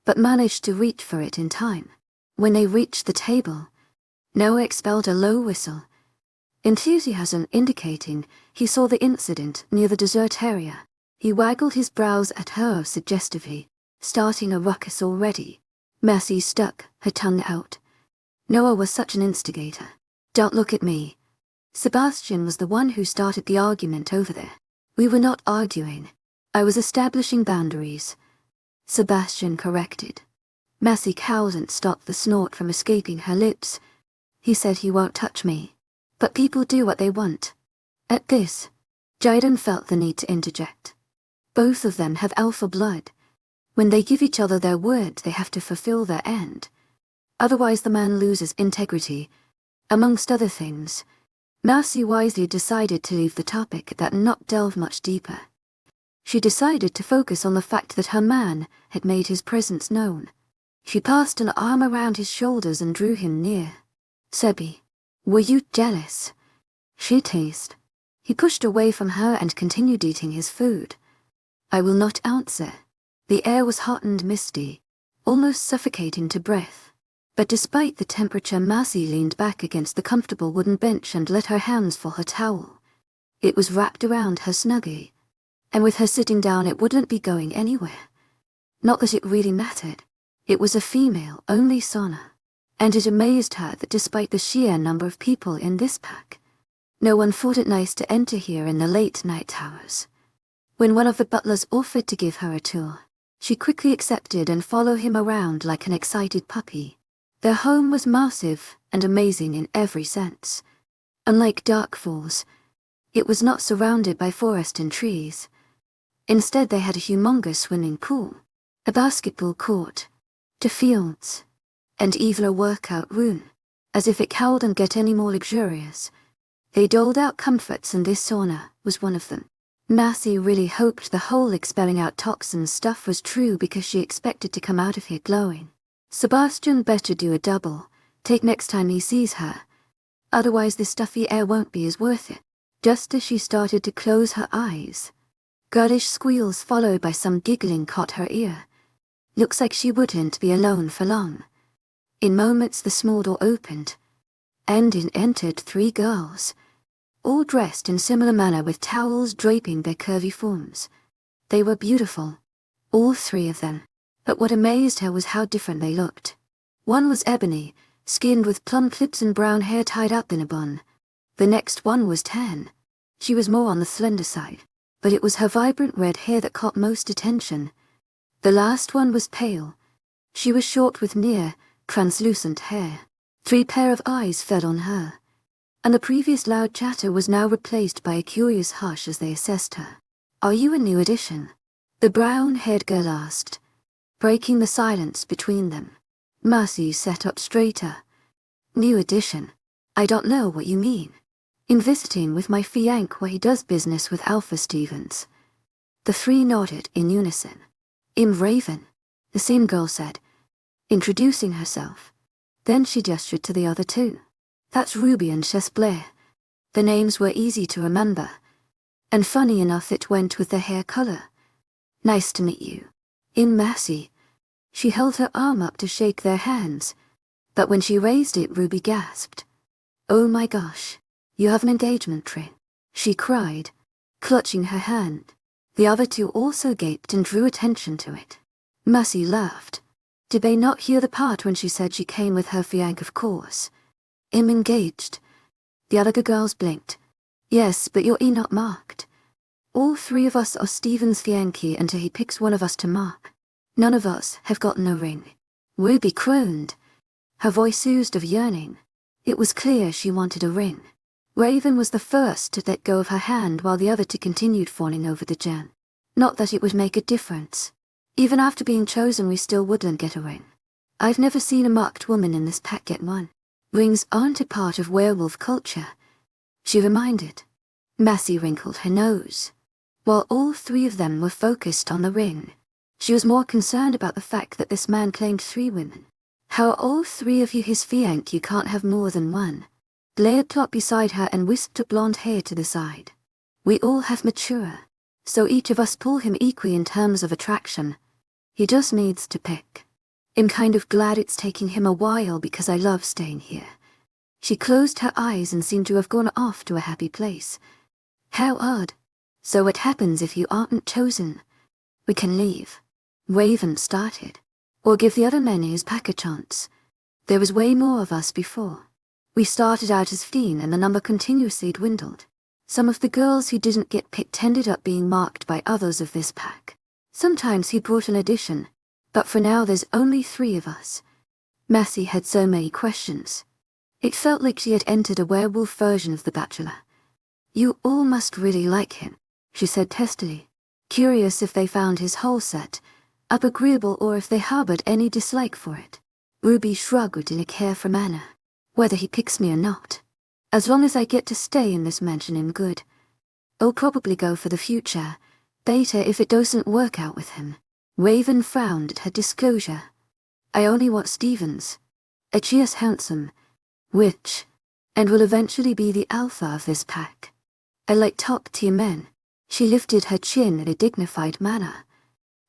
but managed to reach for it in time. When they reached the table, Noah expelled a low whistle, enthusiasm indicating he saw the incident near the dessert area. He waggled his brows at her suggestively, starting a ruckus already. Mercy stuck her tongue out. Noah was such an instigator. Don't look at me. Sebastian was the one who started the argument over there. We were not arguing. I was establishing boundaries. Sebastian corrected. Mercy cowed and stopped the snort from escaping her lips. He said he won't touch me. But people do what they want. At this, Jaden felt the need to interject. Both of them have alpha blood. When they give each other their word, they have to fulfill their end. Otherwise the man loses integrity, amongst other things. Mercy wisely decided to leave the topic at that and not delve much deeper. She decided to focus on the fact that her man had made his presence known. She passed an arm around his shoulders and drew him near. Sebi, were you jealous? She teased. He pushed away from her and continued eating his food. I will not answer. The air was hot and misty, almost suffocating to breath. But despite the temperature, Mercy leaned back against the comfortable wooden bench and let her hands fall her towel. It was wrapped around her snuggie, and with her sitting down it wouldn't be going anywhere. Not that it really mattered. It was a female-only sauna, and it amazed her that despite the sheer number of people in this pack, no one thought it nice to enter here in the late night hours. When one of the butlers offered to give her a tour, she quickly accepted and followed him around like an excited puppy. Their home was massive and amazing in every sense. Unlike Dark Falls, it was not surrounded by forest and trees. Instead, they had a humongous swimming pool, a basketball court, 2 fields, and even a workout room. As if it couldn't get any more luxurious, they doled out comforts, and this sauna was one of them. Mercy really hoped the whole expelling out toxins stuff was true, because she expected to come out of here glowing. Sebastian better do a double take next time he sees her. Otherwise this stuffy air won't be as worth it. Just as she started to close her eyes, girlish squeals followed by some giggling caught her ear. Looks like she wouldn't be alone for long. In moments the small door opened, and in entered 3 girls, all dressed in similar manner with towels draping their curvy forms. They were beautiful, all 3 of them, but what amazed her was how different they looked. One was ebony, skinned with plum clips and brown hair tied up in a bun. The next one was tan. She was more on the slender side, but it was her vibrant red hair that caught most attention. The last one was pale. She was short with near, translucent hair. 3 pair of eyes fell on her, and the previous loud chatter was now replaced by a curious hush as they assessed her. Are you a new addition? The brown-haired girl asked, breaking the silence between them. Mercy sat up straighter. New addition? I don't know what you mean. In visiting with my fiancé where he does business with Alpha Stevens. The 3 nodded in unison. Raven, the same girl said, introducing herself. Then she gestured to the other 2. That's Ruby and 𝐶𝐵. The names were easy to remember, and funny enough it went with their hair color. Nice to meet you. Mercy. She held her arm up to shake their hands, but when she raised it, Ruby gasped. Oh my gosh, you have an engagement ring, she cried, clutching her hand. The other 2 also gaped and drew attention to it. Mercy laughed. Did they not hear the part when she said she came with her fiancé? Of course. Engaged. The other girls blinked. Yes, but you're not marked. All three of us are Steven's fiancé until he picks one of us to mark. None of us have gotten a ring. Ruby crooned. Her voice oozed of yearning. It was clear she wanted a ring. Raven was the first to let go of her hand while the other two continued fawning over the gem. Not that it would make a difference. Even after being chosen, we still wouldn't get a ring. I've never seen a marked woman in this pack get one. Rings aren't a part of werewolf culture, she reminded. Massey wrinkled her nose. While all three of them were focused on the ring, she was more concerned about the fact that this man claimed 3 women. How are all 3 of you his fiancé? You can't have more than one. 𝐊𝐢 topped beside her and whisked her blonde hair to the side. We all have mature, so each of us pull him equally in terms of attraction. He just needs to pick. I'm kind of glad it's taking him a while because I love staying here. She closed her eyes and seemed to have gone off to a happy place. How odd. So what happens if you aren't chosen? We can leave. Raven started. Or give the other men his pack a chance. There was way more of us before. We started out as 15 and the number continuously dwindled. Some of the girls who didn't get picked ended up being marked by others of this pack. Sometimes he brought an addition, but for now there's only 3 of us. Massey had so many questions. It felt like she had entered a werewolf version of The Bachelor. You all must really like him, she said testily, curious if they found his whole set up agreeable or if they harbored any dislike for it. Ruby shrugged in a carefree manner. Whether he picks me or not, as long as I get to stay in this mansion, I'm good. I'll probably go for the future, Beta if it doesn't work out with him. Raven frowned at her disclosure. I only want Stevens. 𝐊𝐢𝐬𝐪 handsome, rich, and will eventually be the alpha of this pack. I like top-tier men. She lifted her chin in a dignified manner,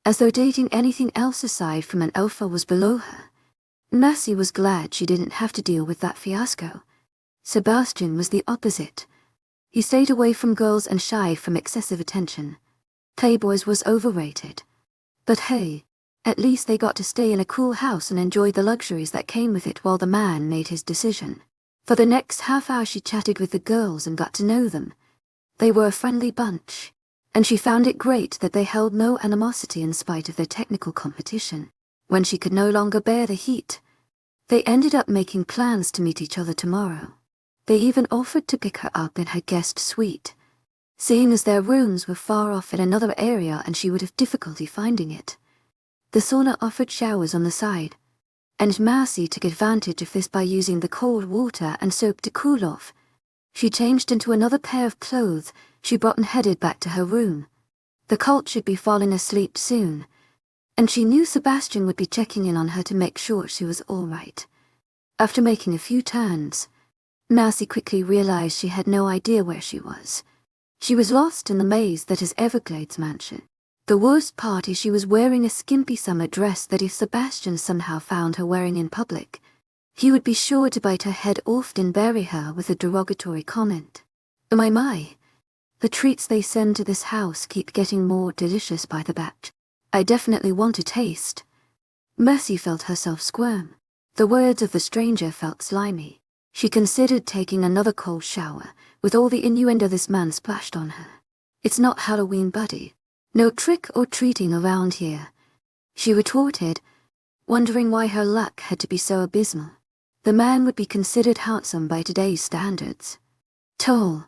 as though dating anything else aside from an alpha was below her. Massey was glad she didn't have to deal with that fiasco. Sebastian was the opposite. He stayed away from girls and shied from excessive attention. Playboys was overrated. But hey, at least they got to stay in a cool house and enjoy the luxuries that came with it while the man made his decision. For the next half hour she chatted with the girls and got to know them. They were a friendly bunch, and she found it great that they held no animosity in spite of their technical competition. When she could no longer bear the heat, they ended up making plans to meet each other tomorrow. They even offered to pick her up in her guest suite, seeing as their rooms were far off in another area and she would have difficulty finding it. The sauna offered showers on the side, and Massey took advantage of this by using the cold water and soap to cool off. She changed into another pair of clothes she brought and headed back to her room. The cult should be falling asleep soon, and she knew Sebastian would be checking in on her to make sure she was all right. After making a few turns, Massey quickly realized she had no idea where she was. She was lost in the maze that is Everglades Mansion. The worst part is she was wearing a skimpy summer dress that if Sebastian somehow found her wearing in public, he would be sure to bite her head off and bury her with a derogatory comment. Oh my, the treats they send to this house keep getting more delicious by the batch. I definitely want a taste. Mercy felt herself squirm. The words of the stranger felt slimy. She considered taking another cold shower, with all the innuendo this man splashed on her. It's not Halloween, buddy. No trick or treating around here, she retorted, wondering why her luck had to be so abysmal. The man would be considered handsome by today's standards. Tall,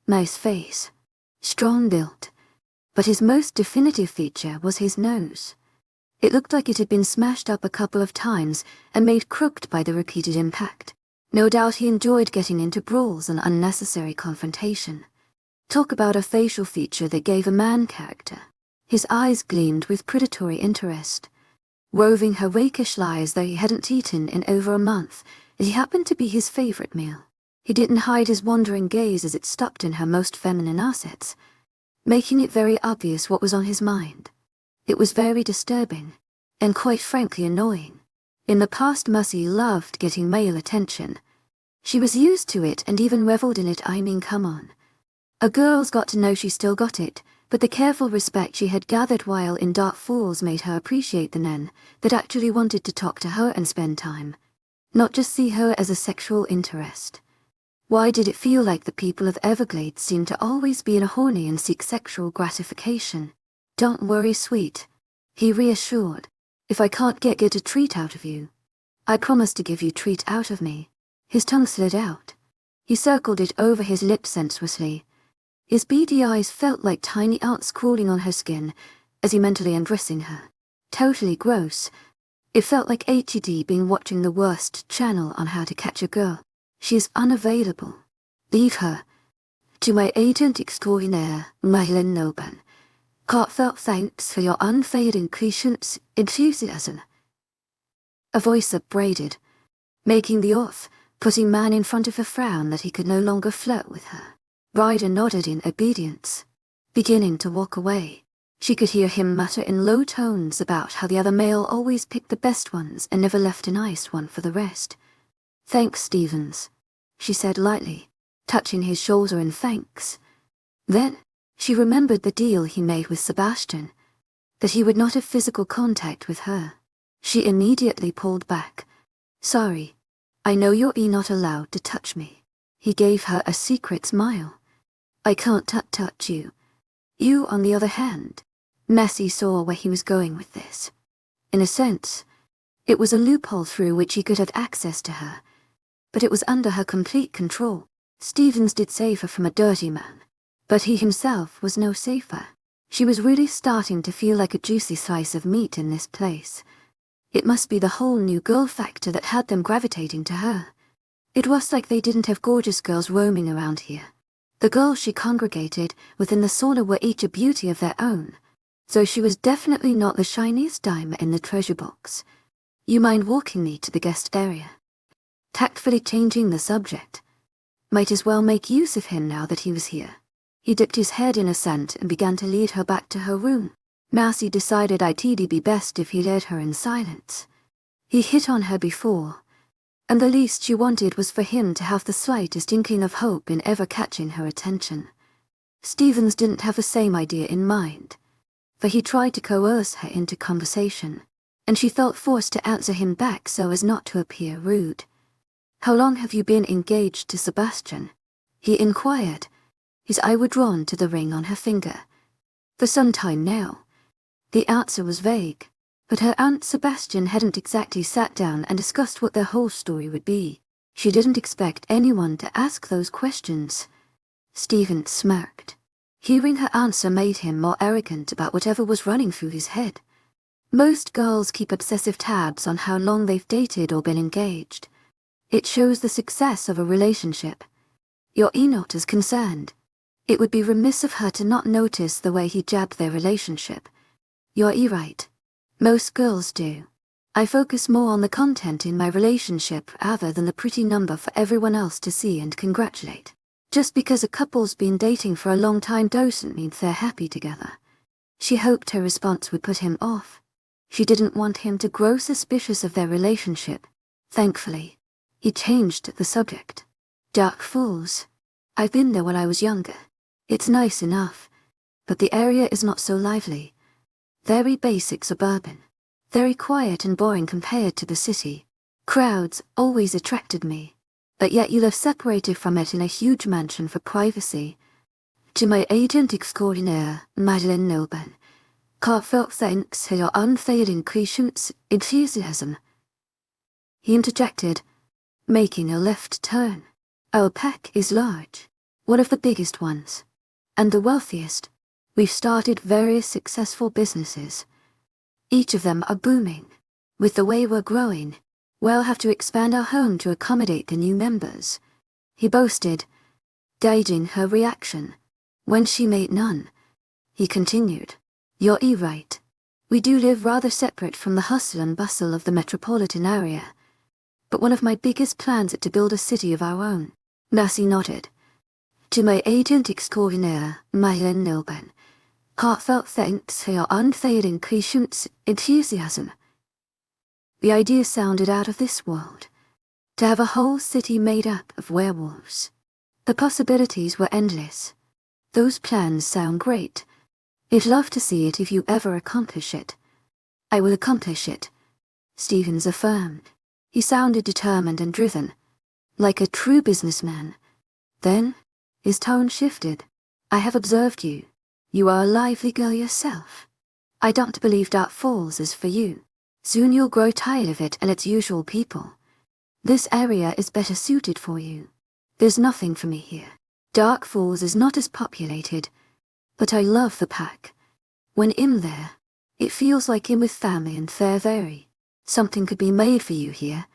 nice face, strong built, but his most definitive feature was his nose. It looked like it had been smashed up a couple of times and made crooked by the repeated impact. No doubt he enjoyed getting into brawls and unnecessary confrontation. Talk about a facial feature that gave a man character. His eyes gleamed with predatory interest, roving her rakish lies though he hadn't eaten in over a month. It happened to be his favorite meal. He didn't hide his wandering gaze as it stopped in her most feminine assets, making it very obvious what was on his mind. It was very disturbing, and quite frankly annoying. In the past, Massey loved getting male attention. She was used to it and even reveled in it. I mean, come on. A girl's got to know she still got it, but the careful respect she had gathered while in Dark Falls made her appreciate the men that actually wanted to talk to her and spend time, not just see her as a sexual interest. Why did it feel like the people of Everglades seemed to always be in a horny and seek sexual gratification? Don't worry, sweet, he reassured. If I can't get a treat out of you, I promise to give you treat out of me. His tongue slid out. He circled it over his lips sensuously. His beady eyes felt like tiny ants crawling on her skin as he mentally undressing her. Totally gross. It felt like HED being watching the worst channel on How to Catch a Girl. She is unavailable. Leave her. To my agent extraordinaire, Madeline Noban. Heartfelt thanks for your unfading patience, enthusiasm. A voice upbraided, making the off, putting man in front of a frown that he could no longer flirt with her. Ryder nodded in obedience, beginning to walk away. She could hear him mutter in low tones about how the other male always picked the best ones and never left a nice one for the rest. Thanks, Stevens, she said lightly, touching his shoulder in thanks. Then, she remembered the deal he made with Sebastian, that he would not have physical contact with her. She immediately pulled back. Sorry, I know you're not allowed to touch me. He gave her a secret smile. I can't touch you. You, on the other hand. Messi saw where he was going with this. In a sense, it was a loophole through which he could have access to her, but it was under her complete control. Stevens did save her from a dirty man, but he himself was no safer. She was really starting to feel like a juicy slice of meat in this place. It must be the whole new girl factor that had them gravitating to her. It was like they didn't have gorgeous girls roaming around here. The girls she congregated within the sauna were each a beauty of their own, so she was definitely not the shiniest dime in the treasure box. You mind walking me to the guest area? Tactfully changing the subject. Might as well make use of him now that he was here. He dipped his head in assent and began to lead her back to her room. Marcy decided it'd be best if he led her in silence. He hit on her before, and the least she wanted was for him to have the slightest inkling of hope in ever catching her attention. Stevens didn't have the same idea in mind, for he tried to coerce her into conversation, and she felt forced to answer him back so as not to appear rude. How long have you been engaged to Sebastian? He inquired, his eye were drawn to the ring on her finger. For some time now. The answer was vague, but her Aunt Sebastian hadn't exactly sat down and discussed what their whole story would be. She didn't expect anyone to ask those questions. Stephen smirked. Hearing her answer made him more arrogant about whatever was running through his head. Most girls keep obsessive tabs on how long they've dated or been engaged. It shows the success of a relationship. You're not as concerned. It would be remiss of her to not notice the way he jabbed their relationship. You're right. Most girls do. I focus more on the content in my relationship rather than the pretty number for everyone else to see and congratulate. Just because a couple's been dating for a long time doesn't mean they're happy together. She hoped her response would put him off. She didn't want him to grow suspicious of their relationship. Thankfully, he changed the subject. Dark Falls. I've been there when I was younger. It's nice enough, but the area is not so lively. Very basic suburban. Very quiet and boring compared to the city. Crowds always attracted me, but yet you live separated from it in a huge mansion for privacy. To my agent extraordinaire, Madeline Noban. Heartfelt thanks for your unfailing patience, enthusiasm. He interjected, making a left turn. Our pack is large, one of the biggest ones, and the wealthiest. We've started various successful businesses. Each of them are booming. With the way we're growing, we'll have to expand our home to accommodate the new members. He boasted, gauging her reaction. When she made none, he continued, You're right. We do live rather separate from the hustle and bustle of the metropolitan area. But one of my biggest plans is to build a city of our own. Massey nodded. To my agent extraordinaire, Madeline Noban. Heartfelt thanks for your unfailing patience, enthusiasm. The idea sounded out of this world. To have a whole city made up of werewolves. The possibilities were endless. Those plans sound great. I'd love to see it if you ever accomplish it. I will accomplish it, Stevens affirmed. He sounded determined and driven, like a true businessman. Then, his tone shifted. I have observed you. You are a lively girl yourself. I don't believe Dark Falls is for you. Soon you'll grow tired of it and its usual people. This area is better suited for you. There's nothing for me here. Dark Falls is not as populated, but I love the pack. When I'm there, it feels like I'm with family in 𝐊𝐤. Something could be made for you here.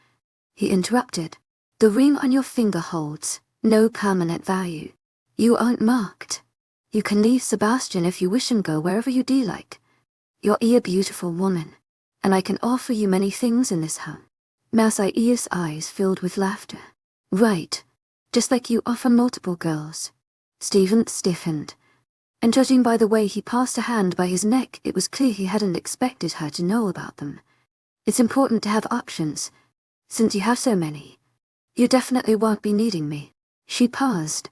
He interrupted. The ring on your finger holds no permanent value. You aren't marked. You can leave Sebastian if you wish and go wherever you like. You're a beautiful woman, and I can offer you many things in this home. 𝐿𝐲's eyes filled with laughter. Right, just like you offer multiple girls. Stephen stiffened, and judging by the way he passed a hand by his neck, it was clear he hadn't expected her to know about them. It's important to have options, since you have so many. You definitely won't be needing me. She paused.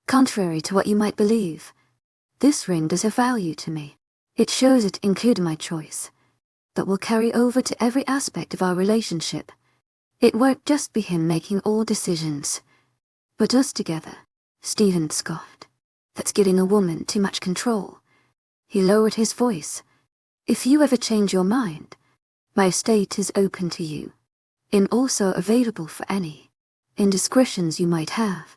Contrary to what you might believe, this ring does have value to me. It shows it included my choice, but will carry over to every aspect of our relationship. It won't just be him making all decisions, but us together. Stephen scoffed. That's giving a woman too much control. He lowered his voice. If you ever change your mind, my estate is open to you. I'm also available for any indiscretions you might have.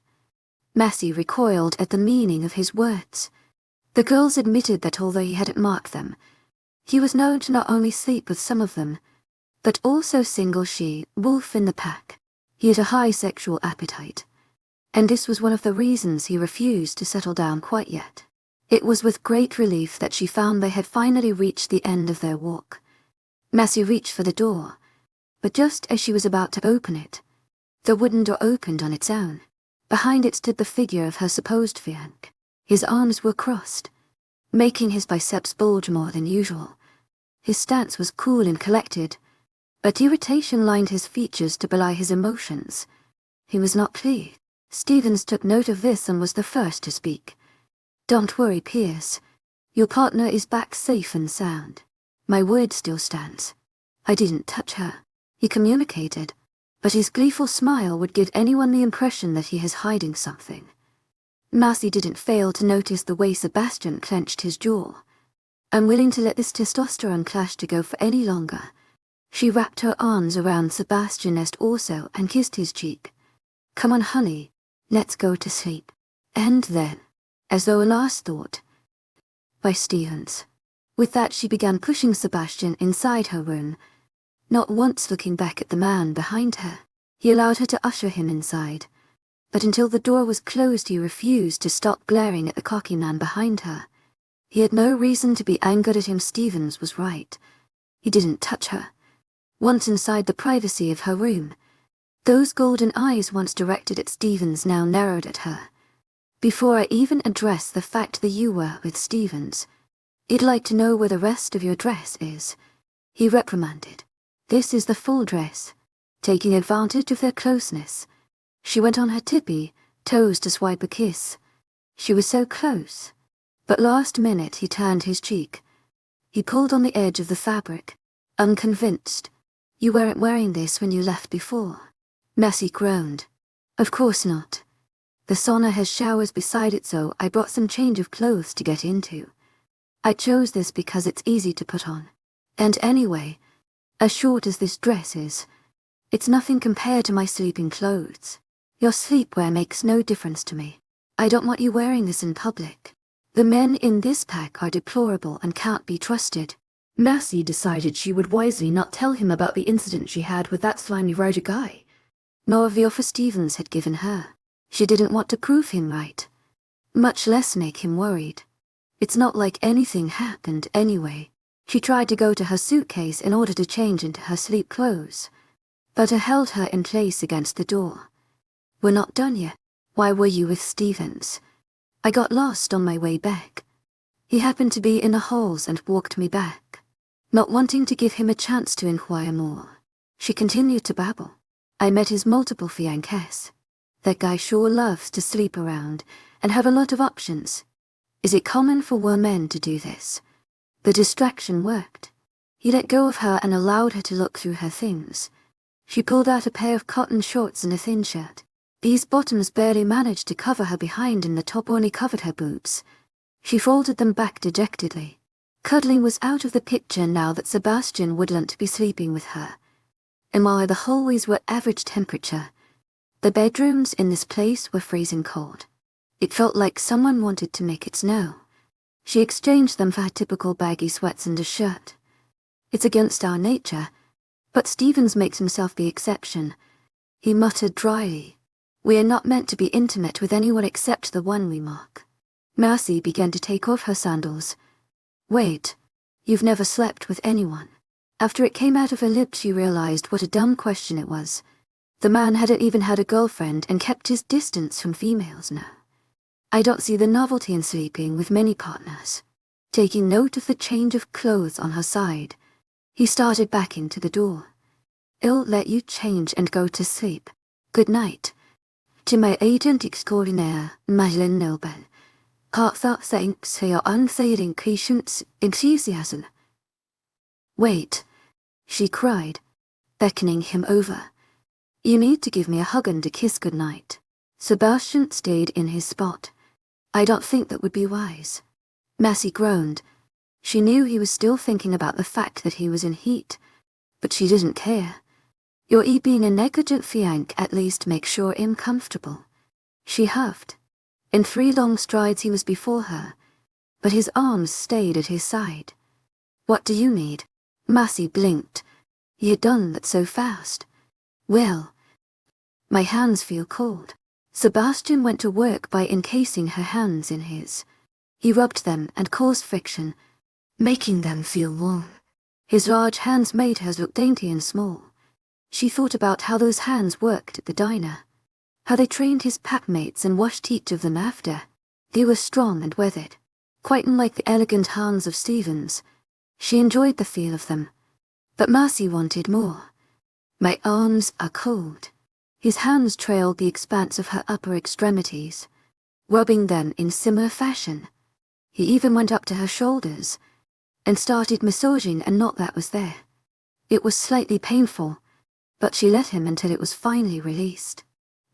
𝐿𝐲 recoiled at the meaning of his words. The girls admitted that although he hadn't marked them, he was known to not only sleep with some of them, but also single 𝐊𝐤 in the pack. He had a high sexual appetite, and this was one of the reasons he refused to settle down quite yet. It was with great relief that she found they had finally reached the end of their walk. 𝐿𝐲 reached for the door, but just as she was about to open it, the wooden door opened on its own. Behind it stood the figure of her supposed fiancé. His arms were crossed, making his biceps bulge more than usual. His stance was cool and collected, but irritation lined his features to belie his emotions. He was not pleased. Stevens took note of this and was the first to speak. Don't worry, Pierce. Your partner is back safe and sound. My word still stands. I didn't touch her. He communicated, but his gleeful smile would give anyone the impression that he is hiding something. 𝐿𝐲 didn't fail to notice the way Sebastian clenched his jaw. Unwilling to let this testosterone clash to go for any longer, she wrapped her arms around Sebastian's torso and kissed his cheek. Come on, honey, let's go to sleep. And then, as though a last thought, by Stevens. With that she began pushing Sebastian inside her room, not once looking back at the man behind her. He allowed her to usher him inside, but until the door was closed he refused to stop glaring at the cocky man behind her. He had no reason to be angered at him. Stevens was right. He didn't touch her. Once inside the privacy of her room, those golden eyes once directed at Stevens now narrowed at her. Before I even address the fact that you were with Stevens, I'd like to know where the rest of your dress is, he reprimanded. This is the full dress. Taking advantage of their closeness, she went on her tippy toes to swipe a kiss. She was so close, but last minute he turned his cheek. He pulled on the edge of the fabric, unconvinced. You weren't wearing this when you left before. 𝐿𝐲 groaned. Of course not. The sauna has showers beside it, so I brought some change of clothes to get into. I chose this because it's easy to put on. And anyway, as short as this dress is, it's nothing compared to my sleeping clothes. Your sleepwear makes no difference to me. I don't want you wearing this in public. The men in this pack are deplorable and can't be trusted. 𝐿𝐲 decided she would wisely not tell him about the incident she had with that slimy writer guy, nor of the offer Stevens had given her. She didn't want to prove him right, much less make him worried. It's not like anything happened anyway. She tried to go to her suitcase in order to change into her sleep clothes, but I held her in place against the door. We're not done yet. Why were you with Stevens? I got lost on my way back. He happened to be in the halls and walked me back, not wanting to give him a chance to inquire more. She continued to babble. I met his multiple fiancés. That guy sure loves to sleep around and have a lot of options. Is it common for women to do this? The distraction worked. He let go of her and allowed her to look through her things. She pulled out a pair of cotton shorts and a thin shirt. These bottoms barely managed to cover her behind and the top only covered her boobs. She folded them back dejectedly. Cuddling was out of the picture now that Sebastian wouldn't be sleeping with her. And while the hallways were average temperature, the bedrooms in this place were freezing cold. It felt like someone wanted to make it snow. She exchanged them for her typical baggy sweats and a shirt. It's against our nature, but Stevens makes himself the exception. He muttered dryly, "We are not meant to be intimate with anyone except the one we mark." Mercy began to take off her sandals. "Wait, you've never slept with anyone?" After it came out of her lips, she realized what a dumb question it was. The man hadn't even had a girlfriend and kept his distance from females now. "I don't see the novelty in sleeping with many partners." Taking note of the change of clothes on her side, he started back into the door. "I'll let you change and go to sleep. Good night. To my agent extraordinaire, Madeleine Nobel. Heartfelt thanks for your unfailing patience and enthusiasm." "Wait," she cried, beckoning him over. "You need to give me a hug and a kiss goodnight." Sebastian stayed in his spot. "I don't think that would be wise." Mercy groaned. She knew he was still thinking about the fact that he was in heat, but she didn't care. "You're being a negligent fianc, at least make sure I'm comfortable." She huffed. In 3 long strides he was before her, but his arms stayed at his side. "What do you need?" Mercy blinked. He had done that so fast. "Well, my hands feel cold." Sebastian went to work by encasing her hands in his. He rubbed them and caused friction, making them feel warm. His large hands made hers look dainty and small. She thought about how those hands worked at the diner, how they trained his packmates and washed each of them after. They were strong and weathered, quite unlike the elegant hands of Stevens. She enjoyed the feel of them, but Mercy wanted more. "My arms are cold." His hands trailed the expanse of her upper extremities, rubbing them in similar fashion. He even went up to her shoulders and started massaging a knot that was there. It was slightly painful, but she let him until it was finally released.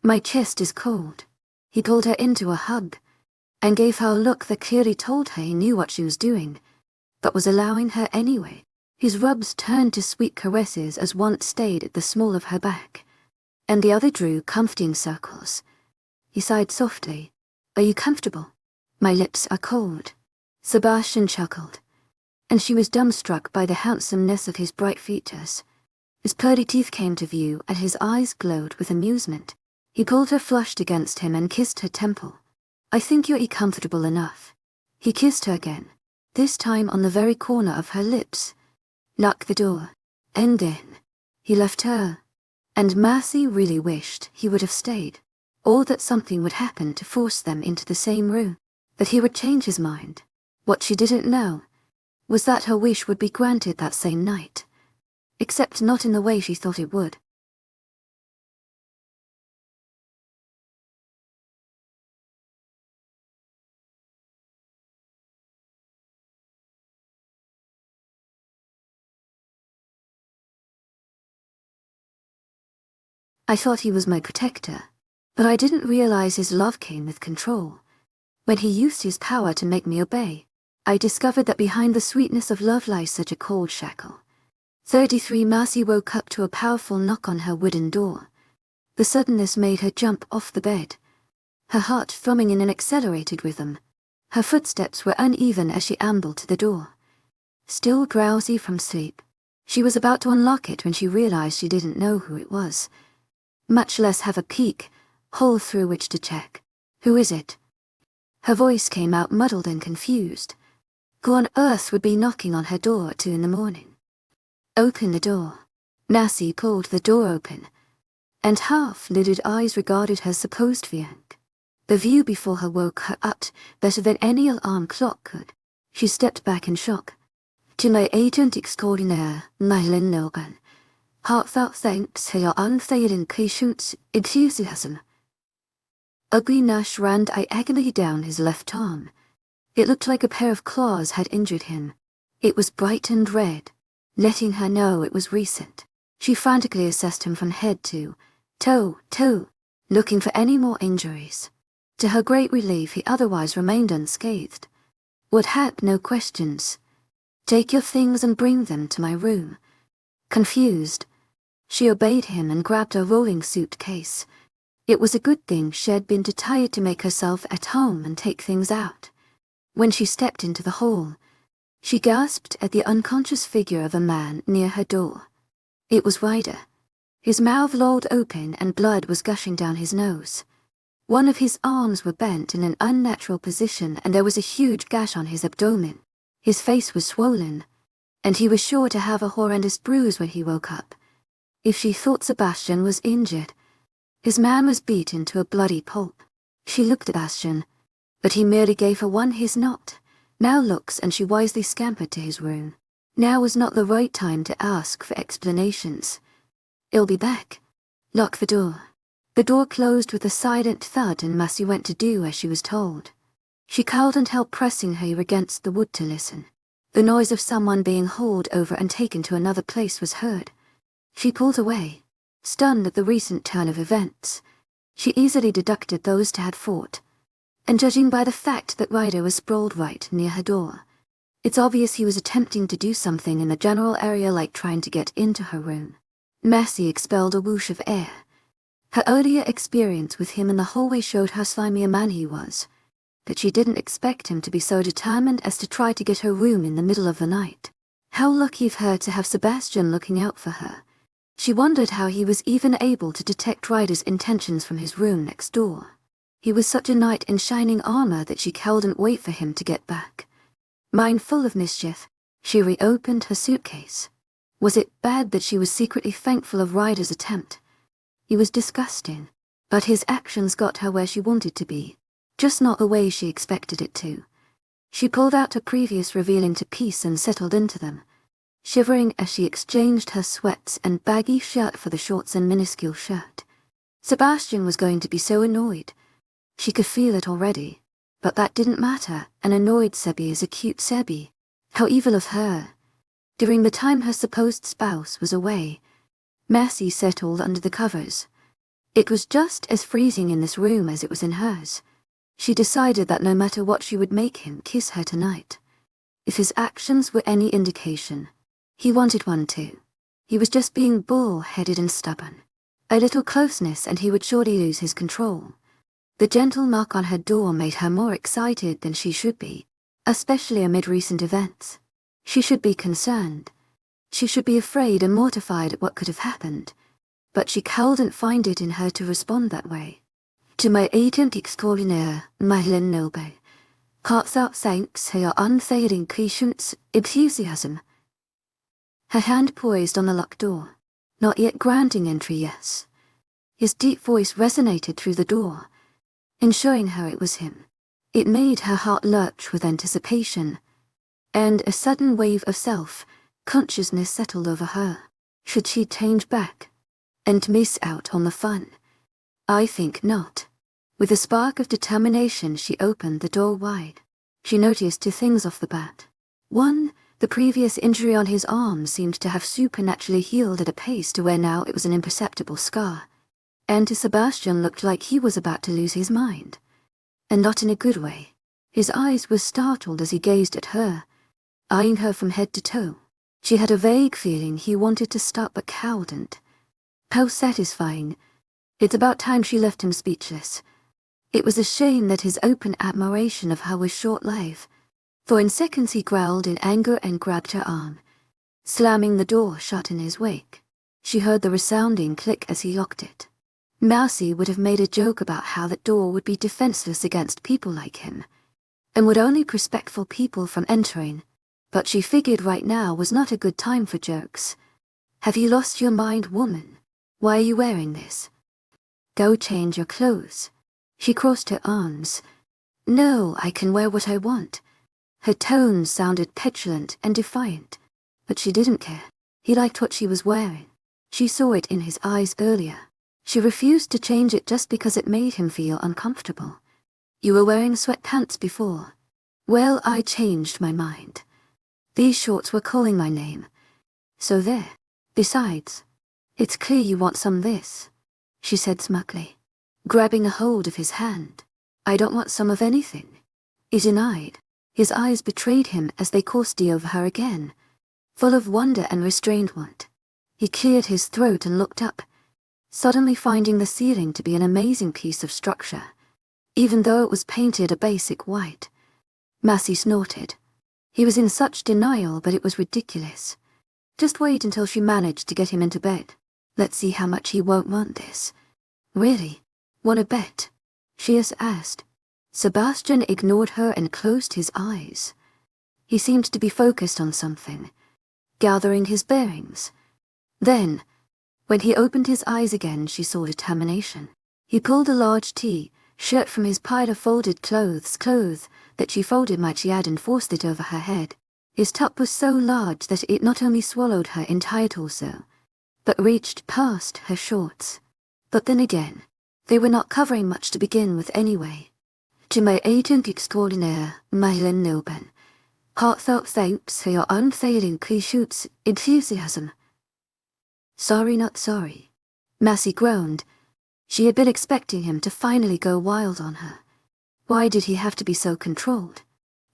"My chest is cold." He pulled her into a hug and gave her a look that clearly told her he knew what she was doing, but was allowing her anyway. His rubs turned to sweet caresses as one stayed at the small of her back, and the other drew comforting circles. He sighed softly. "Are you comfortable?" "My lips are cold." Sebastian chuckled, and she was dumbstruck by the handsomeness of his bright features. His pearly teeth came to view and his eyes glowed with amusement. He pulled her flushed against him and kissed her temple. "I think you're comfortable enough." He kissed her again, this time on the very corner of her lips. Lock the door. And then he left her, and Mercy really wished he would have stayed, or that something would happen to force them into the same room, that he would change his mind. What she didn't know was that her wish would be granted that same night, except not in the way she thought it would. I thought he was my protector, but I didn't realize his love came with control. When he used his power to make me obey, I discovered that behind the sweetness of love lies such a cold shackle. 33 Mercy woke up to a powerful knock on her wooden door. The suddenness made her jump off the bed, her heart thrumming in an accelerated rhythm. Her footsteps were uneven as she ambled to the door. Still drowsy from sleep, she was about to unlock it when she realized she didn't know who it was, much less have a peek, hole through which to check. "Who is it?" Her voice came out muddled and confused. Who on earth would be knocking on her door at 2 in the morning? "Open the door." Mercy pulled the door open, and half-lidded eyes regarded her supposed fiancé. The view before her woke her up better than any alarm clock could. She stepped back in shock. "To my agent extraordinaire, Madeleine Nobel. Heartfelt thanks for your unfailing patience and enthusiasm." Ugly Nash ran diagonally down his left arm. It looked like a pair of claws had injured him. It was bright and red, letting her know it was recent. She frantically assessed him from head to toe. looking for any more injuries. To her great relief, he otherwise remained unscathed. Would have no questions. Take your things and bring them to my room. Confused, she obeyed him and grabbed her rolling suitcase. It was a good thing she had been too tired to make herself at home and take things out. When she stepped into the hall, she gasped at the unconscious figure of a man near her door. It was Ryder. His mouth lolled open and blood was gushing down his nose. One of his arms were bent in an unnatural position and there was a huge gash on his abdomen. His face was swollen, and he was sure to have a horrendous bruise when he woke up. If she thought Sebastian was injured, his man was beaten to a bloody pulp. She looked at Sebastian, but he merely gave her one his not, now looks, and she wisely scampered to his room. Now was not the right time to ask for explanations. "I'll be back. Lock the door." The door closed with a silent thud and Massey went to do as she was told. She curled and held pressing her ear against the wood to listen. The noise of someone being hauled over and taken to another place was heard. She pulled away, stunned at the recent turn of events. She easily deducted those two had fought, and judging by the fact that Ryder was sprawled right near her door, it's obvious he was attempting to do something in the general area, like trying to get into her room. Massey expelled a whoosh of air. Her earlier experience with him in the hallway showed how slimy a man he was, but she didn't expect him to be so determined as to try to get her room in the middle of the night. How lucky of her to have Sebastian looking out for her. She wondered how he was even able to detect Ryder's intentions from his room next door. He was such a knight in shining armor that she couldn't wait for him to get back. Mind full of mischief, she reopened her suitcase. Was it bad that she was secretly thankful of Ryder's attempt? He was disgusting, but his actions got her where she wanted to be, just not the way she expected it to. She pulled out her previous revealing two piece and settled into them, shivering as she exchanged her sweats and baggy shirt for the shorts and minuscule shirt. Sebastian was going to be so annoyed. She could feel it already, but that didn't matter. An annoyed 𝐊𝐲𝐬 is a cute 𝐊𝐲𝐬. How evil of her. During the time her supposed spouse was away, Massey settled under the covers. It was just as freezing in this room as it was in hers. She decided that no matter what, she would make him kiss her tonight. If his actions were any indication, he wanted one too. He was just being bull-headed and stubborn. A little closeness and he would surely lose his control. The gentle knock on her door made her more excited than she should be, especially amid recent events. She should be concerned. She should be afraid and mortified at what could have happened, but she couldn't find it in her to respond that way. To my agent extraordinaire, 𝐿𝐻𝐬 𝐊𝐢𝐬𝐾𝐈𝐻𝐬. Her hand poised on the locked door. Not yet granting entry, yes. His deep voice resonated through the door, ensuring her it was him. It made her heart lurch with anticipation, and a sudden wave of self-consciousness settled over her. Should she change back and miss out on the fun? I think not. With a spark of determination, she opened the door wide. She noticed two things off the bat. One, the previous injury on his arm seemed to have supernaturally healed at a pace to where now it was an imperceptible scar, and to Sebastian looked like he was about to lose his mind. And not in a good way. His eyes were startled as he gazed at her, eyeing her from head to toe. She had a vague feeling he wanted to stop but couldn't. How satisfying. It's about time she left him speechless. It was a shame that his open admiration of her was short-lived, for in seconds he growled in anger and grabbed her arm, slamming the door shut in his wake. She heard the resounding click as he locked it. Massey would have made a joke about how that door would be defenseless against people like him, and would only keep respectful people from entering, but she figured right now was not a good time for jokes. Have you lost your mind, woman? Why are you wearing this? Go change your clothes. She crossed her arms. No, I can wear what I want. Her tone sounded petulant and defiant, but she didn't care. He liked what she was wearing. She saw it in his eyes earlier. She refused to change it just because it made him feel uncomfortable. You were wearing sweatpants before. Well, I changed my mind. These shorts were calling my name. So there. Besides, it's clear you want some of this, she said smugly. grabbing a hold of his hand. "I don't want some of anything." He denied. His eyes betrayed him as they coursed over her again, full of wonder and restrained want. He cleared his throat and looked up, suddenly finding the ceiling to be an amazing piece of structure, even though it was painted a basic white. Massey snorted. He was in such denial, but it was ridiculous. Just wait until she managed to get him into bed. Let's see how much he won't want this. "Really? Want a bet?" she asked. Sebastian ignored her and closed his eyes. He seemed to be focused on something, gathering his bearings. Then, when he opened his eyes again, she saw determination. He pulled a large T-shirt from his pile of folded clothes that she folded __ and forced it over her head. His top was so large that it not only swallowed her entire torso, but reached past her shorts. But then again, they were not covering much to begin with anyway. 𝐿𝐢𝐳𝐥𝐼𝐬 𝐑𝐞𝐝𝐬. Heartfelt thanks for your unfailing 𝐊𝐢𝐳𝐧. Sorry, not sorry. Massey groaned. She had been expecting him to finally go wild on her. Why did he have to be so controlled?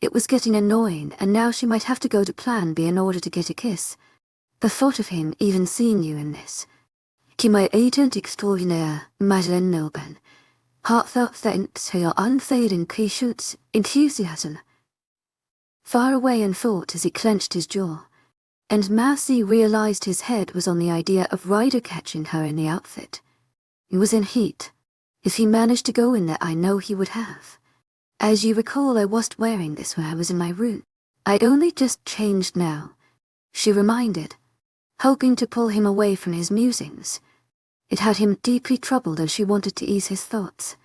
It was getting annoying, and now she might have to go to Plan B in order to get a kiss. The thought of him even seeing you in this. 𝐊𝐢𝐳𝐥𝐼𝐬 𝐑𝐞𝐝𝐬. Heartfelt thanks for your unfailing 𝐊𝐢𝐳𝐧. Far away in thought as he clenched his jaw, and Massey realized his head was on the idea of Ryder catching her in the outfit. He was in heat. If he managed to go in there, I know he would have. "As you recall, I wasn't wearing this when I was in my room. I'd only just changed now," she reminded, hoping to pull him away from his musings. It had him deeply troubled, and she wanted to ease his thoughts.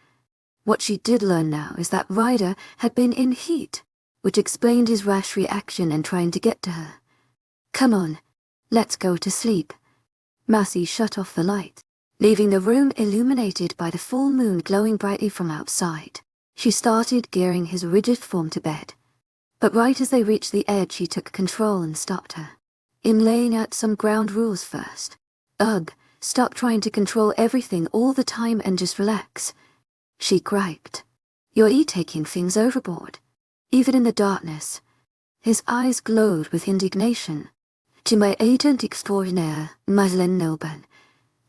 What she did learn now is that Ryder had been in heat, which explained his rash reaction in trying to get to her. "Come on, let's go to sleep." Massey shut off the light, leaving the room illuminated by the full moon glowing brightly from outside. She started gearing his rigid form to bed, but right as they reached the edge, he took control and stopped her. "I'm laying out some ground rules first. Ugh, stop trying to control everything all the time and just relax," she griped. "You're taking things overboard." Even in the darkness, his eyes glowed with indignation. 𝐿𝐢𝐳𝐥𝐼𝐬 𝐑𝐞𝐝𝐬.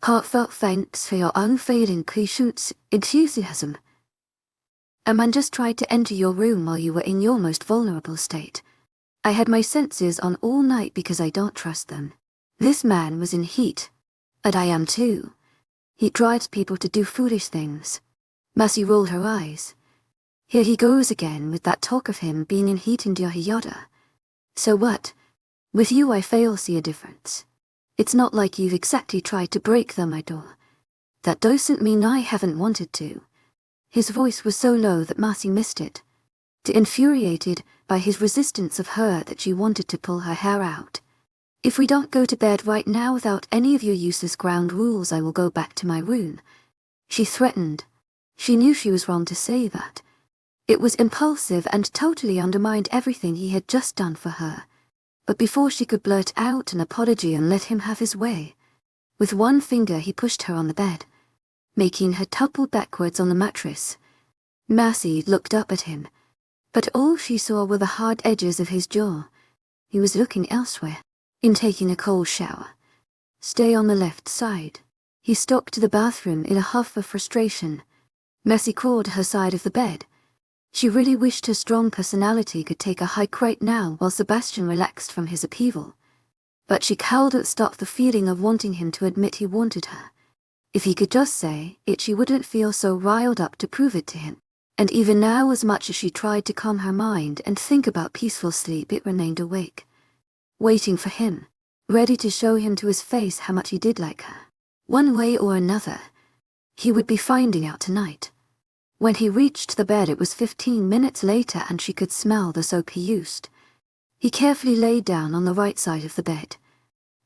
Heartfelt thanks for your unfailing 𝐊𝐢𝐳𝐧. "A man just tried to enter your room while you were in your most vulnerable state. I had my senses on all night because I don't trust them. This man was in heat, and I am too. He drives people to do foolish things." Massey rolled her eyes. Here he goes again with that talk of him being in heat and yada. "So what? With you I fail see a difference. It's not like you've exactly tried to break my door. That doesn't mean I haven't wanted to." His voice was so low that Massey missed it, too infuriated by his resistance of her that she wanted to pull her hair out. "If we don't go to bed right now without any of your useless ground rules, I will go back to my room," she threatened. She knew she was wrong to say that. It was impulsive and totally undermined everything he had just done for her. But before she could blurt out an apology and let him have his way, with one finger he pushed her on the bed, making her topple backwards on the mattress. Massey looked up at him, but all she saw were the hard edges of his jaw. He was looking elsewhere, in taking a cold shower. "Stay on the left side." He stalked to the bathroom in a huff of frustration. Massey crawled to her side of the bed. She really wished her strong personality could take a hike right now while Sebastian relaxed from his upheaval. But she cowed at stop the feeling of wanting him to admit he wanted her. If he could just say it, she wouldn't feel so riled up to prove it to him. And even now, as much as she tried to calm her mind and think about peaceful sleep, it remained awake, waiting for him, ready to show him to his face how much he did like her. One way or another, he would be finding out tonight. When he reached the bed, it was 15 minutes later, and she could smell the soap he used. He carefully lay down on the right side of the bed,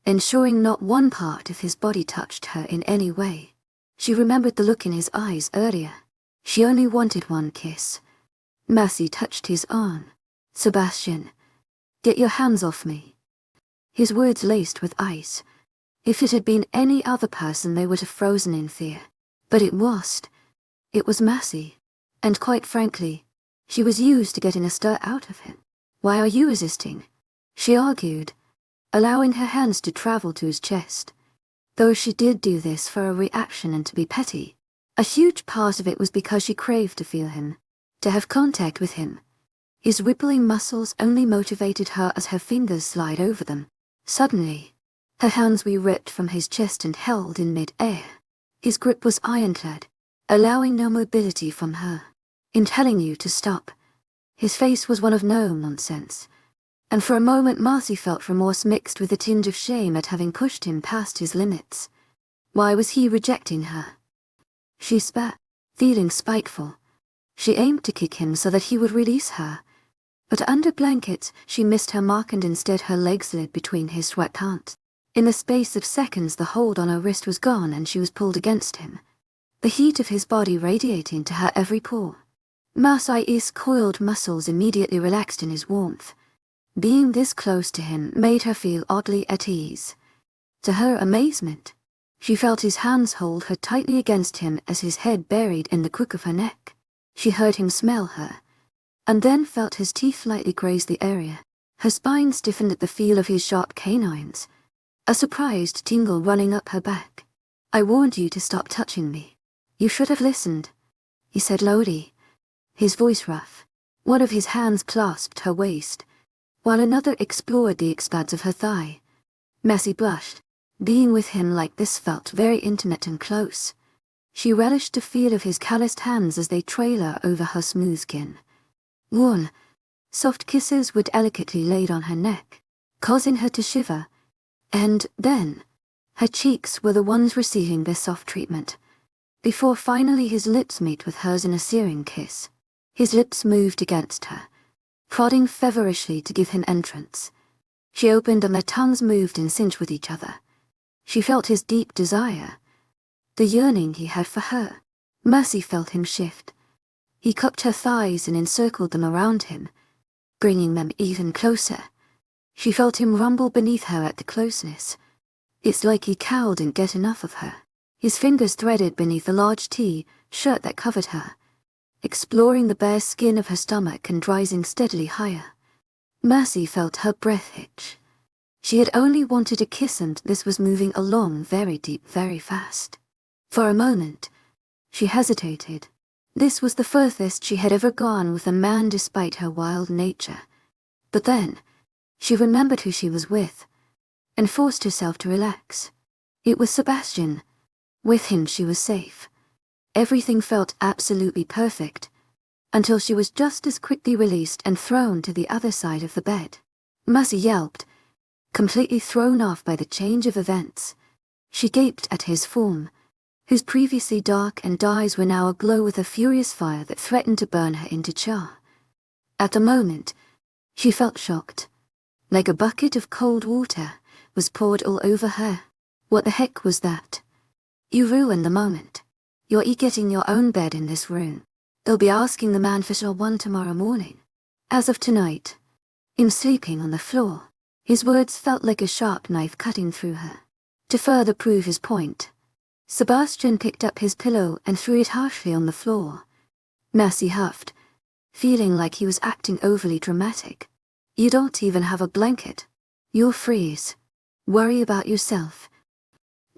ensuring not one part of his body touched her in any way. She remembered the look in his eyes earlier. She only wanted one kiss. Massey touched his arm. "Sebastian, get your hands off me." His words laced with ice. If it had been any other person, they would have frozen in fear. But it wasn't. It was Mercy, and quite frankly, she was used to getting a stir out of him. "Why are you resisting?" she argued, allowing her hands to travel to his chest. Though she did do this for a reaction and to be petty, a huge part of it was because she craved to feel him, to have contact with him. His rippling muscles only motivated her as her fingers slid over them. Suddenly, her hands were ripped from his chest and held in mid-air. His grip was ironclad, allowing no mobility from her. "In telling you to stop." His face was one of no nonsense, and for a moment Marcy felt remorse mixed with a tinge of shame at having pushed him past his limits. Why was he rejecting her? She spat, feeling spiteful. She aimed to kick him so that he would release her, but under blankets she missed her mark and instead her leg slid between his sweatpants. In the space of seconds the hold on her wrist was gone and she was pulled against him, the heat of his body radiating to her every pore. Marcy's coiled muscles immediately relaxed in his warmth. Being this close to him made her feel oddly at ease. To her amazement, she felt his hands hold her tightly against him as his head buried in the crook of her neck. She heard him smell her, and then felt his teeth lightly graze the area. Her spine stiffened at the feel of his sharp canines, a surprised tingle running up her back. "I warned you to stop touching me. You should have listened," he said lowly, his voice rough. One of his hands clasped her waist, while another explored the expanse of her thigh. Mercy blushed. Being with him like this felt very intimate and close. She relished the feel of his calloused hands as they trailed her over her smooth skin. Warm, soft kisses were delicately laid on her neck, causing her to shiver, and then her cheeks were the ones receiving this soft treatment, before finally his lips met with hers in a searing kiss. His lips moved against her, prodding feverishly to give him entrance. She opened and their tongues moved in sync with each other. She felt his deep desire, the yearning he had for her. Mercy felt him shift. He cupped her thighs and encircled them around him, bringing them even closer. She felt him rumble beneath her at the closeness. It's like he didn't get enough of her. His fingers threaded beneath the large T-shirt that covered her, exploring the bare skin of her stomach and rising steadily higher. Mercy felt her breath hitch. She had only wanted a kiss and this was moving along very deep, very fast. For a moment, she hesitated. This was the furthest she had ever gone with a man despite her wild nature. But then, she remembered who she was with, and forced herself to relax. It was Sebastian. With him she was safe. Everything felt absolutely perfect, until she was just as quickly released and thrown to the other side of the bed. Mercy yelped, completely thrown off by the change of events. She gaped at his form, whose previously dark eyes were now aglow with a furious fire that threatened to burn her into char. At the moment, she felt shocked, like a bucket of cold water was poured all over her. What the heck was that? You ruined the moment. You're getting your own bed in this room. They'll be asking the man for one tomorrow morning. As of tonight, him sleeping on the floor. His words felt like a sharp knife cutting through her. To further prove his point, Sebastian picked up his pillow and threw it harshly on the floor. Mercy huffed, feeling like he was acting overly dramatic. You don't even have a blanket. You'll freeze. Worry about yourself.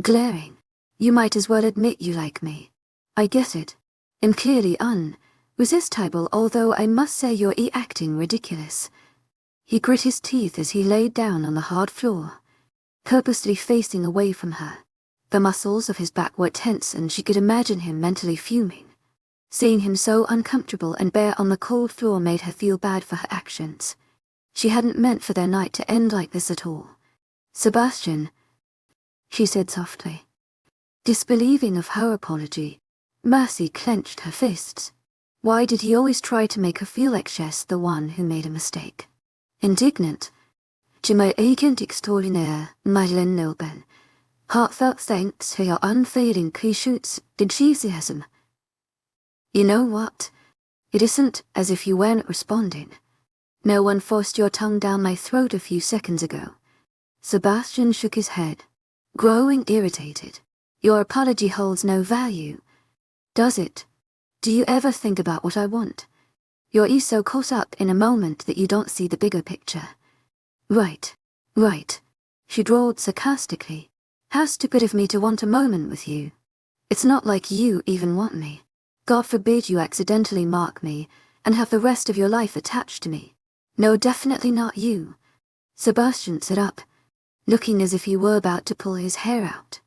Glaring. You might as well admit you like me. I get it. I'm clearly unresistable, although I must say you're acting ridiculous. He grit his teeth as he laid down on the hard floor, purposely facing away from her. The muscles of his back were tense and she could imagine him mentally fuming. Seeing him so uncomfortable and bare on the cold floor made her feel bad for her actions. She hadn't meant for their night to end like this at all. "Sebastian," she said softly. Disbelieving of her apology, Mercy clenched her fists. Why did he always try to make her feel like she's the one who made a mistake? Indignant, 𝐊𝐢𝐳𝐷𝐸 𝐷𝐸. Heartfelt thanks for your unfailing 𝐀𝐥𝐻𝐧𝐠. You know what? It isn't as if you weren't responding. No one forced your tongue down my throat a few seconds ago. Sebastian shook his head, growing irritated. Your apology holds no value, does it? Do you ever think about what I want? You're so caught up in a moment that you don't see the bigger picture. Right. She drawled sarcastically. How stupid of me to want a moment with you. It's not like you even want me. God forbid you accidentally mark me and have the rest of your life attached to me. No, definitely not you. Sebastian sat up, looking as if he were about to pull his hair out.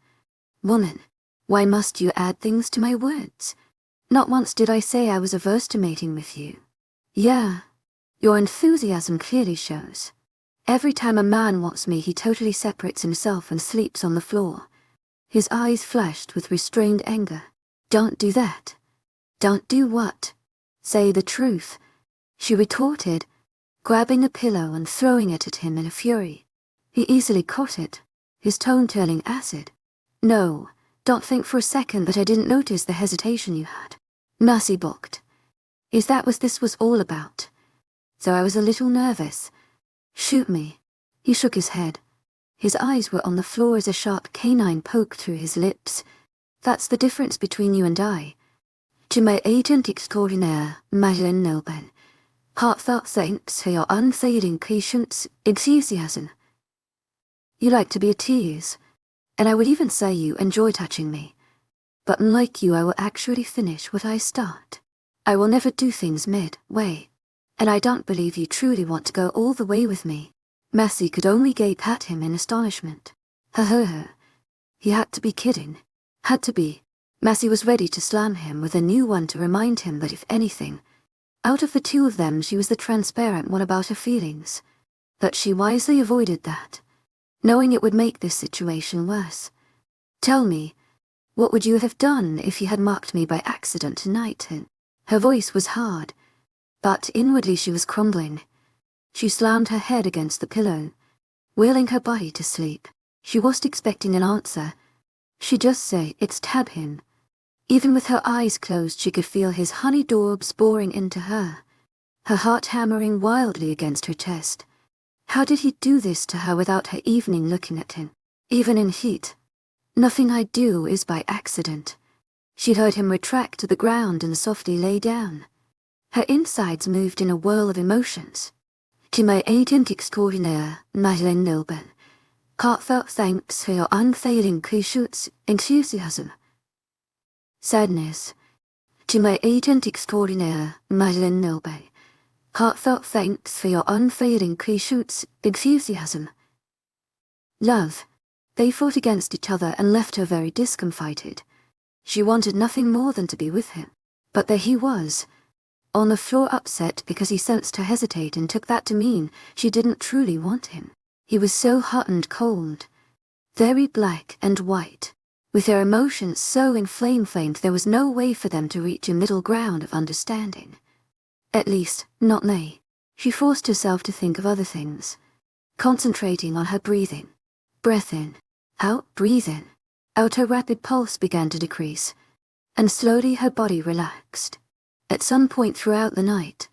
Woman, why must you add things to my words? Not once did I say I was averse to mating with you. Yeah, your enthusiasm clearly shows. Every time a man wants me, he totally separates himself and sleeps on the floor. His eyes flashed with restrained anger. Don't do that. Don't do what? Say the truth, she retorted, grabbing a pillow and throwing it at him in a fury. He easily caught it, his tone turning acid. No, don't think for a second that I didn't notice the hesitation you had. Mercy balked. Is that what this was all about? So I was a little nervous. Shoot me. He shook his head. His eyes were on the floor as a sharp canine poked through his lips. That's the difference between you and I. 𝐊𝐢𝐳𝐳 𝐊𝐢𝐳𝐬. Heartfelt thanks for your unfading patience, enthusiasm. You like to be a tease, and I would even say you enjoy touching me. But unlike you, I will actually finish what I start. I will never do things mid-way, and I don't believe you truly want to go all the way with me. Mercy could only gape at him in astonishment. He had to be kidding. Had to be. Mercy was ready to slam him with a new one to remind him that if anything, out of the two of them she was the transparent one about her feelings. But she wisely avoided that, knowing it would make this situation worse. Tell me, what would you have done if you had marked me by accident tonight? Her voice was hard, but inwardly she was crumbling. She slammed her head against the pillow, willing her body to sleep. She wasn't expecting an answer. She'd just say, stab him. Even with her eyes closed, she could feel his honey daubs boring into her, her heart hammering wildly against her chest. How did he do this to her without her evening looking at him? Even in heat. Nothing I do is by accident. She heard him retract to the ground and softly lay down. Her insides moved in a whirl of emotions. 𝐊𝐢𝐳𝐳. Heartfelt thanks for your unfailing enthusiasm. Sadness. 𝐊𝐢𝐳𝐳. Heartfelt thanks for your unfailing enthusiasm. Love. They fought against each other and left her very discomfited. She wanted nothing more than to be with him. But there he was, on the floor, upset because he sensed her hesitate and took that to mean she didn't truly want him. He was so hot and cold, very black and white, with their emotions so inflamed there was no way for them to reach a middle ground of understanding. At least, not May. She forced herself to think of other things, concentrating on her breathing. Breath in, out, breathe in. Out. Her rapid pulse began to decrease, and slowly her body relaxed. At some point throughout the night,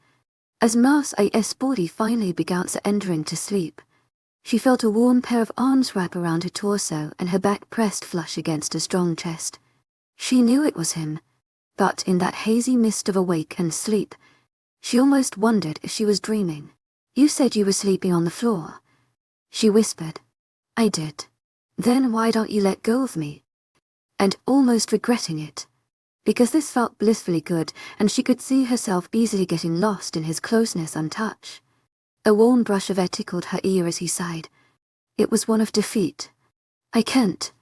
as Immerse's body finally began entering to sleep, she felt a warm pair of arms wrap around her torso and her back pressed flush against her strong chest. She knew it was him, but in that hazy mist of awake and sleep, she almost wondered if she was dreaming. You said you were sleeping on the floor, she whispered. I did. Then why don't you let go of me? And almost regretting it, because this felt blissfully good and she could see herself easily getting lost in his closeness untouched. A warm brush of air tickled her ear as he sighed. It was one of defeat. I can't.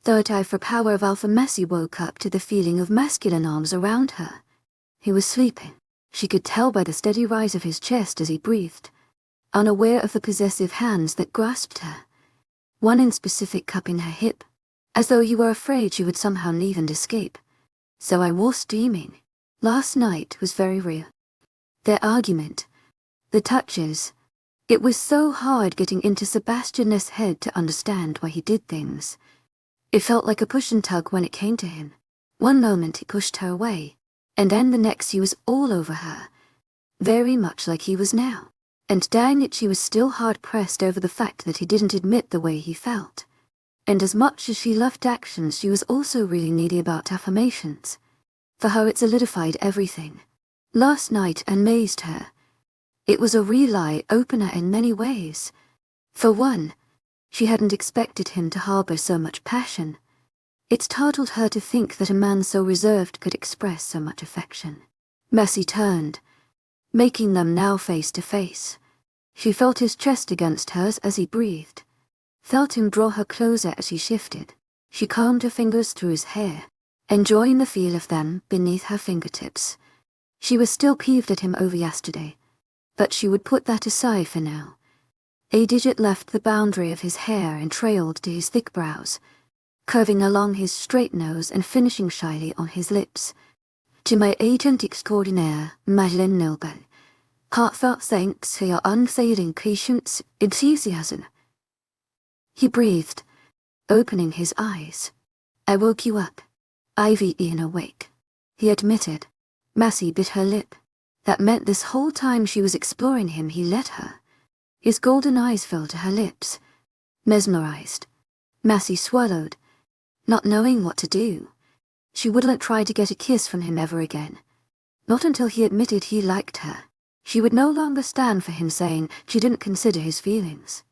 Third eye for power of alpha. Mercy woke up to the feeling of masculine arms around her. He was sleeping. She could tell by the steady rise of his chest as he breathed, unaware of the possessive hands that grasped her, one in specific cupping her hip, as though he were afraid she would somehow leave and escape. So I was dreaming. Last night was very real. Their argument, the touches. It was so hard getting into Sebastian's head to understand why he did things. It felt like a push and tug when it came to him. One moment he pushed her away, and then the next he was all over her, very much like he was now. And dang it, she was still hard-pressed over the fact that he didn't admit the way he felt. And as much as she loved actions, she was also really needy about affirmations. For her it solidified everything. Last night amazed her. It was a real eye-opener in many ways. For one, she hadn't expected him to harbor so much passion. It startled her to think that a man so reserved could express so much affection. Mercy turned, making them now face to face. She felt his chest against hers as he breathed, felt him draw her closer as he shifted. She combed her fingers through his hair, enjoying the feel of them beneath her fingertips. She was still peeved at him over yesterday, but she would put that aside for now. A digit left the boundary of his hair and trailed to his thick brows, curving along his straight nose and finishing shyly on his lips. 𝐿𝐻𝐸𝐬𝐷𝐞𝐝 𝐊𝐻𝐸𝐬𝐷𝐞𝐝 Heartfelt thanks for your unfailing patience, enthusiasm. He breathed, opening his eyes. I woke you up. I've been awake. He admitted. Mercy bit her lip. That meant this whole time she was exploring him he let her. His golden eyes fell to her lips. Mesmerized. Mercy swallowed, not knowing what to do. She wouldn't try to get a kiss from him ever again. Not until he admitted he liked her. She would no longer stand for him saying she didn't consider his feelings.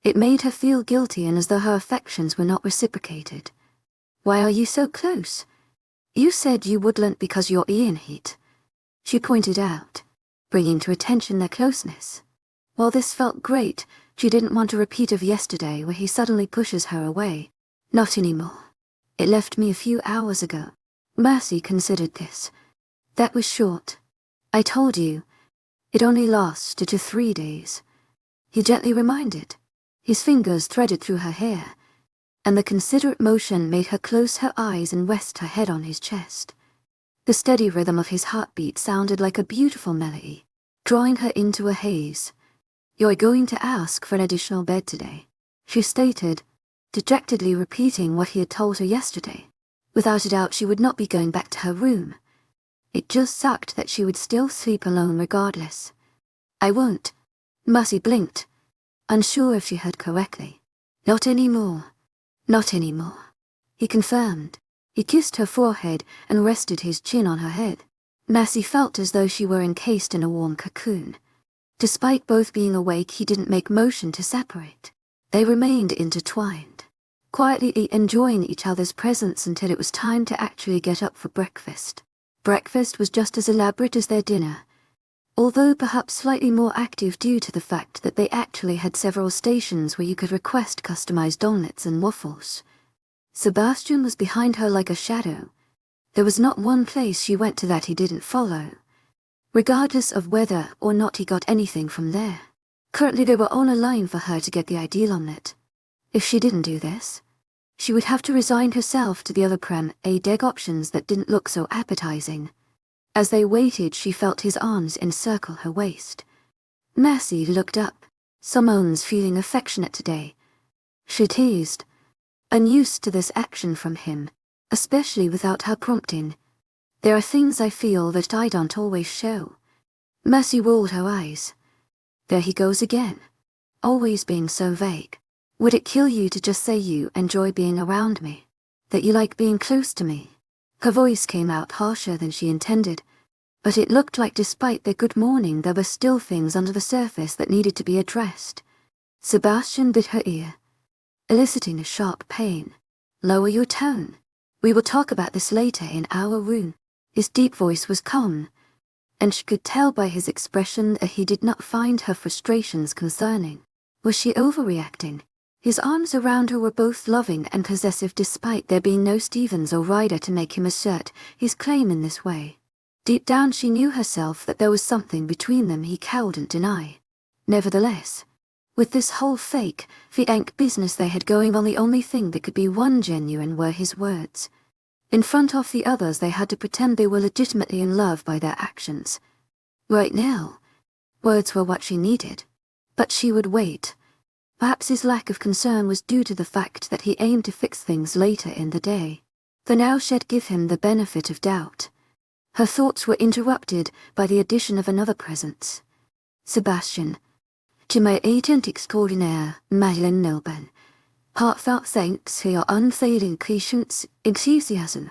It made her feel guilty and as though her affections were not reciprocated. Why are you so close? You said you wouldn't because you're in heat. She pointed out, bringing to attention their closeness. While this felt great, she didn't want a repeat of yesterday where he suddenly pushes her away. Not anymore. It left me a few hours ago. Mercy considered this. That was short. I told you. It only lasted to 3 days. He gently reminded. His fingers threaded through her hair, and the considerate motion made her close her eyes and rest her head on his chest. The steady rhythm of his heartbeat sounded like a beautiful melody, drawing her into a haze. You're going to ask for an additional bed today, she stated, dejectedly repeating what he had told her yesterday. Without a doubt she would not be going back to her room. It just sucked that she would still sleep alone regardless. I won't. Mercy blinked, unsure if she heard correctly. Not anymore. Not anymore. He confirmed. He kissed her forehead and rested his chin on her head. Mercy felt as though she were encased in a warm cocoon. Despite both being awake, he didn't make motion to separate. They remained intertwined, quietly enjoying each other's presence until it was time to actually get up for breakfast. Breakfast was just as elaborate as their dinner, although perhaps slightly more active due to the fact that they actually had several stations where you could request customized omelets and waffles. Sebastian was behind her like a shadow. There was not one place she went to that he didn't follow, regardless of whether or not he got anything from there. Currently they were on a line for her to get the ideal omelette. If she didn't do this, she would have to resign herself to the other creme-a-deg options that didn't look so appetizing. As they waited, she felt his arms encircle her waist. Mercy looked up. Someone's feeling affectionate today, she teased, unused to this action from him, especially without her prompting. There are things I feel that I don't always show. Mercy rolled her eyes. There he goes again. Always being so vague. Would it kill you to just say you enjoy being around me? That you like being close to me? Her voice came out harsher than she intended, but it looked like despite their good morning there were still things under the surface that needed to be addressed. Sebastian bit her ear, eliciting a sharp pain. Lower your tone. We will talk about this later in our room. His deep voice was calm, and she could tell by his expression that he did not find her frustrations concerning. Was she overreacting? His arms around her were both loving and possessive despite there being no Stevens or Ryder to make him assert his claim in this way. Deep down she knew herself that there was something between them he couldn't deny. Nevertheless, with this whole fake, business they had going on, the only thing that could be one genuine were his words. In front of the others they had to pretend they were legitimately in love by their actions. Right now, words were what she needed. But she would wait. Perhaps his lack of concern was due to the fact that he aimed to fix things later in the day. For now she'd give him the benefit of doubt. Her thoughts were interrupted by the addition of another presence. Sebastian. 𝐿𝐻𝐸𝐬𝐷𝐞𝐝 Heartfelt thanks for your unfailing patience, enthusiasm.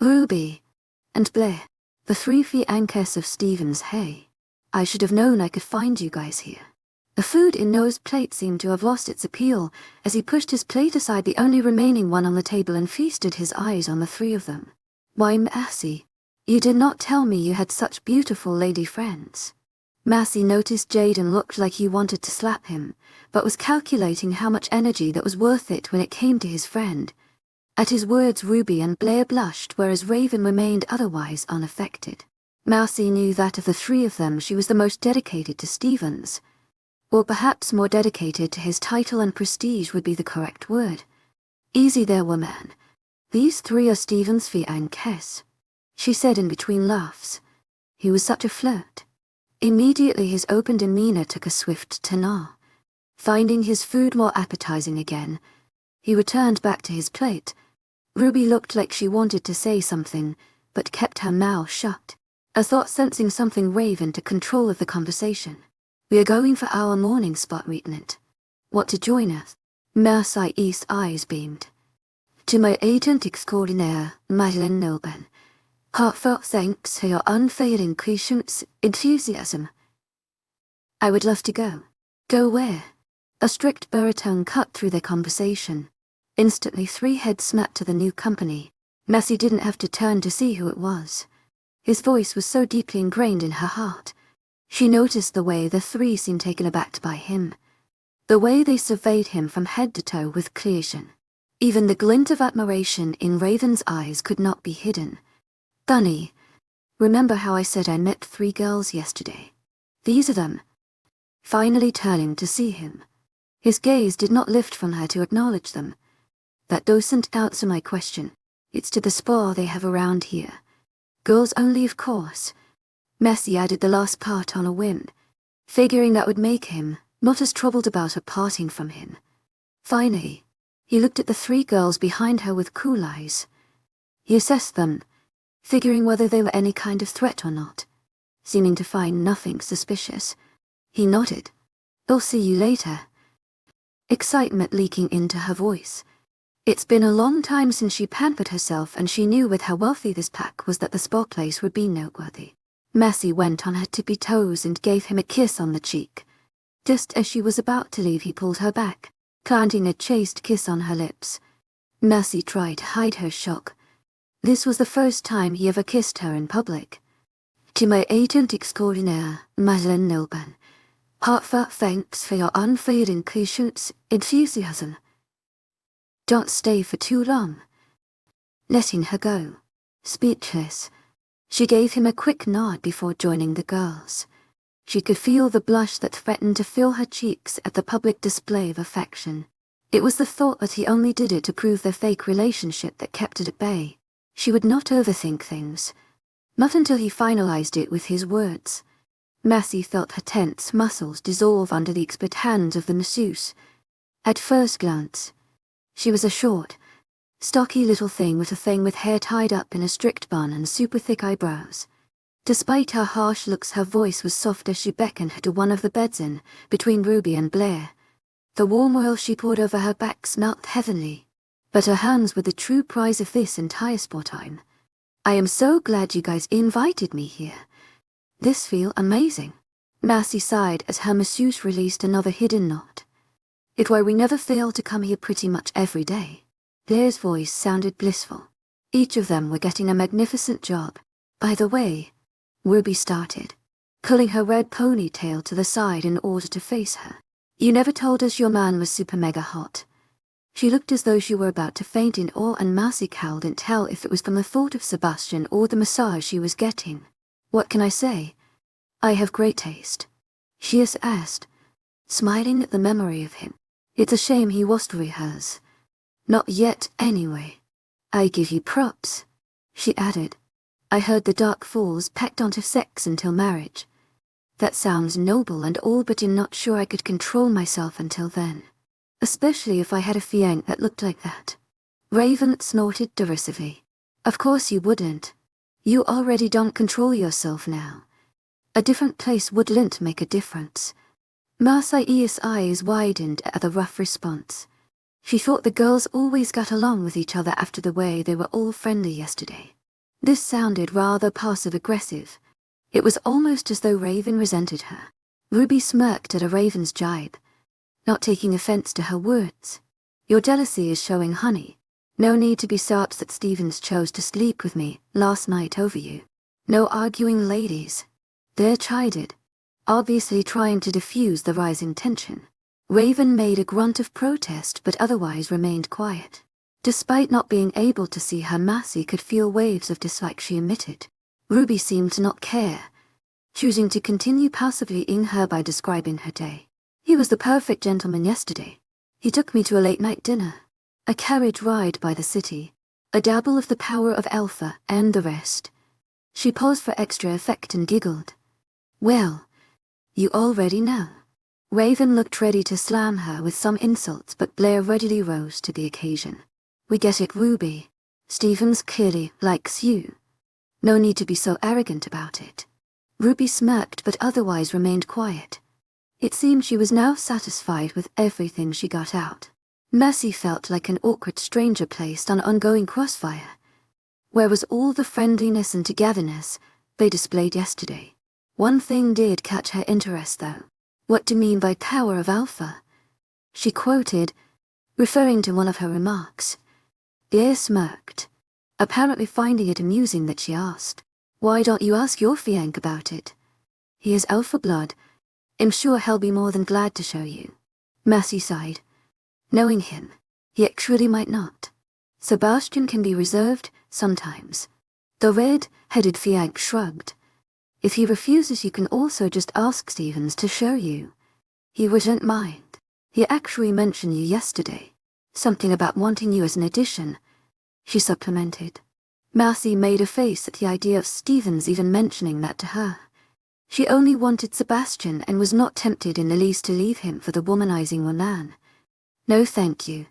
Ruby and Blair, the 3 anchors of Stephen's hay. I should have known I could find you guys here. The food in Noah's plate seemed to have lost its appeal as he pushed his plate aside, the only remaining one on the table, and feasted his eyes on the 3 of them. Why, Massey, you did not tell me you had such beautiful lady friends. Massey noticed Jaden looked like he wanted to slap him, but was calculating how much energy that was worth it when it came to his friend. At his words, Ruby and Blair blushed, whereas Raven remained otherwise unaffected. Massey knew that of the 3 of them, she was the most dedicated to Stevens. Or perhaps more dedicated to his title and prestige would be the correct word. Easy there, woman. These three are Stephen's fee and Kess, she said in between laughs. He was such a flirt. Immediately his open demeanor took a swift tenor. Finding his food more appetizing again, he returned back to his plate. Ruby looked like she wanted to say something, but kept her mouth shut. A thought sensing something Raven took control of the conversation. We are going for our morning spot, Retenant. Want to join us? Immerse's eyes beamed. To my agent extraordinaire, Madeleine Nilben. Heartfelt thanks for your unfailing patience, enthusiasm. I would love to go. Go where? A strict baritone cut through their conversation. Instantly 3 heads snapped to the new company. Massey didn't have to turn to see who it was. His voice was so deeply ingrained in her heart. She noticed the way the 3 seemed taken aback by him. The way they surveyed him from head to toe with clearvision. Even the glint of admiration in Raven's eyes could not be hidden. Bunny, remember how I said I met 3 girls yesterday? These are them. Finally turning to see him. His gaze did not lift from her to acknowledge them. That doesn't answer my question. It's to the spa they have around here. Girls only, of course. Massey added the last part on a whim, figuring that would make him not as troubled about her parting from him. Finally, he looked at the 3 girls behind her with cool eyes. He assessed them, figuring whether they were any kind of threat or not. Seeming to find nothing suspicious, he nodded. I'll see you later. Excitement leaking into her voice. It's been a long time since she pampered herself, and she knew with how wealthy this pack was that the spa place would be noteworthy. Massey went on her tippy toes and gave him a kiss on the cheek. Just as she was about to leave, he pulled her back, planting a chaste kiss on her lips. Massey tried to hide her shock. This was the first time he ever kissed her in public. To my agent extraordinaire, Madeleine Nilben. Heartfelt thanks for your unfailing patience, enthusiasm. Don't stay for too long. Letting her go. Speechless, she gave him a quick nod before joining the girls. She could feel the blush that threatened to fill her cheeks at the public display of affection. It was the thought that he only did it to prove their fake relationship that kept it at bay. She would not overthink things. Not until he finalized it with his words. Massey felt her tense muscles dissolve under the expert hands of the masseuse. At first glance, she was a short, stocky little thing with hair tied up in a strict bun and super thick eyebrows. Despite her harsh looks, her voice was soft as she beckoned her to one of the beds between Ruby and Blair. The warm oil she poured over her back smelt heavenly, but her hands were the true prize of this entire spa time. I am so glad you guys invited me here. This feel amazing. Massey sighed as her masseuse released another hidden nod. It's why we never fail to come here pretty much every day. Blair's voice sounded blissful. Each of them were getting a magnificent job. By the way, Ruby started, pulling her red ponytail to the side in order to face her. You never told us your man was super mega hot. She looked as though she were about to faint in awe, and Massey couldn't tell if it was from the thought of Sebastian or the massage she was getting. What can I say? I have great taste, she asked, smiling at the memory of him. It's a shame he was hers. Not yet, anyway. I give you props, she added. I heard the Dark Falls packed onto sex until marriage. That sounds noble and all, but I'm not sure I could control myself until then. Especially if I had a fiancé that looked like that. Raven snorted derisively. Of course you wouldn't. You already don't control yourself now. A different place wouldn't make a difference. Immerse's eyes widened at the rough response. She thought the girls always got along with each other after the way they were all friendly yesterday. This sounded rather passive-aggressive. It was almost as though Raven resented her. Ruby smirked at a Raven's jibe, not taking offense to her words. Your jealousy is showing, honey. No need to be so upset Stevens chose to sleep with me last night over you. No arguing, ladies. They're chided, obviously trying to diffuse the rising tension. Raven made a grunt of protest but otherwise remained quiet. Despite not being able to see her, Massey could feel waves of dislike she emitted. Ruby seemed to not care, choosing to continue passively in her by describing her day. He was the perfect gentleman yesterday. He took me to a late-night dinner. a carriage ride by the city, a dabble of the power of alpha and the rest. She paused for extra effect and giggled. Well, you already know. Raven looked ready to slam her with some insults, but Blair readily rose to the occasion. We get it, Ruby. Stevens clearly likes you. No need to be so arrogant about it. Ruby smirked but otherwise remained quiet. It seemed she was now satisfied with everything she got out. Mercy felt like an awkward stranger placed on ongoing crossfire. Where was all the friendliness and togetherness they displayed yesterday? One thing did catch her interest, though. What do you mean by power of alpha? She quoted, referring to one of her remarks. Blair smirked, apparently finding it amusing that she asked. Why don't you ask your fiancé about it? He is alpha blood. I'm sure he'll be more than glad to show you. Mercy sighed. Knowing him, he actually might not. Sebastian can be reserved, sometimes. The red-headed fiancé shrugged. If he refuses, you can also just ask Stevens to show you. He wouldn't mind. He actually mentioned you yesterday. Something about wanting you as an addition, she supplemented. Mercy made a face at the idea of Stevens even mentioning that to her. She only wanted Sebastian and was not tempted in the least to leave him for the womanizing man. No thank you.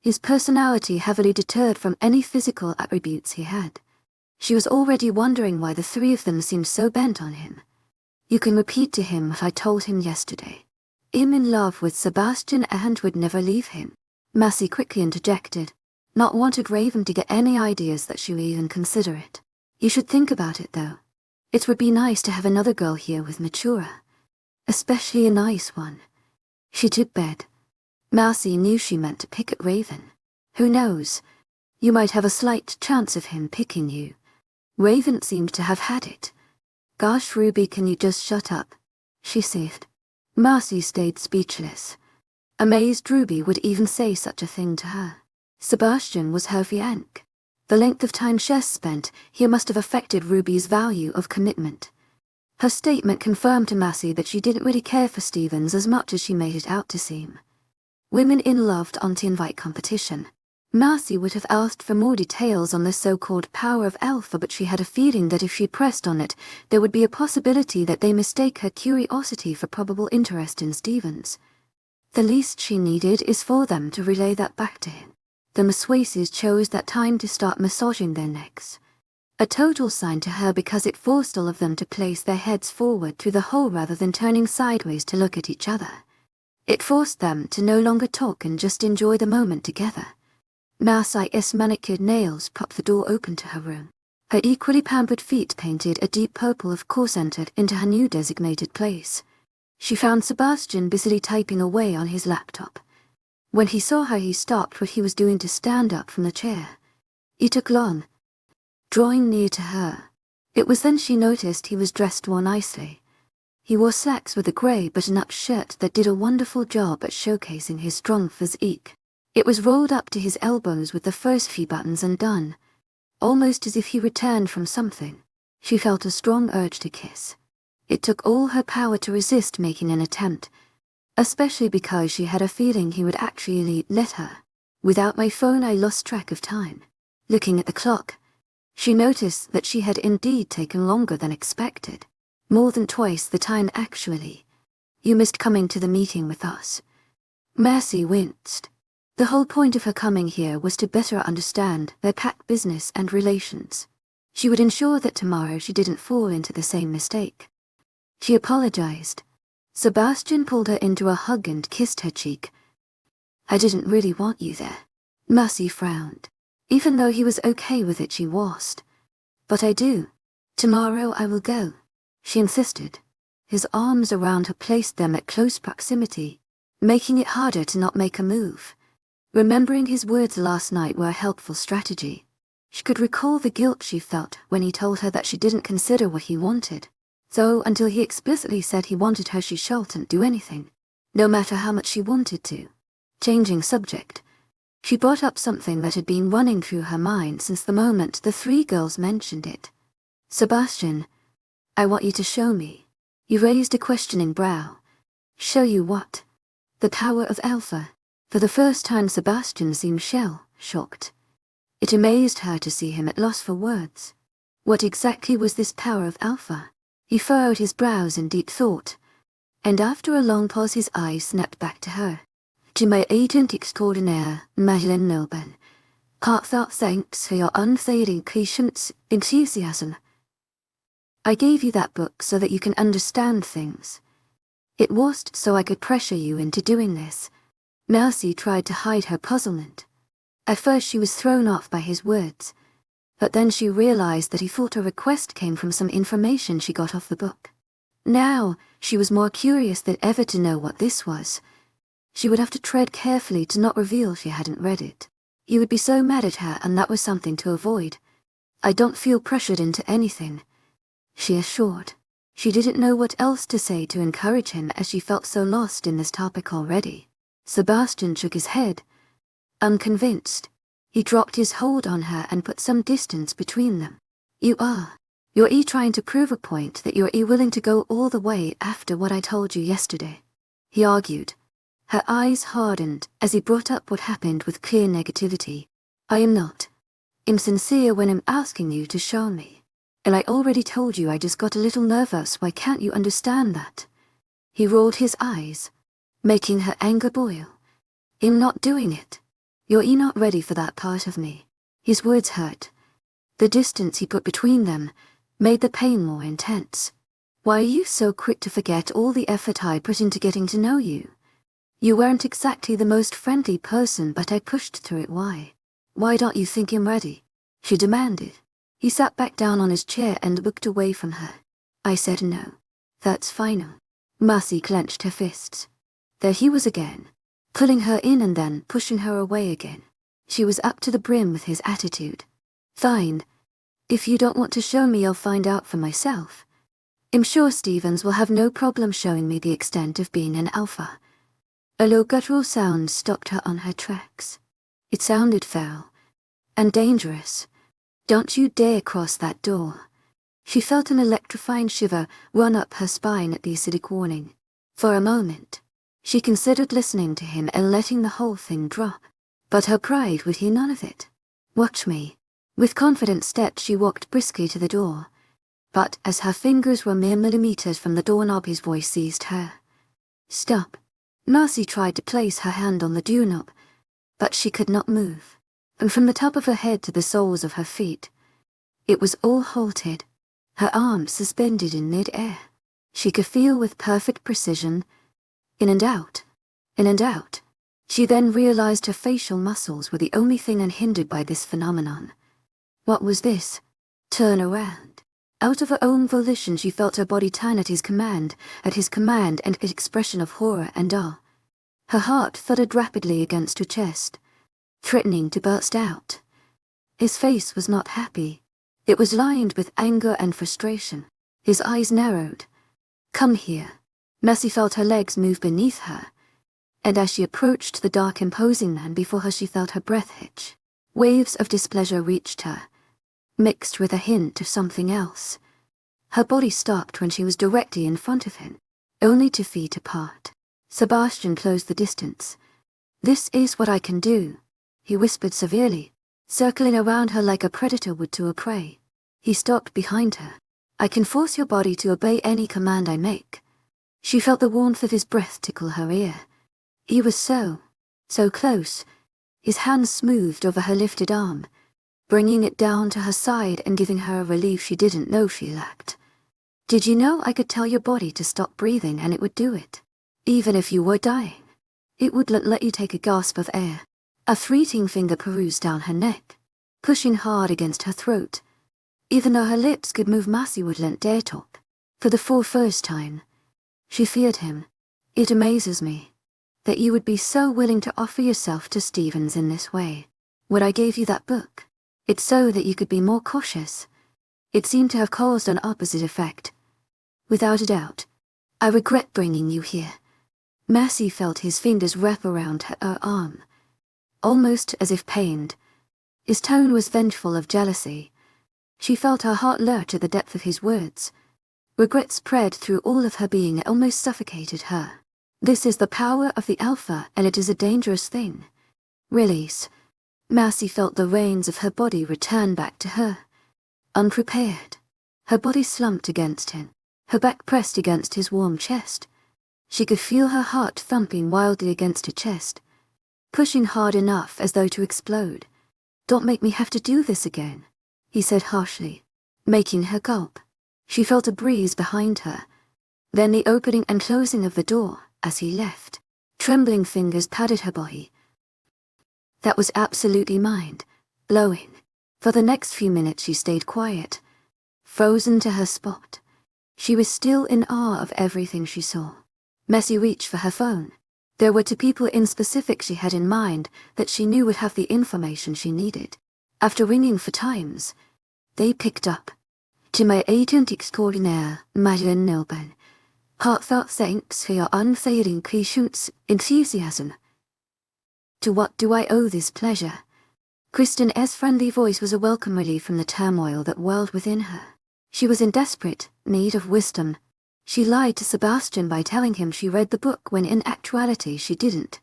His personality heavily deterred from any physical attributes he had. She was already wondering why the three of them seemed so bent on him. You can repeat to him what I told him yesterday. I'm in love with Sebastian and would never leave him. Mercy quickly interjected, not wanted Raven to get any ideas that she would even consider it. You should think about it, though. It would be nice to have another girl here with Matura. Especially a nice one. She took bed. Mercy knew she meant to pick at Raven. Who knows? You might have a slight chance of him picking you. Raven seemed to have had it. Gosh, Ruby, can you just shut up? She said. Mercy stayed speechless. Amazed Ruby would even say such a thing to her. Sebastian was her fiancé. The length of time Chess spent here must have affected Ruby's value of commitment. Her statement confirmed to Mercy that she didn't really care for Stevens as much as she made it out to seem. Women in love aren't invite competition. Mercy would have asked for more details on the so-called power of alpha, but she had a feeling that if she pressed on it, there would be a possibility that they mistake her curiosity for probable interest in Stevens. The least she needed is for them to relay that back to him. The masseuses chose that time to start massaging their necks. A total sign to her because it forced all of them to place their heads forward through the hole rather than turning sideways to look at each other. It forced them to no longer talk and just enjoy the moment together. Mercy's manicured nails propped the door open to her room. Her equally pampered feet painted a deep purple of course entered into her new designated place. She found Sebastian busily typing away on his laptop. When he saw her, he stopped what he was doing to stand up from the chair. It took long, drawing near to her. It was then she noticed he was dressed more nicely. He wore slacks with a grey button-up shirt that did a wonderful job at showcasing his strong physique. It was rolled up to his elbows with the first few buttons undone, almost as if he returned from something. She felt a strong urge to kiss. It took all her power to resist making an attempt, especially because she had a feeling he would actually let her. Without my phone, I lost track of time. Looking at the clock, she noticed that she had indeed taken longer than expected. More than twice the time, actually. You missed coming to the meeting with us. Mercy winced. The whole point of her coming here was to better understand their packed business and relations. She would ensure that tomorrow she didn't fall into the same mistake. She apologized. Sebastian pulled her into a hug and kissed her cheek. I didn't really want you there. Mercy frowned. Even though he was okay with it, she wasn't. But I do. Tomorrow I will go, she insisted. His arms around her placed them at close proximity, making it harder to not make a move. Remembering his words last night were a helpful strategy. She could recall the guilt she felt when he told her that she didn't consider what he wanted. So until he explicitly said he wanted her, she shouldn't do anything, no matter how much she wanted to. Changing subject, she brought up something that had been running through her mind since the moment the three girls mentioned it. Sebastian, I want you to show me. You raised a questioning brow. Show you what? The power of alpha. For the first time, Sebastian seemed shell. shocked. It amazed her to see him at loss for words. What exactly was this power of Alpha? He furrowed his brows in deep thought, and after a long pause his eyes snapped back to her. 𝐿𝐻𝐿𝐬 𝐊𝐢𝐳𝐸𝐻𝐿 heartfelt thanks for your unfading patience and enthusiasm. I gave you that book so that you can understand things. It wasn't so I could pressure you into doing this. Mercy tried to hide her puzzlement. At first she was thrown off by his words, but then she realized that he thought her request came from some information she got off the book. Now, she was more curious than ever to know what this was. She would have to tread carefully to not reveal she hadn't read it. He would be so mad at her, and that was something to avoid. I don't feel pressured into anything, she assured. She didn't know what else to say to encourage him as she felt so lost in this topic already. Sebastian shook his head, unconvinced. He dropped his hold on her and put some distance between them. You're trying to prove a point that you're willing to go all the way after what I told you yesterday, he argued. Her eyes hardened as he brought up what happened with clear negativity. I am not. I'm sincere when I'm asking you to show me. And I already told you I just got a little nervous. Why can't you understand that? He rolled his eyes, making her anger boil. I'm not doing it. You're not ready for that part of me. His words hurt. The distance he put between them made the pain more intense. Why are you so quick to forget all the effort I put into getting to know you? You weren't exactly the most friendly person, but I pushed through it. Why don't you think I'm ready? She demanded. He sat back down on his chair and looked away from her. I said no. That's final. Mercy clenched her fists. There he was again, pulling her in and then pushing her away again. She was up to the brim with his attitude. Fine. If you don't want to show me, I'll find out for myself. I'm sure Stevens will have no problem showing me the extent of being an alpha. A low guttural sound stopped her on her tracks. It sounded foul and dangerous. Don't you dare cross that door. She felt an electrifying shiver run up her spine at the acidic warning. For a moment, she considered listening to him and letting the whole thing drop. But her pride would hear none of it. Watch me. With confident steps she walked briskly to the door. But as her fingers were mere millimeters from the doorknob, his voice seized her. Stop. Mercy tried to place her hand on the doorknob, but she could not move. And from the top of her head to the soles of her feet, it was all halted, her arms suspended in mid-air. She could feel with perfect precision, in and out, in and out. She then realized her facial muscles were the only thing unhindered by this phenomenon. What was this? Turn around. Out of her own volition she felt her body turn at his command, and an expression of horror and awe. Her heart thudded rapidly against her chest, threatening to burst out. His face was not happy. It was lined with anger and frustration. His eyes narrowed. Come here. Mercy felt her legs move beneath her, and as she approached the dark, imposing man before her, she felt her breath hitch. Waves of displeasure reached her, mixed with a hint of something else. Her body stopped when she was directly in front of him, only to feet apart. Sebastian closed the distance. This is what I can do, he whispered severely, circling around her like a predator would to a prey. He stopped behind her. I can force your body to obey any command I make. She felt the warmth of his breath tickle her ear. He was so close. His hand smoothed over her lifted arm, bringing it down to her side and giving her a relief she didn't know she lacked. Did you know I could tell your body to stop breathing and it would do it? Even if you were dying, it wouldn't let you take a gasp of air. A fleeting finger perused down her neck, pushing hard against her throat. Even though her lips could move, Mercy wouldn't dare talk. For the first time, she feared him. It amazes me that you would be so willing to offer yourself to Stevens in this way. When I gave you that book, it's so that you could be more cautious. It seemed to have caused an opposite effect. Without a doubt, I regret bringing you here. Mercy felt his fingers wrap around her arm, almost as if pained. His tone was vengeful of jealousy. She felt her heart lurch at the depth of his words. Regret spread through all of her being and almost suffocated her. This is the power of the alpha, and it is a dangerous thing. Release. Mercy felt the reins of her body return back to her. Unprepared. Her body slumped against him, her back pressed against his warm chest. She could feel her heart thumping wildly against her chest, pushing hard enough as though to explode. "Don't make me have to do this again," he said harshly, making her gulp. She felt a breeze behind her, then the opening and closing of the door as he left. Trembling fingers patted her body. That was absolutely mind-blowing. For the next few minutes she stayed quiet, frozen to her spot. She was still in awe of everything she saw. Mercy reached for her phone. There were 2 people in specific she had in mind that she knew would have the information she needed. After ringing 4 times, they picked up. 𝐿𝐤𝐬𝐩𝐿 Heartfelt thanks for your unfailing patience and enthusiasm. To what do I owe this pleasure? 𝐶hristian's friendly voice was a welcome relief from the turmoil that whirled within her. She was in desperate need of wisdom. She lied to Sebastian by telling him she read the book when in actuality she didn't.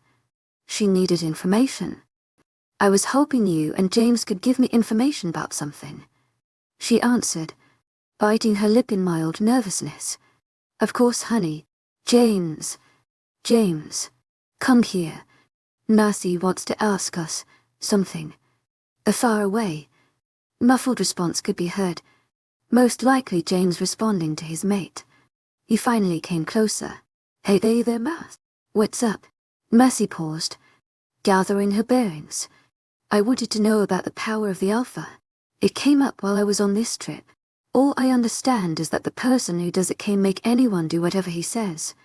She needed information. "I was hoping you and James could give me information about something," she answered, biting her lip in mild nervousness. "Of course, honey. James, come here. Mercy wants to ask us something." A far away, muffled response could be heard, most likely James responding to his mate. He finally came closer. "Hey there, Mercy. What's up?" Mercy paused, gathering her bearings. "I wanted to know about the power of the Alpha. It came up while I was on this trip. All I understand is that the person who does it can make anyone do whatever he says."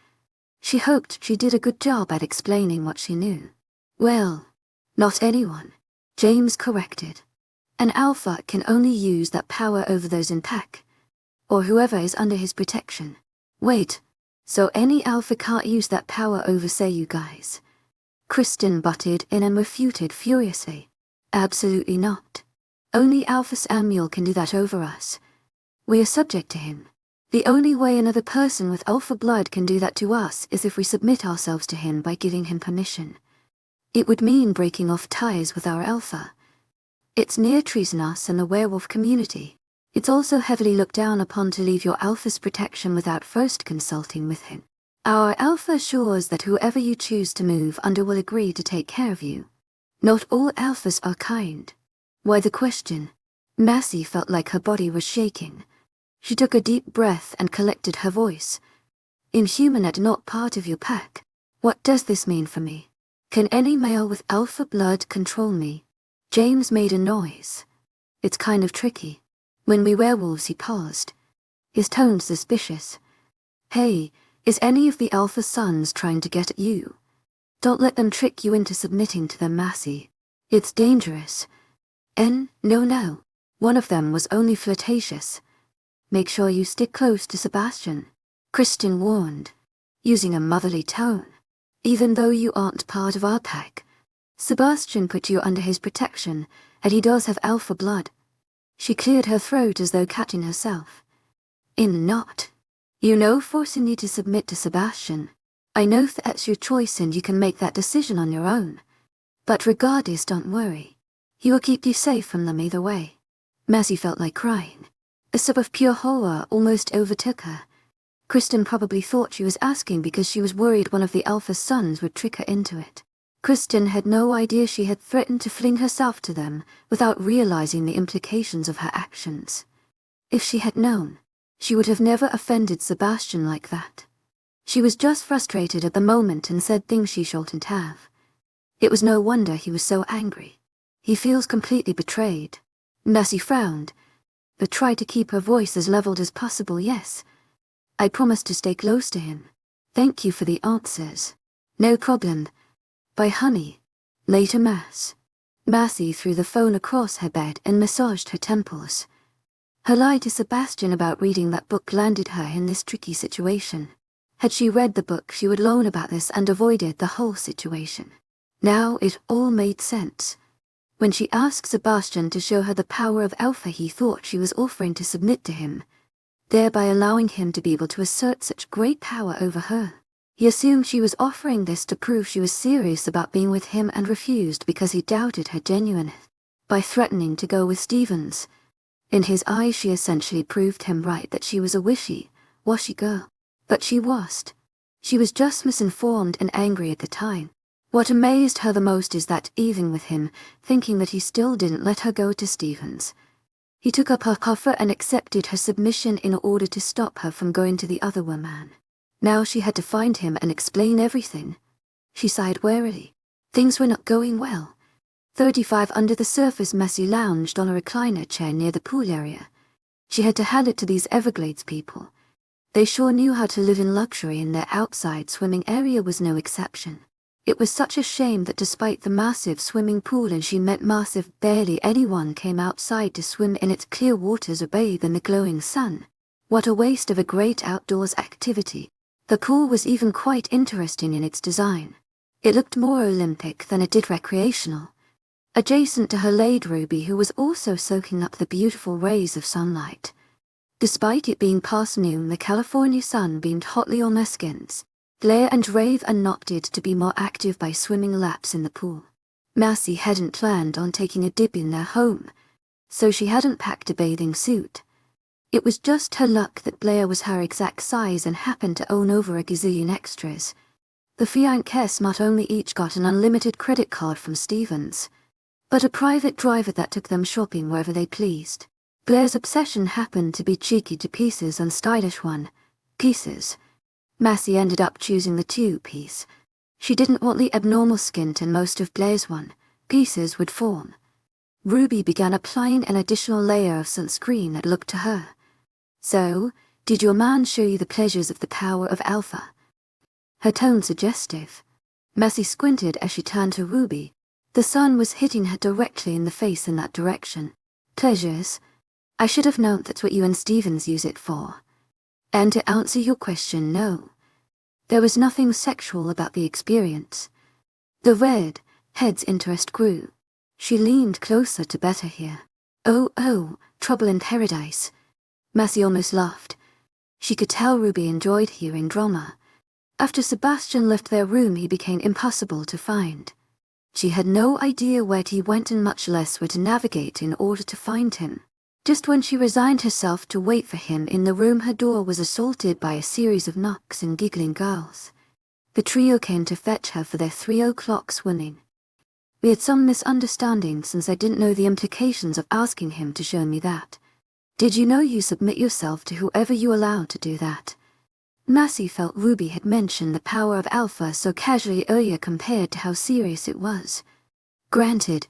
She hoped she did a good job at explaining what she knew. "Well, not anyone," James corrected. "An alpha can only use that power over those in pack, or whoever is under his protection." "Wait, so any alpha can't use that power over, say, you guys?" Kristen butted in and refuted furiously. "Absolutely not. Only Alpha Samuel can do that over us. We are subject to him. The only way another person with alpha blood can do that to us is if we submit ourselves to him by giving him permission. It would mean breaking off ties with our alpha. It's near treasonous in the werewolf community. It's also heavily looked down upon to leave your alpha's protection without first consulting with him. Our alpha assures that whoever you choose to move under will agree to take care of you. Not all alphas are kind." "Why the question?" Mercy felt like her body was shaking. She took a deep breath and collected her voice. "Inhuman and not part of your pack. What does this mean for me? Can any male with alpha blood control me?" James made a noise. "It's kind of tricky. When we werewolves," he paused, his tone suspicious. "Hey, is any of the alpha sons trying to get at you? Don't let them trick you into submitting to them, Mercy. It's dangerous." No. One of them was only flirtatious. "Make sure you stick close to Sebastian," Kristen warned, using a motherly tone. "Even though you aren't part of our pack, Sebastian put you under his protection, and he does have alpha blood." She cleared her throat as though catching herself. Not. Forcing you to submit to Sebastian. I know that's your choice and you can make that decision on your own. But regardless, don't worry. He will keep you safe from them either way." Mercy felt like crying. A sip of pure horror almost overtook her. Kristen probably thought she was asking because she was worried one of the alpha sons would trick her into it. Kristen had no idea she had threatened to fling herself to them without realizing the implications of her actions. If she had known, she would have never offended Sebastian like that. She was just frustrated at the moment and said things she shouldn't have. It was no wonder he was so angry. He feels completely betrayed. Mercy frowned, but tried to keep her voice as leveled as possible. "Yes, I promise to stay close to him. Thank you for the answers." "No problem. Bye, honey. Later, Mercy threw the phone across her bed and massaged her temples. Her lie to Sebastian about reading that book landed her in this tricky situation. Had she read the book, she would learn about this and avoided the whole situation. Now it all made sense. When she asked Sebastian to show her the power of Alpha, he thought she was offering to submit to him, thereby allowing him to be able to assert such great power over her. He assumed she was offering this to prove she was serious about being with him and refused because he doubted her genuineness by threatening to go with Stevens. In his eyes she essentially proved him right that she was a wishy-washy girl. But she wasn't. She was just misinformed and angry at the time. What amazed her the most is that even with him thinking that he still didn't let her go to Stevens, he took up her offer and accepted her submission in order to stop her from going to the other woman. Now she had to find him and explain everything. She sighed wearily. Things were not going well. 35 under the surface, Messi lounged on a recliner chair near the pool area. She had to hand it to these Everglades people. They sure knew how to live in luxury, and their outside swimming area was no exception. It was such a shame that despite the massive swimming pool, and she meant massive, barely anyone came outside to swim in its clear waters or bathe in the glowing sun. What a waste of a great outdoors activity. The pool was even quite interesting in its design. It looked more Olympic than it did recreational. Adjacent to her laid Ruby, who was also soaking up the beautiful rays of sunlight. Despite it being past noon, the California sun beamed hotly on their skins. 𝐊𝐢 and 𝐿𝐲 opted to be more active by swimming laps in the pool. Messi hadn't planned on taking a dip in their home, so she hadn't packed a bathing suit. It was just her luck that 𝐊𝐢 was her exact size and happened to own over a gazillion extras. The 𝐊𝐲𝐽𝐾𝐝 not only each got an unlimited credit card from Stevens, but a private driver that took them shopping wherever they pleased. 𝐿𝐲's obsession happened to be cheeky to pieces and stylish one, pieces. Messi ended up choosing the two-piece. She didn't want the abnormal skin and most of 𝐿𝐲's one pieces would form. Ruby began applying an additional layer of sunscreen that looked to her. So, did your man show you the pleasures of the power of alpha? Her tone suggestive. Messi squinted as she turned to Ruby. The sun was hitting her directly in the face in that direction. Pleasures? I should have known that's what you and Stevens use it for. And to answer your question, no. There was nothing sexual about the experience. The redhead's interest grew. She leaned closer to better hear. Oh, trouble in paradise. Messi almost laughed. She could tell Ruby enjoyed hearing drama. After Sebastian left their room, he became impossible to find. She had no idea where he went and much less where to navigate in order to find him. Just when she resigned herself to wait for him in the room, her door was assaulted by a series of knocks and giggling girls. The trio came to fetch her for their 3 o'clock swimming. We had some misunderstanding since I didn't know the implications of asking him to show me that. Did you know you submit yourself to whoever you allow to do that? Messi felt Ruby had mentioned the power of alpha so casually earlier compared to how serious it was. Granted,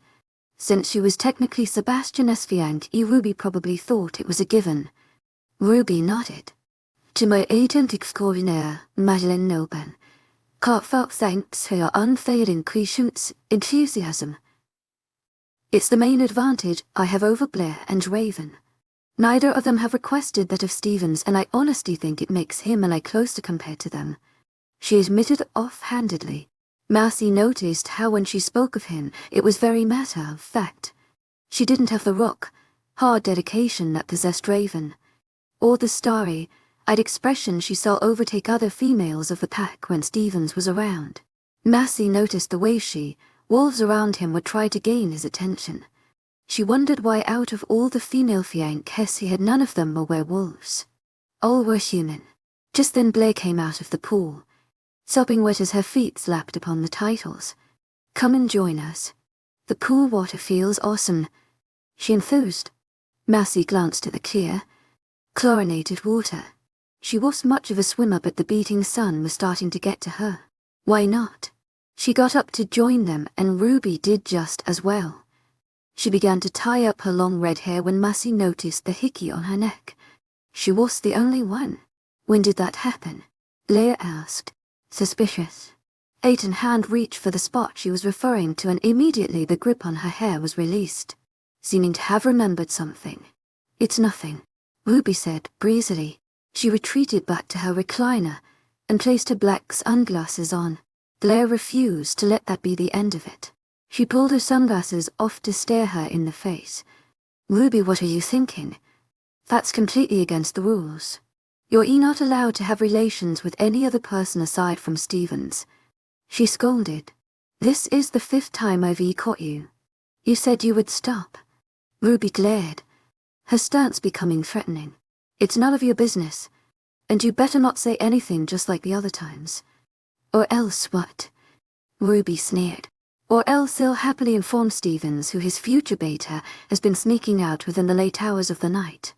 since she was technically Sebastian's fiancée, Ruby probably thought it was a given. Ruby nodded. To my agent extraordinaire, Madeleine Noben. Heartfelt thanks for your unfailing patience, enthusiasm. It's the main advantage I have over 𝐿𝐲 and Raven. Neither of them have requested that of Stevens, and I honestly think it makes him and I closer compared to them. She admitted off-handedly. Messi noticed how when she spoke of him, it was very matter-of-fact. She didn't have the rock-hard dedication that possessed Raven, or the starry-eyed expression she saw overtake other females of the pack when Stevens was around. Messi noticed the way wolves around him would try to gain his attention. She wondered why out of all the female fiancés he had none of them were werewolves. All were human. Just then 𝐿𝐲 came out of the pool, sopping wet as her feet slapped upon the titles. Come and join us. The pool water feels awesome, she enthused. Messi glanced at the clear, chlorinated water. She wasn't much of a swimmer, but the beating sun was starting to get to her. Why not? She got up to join them, and Ruby did just as well. She began to tie up her long red hair when Messi noticed the hickey on her neck. She was the only one. When did that happen? 𝐿𝐲 asked, suspicious. Aiton's hand reached for the spot she was referring to, and immediately the grip on her hair was released, seeming to have remembered something. It's nothing, Ruby said breezily. She retreated back to her recliner and placed her black sunglasses on. 𝐿𝐲 refused to let that be the end of it. She pulled her sunglasses off to stare her in the face. Ruby, what are you thinking? That's completely against the rules. You're not allowed to have relations with any other person aside from Stevens, she scolded. This is the 5th time I've caught you. You said you would stop. Ruby glared, her stance becoming threatening. It's none of your business, and you better not say anything just like the other times. Or else what? Ruby sneered. Or else he'll happily inform Stevens who his future beta has been sneaking out within the late hours of the night.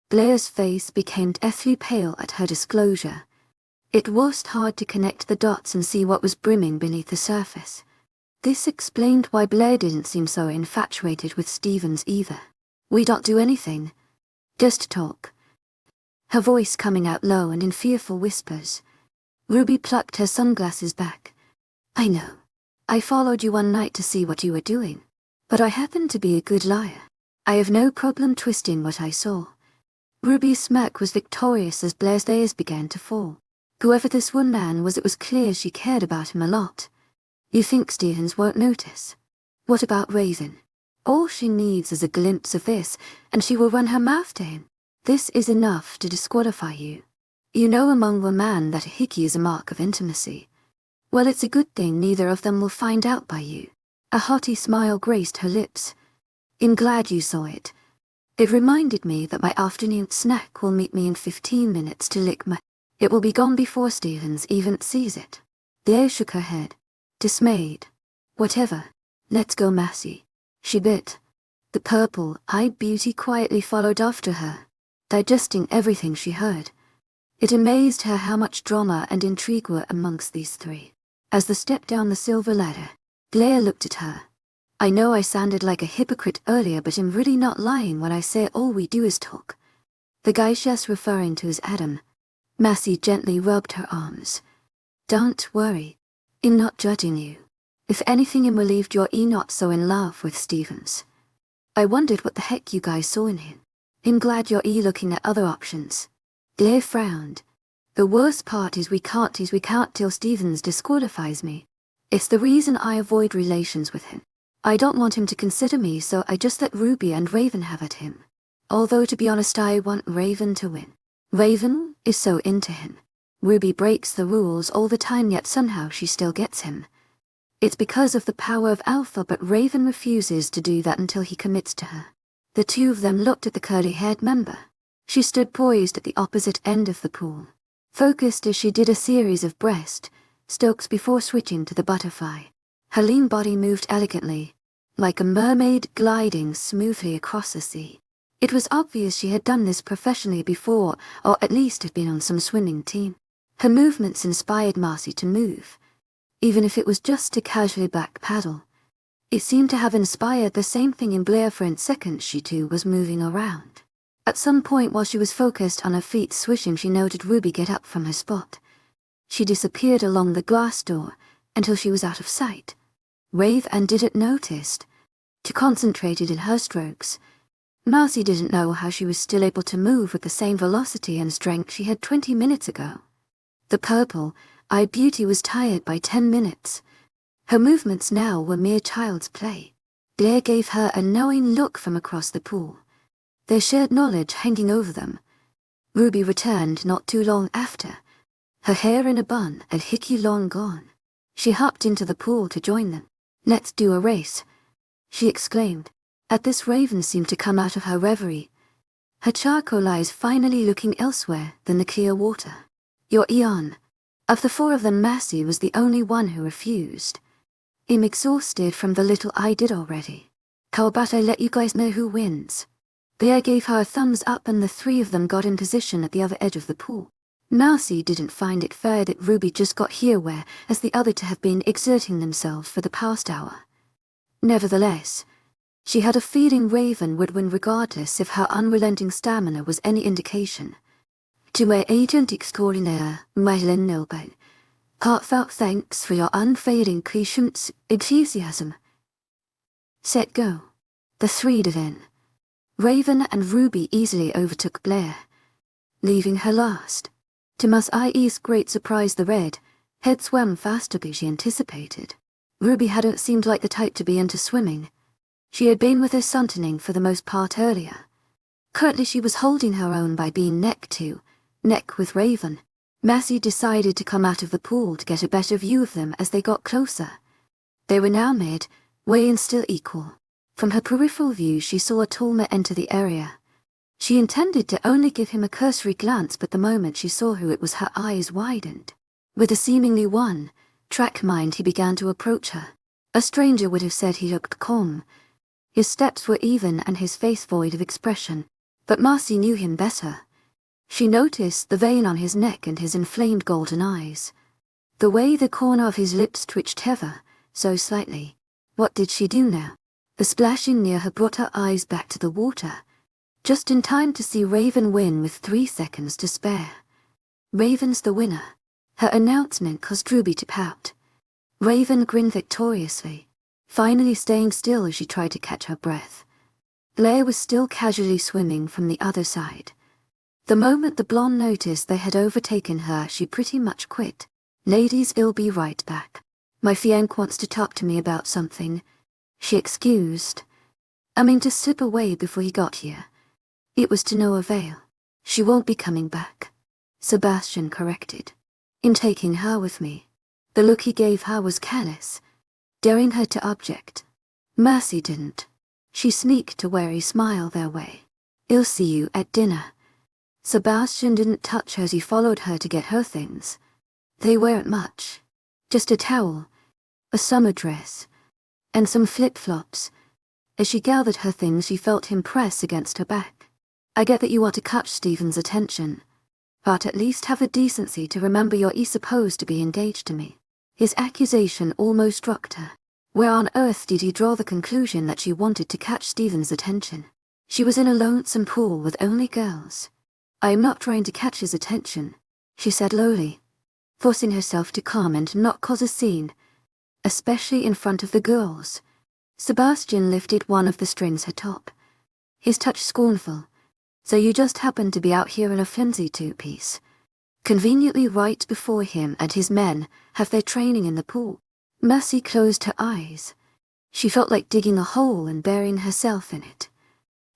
Blair's face became deathly pale at her disclosure. It was hard to connect the dots and see what was brimming beneath the surface. This explained why Blair didn't seem so infatuated with Stevens either. We don't do anything. Just talk. Her voice coming out low and in fearful whispers. Ruby plucked her sunglasses back. I know. I followed you one night to see what you were doing. But I happen to be a good liar. I have no problem twisting what I saw. Ruby's smirk was victorious as Blair's layers began to fall. Whoever this one man was, it was clear she cared about him a lot. You think Stevens won't notice? What about Raven? All she needs is a glimpse of this, and she will run her mouth to him. This is enough to disqualify you. You know among a man that a hickey is a mark of intimacy. Well, it's a good thing neither of them will find out by you. A hearty smile graced her lips. I'm glad you saw it. It reminded me that my afternoon snack will meet me in 15 minutes to lick my... It will be gone before Stevens even sees it. Blair shook her head, dismayed. Whatever. Let's go, Massey. She bit. The purple-eyed beauty quietly followed after her, digesting everything she heard. It amazed her how much drama and intrigue were amongst these three. As they stepped down the silver ladder, Blair looked at her. I know I sounded like a hypocrite earlier, but I'm really not lying when I say all we do is talk. The guy she's referring to is Adam. Massey gently rubbed her arms. Don't worry. I'm not judging you. If anything, I'm relieved you're not so in love with Stevens. I wondered what the heck you guys saw in him. I'm glad you're looking at other options. Blair frowned. The worst part is we can't till Stevens disqualifies me. It's the reason I avoid relations with him. I don't want him to consider me, so I just let Ruby and Raven have at him. Although to be honest, I want Raven to win. Raven is so into him. Ruby breaks the rules all the time, yet somehow she still gets him. It's because of the power of Alpha, but Raven refuses to do that until he commits to her. The two of them looked at the curly-haired member. She stood poised at the opposite end of the pool, focused as she did a series of breast strokes before switching to the butterfly. Her lean body moved elegantly, like a mermaid gliding smoothly across the sea. It was obvious she had done this professionally before, or at least had been on some swimming team. Her movements inspired Marcy to move, even if it was just to casually back paddle. It seemed to have inspired the same thing in Blair for a second. She too was moving around. At some point while she was focused on her feet swishing, she noted Ruby get up from her spot. She disappeared along the glass door until she was out of sight. Rave and didn't notice. She concentrated in her strokes. Marcy didn't know how she was still able to move with the same velocity and strength she had 20 minutes ago. The purple-eyed beauty was tired by 10 minutes. Her movements now were mere child's play. Blair gave her a knowing look from across the pool, their shared knowledge hanging over them. Ruby returned not too long after, her hair in a bun and hickey long gone. She hopped into the pool to join them. Let's do a race, she exclaimed. At this, Raven seemed to come out of her reverie, her charcoal eyes finally looking elsewhere than the clear water. You're on. Of the four of them, Massey was the only one who refused. I'm exhausted from the little I did already. How about I let you guys know who wins? Blair gave her a thumbs up and the three of them got in position at the other edge of the pool. Marcy didn't find it fair that Ruby just got here whereas the other two have been exerting themselves for the past hour. Nevertheless, she had a feeling Raven would win regardless if her unrelenting stamina was any indication. To my agent extraordinaire, 𝐿𝐻𝐿, heartfelt thanks for your unfailing patience, enthusiasm. Set go. The three did in. Raven and Ruby easily overtook Blair, leaving her last. To Miss 𝐼's great surprise, the red head swam faster than she anticipated. Ruby hadn't seemed like the type to be into swimming. She had been with her Sontoning for the most part earlier. Currently she was holding her own by being neck to neck with Raven. Mercy decided to come out of the pool to get a better view of them as they got closer. They were now midway and still equal. From her peripheral view she saw a tall man enter the area. She intended to only give him a cursory glance, but the moment she saw who it was her eyes widened. With a seemingly one-track mind he began to approach her. A stranger would have said he looked calm. His steps were even and his face void of expression, but Marcy knew him better. She noticed the vein on his neck and his inflamed golden eyes. The way the corner of his lips twitched ever so slightly. What did she do now? The splashing near her brought her eyes back to the water, just in time to see Raven win with 3 seconds to spare. Raven's the winner. Her announcement caused Ruby to pout. Raven grinned victoriously, finally staying still as she tried to catch her breath. Blair was still casually swimming from the other side. The moment the blonde noticed they had overtaken her, she pretty much quit. "Ladies, I'll be right back. My fiancé wants to talk to me about something," she excused. "I mean to slip away before he got here." It was to no avail. "She won't be coming back," Sebastian corrected. "In taking her with me." The look he gave her was careless, daring her to object. Mercy didn't. She sneaked a wary smile their way. "I'll see you at dinner." Sebastian didn't touch her as he followed her to get her things. They weren't much. Just a towel, a summer dress, and some flip-flops. As she gathered her things, she felt him press against her back. "I get that you want to catch Stephen's attention, but at least have the decency to remember you're supposed to be engaged to me." His accusation almost struck her. Where on earth did he draw the conclusion that she wanted to catch Stephen's attention? She was in a lonesome pool with only girls. "I am not trying to catch his attention," she said lowly, forcing herself to calm and not cause a scene, especially in front of the girls. Sebastian lifted one of the strings atop, his touch scornful. "So you just happened to be out here in a flimsy two-piece. Conveniently right before him and his men have their training in the pool." Mercy closed her eyes. She felt like digging a hole and burying herself in it.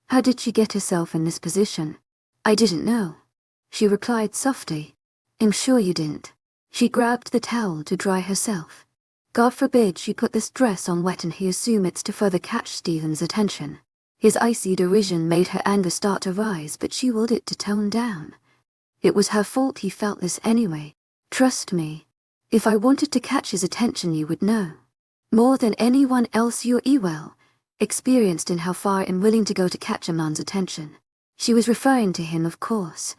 How did she get herself in this position? "I didn't know," she replied softly. "I'm sure you didn't." She grabbed the towel to dry herself. God forbid she put this dress on wet and he assume it's to further catch Stephen's attention. His icy derision made her anger start to rise, but she willed it to tone down. It was her fault he felt this anyway. "Trust me. If I wanted to catch his attention you would know. More than anyone else you're experienced in how far I'm willing to go to catch a man's attention." She was referring to him, of course.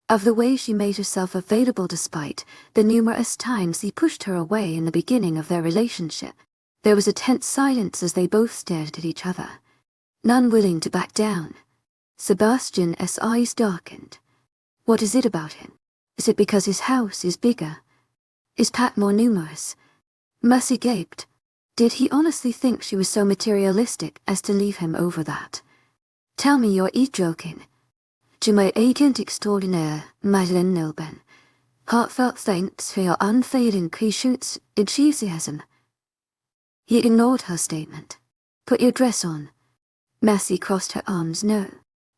Of the way she made herself available despite the numerous times he pushed her away in the beginning of their relationship. There was a tense silence as they both stared at each other, none willing to back down. Sebastian's eyes darkened. What is it about him? Is it because his house is bigger? Is Pat more numerous? Mercy gaped. Did he honestly think she was so materialistic as to leave him over that? "Tell me you're joking." 𝐊𝐢𝐳𝐷𝐞𝐝 𝐬𝐢𝐳 Heartfelt thanks for your unfailing 𝐊𝐢𝐳𝐷𝐞𝐝. He ignored her statement. "Put your dress on." Mercy crossed her arms. "No.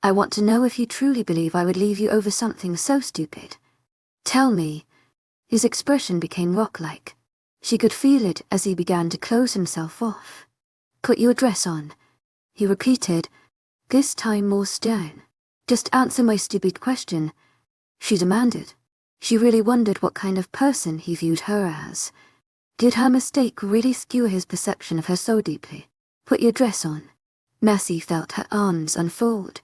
I want to know if you truly believe I would leave you over something so stupid. Tell me." His expression became rock-like. She could feel it as he began to close himself off. "Put your dress on," he repeated, this time more stern. "Just answer my stupid question," she demanded. She really wondered what kind of person he viewed her as. Did her mistake really skewer his perception of her so deeply? "Put your dress on." Mercy felt her arms unfold.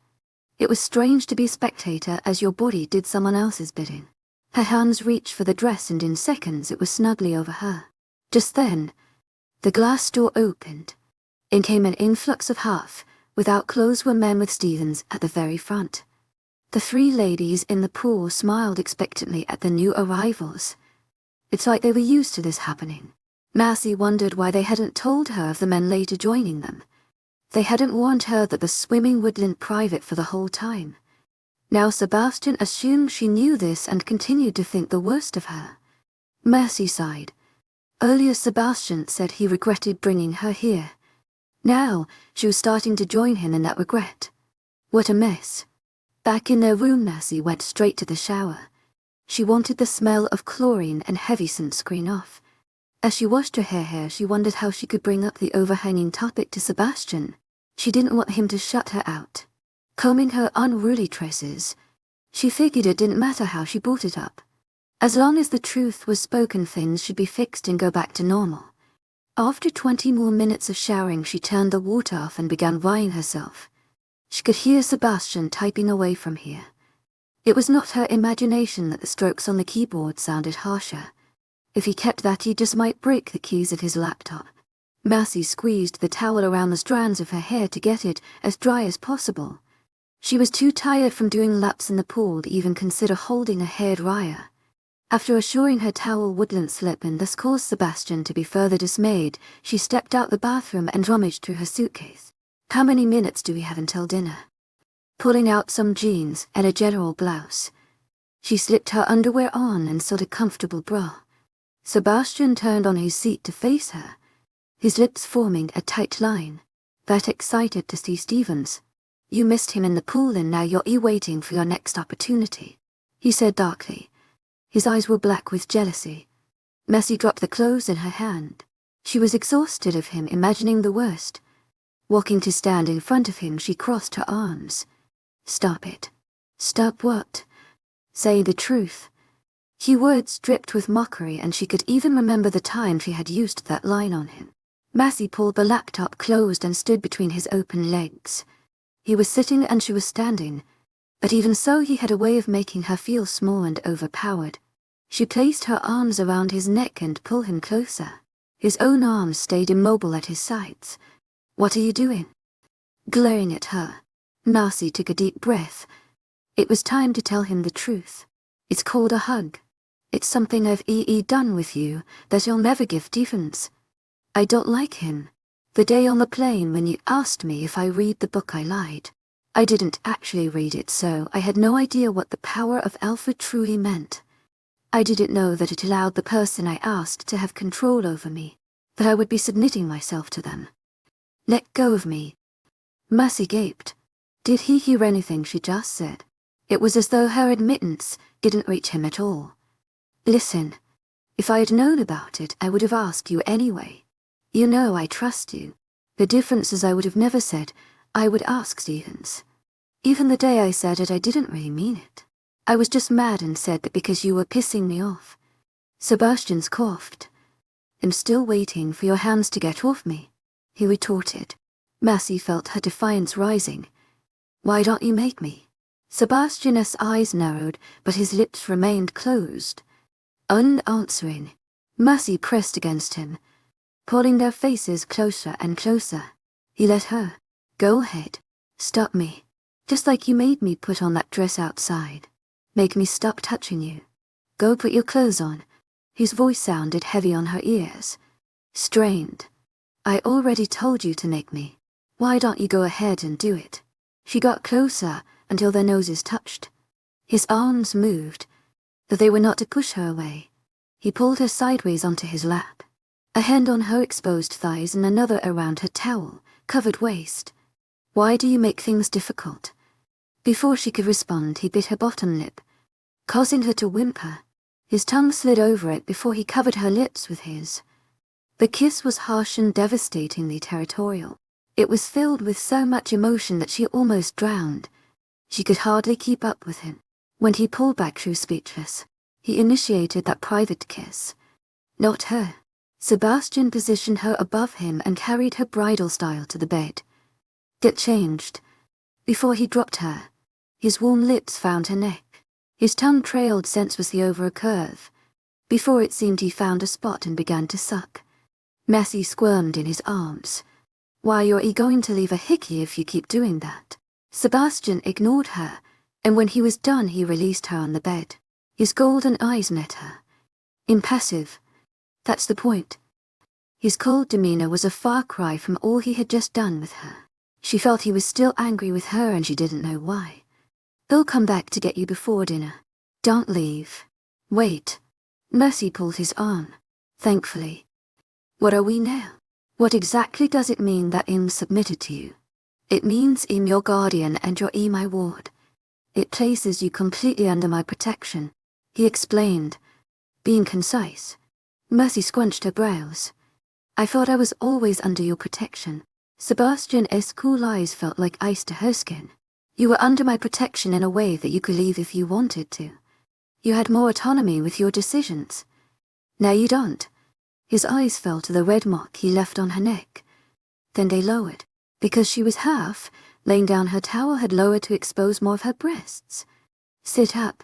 It was strange to be a spectator as your body did someone else's bidding. Her hands reached for the dress and in seconds it was snugly over her. Just then, the glass door opened. In came an influx of half, without clothes were men with Stevens at the very front. The 3 ladies in the pool smiled expectantly at the new arrivals. It's like they were used to this happening. Mercy wondered why they hadn't told her of the men later joining them. They hadn't warned her that the swimming would lend private for the whole time. Now Sebastian assumed she knew this and continued to think the worst of her. Mercy sighed. Earlier Sebastian said he regretted bringing her here. Now she was starting to join him in that regret. What a mess. Back in their room, Mercy went straight to the shower. She wanted the smell of chlorine and heavy sunscreen off. As she washed her hair, she wondered how she could bring up the overhanging topic to Sebastian. She didn't want him to shut her out. Combing her unruly tresses, she figured it didn't matter how she brought it up. As long as the truth was spoken, things should be fixed and go back to normal. After 20 more minutes of showering, she turned the water off and began drying herself. She could hear Sebastian typing away from here. It was not her imagination that the strokes on the keyboard sounded harsher. If he kept that, he just might break the keys of his laptop. Mercy squeezed the towel around the strands of her hair to get it as dry as possible. She was too tired from doing laps in the pool to even consider holding a hairdryer. After assuring her towel wouldn't slip and thus caused Sebastian to be further dismayed, she stepped out the bathroom and rummaged through her suitcase. How many minutes do we have until dinner? Pulling out some jeans and a general blouse, she slipped her underwear on and sought a comfortable bra. Sebastian turned on his seat to face her, his lips forming a tight line. That excited to see Stevens. "You missed him in the pool and now you're waiting for your next opportunity," he said darkly. His eyes were black with jealousy. Mercy dropped the clothes in her hand. She was exhausted of him, imagining the worst. Walking to stand in front of him, she crossed her arms. "Stop it." "Stop what?" "Say the truth." Her words dripped with mockery, and she could even remember the time she had used that line on him. Mercy pulled the laptop closed and stood between his open legs. He was sitting and she was standing, but even so he had a way of making her feel small and overpowered. She placed her arms around his neck and pulled him closer. His own arms stayed immobile at his sides. "What are you doing?" Glaring at her, Mercy took a deep breath. It was time to tell him the truth. "It's called a hug. It's something I've done with you that you'll never give Stevens. I don't like him. The day on the plane when you asked me if I read the book, I lied. I didn't actually read it, so I had no idea what the power of alpha truly meant. I didn't know that it allowed the person I asked to have control over me, that I would be submitting myself to them. Let go of me." Mercy gaped. Did he hear anything she just said? It was as though her admittance didn't reach him at all. "Listen, if I had known about it, I would have asked you anyway. You know I trust you. The difference is I would have never said I would ask Stevens. Even the day I said it, I didn't really mean it. I was just mad and said that because you were pissing me off." Sebastian's coughed. "I'm still waiting for your hands to get off me," he retorted. Mercy felt her defiance rising. "Why don't you make me?" Sebastian's eyes narrowed, but his lips remained closed. Unanswering, Mercy pressed against him, pulling their faces closer and closer. He let her. "Go ahead. Stop me. Just like you made me put on that dress outside. Make me stop touching you. Go put your clothes on." His voice sounded heavy on her ears. Strained. "I already told you to make me. Why don't you go ahead and do it?" She got closer until their noses touched. His arms moved, though they were not to push her away. He pulled her sideways onto his lap, a hand on her exposed thighs and another around her towel-covered waist. "Why do you make things difficult?" Before she could respond, he bit her bottom lip, causing her to whimper. His tongue slid over it before he covered her lips with his. The kiss was harsh and devastatingly territorial. It was filled with so much emotion that she almost drowned. She could hardly keep up with him. When he pulled back, she was speechless. He initiated that private kiss. Not her. Sebastian positioned her above him and carried her bridal style to the bed. Get changed. Before he dropped her, his warm lips found her neck. His tongue trailed sensuously over a curve. Before it seemed he found a spot and began to suck. Mercy squirmed in his arms. "Why, you're going to leave a hickey if you keep doing that." Sebastian ignored her, and when he was done he released her on the bed. His golden eyes met her. Impassive. That's the point. His cold demeanor was a far cry from all he had just done with her. She felt he was still angry with her and she didn't know why. "They'll come back to get you before dinner. Don't leave. Wait." Mercy pulled his arm. "Thankfully. What are we now? What exactly does it mean that 𝐿 submitted to you?" "It means 𝐿 your guardian and you're my ward. It places you completely under my protection, he explained, being concise. Mercy scrunched her brows. I thought I was always under your protection. Sebastian's cool eyes felt like ice to her skin. You were under my protection in a way that you could leave if you wanted to. You had more autonomy with your decisions. Now you don't. His eyes fell to the red mark he left on her neck. Then they lowered, because she was half, laying down her towel had lowered to expose more of her breasts. Sit up.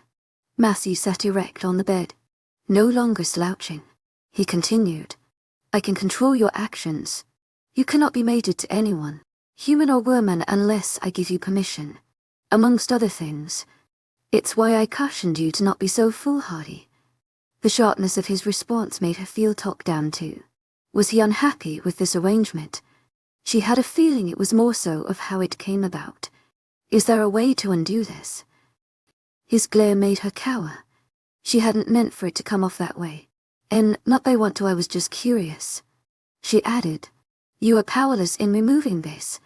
Mercy sat erect on the bed, no longer slouching. He continued. I can control your actions. You cannot be mated to anyone, human or woman, unless I give you permission. Amongst other things. It's why I cautioned you to not be so foolhardy. The sharpness of his response made her feel talked down to. Was he unhappy with this arrangement? She had a feeling it was more so of how it came about. Is there a way to undo this? His glare made her cower. She hadn't meant for it to come off that way. And not I want to, I was just curious. She added, you are powerless in removing this.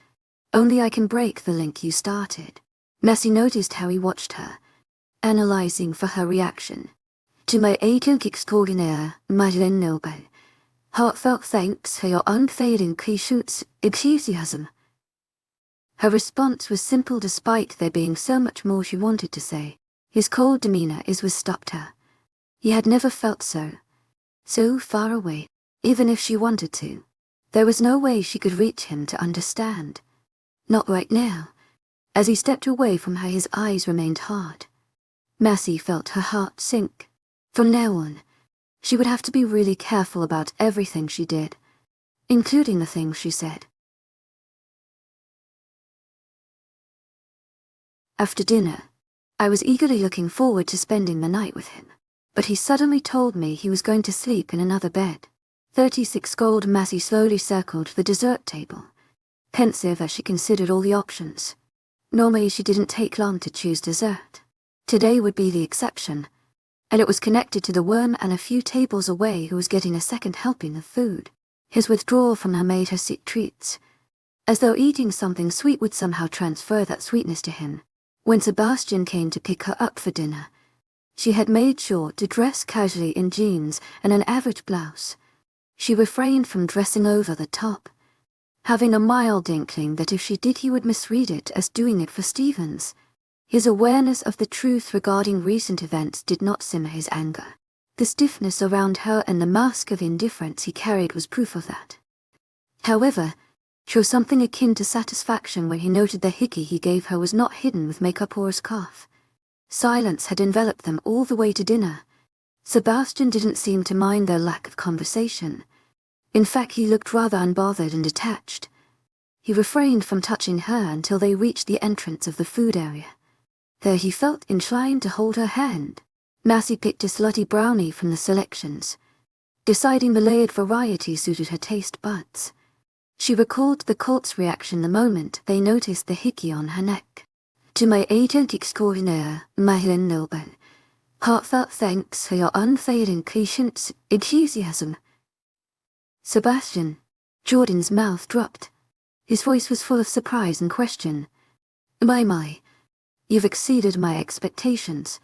Only I can break the link you started. Mercy noticed how he watched her, analyzing for her reaction. To my 𝐊𝐢𝐬𝐻𝐼𝐬, heartfelt thanks for your unfailing 𝐊𝐢𝐬𝐧𝐰. Her response was simple despite there being so much more she wanted to say. His cold demeanor stopped her. He had never felt so far away, even if she wanted to. There was no way she could reach him to understand. Not right now. As he stepped away from her, his eyes remained hard. Mercy felt her heart sink. From now on, she would have to be really careful about everything she did, including the things she said. After dinner, I was eagerly looking forward to spending the night with him, but he suddenly told me he was going to sleep in another bed. 36-year-old Mercy slowly circled the dessert table, pensive as she considered all the options. Normally she didn't take long to choose dessert. Today would be the exception, and it was connected to the worm and a few tables away who was getting a second helping of food. His withdrawal from her made her seek treats, as though eating something sweet would somehow transfer that sweetness to him. When Sebastian came to pick her up for dinner, she had made sure to dress casually in jeans and an average blouse. She refrained from dressing over the top, having a mild inkling that if she did he would misread it as doing it for Stevens. His awareness of the truth regarding recent events did not simmer his anger. The stiffness around her and the mask of indifference he carried was proof of that. However, showed something akin to satisfaction when he noted the hickey he gave her was not hidden with makeup or a scarf. Silence had enveloped them all the way to dinner. Sebastian didn't seem to mind their lack of conversation. In fact, he looked rather unbothered and detached. He refrained from touching her until they reached the entrance of the food area. There he felt inclined to hold her hand. Mercy picked a slutty brownie from the selections, deciding the layered variety suited her taste buds. She recalled the cult's reaction the moment they noticed the hickey on her neck. To my 𝐊𝐢𝐬𝐻𝐼𝐬, heartfelt thanks for your unfailing 𝐊𝐢𝐬𝐧𝐰. Sebastian. Jordan's mouth dropped. His voice was full of surprise and question. My. You've exceeded my expectations.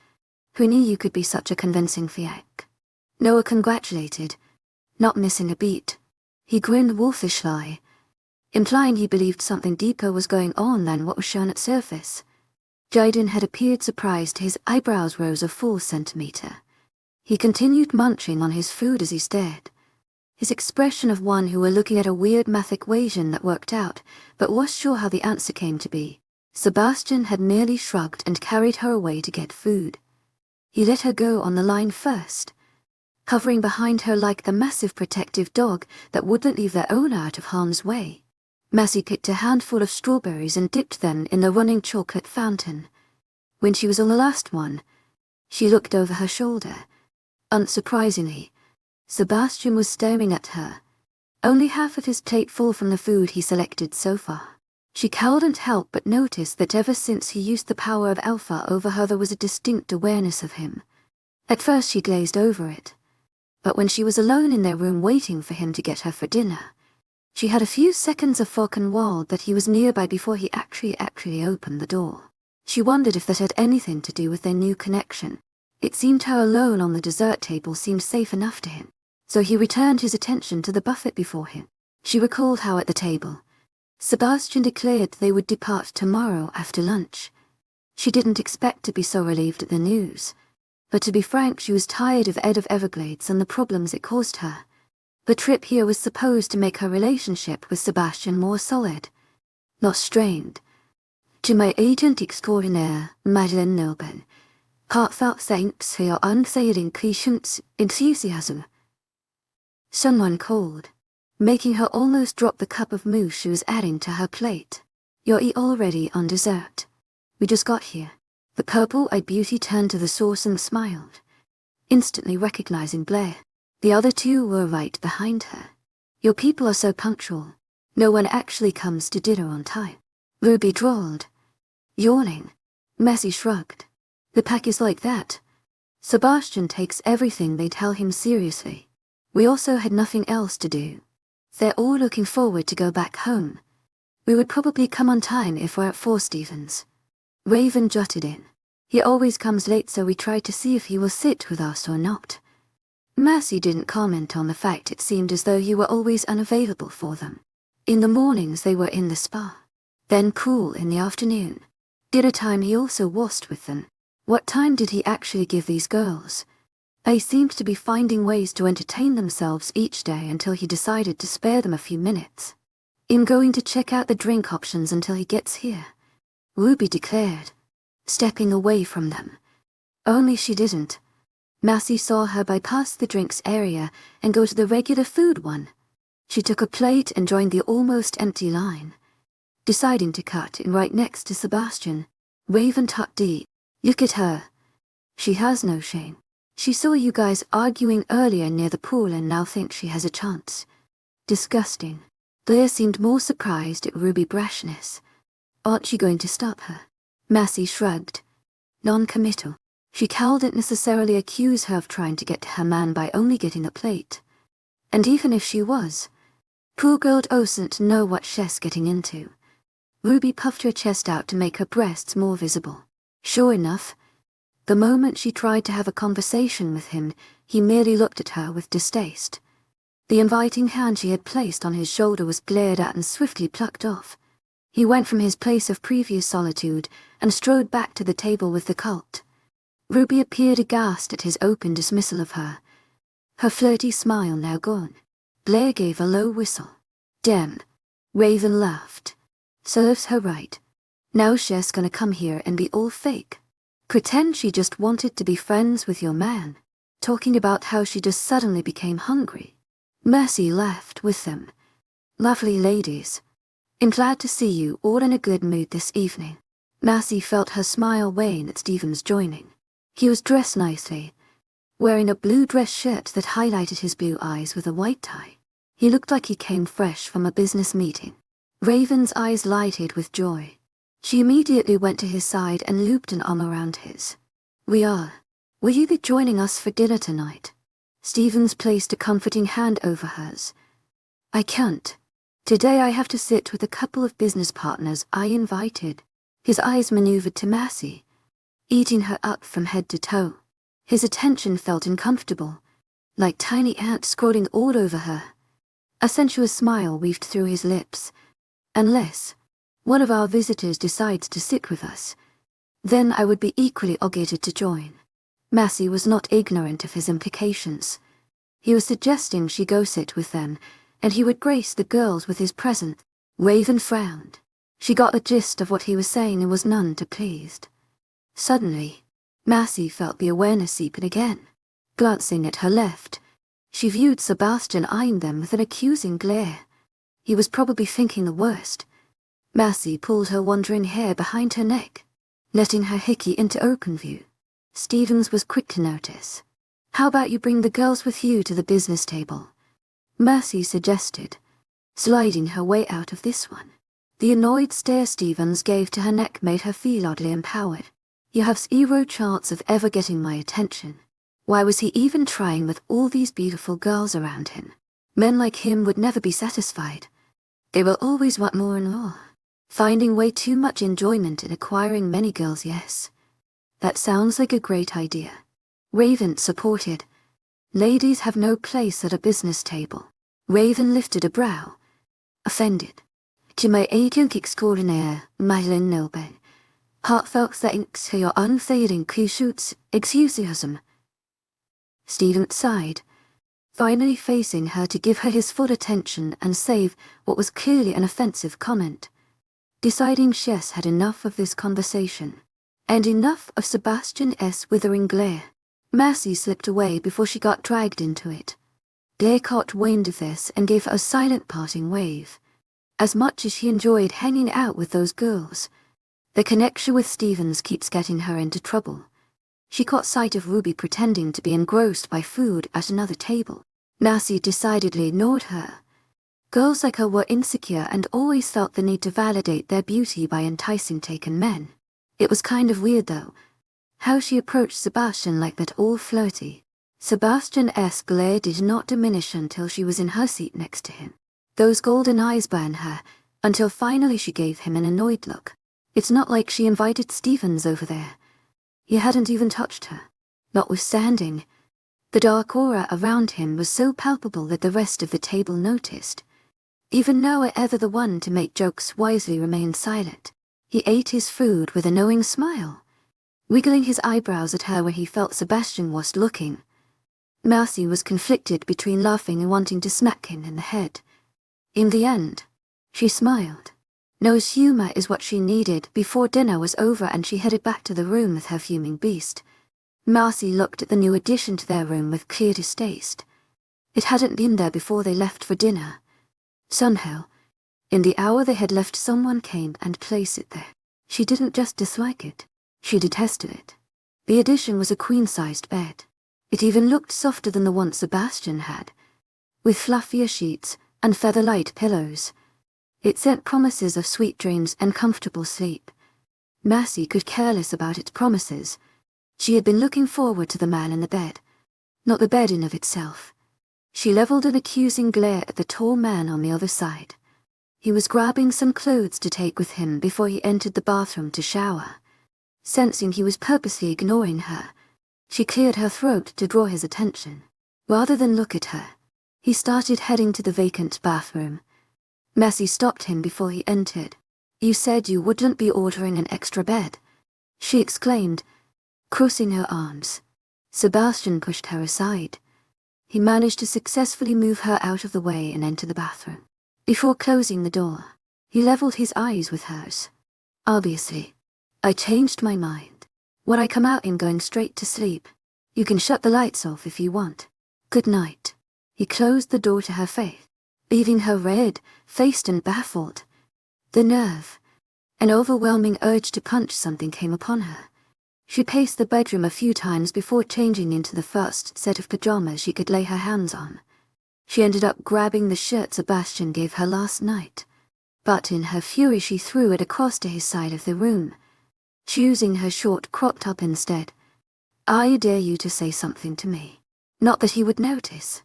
Who knew you could be such a convincing fiac? Noah congratulated, not missing a beat. He grinned wolfishly, implying he believed something deeper was going on than what was shown at surface. Jaden had appeared surprised. His eyebrows rose a full centimeter. He continued munching on his food as he stared, his expression of one who were looking at a weird math equation that worked out, but was sure how the answer came to be. Sebastian had merely shrugged and carried her away to get food. He let her go on the line first, hovering behind her like the massive protective dog that wouldn't leave their owner out of harm's way. Mercy picked a handful of strawberries and dipped them in the running chocolate fountain. When she was on the last one, she looked over her shoulder. Unsurprisingly, Sebastian was staring at her, only half of his plate full from the food he selected so far. She couldn't help but notice that ever since he used the power of Alpha over her, there was a distinct awareness of him. At first she glazed over it, but when she was alone in their room waiting for him to get her for dinner, she had a few seconds of fucking wild that he was nearby before he actually opened the door. She wondered if that had anything to do with their new connection. It seemed her alone on the dessert table seemed safe enough to him, so he returned his attention to the buffet before him. She recalled how at the table, Sebastian declared they would depart tomorrow after lunch. She didn't expect to be so relieved at the news, but to be frank, she was tired of 𝐻𝐸𝐻𝐸 and the problems it caused her. The trip here was supposed to make her relationship with Sebastian more solid, not strained. To my 𝐊𝐸𝐻𝐸𝐻𝐸 𝐊𝐸𝐻𝐸𝐻𝐸 heartfelt thanks for your unfailing patience and enthusiasm. Someone called, making her almost drop the cup of mousse she was adding to her plate. You're already on dessert. We just got here. The purple-eyed beauty turned to the sauce and smiled, instantly recognizing Blair. The other two were right behind her. Your people are so punctual. No one actually comes to dinner on time. Ruby drawled, yawning. Messi shrugged. The pack is like that. Sebastian takes everything they tell him seriously. We also had nothing else to do. They're all looking forward to go back home. We would probably come on time if we're at 4 Stevens. Raven jutted in. He always comes late, so we tried to see if he will sit with us or not. Mercy didn't comment on the fact it seemed as though you were always unavailable for them. In the mornings they were in the spa. Then pool in the afternoon. Dinner time he also washed with them. What time did he actually give these girls? They seemed to be finding ways to entertain themselves each day until he decided to spare them a few minutes. I'm going to check out the drink options until he gets here, Ruby declared, stepping away from them. Only she didn't. Mercy saw her bypass the drinks area and go to the regular food one. She took a plate and joined the almost empty line, deciding to cut in right next to Sebastian. Raven tucked deep. Look at her. She has no shame. She saw you guys arguing earlier near the pool and now thinks she has a chance. Disgusting. Blair seemed more surprised at Ruby's brashness. Aren't you going to stop her? Mercy shrugged. Non-committal. She didn't necessarily accuse her of trying to get to her man by only getting a plate. And even if she was, poor girl doesn't know what she's getting into. Ruby puffed her chest out to make her breasts more visible. Sure enough, the moment she tried to have a conversation with him, he merely looked at her with distaste. The inviting hand she had placed on his shoulder was glared at and swiftly plucked off. He went from his place of previous solitude and strode back to the table with the cult. Ruby appeared aghast at his open dismissal of her, her flirty smile now gone. Blair gave a low whistle. Damn. Raven laughed. Serves her right. Now she's gonna come here and be all fake. Pretend she just wanted to be friends with your man, talking about how she just suddenly became hungry. Mercy laughed with them. Lovely ladies. I'm glad to see you all in a good mood this evening. Mercy felt her smile wane at Stephen's joining. He was dressed nicely, wearing a blue dress shirt that highlighted his blue eyes with a white tie. He looked like he came fresh from a business meeting. Raven's eyes lighted with joy. She immediately went to his side and looped an arm around his. Will you be joining us for dinner tonight? Stevens placed a comforting hand over hers. I can't. Today I have to sit with a couple of business partners I invited. His eyes maneuvered to Mercy, eating her up from head to toe. His attention felt uncomfortable, like tiny ants crawling all over her. A sensuous smile weaved through his lips. Unless one of our visitors decides to sit with us, then I would be equally obligated to join. Mercy was not ignorant of his implications. He was suggesting she go sit with them, and he would grace the girls with his presence. Raven frowned. She got the gist of what he was saying and was none too pleased. Suddenly, Mercy felt the awareness seep in again. Glancing at her left, she viewed Sebastian eyeing them with an accusing glare. He was probably thinking the worst. Mercy pulled her wandering hair behind her neck, letting her hickey into open view. Stevens was quick to notice. How about you bring the girls with you to the business table? Mercy suggested, sliding her way out of this one. The annoyed stare Stevens gave to her neck made her feel oddly empowered. You have zero chance of ever getting my attention. Why was he even trying with all these beautiful girls around him? Men like him would never be satisfied. They will always want more and more. finding way too much enjoyment in acquiring many girls. Yes. That sounds like a great idea. Raven supported. Ladies have no place at a business table. Raven lifted a brow. Offended. 𝐿𝐤𝐾𝐜𝐲𝐻𝐬 𝐊𝐢𝐳. Heartfelt thanks to your unfading 𝐿𝐤𝐧𝐰𝐴𝐻𝐬. Stephen sighed, finally facing her to give her his full attention and save what was clearly an offensive comment. Deciding Chess had enough of this conversation, and enough of Sebastian's withering glare. Mercy slipped away before she got dragged into it. �K𝐈 waned at this and gave her a silent parting wave. As much as she enjoyed hanging out with those girls, the connection with Stevens keeps getting her into trouble. She caught sight of Ruby pretending to be engrossed by food at another table. Mercy decidedly ignored her. Girls like her were insecure and always felt the need to validate their beauty by enticing taken men. It was kind of weird though, how she approached Sebastian like that, all flirty. Sebastian's glare did not diminish until she was in her seat next to him. Those golden eyes burned her, until finally she gave him an annoyed look. It's not like she invited Stevens over there. He hadn't even touched her. Notwithstanding, the dark aura around him was so palpable that the rest of the table noticed. Even Noah, ever the one to make jokes, wisely remained silent. He ate his food with a knowing smile, wiggling his eyebrows at her when he felt Sebastian was looking. Mercy was conflicted between laughing and wanting to smack him in the head. In the end, she smiled. Noah's humor is what she needed before dinner was over, and she headed back to the room with her fuming beast. Mercy looked at the new addition to their room with clear distaste. It hadn't been there before they left for dinner. Somehow, in the hour they had left, someone came and placed it there. She didn't just dislike it, she detested it. The addition was a queen-sized bed. It even looked softer than the one Sebastian had, with fluffier sheets and feather-light pillows. It sent promises of sweet dreams and comfortable sleep. Mercy could care less about its promises. She had been looking forward to the man in the bed, not the bed in of itself. She leveled an accusing glare at the tall man on the other side. He was grabbing some clothes to take with him before he entered the bathroom to shower. Sensing he was purposely ignoring her, she cleared her throat to draw his attention. Rather than look at her, he started heading to the vacant bathroom. Mercy stopped him before he entered. "You said you wouldn't be ordering an extra bed," she exclaimed, crossing her arms. Sebastian pushed her aside. He managed to successfully move her out of the way and enter the bathroom. Before closing the door, he leveled his eyes with hers. "Obviously, I changed my mind. When I come out, I'm going straight to sleep. You can shut the lights off if you want. Good night." He closed the door to her face, leaving her red-faced and baffled. The nerve, an overwhelming urge to punch something came upon her. She paced the bedroom a few times before changing into the first set of pajamas she could lay her hands on. She ended up grabbing the shirt Sebastian gave her last night, but in her fury she threw it across to his side of the room, choosing her short crop top instead. "I dare you to say something to me." Not that he would notice.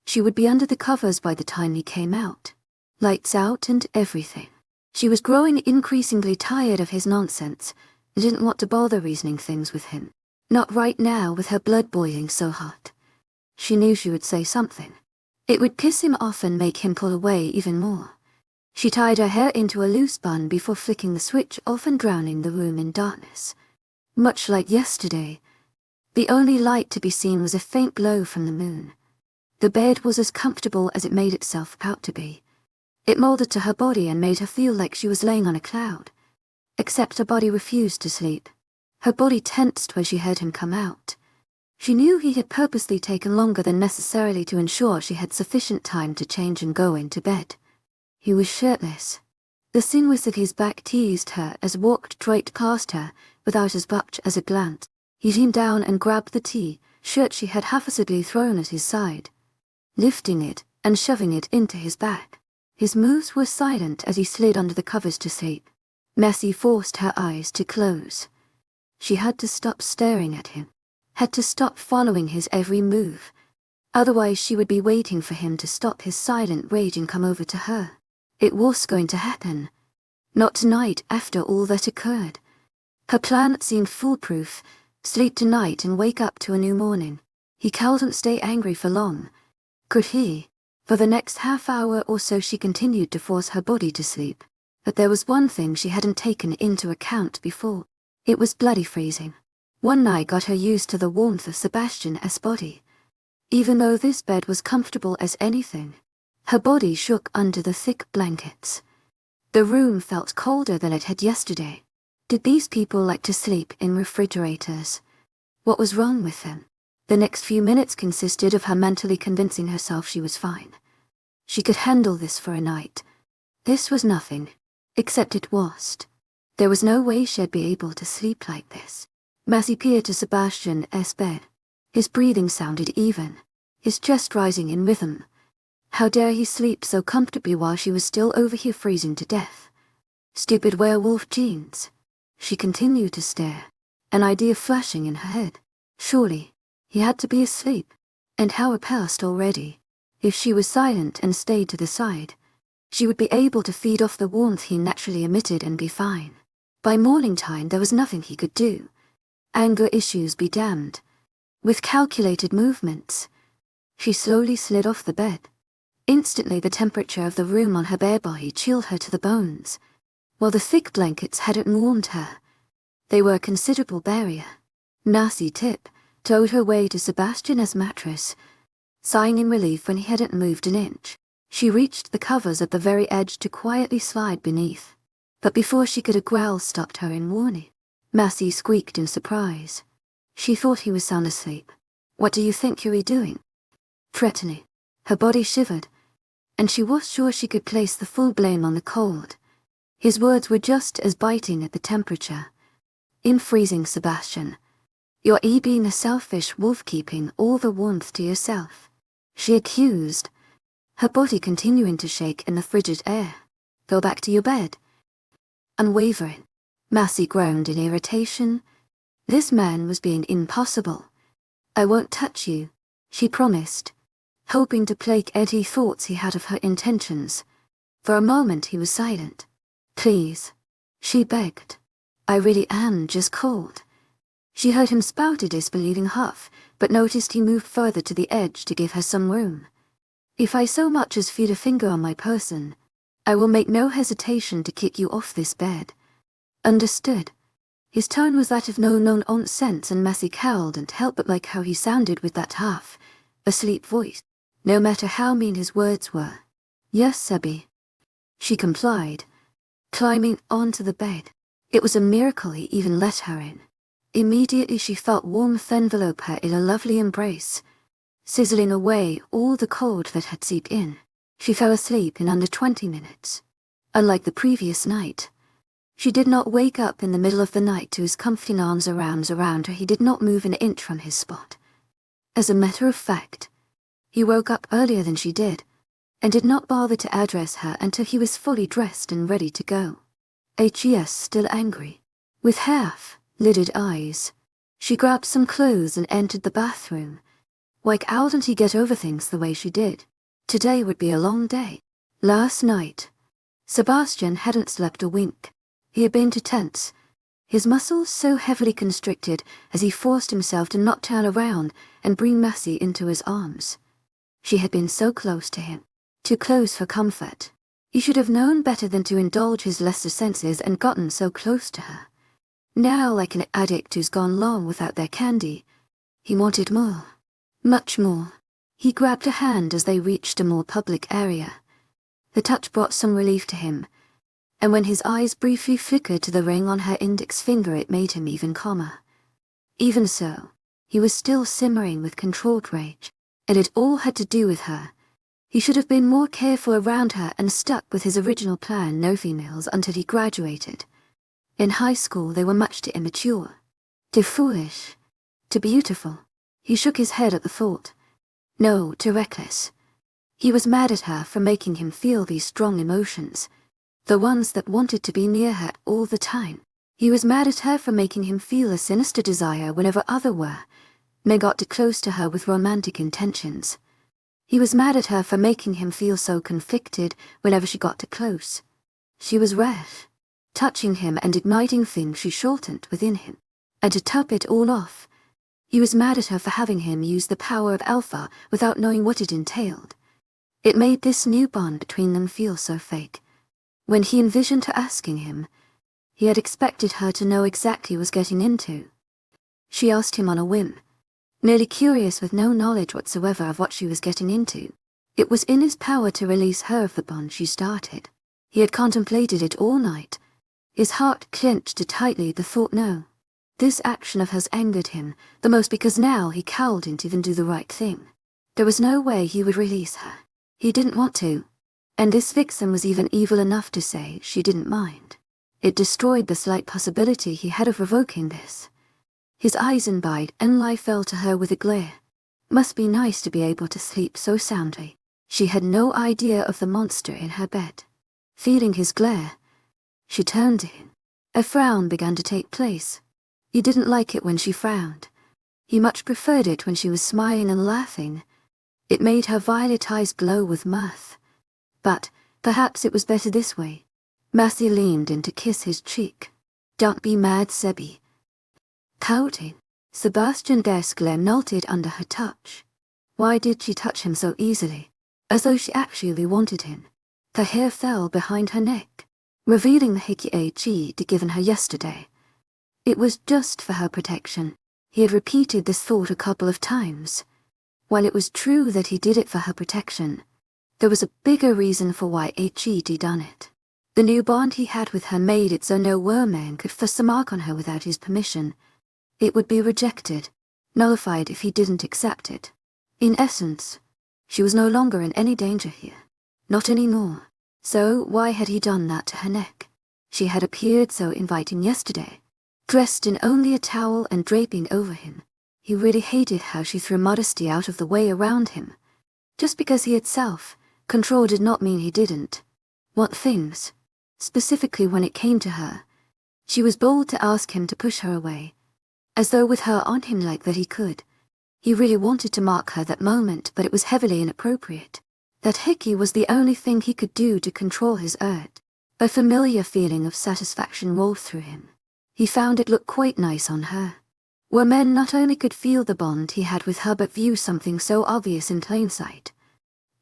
She would be under the covers by the time he came out. Lights out and everything. She was growing increasingly tired of his nonsense and didn't want to bother reasoning things with him. Not right now, with her blood boiling so hot. She knew she would say something. It would piss him off and make him pull away even more. She tied her hair into a loose bun before flicking the switch off and drowning the room in darkness. Much like yesterday, the only light to be seen was a faint glow from the moon. The bed was as comfortable as it made itself out to be. It molded to her body and made her feel like she was laying on a cloud. Except her body refused to sleep. Her body tensed when she heard him come out. She knew he had purposely taken longer than necessarily to ensure she had sufficient time to change and go into bed. He was shirtless. The sinuous of his back teased her as he walked straight past her without as much as a glance. He leaned down and grabbed the shirt she had haphazardly thrown at his side, lifting it and shoving it into his back. His moves were silent as he slid under the covers to sleep. Mercy forced her eyes to close. She had to stop staring at him, had to stop following his every move. Otherwise she would be waiting for him to stop his silent rage and come over to her. It was going to happen. Not tonight after all that occurred. Her plan seemed foolproof. Sleep tonight and wake up to a new morning. He couldn't stay angry for long. Could he? For the next half hour or so she continued to force her body to sleep. But there was one thing she hadn't taken into account before. It was bloody freezing. One night got her used to the warmth of Sebastian's body. Even though this bed was comfortable as anything, her body shook under the thick blankets. The room felt colder than it had yesterday. Did these people like to sleep in refrigerators? What was wrong with them? The next few minutes consisted of her mentally convincing herself she was fine. She could handle this for a night. This was nothing, except it wasn't. There was no way she'd be able to sleep like this. Massey peered to Sebastian's bed. His breathing sounded even, his chest rising in rhythm. How dare he sleep so comfortably while she was still over here freezing to death? Stupid werewolf genes. She continued to stare, an idea flashing in her head. Surely, he had to be asleep. An hour passed already. If she was silent and stayed to the side, she would be able to feed off the warmth he naturally emitted and be fine. By morning time there was nothing he could do. Anger issues be damned. With calculated movements, she slowly slid off the bed. Instantly the temperature of the room on her bare body chilled her to the bones. While the thick blankets hadn't warmed her, they were a considerable barrier. Massey tiptoed her way to Sebastian's mattress, sighing in relief when he hadn't moved an inch. She reached the covers at the very edge to quietly slide beneath. But before she could, a growl stopped her in warning. Massey squeaked in surprise. She thought he was sound asleep. What do you think you're doing? Threatening. Her body shivered, and she was sure she could place the full blame on the cold. His words were just as biting at the temperature. In freezing, Sebastian. You're being a selfish wolf, keeping all the warmth to yourself. She accused, her body continuing to shake in the frigid air. Go back to your bed. Unwavering. Massey groaned in irritation. This man was being impossible. I won't touch you, she promised, hoping to placate any thoughts he had of her intentions. For a moment he was silent. Please, she begged. I really am just cold. She heard him spout a disbelieving huff, but noticed he moved further to the edge to give her some room. If I so much as feel a finger on my person, I will make no hesitation to kick you off this bed. Understood? His tone was that of no nonsense, and Massey couldn't help but like how he sounded with that half-asleep voice, no matter how mean his words were. Yes, Sebby. She complied, climbing onto the bed. It was a miracle he even let her in. Immediately she felt warmth envelope her in a lovely embrace, sizzling away all the cold that had seeped in. She fell asleep in under 20 minutes. Unlike the previous night, she did not wake up in the middle of the night to his comforting arms around her. He did not move an inch from his spot. As a matter of fact, he woke up earlier than she did, and did not bother to address her until he was fully dressed and ready to go. 𝐻𝐻 still angry. With half-lidded eyes, she grabbed some clothes and entered the bathroom. Why couldn't he get over things the way she did? Today would be a long day. Last night, Sebastian hadn't slept a wink. He had been too tense, his muscles so heavily constricted as he forced himself to not turn around and bring Massey into his arms. She had been so close to him, too close for comfort. He should have known better than to indulge his lesser senses and gotten so close to her. Now, like an addict who's gone long without their candy, he wanted more. Much more. He grabbed her hand as they reached a more public area. The touch brought some relief to him, and when his eyes briefly flickered to the ring on her index finger, it made him even calmer. Even so, he was still simmering with controlled rage, and it all had to do with her. He should have been more careful around her and stuck with his original plan, no females, until he graduated. In high school they were much too immature, too foolish, too beautiful. He shook his head at the thought. No, too reckless. He was mad at her for making him feel these strong emotions, the ones that wanted to be near her all the time. He was mad at her for making him feel a sinister desire whenever other men got too close to her with romantic intentions. He was mad at her for making him feel so conflicted whenever she got too close. She was rash, touching him and igniting things she shortened within him. And to top it all off, he was mad at her for having him use the power of alpha without knowing what it entailed. It made this new bond between them feel so fake. When he envisioned her asking him, he had expected her to know exactly what he was getting into. She asked him on a whim, merely curious with no knowledge whatsoever of what she was getting into. It was in his power to release her of the bond she started. He had contemplated it all night. His heart clenched tightly at the thought no. This action of hers angered him, the most because now he couldn't even do the right thing. There was no way he would release her. He didn't want to. And this vixen was even evil enough to say she didn't mind. It destroyed the slight possibility he had of revoking this. His eyes imbibed and life fell to her with a glare. Must be nice to be able to sleep so soundly. She had no idea of the monster in her bed. Feeling his glare, she turned to him. A frown began to take place. He didn't like it when she frowned. He much preferred it when she was smiling and laughing. It made her violet eyes glow with mirth. But perhaps it was better this way. Massey leaned in to kiss his cheek. Don't be mad, Sebi. Pouting, Sebastian 𝐷𝐸 melted under her touch. Why did she touch him so easily, as though she actually wanted him? Her hair fell behind her neck, revealing the 𝐾𝐥𝐻 given her yesterday. It was just for her protection. He had repeated this thought a couple of times. While it was true that he did it for her protection, there was a bigger reason for why 𝐾𝐥𝐻 done it. The new bond he had with her made it so no werewolf could force a mark on her without his permission. It would be rejected, nullified if he didn't accept it. In essence, she was no longer in any danger here. Not anymore. So why had he done that to her neck? She had appeared so inviting yesterday, dressed in only a towel and draping over him. He really hated how she threw modesty out of the way around him. Just because he had self-control did not mean he didn't want things. Specifically when it came to her, she was bold to ask him to push her away. As though with her on him like that he could. He really wanted to mark her that moment, but it was heavily inappropriate. That hickey was the only thing he could do to control his urge. A familiar feeling of satisfaction rolled through him. He found it looked quite nice on her. Where men not only could feel the bond he had with her but view something so obvious in plain sight.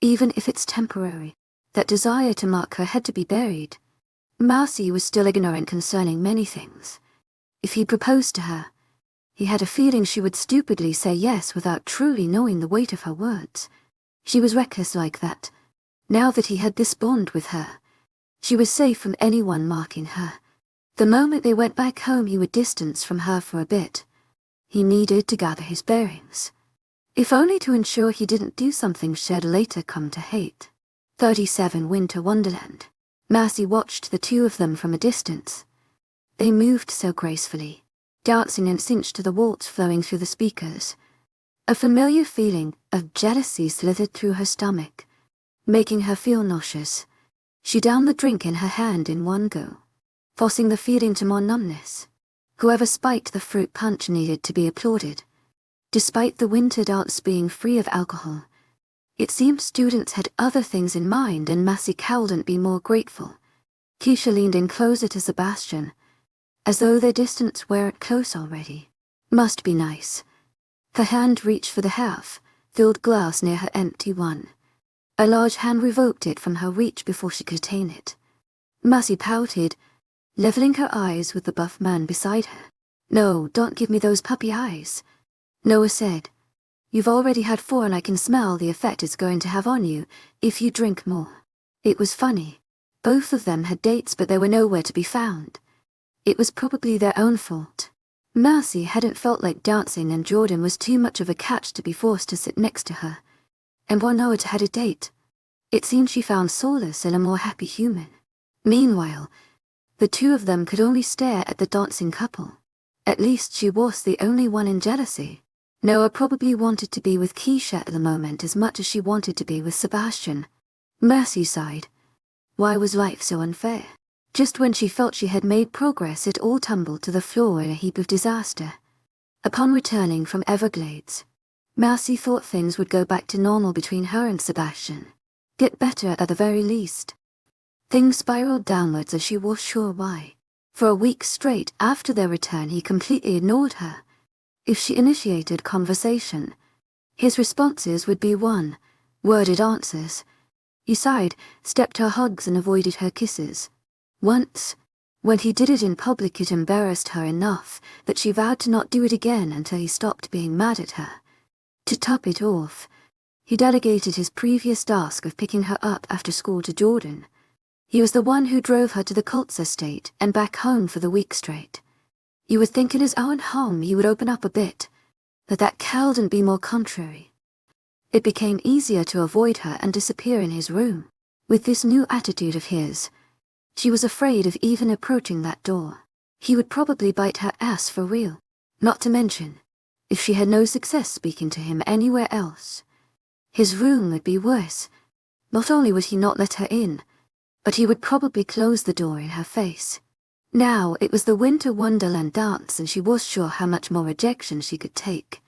Even if it's temporary, that desire to mark her had to be buried. Marcy was still ignorant concerning many things. If he proposed to her, he had a feeling she would stupidly say yes without truly knowing the weight of her words. She was reckless like that. Now that he had this bond with her, she was safe from anyone marking her. The moment they went back home he would distance from her for a bit. He needed to gather his bearings. If only to ensure he didn't do something she'd later come to hate. 37 Winter Wonderland. Marcy watched the two of them from a distance. They moved so gracefully, dancing in sync to the waltz flowing through the speakers. A familiar feeling of jealousy slithered through her stomach, making her feel nauseous. She downed the drink in her hand in one go, forcing the feeling to more numbness. Whoever spiked the fruit punch needed to be applauded. Despite the winter dance being free of alcohol, it seemed students had other things in mind and Massey couldn't be more grateful. Keisha leaned in closer to Sebastian, as though their distance weren't close already. Must be nice. Her hand reached for the half-filled glass near her empty one. A large hand revoked it from her reach before she could attain it. Massey pouted, leveling her eyes with the buff man beside her. No, don't give me those puppy eyes. Noah said. You've already had 4 and I can smell the effect it's going to have on you if you drink more. It was funny. Both of them had dates but they were nowhere to be found. It was probably their own fault. Marcy hadn't felt like dancing and Jordan was too much of a catch to be forced to sit next to her. And while Noah had a date, it seemed she found solace in a more happy human. Meanwhile, the two of them could only stare at the dancing couple. At least she was the only one in jealousy. Noah probably wanted to be with Keisha at the moment as much as she wanted to be with Sebastian. Marcy sighed. Why was life so unfair? Just when she felt she had made progress, it all tumbled to the floor in a heap of disaster. Upon returning from Everglades, Marcy thought things would go back to normal between her and Sebastian. Get better at the very least. Things spiraled downwards as she was sure why. For a week straight after their return he completely ignored her. If she initiated conversation, his responses would be one-worded answers. He sighed, stepped her hugs and avoided her kisses. Once, when he did it in public, it embarrassed her enough that she vowed to not do it again until he stopped being mad at her. To top it off, he delegated his previous task of picking her up after school to Jordan. He was the one who drove her to the 𝐶𝐬𝐬 estate and back home for the week straight. You would think in his own home he would open up a bit, but that couldn't be more contrary. It became easier to avoid her and disappear in his room. With this new attitude of his, she was afraid of even approaching that door. He would probably bite her ass for real, not to mention, if she had no success speaking to him anywhere else. His room would be worse. Not only would he not let her in, but he would probably close the door in her face. Now it was the Winter Wonderland dance and she was sure how much more rejection she could take.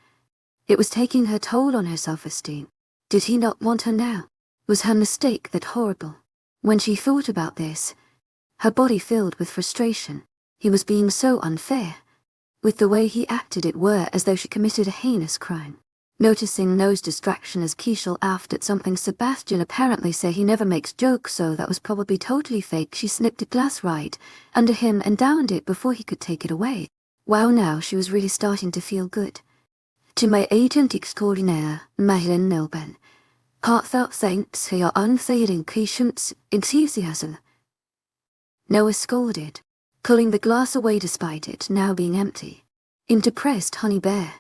It was taking her toll on her self-esteem. Did he not want her now? Was her mistake that horrible? When she thought about this, her body filled with frustration. He was being so unfair. With the way he acted, it were as though she committed a heinous crime. Noticing No's distraction as 𝐾𝐲𝐻 laughed at something Sebastian apparently said he never makes jokes, so that was probably totally fake, she snipped a glass right under him and downed it before he could take it away. Wow, now she was really starting to feel good. To my agent extraordinaire, Madeline Nilben, heartfelt thanks for your unfailing patience, enthusiasm. Noah scolded, pulling the glass away despite it now being empty. I'm depressed, honey bear.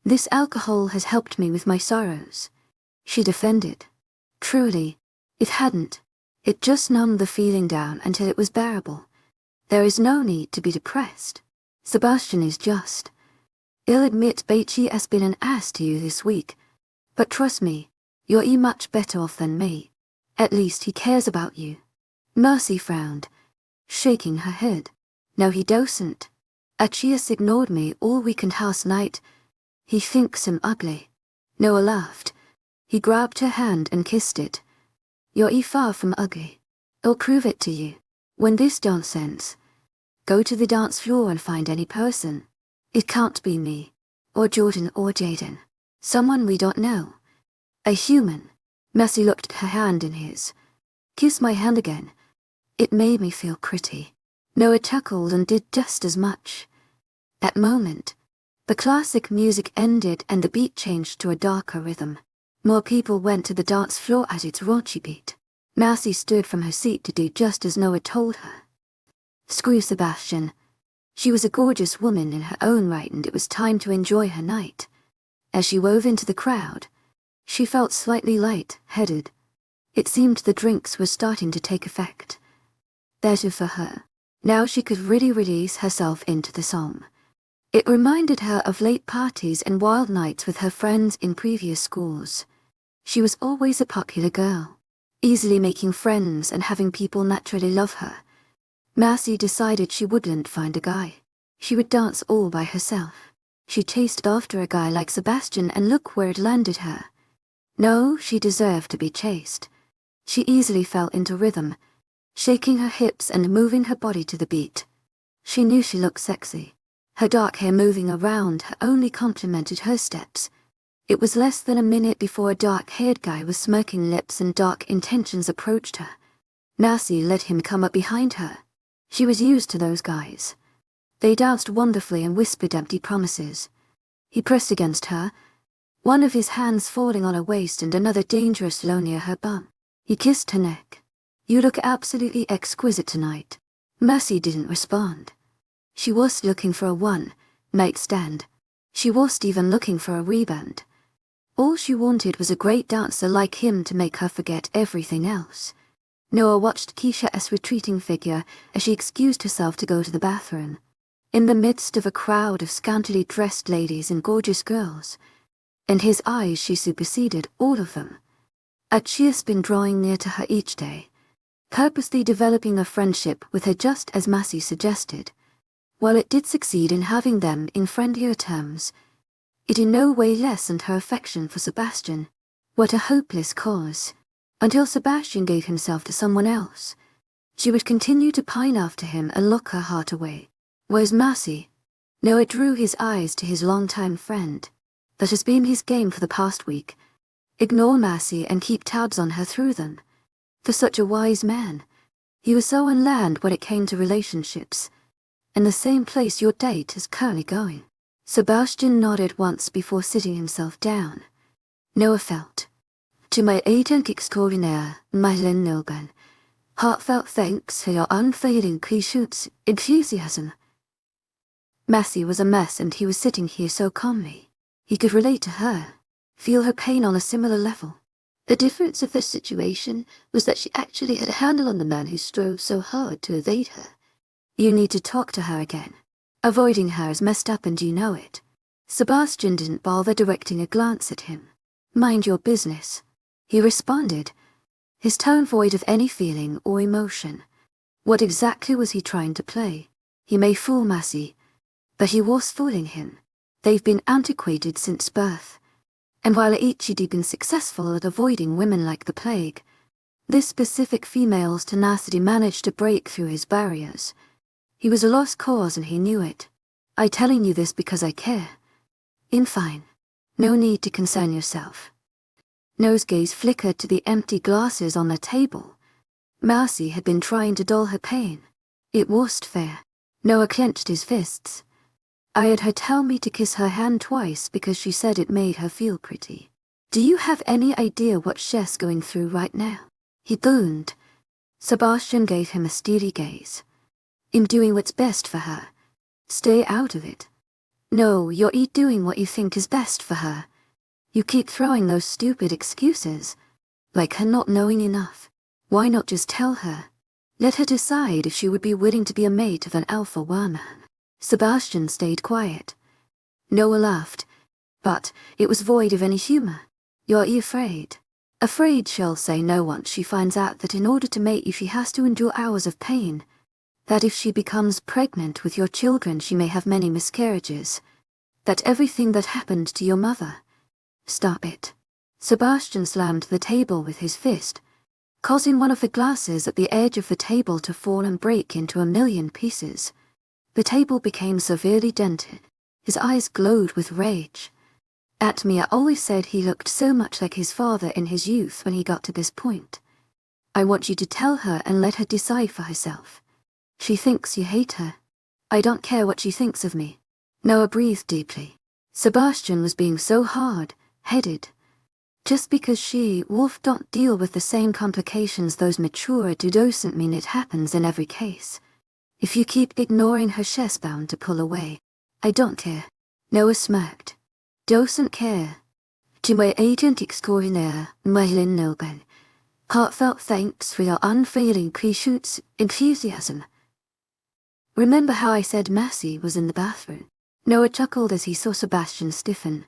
This alcohol has helped me with my sorrows, she defended. Truly, it hadn't. It just numbed the feeling down until it was bearable. There is no need to be depressed. Sebastian is just. I'll admit Beatty has been an ass to you this week, but trust me, you're much better off than me. At least he cares about you. Mercy frowned, shaking her head. No, he doesn't. 𝐶𝐻𝐬𝐬 ignored me all week and last night. He thinks I'm ugly. Noah laughed. He grabbed her hand and kissed it. You're far from ugly. I'll prove it to you. When this dance ends, go to the dance floor and find any person. It can't be me, or Jordan or Jaden. Someone we don't know. A human. Mercy looked her hand in his. Kiss my hand again. It made me feel pretty. Noah chuckled and did just as much. That moment, the classic music ended and the beat changed to a darker rhythm. More people went to the dance floor at its raunchy beat. Mercy stood from her seat to do just as Noah told her. Screw Sebastian. She was a gorgeous woman in her own right and it was time to enjoy her night. As she wove into the crowd, she felt slightly light-headed. It seemed the drinks were starting to take effect. Better for her. Now she could really release herself into the song. It reminded her of late parties and wild nights with her friends in previous schools. She was always a popular girl, easily making friends and having people naturally love her. Mercy decided she wouldn't find a guy. She would dance all by herself. She chased after a guy like Sebastian and look where it landed her. No, she deserved to be chased. She easily fell into rhythm, shaking her hips and moving her body to the beat. She knew she looked sexy. Her dark hair moving around her only complemented her steps. It was less than a minute before a dark-haired guy with smirking lips and dark intentions approached her. Mercy let him come up behind her. She was used to those guys. They danced wonderfully and whispered empty promises. He pressed against her, one of his hands falling on her waist and another dangerous low near her bum. He kissed her neck. You look absolutely exquisite tonight. Mercy didn't respond. She was looking for a one-night stand. She wasn't even looking for a rebound. All she wanted was a great dancer like him to make her forget everything else. Noah watched 𝐾𝐲𝐻𝐬's retreating figure as she excused herself to go to the bathroom. In the midst of a crowd of scantily dressed ladies and gorgeous girls, in his eyes she superseded all of them. 𝐶𝐻𝐬𝐬's been drawing near to her each day, purposely developing a friendship with her just as Mercy suggested. While it did succeed in having them in friendlier terms, it in no way lessened her affection for Sebastian. What a hopeless cause, until Sebastian gave himself to someone else. She would continue to pine after him and lock her heart away. Where's Mercy? Noah drew his eyes to his longtime friend. That has been his game for the past week. Ignore Mercy and keep tabs on her through them. For such a wise man, he was so unlearned when it came to relationships. In the same place your date is currently going. Sebastian nodded once before sitting himself down. Noah felt. To my agent extraordinaire, 𝐿𝐤𝐬𝐷𝐞𝐝, heartfelt thanks for your unfailing enthusiasm. Mercy was a mess and he was sitting here so calmly. He could relate to her, feel her pain on a similar level. The difference of this situation was that she actually had a handle on the man who strove so hard to evade her. You need to talk to her again. Avoiding her is messed up and you know it. Sebastian didn't bother directing a glance at him. Mind your business, he responded, his tone void of any feeling or emotion. What exactly was he trying to play? He may fool Mercy, but he was fooling him. They've been antiquated since birth. And while 𝐿𝐤𝐬𝐷𝐞𝐝 been successful at avoiding women like the plague, this specific female's tenacity managed to break through his barriers. He was a lost cause and he knew it. I'm telling you this because I care. Fine. No need to concern yourself. Noah's gaze flickered to the empty glasses on the table. Mercy had been trying to dull her pain. It wasn't fair. Noah clenched his fists. I had her tell me to kiss her hand twice because she said it made her feel pretty. Do you have any idea what she's going through right now? He boomed. Sebastian gave him a steely gaze. I'm doing what's best for her. Stay out of it. No, you're doing what you think is best for her. You keep throwing those stupid excuses, like her not knowing enough. Why not just tell her? Let her decide if she would be willing to be a mate of an alpha werewolf. Sebastian stayed quiet. Noah laughed, but it was void of any humor. You're afraid. Afraid she'll say no once she finds out that in order to mate you she has to endure hours of pain. That if she becomes pregnant with your children she may have many miscarriages. That everything that happened to your mother. Stop it. Sebastian slammed the table with his fist, causing one of the glasses at the edge of the table to fall and break into a million pieces. The table became severely dented. His eyes glowed with rage. At me, I always said he looked so much like his father in his youth when he got to this point. I want you to tell her and let her decide for herself. She thinks you hate her. I don't care what she thinks of me. Noah breathed deeply. Sebastian was being so hard-headed. Just because Wolf don't deal with the same complications those mature do doesn't mean it happens in every case. If you keep ignoring her she's bound to pull away. I don't care. Noah smirked. Doesn't care. To my agent extraordinaire, 𝐿𝐤𝐬𝐷𝐞𝐝, heartfelt thanks for your unfailing enthusiasm. Remember how I said Mercy was in the bathroom? Noah chuckled as he saw Sebastian stiffen.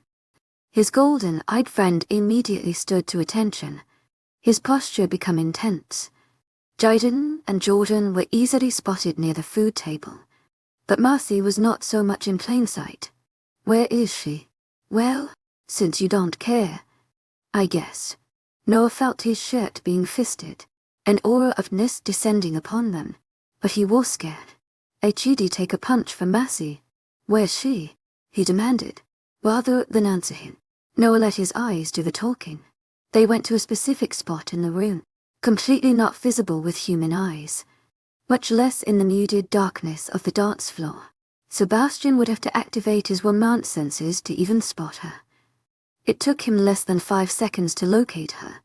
His golden-eyed friend immediately stood to attention, his posture became intense. Jaden and Jordan were easily spotted near the food table, but Mercy was not so much in plain sight. Where is she? Well, since you don't care, I guess. Noah felt his shirt being fisted, an aura of mist descending upon them, but he was scared. 𝐿𝐤𝐬𝐷𝐞𝐝 take a punch from Mercy. Where's she? He demanded. Rather than answer him, Noah let his eyes do the talking. They went to a specific spot in the room, completely not visible with human eyes, much less in the muted darkness of the dance floor. Sebastian would have to activate his romance senses to even spot her. It took him less than 5 seconds to locate her.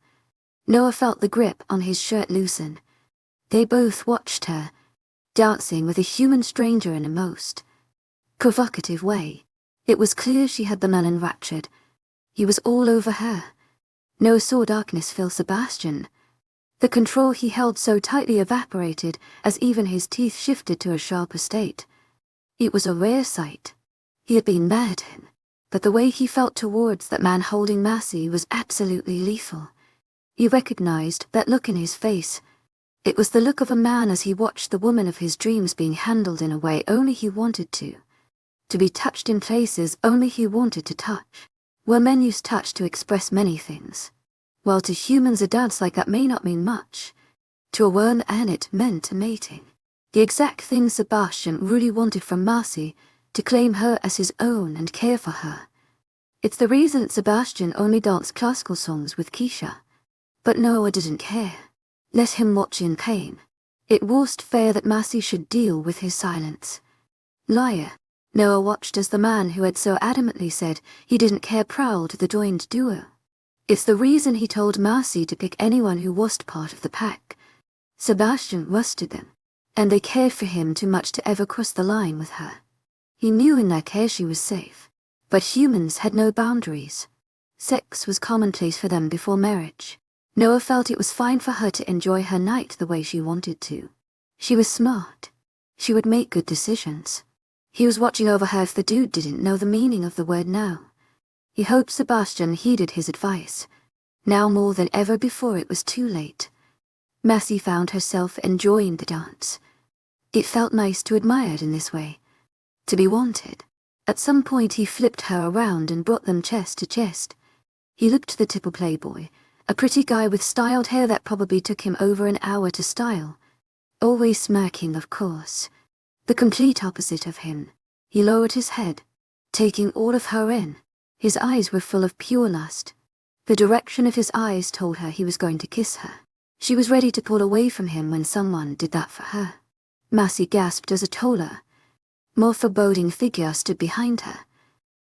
Noah felt the grip on his shirt loosen. They both watched her, dancing with a human stranger in a most provocative way. It was clear she had the man enraptured. He was all over her. Noah saw darkness fill Sebastian. The control he held so tightly evaporated as even his teeth shifted to a sharper state. It was a rare sight. He had been mad at him, but the way he felt towards that man holding Mercy was absolutely lethal. He recognized that look in his face. It was the look of a man as he watched the woman of his dreams being handled in a way only he wanted to be touched in places only he wanted to touch. Where men use touch to express many things. While to humans a dance like that may not mean much, To a worm, and it meant a mating. The exact thing Sebastian really wanted from Marcy, to claim her as his own and care for her. It's the reason Sebastian only danced classical songs with Keisha. But Noah didn't care. Let him watch in pain. It wasn't fair that Marcy should deal with his silence. Liar. Noah watched as the man who had so adamantly said he didn't care proud the joined duo. It's the reason he told Marcy to pick anyone who wasn't part of the pack. Sebastian rusted them, and they cared for him too much to ever cross the line with her. He knew in their care she was safe, but humans had no boundaries. Sex was commonplace for them before marriage. Noah felt it was fine for her to enjoy her night the way she wanted to. She was smart. She would make good decisions. He was watching over her if the dude didn't know the meaning of the word no. He hoped Sebastian heeded his advice. Now more than ever before it was too late. Marcy found herself enjoying the dance. It felt nice to admire it in this way. To be wanted. At some point he flipped her around and brought them chest to chest. He looked the typical playboy, a pretty guy with styled hair that probably took him over an hour to style. Always smirking, of course. The complete opposite of him. He lowered his head, taking all of her in. His eyes were full of pure lust. The direction of his eyes told her he was going to kiss her. She was ready to pull away from him when someone did that for her. Marcy gasped as a taller, more foreboding figure stood behind her.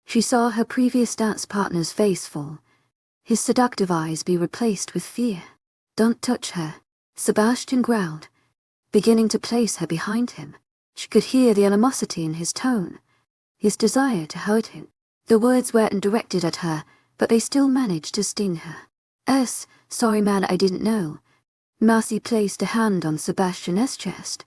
She saw her previous dance partner's face fall, his seductive eyes be replaced with fear. "Don't touch her," Sebastian growled, beginning to place her behind him. She could hear the animosity in his tone, his desire to hurt him. The words weren't directed at her, but they still managed to sting her. Sorry man, I didn't know." Marcy placed a hand on Sebastian's chest,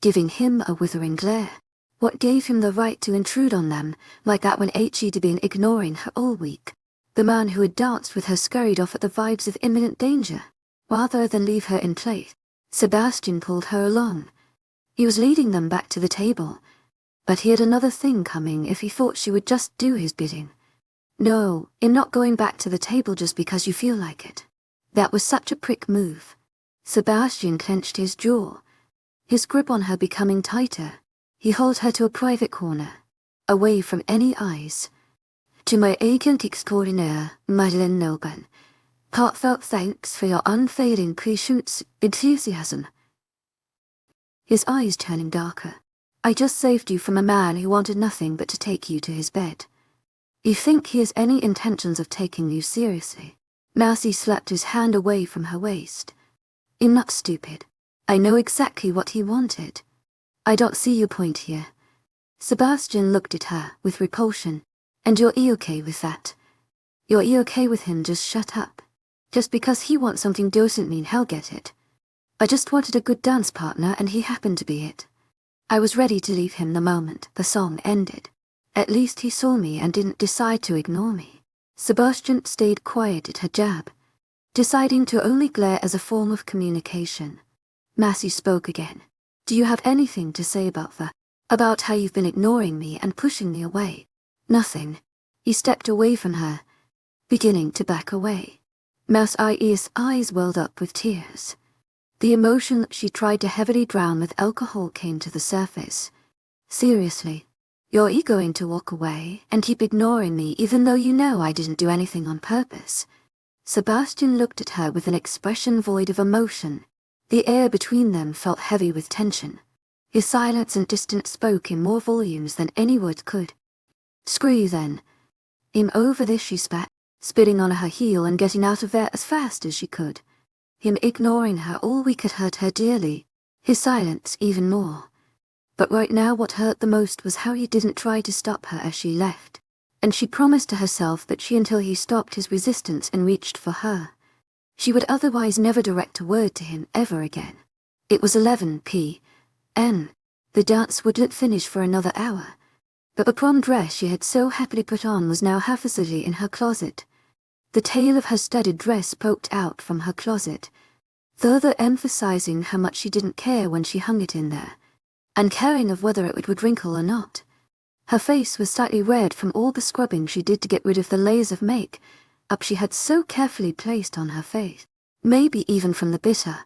giving him a withering glare. What gave him the right to intrude on them like that when 𝐿𝐲 had been ignoring her all week? The man who had danced with her scurried off at the vibes of imminent danger. Rather than leave her in place, Sebastian pulled her along. He was leading them back to the table, but he had another thing coming if he thought she would just do his bidding. "No, I'm not going back to the table just because you feel like it." That was such a prick move. Sebastian clenched his jaw, his grip on her becoming tighter. He hauled her to a private corner, away from any eyes. "To my 𝐊𝐴𝐺𝐸 Madeleine Noban, heartfelt thanks for your unfailing patience, enthusiasm." His eyes turning darker. "I just saved you from a man who wanted nothing but to take you to his bed. You think he has any intentions of taking you seriously?" Marcy slapped his hand away from her waist. "I'm not stupid. I know exactly what he wanted. I don't see your point here." Sebastian looked at her with repulsion. "And you're okay with that? You're okay with him just shut up? Just because he wants something doesn't mean he'll get it. I just wanted a good dance partner and he happened to be it. I was ready to leave him the moment the song ended. At least he saw me and didn't decide to ignore me." Sebastian stayed quiet at her jab, deciding to only glare as a form of communication. Marcy spoke again. "Do you have anything to say about how you've been ignoring me and pushing me away?" "Nothing." He stepped away from her, beginning to back away. Marcy's eyes welled up with tears. The emotion that she tried to heavily drown with alcohol came to the surface. "Seriously, you're going to walk away and keep ignoring me even though you know I didn't do anything on purpose?" Sebastian looked at her with an expression void of emotion. The air between them felt heavy with tension. His silence and distance spoke in more volumes than any words could. "Screw you then. I'm over this," she spat, spitting on her heel and getting out of there as fast as she could. Him ignoring her all week had hurt her dearly, his silence even more. But right now what hurt the most was how he didn't try to stop her as she left, and she promised to herself that until he stopped his resistance and reached for her, she would otherwise never direct a word to him ever again. It was 11 p.m. The dance wouldn't finish for another hour, but the prom dress she had so happily put on was now haphazardly in her closet. The tail of her studded dress poked out from her closet, further emphasizing how much she didn't care when she hung it in there, and caring of whether it would wrinkle or not. Her face was slightly red from all the scrubbing she did to get rid of the layers of make-up she had so carefully placed on her face, maybe even from the bitter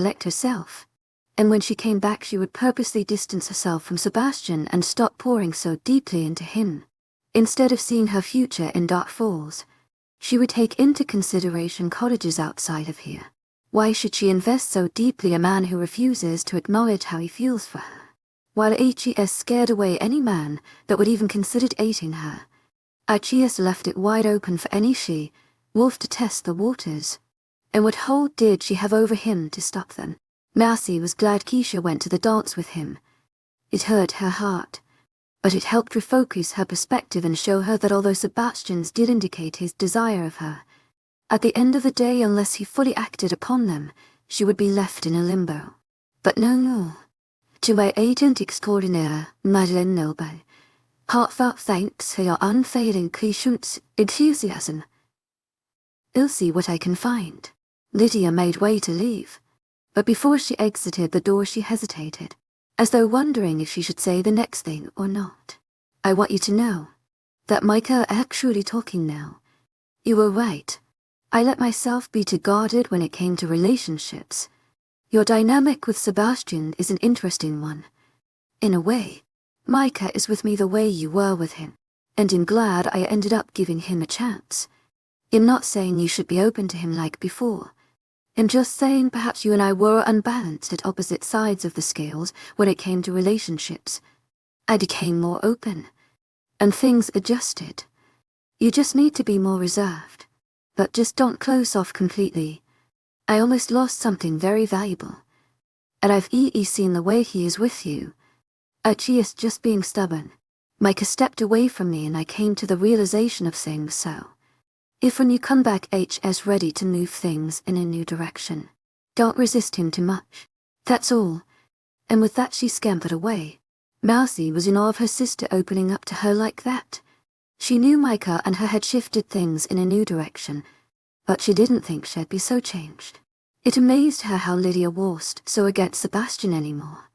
collect herself. And when she came back she would purposely distance herself from Sebastian and stop pouring so deeply into him. Instead of seeing her future in Dark Falls, she would take into consideration cottages outside of here. Why should she invest so deeply a man who refuses to acknowledge how he feels for her? While 𝐿𝐲 scared away any man that would even consider dating her, 𝐿𝐲 left it wide open for any she-wolf to test the waters. And what hold did she have over him to stop them? Marcy was glad Keisha went to the dance with him. It hurt her heart, but it helped refocus her perspective and show her that although Sebastian's did indicate his desire of her, at the end of the day, unless he fully acted upon them, she would be left in a limbo. But no. To my agent extraordinaire, Madeleine Noble, heartfelt thanks for your unfailing patience, enthusiasm. I'll see what I can find. Lydia made way to leave, but before she exited the door she hesitated, as though wondering if she should say the next thing or not. I want you to know that Micah are actually talking now. You were right. I let myself be too guarded when it came to relationships. Your dynamic with Sebastian is an interesting one. In a way, Micah is with me the way you were with him, and I'm glad I ended up giving him a chance. I'm not saying you should be open to him like before. I'm just saying perhaps you and I were unbalanced at opposite sides of the scales when it came to relationships. I became more open, And things adjusted. You just need to be more reserved. But just don't close off completely. I almost lost something very valuable. And I've seen the way he is with you. She is just being stubborn. Micah stepped away from me and I came to the realization of things so. If when you come back is ready to move things in a new direction, don't resist him too much. That's all. And with that she scampered away. Mousy was in awe of her sister opening up to her like that. She knew Micah and her had shifted things in a new direction, but she didn't think she'd be so changed. It amazed her how Lydia wasn't so against Sebastian anymore.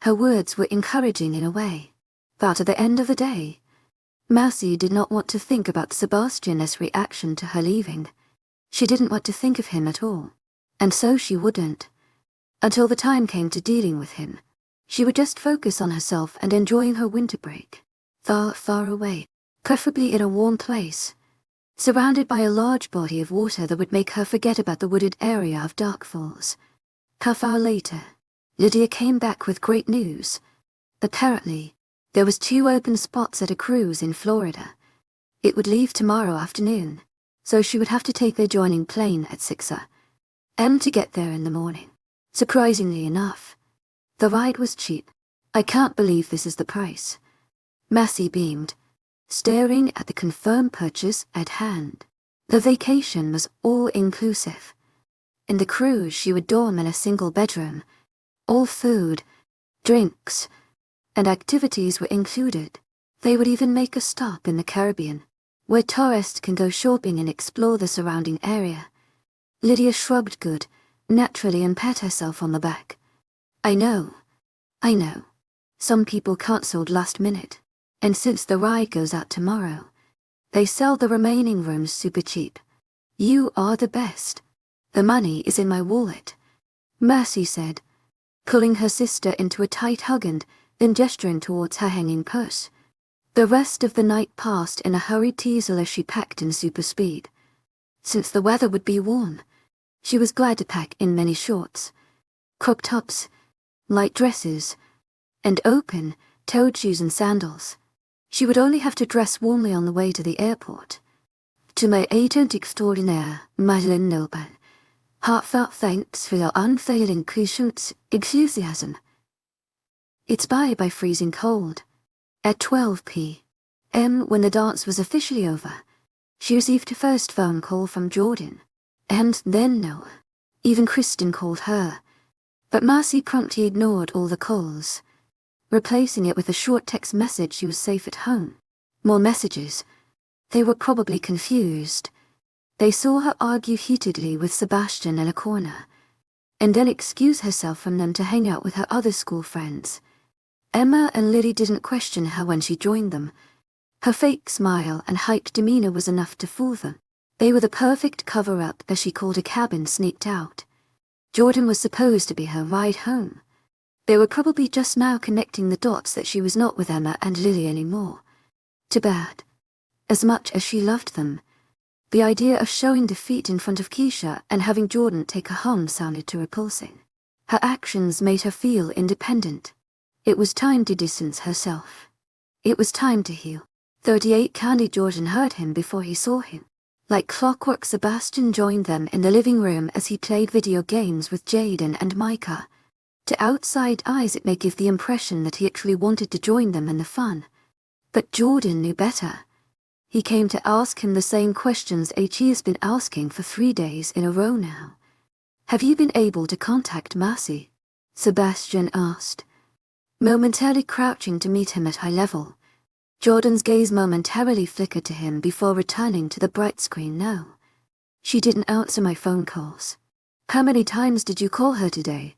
Her words were encouraging in a way, but at the end of the day, Mousy did not want to think about Sebastian's reaction to her leaving. She didn't want to think of him at all, and so she wouldn't. Until the time came to dealing with him, she would just focus on herself and enjoying her winter break, far, far away, preferably in a warm place, surrounded by a large body of water that would make her forget about the wooded area of Dark Falls. Half hour later, Lydia came back with great news. Apparently, there was 2 open spots at a cruise in Florida. It would leave tomorrow afternoon, so she would have to take the adjoining plane at 6 a.m. to get there in the morning. Surprisingly enough, the ride was cheap. I can't believe this is the price. Massey beamed, staring at the confirmed purchase at hand. The vacation was all-inclusive. In the cruise she would dorm in a single bedroom. All food, drinks, and activities were included. They would even make a stop in the Caribbean, where tourists can go shopping and explore the surrounding area. Lydia shrugged good, naturally, and pat herself on the back. I know. Some people cancelled last minute, and since the ride goes out tomorrow, they sell the remaining rooms super cheap. You are the best. The money is in my wallet, Mercy said, pulling her sister into a tight hug and then gesturing towards her hanging purse. The rest of the night passed in a hurried teasel as she packed in super speed. Since the weather would be warm, she was glad to pack in many shorts, crop tops, light dresses, and open-toed shoes and sandals. She would only have to dress warmly on the way to the airport. To my agent extraordinaire, Madeleine Noble, heartfelt thanks for your unfailing enthusiasm. It's by freezing cold. At 12 p.m. when the dance was officially over, she received her first phone call from Jordan, and then Noah. Even Kristen called her, but Marcy promptly ignored all the calls, replacing it with a short text message she was safe at home. More messages. They were probably confused. They saw her argue heatedly with Sebastian in a corner, and then excuse herself from them to hang out with her other school friends. Emma and Lily didn't question her when she joined them. Her fake smile and hyped demeanor was enough to fool them. They were the perfect cover-up as she called a cab and sneaked out. Jordan was supposed to be her ride home. They were probably just now connecting the dots that she was not with Emma and Lily anymore. Too bad. As much as she loved them, the idea of showing defeat in front of Keisha and having Jordan take her home sounded too repulsing. Her actions made her feel independent. It was time to distance herself. It was time to heal. 38 Candy Jordan heard him before he saw him. Like clockwork, Sebastian joined them in the living room as he played video games with Jaden and Micah. To outside eyes it may give the impression that he actually wanted to join them in the fun. But Jordan knew better. He came to ask him the same questions 𝐻𝐸 has been asking for 3 days in a row now. Have you been able to contact Marcy? Sebastian asked, momentarily crouching to meet him at eye level. Jordan's gaze momentarily flickered to him before returning to the bright screen. No. She didn't answer my phone calls. How many times did you call her today?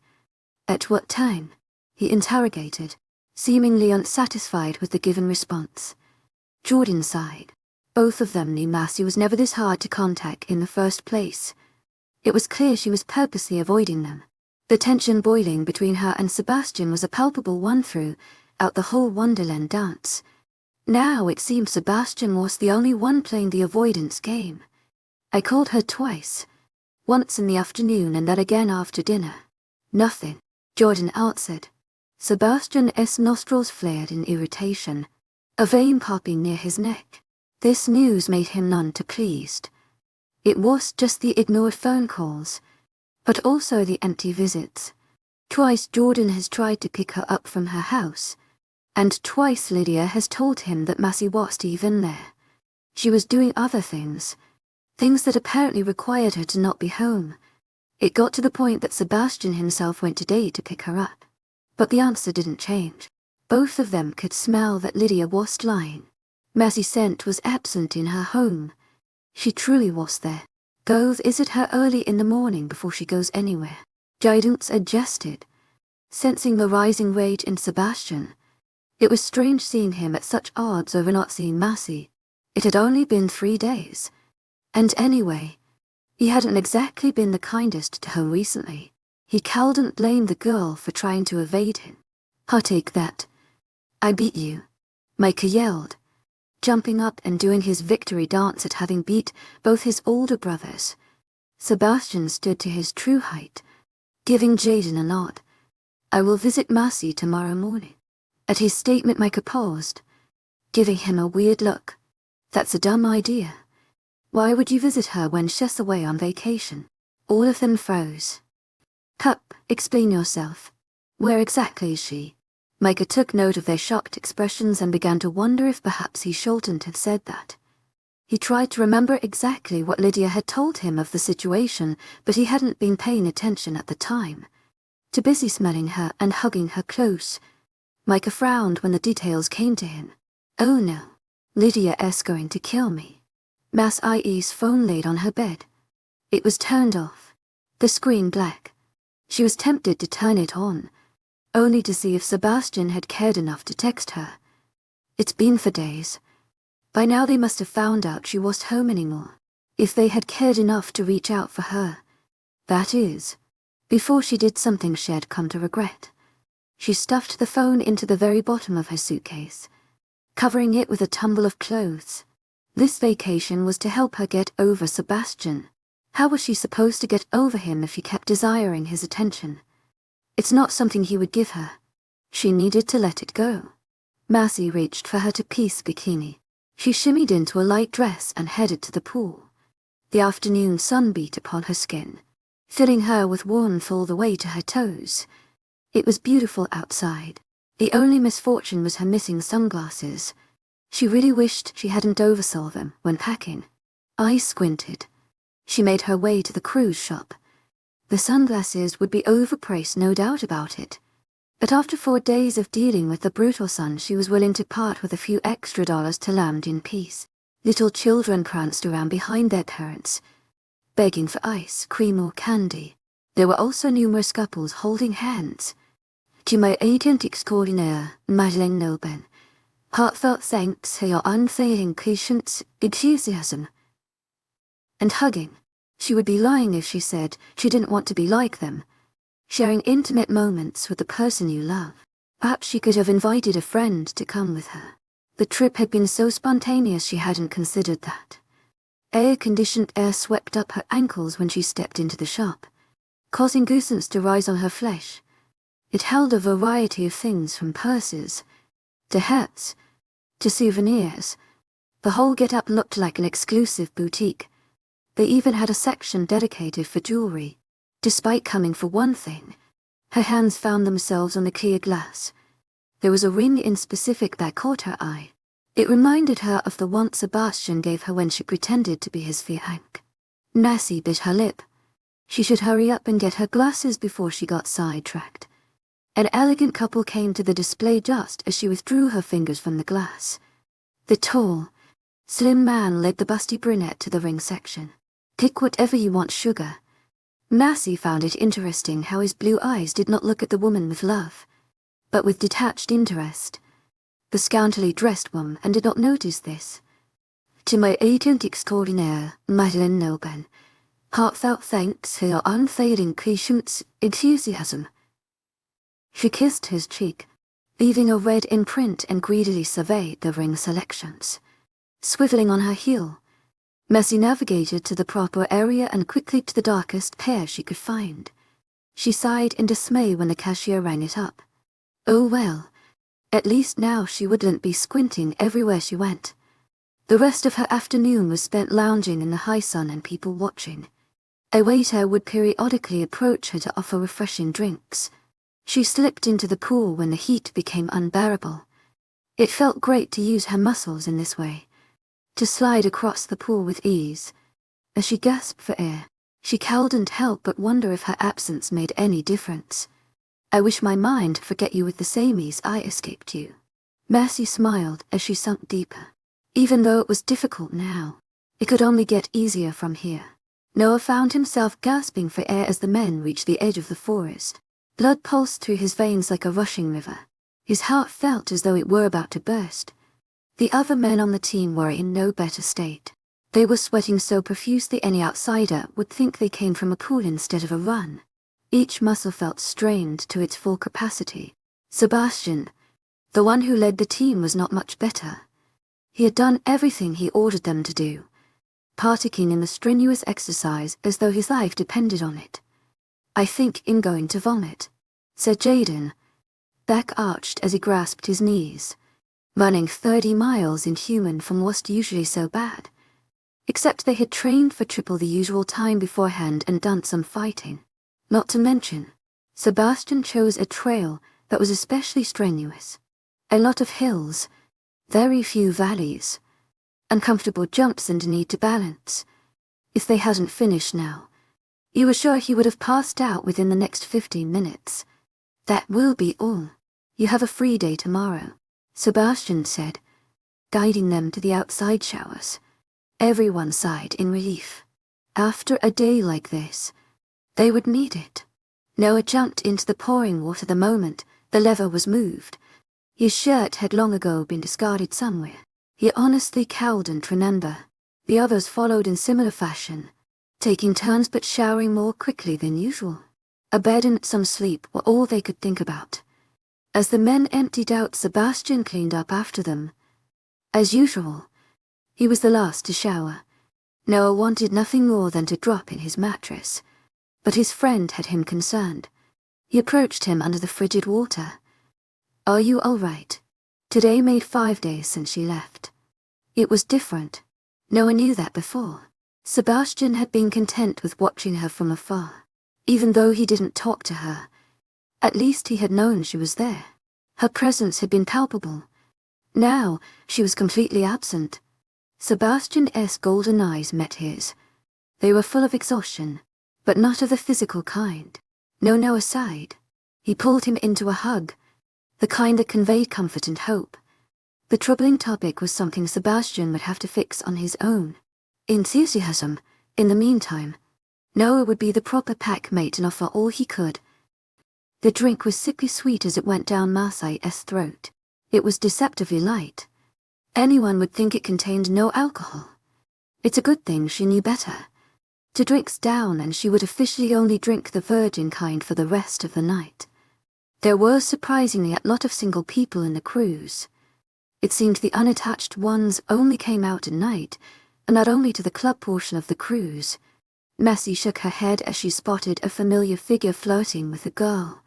At what time? He interrogated, seemingly unsatisfied with the given response. Jordan sighed. Both of them knew Marcy was never this hard to contact in the first place. It was clear she was purposely avoiding them. The tension boiling between her and Sebastian was a palpable one throughout the whole Wonderland dance. Now it seemed Sebastian was the only one playing the avoidance game. I called her twice, once in the afternoon and then again after dinner. Nothing, Jordan answered. Sebastian's nostrils flared in irritation. a vein popping near his neck. This news made him none too pleased. It was just the ignored phone calls, but also the empty visits. Twice Jordan has tried to pick her up from her house, and twice Lydia has told him that Massey wasn't even there. She was doing other things that apparently required her to not be home. It got to the point that Sebastian himself went today to pick her up. But the answer didn't change. Both of them could smell that Lydia was lying. Massey's scent was absent in her home. She truly was there. Go visit her early in the morning before she goes anywhere. 𝐊𝐢𝐧𝐬 adjusted, sensing the rising rage in Sebastian. It was strange seeing him at such odds over not seeing Massey. It had only been 3 days. And anyway, he hadn't exactly been the kindest to her recently. He couldn't blame the girl for trying to evade him. "I'll take that. I beat you," Micah yelled, jumping up and doing his victory dance at having beat both his older brothers. Sebastian stood to his true height, giving Jaden a nod. "I will visit Massey tomorrow morning." At his statement, Micah paused, giving him a weird look. "That's a dumb idea. Why would you visit her when she's away on vacation?" All of them froze. "Hup, explain yourself. Where exactly is she?" Micah took note of their shocked expressions and began to wonder if perhaps he shouldn't have said that. He tried to remember exactly what Lydia had told him of the situation, but he hadn't been paying attention at the time. Too busy smelling her and hugging her close. Micah frowned when the details came to him. "Oh no, Lydia is going to kill me." Massey's phone laid on her bed. It was turned off, the screen black. She was tempted to turn it on, only to see if Sebastian had cared enough to text her. It's been for days. By now they must have found out she wasn't home anymore, if they had cared enough to reach out for her. That is, before she did something she had come to regret. She stuffed the phone into the very bottom of her suitcase, covering it with a tumble of clothes. This vacation was to help her get over Sebastian. How was she supposed to get over him if she kept desiring his attention? It's not something he would give her. She needed to let it go. Massey reached for her two-piece bikini. She shimmied into a light dress and headed to the pool. The afternoon sun beat upon her skin, filling her with warmth all the way to her toes. It was beautiful outside. The only misfortune was her missing sunglasses. She really wished she hadn't oversaw them when packing. I squinted. She made her way to the cruise shop. The sunglasses would be overpriced, no doubt about it. But after 4 days of dealing with the brutal sun, she was willing to part with a few extra dollars to land in peace. Little children pranced around behind their parents, begging for ice, cream or candy. There were also numerous couples holding hands. 𝐊𝐢𝐳𝐬 𝐷𝐿𝐢𝐬 heartfelt thanks for your unfailing patience, enthusiasm, and hugging. She would be lying if she said she didn't want to be like them, sharing intimate moments with the person you love. Perhaps she could have invited a friend to come with her. The trip had been so spontaneous she hadn't considered that. Air-conditioned air swept up her ankles when she stepped into the shop, causing goosebumps to rise on her flesh. It held a variety of things from purses to hats to souvenirs. The whole get-up looked like an exclusive boutique. They even had a section dedicated for jewelry. Despite coming for one thing, her hands found themselves on the clear glass. There was a ring in specific that caught her eye. It reminded her of the one Sebastian gave her when she pretended to be his fiancé. Massey bit her lip. She should hurry up and get her glasses before she got sidetracked. An elegant couple came to the display just as she withdrew her fingers from the glass. The tall, slim man led the busty brunette to the ring section. "Pick whatever you want, sugar." Massey found it interesting how his blue eyes did not look at the woman with love, but with detached interest. The scantily dressed woman did not notice this. 𝐊𝐢𝐳𝐬𝐬 𝐷𝐿𝐢𝐬 heartfelt thanks for your unfailing patience, enthusiasm. She kissed his cheek, leaving a red imprint, and greedily surveyed the ring selections. Swiveling on her heel, Massey navigated to the proper area and quickly to the darkest pair she could find. She sighed in dismay when the cashier rang it up. "Oh well, At least now she wouldn't be squinting everywhere she went. The rest of her afternoon was spent lounging in the high sun and people watching. A waiter would periodically approach her to offer refreshing drinks. She slipped into the pool when the heat became unbearable. It felt great to use her muscles in this way, to slide across the pool with ease. As she gasped for air, she couldn't help but wonder if her absence made any difference. I wish my mind forget you with the same ease I escaped you. Mercy smiled as she sunk deeper. Even though it was difficult now, it could only get easier from here. Noah found himself gasping for air as the men reached the edge of the forest. Blood pulsed through his veins like a rushing river. His heart felt as though it were about to burst. The other men on the team were in no better state. They were sweating so profusely any outsider would think they came from a pool instead of a run. Each muscle felt strained to its full capacity. Sebastian, the one who led the team, was not much better. He had done everything he ordered them to do, partaking in the strenuous exercise as though his life depended on it. "I think I'm going to vomit," said Jaden, back arched as he grasped his knees. Running 30 miles inhuman from what's usually so bad. Except they had trained for triple the usual time beforehand and done some fighting. Not to mention, Sebastian chose a trail that was especially strenuous. A lot of hills, very few valleys, uncomfortable jumps and a need to balance. If they hadn't finished now, you were sure he would have passed out within the next 15 minutes. "That will be all. You have a free day tomorrow," Sebastian said, guiding them to the outside showers. Everyone sighed in relief. After a day like this, they would need it. Noah jumped into the pouring water the moment the lever was moved. His shirt had long ago been discarded somewhere. He honestly couldn't remember. The others followed in similar fashion, taking turns but showering more quickly than usual. A bed and some sleep were all they could think about. As the men emptied out, Sebastian cleaned up after them. As usual, he was the last to shower. Noah wanted nothing more than to drop in his mattress, but his friend had him concerned. He approached him under the frigid water. "Are you all right?" Today made 5 days since she left. It was different. Noah knew that before. Sebastian had been content with watching her from afar. Even though he didn't talk to her, at least he had known she was there. Her presence had been palpable. Now, she was completely absent. Sebastian's golden eyes met his. They were full of exhaustion, but not of the physical kind. Noah sighed. He pulled him into a hug, the kind that conveyed comfort and hope. The troubling topic was something Sebastian would have to fix on his own. Enthusiasm. In the meantime, Noah would be the proper pack mate and offer all he could. The drink was sickly sweet as it went down Marseille's throat. It was deceptively light. Anyone would think it contained no alcohol. It's a good thing she knew better. To drink's down, and she would officially only drink the virgin kind for the rest of the night. There were surprisingly a lot of single people in the cruise. It seemed the unattached ones only came out at night, and not only to the club portion of the cruise. Mercy shook her head as she spotted a familiar figure flirting with a girl.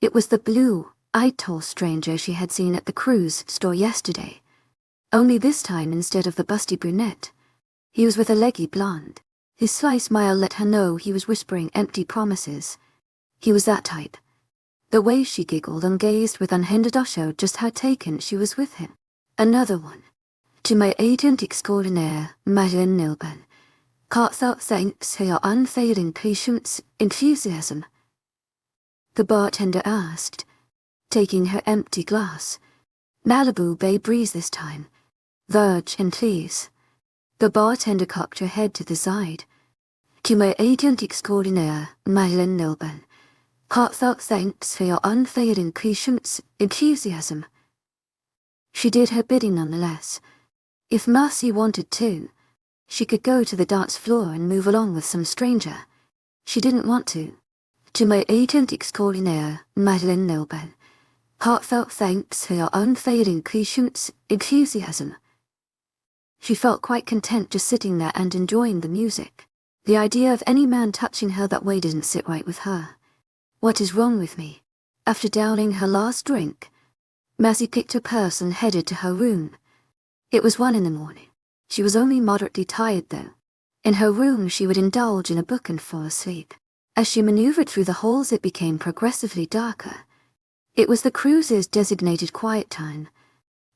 It was the blue-eyed tall stranger she had seen at the cruise store yesterday. Only this time, instead of the busty brunette, he was with a leggy blonde. His sly smile let her know he was whispering empty promises. He was that type. The way she giggled and gazed with unhindered showed just how taken she was with him. Another one. "To my agent extraordinaire, Madeleine Nilben, 𝐾𝐞𝐬𝐬 her unfailing patience, enthusiasm," the bartender asked, taking her empty glass. "Malibu Bay breeze this time. Virgin, please." The bartender cocked her head to the side. "To my agent extraordinaire, Madeleine Nilben, 𝐾𝐞𝐬𝐬 her unfailing patience, enthusiasm." She did her bidding nonetheless. If Mercy wanted to, she could go to the dance floor and move along with some stranger. She didn't want to. "To my agent extraordinaire, Madeleine Nilben, 𝐾𝐞𝐬𝐬 her unfailing patience, enthusiasm." She felt quite content just sitting there and enjoying the music. The idea of any man touching her that way didn't sit right with her. "What is wrong with me?" After downing her last drink, Massey picked her purse and headed to her room. It was 1 in the morning. She was only moderately tired though. In her room she would indulge in a book and fall asleep. As she maneuvered through the halls it became progressively darker. It was the cruiser's designated quiet time,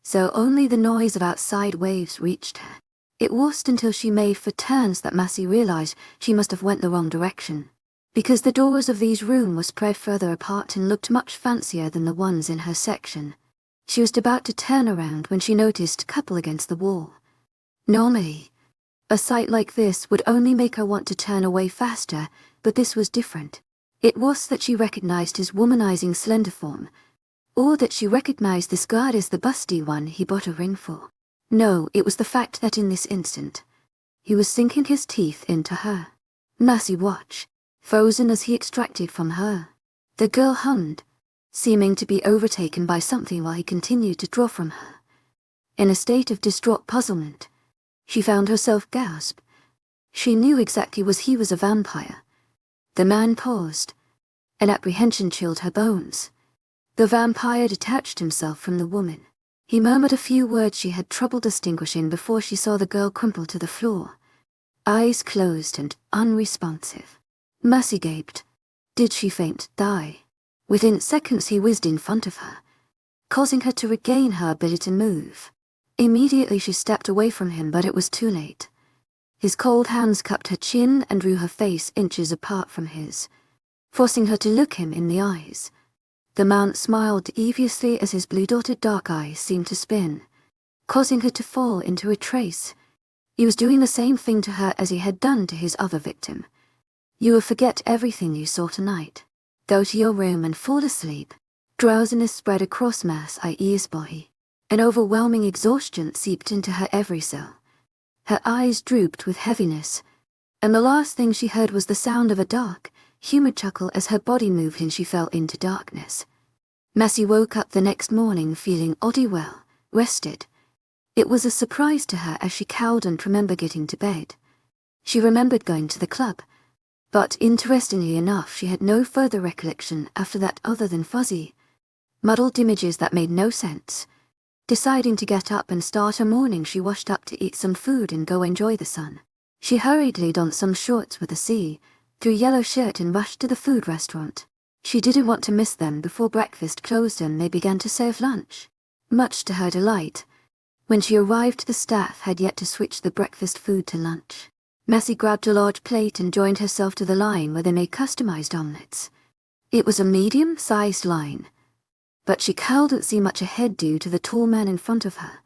so only the noise of outside waves reached her. It wasn't until she made for turns that Massey realized she must have went the wrong direction, because the doors of these rooms were spread further apart and looked much fancier than the ones in her section. She was about to turn around when she noticed a couple against the wall. Normally, a sight like this would only make her want to turn away faster, but this was different. It was that she recognized his womanizing slender form, or that she recognized this guard as the busty one he bought a ring for. No, it was the fact that in this instant, he was sinking his teeth into her. Massey watched, frozen as he extracted from her. The girl hummed, seeming to be overtaken by something while he continued to draw from her. In a state of distraught puzzlement, she found herself gasp. She knew exactly he was a vampire. The man paused. An apprehension chilled her bones. The vampire detached himself from the woman. He murmured a few words she had trouble distinguishing before she saw the girl crumple to the floor, eyes closed and unresponsive. Massey gaped. Did she faint, die? Within seconds he whizzed in front of her, causing her to regain her ability to move. Immediately she stepped away from him, but it was too late. His cold hands cupped her chin and drew her face inches apart from his, forcing her to look him in the eyes. The man smiled deviously as his blue-dotted dark eyes seemed to spin, causing her to fall into a trace. He was doing the same thing to her as he had done to his other victim. You will forget everything you saw tonight. Go to your room and fall asleep. Drowsiness spread across 𝐿𝐸's body. An overwhelming exhaustion seeped into her every cell. Her eyes drooped with heaviness, and the last thing she heard was the sound of a dark, humid chuckle as her body moved and she fell into darkness. Massey woke up the next morning feeling oddly well, rested. It was a surprise to her as she couldn't remember getting to bed. She remembered going to the club, but interestingly enough she had no further recollection after that other than fuzzy, muddled images that made no sense. Deciding to get up and start her morning, she washed up to eat some food and go enjoy the sun. She hurriedly donned some shorts with a C, threw a yellow shirt and rushed to the food restaurant. She didn't want to miss them before breakfast closed and they began to serve lunch. Much to her delight, when she arrived the staff had yet to switch the breakfast food to lunch. Massey grabbed a large plate and joined herself to the line where they made customized omelets. It was a medium-sized line, but she couldn't see much ahead due to the tall man in front of her.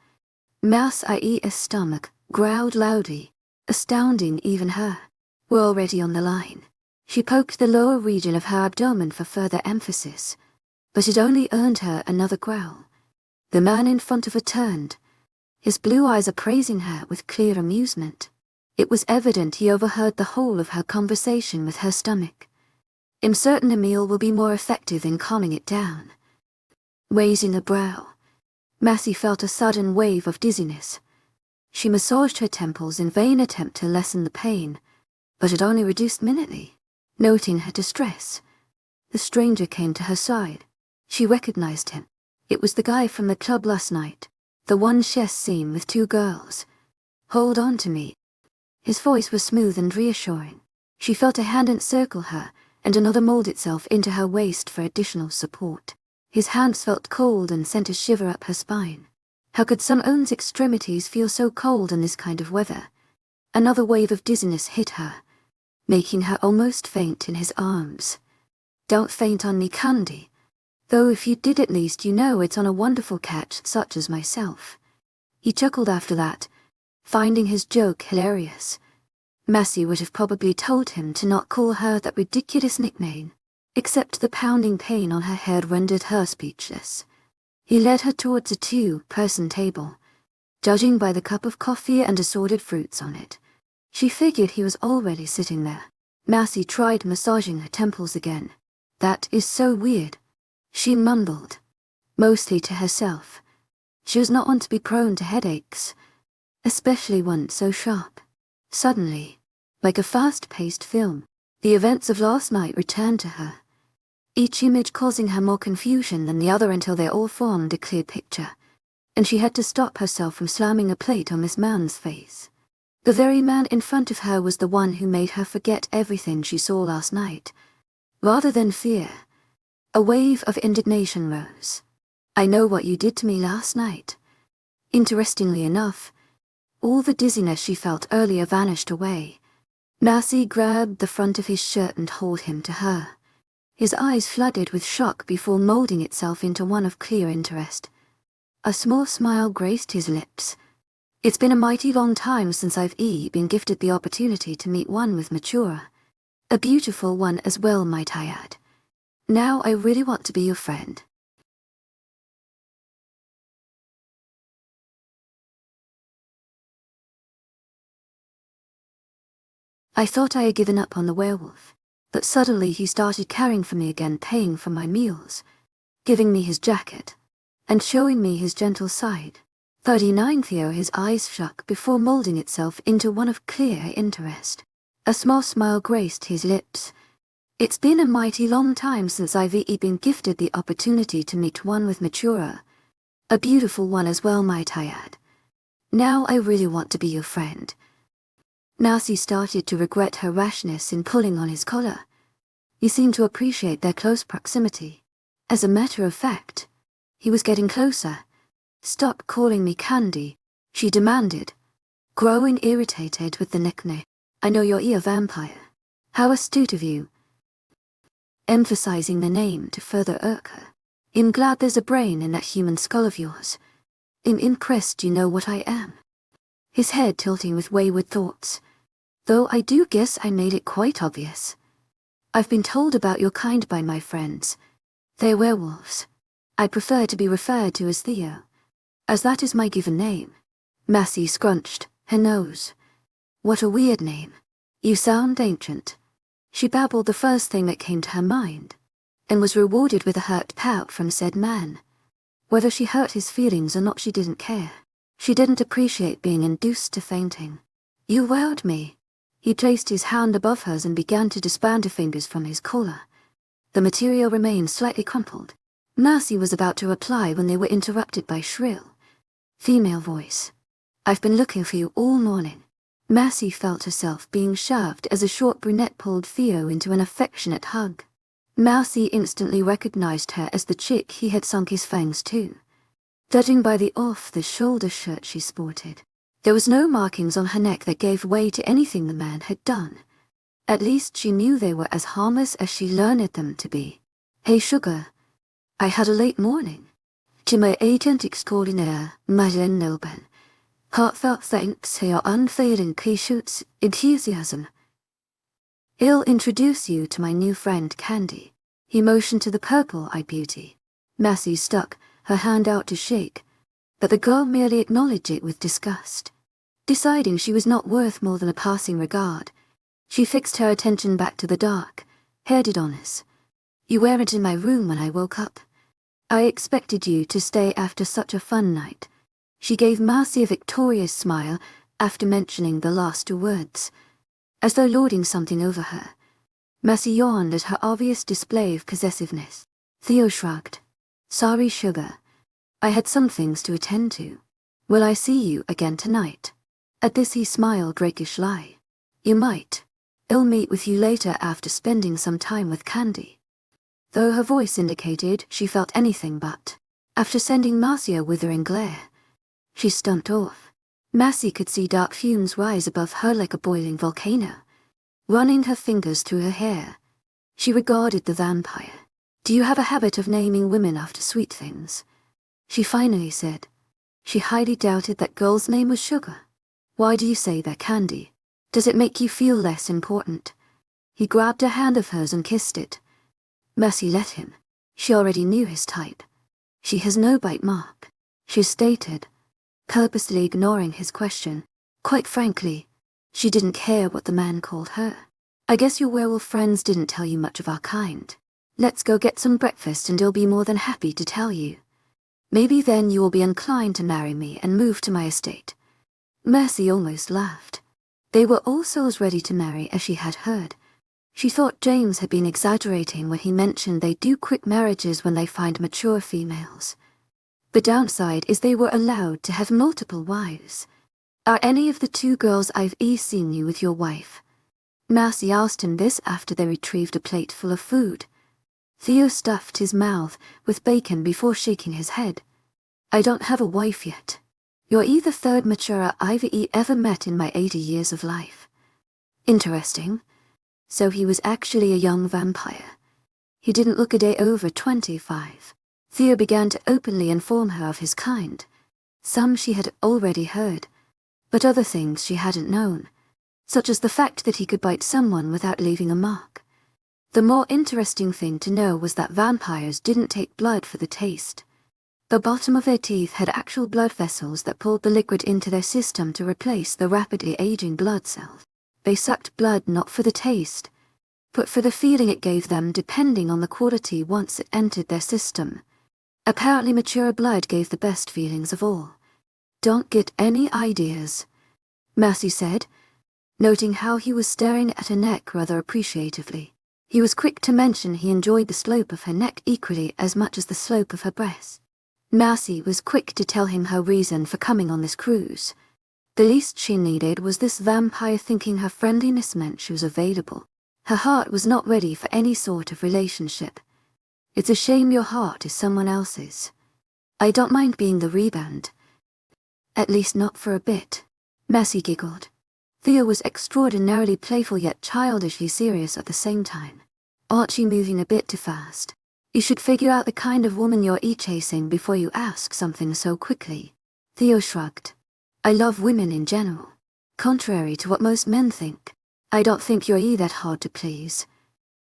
𝐿𝐸's stomach growled loudly, astounding even her. We're already on the line. She poked the lower region of her abdomen for further emphasis, but it only earned her another growl. The man in front of her turned, his blue eyes appraising her with clear amusement. It was evident he overheard the whole of her conversation with her stomach. I'm certain a meal will be more effective in calming it down. Raising a brow, Massey felt a sudden wave of dizziness. She massaged her temples in vain attempt to lessen the pain, but it only reduced minutely. Noting her distress, the stranger came to her side. She recognized him. It was the guy from the club last night, the one chess scene with 2 girls. Hold on to me. His voice was smooth and reassuring. She felt a hand encircle her, and another mold itself into her waist for additional support. His hands felt cold and sent a shiver up her spine. How could someone's extremities feel so cold in this kind of weather? Another wave of dizziness hit her, making her almost faint in his arms. Don't faint on me, Candy. Though if you did, at least you know it's on a wonderful cat such as myself. He chuckled after that, finding his joke hilarious. Massey would have probably told him to not call her that ridiculous nickname, except the pounding pain on her head rendered her speechless. He led her towards a 2-person table, judging by the cup of coffee and assorted fruits on it. She figured he was already sitting there. Massey tried massaging her temples again. That is so weird, she mumbled, mostly to herself. She was not one to be prone to headaches, especially one so sharp. Suddenly, like a fast-paced film, the events of last night returned to her. each image causing her more confusion than the other until they all formed a clear picture, and she had to stop herself from slamming a plate on this man's face. The very man in front of her was the one who made her forget everything she saw last night. Rather than fear, a wave of indignation rose. "I know what you did to me last night." Interestingly enough, all the dizziness she felt earlier vanished away. Marcy grabbed the front of his shirt and hauled him to her. His eyes flooded with shock before molding itself into one of clear interest. A small smile graced his lips. "It's been a mighty long time since I've been gifted the opportunity to meet one with mature. A beautiful one as well, might I add. Now I really want to be your friend." I thought I had given up on the werewolf, but suddenly he started caring for me again, paying for my meals, giving me his jacket, and showing me his gentle side. 39 Theo, his eyes shook before molding itself into one of clear interest. A small smile graced his lips. "It's been a mighty long time since I've been gifted the opportunity to meet one with mature. A beautiful one as well, might I add. Now I really want to be your friend." Marcy started to regret her rashness in pulling on his collar. He seemed to appreciate their close proximity. As a matter of fact, he was getting closer. "Stop calling me Candy," she demanded, growing irritated with the nickname. "I know you're a vampire. How astute of you." Emphasizing the name to further irk her. "I'm glad there's a brain in that human skull of yours. I'm impressed you know what I am." His head tilting with wayward thoughts. "Though I do guess I made it quite obvious. I've been told about your kind by my friends. They're werewolves. I prefer to be referred to as Theo, as that is my given name." Marcy scrunched her nose. "What a weird name. You sound ancient." She babbled the first thing that came to her mind, and was rewarded with a hurt pout from said man. Whether she hurt his feelings or not, she didn't care. She didn't appreciate being induced to fainting. "You wowed me." He placed his hand above hers and began to disband her fingers from his collar. The material remained slightly crumpled. Marcy was about to reply when they were interrupted by shrill female voice. "I've been looking for you all morning." Marcy felt herself being shoved as a short brunette pulled Theo into an affectionate hug. Marcy instantly recognized her as the chick he had sunk his fangs to, judging by the off-the-shoulder shirt she sported. There was no markings on her neck that gave way to anything the man had done. At least she knew they were as harmless as she learned them to be. "Hey sugar, I had a late morning. 𝐊𝐢𝐳𝐸𝐬𝐿. Heartfelt thanks for your unfailing patience, enthusiasm. I'll introduce you to my new friend Candy." He motioned to the purple-eyed beauty. Marcy stuck her hand out to shake, but the girl merely acknowledged it with disgust. Deciding she was not worth more than a passing regard, she fixed her attention back to the dark, headed on us. "You weren't in my room when I woke up. I expected you to stay after such a fun night." She gave Marcy a victorious smile after mentioning the last two words, as though lording something over her. Marcy yawned at her obvious display of possessiveness. Theo shrugged. "Sorry, sugar. I had some things to attend to. Will I see you again tonight?" At this he smiled rakishly. "You might. I'll meet with you later after spending some time with Candy." Though her voice indicated she felt anything but. After sending Marcy a withering glare, she stumped off. Marcy could see dark fumes rise above her like a boiling volcano, running her fingers through her hair. She regarded the vampire. "Do you have a habit of naming women after sweet things?" she finally said. She highly doubted that girl's name was Sugar. "Why do you say that, Candy? Does it make you feel less important?" He grabbed a hand of hers and kissed it. Marcy let him. She already knew his type. "She has no bite mark," she stated, purposely ignoring his question. Quite frankly, she didn't care what the man called her. "I guess your werewolf friends didn't tell you much of our kind. Let's go get some breakfast and I'll be more than happy to tell you. Maybe then you will be inclined to marry me and move to my estate." Marcy almost laughed. They were also as ready to marry as she had heard. She thought James had been exaggerating when he mentioned they do quick marriages when they find mature females. The downside is they were allowed to have multiple wives. Are any of the two girls I've seen you with your wife? Marcy asked him this after they retrieved a plate full of food. Theo stuffed his mouth with bacon before shaking his head. I don't have a wife yet. You're the third mature I've ever met in my 80 years of life. Interesting. So he was actually a young vampire. He didn't look a day over 25. Theo began to openly inform her of his kind. Some she had already heard, but other things she hadn't known, such as the fact that he could bite someone without leaving a mark. The more interesting thing to know was that vampires didn't take blood for the taste. The bottom of their teeth had actual blood vessels that pulled the liquid into their system to replace the rapidly aging blood cells. They sucked blood not for the taste, but for the feeling it gave them depending on the quality once it entered their system. Apparently mature blood gave the best feelings of all. Don't get any ideas, Mercy said, noting how he was staring at her neck rather appreciatively. He was quick to mention he enjoyed the slope of her neck equally as much as the slope of her breasts. Mercy was quick to tell him her reason for coming on this cruise. The least she needed was this vampire thinking her friendliness meant she was available. Her heart was not ready for any sort of relationship. It's a shame your heart is someone else's. I don't mind being the rebound. At least not for a bit. Mercy giggled. Theo was extraordinarily playful yet childishly serious at the same time. Aren't you moving a bit too fast? You should figure out the kind of woman you're chasing before you ask something so quickly. Theo shrugged. I love women in general. Contrary to what most men think, I don't think you're that hard to please.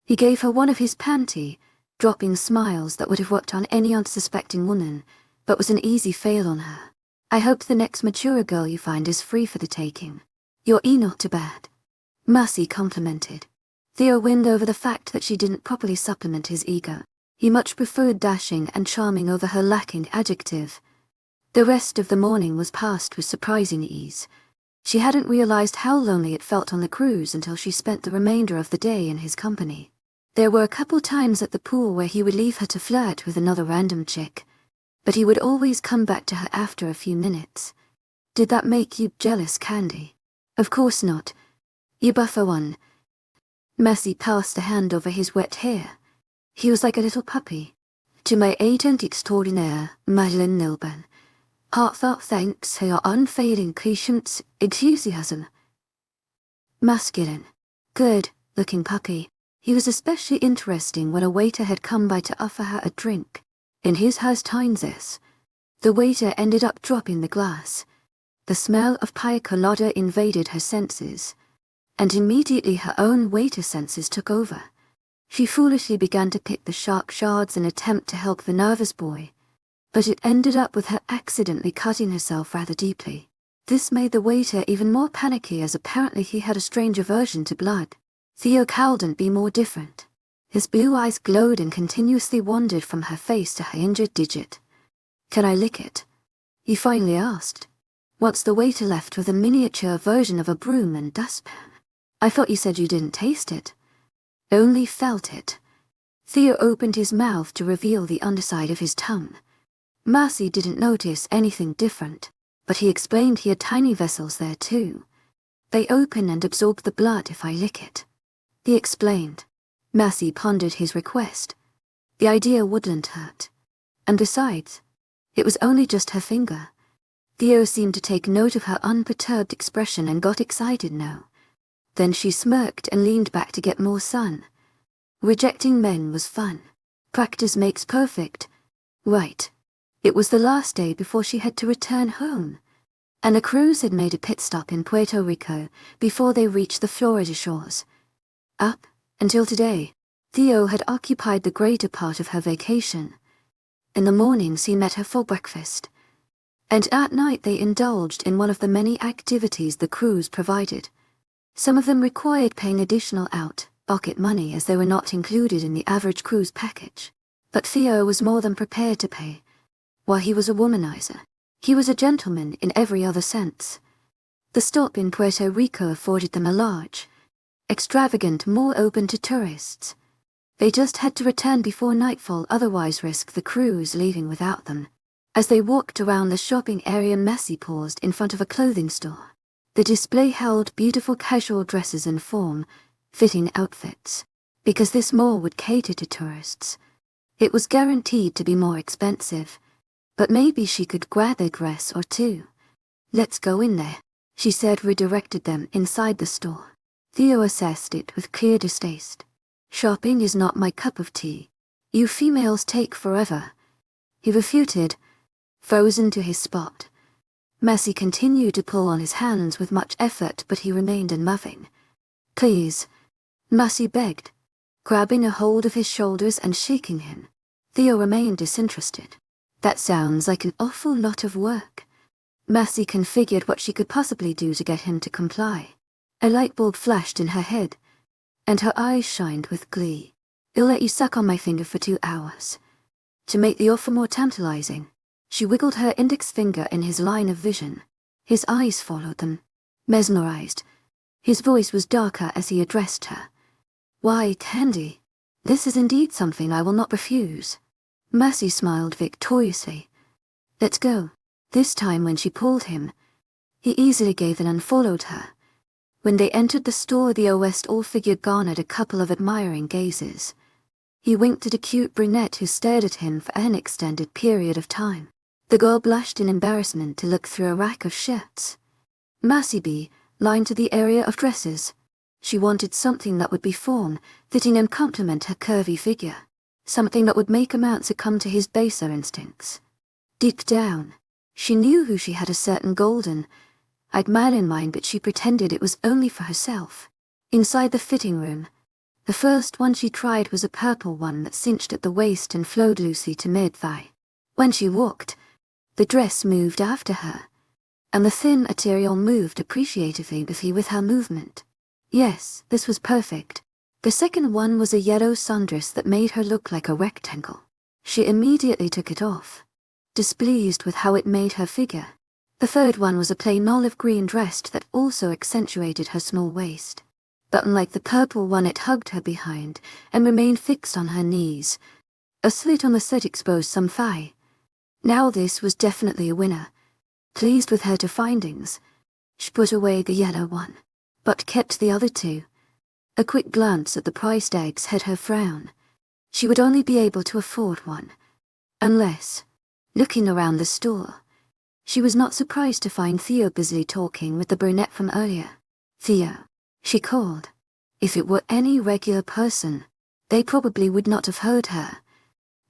He gave her one of his panty, dropping smiles that would have worked on any unsuspecting woman, but was an easy fail on her. I hope the next mature girl you find is free for the taking. You're not too bad. Mercy complimented. Theo winned over the fact that she didn't properly supplement his ego. He much preferred dashing and charming over her lacking adjective. The rest of the morning was passed with surprising ease. She hadn't realized how lonely it felt on the cruise until she spent the remainder of the day in his company. There were a couple times at the pool where he would leave her to flirt with another random chick, but he would always come back to her after a few minutes. Did that make you jealous, Candy? Of course not. You buffer one. Mercy passed a hand over his wet hair. He was like a little puppy. To my agent extraordinaire, Madeline Nilban. Heartfelt thanks for your unfailing patience, enthusiasm. Masculine. Good-looking puppy. He was especially interesting when a waiter had come by to offer her a drink. In his 𝐿𝐲𝐻𝐼𝐻𝐼. The waiter ended up dropping the glass. The smell of pina colada invaded her senses, and immediately her own waiter senses took over. She foolishly began to pick the sharp shards in an attempt to help the nervous boy, but it ended up with her accidentally cutting herself rather deeply. This made the waiter even more panicky as apparently he had a strange aversion to blood. Theo couldn't be more different. His blue eyes glowed and continuously wandered from her face to her injured digit. Can I lick it? He finally asked, once the waiter left with a miniature version of a broom and dustpan. I thought you said you didn't taste it. Only felt it. Theo opened his mouth to reveal the underside of his tongue. Mercy didn't notice anything different, but he explained he had tiny vessels there too. They open and absorb the blood if I lick it. He explained. Mercy pondered his request. The idea wouldn't hurt. And besides, it was only just her finger. Theo seemed to take note of her unperturbed expression and got excited now. Then she smirked and leaned back to get more sun. Rejecting men was fun. Practice makes perfect. Right. It was the last day before she had to return home, and the cruise had made a pit stop in Puerto Rico before they reached the Florida shores. Up until today, Theo had occupied the greater part of her vacation. In the mornings he met her for breakfast, and at night they indulged in one of the many activities the cruise provided. Some of them required paying additional out-pocket money as they were not included in the average cruise package, but Theo was more than prepared to pay. While he was a womanizer, he was a gentleman in every other sense. The stop in Puerto Rico afforded them a large, extravagant, more open to tourists. They just had to return before nightfall, otherwise risk the cruise leaving without them. As they walked around the shopping area, Messi paused in front of a clothing store. The display held beautiful casual dresses and form-fitting outfits. Because this mall would cater to tourists, it was guaranteed to be more expensive. But maybe she could grab a dress or two. "Let's go in there," she said, redirected them inside the store. Theo assessed it with clear distaste. "Shopping is not my cup of tea. You females take forever," he refuted, frozen to his spot. Messi continued to pull on his hands with much effort, but he remained unmoving. "Please," Messi begged, grabbing a hold of his shoulders and shaking him. Theo remained disinterested. "That sounds like an awful lot of work." Messi configured what she could possibly do to get him to comply. A light bulb flashed in her head, and her eyes shined with glee. "I'll let you suck on my finger for 2 hours. To make the offer more tantalizing, she wiggled her index finger in his line of vision. His eyes followed them, mesmerized. His voice was darker as he addressed her. "Why, Candy, this is indeed something I will not refuse." Messi smiled victoriously. "Let's go." This time when she pulled him, he easily gave in and followed her. When they entered the store, the OSL figure garnered a couple of admiring gazes. He winked at a cute brunette who stared at him for an extended period of time. The girl blushed in embarrassment to look through a rack of shirts. Messi lined to the area of dresses. She wanted something that would be form-fitting and complement her curvy figure. Something that would make a man succumb to his baser instincts. Deep down, she knew who she had a certain golden-eyed man in mind, but she pretended it was only for herself. Inside the fitting room, the first one she tried was a purple one that cinched at the waist and flowed loosely to mid-thigh. When she walked, the dress moved after her, and the thin material moved appreciatively with her movement. Yes, this was perfect. The second one was a yellow sundress that made her look like a rectangle. She immediately took it off, displeased with how it made her figure. The third one was a plain olive green dress that also accentuated her small waist. But unlike the purple one, it hugged her behind and remained fixed on her knees. A slit on the slit exposed some thigh. Now this was definitely a winner. Pleased with her findings, she put away the yellow one, but kept the other two. A quick glance at the price tags had her frown. She would only be able to afford one. Unless, looking around the store, she was not surprised to find Theo busily talking with the brunette from earlier. "Theo," she called. If it were any regular person, they probably would not have heard her.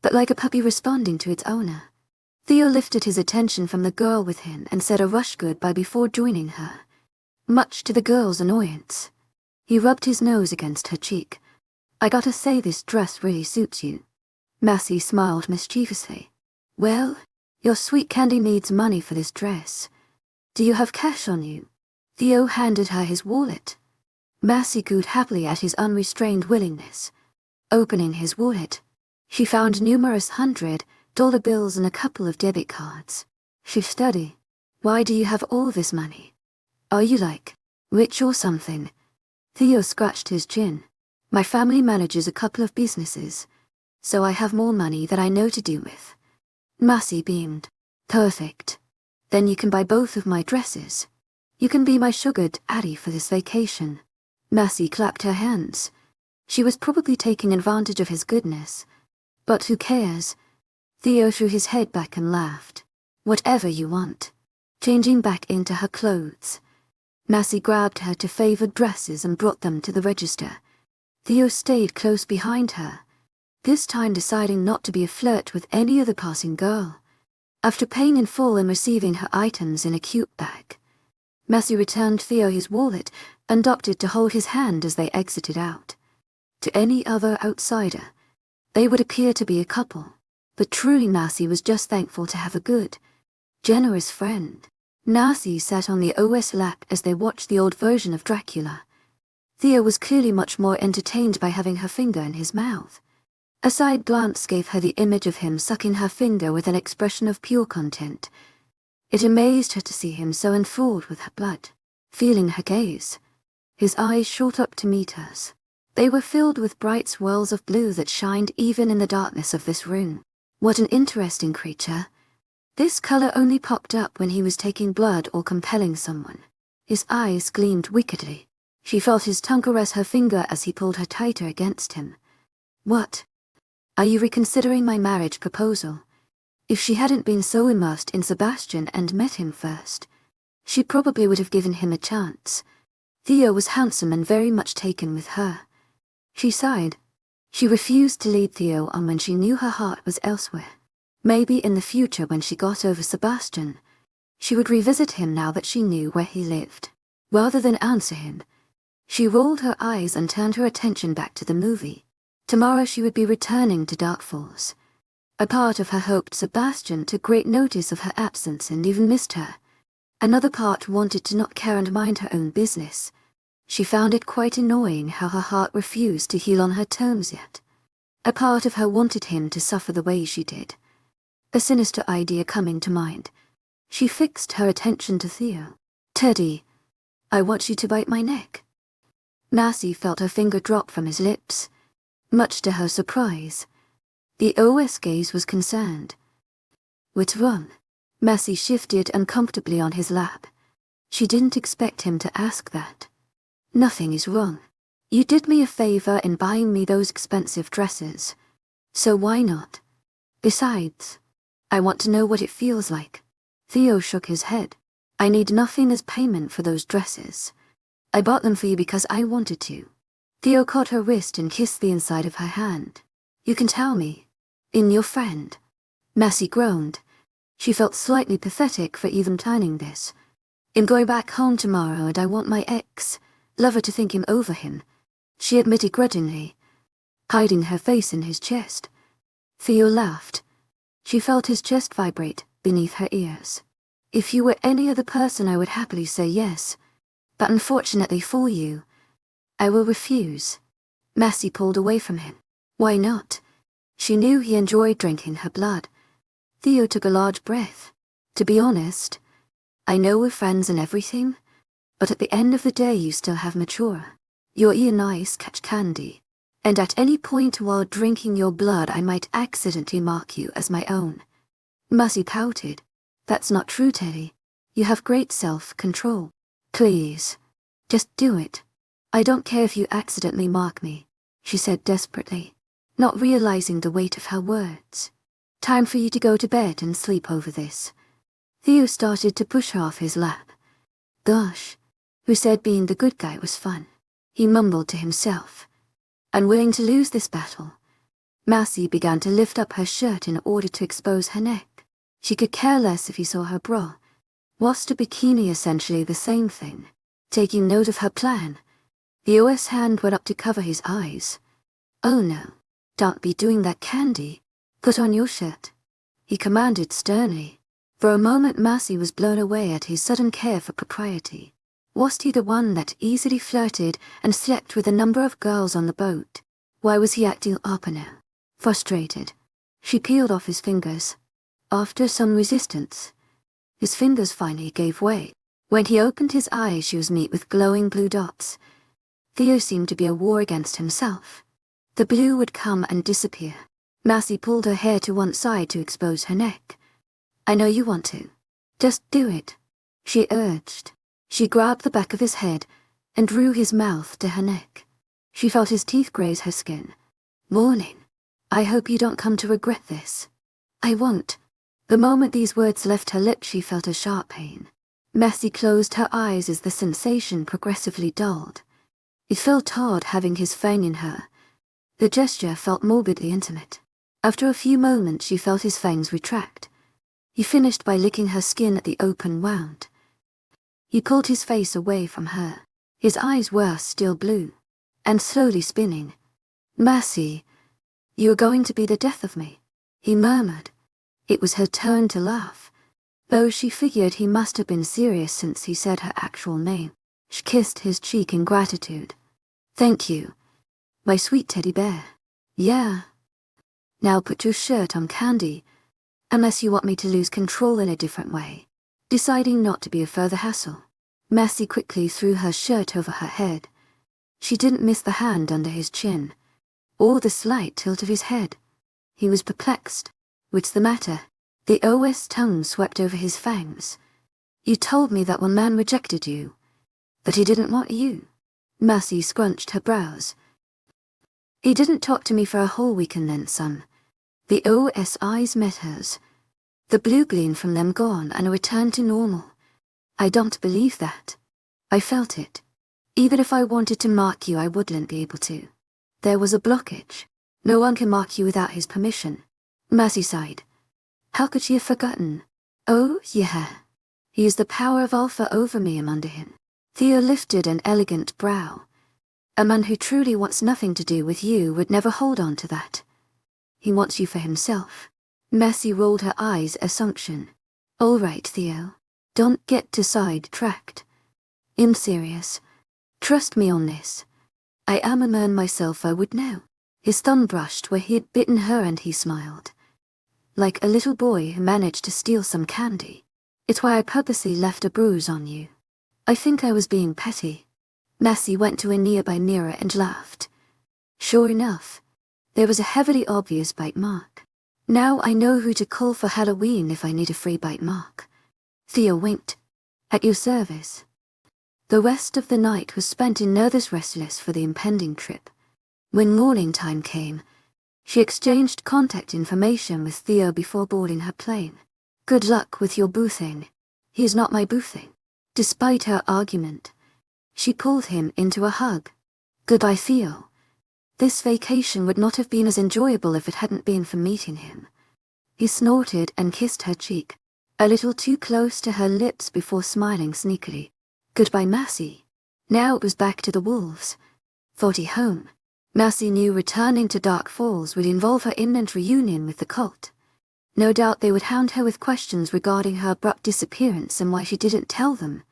But like a puppy responding to its owner, Theo lifted his attention from the girl with him and said a rush goodbye before joining her. Much to the girl's annoyance, he rubbed his nose against her cheek. "I gotta say, this dress really suits you." Messi smiled mischievously. "Well, your sweet Candy needs money for this dress. Do you have cash on you?" Theo handed her his wallet. Messi cooed happily at his unrestrained willingness. Opening his wallet, she found numerous $100 bills and a couple of debit cards. She studied. "Why do you have all this money? Are you like rich or something?" Theo scratched his chin. "My family manages a couple of businesses, so I have more money than I know to do with." Messi beamed. "Perfect. Then you can buy both of my dresses. You can be my sugar daddy for this vacation." Messi clapped her hands. She was probably taking advantage of his goodness. But who cares? Theo threw his head back and laughed. "Whatever you want." Changing back into her clothes, Messi grabbed her two favored dresses and brought them to the register. Theo stayed close behind her, this time deciding not to be a flirt with any other passing girl. After paying in full and receiving her items in a cute bag, Messi returned Theo his wallet and opted to hold his hand as they exited out. To any other outsider, they would appear to be a couple, but truly Messi was just thankful to have a good, generous friend. Messi sat on the OS lap as they watched the old version of Dracula. Theo was clearly much more entertained by having her finger in his mouth. A side glance gave her the image of him sucking her finger with an expression of pure content. It amazed her to see him so enthralled with her blood. Feeling her gaze, His eyes shot up to meet hers. They were filled with bright swirls of blue that shined even in the darkness of this room. What an interesting creature. This color only popped up when he was taking blood or compelling someone. His eyes gleamed wickedly. She felt his tongue caress her finger as he pulled her tighter against him. What? Are you reconsidering my marriage proposal? If she hadn't been so immersed in Sebastian and met him first, she probably would have given him a chance. Theo was handsome and very much taken with her. She sighed. She refused to lead Theo on when she knew her heart was elsewhere. Maybe in the future when she got over Sebastian, she would revisit him now that she knew where he lived. Rather than answer him, she rolled her eyes and turned her attention back to the movie. Tomorrow she would be returning to Dark Falls. A part of her hoped Sebastian took great notice of her absence and even missed her. Another part wanted to not care and mind her own business. She found it quite annoying how her heart refused to heal on her terms yet. A part of her wanted him to suffer the way she did. A sinister idea coming to mind, she fixed her attention to Theo. "Teddy, I want you to bite my neck." Massey felt her finger drop from his lips. Much to her surprise, the OS gaze was concerned. "What's wrong?" Massey shifted uncomfortably on his lap. She didn't expect him to ask that. "Nothing is wrong. You did me a favor in buying me those expensive dresses, so why not? Besides, I want to know what it feels like." Theo shook his head. "I need nothing as payment for those dresses. I bought them for you because I wanted to." Theo caught her wrist and kissed the inside of her hand. "You can tell me. In your friend." Massey groaned. She felt slightly pathetic for even planning this. "I'm going back home tomorrow and I want my ex-lover to think him over him," she admitted grudgingly, hiding her face in his chest. Theo laughed. She felt his chest vibrate beneath her ears. "If you were any other person I would happily say yes, but unfortunately for you, I will refuse." Massey pulled away from him. "Why not?" She knew he enjoyed drinking her blood. Theo took a large breath. "To be honest, I know we're friends and everything, but at the end of the day you still have mature. You're 𝐿𝐲𝐻𝐾𝐬, and at any point while drinking your blood I might accidentally mark you as my own." Massey pouted. "That's not true, Teddy. You have great self-control. Please, just do it. I don't care if you accidentally mark me," she said desperately, not realizing the weight of her words. "Time for you to go to bed and sleep over this." Theo started to push her off his lap. Gosh, who said being the good guy was fun? He mumbled to himself. Unwilling to lose this battle, Massey began to lift up her shirt in order to expose her neck. She could care less if he saw her bra. Was a bikini essentially the same thing? Taking note of her plan, the OS hand went up to cover his eyes. "Oh no, don't be doing that, Candy. Put on your shirt," he commanded sternly. For a moment Massey was blown away at his sudden care for propriety. Was he the one that easily flirted and slept with a number of girls on the boat? Why was he acting up now? Frustrated, she peeled off his fingers. After some resistance, his fingers finally gave way. When he opened his eyes she was met with glowing blue dots. Theo seemed to be a war against himself. The blue would come and disappear. Massey pulled her hair to one side to expose her neck. "I know you want to. Just do it," she urged. She grabbed the back of his head and drew his mouth to her neck. She felt his teeth graze her skin. "Warning, I hope you don't come to regret this." "I won't." The moment these words left her lips she felt a sharp pain. Massey closed her eyes as the sensation progressively dulled. It felt odd having his fang in her. The gesture felt morbidly intimate. After a few moments she felt his fangs retract. He finished by licking her skin at the open wound. He pulled his face away from her. His eyes were still blue, and slowly spinning. "Massey, you are going to be the death of me," he murmured. It was her turn to laugh, though she figured he must have been serious since he said her actual name. She kissed his cheek in gratitude. "Thank you, my sweet teddy bear." "Yeah. Now put your shirt on, Candy, unless you want me to lose control in a different way." Deciding not to be a further hassle, Mercy quickly threw her shirt over her head. She didn't miss the hand under his chin, or the slight tilt of his head. He was perplexed. What's the matter? The OS tongue swept over his fangs. You told me that one man rejected you, but he didn't want you. Mercy scrunched her brows. He didn't talk to me for a whole weekend then, son. The OS eyes met hers. The blue gleam from them gone and a return to normal. I don't believe that. I felt it. Even if I wanted to mark you, I wouldn't be able to. There was a blockage. No one can mark you without his permission. Mercy sighed. How could she have forgotten? Oh, yeah. He is the power of Alpha over me and under him. Theo lifted an elegant brow. A man who truly wants nothing to do with you would never hold on to that. He wants you for himself. Mercy rolled her eyes assumption. All right, Theo. Don't get too sidetracked. I'm serious. Trust me on this. I am a man myself, I would know. His thumb brushed where he had bitten her and he smiled. Like a little boy who managed to steal some candy. It's why I purposely left a bruise on you. I think I was being petty. Mercy went to a nearby mirror and laughed. Sure enough, there was a heavily obvious bite mark. Now I know who to call for Halloween if I need a free bite mark. Theo winked. At your service. The rest of the night was spent in nervous restlessness for the impending trip. When morning time came, she exchanged contact information with Theo before boarding her plane. Good luck with your boothing. He is not my boothing. Despite her argument, she pulled him into a hug. Goodbye, Theo. This vacation would not have been as enjoyable if it hadn't been for meeting him. He snorted and kissed her cheek, a little too close to her lips before smiling sneakily. Goodbye, Mercy. Now it was back to the wolves. 40 home. Mercy knew returning to Dark Falls would involve her imminent reunion with the cult. No doubt they would hound her with questions regarding her abrupt disappearance and why she didn't tell them.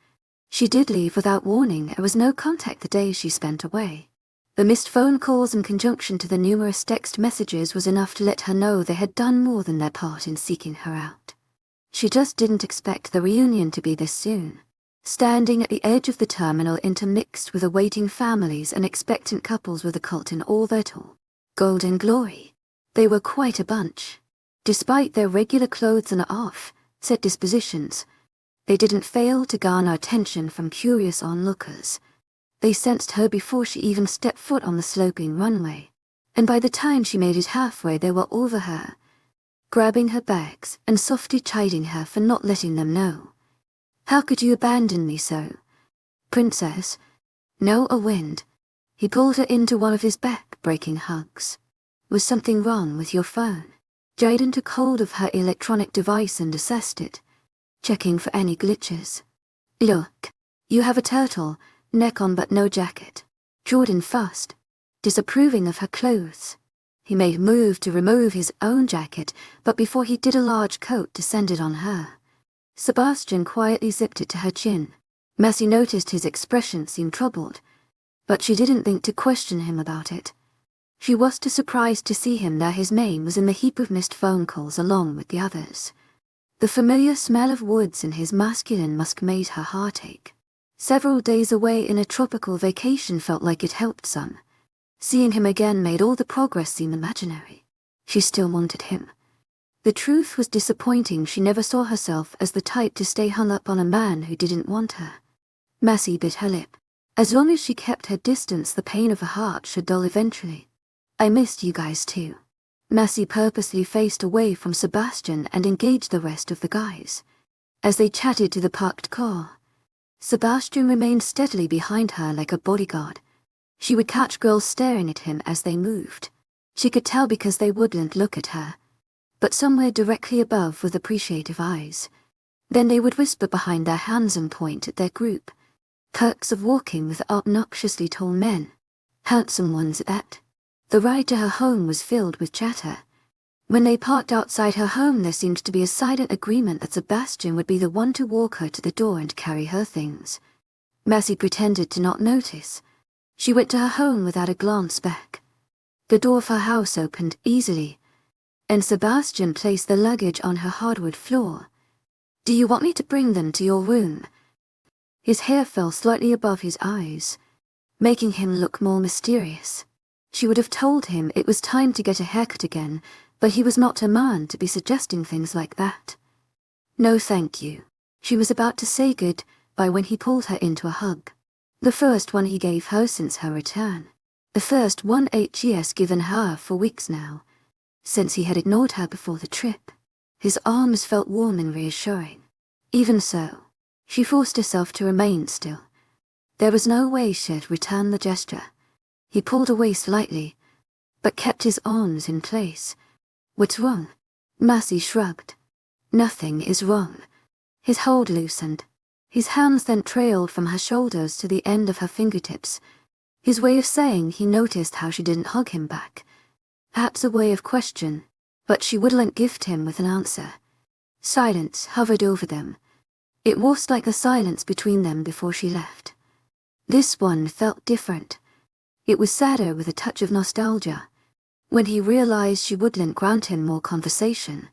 She did leave without warning and was no contact the days she spent away. The missed phone calls in conjunction to the numerous text messages was enough to let her know they had done more than their part in seeking her out. She just didn't expect the reunion to be this soon. Standing at the edge of the terminal intermixed with awaiting families and expectant couples with the cult in all their golden glory. They were quite a bunch. Despite their regular clothes and off-set dispositions, they didn't fail to garner attention from curious onlookers. They sensed her before she even stepped foot on the sloping runway, and by the time she made it halfway they were over her, grabbing her bags and softly chiding her for not letting them know. How could you abandon me so? Princess. No, a wind. He pulled her into one of his back-breaking hugs. Was something wrong with your phone? Jaden took hold of her electronic device and assessed it, checking for any glitches. Look, you have a turtle, neck on but no jacket. Jordan fussed, disapproving of her clothes. He made a move to remove his own jacket, but before he did a large coat descended on her. Sebastian quietly zipped it to her chin. Mercy noticed his expression seemed troubled, but she didn't think to question him about it. She was too surprised to see him that his name was in the heap of missed phone calls along with the others. The familiar smell of woods in his masculine musk made her heart ache. Several days away in a tropical vacation felt like it helped some. Seeing him again made all the progress seem imaginary. She still wanted him. The truth was disappointing. She never saw herself as the type to stay hung up on a man who didn't want her. Mercy bit her lip. As long as she kept her distance, the pain of her heart should dull eventually. I missed you guys too. Mercy purposely faced away from Sebastian and engaged the rest of the guys. As they chatted to the parked car, Sebastian remained steadily behind her like a bodyguard. She would catch girls staring at him as they moved. She could tell because they wouldn't look at her, but somewhere directly above with appreciative eyes. Then they would whisper behind their hands and point at their group. Perks of walking with obnoxiously tall men. Handsome ones at that. The ride to her home was filled with chatter. When they parked outside her home, there seemed to be a silent agreement that Sebastian would be the one to walk her to the door and carry her things. Mercy pretended to not notice. She went to her home without a glance back. The door of her house opened easily, and Sebastian placed the luggage on her hardwood floor. Do you want me to bring them to your room? His hair fell slightly above his eyes, making him look more mysterious. She would have told him it was time to get a haircut again, but he was not a man to be suggesting things like that. No thank you. She was about to say goodbye when he pulled her into a hug. The first one he gave her since her return. The first one he's given her for weeks now, since he had ignored her before the trip. His arms felt warm and reassuring. Even so, she forced herself to remain still. There was no way she'd return the gesture. He pulled away slightly, but kept his arms in place. What's wrong? Mercy shrugged. Nothing is wrong. His hold loosened. His hands then trailed from her shoulders to the end of her fingertips. His way of saying he noticed how she didn't hug him back. Perhaps a way of question, but she wouldn't gift him with an answer. Silence hovered over them. It was like the silence between them before she left. This one felt different. It was sadder with a touch of nostalgia. When he realized she wouldn't grant him more conversation,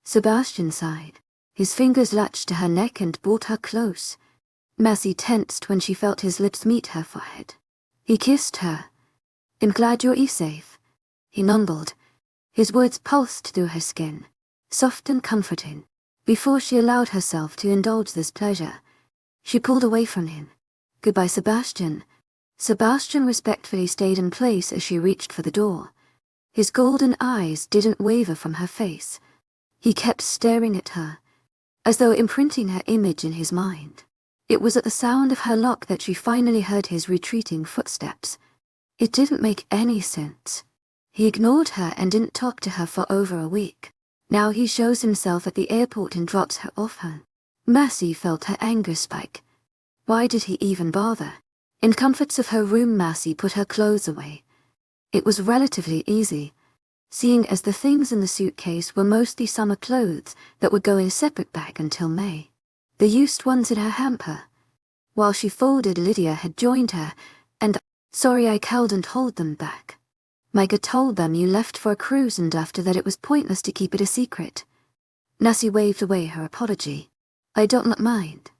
Sebastian sighed. His fingers latched to her neck and brought her close. Mercy tensed when she felt his lips meet her forehead. He kissed her. "I'm glad you're safe," he mumbled. His words pulsed through her skin, soft and comforting. Before she allowed herself to indulge this pleasure, she pulled away from him. "Goodbye, Sebastian." Sebastian respectfully stayed in place as she reached for the door. His golden eyes didn't waver from her face. He kept staring at her, as though imprinting her image in his mind. It was at the sound of her lock that she finally heard his retreating footsteps. It didn't make any sense. He ignored her and didn't talk to her for over a week. Now he shows himself at the airport and drops her off her. Mercy felt her anger spike. Why did he even bother? In comforts of her room, Mercy put her clothes away. It was relatively easy, seeing as the things in the suitcase were mostly summer clothes that would go in a separate bag until May. The used ones in her hamper. While she folded, Lydia had joined her, and sorry I couldn't hold them back. Micah told them you left for a cruise and after that it was pointless to keep it a secret. Mercy waved away her apology. I don't mind.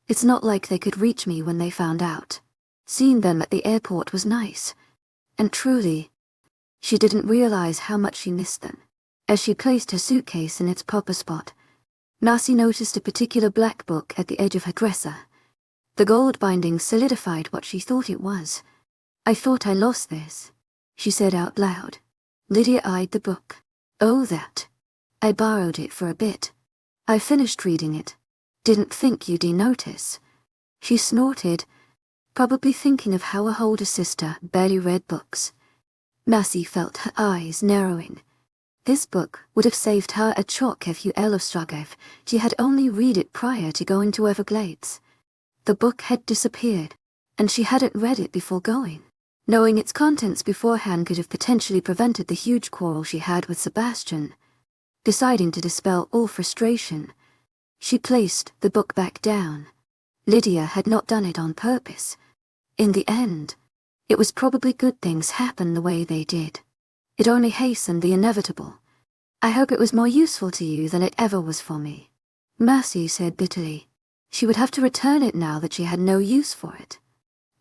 It's not like they could reach me when they found out. Seeing them at the airport was nice. And truly, she didn't realize how much she missed them. As she placed her suitcase in its proper spot, Mercy noticed a particular black book at the edge of her dresser. The gold binding solidified what she thought it was. I thought I lost this, she said out loud. Lydia eyed the book. Oh, that. I borrowed it for a bit. I finished reading it. Didn't think you'd notice. She snorted, probably thinking of how her older sister barely read books. Mercy felt her eyes narrowing. This book would have saved her a shock if 𝐊𝐲𝐵 she had only read it prior to going to Everglades. The book had disappeared, and she hadn't read it before going. Knowing its contents beforehand could have potentially prevented the huge quarrel she had with Sebastian. Deciding to dispel all frustration, she placed the book back down. Lydia had not done it on purpose. In the end, it was probably good things happened the way they did. It only hastened the inevitable. I hope it was more useful to you than it ever was for me. Mercy said bitterly. She would have to return it now that she had no use for it.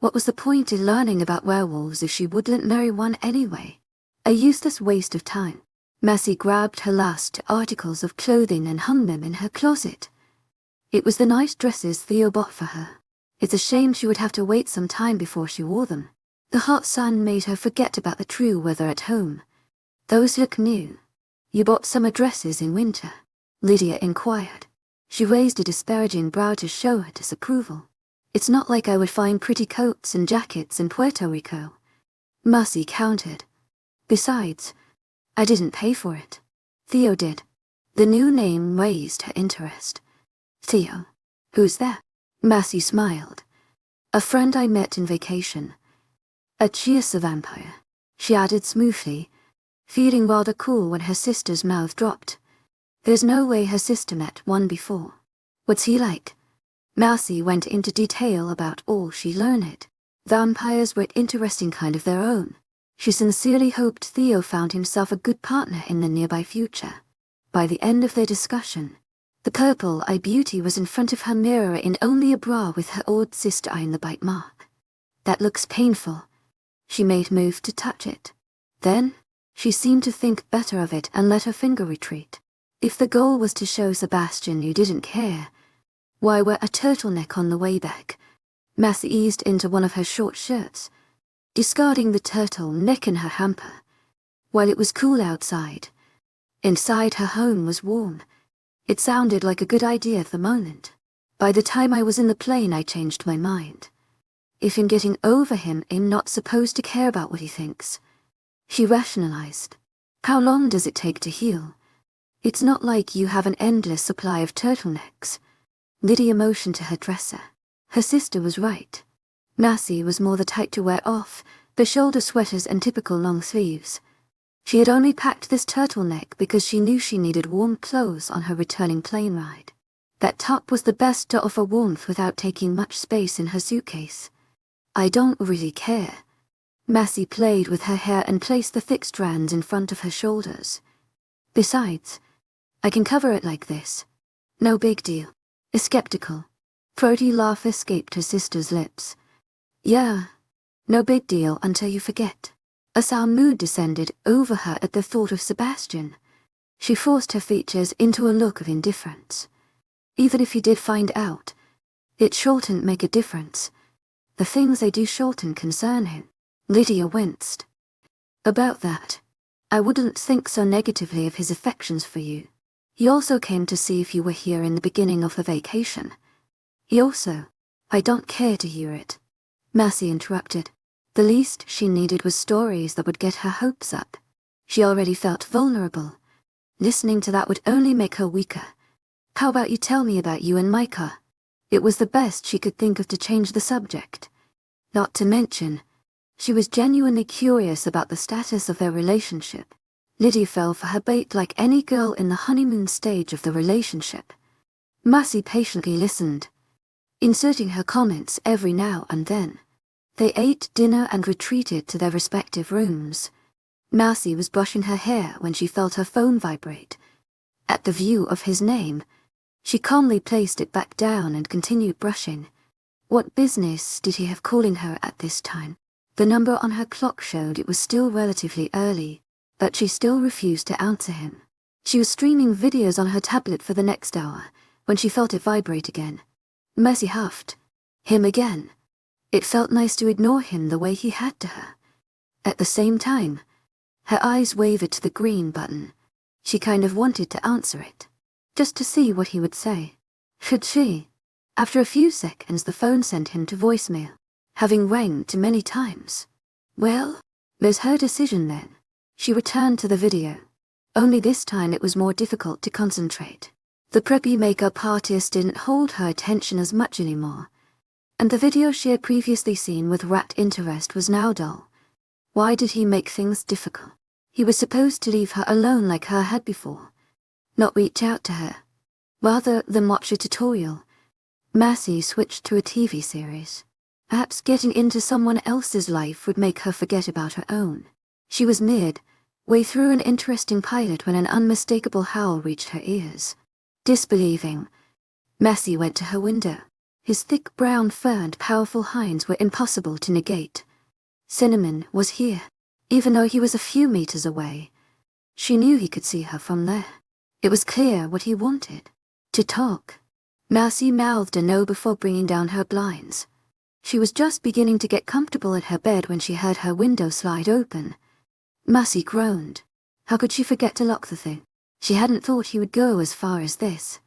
What was the point in learning about werewolves if she wouldn't marry one anyway? A useless waste of time. Mercy grabbed her last articles of clothing and hung them in her closet. It was the nice dresses Theo bought for her. It's a shame she would have to wait some time before she wore them. The hot sun made her forget about the true weather at home. Those look new. You bought summer dresses in winter? Lydia inquired. She raised a disparaging brow to show her disapproval. It's not like I would find pretty coats and jackets in Puerto Rico. Mercy countered. Besides, I didn't pay for it. Theo did. The new name raised her interest. Theo. Who's that? Mercy smiled. A friend I met in vacation. A 𝐊𝐲𝐬 vampire, she added smoothly, feeling rather cool when her sister's mouth dropped. There's no way her sister met one before. What's he like? Mercy went into detail about all she learned. Vampires were an interesting kind of their own. She sincerely hoped Theo found himself a good partner in the nearby future. By the end of their discussion, The purple-eye beauty was in front of her mirror in only a bra with her old sister eye in the bite mark. That looks painful. She made move to touch it. Then, she seemed to think better of it and let her finger retreat. If the goal was to show Sebastian you didn't care, why wear a turtleneck on the way back? Massey eased into one of her short shirts, discarding the turtleneck in her hamper. While it was cool outside, inside her home was warm. It sounded like a good idea at the moment. By the time I was in the plane, I changed my mind. If in getting over him, I'm not supposed to care about what he thinks. She rationalized. How long does it take to heal? It's not like you have an endless supply of turtlenecks. Lydia motioned to her dresser. Her sister was right. Massey was more the type to wear off the shoulder sweaters and typical long sleeves. She had only packed this turtleneck because she knew she needed warm clothes on her returning plane ride. That top was the best to offer warmth without taking much space in her suitcase. I don't really care. Massey played with her hair and placed the thick strands in front of her shoulders. Besides, I can cover it like this. No big deal. A skeptical, throaty laugh escaped her sister's lips. Yeah, no big deal until you forget. A sour mood descended over her at the thought of Sebastian. She forced her features into a look of indifference. Even if he did find out, it shouldn't make a difference. The things they do shouldn't concern him. Lydia winced. About that, I wouldn't think so negatively of his affections for you. He also came to see if you were here in the beginning of the vacation. I don't care to hear it. Massey interrupted. The least she needed was stories that would get her hopes up. She already felt vulnerable. Listening to that would only make her weaker. How about you tell me about you and Micah? It was the best she could think of to change the subject. Not to mention, she was genuinely curious about the status of their relationship. Lydia fell for her bait like any girl in the honeymoon stage of the relationship. Massey patiently listened, inserting her comments every now and then. They ate dinner and retreated to their respective rooms. Massey was brushing her hair when she felt her phone vibrate. At the view of his name, she calmly placed it back down and continued brushing. What business did he have calling her at this time? The number on her clock showed it was still relatively early, but she still refused to answer him. She was streaming videos on her tablet for the next hour when she felt it vibrate again. Massey huffed. Him again. It felt nice to ignore him the way he had to her. At the same time, her eyes wavered to the green button. She kind of wanted to answer it, just to see what he would say. Should she? After a few seconds, the phone sent him to voicemail, having rang too many times. Well, there's her decision then. She returned to the video. Only this time it was more difficult to concentrate. The preppy makeup artist didn't hold her attention as much anymore, and the video she had previously seen with rapt interest was now dull. Why did he make things difficult? He was supposed to leave her alone like her had before, not reach out to her. Rather than watch a tutorial, Massey switched to a TV series. Perhaps getting into someone else's life would make her forget about her own. She was midway through an interesting pilot when an unmistakable howl reached her ears. Disbelieving, Massey went to her window. His thick brown fur and powerful hinds were impossible to negate. Cinnamon was here, even though he was a few meters away. She knew he could see her from there. It was clear what he wanted. To talk. Massey mouthed a no before bringing down her blinds. She was just beginning to get comfortable at her bed when she heard her window slide open. Massey groaned. How could she forget to lock the thing? She hadn't thought he would go as far as this.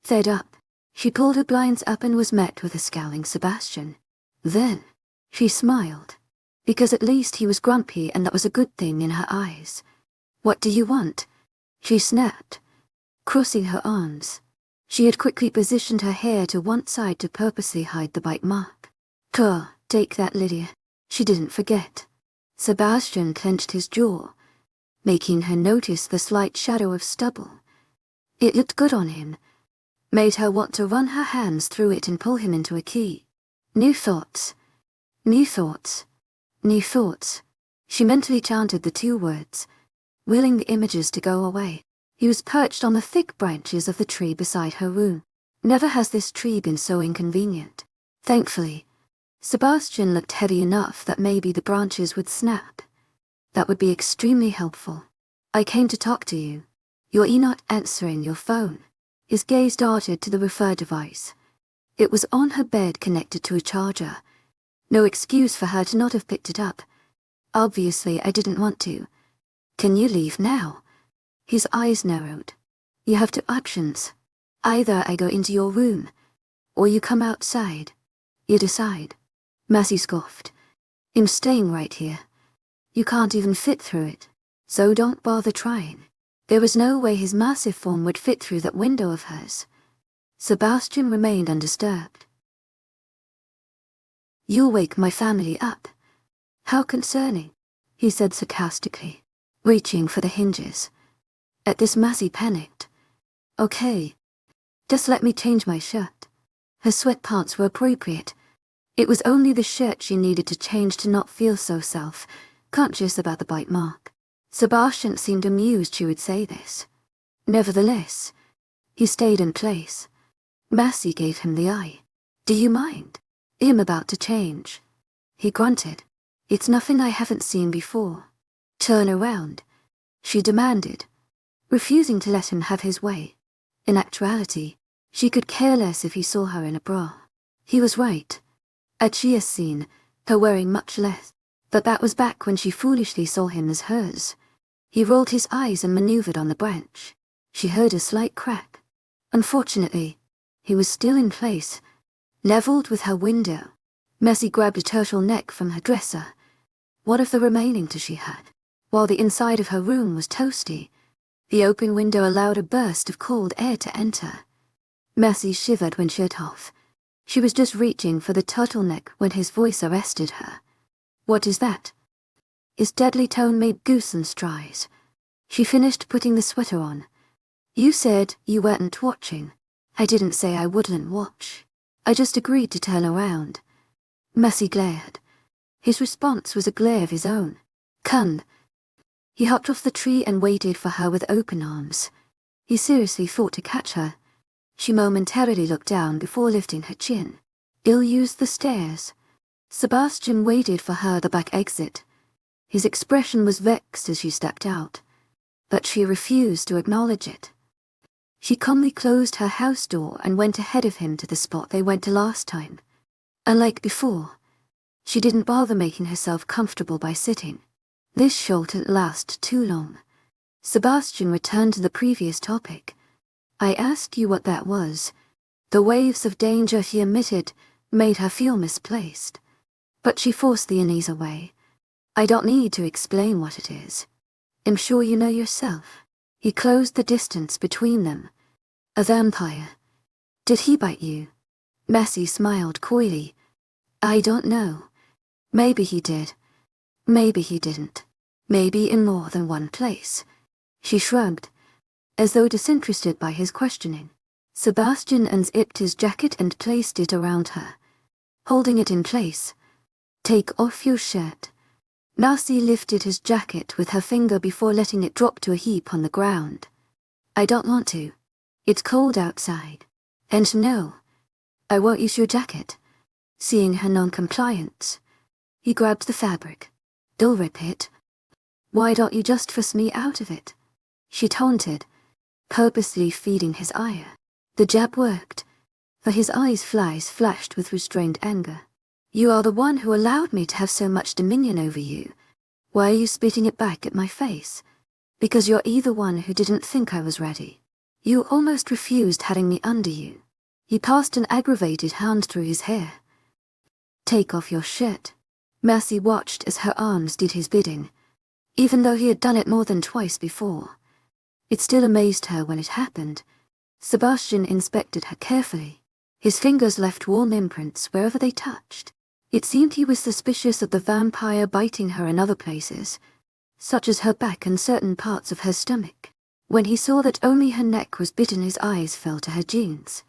Fed up, she pulled her blinds up and was met with a scowling Sebastian. Then, she smiled, because at least he was grumpy and that was a good thing in her eyes. What do you want? She snapped, crossing her arms. She had quickly positioned her hair to one side to purposely hide the bite mark. Take that, Lydia. She didn't forget. Sebastian clenched his jaw, making her notice the slight shadow of stubble. It looked good on him, made her want to run her hands through it and pull him into a key. New thoughts. New thoughts. New thoughts. She mentally chanted the two words, willing the images to go away. He was perched on the thick branches of the tree beside her room. Never has this tree been so inconvenient. Thankfully, Sebastian looked heavy enough that maybe the branches would snap. That would be extremely helpful. I came to talk to you. You're not answering your phone. His gaze darted to the refer device. It was on her bed connected to a charger. No excuse for her to not have picked it up. Obviously, I didn't want to. Can you leave now? His eyes narrowed. You have two options. Either I go into your room, or you come outside. You decide. Massey scoffed. I'm staying right here. You can't even fit through it, so don't bother trying. There was no way his massive form would fit through that window of hers. Sebastian remained undisturbed. You'll wake my family up. How concerning, he said sarcastically, reaching for the hinges. At this, Massey panicked. Okay. Just let me change my shirt. Her sweatpants were appropriate. It was only the shirt she needed to change to not feel so self-conscious about the bite mark. Sebastian seemed amused she would say this. Nevertheless, he stayed in place. Massey gave him the eye. Do you mind? I'm about to change. He grunted. It's nothing I haven't seen before. Turn around, she demanded, refusing to let him have his way. In actuality, she could care less if he saw her in a bra. He was right. She has seen her wearing much less, but that was back when she foolishly saw him as hers. He rolled his eyes and maneuvered on the branch. She heard a slight crack. Unfortunately, he was still in place, leveled with her window. Massey grabbed a turtleneck from her dresser. What of the remaining two she had? While the inside of her room was toasty, the open window allowed a burst of cold air to enter. Massey shivered when shut off. She was just reaching for the turtleneck when his voice arrested her. What is that? His deadly tone made goosebumps rise. She finished putting the sweater on. You said you weren't watching. I didn't say I wouldn't watch. I just agreed to turn around. Massey glared. His response was a glare of his own. Come. He hopped off the tree and waited for her with open arms. He seriously thought to catch her. She momentarily looked down before lifting her chin. He'll use the stairs. Sebastian waited for her at the back exit. His expression was vexed as she stepped out, but she refused to acknowledge it. She calmly closed her house door and went ahead of him to the spot they went to last time. Unlike before, she didn't bother making herself comfortable by sitting. This shouldn't last too long. Sebastian returned to the previous topic. I asked you what that was. The waves of danger he emitted made her feel misplaced. But she forced the unease away. I don't need to explain what it is. I'm sure you know yourself. He closed the distance between them. A vampire. Did he bite you? Massey smiled coyly. I don't know. Maybe he did. Maybe he didn't. Maybe in more than one place. She shrugged, as though disinterested by his questioning. Sebastian unzipped his jacket and placed it around her, holding it in place. Take off your shirt. Massey lifted his jacket with her finger before letting it drop to a heap on the ground. I don't want to. It's cold outside. And no, I won't use your jacket. Seeing her non-compliance, he grabbed the fabric. Don't rip it. Why don't you just force me out of it? She taunted, purposely feeding his ire. The jab worked, for his eyes flashed with restrained anger. You are the one who allowed me to have so much dominion over you. Why are you spitting it back at my face? Because you're either one who didn't think I was ready. You almost refused having me under you. He passed an aggravated hand through his hair. Take off your shirt. Massey watched as her arms did his bidding, even though he had done it more than twice before. It still amazed her when it happened. Sebastian inspected her carefully. His fingers left warm imprints wherever they touched. It seemed he was suspicious of the vampire biting her in other places, such as her back and certain parts of her stomach. When he saw that only her neck was bitten, his eyes fell to her jeans.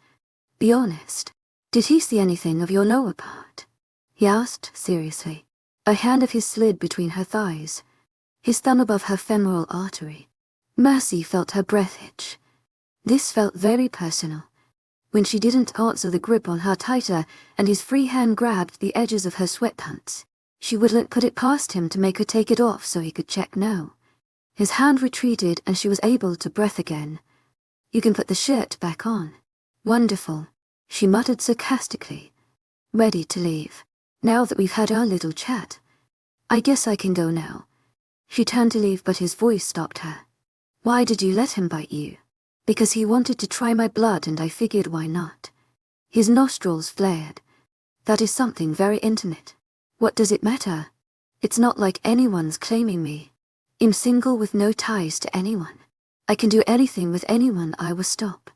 Be honest. Did he see anything of your lower part? He asked seriously. A hand of his slid between her thighs, his thumb above her femoral artery. Mercy felt her breath hitch. This felt very personal. When she didn't answer, the grip on her tighter, and his free hand grabbed the edges of her sweatpants. She wouldn't put it past him to make her take it off so he could check no. His hand retreated and she was able to breathe again. "You can put the shirt back on." "Wonderful," she muttered sarcastically. "Ready to leave. Now that we've had our little chat. I guess I can go now." She turned to leave, but his voice stopped her. "Why did you let him bite you?" "Because he wanted to try my blood and I figured why not." His nostrils flared. "That is something very intimate." "What does it matter? It's not like anyone's claiming me. I'm single with no ties to anyone. I can do anything with anyone I will stop."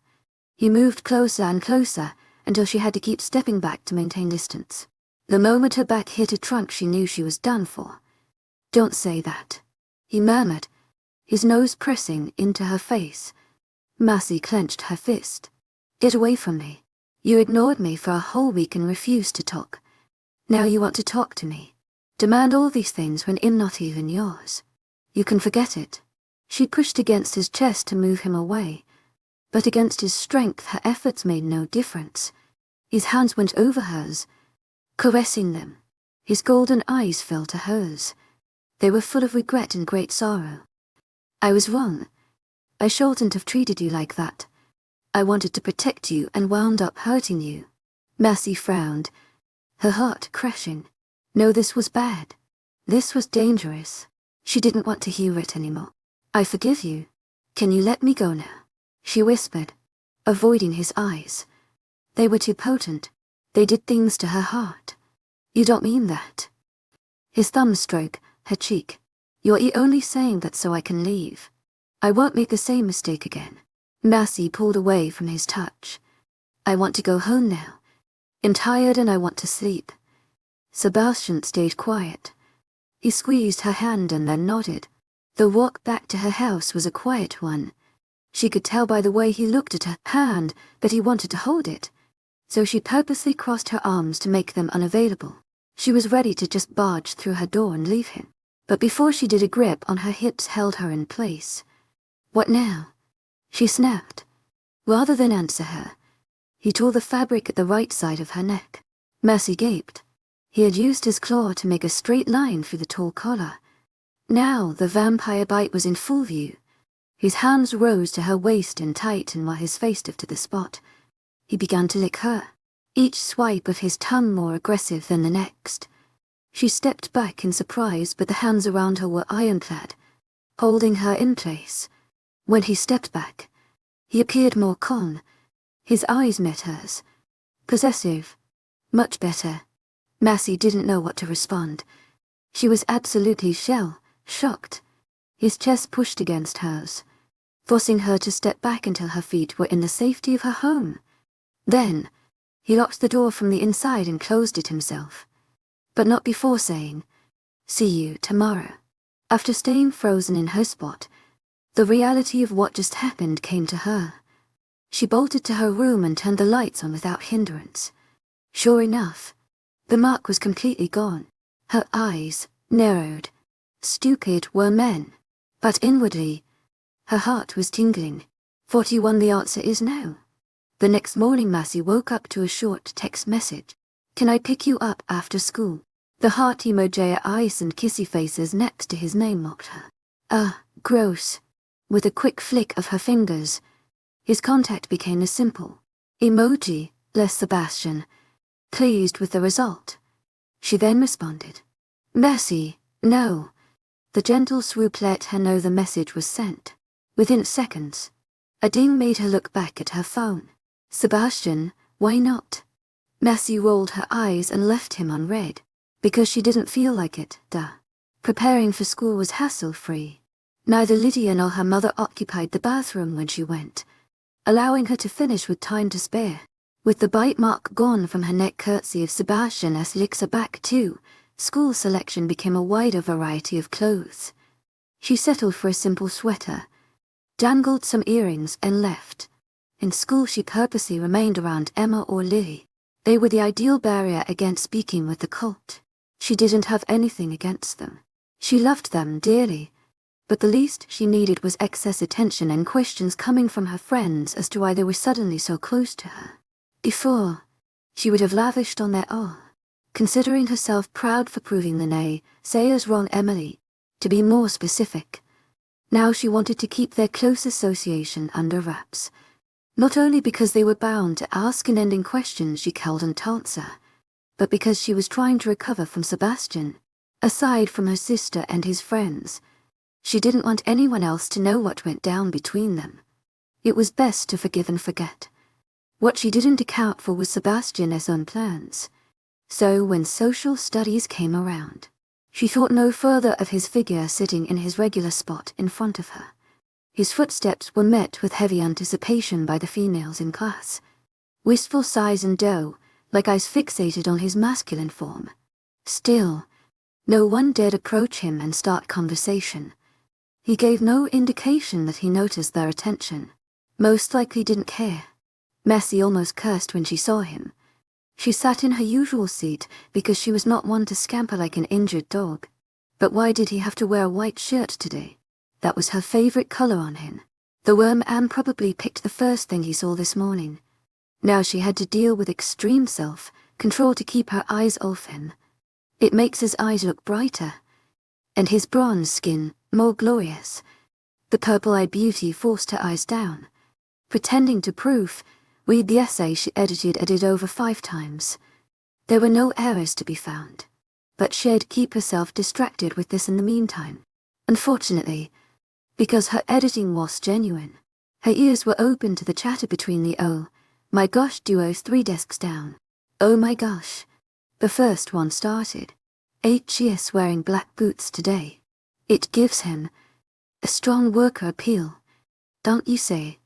He moved closer and closer until she had to keep stepping back to maintain distance. The moment her back hit a trunk, she knew she was done for. "Don't say that," he murmured, his nose pressing into her face. Mercy clenched her fist. "Get away from me. You ignored me for a whole week and refused to talk. Now you want to talk to me. Demand all these things when I'm not even yours. You can forget it." She pushed against his chest to move him away, but against his strength her efforts made no difference. His hands went over hers, caressing them. His golden eyes fell to hers. They were full of regret and great sorrow. "I was wrong. I shouldn't have treated you like that. I wanted to protect you and wound up hurting you." Mercy frowned, her heart crashing. No, this was bad. This was dangerous. She didn't want to hear it anymore. "I forgive you. Can you let me go now?" she whispered, avoiding his eyes. They were too potent. They did things to her heart. "You don't mean that." His thumb stroked her cheek. "You're only saying that so I can leave. I won't make the same mistake again." Mercy pulled away from his touch. "I want to go home now. I'm tired and I want to sleep." Sebastian stayed quiet. He squeezed her hand and then nodded. The walk back to her house was a quiet one. She could tell by the way he looked at her hand that he wanted to hold it, so she purposely crossed her arms to make them unavailable. She was ready to just barge through her door and leave him, but before she did, a grip on her hips held her in place. "What now?" she snapped. Rather than answer her, he tore the fabric at the right side of her neck. Mercy gaped. He had used his claw to make a straight line through the tall collar. Now the vampire bite was in full view. His hands rose to her waist and tightened while his face lifted the spot. He began to lick her, each swipe of his tongue more aggressive than the next. She stepped back in surprise, but the hands around her were ironclad, holding her in place. When he stepped back, he appeared more calm. His eyes met hers. Possessive. Much better. Mercy didn't know what to respond. She was absolutely shocked. His chest pushed against hers, forcing her to step back until her feet were in the safety of her home. Then, he locked the door from the inside and closed it himself. But not before saying, "See you tomorrow." After staying frozen in her spot, the reality of what just happened came to her. She bolted to her room and turned the lights on without hindrance. Sure enough, the mark was completely gone. Her eyes narrowed. Stupid were men. But inwardly, her heart was tingling. 41, the answer is no. The next morning, Mercy woke up to a short text message. "Can I pick you up after school?" The heart emoji, eyes and kissy faces next to his name mocked her. Gross. With a quick flick of her fingers, his contact became a simple emoji, less Sebastian, pleased with the result. She then responded, "Mercy, no." The gentle swoop let her know the message was sent. Within seconds, a ding made her look back at her phone. "Sebastian, why not?" Mercy rolled her eyes and left him unread. Because she didn't feel like it, duh. Preparing for school was hassle-free. Neither Lydia nor her mother occupied the bathroom when she went, allowing her to finish with time to spare. With the bite mark gone from her neck courtesy of Sebastian as licks back too, school selection became a wider variety of clothes. She settled for a simple sweater, dangled some earrings and left. In school she purposely remained around Emma or Lily. They were the ideal barrier against speaking with the cult. She didn't have anything against them. She loved them dearly, But the least she needed was excess attention and questions coming from her friends as to why they were suddenly so close to her. Before, she would have lavished on their all, considering herself proud for proving the 𝐊𝐲𝐬𝐬 to be more specific. Now she wanted to keep their close association under wraps, not only because they were bound to ask unending questions she couldn't answer, but because she was trying to recover from Sebastian. Aside from her sister and his friends, she didn't want anyone else to know what went down between them. It was best to forgive and forget. What she didn't account for was Sebastian's own plans. So when social studies came around, she thought no further of his figure sitting in his regular spot in front of her. His footsteps were met with heavy anticipation by the females in class. Wistful sighs and doe, like eyes fixated on his masculine form. Still, no one dared approach him and start conversation. He gave no indication that he noticed their attention. Most likely didn't care. Messie almost cursed when she saw him. She sat in her usual seat because she was not one to scamper like an injured dog. But why did he have to wear a white shirt today? That was her favorite color on him. The worm Anne probably picked the first thing he saw this morning. Now she had to deal with extreme self-control to keep her eyes off him. It makes his eyes look brighter, and his bronze skin more glorious. The purple-eyed beauty forced her eyes down, pretending to proof read the essay she edited over 5 times. There were no errors to be found, but she'd keep herself distracted with this in the meantime. Unfortunately, because her editing was genuine, her ears were open to the chatter between the "Oh my gosh" duos 3 desks down. Oh my gosh. The first one started. 𝐻𝐸𝐻 wearing black boots today. It gives him a strong worker appeal, don't you say?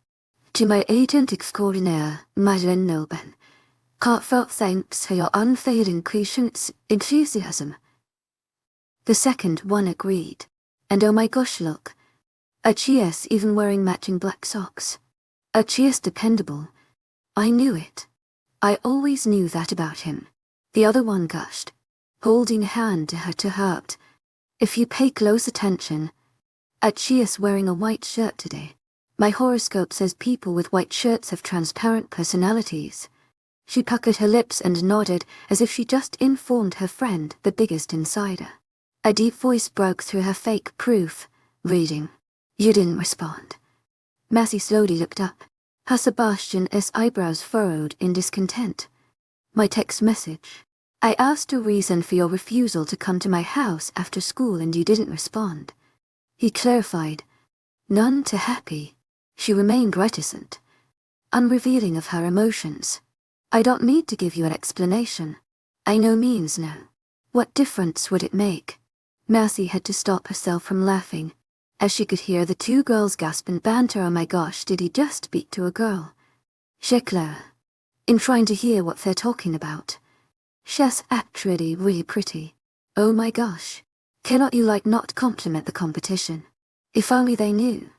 To my 𝐿𝐢𝐻𝐸𝐬 𝐑𝐞𝐝𝐬 heartfelt thanks for your unfailing patience, enthusiasm. The second one agreed. And oh my gosh, look. 𝐻𝐸𝐻 even wearing matching black socks. 𝐻𝐸𝐻 dependable. I knew it. I always knew that about him. The other one gushed, holding a hand to her heart. If you pay close attention, 𝐻𝐸𝐻 wearing a white shirt today. My horoscope says people with white shirts have transparent personalities. She puckered her lips and nodded as if she just informed her friend the biggest insider. A deep voice broke through her fake proof, reading. You didn't respond. Messie slowly looked up, her Sebastian's eyebrows furrowed in discontent. My text message. I asked a reason for your refusal to come to my house after school and you didn't respond. He clarified. None too happy. She remained reticent, unrevealing of her emotions. I don't need to give you an explanation. I no means know. What difference would it make? Messie had to stop herself from laughing, as she could hear the 2 girls gasp and banter. Oh my gosh, did he just beat to a girl? 𝐻𝐸𝐻. In trying to hear what they're talking about. She's actually really pretty. Oh my gosh. Cannot you not compliment the competition? If only they knew.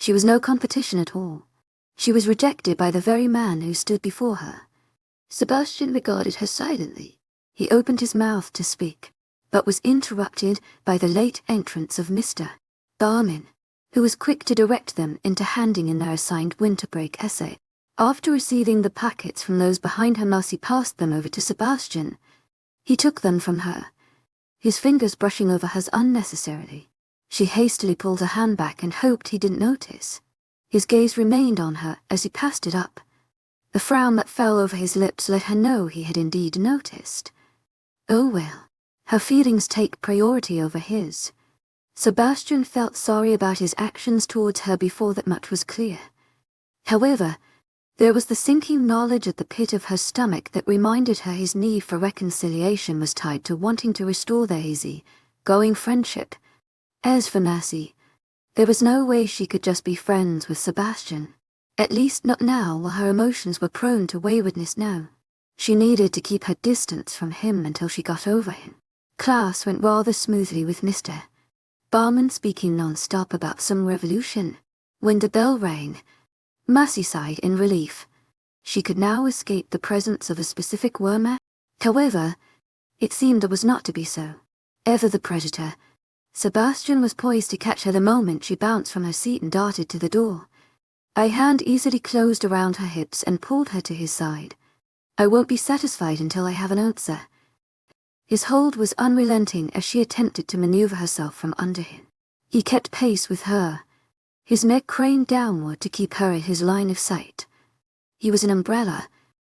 She was no competition at all. She was rejected by the very man who stood before her. Sebastian regarded her silently. He opened his mouth to speak, but was interrupted by the late entrance of Mr. Barman, who was quick to direct them into handing in their assigned winter break essay. After receiving the packets from those behind her, Messie passed them over to Sebastian. He took them from her, his fingers brushing over hers unnecessarily. She hastily pulled her hand back and hoped he didn't notice. His gaze remained on her as he passed it up. The frown that fell over his lips let her know he had indeed noticed. Oh well, her feelings take priority over his. Sebastian felt sorry about his actions towards her before that much was clear. However, there was the sinking knowledge at the pit of her stomach that reminded her his need for reconciliation was tied to wanting to restore their easy-going friendship. As for Messie, there was no way she could just be friends with Sebastian. At least not now, while her emotions were prone to waywardness now. She needed to keep her distance from him until she got over him. Class went rather smoothly with Mr. Barman speaking non-stop about some revolution. When the bell rang, Messie sighed in relief. She could now escape the presence of a specific worm. However, it seemed it was not to be so. Ever the predator, Sebastian was poised to catch her the moment she bounced from her seat and darted to the door. A hand easily closed around her hips and pulled her to his side. I won't be satisfied until I have an answer. His hold was unrelenting as she attempted to maneuver herself from under him. He kept pace with her, his neck craned downward to keep her in his line of sight. He was an umbrella,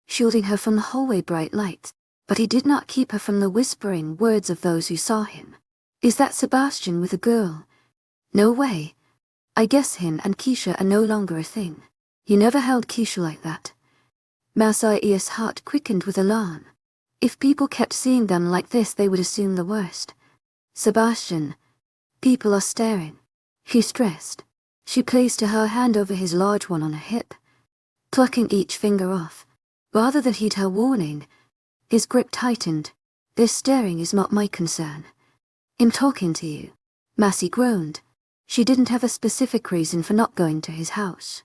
shielding her from the hallway bright lights, but he did not keep her from the whispering words of those who saw him. Is that Sebastian with a girl? No way. I guess him and Keisha are no longer a thing. He never held Keisha like that. 𝐿𝐲𝐬𝐬's heart quickened with alarm. If people kept seeing them like this, they would assume the worst. Sebastian, people are staring. She stressed. She placed her hand over his large one on her hip, plucking each finger off. Rather than heed her warning, his grip tightened. This staring is not my concern. I'm talking to you. Massey groaned. She didn't have a specific reason for not going to his house.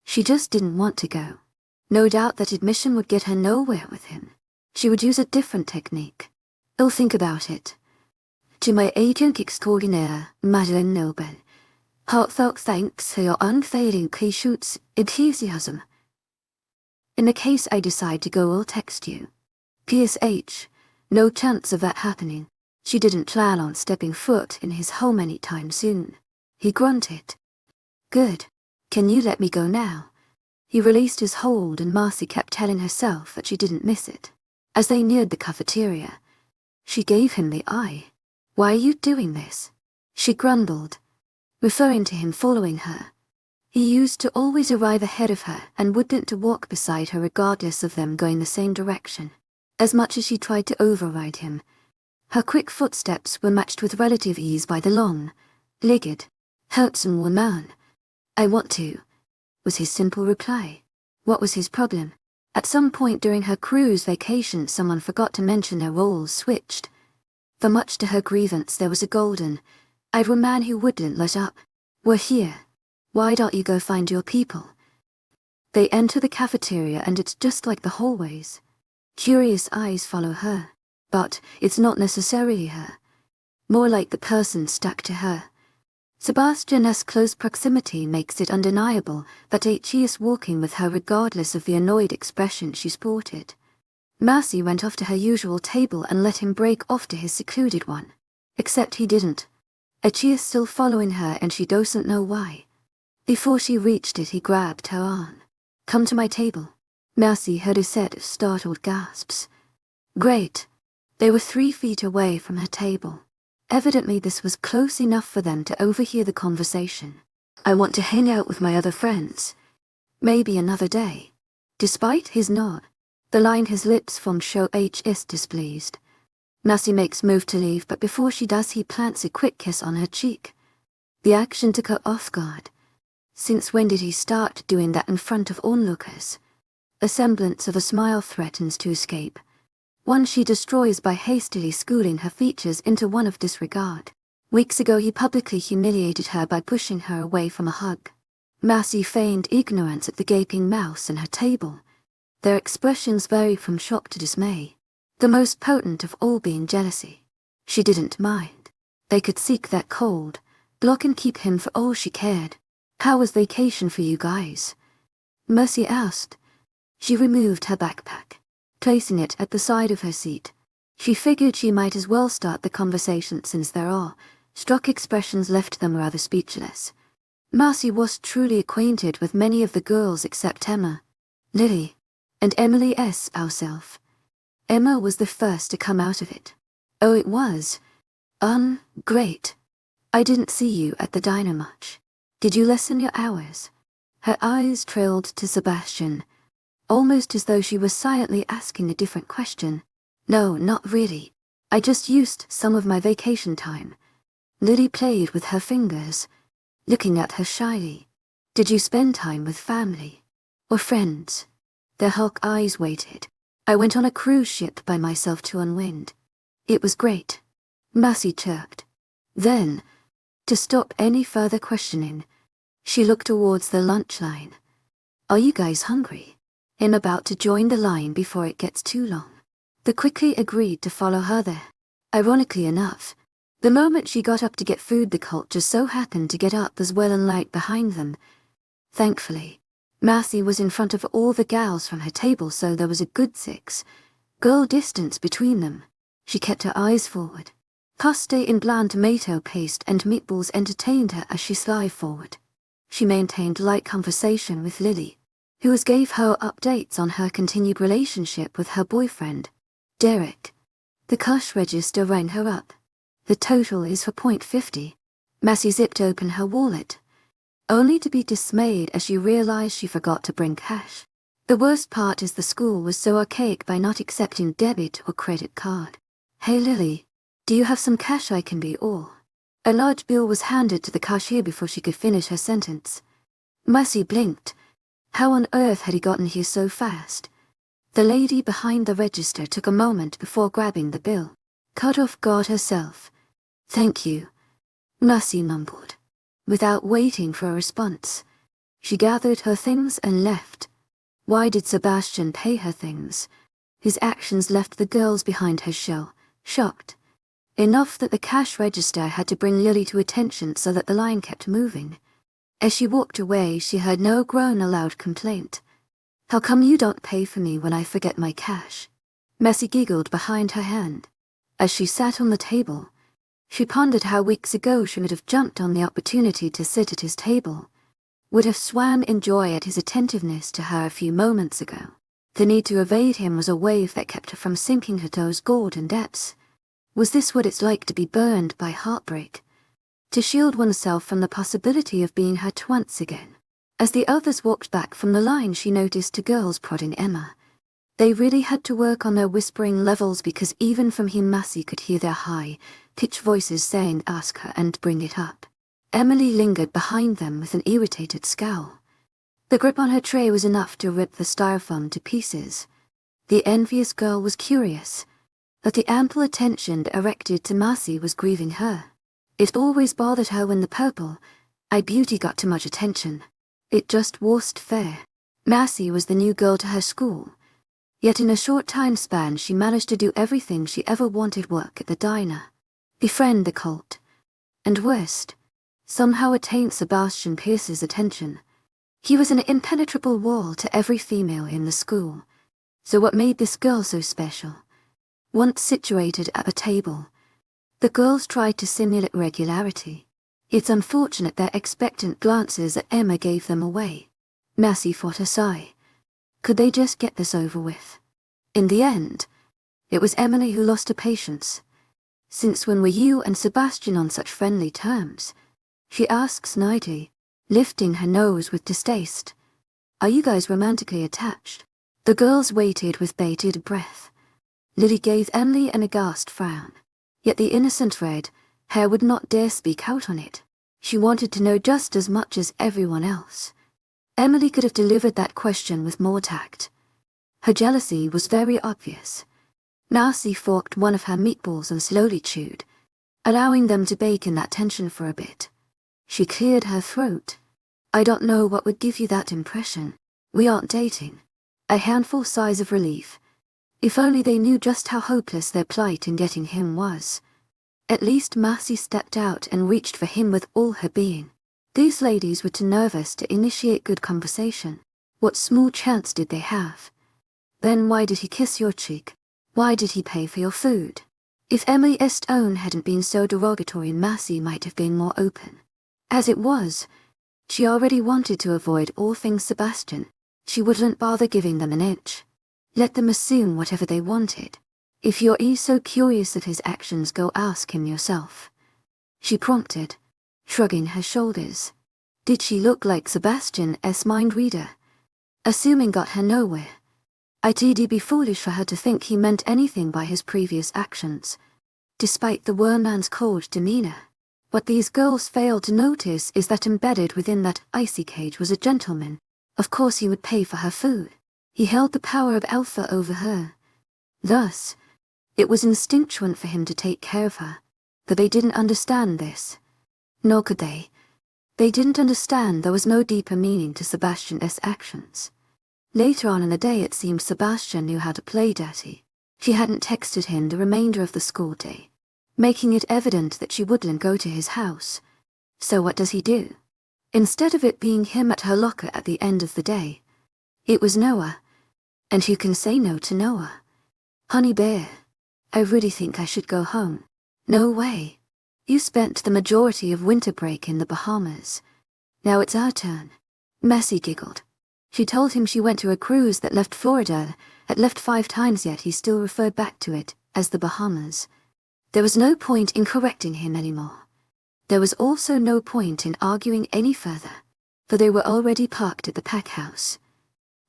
She just didn't want to go. No doubt that admission would get her nowhere with him. She would use a different technique. I'll think about it. 𝐊𝐢𝐳𝐧𝐼𝐻𝐿 𝐊𝐢𝐳𝐬. Heartfelt thanks for your unfailing 𝐊𝐢𝐳𝐧𝐼𝐻𝐿. In the case I decide to go, I'll text you. PSH. No chance of that happening. She didn't plan on stepping foot in his home anytime soon. He grunted. Good. Can you let me go now? He released his hold and Marcy kept telling herself that she didn't miss it. As they neared the cafeteria, she gave him the eye. Why are you doing this? She grumbled, referring to him following her. He used to always arrive ahead of her and wouldn't to walk beside her regardless of them going the same direction. As much as she tried to override him, her quick footsteps were matched with relative ease by the long-legged, handsome woman. I want to, was his simple reply. What was his problem? At some point during her cruise vacation, someone forgot to mention their roles switched. For much to her grievance, there was a golden-eyed man who wouldn't let up. We're here. Why don't you go find your people? They enter the cafeteria and it's just like the hallways. Curious eyes follow her. But it's not necessarily her. More like the person stuck to her. Sebastian's close proximity makes it undeniable that 𝐊𝐲 is walking with her regardless of the annoyed expression she sported. Marcy went off to her usual table and let him break off to his secluded one. Except he didn't. 𝐊𝐲 is still following her and she doesn't know why. Before she reached it, he grabbed her arm. Come to my table. Marcy heard a set of startled gasps. Great. They were 3 feet away from her table. Evidently this was close enough for them to overhear the conversation. I want to hang out with my other friends. Maybe another day. Despite his nod, the line his lips formed show 𝐊𝐲 is displeased. Marcy makes move to leave, but before she does he plants a quick kiss on her cheek. The action took her off guard. Since when did he start doing that in front of onlookers? A semblance of a smile threatens to escape. One she destroys by hastily schooling her features into one of disregard. Weeks ago he publicly humiliated her by pushing her away from a hug. Marcy feigned ignorance at the gaping mouths in her table. Their expressions vary from shock to dismay, the most potent of all being jealousy. She didn't mind. They could seek that cold, block and keep him for all she cared. How was vacation for you guys? Mercy asked. She removed her backpack, placing it at the side of her seat. She figured she might as well start the conversation since their awe-struck expressions left them rather speechless. Marcy was truly acquainted with many of the girls except Emma, Lily, and Emily S. herself. Emma was the first to come out of it. Oh, it was great. I didn't see you at the diner much. Did you lessen your hours? Her eyes trailed to Sebastian, almost as though she was silently asking a different question. No, not really. I just used some of my vacation time. Lily played with her fingers, looking at her shyly. Did you spend time with family? Or friends? Their hawk eyes waited. I went on a cruise ship by myself to unwind. It was great. Marcy chirped. Then, to stop any further questioning, she looked towards the lunch line. Are you guys hungry? I'm about to join the line before it gets too long. They quickly agreed to follow her there. Ironically enough, The moment she got up to get food, the cult just so happened to get up as well and right behind them. Thankfully, 𝐷𝐻𝐼 was in front of all the gals from her table, so there was a good 6-girl distance between them. She kept her eyes forward. Pasta in bland tomato paste and meatballs entertained her as she slid forward. She maintained light conversation with Lily, who gave her updates on her continued relationship with her boyfriend, Derek. The cash register rang her up. The total is $4.50. Massey zipped open her wallet, only to be dismayed as she realized she forgot to bring cash. The worst part is the school was so archaic by not accepting debit or credit card. Hey Lily, do you have some cash I can be all? A large bill was handed to the cashier before she could finish her sentence. Massey blinked. How on earth had he gotten here so fast? The lady behind the register took a moment before grabbing the bill. Caught off guard herself. Thank you, Massey mumbled. Without waiting for a response, she gathered her things and left. Why did Sebastian pay her things? His actions left the girls behind her shocked. Enough that the cash register had to bring Lily to attention so that the line kept moving. As she walked away, she heard no groan, a loud complaint. How come you don't pay for me when I forget my cash? Massey giggled behind her hand. As she sat on the table, she pondered how weeks ago she would have jumped on the opportunity to sit at his table, would have swam in joy at his attentiveness to her a few moments ago. The need to evade him was a wave that kept her from sinking her toes golden depths. Was this what it's like to be burned by heartbreak? To shield oneself from the possibility of being hurt once again? As the others walked back from the line, she noticed 2 girls prodding Emma. They really had to work on their whispering levels, because even from him Massey could hear their high-pitched voices saying, "Ask her and bring it up." Emily lingered behind them with an irritated scowl. The grip on her tray was enough to rip the styrofoam to pieces. The envious girl was curious, but the ample attention directed to Massey was grieving her. It always bothered her when the purple eye beauty got too much attention. It just wasn't fair. Massey was the new girl to her school, yet in a short time span she managed to do everything she ever wanted: work at the diner, befriend the cult, and worst, somehow attain Sebastian Pierce's attention. He was an impenetrable wall to every female in the school. So what made this girl so special? Once situated at a table, the girls tried to simulate regularity. It's unfortunate their expectant glances at Emma gave them away. Massey fought a sigh. Could they just get this over with? In the end, it was Emily who lost her patience. "Since when were you and Sebastian on such friendly terms?" she asked snidely, lifting her nose with distaste. "Are you guys romantically attached?" The girls waited with bated breath. Lily gave Emily an aghast frown, yet the innocent red hair would not dare speak out on it. She wanted to know just as much as everyone else. Emily could have delivered that question with more tact. Her jealousy was very obvious. Massey forked one of her meatballs and slowly chewed, allowing them to bake in that tension for a bit. She cleared her throat. "I don't know what would give you that impression. We aren't dating." A handful sighs of relief. If only they knew just how hopeless their plight in getting him was. At least Massey stepped out and reached for him with all her being. These ladies were too nervous to initiate good conversation. What small chance did they have? Then why did he kiss your cheek? Why did he pay for your food? If Emily's tone hadn't been so derogatory, Massey might have been more open. As it was, she already wanted to avoid all things Sebastian. She wouldn't bother giving them an inch. Let them assume whatever they wanted. "If you're so curious of his actions, go ask him yourself," she prompted, shrugging her shoulders. Did she look like Sebastian's mind reader? Assuming got her nowhere. It'd be foolish for her to think he meant anything by his previous actions, despite the wormman's cold demeanor. What these girls failed to notice is that embedded within that icy cage was a gentleman. Of course he would pay for her food. He held the power of alpha over her. Thus, it was instinctual for him to take care of her. But they didn't understand this. Nor could they. They didn't understand there was no deeper meaning to Sebastian's actions. Later on in the day it seemed Sebastian knew how to play dirty. She hadn't texted him the remainder of the school day. making it evident that she wouldn't go to his house. So what does he do? Instead of it being him at her locker at the end of the day, it was Noah. And who can say no to Noah? Honey bear, I really think I should go home. No way. You spent the majority of winter break in the Bahamas. Now it's our turn. Messi giggled. She told him she went to a cruise that left Florida, had left 5 times, yet he still referred back to it as the Bahamas. There was no point in correcting him anymore. There was also no point in arguing any further, for they were already parked at the pack house.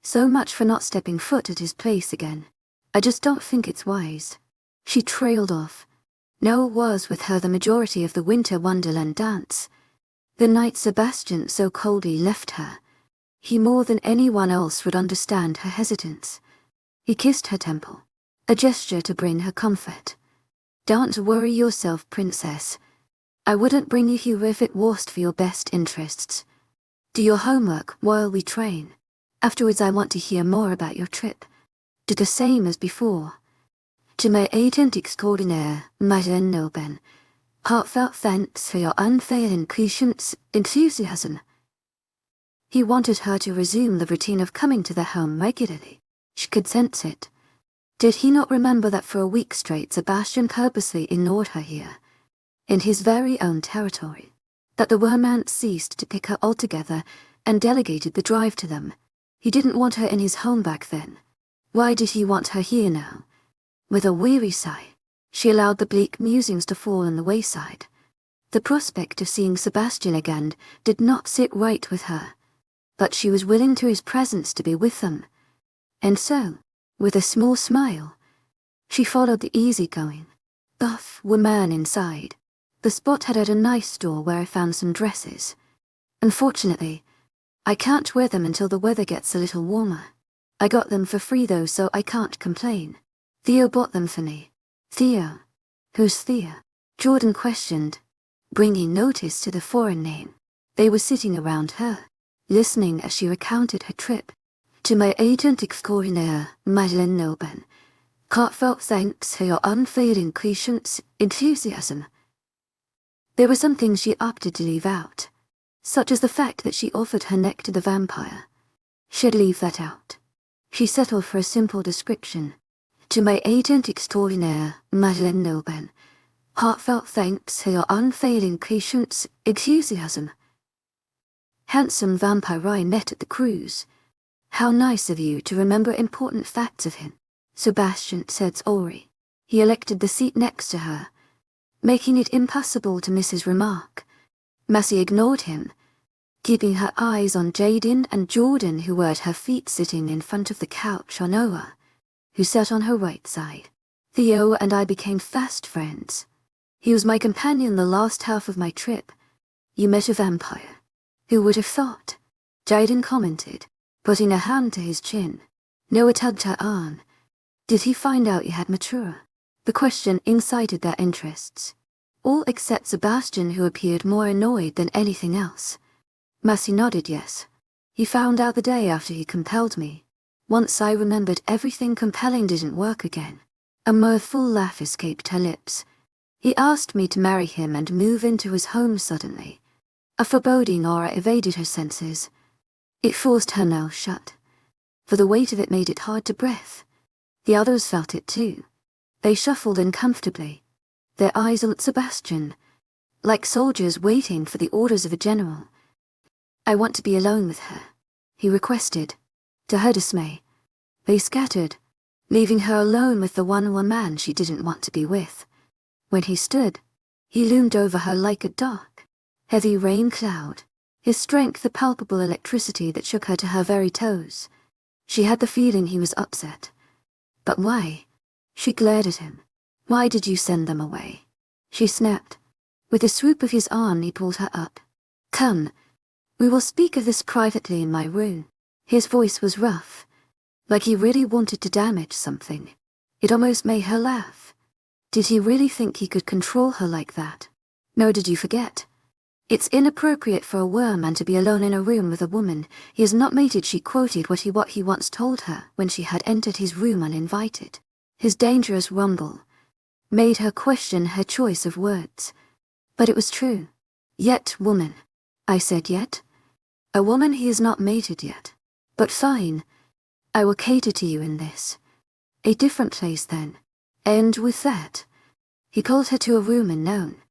So much for not stepping foot at his place again. I just don't think it's wise. She trailed off. Noah was with her the majority of the winter wonderland dance. The night Sebastian so coldly left her, he more than anyone else would understand her hesitance. He kissed her temple, a gesture to bring her comfort. Don't worry yourself, princess. I wouldn't bring you here if it wasn't for your best interests. Do your homework while we train. Afterwards I want to hear more about your trip. Do the same as before. 𝐊𝐢𝐳𝐷𝐞𝐝 heartfelt thanks for your unfailing patience, enthusiasm. He wanted her to resume the routine of coming to their home regularly. She could sense it. Did he not remember that for a week straight Sebastian purposely ignored her here, in his very own territory? That the werewolf ceased to pick her altogether and delegated the drive to them? He didn't want her in his home back then. Why did he want her here now? With a weary sigh, she allowed the bleak musings to fall on the wayside. The prospect of seeing Sebastian again did not sit right with her, but she was willing to his presence to be with them. And so, with a small smile, she followed the easygoing, buff woman inside. The spot had a nice store where I found some dresses. Unfortunately, I can't wear them until the weather gets a little warmer. I got them for free though, so I can't complain. Theo bought them for me. Theo? Who's Theo? Jordan questioned, bringing notice to the foreign name. They were sitting around her, listening as she recounted her trip. 𝐊𝐢𝐳𝐷𝐞𝐝 heartfelt thanks for your unfailing patience, enthusiasm. There were some things she opted to leave out, such as the fact that she offered her neck to the vampire. She'd leave that out. She settled for a simple description. 𝐊𝐢𝐳𝐷𝐞𝐝 heartfelt thanks for your unfailing patience, enthusiasm. Handsome vampire I met at the cruise. How nice of you to remember important facts of him, Sebastian said 𝐶𝐲𝐬. He elected the seat next to her, making it impossible to miss his remark. Messi ignored him, keeping her eyes on Jaden and Jordan, who were at her feet sitting in front of the couch, on Noah, who sat on her right side. Theo and I became fast friends. He was my companion the last half of my trip. You met a vampire. Who would have thought? Jaden commented, putting a hand to his chin. Noah tugged her arm. Did he find out you had mature? The question incited their interests. All except Sebastian, who appeared more annoyed than anything else. Messi nodded yes. He found out the day after he compelled me. Once I remembered everything, compelling didn't work again. A mirthful laugh escaped her lips. He asked me to marry him and move into his home suddenly. A foreboding aura evaded her senses. It forced her mouth shut, for the weight of it made it hard to breathe. The others felt it too. They shuffled uncomfortably, their eyes on Sebastian, like soldiers waiting for the orders of a general. I want to be alone with her, he requested. To her dismay, they scattered, leaving her alone with the one man she didn't want to be with. When he stood, he loomed over her like a dark, heavy rain cloud, his strength the palpable electricity that shook her to her very toes. She had the feeling he was upset. But why? She glared at him. Why did you send them away? She snapped. With a swoop of his arm he pulled her up. Come, we will speak of this privately in my room. His voice was rough, like he really wanted to damage something. It almost made her laugh. Did he really think he could control her like that? Nor did you forget? It's inappropriate for a werewolf to be alone in a room with a woman he has not mated. She quoted what he once told her when she had entered his room uninvited. His dangerous rumble. made her question her choice of words. But it was true. Yet, woman. I said yet. A woman he has not mated yet. But fine. I will cater to you in this. A different place then. And with that, he called her to a room unknown.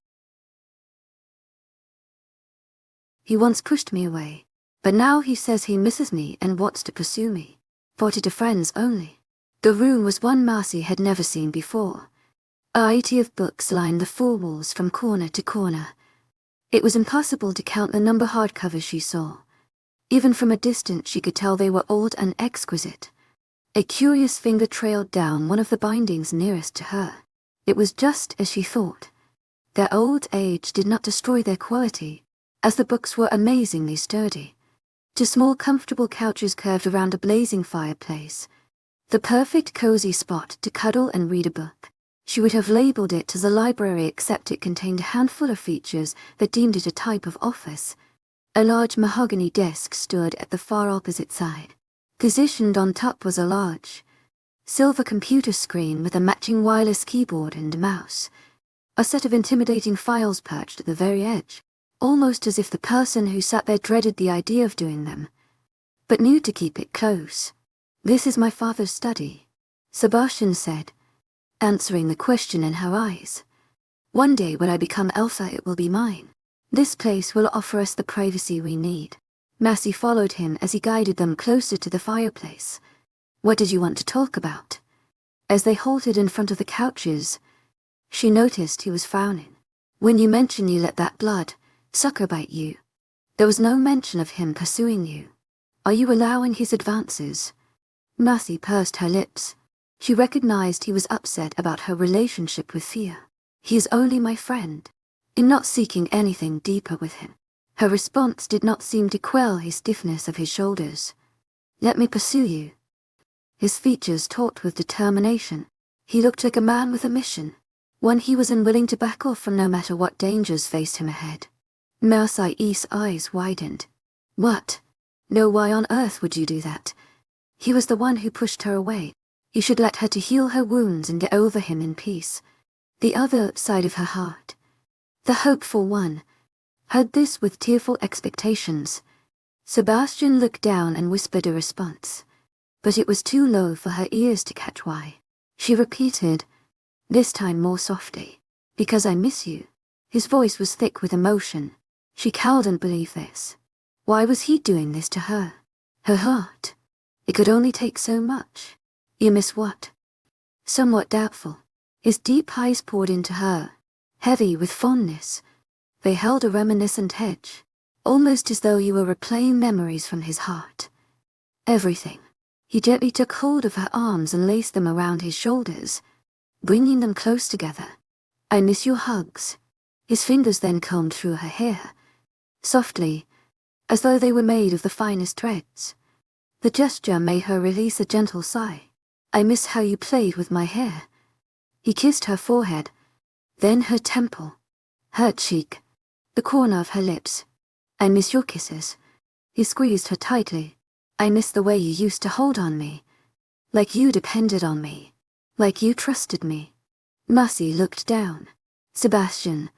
He once pushed me away, but now he says he misses me and wants to pursue me. Ported to friends only. The room was one Marcy had never seen before. A variety of books lined the four walls from corner to corner. It was impossible to count the number of hardcovers she saw. Even from a distance she could tell they were old and exquisite. A curious finger trailed down one of the bindings nearest to her. It was just as she thought. Their old age did not destroy their quality, as the books were amazingly sturdy. Two small comfortable couches curved around a blazing fireplace. The perfect cozy spot to cuddle and read a book. She would have labeled it as a library except it contained a handful of features that deemed it a type of office. A large mahogany desk stood at the far opposite side. Positioned on top was a large, silver computer screen with a matching wireless keyboard and mouse. A set of intimidating files perched at the very edge, almost as if the person who sat there dreaded the idea of doing them, but knew to keep it close. "This is my father's study," Sebastian said, answering the question in her eyes. "One day when I become Alpha, it will be mine. This place will offer us the privacy we need." Massey followed him as he guided them closer to the fireplace. "What did you want to talk about?" As they halted in front of the couches, she noticed he was frowning. "When you mentioned you let that blood sucker bite you, there was no mention of him pursuing you. Are you allowing his advances?" Massey pursed her lips. She recognized he was upset about her relationship with Thea. "He is only my friend. I'm not seeking anything deeper with him." Her response did not seem to quell his stiffness of his shoulders. "Let me pursue you." His features taut with determination. He looked like a man with a mission, one he was unwilling to back off from no matter what dangers faced him ahead. 𝐿𝐸's eyes widened. "What? No, why on earth would you do that? He was the one who pushed her away. You should let her to heal her wounds and get over him in peace." The other side of her heart, the hopeful one, heard this with tearful expectations. Sebastian looked down and whispered a response, but it was too low for her ears to catch why. She repeated, this time more softly, "Because I miss you." His voice was thick with emotion. She couldn't believe this. Why was he doing this to her? Her heart. It could only take so much. "You miss what?" Somewhat doubtful, his deep eyes poured into her, heavy with fondness. They held a reminiscent hedge, almost as though you were replaying memories from his heart. "Everything." He gently took hold of her arms and laced them around his shoulders, bringing them close together. "I miss your hugs." His fingers then combed through her hair, softly, as though they were made of the finest threads. The gesture made her release a gentle sigh. "I miss how you played with my hair." He kissed her forehead, then her temple, her cheek, the corner of her lips. "I miss your kisses." He squeezed her tightly. "I miss the way you used to hold on me, like you depended on me, like you trusted me." Massey looked down. "Sebastian,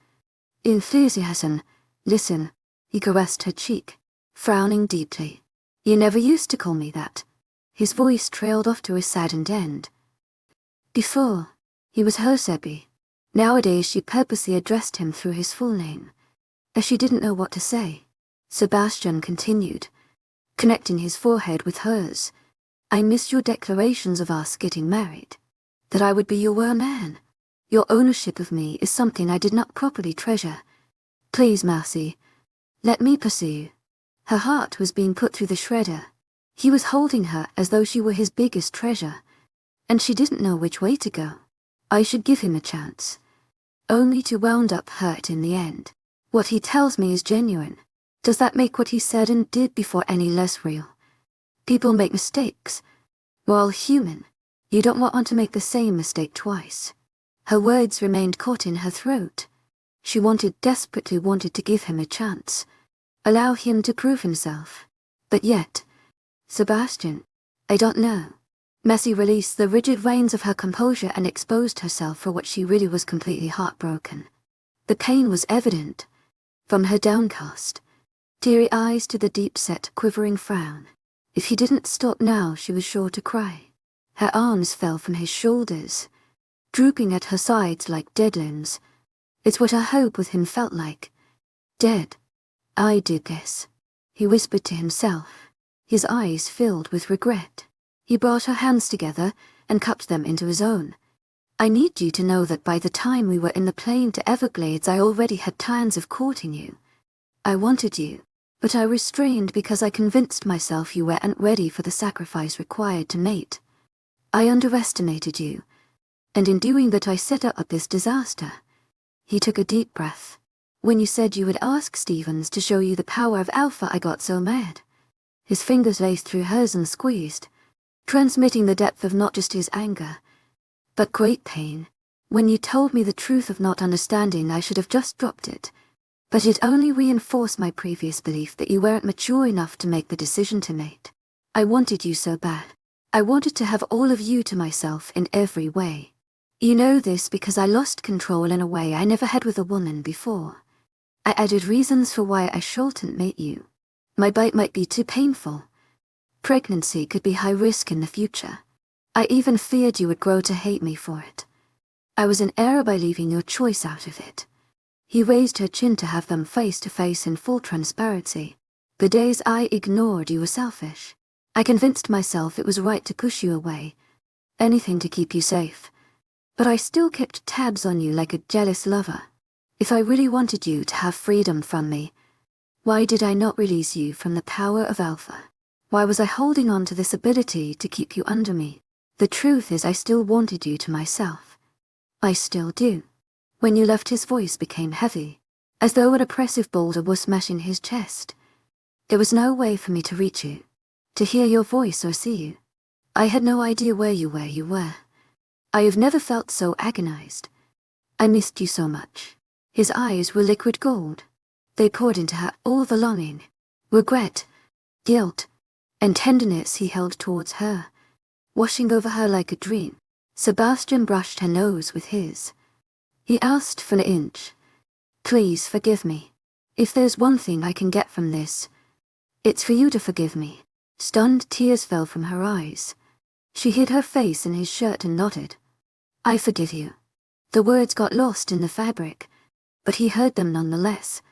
enthusiasm, listen." He caressed her cheek, frowning deeply. "You never used to call me that." His voice trailed off to a saddened end. Before, he was her Sebi. Nowadays she purposely addressed him through his full name, as she didn't know what to say. Sebastian continued, connecting his forehead with hers. "I miss your declarations of us getting married, that I would be your man. Your ownership of me is something I did not properly treasure. Please, Massey, let me pursue you." Her heart was being put through the shredder. He was holding her as though she were his biggest treasure, and she didn't know which way to go. I should give him a chance, only to wound up hurt in the end. What he tells me is genuine. Does that make what he said and did before any less real? People make mistakes. We're all human. You don't want to make the same mistake twice. Her words remained caught in her throat. She desperately wanted to give him a chance, allow him to prove himself. But yet, "Sebastian, I don't know." Messi released the rigid reins of her composure and exposed herself for what she really was, completely heartbroken. The pain was evident, from her downcast, teary eyes to the deep-set, quivering frown. If he didn't stop now, she was sure to cry. Her arms fell from his shoulders, drooping at her sides like dead limbs. It's what I hope with him felt like. Dead. I did guess, he whispered to himself, his eyes filled with regret. He brought her hands together and cupped them into his own. I need you to know that by the time we were in the plane to Everglades, I already had plans of courting you. I wanted you, but I restrained because I convinced myself you weren't ready for the sacrifice required to mate. I underestimated you, and in doing that I set up this disaster. He took a deep breath. When you said you would ask Stevens to show you the power of Alpha, I got so mad. His fingers laced through hers and squeezed, transmitting the depth of not just his anger, but great pain. When you told me the truth of not understanding, I should have just dropped it. But it only reinforced my previous belief that you weren't mature enough to make the decision to mate. I wanted you so bad. I wanted to have all of you to myself in every way. You know this because I lost control in a way I never had with a woman before. I added reasons for why I shouldn't mate you. My bite might be too painful. Pregnancy could be high risk in the future. I even feared you would grow to hate me for it. I was in error by leaving your choice out of it. He raised her chin to have them face to face in full transparency. The days I ignored you were selfish. I convinced myself it was right to push you away. Anything to keep you safe. But I still kept tabs on you like a jealous lover. If I really wanted you to have freedom from me, why did I not release you from the power of Alpha? Why was I holding on to this ability to keep you under me? The truth is I still wanted you to myself. I still do. When you left, his voice became heavy, as though an oppressive boulder was smashing his chest. There was no way for me to reach you, to hear your voice or see you. I had no idea where you were. I have never felt so agonized. I missed you so much. His eyes were liquid gold. They poured into her all the longing, regret, guilt, and tenderness he held towards her, washing over her like a dream. Sebastian brushed her nose with his. He asked for an inch. Please forgive me. If there's one thing I can get from this, it's for you to forgive me. Stunned tears fell from her eyes. She hid her face in his shirt and nodded. I forgive you. The words got lost in the fabric, but he heard them nonetheless.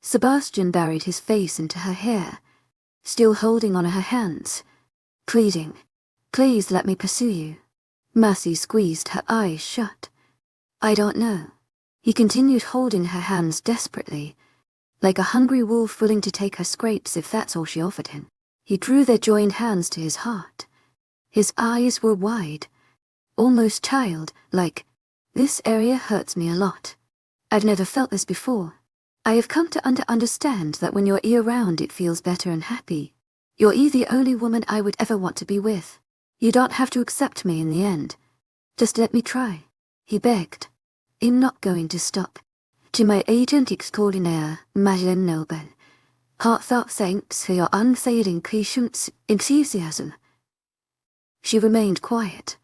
Sebastian buried his face into her hair, still holding on her hands, pleading, Please let me pursue you. Mercy squeezed her eyes shut. I don't know. He continued holding her hands desperately, like a hungry wolf willing to take her scraps if that's all she offered him. He drew their joined hands to his heart. His eyes were wide, almost child-like. This area hurts me a lot. I've never felt this before. I have come to understand that when you're around it feels better and happy. You're the only woman I would ever want to be with. You don't have to accept me in the end. Just let me try, he begged. I'm not going to stop. To my agent 𝐋𝐮𝐬𝐬 𝐷𝐿𝐬𝐬 heartfelt thanks for your unfailing patience and enthusiasm. She remained quiet.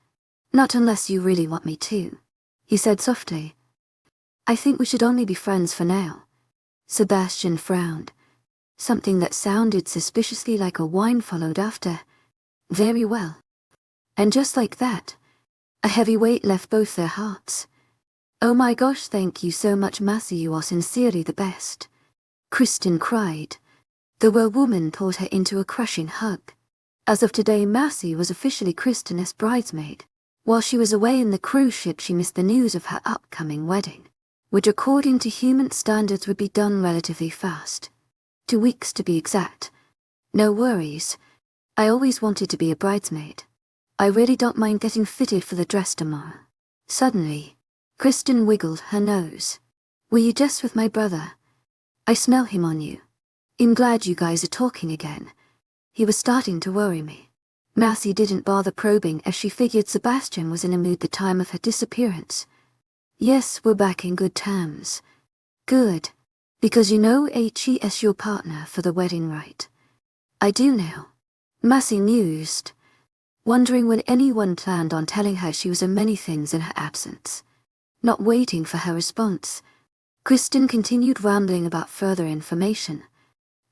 Not unless you really want me to, he said softly. I think we should only be friends for now. Sebastian frowned. Something that sounded suspiciously like a whine followed after. Very well. And just like that, a heavy weight left both their hearts. Oh my gosh, thank you so much, Massey, you are sincerely the best. Kristen cried. The woman pulled her into a crushing hug. As of today, Massey was officially Kristen's bridesmaid. While she was away in the cruise ship, she missed the news of her upcoming wedding, which according to human standards would be done relatively fast. 2 weeks to be exact. No worries. I always wanted to be a bridesmaid. I really don't mind getting fitted for the dress tomorrow. Suddenly, Kristen wiggled her nose. Were you just with my brother? I smell him on you. I'm glad you guys are talking again. He was starting to worry me. Massey didn't bother probing as she figured Sebastian was in a mood the time of her disappearance. Yes, we're back in good terms. Good. Because you know 𝐿𝐲 your partner for the wedding, right? I do now. Massey mused. wondering when anyone planned on telling her she was a many things in her absence. Not waiting for her response, Kristen continued rambling about further information.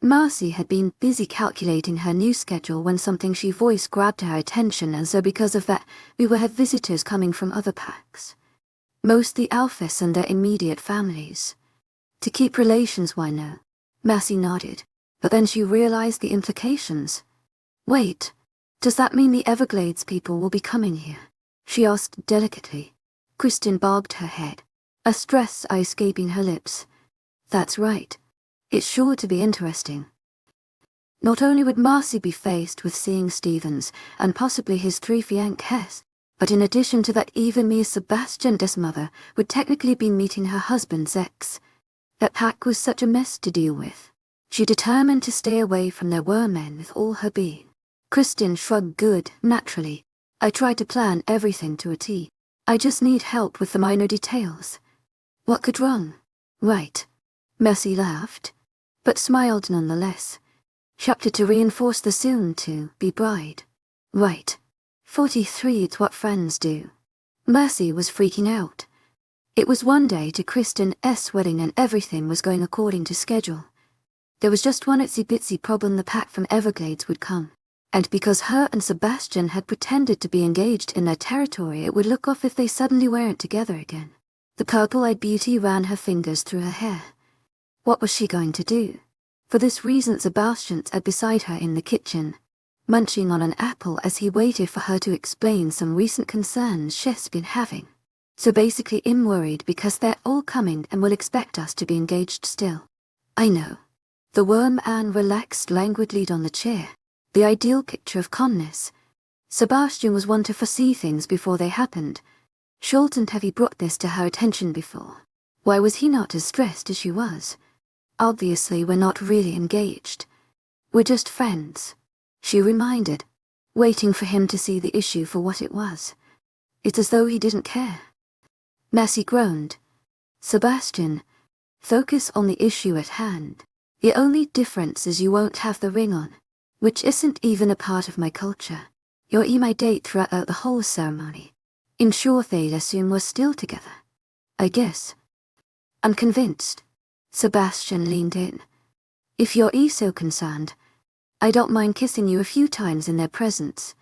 Marcy had been busy calculating her new schedule when something she voiced grabbed her attention, and so because of that, we will have visitors coming from other packs. Mostly alphas and their immediate families. To keep relations, why no? Marcy nodded, but then she realized the implications. Wait, does that mean the Everglades people will be coming here? She asked delicately. Kristen bobbed her head, a stress escaping her lips. That's right. It's sure to be interesting. Not only would Marcy be faced with seeing Stevens and possibly his 3 fiancés, but in addition to that, even Sebastian's mother would technically be meeting her husband's ex. That pack was such a mess to deal with. She determined to stay away from their men with all her being. Kristen shrugged. Good, naturally. I try to plan everything to a T. I just need help with the minor details. What could wrong? Right. Mercy laughed, but smiled nonetheless. Chapter to reinforce the soon-to-be bride. Right. 43, it's what friends do. Mercy was freaking out. It was one day to Kristen's wedding and everything was going according to schedule. There was just one itsy-bitsy problem: the pack from Everglades would come. And because her and Sebastian had pretended to be engaged in their territory, it would look off if they suddenly weren't together again. The purple-eyed beauty ran her fingers through her hair. What was she going to do? For this reason, Sebastian sat beside her in the kitchen, munching on an apple as he waited for her to explain some recent concerns she's been having. So basically, I'm worried because they're all coming and will expect us to be engaged still. I know. The worm Anne relaxed languidly on the chair, the ideal picture of calmness. Sebastian was one to foresee things before they happened. Shouldn't have he brought this to her attention before? Why was he not as stressed as she was? Obviously, we're not really engaged. We're just friends, she reminded, waiting for him to see the issue for what it was. It's as though he didn't care. Mercy groaned. Sebastian, focus on the issue at hand. The only difference is you won't have the ring on, which isn't even a part of my culture. You're my date throughout the whole ceremony. I'm sure they'll assume we're still together. I guess. I'm convinced. Sebastian leaned in. If you're so concerned, I don't mind kissing you a few times in their presence.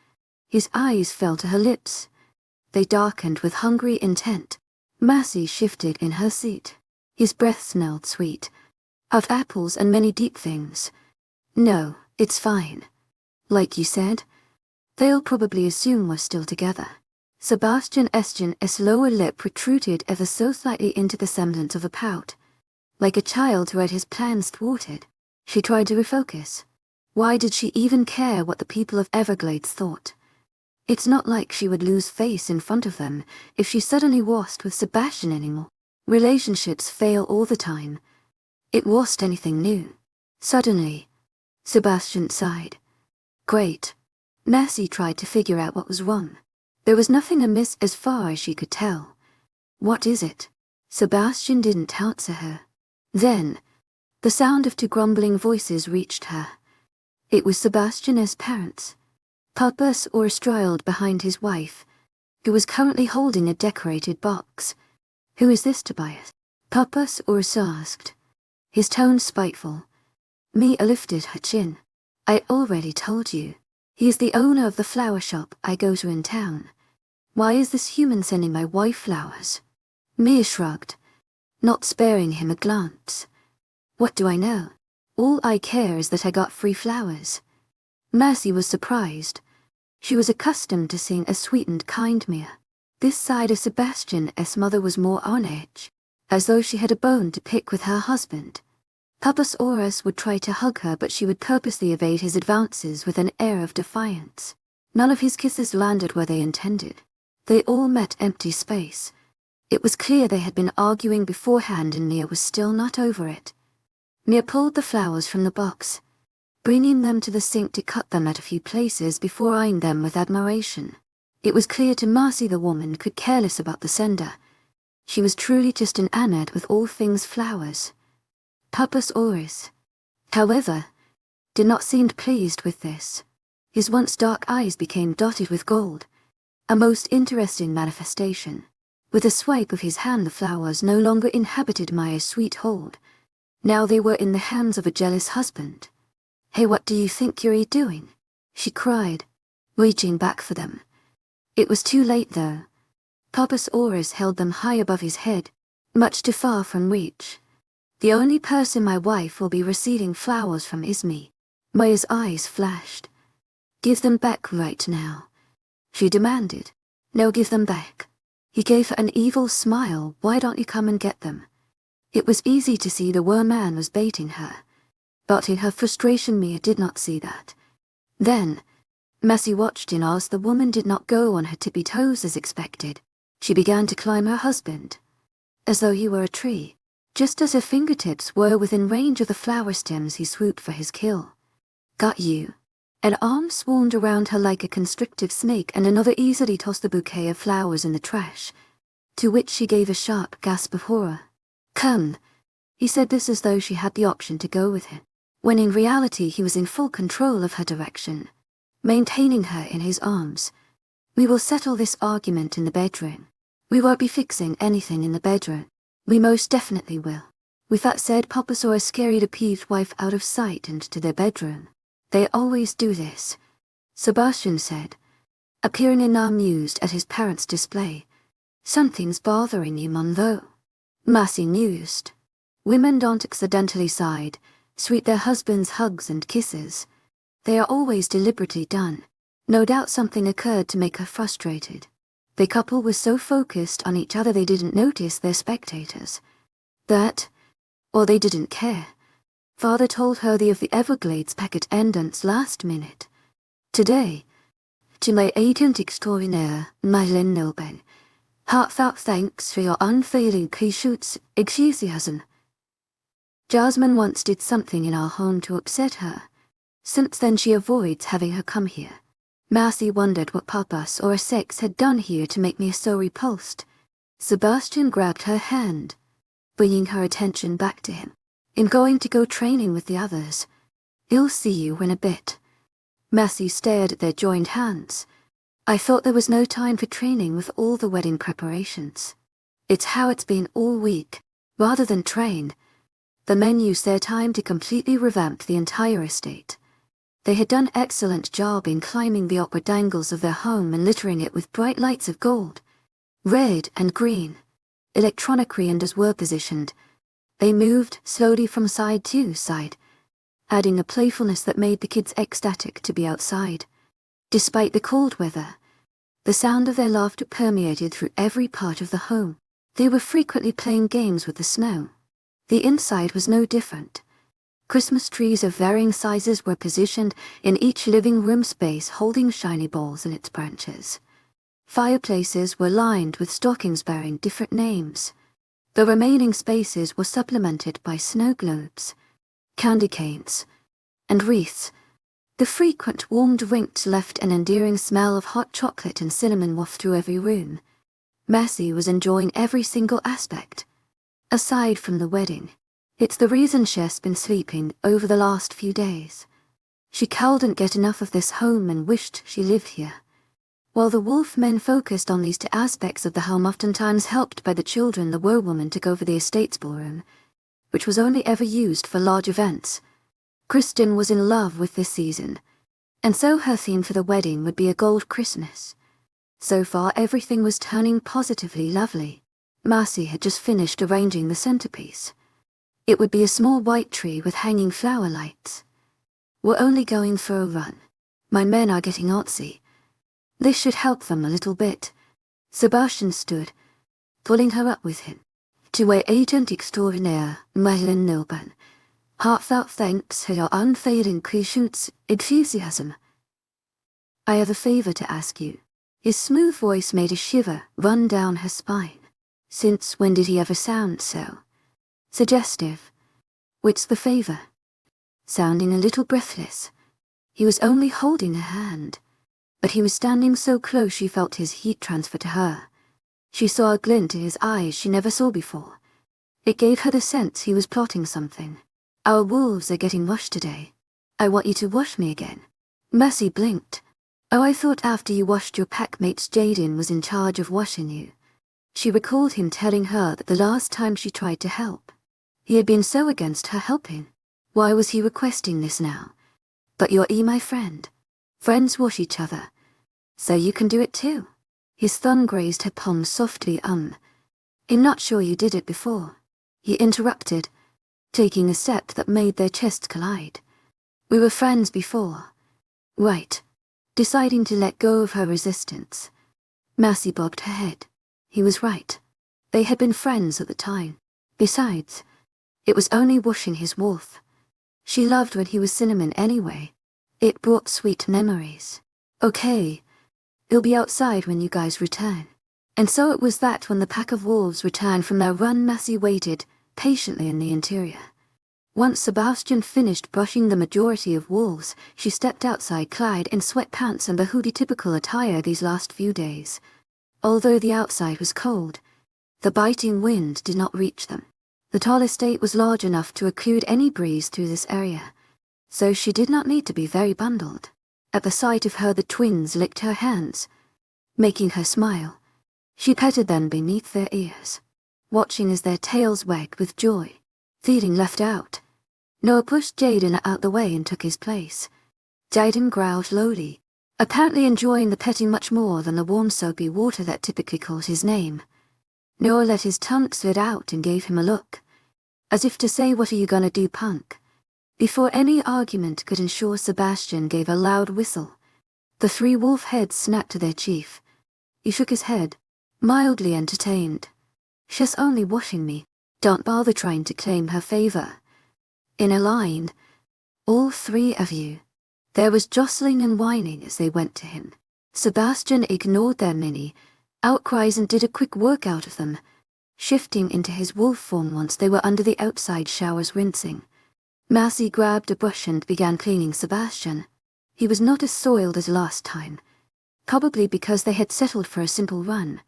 His eyes fell to her lips. They darkened with hungry intent. Mercy shifted in her seat. His breath smelled sweet, of apples and many deep things. No, it's fine. Like you said, they'll probably assume we're still together. Sebastian's lower lip protruded ever so slightly into the semblance of a pout. Like a child who had his plans thwarted, she tried to refocus. Why did she even care what the people of Everglades thought? It's not like she would lose face in front of them if she suddenly wasn't with Sebastian anymore. Relationships fail all the time. It wasn't anything new. Suddenly, Sebastian sighed. Great. Mercy tried to figure out what was wrong. There was nothing amiss as far as she could tell. What is it? Sebastian didn't answer her. Then, the sound of 2 grumbling voices reached her. It was Sebastian's parents. Papa strailed behind his wife, who was currently holding a decorated box. Who is this, Tobias? Papa asked, his tone spiteful. Mia lifted her chin. I already told you. He is the owner of the flower shop I go to in town. Why is this human sending my wife flowers? Mia shrugged, not sparing him a glance. What do I know? All I care is that I got free flowers. Mercy was surprised. She was accustomed to seeing a sweetened, kind Mia. This side of Sebastian's mother was more on edge, as though she had a bone to pick with her husband. Papa would try to hug her, but she would purposely evade his advances with an air of defiance. None of his kisses landed where they intended. They all met empty space. It was clear they had been arguing beforehand and Mia was still not over it. Mia pulled the flowers from the box, bringing them to the sink to cut them at a few places before eyeing them with admiration. It was clear to Marcy the woman could care less about the sender. She was truly just enamored with all things flowers. Papa however, did not seem pleased with this. His once dark eyes became dotted with gold. A most interesting manifestation. With a swipe of his hand, the flowers no longer inhabited Maya's sweet hold. Now they were in the hands of a jealous husband. "Hey, what do you think you're doing?" she cried, reaching back for them. It was too late though. Papa's auras held them high above his head, much too far from reach. "The only person my wife will be receiving flowers from is me." Maya's eyes flashed. "Give them back right now," she demanded. "No, give them back." He gave her an evil smile. "Why don't you come and get them?" It was easy to see the man was baiting her. But in her frustration, Mia did not see that. Then, Massey watched in awe as the woman did not go on her tippy toes as expected. She began to climb her husband, as though he were a tree. Just as her fingertips were within range of the flower stems, he swooped for his kill. "Got you." An arm swarmed around her like a constrictive snake, and another easily tossed the bouquet of flowers in the trash, to which she gave a sharp gasp of horror. "Come," he said this as though she had the option to go with him, when in reality he was in full control of her direction, maintaining her in his arms. "We will settle this argument in the bedroom." "We won't be fixing anything in the bedroom." "We most definitely will." With that said, Papa saw a scary peeved wife out of sight and to their bedroom. "They always do this," Sebastian said, appearing amused at his parents' display. "Something's bothering you, Mum, though." Massey mused. Women don't accidentally sweep their husbands' hugs and kisses. They are always deliberately done. No doubt something occurred to make her frustrated. The couple was so focused on each other they didn't notice their spectators. Or they didn't care. Father told her of the Everglades packet endance last minute. Today, to my agent extraordinaire, 𝐿𝐴𝐿, heartfelt thanks for your unfailing enthusiasm. Jasmine once did something in our home to upset her. Since then she avoids having her come here. Massey wondered what Papas or sex had done here to make me so repulsed. Sebastian grabbed her hand, bringing her attention back to him. "I'm going to go training with the others. I'll see you in a bit." Massey stared at their joined hands. "I thought there was no time for training with all the wedding preparations." "It's how it's been all week. Rather than train, the men used their time to completely revamp the entire estate. They had done an excellent job in climbing the awkward angles of their home and littering it with bright lights of gold, red and green. Electronic renders were positioned. They moved slowly from side to side, adding a playfulness that made the kids ecstatic to be outside. Despite the cold weather, the sound of their laughter permeated through every part of the home. They were frequently playing games with the snow. The inside was no different. Christmas trees of varying sizes were positioned in each living room space, holding shiny balls in its branches. Fireplaces were lined with stockings bearing different names. The remaining spaces were supplemented by snow globes, candy canes, and wreaths. The frequent warm drinks left an endearing smell of hot chocolate and cinnamon waft through every room. Massey was enjoying every single aspect. Aside from the wedding, it's the reason she's been sleeping over the last few days. She couldn't get enough of this home and wished she lived here. While the wolf men focused on these two aspects of the home, oftentimes helped by the children, the werewolf took over the estate's ballroom, which was only ever used for large events. Kristen was in love with this season, and so her theme for the wedding would be a gold Christmas. So far everything was turning positively lovely. Massey had just finished arranging the centerpiece. It would be a small white tree with hanging flower lights. "We're only going for a run. My men are getting artsy. This should help them a little bit." Sebastian stood, pulling her up with him. "To my agent extraordinaire, 𝐿𝐴𝐿, heartfelt thanks for your unfailing enthusiasm. I have a favor to ask you." His smooth voice made a shiver run down her spine. Since when did he ever sound so suggestive? "What's the favor?" Sounding a little breathless. He was only holding her hand, but he was standing so close she felt his heat transfer to her. She saw a glint in his eyes she never saw before. It gave her the sense he was plotting something. "Our wolves are getting washed today. I want you to wash me again." Mercy blinked. Oh, I thought after you washed your packmates Jaden was in charge of washing you. She recalled him telling her that the last time she tried to help, he had been so against her helping. Why was he requesting this now? But you're my friend. Friends wash each other. So you can do it too. His thumb grazed her palm softly. I'm not sure you did it before. He interrupted, taking a step that made their chests collide. We were friends before. Right. Deciding to let go of her resistance. Mercy bobbed her head. He was right. They had been friends at the time. Besides, it was only washing his wolf. She loved when he was cinnamon anyway. It brought sweet memories. Okay. He'll be outside when you guys return. And so it was that when the pack of wolves returned from their run, Mercy waited patiently in the interior. Once Sebastian finished brushing the majority of wolves, she stepped outside clad in sweatpants and the hoodie typical attire these last few days. Although the outside was cold, the biting wind did not reach them. The tall estate was large enough to occlude any breeze through this area, so she did not need to be very bundled. At the sight of her, the twins licked her hands, making her smile. She petted them beneath their ears, watching as their tails wagged with joy. Feeling left out, Noah pushed Jaden out the way and took his place. Jaden growled lowly, apparently enjoying the petting much more than the warm soapy water that typically called his name. Noah let his tongue slide out and gave him a look, as if to say, "What are you gonna do, punk?" Before any argument could ensure, Sebastian gave a loud whistle. The 3 wolf heads snapped to their chief. He shook his head, mildly entertained. "She's only washing me. Don't bother trying to claim her favor." In a line, all 3 of you. There was jostling and whining as they went to him. Sebastian ignored their mini outcries and did a quick workout of them, shifting into his wolf form once they were under the outside showers rinsing. Mercy grabbed a brush and began cleaning Sebastian. He was not as soiled as last time, probably because they had settled for a simple run.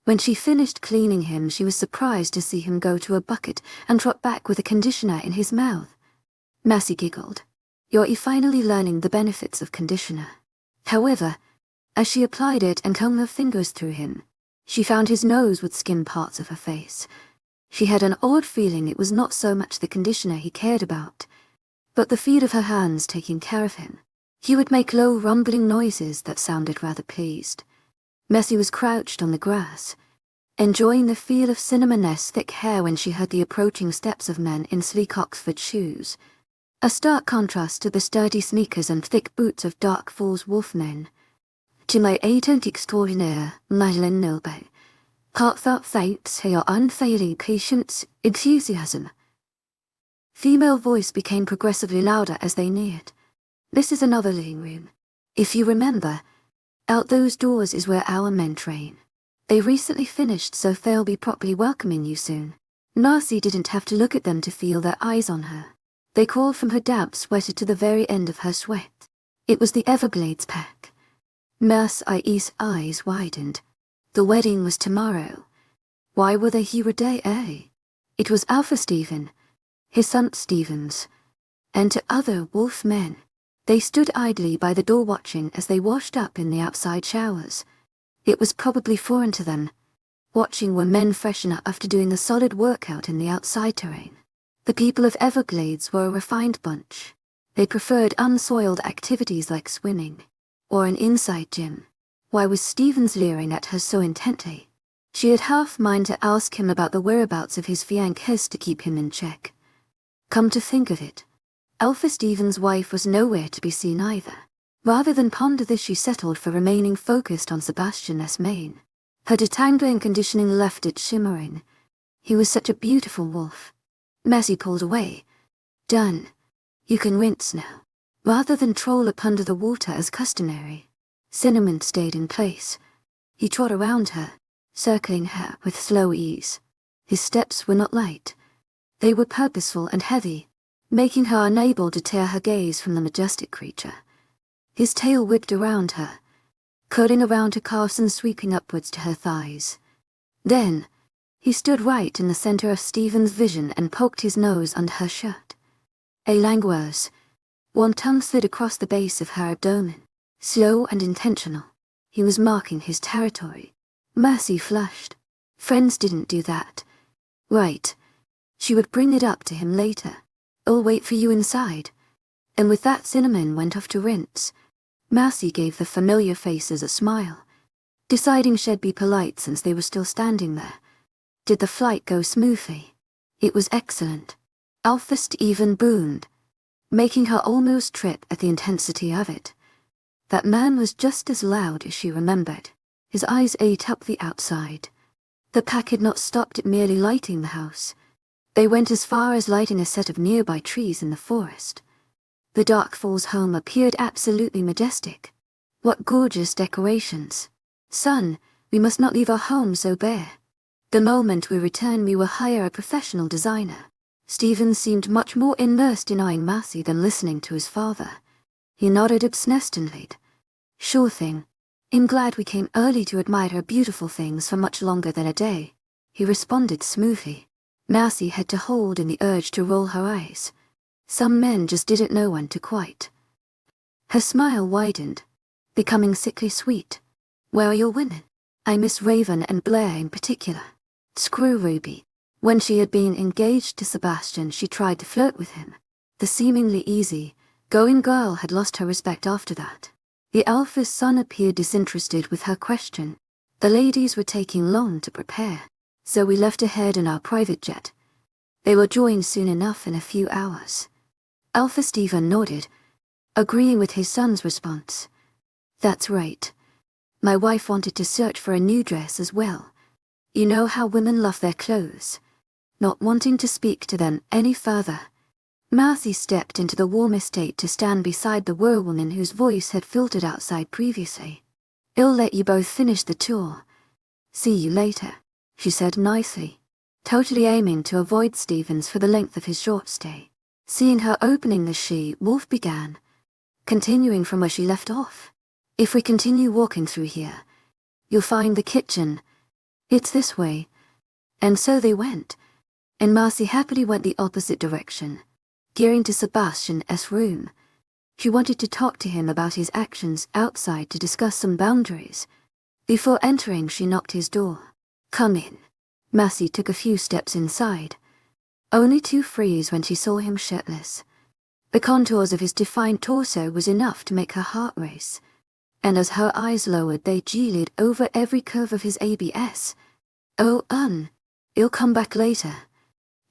When she finished cleaning him, she was surprised to see him go to a bucket and trot back with a conditioner in his mouth. Mercy giggled. "You're finally learning the benefits of conditioner." However, as she applied it and combed her fingers through him, she found his nose would skim parts of her face. She had an odd feeling it was not so much the conditioner he cared about, but the feel of her hands taking care of him. He would make low rumbling noises that sounded rather pleased. Mercy was crouched on the grass, enjoying the feel of Cinnamon's thick hair when she heard the approaching steps of men in sleek Oxford shoes, a stark contrast to the sturdy sneakers and thick boots of dark Falls wolfmen. "To my 𝐿𝐻𝐸 Madeline Nilbe, heartfelt thanks for your unfailing patience, enthusiasm." Female voice became progressively louder as they neared. "This is another living room. If you remember, out those doors is where our men train. They recently finished, so they'll be properly welcoming you soon." Mercy didn't have to look at them to feel their eyes on her. They crawled from her damp sweater to the very end of her sweat. It was the Everglades pack. Mercy's eyes widened. The wedding was tomorrow. Why were they here a day early? It was Alpha Stephen, his son Stevens, and 2 other wolf men. They stood idly by the door watching as they washed up in the outside showers. It was probably foreign to them. Watching were men freshen up after doing a solid workout in the outside terrain. The people of Everglades were a refined bunch. They preferred unsoiled activities like swimming, or an inside gym. Why was Stevens leering at her so intently? She had half mind to ask him about the whereabouts of his fiancée to keep him in check. Come to think of it, Alpha Stevens' wife was nowhere to be seen either. Rather than ponder this, she settled for remaining focused on Sebastian's mane. Her detangling conditioning left it shimmering. He was such a beautiful wolf. Mercy pulled away. "Done. You can rinse now." Rather than troll up under the water as customary, Cinnamon stayed in place. He trod around her, circling her with slow ease. His steps were not light. They were purposeful and heavy, making her unable to tear her gaze from the majestic creature. His tail whipped around her, curling around her calves and sweeping upwards to her thighs. Then, he stood right in the center of Stephen's vision and poked his nose under her shirt. "A langueurs. One tongue slid across the base of her abdomen, slow and intentional. He was marking his territory. Mercy flushed. Friends didn't do that. Right. She would bring it up to him later. I'll wait for you inside. And with that, Cinnamon went off to rinse. Mercy gave the familiar faces a smile, deciding she'd be polite since they were still standing there. Did the flight go smoothly? It was excellent. Alphist even boomed, making her almost trip at the intensity of it. That man was just as loud as she remembered. His eyes ate up the outside. The pack had not stopped at merely lighting the house. They went as far as lighting a set of nearby trees in the forest. The Dark Falls home appeared absolutely majestic. What gorgeous decorations. Son, we must not leave our home so bare. The moment we return, we will hire a professional designer. Stephen seemed much more immersed in eyeing Mercy than listening to his father. He nodded absently. Sure thing. I'm glad we came early to admire her beautiful things for much longer than a day, he responded smoothly. Mercy had to hold in the urge to roll her eyes. Some men just didn't know when to quite. Her smile widened, becoming sickly sweet. Where are your women? I miss Raven and Blair in particular. Screw Ruby. When she had been engaged to Sebastian, she tried to flirt with him. The seemingly easy-going girl had lost her respect after that. The Alpha's son appeared disinterested with her question. The ladies were taking long to prepare, so we left ahead in our private jet. They were joined soon enough in a few hours. Alpha Stephen nodded, agreeing with his son's response. That's right. My wife wanted to search for a new dress as well. You know how women love their clothes. Not wanting to speak to them any further, Mercy stepped into the warm estate to stand beside the werewoman whose voice had filtered outside previously. I'll let you both finish the tour. See you later, she said nicely, totally aiming to avoid Stevens for the length of his short stay. Seeing her opening the 𝐊𝐢 began, continuing from where she left off. If we continue walking through here, you'll find the kitchen. It's this way. And so they went, and Mercy happily went the opposite direction, gearing to Sebastian's room. She wanted to talk to him about his actions outside to discuss some boundaries. Before entering, she knocked his door. Come in. Mercy took a few steps inside, only to freeze when she saw him shirtless. The contours of his defined torso was enough to make her heart race, and as her eyes lowered, they jilted over every curve of his abs. Oh, you'll come back later.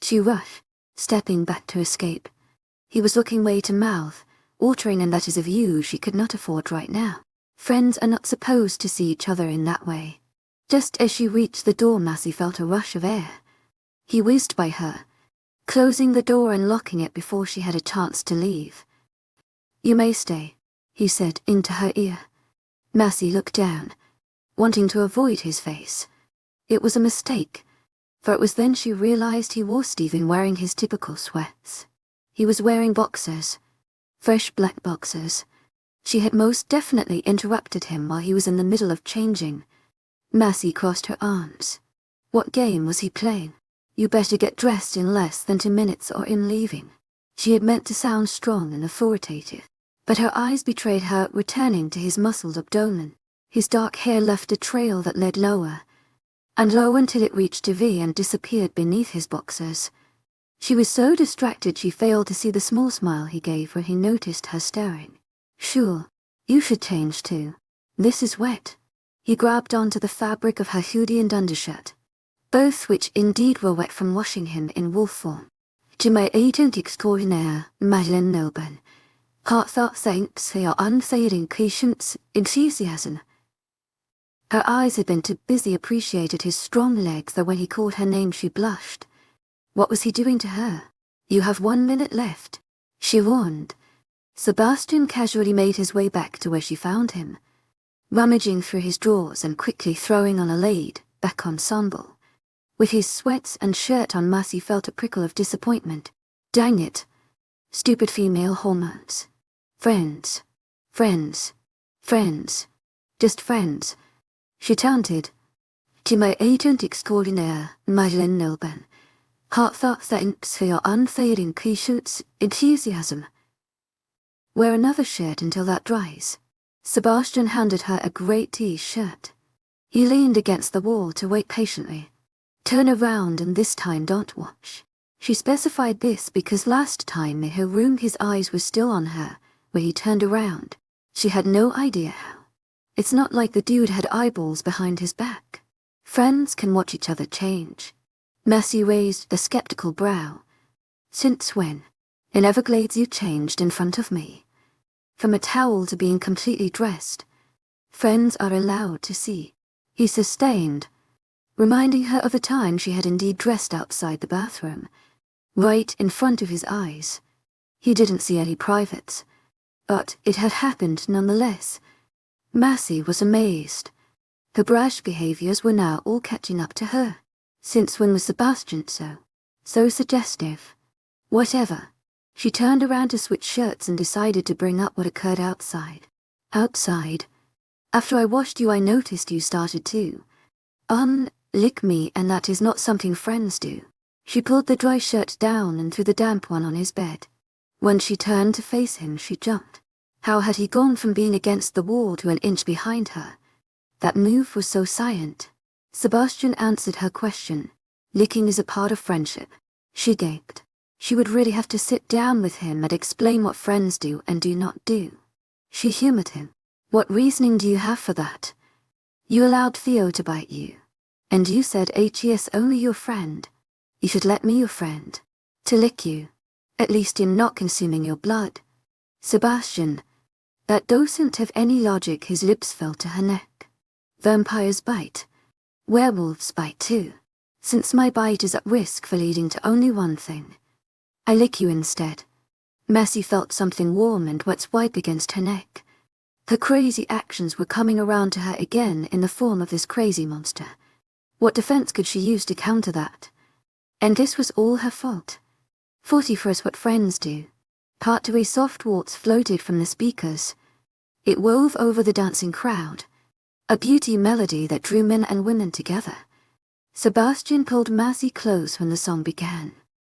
She rushed, stepping back to escape. He was looking way to mouth, altering in that is a view she could not afford right now. Friends are not supposed to see each other in that way. Just as she reached the door, Mercy felt a rush of air. He whizzed by her, closing the door and locking it before she had a chance to leave. You may stay, he said into her ear. Mercy looked down, wanting to avoid his face. It was a mistake, for it was then she realized he was Stephen wearing his typical sweats. He was wearing boxers, fresh black boxers. She had most definitely interrupted him while he was in the middle of changing. Mercy crossed her arms. What game was he playing? You better get dressed in less than 2 minutes or I'm leaving. She had meant to sound strong and authoritative, but her eyes betrayed her returning to his muscled abdomen. His dark hair left a trail that led lower, and low until it reached to V and disappeared beneath his boxers. She was so distracted she failed to see the small smile he gave when he noticed her staring. Sure, you should change too. This is wet. He grabbed onto the fabric of her hoodie and undershirt, both which indeed were wet from washing him in wolf form. 𝐊𝐢𝐧𝐼𝐻𝐻𝐬 𝐑𝐞𝐝𝐬 𝐻𝐻𝐻𝐬. Her eyes had been too busy appreciating his strong legs that when he called her name she blushed. What was he doing to her? You have 1 minute left, she warned. Sebastian casually made his way back to where she found him, rummaging through his drawers and quickly throwing on a laid-back ensemble. With his sweats and shirt on, Mercy felt a prickle of disappointment. Dang it. Stupid female hormones. Friends. Friends. Friends. Just friends. She taunted. 𝐊𝐢𝐴𝐺𝐻𝐻𝐬 𝐷𝐼𝐻𝐻𝐬 𝐻𝐻𝐻𝐬. Wear another shirt until that dries. Sebastian handed her a grey t-shirt. He leaned against the wall to wait patiently. Turn around and this time don't watch. She specified this because last time in her room his eyes were still on her, where he turned around. She had no idea how. It's not like the dude had eyeballs behind his back. Friends can watch each other change. Mercy raised a skeptical brow. Since when? In Everglades you changed in front of me. From a towel to being completely dressed. Friends are allowed to see. He sustained, reminding her of a time she had indeed dressed outside the bathroom, right in front of his eyes. He didn't see any privates, but it had happened nonetheless. Mercy was amazed. Her brash behaviors were now all catching up to her. Since when was Sebastian so suggestive? Whatever. She turned around to switch shirts and decided to bring up what occurred outside. Outside? After I washed you I noticed you started to lick me, and that is not something friends do. She pulled the dry shirt down and threw the damp one on his bed. When she turned to face him she jumped. How had he gone from being against the wall to an inch behind her? That move was so silent. Sebastian answered her question. Licking is a part of friendship. She gaped. She would really have to sit down with him and explain what friends do and do not do. She humored him. What reasoning do you have for that? You allowed Theo to bite you. And you said he is only your friend. You should let me your friend. To lick you. At least in not consuming your blood. Sebastian. That doesn't have any logic. His lips fell to her neck. Vampires bite. Werewolves bite too. Since my bite is at risk for leading to only one thing. I lick you instead. Mercy felt something warm and wet swipe against her neck. Her crazy actions were coming around to her again in the form of this crazy monster. What defense could she use to counter that? And this was all her fault. 44 is what friends do. Part to a soft waltz floated from the speakers. It wove over the dancing crowd. A beauty melody that drew men and women together. Sebastian pulled Mercy close when the song began.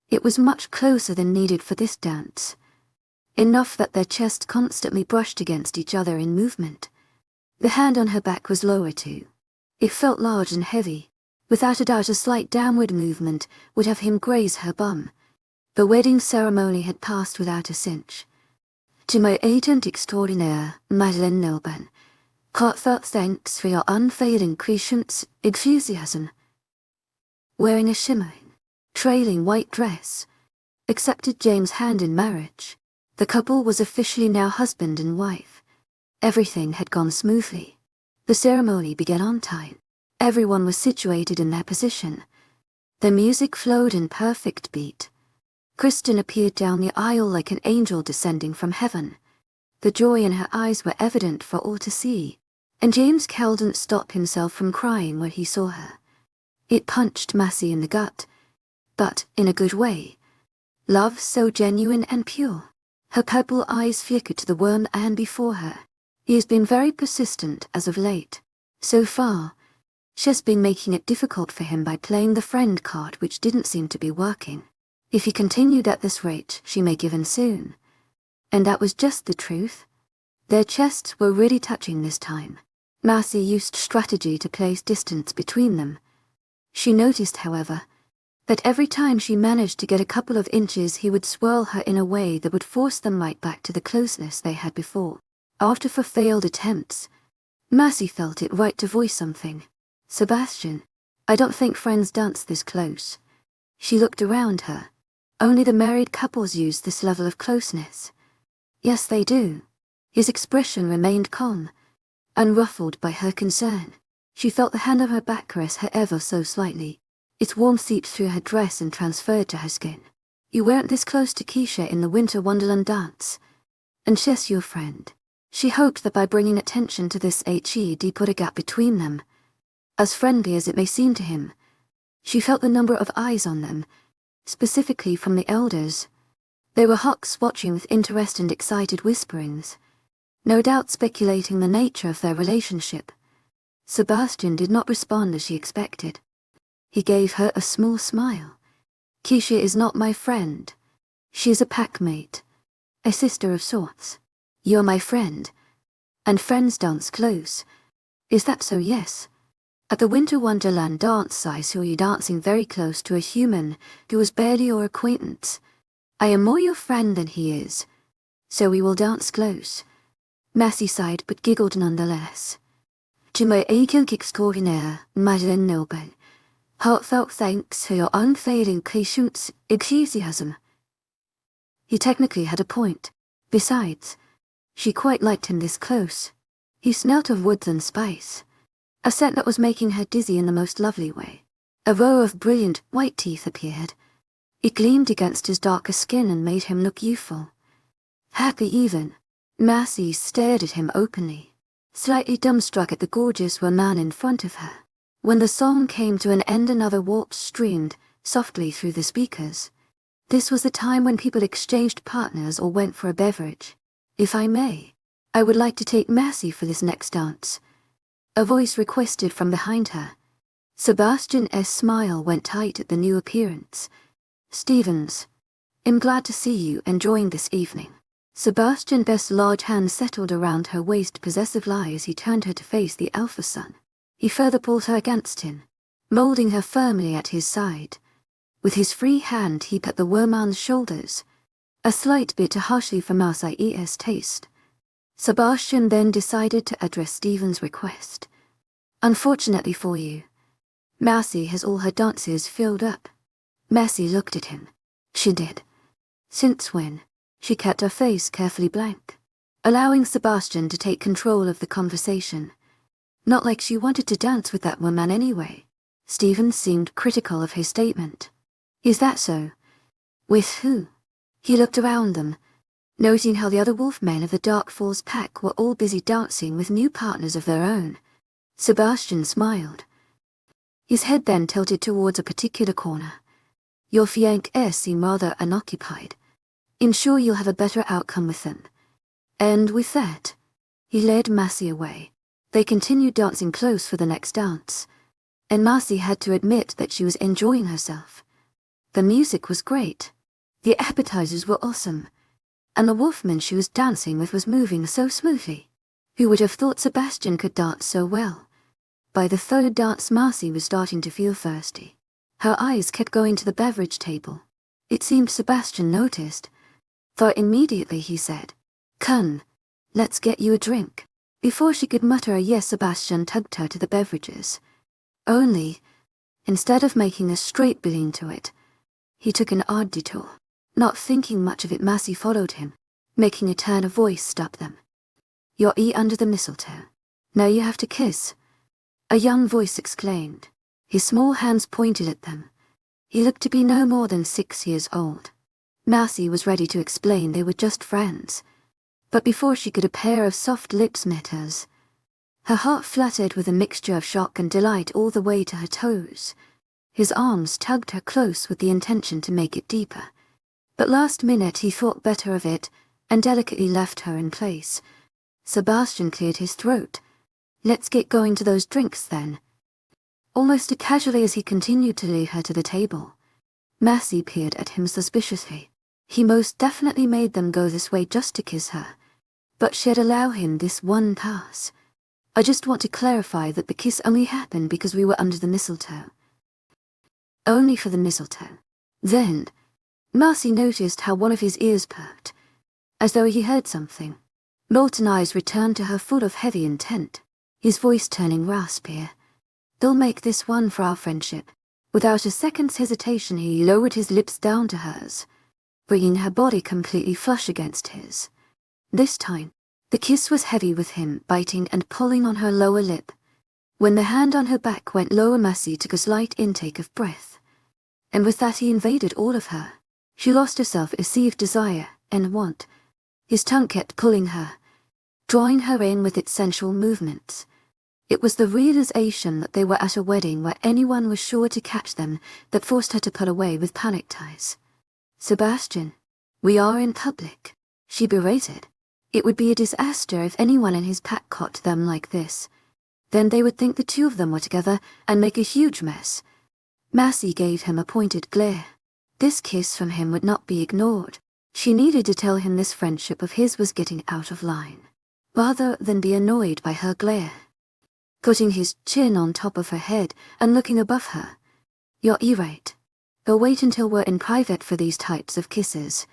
It was much closer than needed for this dance. Enough that their chests constantly brushed against each other in movement. The hand on her back was lower too. It felt large and heavy. Without a doubt a slight downward movement would have him graze her bum. The wedding ceremony had passed without a cinch. To my agent extraordinaire, Madeleine Nelban, heartfelt thanks for your unfailing 𝐶𝐮𝐬𝐻𝐵. Wearing a shimmering, trailing white dress, accepted James' hand in marriage. The couple was officially now husband and wife. Everything had gone smoothly. The ceremony began on time. Everyone was situated in their position. The music flowed in perfect beat. Kristen appeared down the aisle like an angel descending from heaven. The joy in her eyes were evident for all to see, and James didn't stop himself from crying when he saw her. It punched Mercy in the gut, but in a good way. Love so genuine and pure. Her purple eyes flickered to the worm and before her. He has been very persistent as of late. So far, she's been making it difficult for him by playing the friend card, which didn't seem to be working. If he continued at this rate, she may give in soon. And that was just the truth. Their chests were really touching this time. Mercy used strategy to place distance between them. She noticed, however, that every time she managed to get a couple of inches he would swirl her in a way that would force them right back to the closeness they had before. After 4 failed attempts, Mercy felt it right to voice something. Sebastian, I don't think friends dance this close. She looked around her. Only the married couples use this level of closeness. Yes, they do. His expression remained calm, unruffled by her concern. She felt the hand on her back caress her ever so slightly. Its warmth seeped through her dress and transferred to her skin. You weren't this close to Keisha in the Winter Wonderland dance. And she's your friend. She hoped that by bringing attention to this 𝐊𝐢𝐬𝐷 put a gap between them. As friendly as it may seem to him, she felt the number of eyes on them, specifically from the elders. They were hawks watching with interest and excited whisperings, no doubt speculating the nature of their relationship. Sebastian did not respond as she expected. He gave her a small smile. Keisha is not my friend. She is a packmate, a sister of sorts. You're my friend. And friends dance close. Is that so? Yes. At the Winter Wonderland dance I saw you dancing very close to a human who was barely your acquaintance. I am more your friend than he is, so we will dance close. Massey sighed but giggled nonetheless. 𝐊𝐢𝐳𝐸𝐾𝐜 Heartfelt thanks for your unfailing patience, 𝐿𝐢𝐳𝐸𝐵. He technically had a point. Besides, she quite liked him this close. He smelt of woods and spice, a scent that was making her dizzy in the most lovely way. A row of brilliant white teeth appeared. It gleamed against his darker skin and made him look youthful. Happy even. Massey stared at him openly, slightly dumbstruck at the gorgeous woman in front of her. When the song came to an end, another waltz streamed softly through the speakers. This was the time when people exchanged partners or went for a beverage. If I may, I would like to take Massey for this next dance. A voice requested from behind her. Sebastian's smile went tight at the new appearance. Stevens, I'm glad to see you enjoying this evening. Sebastian's large hand settled around her waist possessively as he turned her to face the alpha sun. He further pulled her against him, molding her firmly at his side. With his free hand he pat the woman's shoulders, a slight bit too harshly for 𝐿𝐢𝐳𝐸𝐻's taste. Sebastian then decided to address Stephen's request. Unfortunately for you, Massey has all her dances filled up. Massey looked at him. She did. Since when? She kept her face carefully blank, allowing Sebastian to take control of the conversation. Not like she wanted to dance with that woman anyway. Stephen seemed critical of his statement. Is that so? With who? He looked around them, noting how the other wolfmen of the Dark Falls pack were all busy dancing with new partners of their own. Sebastian smiled. His head then tilted towards a particular corner. Your fiancés seem rather unoccupied. I'm sure you'll have a better outcome with them. And with that, he led Massey away. They continued dancing close for the next dance, and Massey had to admit that she was enjoying herself. The music was great. The appetizers were awesome. And the wolfman she was dancing with was moving so smoothly. Who would have thought Sebastian could dance so well? By the third dance, Massey was starting to feel thirsty. Her eyes kept going to the beverage table. It seemed Sebastian noticed. For immediately he said, "Come, let's get you a drink." Before she could mutter a yes, Sebastian tugged her to the beverages. Only, instead of making a straight beeline to it, he took an odd detour. Not thinking much of it, Massey followed him, making a turn. A voice stopped them. "You're under the mistletoe. Now you have to kiss," a young voice exclaimed. His small hands pointed at them. He looked to be no more than 6 years old. Massey was ready to explain they were just friends, but before she could, a pair of soft lips met hers. Her heart fluttered with a mixture of shock and delight all the way to her toes. His arms tugged her close with the intention to make it deeper. But last minute he thought better of it and delicately left her in place. Sebastian cleared his throat. "Let's get going to those drinks then." Almost as casually as he continued to lead her to the table, Massey peered at him suspiciously. He most definitely made them go this way just to kiss her, but she'd allow him this one pass. "I just want to clarify that the kiss only happened because we were under the mistletoe." Only for the mistletoe. Then, Massey noticed how one of his ears perked, as though he heard something. Molten eyes returned to her full of heavy intent, his voice turning raspier. "They'll make this one for our friendship." Without a second's hesitation he lowered his lips down to hers, bringing her body completely flush against his. This time, the kiss was heavy with him biting and pulling on her lower lip. When the hand on her back went lower, Massey took a slight intake of breath, and with that he invaded all of her. She lost herself in perceived desire and want. His tongue kept pulling her, drawing her in with its sensual movements. It was the realization that they were at a wedding where anyone was sure to catch them that forced her to pull away with panicked eyes. "Sebastian, we are in public," she berated. It would be a disaster if anyone in his pack caught them like this. Then they would think the two of them were together and make a huge mess. Massey gave him a pointed glare. This kiss from him would not be ignored. She needed to tell him this friendship of his was getting out of line, rather than be annoyed by her glare. Putting his chin on top of her head and looking above her. "You're right. But wait until we're in private for these types of kisses."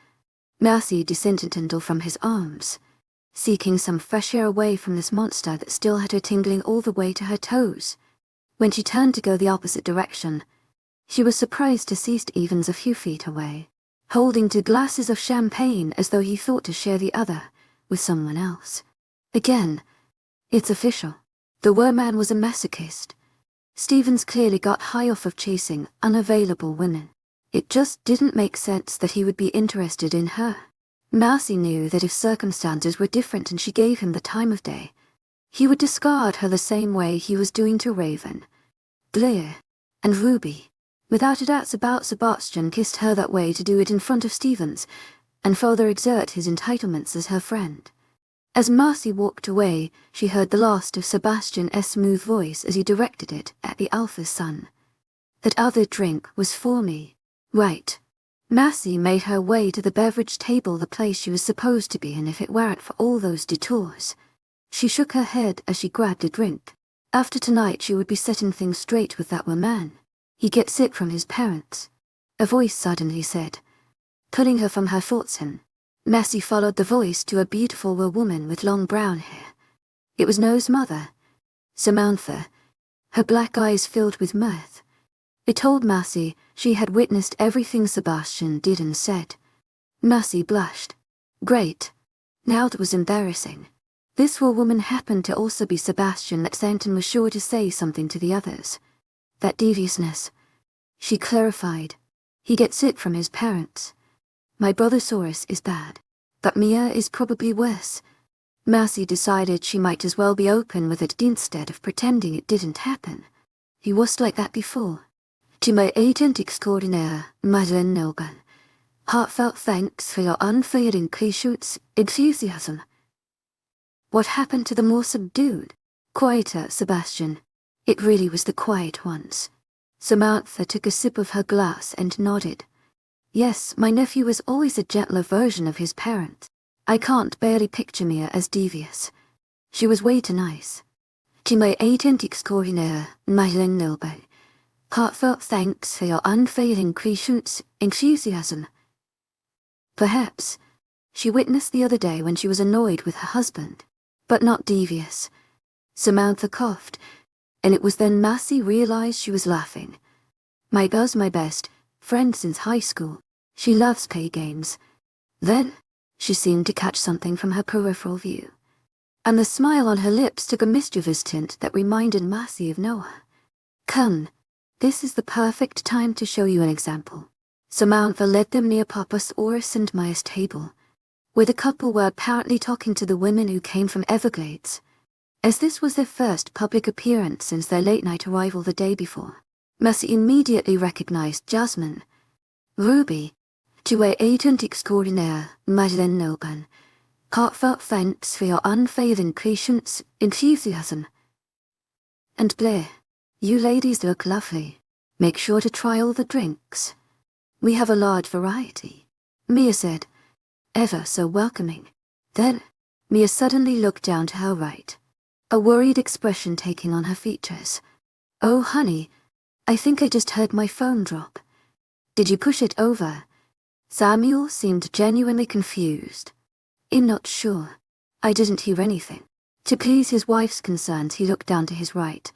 Mercy descended from his arms, seeking some fresh air away from this monster that still had her tingling all the way to her toes. When she turned to go the opposite direction, she was surprised to see Stevens a few feet away, holding 2 glasses of champagne as though he thought to share the other with someone else. Again, it's official. The werewolf was a masochist. Stevens clearly got high off of chasing unavailable women. It just didn't make sense that he would be interested in her. Mercy knew that if circumstances were different and she gave him the time of day, he would discard her the same way he was doing to Raven, Blair, and Ruby. Without a doubt Sebastian kissed her that way to do it in front of Stevens, and further exert his entitlements as her friend. As Mercy walked away, she heard the last of Sebastian's smooth voice as he directed it at the Alpha's son. "That other drink was for me, right?" Mercy made her way to the beverage table, the place she was supposed to be in if it weren't for all those detours. She shook her head as she grabbed a drink. After tonight she would be setting things straight with that man. He gets it from his parents, a voice suddenly said, pulling her from her thoughts in. Mercy followed the voice to a beautiful woman with long brown hair. It was Noah's mother, Samantha, her black eyes filled with mirth. It told Mercy she had witnessed everything Sebastian did and said. Mercy blushed. Great. Now that was embarrassing. This woman happened to also be Sebastian that Stanton was sure to say something to the others. That deviousness. She clarified. He gets it from his parents. My brother Saurus is bad, but Mia is probably worse. Mercy decided she might as well be open with it instead of pretending it didn't happen. He was like that before. 𝐿𝐤𝐼𝐴𝐺𝐻𝐿𝐬. Heartfelt thanks for your unfailing patience, enthusiasm. What happened to the more subdued, quieter Sebastian? It really was the quiet ones. Samantha took a sip of her glass and nodded. Yes, my nephew was always a gentler version of his parents. I can't barely picture Mia as devious. She was way too nice. 𝐿𝐤𝐼𝐴𝐺𝐻𝐿𝐬. Heartfelt thanks for your unfailing patience, enthusiasm. Perhaps she witnessed the other day when she was annoyed with her husband, but not devious. Samantha coughed, and it was then Mercy realized she was laughing. My girl's my best friend since high school. She loves play games. Then she seemed to catch something from her peripheral view, and the smile on her lips took a mischievous tint that reminded Mercy of Noah. Come, this is the perfect time to show you an example. Samantha led them near Papa Saurus and Maya's table, where the couple were apparently talking to the women who came from Everglades. As this was their first public appearance since their late-night arrival the day before, Mercy immediately recognized Jasmine. Ruby, 𝐿𝐤𝐼𝐴𝐺𝐻𝐿𝐬. Heartfelt thanks for your unfailing patience, enthusiasm. And Blair, you ladies look lovely. Make sure to try all the drinks. We have a large variety, Mia said, ever so welcoming. Then, Mia suddenly looked down to her right, a worried expression taking on her features. Oh honey, I think I just heard my phone drop. Did you push it over? Samuel seemed genuinely confused. I'm not sure. I didn't hear anything. To please his wife's concerns, he looked down to his right,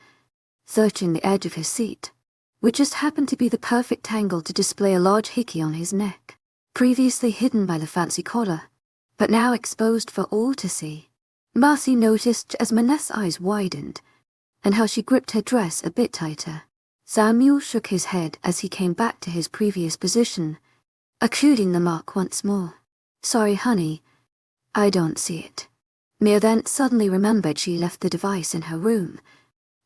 searching the edge of his seat, which just happened to be the perfect angle to display a large hickey on his neck, previously hidden by the fancy collar, but now exposed for all to see. Mercy noticed as Manette's eyes widened, and how she gripped her dress a bit tighter. Samuel shook his head as he came back to his previous position, accusing the mark once more. Sorry, honey, I don't see it. Mia then suddenly remembered she left the device in her room,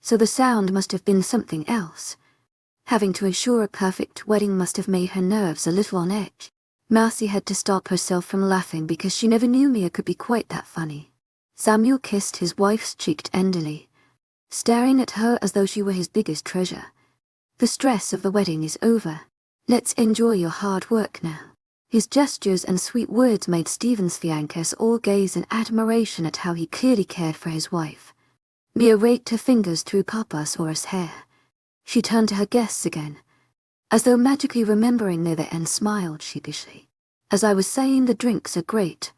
so the sound must have been something else. Having to ensure a perfect wedding must have made her nerves a little on edge. Mercy had to stop herself from laughing because she never knew Mia could be quite that funny. Samuel kissed his wife's cheek tenderly, staring at her as though she were his biggest treasure. The stress of the wedding is over. Let's enjoy your hard work now. His gestures and sweet words made 𝐿𝐤𝐲𝐻𝐵 all gaze in admiration at how he clearly cared for his wife. Mia raked her fingers through 𝐴𝐴𝐴's hair. She turned to her guests again, as though magically remembering they and smiled sheepishly. As I was saying, the drinks are great.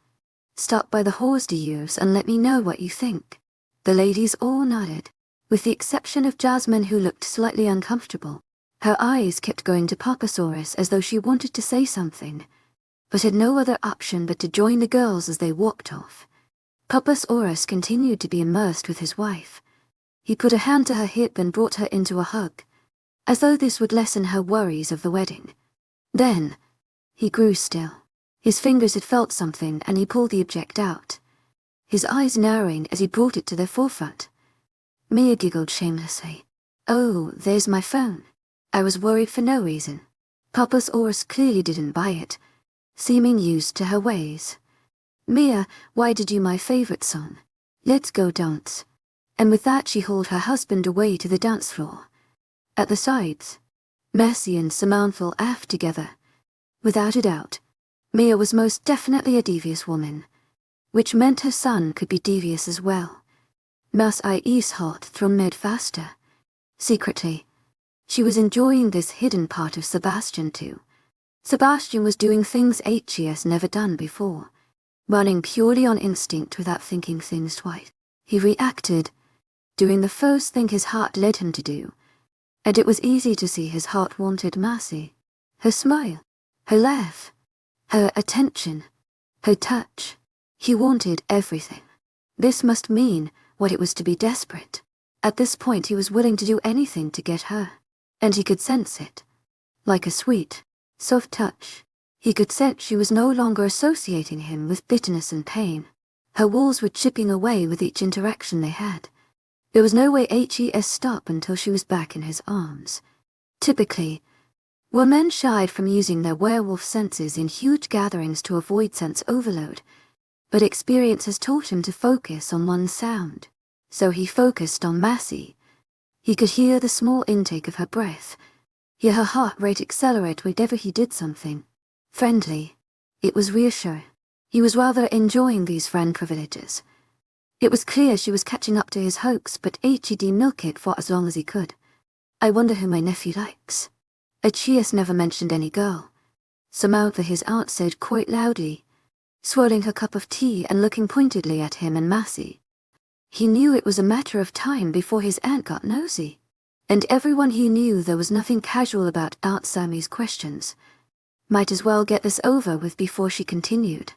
Stop by the 𝐊𝐲𝐳 and let me know what you think. The ladies all nodded, with the exception of Jasmine, who looked slightly uncomfortable. Her eyes kept going to 𝐴𝐴𝐴 as though she wanted to say something, but had no other option but to join the girls as they walked off. 𝐴𝐴𝐴 continued to be immersed with his wife. He put a hand to her hip and brought her into a hug, as though this would lessen her worries of the wedding. Then, he grew still. His fingers had felt something and he pulled the object out, his eyes narrowing as he brought it to their forefront. Mia giggled shamelessly. "Oh, there's my phone. I was worried for no reason." 𝐴𝐴𝐴 clearly didn't buy it, seeming used to her ways. "Mia, why did you my favorite song? Let's go dance." And with that she hauled her husband away to the dance floor. At the sides, Mercy and Samantha laughed together. Without a doubt, Mia was most definitely a devious woman, which meant her son could be devious as well. 𝐿𝐤𝐲𝐻𝐵 heart thrummed faster. Secretly, she was enjoying this hidden part of Sebastian too. Sebastian was doing things 𝐿𝐤𝐲𝐻𝐵 never done before, running purely on instinct without thinking things twice. He reacted, doing the first thing his heart led him to do, and it was easy to see his heart wanted Mercy. Her smile, her laugh, her attention, her touch. He wanted everything. This must mean what it was to be desperate. At this point he was willing to do anything to get her, and he could sense it. Like a sweet, soft touch, he could sense she was no longer associating him with bitterness and pain. Her walls were chipping away with each interaction they had. There was no way 𝐿𝐤𝐻𝐵 stopped until she was back in his arms. Typically, women shied from using their werewolf senses in huge gatherings to avoid sense overload, but experience has taught him to focus on one sound. So he focused on Mercy. He could hear the small intake of her breath, hear her heart rate accelerate whenever he did something friendly. It was reassuring. He was rather enjoying these friend privileges. It was clear she was catching up to his hoax, but 𝐿𝐤𝐻𝐵 milked it for as long as he could. "I wonder who my nephew likes." 𝐿𝐤𝐻𝐵 never mentioned any girl. Samantha, his aunt, said quite loudly, swirling her cup of tea and looking pointedly at him and Mercy. He knew it was a matter of time before his aunt got nosy, and everyone he knew there was nothing casual about Aunt Sammy's questions. Might as well get this over with before she continued.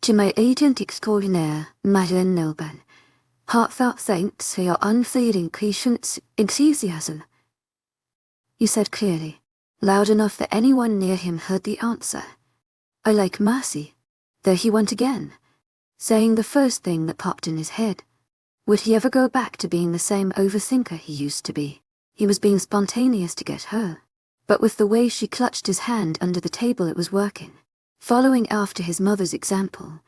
𝐿𝐤𝐻𝐵 𝐊𝐤𝐻𝐵, heartfelt thanks for your unfailing patience and enthusiasm. You said clearly, loud enough that anyone near him heard the answer. "I like Mercy." There he went again, saying the first thing that popped in his head. Would he ever go back to being the same overthinker he used to be? He was being spontaneous to get her, but with the way she clutched his hand under the table it was working. Following after his mother's example,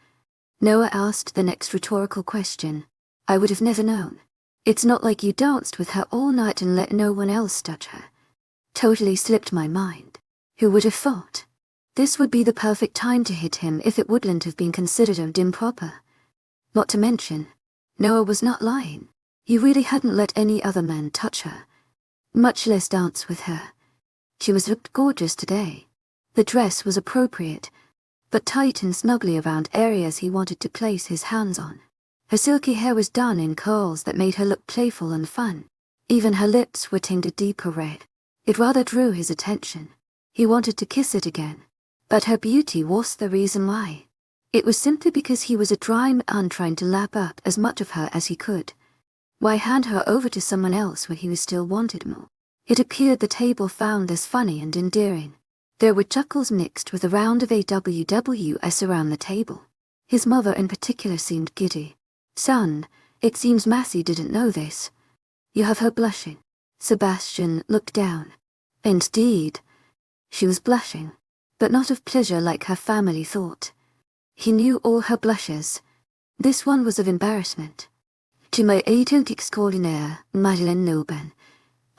Noah asked the next rhetorical question. "I would have never known. It's not like you danced with her all night and let no one else touch her. Totally slipped my mind. Who would have thought? This would be the perfect time to hit him if it wouldn't have been considered improper. Not to mention, Noah was not lying. He really hadn't let any other man touch her, much less dance with her. She looked gorgeous today. The dress was appropriate, but tight and snugly around areas he wanted to place his hands on. Her silky hair was done in curls that made her look playful and fun. Even her lips were tinged a deeper red. It rather drew his attention. He wanted to kiss it again, but her beauty was the reason why. It was simply because he was a dry man trying to lap up as much of her as he could. Why hand her over to someone else when he was still wanted more? It appeared the table found this funny and endearing. There were chuckles mixed with a round of AWWs around the table. His mother in particular seemed giddy. "Son, it seems Mercy didn't know this. You have her blushing." Sebastian looked down. Indeed, she was blushing, but not of pleasure like her family thought. He knew all her blushes. This one was of embarrassment. 𝐿𝐤𝐻𝐵,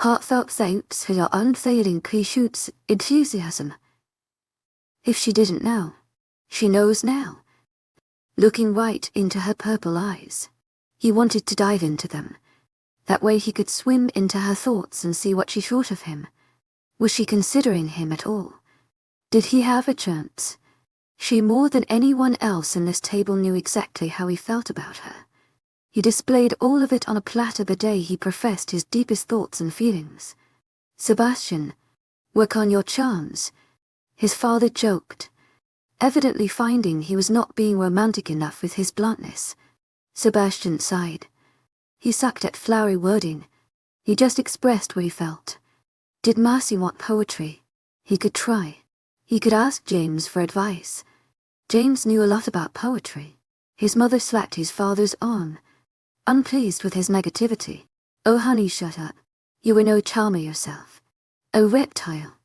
heartfelt thanks for your unfailing patience, enthusiasm. If she didn't know, she knows now. Looking right into her purple eyes, he wanted to dive into them. That way he could swim into her thoughts and see what she thought of him. Was she considering him at all? Did he have a chance? She more than anyone else in this table knew exactly how he felt about her. He displayed all of it on a platter the day he professed his deepest thoughts and feelings. Sebastian, work on your charms, his father joked, evidently finding he was not being romantic enough with his bluntness. Sebastian sighed. He sucked at flowery wording. He just expressed what he felt. Did Marcy want poetry? He could try. He could ask James for advice. James knew a lot about poetry. His mother slapped his father's arm, unpleased with his negativity. Oh honey, shut up. You were no charmer yourself. Oh reptile.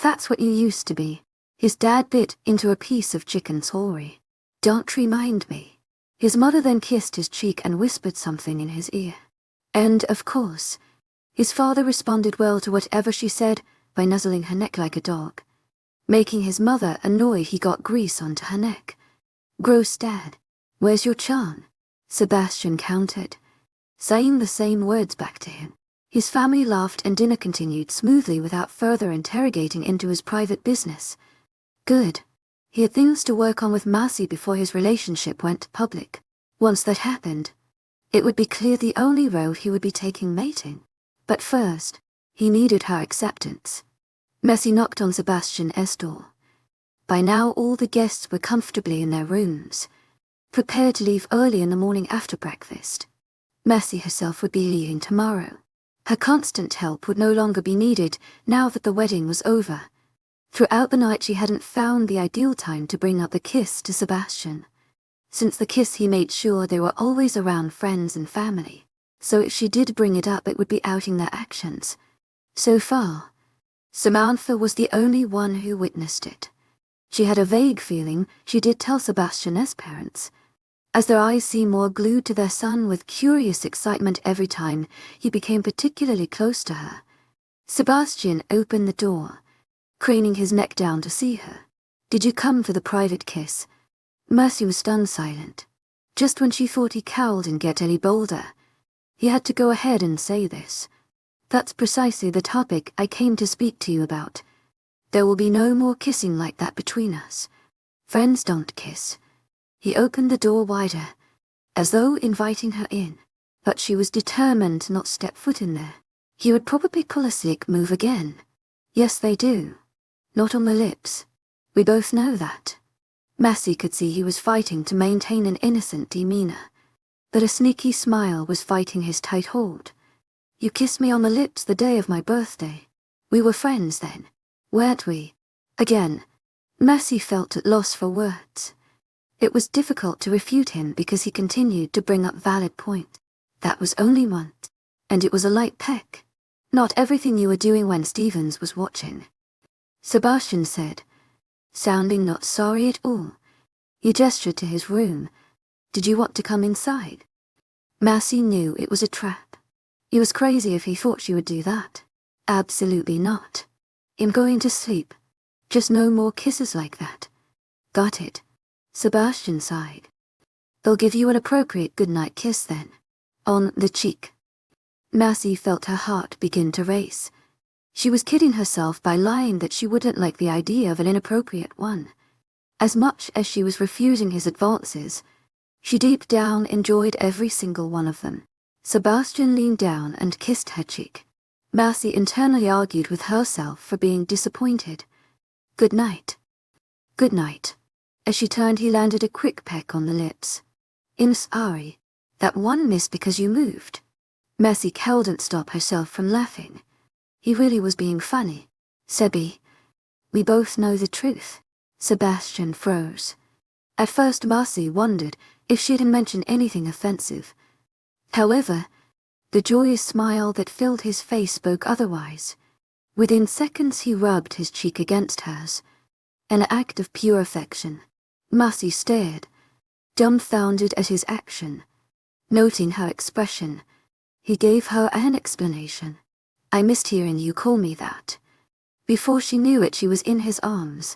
That's what you used to be. His dad bit into a piece of chicken's hoary. Don't remind me. His mother then kissed his cheek and whispered something in his ear. And, of course, his father responded well to whatever she said by nuzzling her neck like a dog, making his mother annoyed he got grease onto her neck. Gross, Dad. Where's your charm? Sebastian countered, saying the same words back to him. His family laughed and dinner continued smoothly without further interrogating into his private business. Good. He had things to work on with Marcy before his relationship went public. Once that happened, it would be clear the only road he would be taking mating. But first, he needed her acceptance. Mercy knocked on Sebastian's door. By now all the guests were comfortably in their rooms, prepared to leave early in the morning after breakfast. Mercy herself would be leaving tomorrow. Her constant help would no longer be needed now that the wedding was over. Throughout the night she hadn't found the ideal time to bring up the kiss to Sebastian. Since the kiss he made sure they were always around friends and family, so if she did bring it up it would be outing their actions. So far, Samantha was the only one who witnessed it. She had a vague feeling she did tell Sebastian's parents. As their eyes seemed more glued to their son with curious excitement every time he became particularly close to her, Sebastian opened the door, craning his neck down to see her. Did you come for the private kiss? Mercy was stunned silent. Just when she thought he cowled and get any bolder, he had to go ahead and say this. That's precisely the topic I came to speak to you about. There will be no more kissing like that between us. Friends don't kiss. He opened the door wider, as though inviting her in, but she was determined to not step foot in there. He would probably pull a sick move again. Yes, they do. Not on the lips. We both know that. Mercy could see he was fighting to maintain an innocent demeanor, but a sneaky smile was fighting his tight hold. You kissed me on the lips the day of my birthday. We were friends then, weren't we? Again, Mercy felt at loss for words. It was difficult to refute him because he continued to bring up valid point. That was only once, and it was a light peck. Not everything you were doing when Stevens was watching. Sebastian said, sounding not sorry at all. He gestured to his room. Did you want to come inside? Mercy knew it was a trap. He was crazy if he thought she would do that. Absolutely not. I'm going to sleep. Just no more kisses like that. Got it. Sebastian sighed. They'll give you an appropriate goodnight kiss then. On the cheek. Mercy felt her heart begin to race. She was kidding herself by lying that she wouldn't like the idea of an inappropriate one. As much as she was refusing his advances, she deep down enjoyed every single one of them. Sebastian leaned down and kissed her cheek. Mercy internally argued with herself for being disappointed. Good night. Good night. As she turned he landed a quick peck on the lips. I'm sorry. That one missed because you moved. Mercy couldn't stop herself from laughing. He really was being funny. Sebi, we both know the truth. Sebastian froze. At first Mercy wondered if she had mentioned anything offensive. However, the joyous smile that filled his face spoke otherwise. Within seconds he rubbed his cheek against hers, an act of pure affection. Mercy stared, dumbfounded at his action. Noting her expression, he gave her an explanation. I missed hearing you call me that. Before she knew it, she was in his arms,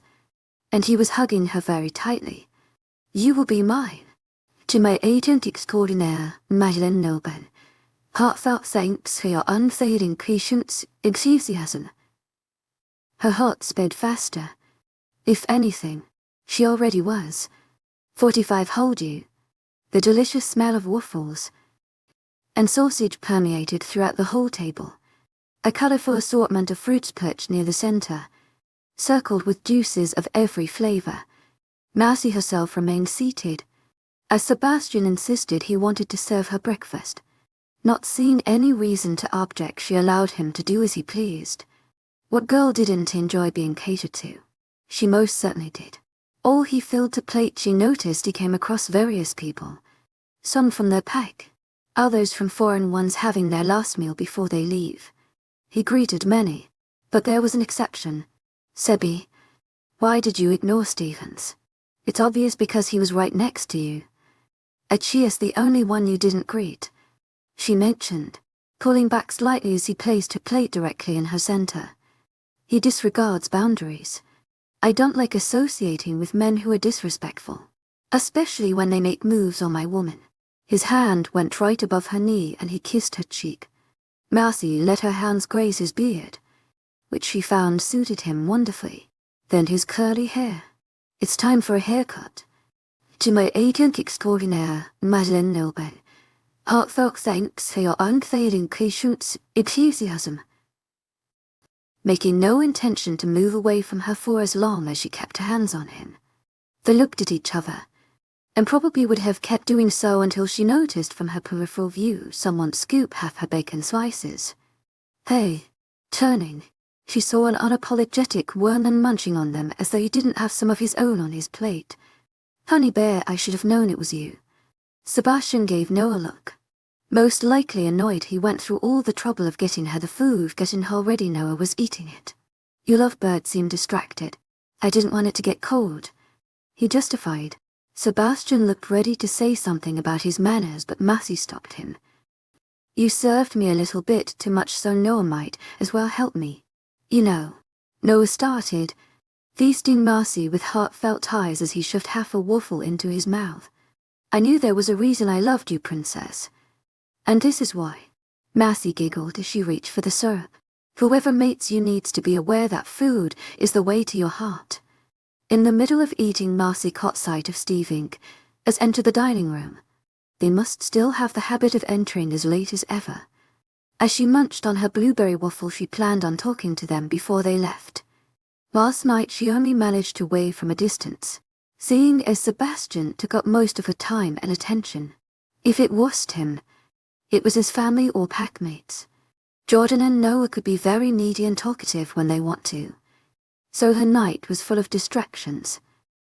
and he was hugging her very tightly. "You will be mine. 𝐿𝐤𝐳𝐸𝐬𝐻𝐿𝐬 𝐊𝐢𝐳𝐸𝐬𝐻𝐿𝐬 Heartfelt thanks for your unfailing patience, enthusiasm." Her heart sped faster. If anything, she already was. 45 hold you. The delicious smell of waffles and sausage permeated throughout the whole table. A colorful assortment of fruits perched near the center, circled with juices of every flavor. Marcy herself remained seated, as Sebastian insisted he wanted to serve her breakfast. Not seeing any reason to object, she allowed him to do as he pleased. What girl didn't enjoy being catered to? She most certainly did. All he filled to plate, she noticed he came across various people. Some from their pack, others from foreign ones having their last meal before they leave. He greeted many, but there was an exception. "Sebi, why did you ignore Stevens? It's obvious because he was right next to you. 𝐿𝐤𝐳𝐸 the only one you didn't greet," she mentioned, pulling back slightly as he placed her plate directly in her center. "He disregards boundaries. I don't like associating with men who are disrespectful, especially when they make moves on my woman." His hand went right above her knee and he kissed her cheek. Marcy let her hands graze his beard, which she found suited him wonderfully. Then his curly hair. "It's time for a haircut. 𝐿𝐤𝐳𝐸𝐻𝐿𝐬 𝐊𝐢𝐳𝐸𝐻𝐿𝐬 Heartfelt thanks for your unfailing patience, enthusiasm." Making no intention to move away from her for as long as she kept her hands on him. They looked at each other, and probably would have kept doing so until she noticed from her peripheral view someone scoop half her bacon slices. "Hey," turning, she saw an unapologetic Werner munching on them as though he didn't have some of his own on his plate. "Honey bear, I should have known it was you." Sebastian gave Noah a look. Most likely annoyed he went through all the trouble of getting her the food, getting her already Noah was eating it. "Your lovebird seemed distracted. I didn't want it to get cold," he justified. Sebastian looked ready to say something about his manners, but Marcy stopped him. "You served me a little bit too much, so Noah might as well help me. You know." Noah started, feasting Marcy with heartfelt eyes as he shoved half a waffle into his mouth. "I knew there was a reason I loved you, princess. And this is why." Marcy giggled as she reached for the syrup. "Whoever mates you needs to be aware that food is the way to your heart." In the middle of eating, Marcy caught sight of Steving as entered the dining room. They must still have the habit of entering as late as ever. As she munched on her blueberry waffle, she planned on talking to them before they left. Last night she only managed to wave from a distance, seeing as Sebastian took up most of her time and attention. If it wasn't him, it was his family or packmates. Jordan and Noah could be very needy and talkative when they want to. So her night was full of distractions.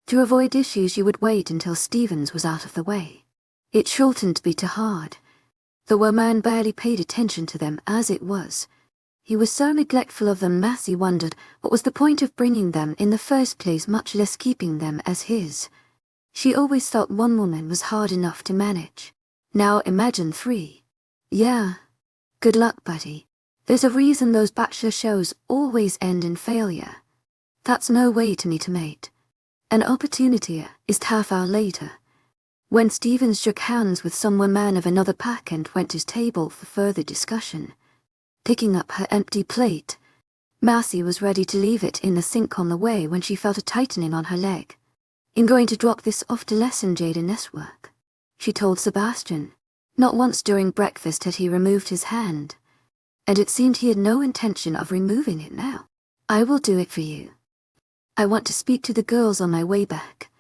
To avoid issues, you would wait until Stevens was out of the way. It shouldn't be too hard. The man barely paid attention to them as it was. He was so neglectful of them, Marcy wondered what was the point of bringing them in the first place, much less keeping them as his. She always thought one woman was hard enough to manage. Now imagine 3. Yeah. Good luck, buddy. There's a reason those bachelor shows always end in failure. That's no way to meet a mate. An opportunity is half hour later, when Stevens shook hands with some man of another pack and went to his table for further discussion. Picking up her empty plate, Marcy was ready to leave it in the sink on the way when she felt a tightening on her leg. "I'm going to drop this off to lesson Jaden's work," she told Sebastian. Not once during breakfast had he removed his hand, and it seemed he had no intention of removing it now. "I will do it for you. I want to speak to the girls on my way back."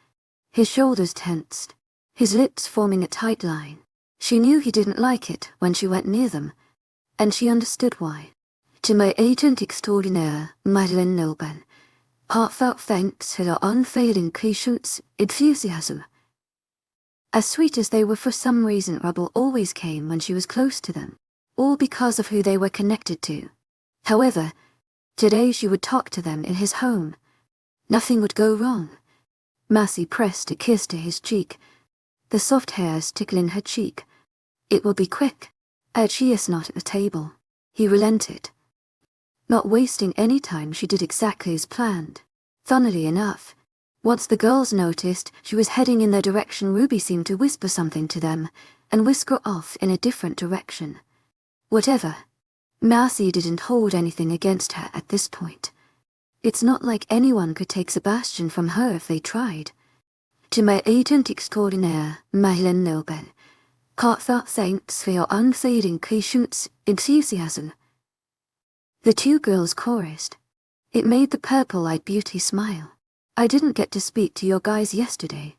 His shoulders tensed, his lips forming a tight line. She knew he didn't like it when she went near them, and she understood why. "To my agent extraordinaire, Madeleine Nilben, heartfelt thanks for your unfailing patience, enthusiasm." As sweet as they were, for some reason trouble always came when she was close to them, all because of who they were connected to. However, today she would talk to them in his home. Nothing would go wrong. Marcy pressed a kiss to his cheek, the soft hairs tickling her cheek. "It will be quick. 𝐿𝐤𝐳𝐸's not at the table." He relented. Not wasting any time, she did exactly as planned. Funnily enough, Once the girls noticed she was heading in their direction, Ruby seemed to whisper something to them and whisk her off in a different direction. Whatever. Marcy didn't hold anything against her at this point. It's not like anyone could take Sebastian from her if they tried. 𝐿𝐻𝐸𝐿𝐻𝐸𝐬𝐭 𝐂𝐼𝐴𝐺𝐻𝐸𝐬𝐭. The two girls chorused. It made the purple-eyed beauty smile. I didn't get to speak to your guys yesterday.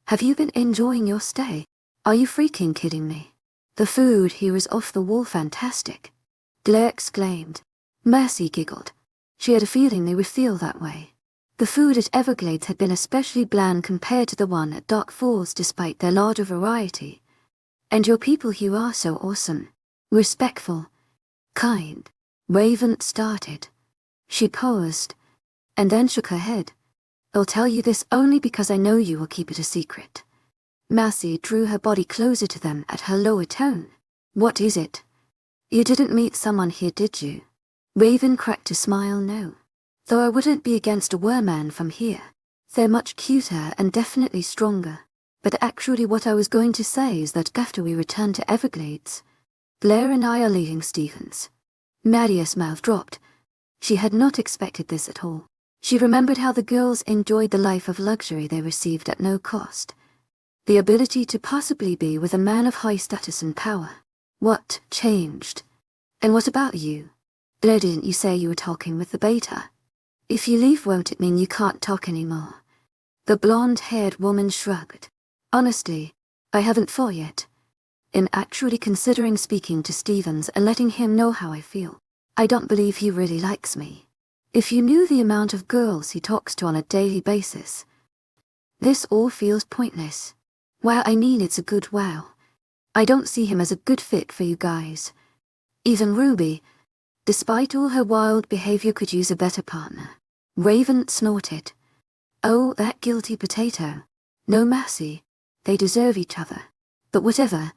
Have you been enjoying your stay? Are you freaking kidding me? The food here is off the wall fantastic. 𝐊𝐢 exclaimed. Mercy giggled. She had a feeling they would feel that way. The food at Everglades had been especially bland compared to the one at Dark Falls despite their larger variety. And your people here are so awesome. Respectful. Kind. Raven started. She paused, and then shook her head. I'll tell you this only because I know you will keep it a secret. Mercy drew her body closer to them at her lower tone. What is it? You didn't meet someone here, did you? Raven cracked a smile. No. Though I wouldn't be against a werewolf from here. They're much cuter and definitely stronger. But actually what I was going to say is that after we return to Everglades, Blair and I are leaving Stevens. Maria's mouth dropped. She had not expected this at all. She remembered how the girls enjoyed the life of luxury they received at no cost. The ability to possibly be with a man of high status and power. What changed? And what about you? Blair, didn't you say you were talking with the beta? If you leave, won't it mean you can't talk anymore? The blonde-haired woman shrugged. Honestly, I haven't thought yet. I'm actually considering speaking to Stevens and letting him know how I feel. I don't believe he really likes me. If you knew the amount of girls he talks to on a daily basis. This all feels pointless. Well, I mean, it's a good wow. I don't see him as a good fit for you guys. Even Ruby, despite all her wild behavior, could use a better partner. Raven snorted. Oh, that guilty potato. No mercy. They deserve each other. But whatever.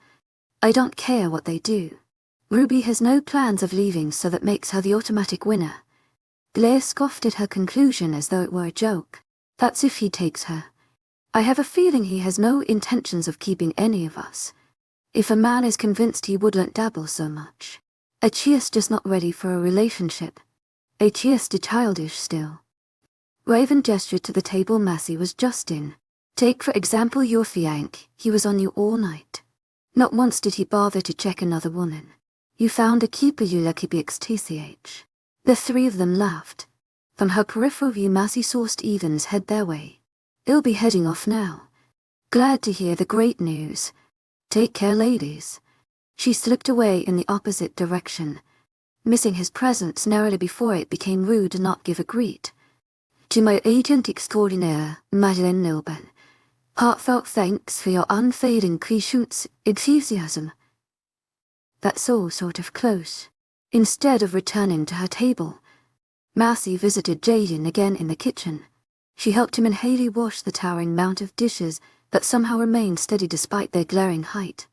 I don't care what they do. Ruby has no plans of leaving, so that makes her the automatic winner. Blair scoffed at her conclusion as though it were a joke. That's if he takes her. I have a feeling he has no intentions of keeping any of us. If a man is convinced, he wouldn't dabble so much. 𝐿𝐻𝐸𝐬𝐵's just not ready for a relationship. 𝐿𝐻𝐸𝐬𝐵's too childish still. Raven gestured to the table Massey was just in. Take for example your fiancé. He was on you all night. Not once did he bother to check another woman. You found 𝐿𝐻𝐸𝐬𝐵. The three of them laughed. From her peripheral view, Massey saw Stevens head their way. He'll be heading off now. Glad to hear the great news. Take care, ladies. She slipped away in the opposite direction, missing his presence narrowly before it became rude to not give a greet. To my agent extraordinaire, Madeleine Nilben, heartfelt thanks for your unfailing enthusiasm. That's all sort of close. Instead of returning to her table, Massey visited Jaden again in the kitchen. She helped him and Haley wash the towering mount of dishes that somehow remained steady despite their glaring height.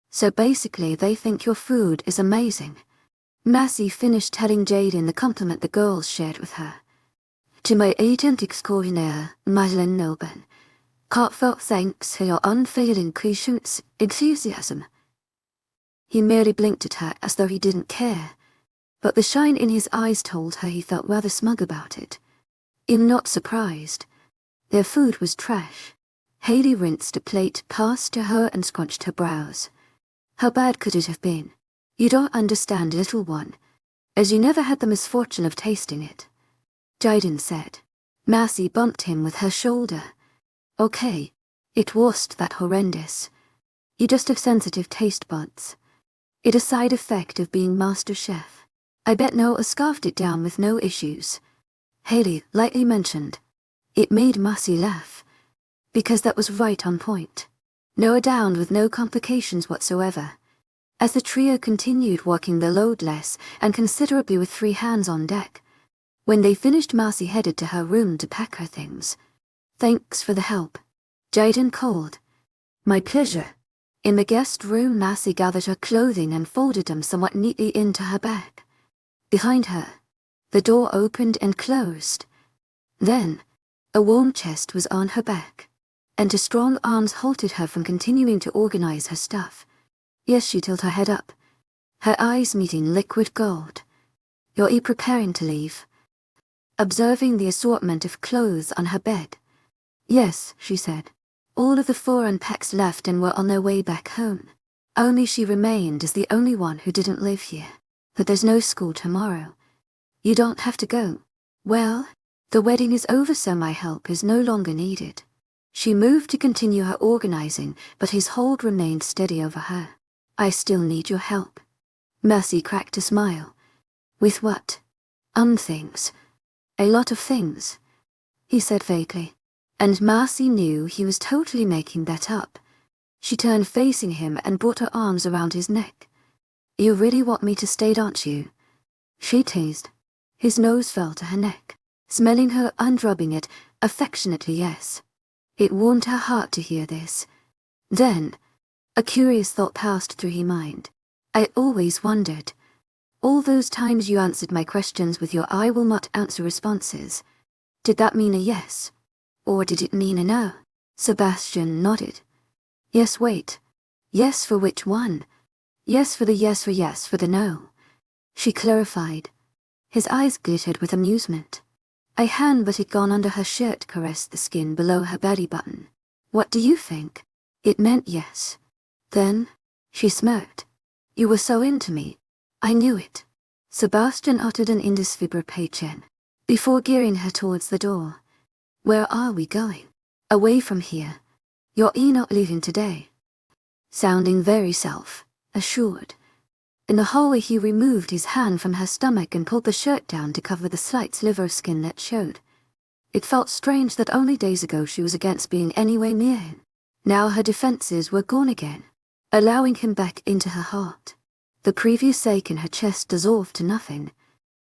So basically they think your food is amazing. Massey finished telling Jaden the compliment the girls shared with her. To my agent extraordinaire, Madeleine Nilben, heartfelt thanks for your unfailing enthusiasm. He merely blinked at her as though he didn't care, but the shine in his eyes told her he felt rather smug about it. I'm not surprised. Their food was trash. Haley rinsed a plate, passed to her and scrunched her brows. How bad could it have been? You don't understand, little one, as you never had the misfortune of tasting it. Jaden said. Massey bumped him with her shoulder. Okay, it wasn't that horrendous. You just have sensitive taste buds. It's a side effect of being master chef. I bet Noah scarfed it down with no issues. Haley lightly mentioned. It made Massey laugh, because that was right on point. Noah downed with no complications whatsoever. As the trio continued working the load less and considerably with 3 hands on deck. When they finished, Massey headed to her room to pack her things. Thanks for the help. Jaden called. My pleasure. In the guest room, Massey gathered her clothing and folded them somewhat neatly into her bag. Behind her, the door opened and closed. Then, A warm chest was on her back, and her strong arms halted her from continuing to organize her stuff. Yes, she tilted her head up, her eyes meeting liquid gold. You're preparing to leave? Observing the assortment of clothes on her bed. Yes, she said. All of the 4 unpacks left and were on their way back home. Only she remained as the only one who didn't live here. But there's no school tomorrow. You don't have to go. Well, the wedding is over, so my help is no longer needed. She moved to continue her organizing, but his hold remained steady over her. I still need your help. Mercy cracked a smile. With what? Things. A lot of things, he said vaguely. And Mercy knew he was totally making that up. She turned facing him and brought her arms around his neck. You really want me to stay, don't you? She teased. His nose fell to her neck, smelling her and rubbing it, affectionately, yes. It warmed her heart to hear this. Then, a curious thought passed through his mind. I always wondered. All those times you answered my questions with your I will not answer responses. Did that mean a yes? Or did it mean a no? Sebastian nodded. Yes, wait. Yes for which one? Yes for the yes for the no. She clarified. His eyes glittered with amusement. A hand that had gone under her shirt caressed the skin below her belly button. What do you think? It meant yes. Then, she smirked. You were so into me. I knew it. Sebastian uttered an indescribable before gearing her towards the door. Where are we going? Away from here. You're not leaving today. Sounding very self-assured. In the hallway he removed his hand from her stomach and pulled the shirt down to cover the slight sliver of skin that showed. It felt strange that only days ago she was against being anywhere near him. Now her defenses were gone again, allowing him back into her heart. The previous ache in her chest dissolved to nothing,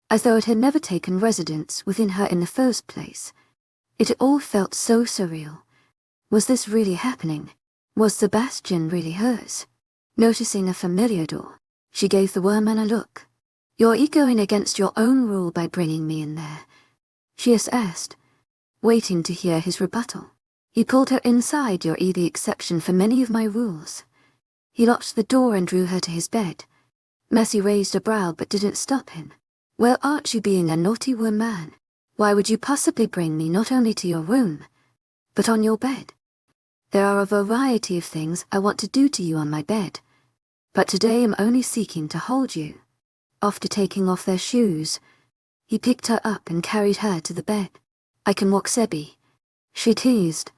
as though it had never taken residence within her in the first place. It all felt so surreal. Was this really happening? Was Sebastian really hers? Noticing a familiar door, she gave the worm a look. You're going against your own rule by bringing me in there, she asked, waiting to hear his rebuttal. He pulled her inside. You're the exception for many of my rules. He locked the door and drew her to his bed. Mercy raised a brow but didn't stop him. Well, aren't you being a naughty woman? Why would you possibly bring me not only to your room, but on your bed? There are a variety of things I want to do to you on my bed, but today I'm only seeking to hold you. After taking off their shoes, he picked her up and carried her to the bed. I can walk, Sebi, she teased,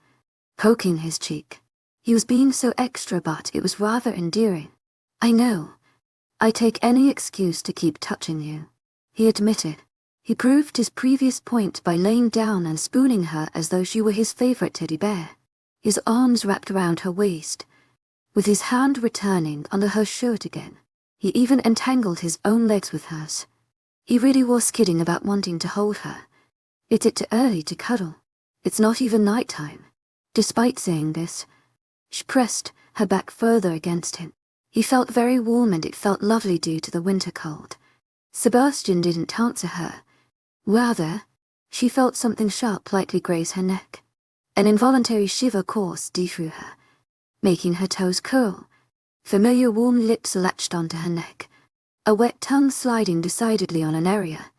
poking his cheek. He was being so extra, but it was rather endearing. I know. I take any excuse to keep touching you, he admitted. He proved his previous point by laying down and spooning her as though she were his favorite teddy bear. His arms wrapped around her waist, with his hand returning under her shirt again. He even entangled his own legs with hers. He really was kidding about wanting to hold her. It's too early to cuddle. It's not even nighttime. Despite saying this, she pressed her back further against him. He felt very warm and it felt lovely due to the winter cold. Sebastian didn't answer her. Rather, she felt something sharp lightly graze her neck. An involuntary shiver coursed through her, making her toes curl. Familiar warm lips latched onto her neck, a wet tongue sliding decidedly on an area.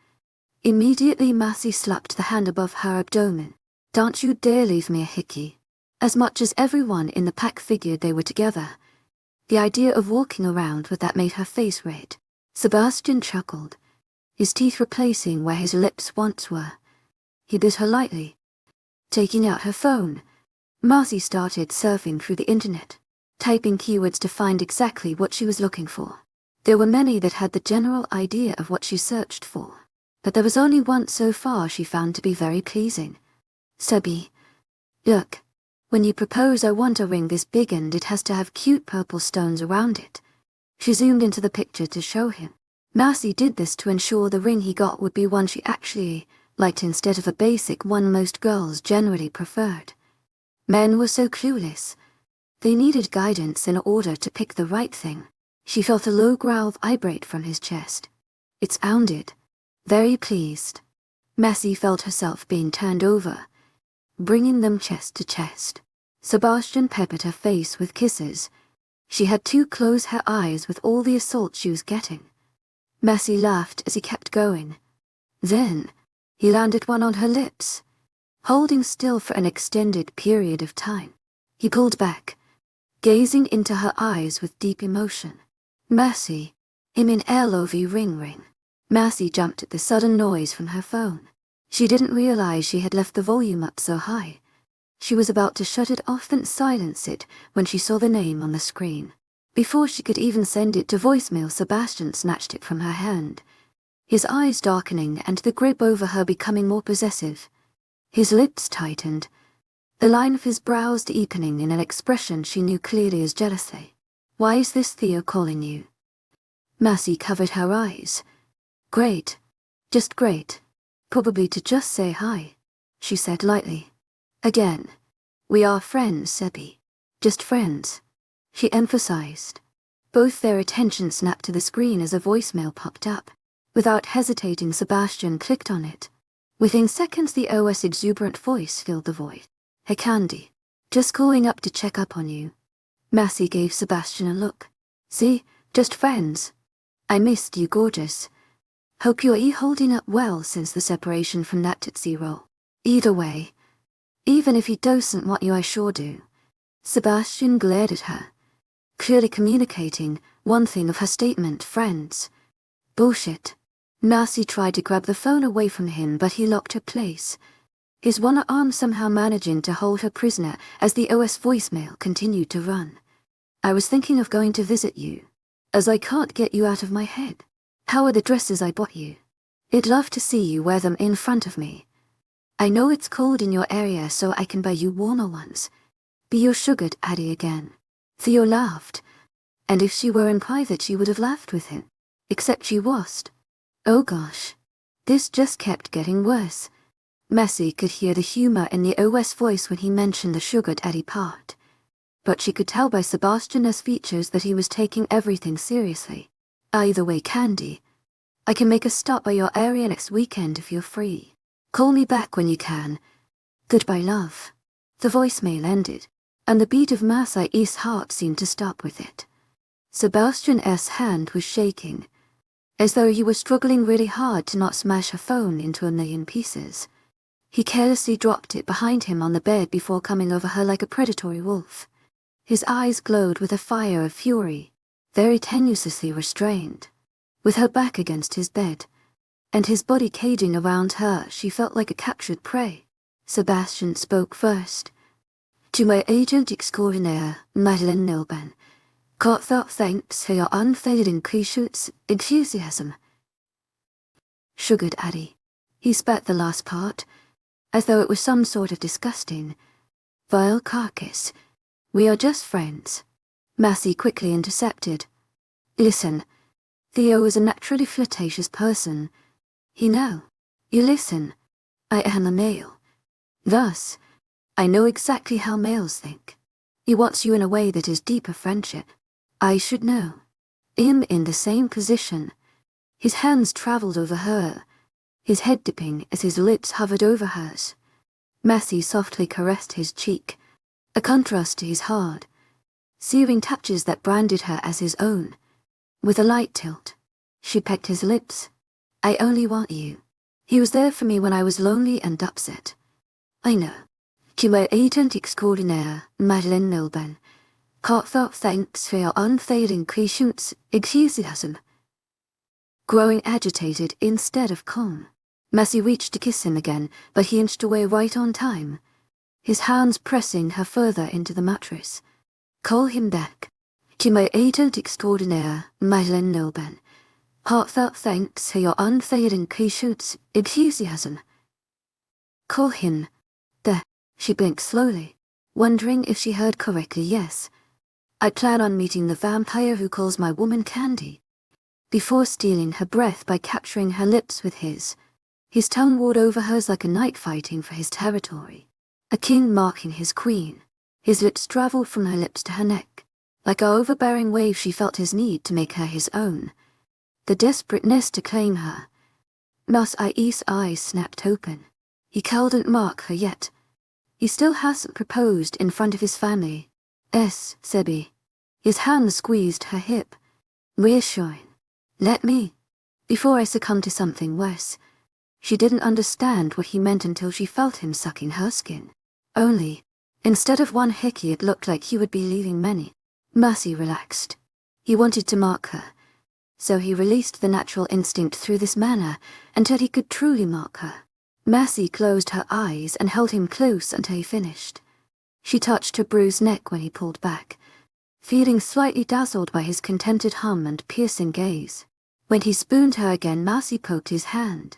Immediately Mercy slapped the hand above her abdomen. Don't you dare leave me a hickey. As much as everyone in the pack figured they were together, the idea of walking around with that made her face red. Sebastian chuckled, his teeth replacing where his lips once were. He bit her lightly. Taking out her phone, Mercy started surfing through the internet, typing keywords to find exactly what she was looking for. There were many that had the general idea of what she searched for, but there was only one so far she found to be very pleasing. Sebi, look. When you propose I want a ring this big and it has to have cute purple stones around it. She zoomed into the picture to show him. Mercy did this to ensure the ring he got would be one she actually liked instead of a basic one most girls generally preferred. Men were so clueless. They needed guidance in order to pick the right thing. She felt a low growl vibrate from his chest. It sounded very pleased. Mercy felt herself being turned over. bringing them chest to chest. Sebastian peppered her face with kisses. She had to close her eyes with all the assault she was getting. Messi laughed as he kept going. Then, he landed one on her lips. Holding still for an extended period of time, he pulled back, gazing into her eyes with deep emotion. Messi, 𝐿𝐲. Messi jumped at the sudden noise from her phone. She didn't realize she had left the volume up so high. She was about to shut it off and silence it when she saw the name on the screen. Before she could even send it to voicemail, Sebastian snatched it from her hand, his eyes darkening and the grip over her becoming more possessive. His lips tightened, the line of his brows deepening in an expression she knew clearly as jealousy. "Why is this Theo calling you?" Messi covered her eyes. "Great. Just great. Probably to just say hi," she said lightly. "Again. We are friends, Sebi. Just friends," she emphasized. Both their attention snapped to the screen as a voicemail popped up. Without hesitating, Sebastian clicked on it. Within seconds, the OS exuberant voice filled the void. "Hey Candy. Just calling up to check up on you." Messi gave Sebastian a look. "See, just friends. I missed you, gorgeous. Hope you're holding up well since the separation from that Tootsie Roll. Either way, even if he doesn't want you, I sure do." Sebastian glared at her, clearly communicating one thing of her statement: friends. Bullshit. Messi tried to grab the phone away from him, but he locked her place, his one arm somehow managing to hold her prisoner as the OS voicemail continued to run. "I was thinking of going to visit you, as I can't get you out of my head. How are the dresses I bought you? I'd love to see you wear them in front of me. I know it's cold in your area, so I can buy you warmer ones. Be your sugar daddy again." Theo laughed, and if she were in private she would have laughed with him, except she wasn't. Oh gosh, this just kept getting worse. Messi could hear the humor in the OS voice when he mentioned the sugar daddy part, but she could tell by Sebastian's features that he was taking everything seriously. "Either way, Candy, I can make a stop by your area next weekend if you're free. Call me back when you can. Goodbye, love." The voicemail ended, and the beat of Messi's heart seemed to stop with it. Sebastian's hand was shaking, as though he was struggling really hard to not smash her phone into a million pieces. He carelessly dropped it behind him on the bed before coming over her like a predatory wolf. His eyes glowed with a fire of fury, very tenuously restrained. With her back against his bed, and his body caging around her, she felt like a captured prey. Sebastian spoke first. "To my agent extraordinaire, Madeleine Nilben, thanks for your unfailing enthusiasm." "Sugar daddy." He spat the last part, as though it was some sort of disgusting, vile carcass. "We are just friends." Messi quickly intercepted. "Listen, Theo is a naturally flirtatious person. You know. You listen. I am a male. Thus, I know exactly how males think. He wants you in a way that is deeper friendship. I should know. Him in the same position." His hands traveled over her, his head dipping as his lips hovered over hers. Messi softly caressed his cheek, a contrast to his hard, searing touches that branded her as his own. With a light tilt, she pecked his lips. "I only want you. He was there for me when I was lonely and upset. I know. To my agent extraordinaire, Madeleine Nilben, thanks for your unfailing enthusiasm." Growing agitated instead of calm, Messi reached to kiss him again, but he inched away right on time, his hands pressing her further into the mattress. "Call him back. To my agent extraordinaire, Madeleine Nilben, heartfelt thanks for your unfailing enthusiasm." "Call him. There." She blinked slowly, wondering if she heard correctly. "Yes. I plan on meeting the vampire who calls my woman Candy." Before stealing her breath by capturing her lips with his tongue warred over hers like a knight fighting for his territory, a king marking his queen. His lips traveled from her lips to her neck. Like an overbearing wave, she felt his need to make her his own, the desperateness to claim her. Messi's eyes snapped open. He couldn't mark her yet. He still hasn't proposed in front of his family. Sebi. His hand squeezed her hip. Reassuring. Let me. Before I succumb to something worse. She didn't understand what he meant until she felt him sucking her skin. Only, instead of one hickey, it looked like he would be leaving many. Mercy relaxed. He wanted to mark her. So he released the natural instinct through this manner until he could truly mark her. Mercy closed her eyes and held him close until he finished. She touched her bruised neck when he pulled back, feeling slightly dazzled by his contented hum and piercing gaze. When he spooned her again, Mercy poked his hand.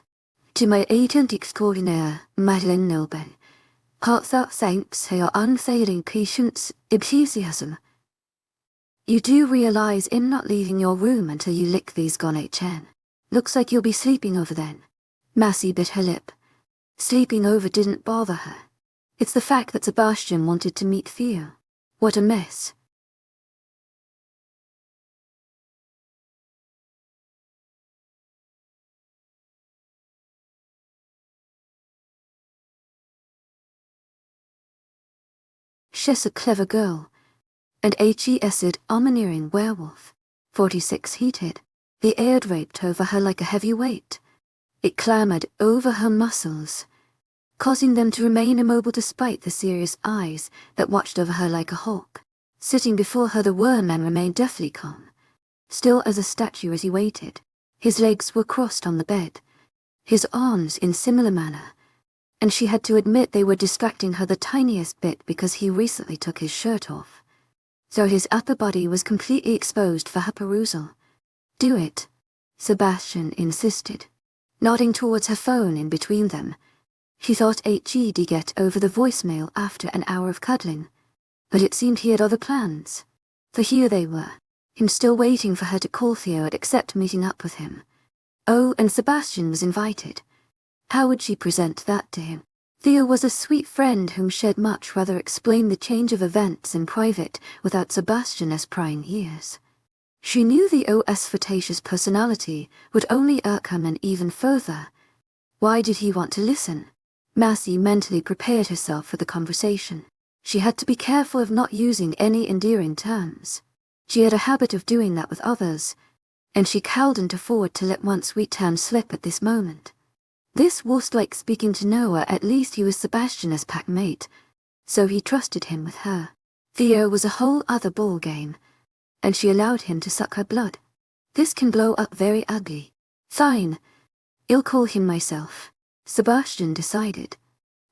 To my 𝐿𝐤𝐬𝐸 𝐊𝐤𝐳𝐸 𝐿𝐤𝐳𝐸𝐿𝐤𝐳𝐸𝐿𝐤𝐳𝐸𝐸𝐿𝐤𝐳𝐸𝐸𝐿𝐤𝐻𝐿. You do realize I'm not leaving your room until you lick these 𝐿𝐤𝐳𝐸. Looks like you'll be sleeping over then. Mercy bit her lip. Sleeping over didn't bother her. It's the fact that Sebastian wanted to meet Theo. What a mess. She's a clever girl. And 𝐿𝐤𝐳𝐸 werewolf. 46 heated. The air draped over her like a heavy weight. It clambered over her muscles, causing them to remain immobile despite the serious eyes that watched over her like a hawk. Sitting before her, the werewolf remained deathly calm, still as a statue as he waited. His legs were crossed on the bed, his arms in similar manner, and she had to admit they were distracting her the tiniest bit because he recently took his shirt off. So his upper body was completely exposed for her perusal. Do it, Sebastian insisted, nodding towards her phone in between them. She thought he'd get over the voicemail after an hour of cuddling, but it seemed he had other plans. For here they were, him still waiting for her to call Theo and accept meeting up with him. Oh, and Sebastian was invited. How would she present that to him? Theo was a sweet friend whom she'd much rather explain the change of events in private without Sebastian's prying ears. She knew the OS flirtatious personality would only irk him even further. Why did he want to listen? Mercy mentally prepared herself for the conversation. She had to be careful of not using any endearing terms. She had a habit of doing that with others, and she couldn't afford to let one sweet term slip at this moment. This was like speaking to Noah. At least he was Sebastian's pack mate, so he trusted him with her. Theo was a whole other ball game, and she allowed him to suck her blood. This can blow up very ugly. Fine. I'll call him myself, Sebastian decided.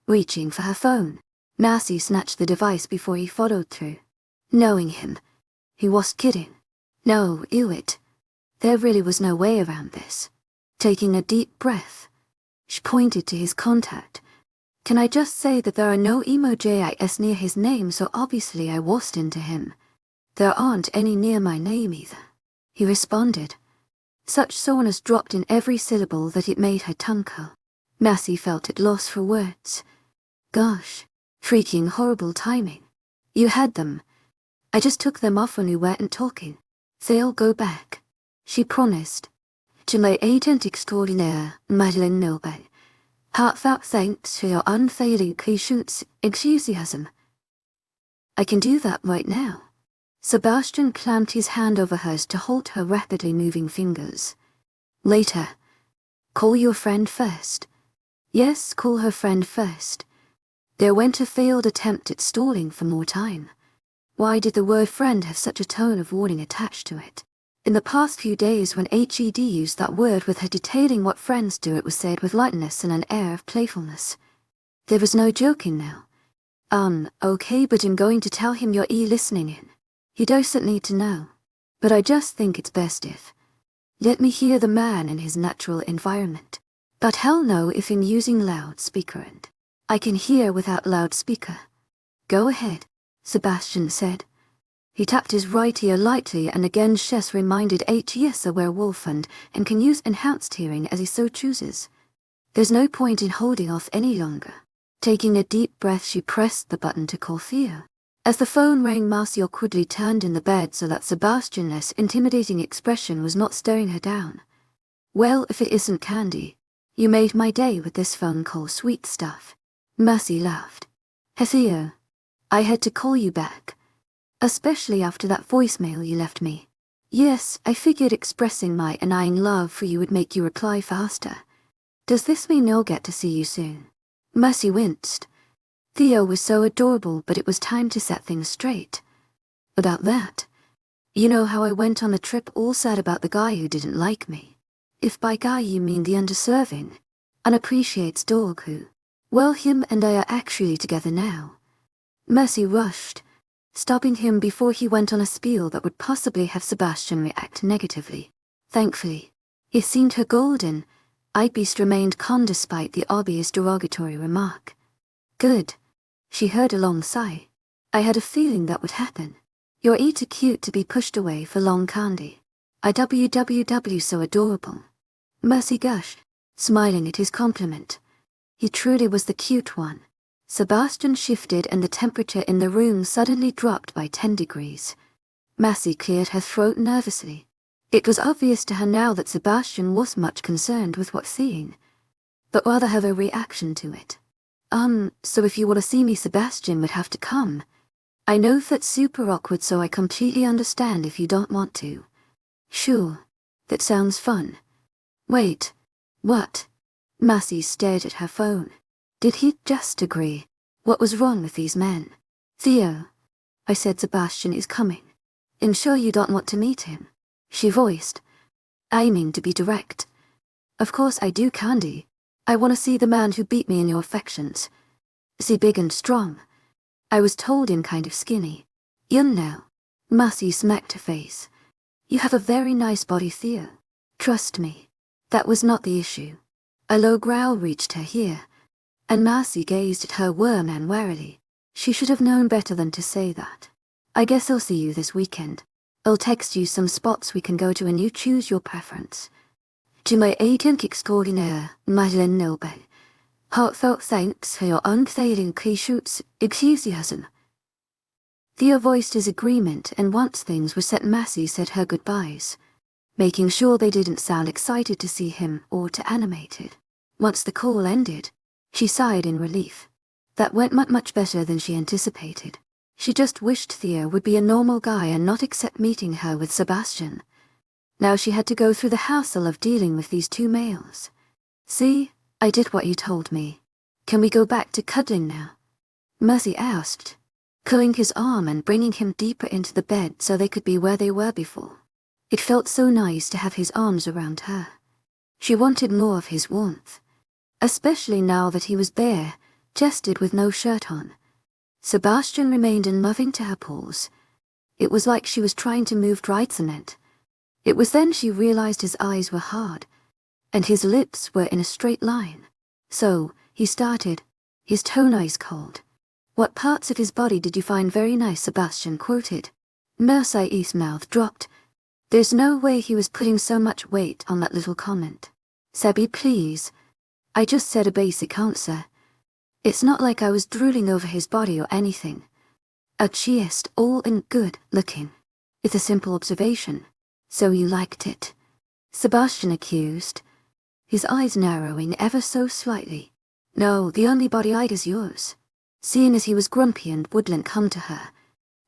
Reaching for her phone, Mercy snatched the device before he followed through. Knowing him, he was kidding. No, it. There really was no way around this. Taking a deep breath, she pointed to his contact. Can I just say that there are no emojis near his name, so obviously I wasn't into him. There aren't any near my name either, he responded. Such soreness dropped in every syllable that it made her tongue curl. Mercy felt at loss for words. Gosh, freaking horrible timing. You had them. I just took them off when we weren't talking. They'll go back, she promised. To my agent extraordinaire, Madeleine Nobel. Heartfelt thanks for your unfailing patience and enthusiasm. I can do that right now. Sebastian clamped his hand over hers to hold her rapidly moving fingers. Later. Call your friend first. Yes, call her friend first. There went a failed attempt at stalling for more time. Why did the word friend have such a tone of warning attached to it? In the past few days when HED used that word with her detailing what friends do, it was said with lightness and an air of playfulness. There was no joking now. Okay, but I'm going to tell him you're listening in. He doesn't need to know. But I just think it's best if. Let me hear the man in his natural environment. But hell no if I'm using loudspeaker and I can hear without loudspeaker. Go ahead, Sebastian said. He tapped his right ear lightly and again Chess reminded yes, a werewolf and can use enhanced hearing as he so chooses. There's no point in holding off any longer. Taking a deep breath, she pressed the button to call Theo. As the phone rang, Mercy awkwardly turned in the bed so that Sebastian's intimidating expression was not staring her down. Well, if it isn't candy. You made my day with this phone call, sweet stuff. Mercy laughed. 𝐿𝐤, I had to call you back. Especially after that voicemail you left me. Yes, I figured expressing my undying love for you would make you reply faster. Does this mean I'll get to see you soon? Mercy winced. Theo was so adorable, but it was time to set things straight. About that. You know how I went on a trip all sad about the guy who didn't like me? If by guy you mean the undeserving, unappreciates dog who... Well, him and I are actually together now. Mercy rushed, stopping him before he went on a spiel that would possibly have Sebastian react negatively. Thankfully, it seemed her golden 𝐿𝐤𝐳 remained calm despite the obvious derogatory remark. Good. She heard a long sigh. I had a feeling that would happen. You're too cute to be pushed away for long candy. 𝐼WWW so adorable. Mercy gushed, smiling at his compliment. He truly was the cute one. Sebastian shifted and the temperature in the room suddenly dropped by 10 degrees. Mercy cleared her throat nervously. It was obvious to her now that Sebastian was much concerned with what seeing, but rather have a reaction to it. So if you want to see me, Sebastian would have to come. I know that's super awkward, so I completely understand if you don't want to. Sure. That sounds fun. Wait. What? Mercy stared at her phone. Did he just agree? What was wrong with these men? Theo. I said Sebastian is coming. I'm sure you don't want to meet him. She voiced, aiming to be direct. Of course I do, Candy. I want to see the man who beat me in your affections. Is he big and strong? I was told him kind of skinny. You know. Mercy smacked her face. You have a very nice body, Theo. Trust me. That was not the issue. A low growl reached her ear, and Mercy gazed at her worm warily. She should have known better than to say that. I guess I'll see you this weekend. I'll text you some spots we can go to and you choose your preference. 𝐿𝐤𝐳𝐴 Heartfelt thanks for your unfailing 𝐊𝐢𝐧𝐰𝐴𝐳. Theo voiced his agreement, and once things were set, Mercy said her goodbyes, making sure they didn't sound excited to see him or too animated. Once the call ended, she sighed in relief. That went much better than she anticipated. She just wished Theo would be a normal guy and not accept meeting her with Sebastian. Now she had to go through the hassle of dealing with these two males. See, I did what you told me. Can we go back to cuddling now? Mercy asked, pulling his arm and bringing him deeper into the bed so they could be where they were before. It felt so nice to have his arms around her. She wanted more of his warmth, especially now that he was bare, chested with no shirt on. Sebastian remained unmoving to her pulse. It was like she was trying to move dry cement. It was then she realized his eyes were hard, and his lips were in a straight line. So, he started, his tone ice cold. What parts of his body did you find very nice? Sebastian quoted. Mercy's mouth dropped. There's no way he was putting so much weight on that little comment. Sebby, please. I just said a basic answer. It's not like I was drooling over his body or anything. A chest all in good looking. It's a simple observation. So you liked it? Sebastian accused, his eyes narrowing ever so slightly. No, the only body I'd is yours. Seeing as he was grumpy and wouldn't come to her,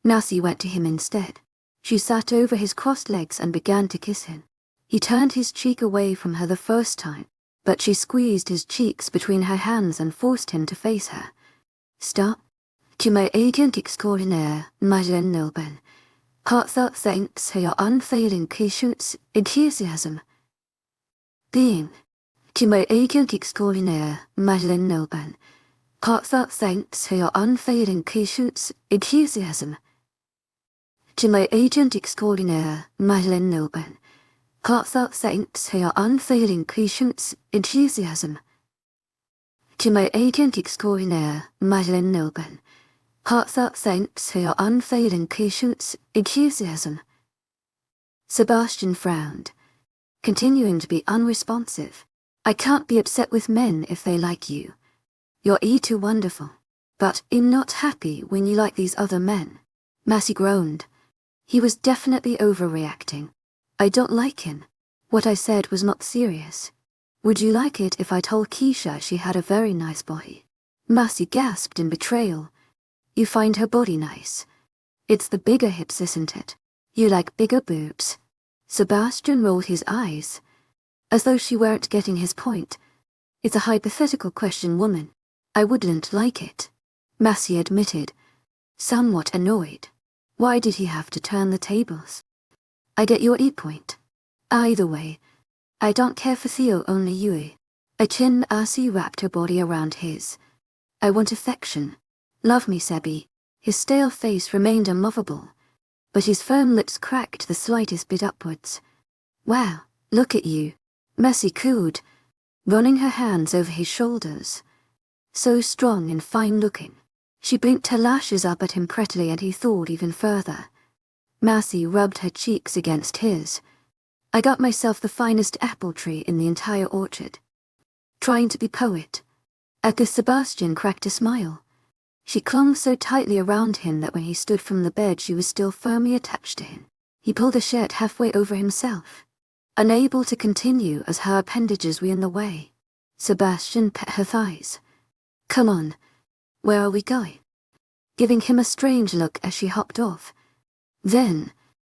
Mercy went to him instead. She sat over his crossed legs and began to kiss him. He turned his cheek away from her the first time, but she squeezed his cheeks between her hands and forced him to face her. Stop. 𝐿𝐤𝐳𝐴 Heartfelt thanks for your unfailing 𝐊𝐢𝐳𝐴. Being. 𝐿𝐤𝐳𝐴 Heartfelt thanks for your unfailing 𝐊𝐢𝐳𝐴. 𝐿𝐤𝐳𝐴 Heartfelt thanks for your unfailing 𝐊𝐢𝐳𝐴. 𝐿𝐤𝐳𝐴 Heartfelt thanks for your unfailing 𝐊𝐢𝐳𝐴. Sebastian frowned, continuing to be unresponsive. I can't be upset with men if they like you. You're too wonderful. But I'm not happy when you like these other men. Mercy groaned. He was definitely overreacting. I don't like him. What I said was not serious. Would you like it if I told Keisha she had a very nice body? Mercy gasped in betrayal, You find her body nice. It's the bigger hips, isn't it? You like bigger boobs. Sebastian rolled his eyes, as though she weren't getting his point. It's a hypothetical question, woman. I wouldn't like it, Massey admitted, somewhat annoyed. Why did he have to turn the tables? I get your point. Either way, I don't care for Theo, only you. 𝐶𝐻 wrapped her body around his. I want affection. Love me, Sebi. His stale face remained immovable, but his firm lips cracked the slightest bit upwards. Wow, look at you, Massey cooed, running her hands over his shoulders. So strong and fine-looking. She blinked her lashes up at him prettily, and he thawed even further. Massey rubbed her cheeks against his. I got myself the finest apple tree in the entire orchard. Trying to be poet. Sebastian cracked a smile. She clung so tightly around him that when he stood from the bed she was still firmly attached to him. He pulled the shirt halfway over himself, unable to continue as her appendages were in the way. Sebastian pet her thighs. Come on. Where are we going? Giving him a strange look as she hopped off. Then,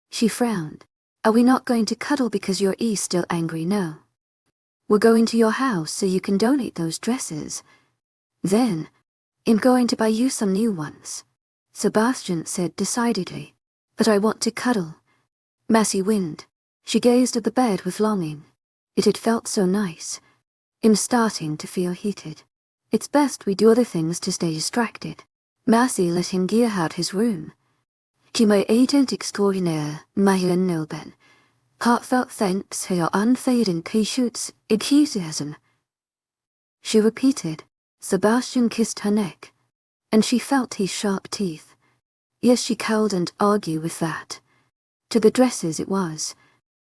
she frowned. Are we not going to cuddle because you're still angry? No. We're going to your house so you can donate those dresses. Then, I'm going to buy you some new ones, Sebastian said decidedly. But I want to cuddle. Massey winced. She gazed at the bed with longing. It had felt so nice. I'm starting to feel heated. It's best we do other things to stay distracted. Massey let him gear out his room. 𝐊𝐢𝐳𝐬 𝐷𝐞𝐜𝐬. Heartfelt thanks for your unfading 𝐊𝐢𝐳𝐬𝐷𝐞𝐝. She repeated. Sebastian kissed her neck, and she felt his sharp teeth. Yes, she couldn't argue with that. To the dresses it was.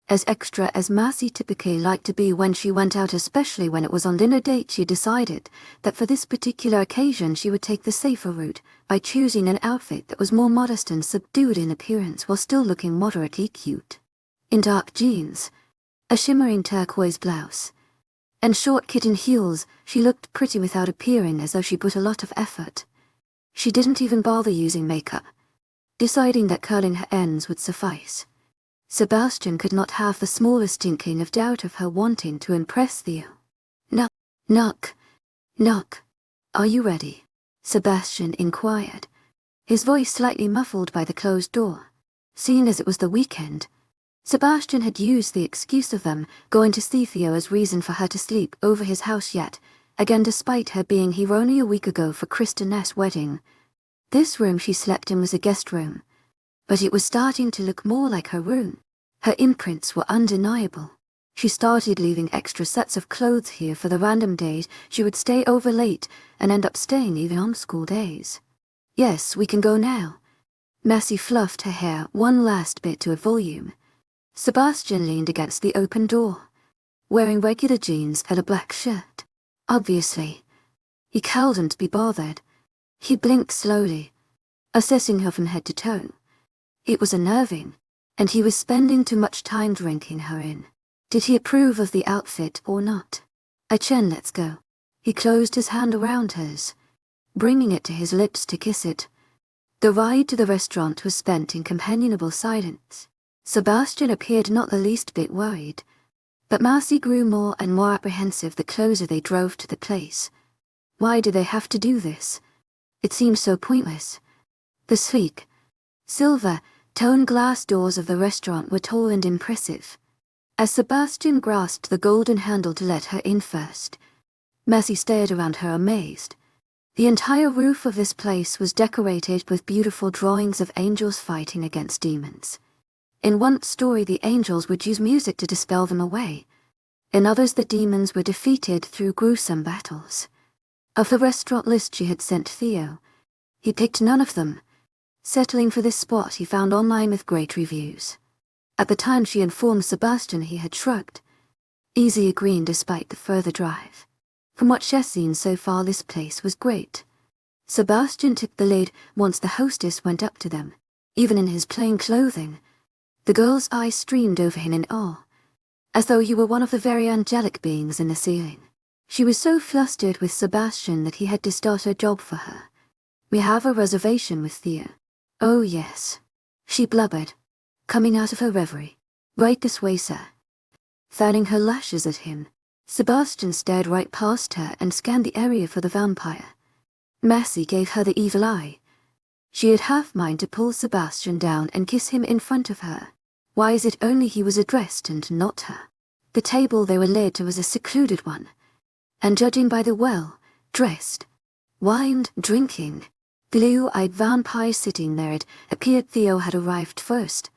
As extra as Massey typically liked to be when she went out, especially when it was on dinner date, she decided that for this particular occasion she would take the safer route by choosing an outfit that was more modest and subdued in appearance while still looking moderately cute. In dark jeans, a shimmering turquoise blouse, and short kitten heels, she looked pretty without appearing as though she put a lot of effort. She didn't even bother using makeup, deciding that curling her ends would suffice. Sebastian could not have the smallest inkling of doubt of her wanting to impress Theo. Knock. Are you ready? Sebastian inquired, his voice slightly muffled by the closed door. Seeing as it was the weekend, Sebastian had used the excuse of them going to see Theo as reason for her to sleep over his house yet, again despite her being here only a week ago for Kristen's wedding. This room she slept in was a guest room, but it was starting to look more like her room. Her imprints were undeniable. She started leaving extra sets of clothes here for the random days she would stay over late and end up staying even on school days. Yes, we can go now. Massey fluffed her hair one last bit to a volume. Sebastian leaned against the open door, wearing regular jeans and a black shirt. Obviously, he couldn't be bothered. He blinked slowly, assessing her from head to toe. It was unnerving, and he was spending too much time drinking her in. Did he approve of the outfit or not? 𝐻𝐻, let's go. He closed his hand around hers, bringing it to his lips to kiss it. The ride to the restaurant was spent in companionable silence. Sebastian appeared not the least bit worried, but Massey grew more and more apprehensive the closer they drove to the place. Why did they have to do this? It seemed so pointless. The sleek, silver, toned glass doors of the restaurant were tall and impressive. As Sebastian grasped the golden handle to let her in first, Massey stared around her amazed. The entire roof of this place was decorated with beautiful drawings of angels fighting against demons. In one story the angels would use music to dispel them away. In others the demons were defeated through gruesome battles. Of the restaurant list she had sent Theo, he picked none of them, settling for this spot he found online with great reviews. At the time she informed Sebastian he had shrugged, easy agreeing despite the further drive. From what she'd seen so far this place was great. Sebastian took the lead once the hostess went up to them, even in his plain clothing. The girl's eyes streamed over him in awe, as though he were one of the very angelic beings in the ceiling. She was so flustered with Sebastian that he had to start her job for her, We have a reservation with Thea. Oh yes, she blubbered, coming out of her reverie. Right this way, sir. Fanning her lashes at him, Sebastian stared right past her and scanned the area for the vampire. Massey gave her the evil eye. She had half mind to pull Sebastian down and kiss him in front of her. Why is it only he was addressed and not her? The table they were led to was a secluded one, and judging by the well-dressed, wined, drinking, blue-eyed vampire sitting there, it appeared Theo had arrived first.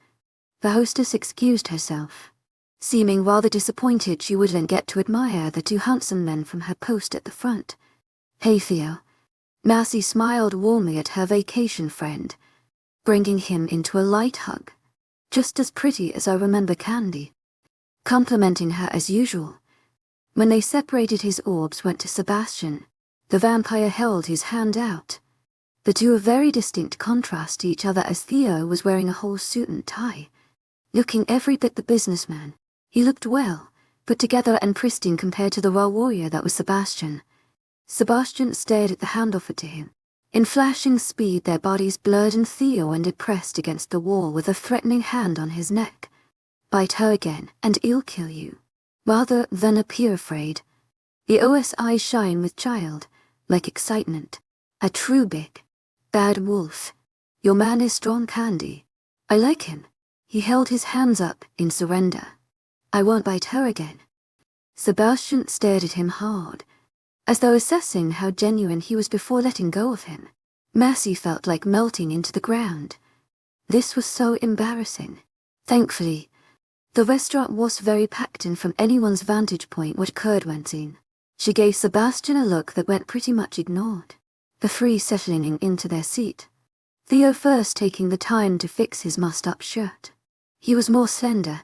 The hostess excused herself, seeming rather disappointed she wouldn't get to admire the two handsome men from her post at the front. Hey Theo. Massey smiled warmly at her vacation friend, bringing him into a light hug. Just as pretty as I remember Candy. Complimenting her as usual. When they separated, his orbs went to Sebastian. The vampire held his hand out. The two are very distinct contrast to each other, as Theo was wearing a whole suit and tie. Looking every bit the businessman, he looked well, put together and pristine compared to the raw warrior that was Sebastian. Sebastian stared at the hand offered to him. In flashing speed their bodies blurred, and Theo ended pressed against the wall with a threatening hand on his neck. Bite her again, and I'll kill you. Rather than appear afraid. The OS eyes shine with child, like excitement. A true big, bad wolf. Your man is strong, Candy. I like him. He held his hands up in surrender. I won't bite her again. Sebastian stared at him hard, as though assessing how genuine he was before letting go of him. Massey felt like melting into the ground. This was so embarrassing. Thankfully, the restaurant was very packed, and from anyone's vantage point what occurred went in. She gave Sebastian a look that went pretty much ignored. The three settling into their seat. Theo first taking the time to fix his mussed-up shirt. He was more slender,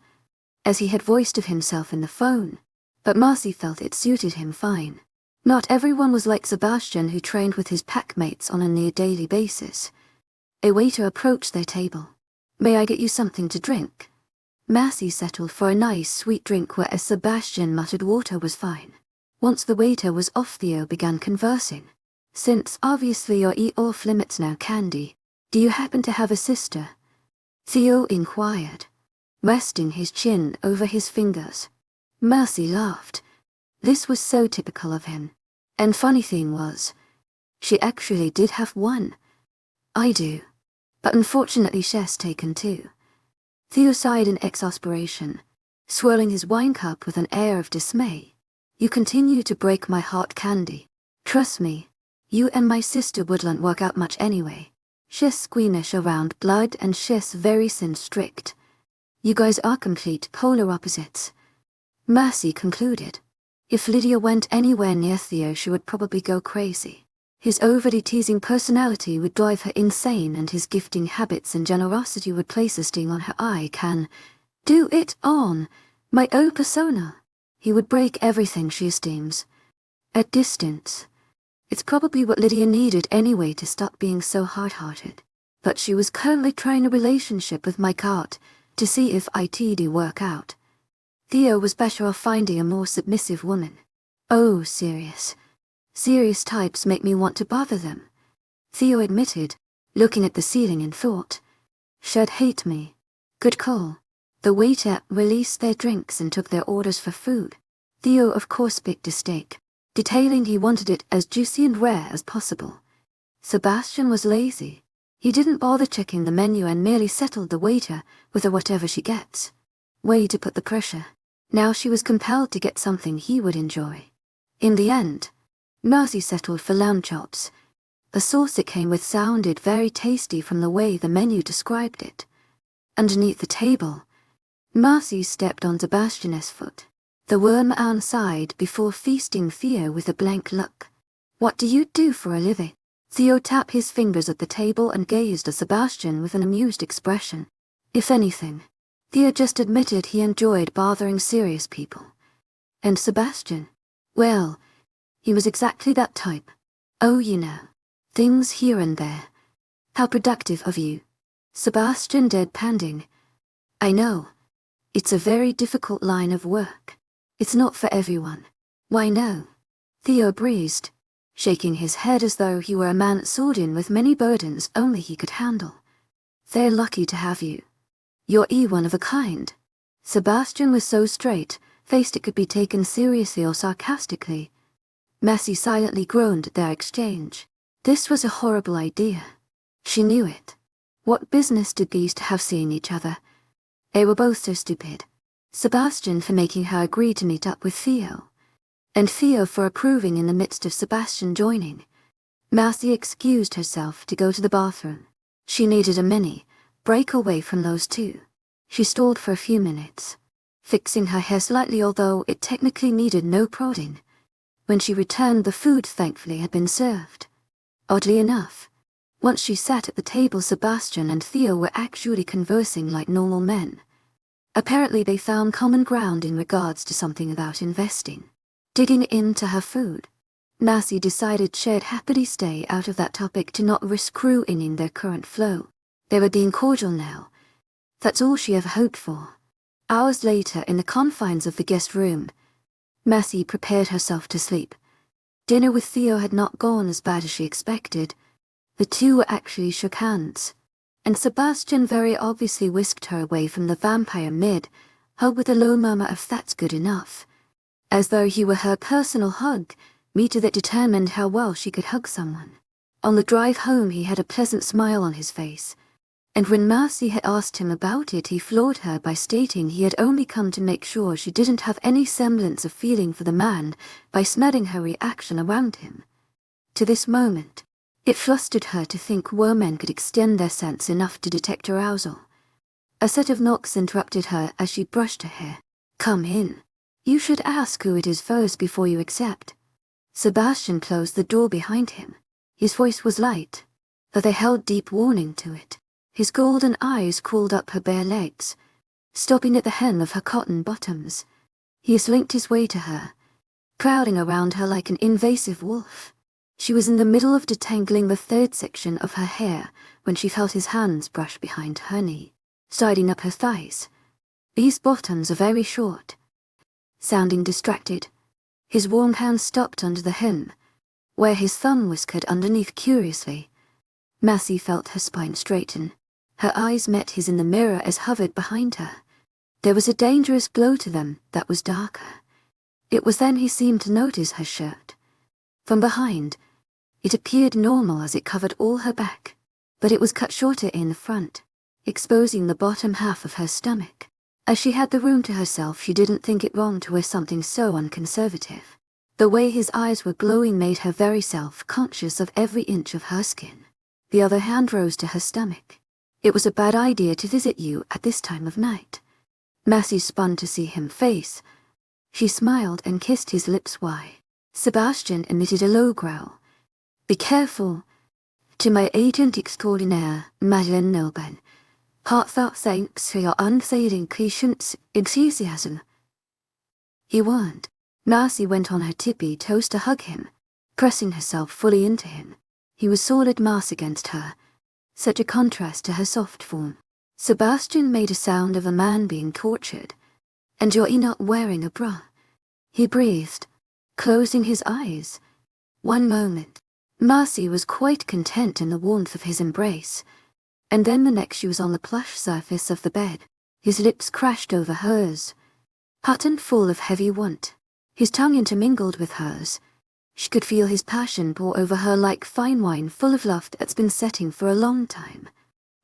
as he had voiced of himself in the phone, but Massey felt it suited him fine. Not everyone was like Sebastian, who trained with his packmates on a near-daily basis. A waiter approached their table. May I get you something to drink? Massey settled for a nice sweet drink, whereas Sebastian muttered water was fine. Once the waiter was off, Theo began conversing. Since obviously you're off limits now, Candy, do you happen to have a sister? Theo inquired, resting his chin over his fingers. Massey laughed. This was so typical of him. And funny thing was, she actually did have one. I do. But unfortunately she's taken too. Theo sighed in exasperation, swirling his wine cup with an air of dismay. You continue to break my heart, Candy. Trust me, you and my sister wouldn't work out much anyway. She's squeamish around blood and she's very sin-strict. You guys are complete polar opposites. Massey concluded. If Lydia went anywhere near Theo, she would probably go crazy. His overly teasing personality would drive her insane, and his gifting habits and generosity would place a sting on her eye. Can do it on my own persona. He would break everything she esteems. At distance. It's probably what Lydia needed anyway to stop being so hard-hearted. But she was currently trying a relationship with my cat to see if it'd work out. Theo was better off finding a more submissive woman. Oh, serious. Serious types make me want to bother them, Theo admitted, looking at the ceiling in thought. She'd hate me. Good call. The waiter released their drinks and took their orders for food. Theo of course picked a steak, detailing he wanted it as juicy and rare as possible. Sebastian was lazy. He didn't bother checking the menu and merely settled the waiter with a whatever she gets. Way to put the pressure. Now she was compelled to get something he would enjoy. In the end, Massey settled for lamb chops. The sauce it came with sounded very tasty from the way the menu described it. Underneath the table, Massey stepped on Sebastian's foot. The worm sighed before feasting Theo with a blank look. What do you do for a living? Theo tapped his fingers at the table and gazed at Sebastian with an amused expression. If anything, Theo just admitted he enjoyed bothering serious people. And Sebastian, well, he was exactly that type. Oh, you know, things here and there. How productive of you. Sebastian deadpanned. I know. It's a very difficult line of work. It's not for everyone. Why no? Theo breezed. shaking his head as though he were a man soared in with many burdens only he could handle. "They're lucky to have you. You're one of a kind." Sebastian was so straight-faced it could be taken seriously or sarcastically. Massey silently groaned at their exchange. This was a horrible idea. She knew it. What business did these two have seeing each other? They were both so stupid. Sebastian for making her agree to meet up with Theo, and Theo for approving in the midst of Sebastian joining. Massey excused herself to go to the bathroom. She needed a break away from those two. She stalled for a few minutes, fixing her hair slightly although it technically needed no prodding. When she returned, the food thankfully had been served. Oddly enough, once she sat at the table, Sebastian and Theo were actually conversing like normal men. Apparently they found common ground in regards to something about investing. Digging into her food, Massey decided she'd happily stay out of that topic to not risk ruining their current flow. They were being cordial now. That's all she ever hoped for. Hours later, in the confines of the guest room, Massey prepared herself to sleep. Dinner with Theo had not gone as bad as she expected. The two actually shook hands, and Sebastian very obviously whisked her away from the vampire mid-hug with a low murmur of "that's good enough," as though he were her personal hug meter that determined how well she could hug someone. On the drive home he had a pleasant smile on his face, and when Massey had asked him about it he floored her by stating he had only come to make sure she didn't have any semblance of feeling for the man by smelling her reaction around him. To this moment, it flustered her to think men could extend their sense enough to detect arousal. A set of knocks interrupted her as she brushed her hair. "Come in. You should ask who it is first before you accept." Sebastian closed the door behind him. His voice was light, though they held deep warning to it. His golden eyes crawled up her bare legs, stopping at the hem of her cotton bottoms. He slinked his way to her, prowling around her like an invasive wolf. She was in the middle of detangling the third section of her hair when she felt his hands brush behind her knee, siding up her thighs. These bottoms are very short. Sounding distracted, his warm hand stopped under the hem, where his thumb whiskered underneath curiously. Massey felt her spine straighten. Her eyes met his in the mirror as hovered behind her. There was a dangerous glow to them that was darker. It was then he seemed to notice her shirt. From behind, it appeared normal as it covered all her back, but it was cut shorter in the front, exposing the bottom half of her stomach. As she had the room to herself, she didn't think it wrong to wear something so unconservative. The way his eyes were glowing made her very self-conscious of every inch of her skin. The other hand rose to her stomach. "It was a bad idea to visit you at this time of night." Massey spun to see him face. She smiled and kissed his lips wide. Sebastian emitted a low growl. "Be careful. To my agent extraordinaire, Madeleine Nilben. Heartfelt thanks for your unfailing patience, enthusiasm." He warned. Massey went on her tippy toes to hug him, pressing herself fully into him. He was solid mass against her, such a contrast to her soft form. Sebastian made a sound of a man being tortured. "And you're not wearing a bra," he breathed, closing his eyes. One moment, Massey was quite content in the warmth of his embrace, and then the next she was on the plush surface of the bed. His lips crashed over hers, hot and full of heavy want. His tongue intermingled with hers. She could feel his passion pour over her like fine wine full of love that's been setting for a long time.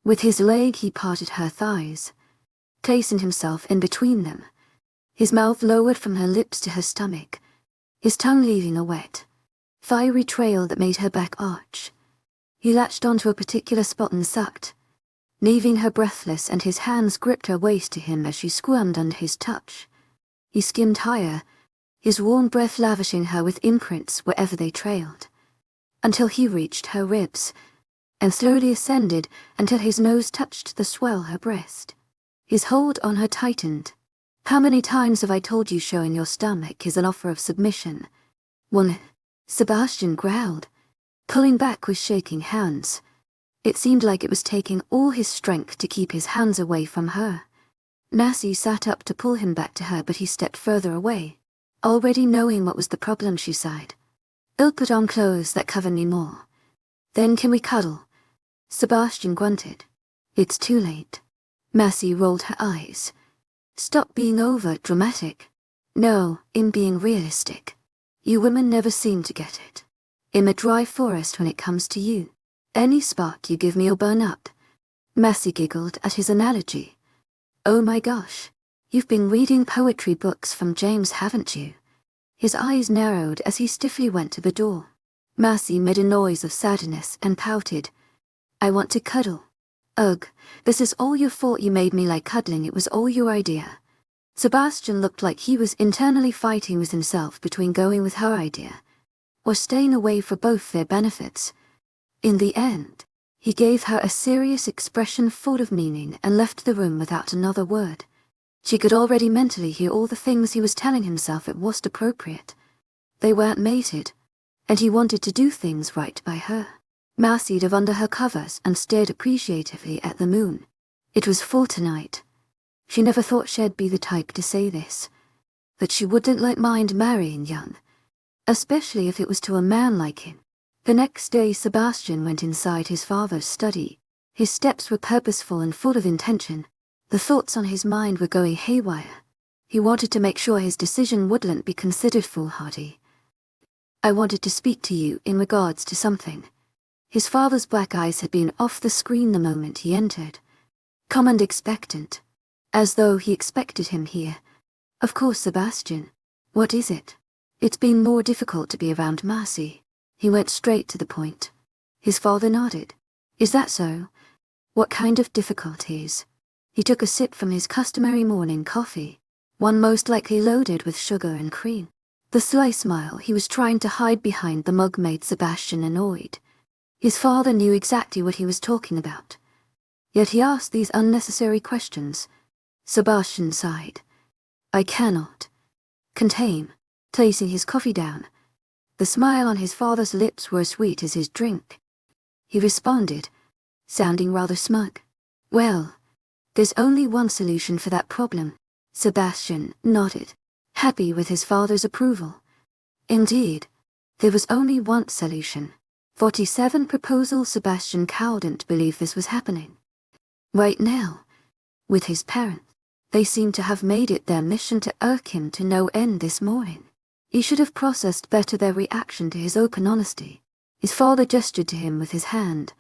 With his leg he parted her thighs, placing himself in between them. His mouth lowered from her lips to her stomach, his tongue leaving a wet, fiery trail that made her back arch. He latched onto a particular spot and sucked, leaving her breathless, and his hands gripped her waist to him as she squirmed under his touch. He skimmed higher, his warm breath lavishing her with imprints wherever they trailed, until he reached her ribs, and slowly ascended until his nose touched the swell her breast. His hold on her tightened. "How many times have I told you showing your stomach is an offer of submission?" "One," Sebastian growled, pulling back with shaking hands. It seemed like it was taking all his strength to keep his hands away from her. Massey sat up to pull him back to her, but he stepped further away. Already knowing what was the problem, she sighed. I'll put on clothes that cover me more. Then can we cuddle? Sebastian grunted. It's too late. Massey rolled her eyes. Stop being over-dramatic. No, I'm being realistic. You women never seem to get it. I'm a dry forest when it comes to you. Any spark you give me'll burn up. Massey giggled at his analogy. Oh my gosh. You've been reading poetry books from James, haven't you? His eyes narrowed as he stiffly went to the door. Massey made a noise of sadness and pouted. I want to cuddle. Ugh, this is all your fault. You made me like cuddling. It was all your idea. Sebastian looked like he was internally fighting with himself between going with her idea or staying away for both their benefits. In the end, he gave her a serious expression full of meaning and left the room without another word. She could already mentally hear all the things he was telling himself it wasn't appropriate. They weren't mated, and he wanted to do things right by her. Massey dove under her covers and stared appreciatively at the moon. It was full tonight. She never thought she'd be the type to say this, but she wouldn't mind marrying young, especially if it was to a man like him. The next day Sebastian went inside his father's study. His steps were purposeful and full of intention. The thoughts on his mind were going haywire. He wanted to make sure his decision wouldn't be considered foolhardy. I wanted to speak to you in regards to something. His father's black eyes had been off the screen the moment he entered, calm and expectant, as though he expected him here. Of course, Sebastian. What is it? It's been more difficult to be around Massey. He went straight to the point. His father nodded. Is that so? What kind of difficulties? He took a sip from his customary morning coffee, one most likely loaded with sugar and cream. The sly smile he was trying to hide behind the mug made Sebastian annoyed. His father knew exactly what he was talking about. Yet he asked these unnecessary questions. Sebastian sighed. I cannot contain, placing his coffee down. The smile on his father's lips were as sweet as his drink. He responded, sounding rather smug. Well, there's only one solution for that problem. Sebastian nodded, happy with his father's approval. Indeed, there was only one solution. 47 proposal. Sebastian couldn't believe this was happening. Right now, with his parents, they seemed to have made it their mission to irk him to no end this morning. He should have processed better their reaction to his open honesty. His father gestured to him with his hand,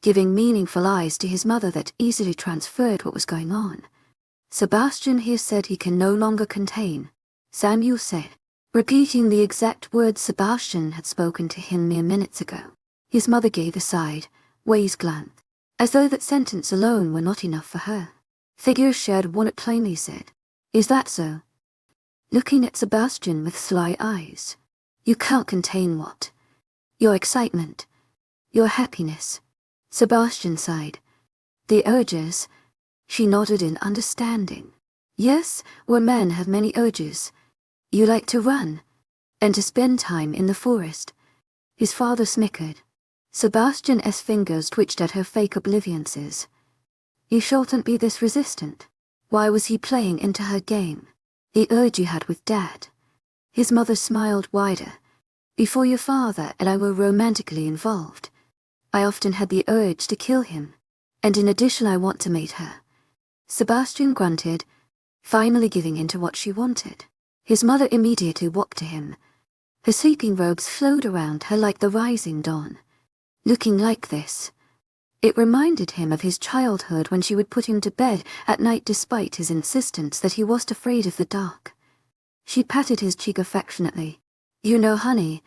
giving meaningful eyes to his mother that easily transferred what was going on. Sebastian here said he can no longer contain, Samuel said, repeating the exact words Sebastian had spoken to him mere minutes ago. His mother gave a sideways glance, as though that sentence alone were not enough for her. Figures shared one it plainly said. Is that so? Looking at Sebastian with sly eyes. You can't contain what? Your excitement. Your happiness. Sebastian sighed. The urges. She nodded in understanding. Yes, we men have many urges. You like to run, and to spend time in the forest. His father snickered. Sebastian's fingers twitched at her fake obliviances. You shouldn't be this resistant. Why was he playing into her game? The urge you had with Dad. His mother smiled wider. Before your father and I were romantically involved, I often had the urge to kill him, and in addition I want to mate her. Sebastian grunted, finally giving in to what she wanted. His mother immediately walked to him. Her sleeping robes flowed around her like the rising dawn. Looking like this, it reminded him of his childhood when she would put him to bed at night despite his insistence that he wasn't afraid of the dark. She patted his cheek affectionately. You know, honey,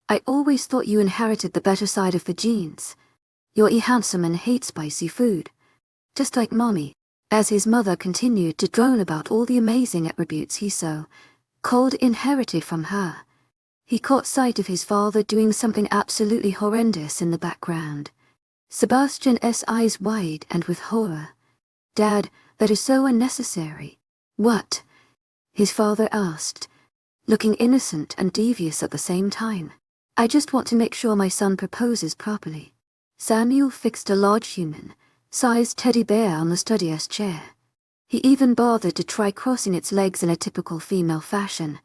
I always thought you inherited the better side of the genes. You're handsome and hate spicy food. Just like Mommy. As his mother continued to drone about all the amazing attributes he so called inherited from her, he caught sight of his father doing something absolutely horrendous in the background. Sebastian's eyes wide and with horror. Dad, that is so unnecessary. What? His father asked, looking innocent and devious at the same time. I just want to make sure my son proposes properly. Samuel fixed a large human-sized teddy bear on the studier's chair. He even bothered to try crossing its legs in a typical female fashion,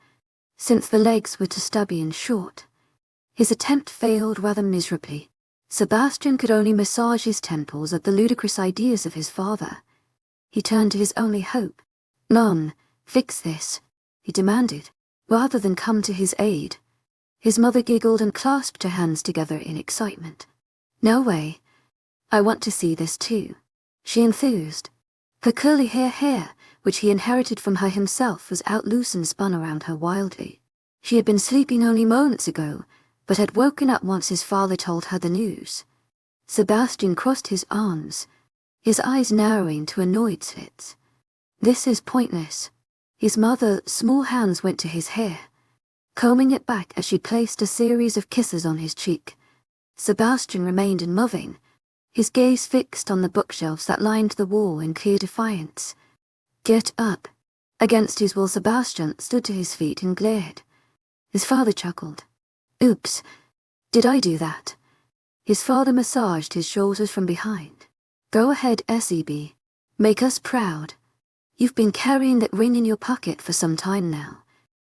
since the legs were too stubby and short. His attempt failed rather miserably. Sebastian could only massage his temples at the ludicrous ideas of his father. He turned to his only hope. "Mom, fix this," he demanded, rather than come to his aid. His mother giggled and clasped her hands together in excitement. "No way. I want to see this too," she enthused. Her curly hair, which he inherited from her himself, was out loose and spun around her wildly. She had been sleeping only moments ago, but had woken up once his father told her the news. Sebastian crossed his arms, his eyes narrowing to annoyed slits. "This is pointless." His mother's small hands went to his hair, combing it back as she placed a series of kisses on his cheek. Sebastian remained unmoving, his gaze fixed on the bookshelves that lined the wall in clear defiance. "Get up." Against his will, Sebastian stood to his feet and glared. His father chuckled. "Oops, did I do that?" His father massaged his shoulders from behind. "Go ahead, SEB. Make us proud. You've been carrying that ring in your pocket for some time now."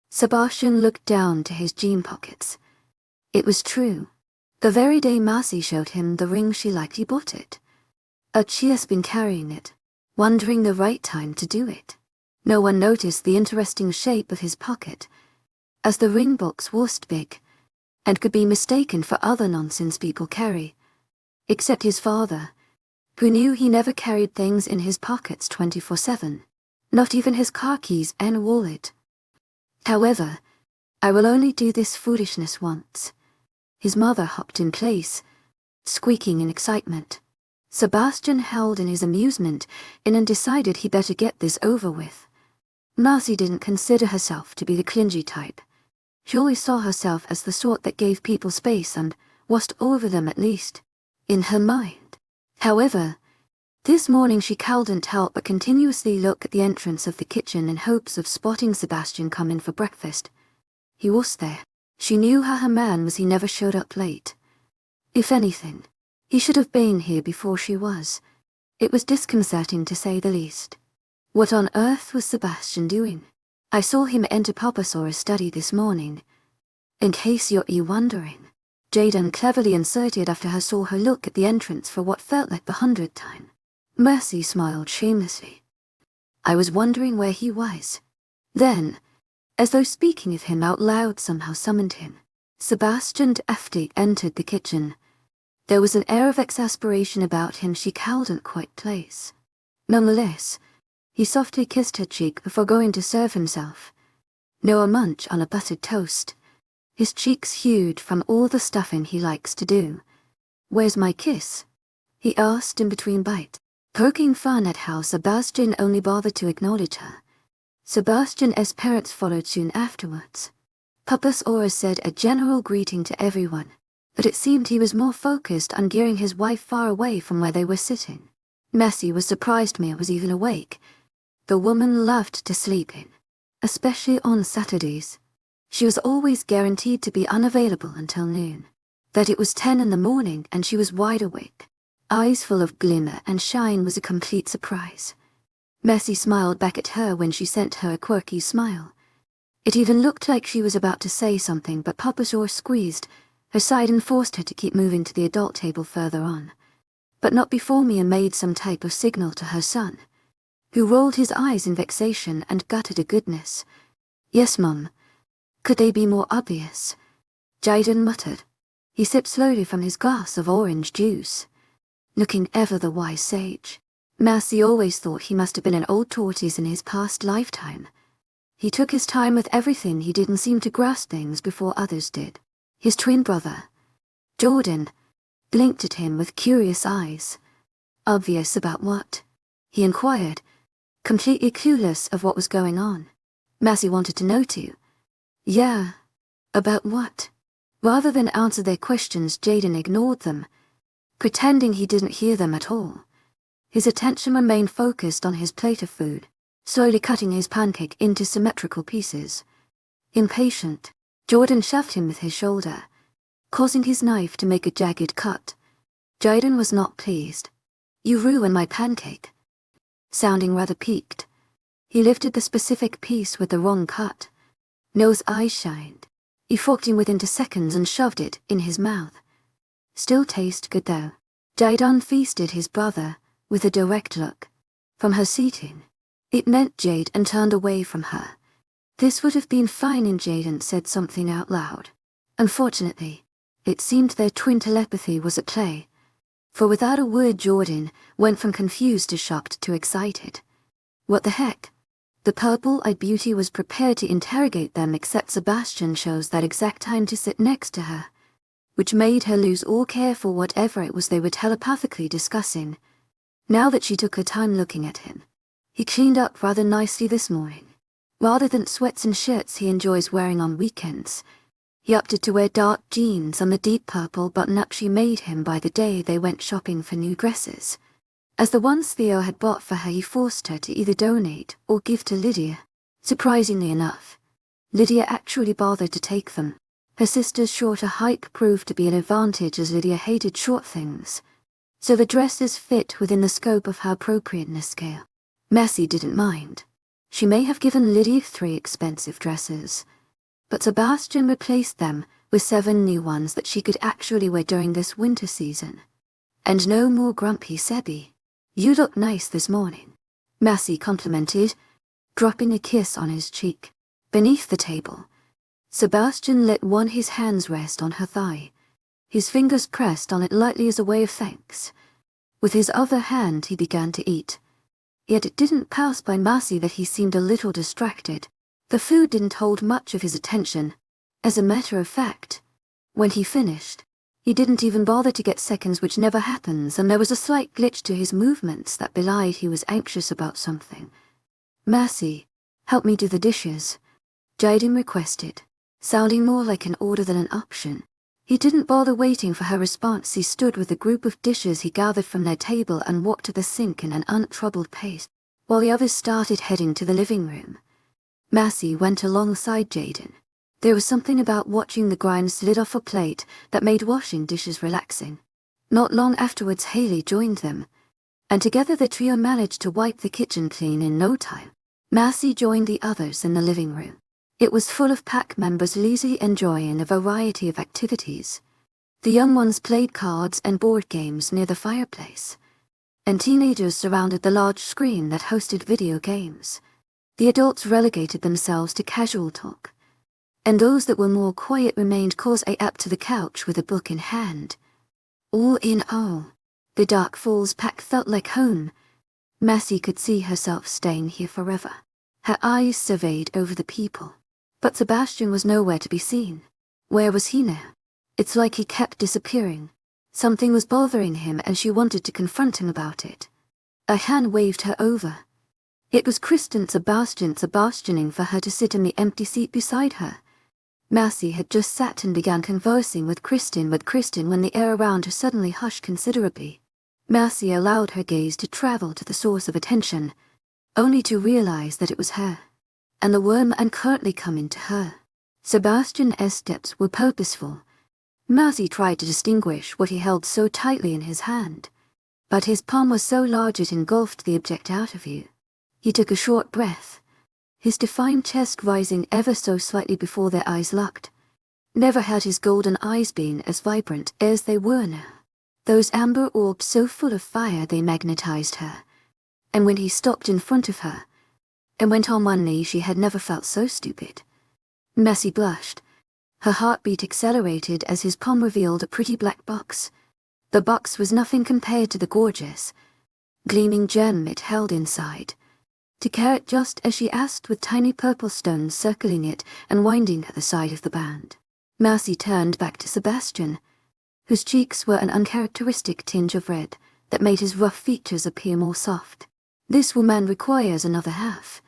Sebastian looked down to his jean pockets. It was true. The very day Marcy showed him the ring, she likely bought it. She has been carrying it, wondering the right time to do it. No one noticed the interesting shape of his pocket, as the ring box wasn't big, and could be mistaken for other nonsense people carry, except his father, who knew he never carried things in his pockets 24/7, not even his car keys and wallet. "However, I will only do this foolishness once." His mother hopped in place, squeaking in excitement. Sebastian howled in his amusement and decided he better get this over with. Marcy didn't consider herself to be the clingy type. She always saw herself as the sort that gave people space and watched over them, at least in her mind. However, this morning she couldn't help but continuously look at the entrance of the kitchen in hopes of spotting Sebastian come in for breakfast. He was there. She knew how her man was. He never showed up late. If anything, he should have been here before she was. It was disconcerting, to say the least. What on earth was Sebastian doing? "I saw him enter Papasaur's study this morning. In case you're wondering," Jaden cleverly inserted after her saw her look at the entrance for what felt like the 100th time. Mercy smiled shamelessly. "I was wondering where he was." Then, as though speaking of him out loud somehow summoned him, Sebastian F.D. entered the kitchen. There was an air of exasperation about him she couldn't quite place. Nonetheless, he softly kissed her cheek before going to serve himself. Noah munched on a buttered toast, his cheeks hued from all the stuffing he likes to do. "Where's my kiss?" he asked in between bites, poking fun at how Sebastian only bothered to acknowledge her. Sebastian's parents followed soon afterwards. Papasaur said a general greeting to everyone, but it seemed he was more focused on gearing his wife far away from where they were sitting. Mercy was surprised Mia was even awake. The woman loved to sleep in, especially on Saturdays. She was always guaranteed to be unavailable until noon. That it was 10 in the morning and she was wide awake, eyes full of glimmer and shine, was a complete surprise. Mercy smiled back at her when she sent her a quirky smile. It even looked like she was about to say something, but Papasaur squeezed her side and forced her to keep moving to the adult table further on. But not before Mia made some type of signal to her son, who rolled his eyes in vexation and gutted a goodness. "Yes, Mum. Could they be more obvious?" Jaden muttered. He sipped slowly from his glass of orange juice, looking ever the wise sage. Mercy always thought he must have been an old tortoise in his past lifetime. He took his time with everything. He didn't seem to grasp things before others did. His twin brother, Jordan, blinked at him with curious eyes. "Obvious about what?" he inquired, completely clueless of what was going on. Mercy wanted to know too. "Yeah, about what?" Rather than answer their questions, Jaden ignored them, pretending he didn't hear them at all. His attention remained focused on his plate of food, slowly cutting his pancake into symmetrical pieces. Impatient, Jordan shoved him with his shoulder, causing his knife to make a jagged cut. Jaden was not pleased. "You ruined my pancake." Sounding rather piqued, he lifted the specific piece with the wrong cut. Noah's eyes shined. He forked him within 2 seconds and shoved it in his mouth. Still taste good though. Jaden feasted his brother with a direct look. From her seating, it meant Jade and turned away from her. This would have been fine if Jaden said something out loud. Unfortunately, it seemed their twin telepathy was at play. For without a word Jordan went from confused to shocked to excited. What the heck? The purple-eyed beauty was prepared to interrogate them, except Sebastian chose that exact time to sit next to her, which made her lose all care for whatever it was they were telepathically discussing. Now that she took her time looking at him, he cleaned up rather nicely this morning. Rather than sweats and shirts he enjoys wearing on weekends, he opted to wear dark jeans and the deep purple button-up she made him by the day they went shopping for new dresses. As the ones Theo had bought for her he forced her to either donate or give to Lydia. Surprisingly enough, Lydia actually bothered to take them. Her sister's shorter height proved to be an advantage as Lydia hated short things, so the dresses fit within the scope of her appropriateness scale. Messi didn't mind. She may have given Lydia 3 expensive dresses, but Sebastian replaced them with 7 new ones that she could actually wear during this winter season. And no more grumpy Sebi. "You look nice this morning," Messi complimented, dropping a kiss on his cheek. Beneath the table, Sebastian let one of his hands rest on her thigh. His fingers pressed on it lightly as a way of thanks. With his other hand he began to eat. Yet it didn't pass by Messi that he seemed a little distracted. The food didn't hold much of his attention. As a matter of fact, when he finished, he didn't even bother to get seconds, which never happens, and there was a slight glitch to his movements that belied he was anxious about something. "Messi, help me do the dishes," Jaden requested, sounding more like an order than an option. He didn't bother waiting for her response. He stood with a group of dishes he gathered from their table and walked to the sink in an untroubled pace, while the others started heading to the living room. Messi went alongside Jaden. There was something about watching the grime slid off a plate that made washing dishes relaxing. Not long afterwards Haley joined them, and together the trio managed to wipe the kitchen clean in no time. Messi joined the others in the living room. It was full of pack members lazily enjoying a variety of activities. The young ones played cards and board games near the fireplace, and teenagers surrounded the large screen that hosted video games. The adults relegated themselves to casual talk, and those that were more quiet remained cozy up to the couch with a book in hand. All in all, the Dark Falls pack felt like home. Messi could see herself staying here forever. Her eyes surveyed over the people. But Sebastian was nowhere to be seen. Where was he now? It's like he kept disappearing. Something was bothering him and she wanted to confront him about it. A hand waved her over. It was Kristen. Sebastianing for her to sit in the empty seat beside her. Messi had just sat and began conversing with Kristen, when the air around her suddenly hushed considerably. Messi allowed her gaze to travel to the source of attention, only to realize that it was her, and the worm and currently coming to her. Sebastian's steps were purposeful. Messi tried to distinguish what he held so tightly in his hand, but his palm was so large it engulfed the object out of view. He took a short breath, his defined chest rising ever so slightly before their eyes locked. Never had his golden eyes been as vibrant as they were now. Those amber orbs so full of fire they magnetized her. And when he stopped in front of her and went on one knee, she had never felt so stupid. Messi blushed. Her heartbeat accelerated as his palm revealed a pretty black box. The box was nothing compared to the gorgeous, gleaming gem it held inside. To carry it just as she asked, with tiny purple stones circling it and winding at the side of the band. Messi turned back to Sebastian, whose cheeks were an uncharacteristic tinge of red that made his rough features appear more soft. "This woman requires another half.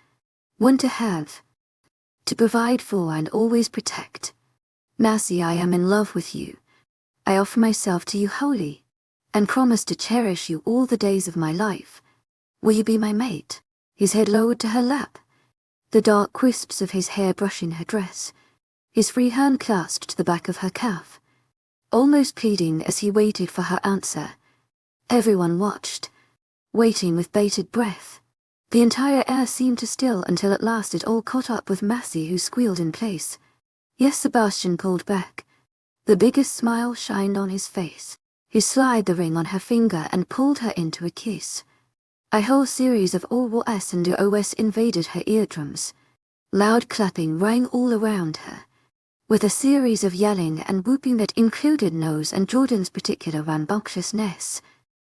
One to have, to provide for and always protect. Messi, I am in love with you. I offer myself to you wholly, and promise to cherish you all the days of my life. Will you be my mate?" His head lowered to her lap, the dark wisps of his hair brushing her dress, his free hand clasped to the back of her calf, almost pleading as he waited for her answer. Everyone watched, waiting with bated breath. The entire air seemed to still until at last it all caught up with Messi, who squealed in place. Yes, Sebastian called back. The biggest smile shined on his face. He slid the ring on her finger and pulled her into a kiss. A whole series of 𝐻𝐻𝐻 and 𝐻𝐻𝐻 invaded her eardrums. Loud clapping rang all around her, with a series of yelling and whooping that included No's and Jordan's particular rambunctiousness.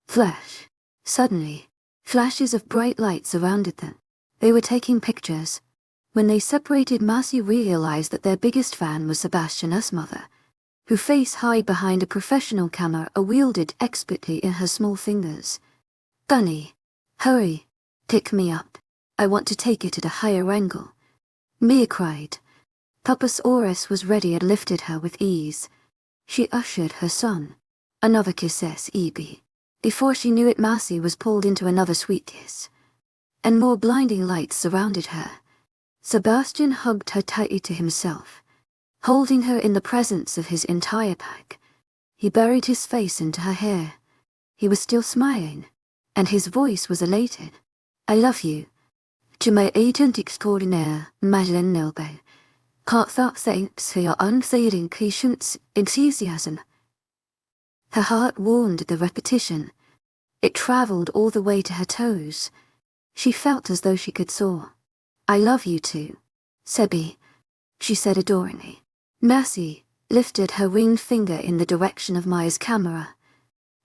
Flash. Suddenly, flashes of bright light surrounded them. They were taking pictures. When they separated, Marcy realized that their biggest fan was Sebastian's mother, who face high behind a professional camera wielded expertly in her small fingers. "Bunny, hurry, pick me up. I want to take it at a higher angle," Mia cried. Papasaurus was ready and lifted her with ease. She ushered her son. Another kiss 𝐿𝐻𝐬. Before she knew it, Marcy was pulled into another sweet kiss. And more blinding lights surrounded her. Sebastian hugged her tightly to himself, holding her in the presence of his entire pack. He buried his face into her hair. He was still smiling, and his voice was elated. "I love you. 𝐊𝐻𝐻𝐬𝐻𝐼𝐻𝐻𝐬. 𝐊𝐻𝐻𝐬𝐻𝐾𝐜₀. Her heart warmed at the repetition. It traveled all the way to her toes. She felt as though she could soar. "I love you too, Sebi," she said adoringly. Marcy lifted her ringed finger in the direction of Maya's camera.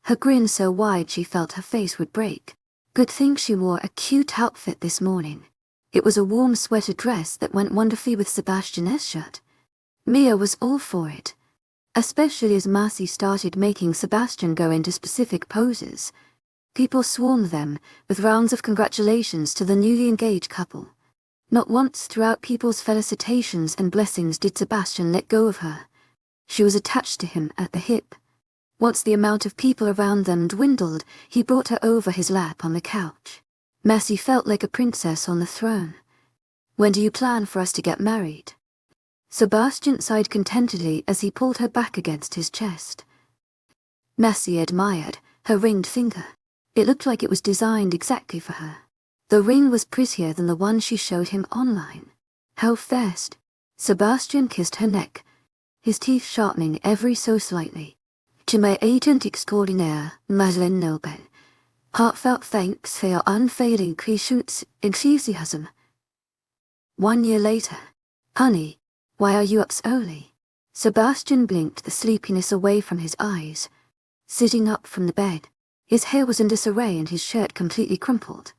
Her grin so wide she felt her face would break. Good thing she wore a cute outfit this morning. It was a warm sweater dress that went wonderfully with Sebastian's shirt. Mia was all for it, especially as Marcy started making Sebastian go into specific poses. People swarmed them with rounds of congratulations to the newly engaged couple. Not once throughout people's felicitations and blessings did Sebastian let go of her. She was attached to him at the hip. Once the amount of people around them dwindled, he brought her over his lap on the couch. Marcy felt like a princess on the throne. "When do you plan for us to get married?" Sebastian sighed contentedly as he pulled her back against his chest. Marcy admired her ringed finger. It looked like it was designed exactly for her. The ring was prettier than the one she showed him online. "How fast?" Sebastian kissed her neck, his teeth sharpening every so slightly. 𝐿𝐻𝐻𝐬𝐻𝐼𝐻𝐻𝐬. Heartfelt thanks for your unfailing enthusiasm. 1 year later. "Honey, why are you up so early?" Sebastian blinked the sleepiness away from his eyes. Sitting up from the bed, his hair was in disarray and his shirt completely crumpled.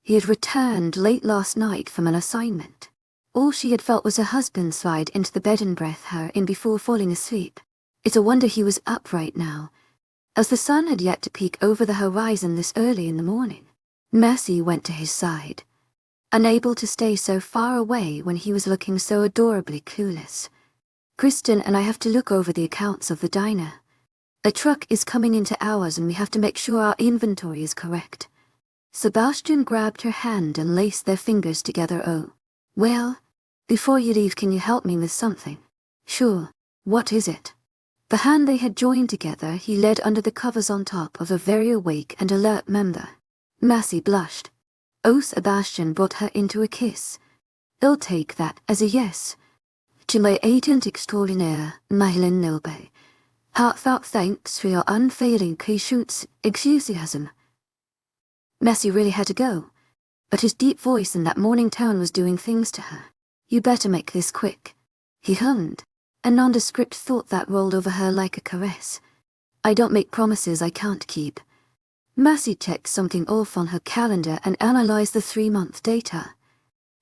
He had returned late last night from an assignment. All she had felt was her husband slide into the bed and breath her in before falling asleep. It's a wonder he was up right now, as the sun had yet to peek over the horizon this early in the morning. Marcy went to his side, unable to stay so far away when he was looking so adorably clueless. "Kristen and I have to look over the accounts of the diner. A truck is coming into ours and we have to make sure our inventory is correct." Sebastian grabbed her hand and laced their fingers together. "Oh, well, before you leave, can you help me with something?" "Sure, what is it?" The hand they had joined together he led under the covers on top of a very awake and alert member. Marcy blushed. Oh, Sebastian brought her into a kiss. "I'll take that as a yes. 𝐿𝐻𝐻𝐬𝐻𝐼𝐻𝐻𝐬. Heartfelt thanks for your unfailing enthusiasm. Marcy really had to go, but his deep voice and that morning tone was doing things to her. "You better make this quick," he hummed. A nondescript thought that rolled over her like a caress. "I don't make promises I can't keep." Marcy checked something off on her calendar and analyzed the 3-month data.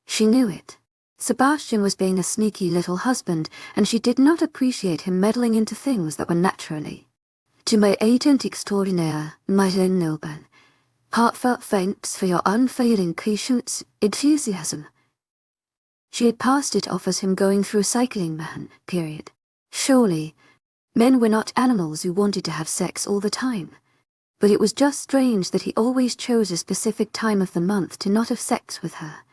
She knew it. Sebastian was being a sneaky little husband, and she did not appreciate him meddling into things that were naturally. 𝐿𝐻𝐻𝐬𝐻𝐼𝐻𝐻𝐬. Heartfelt thanks for your unfailing enthusiasm. She had passed it off as him going through a cycling ban, period. Surely, men were not animals who wanted to have sex all the time. But it was just strange that he always chose a specific time of the month to not have sex with her.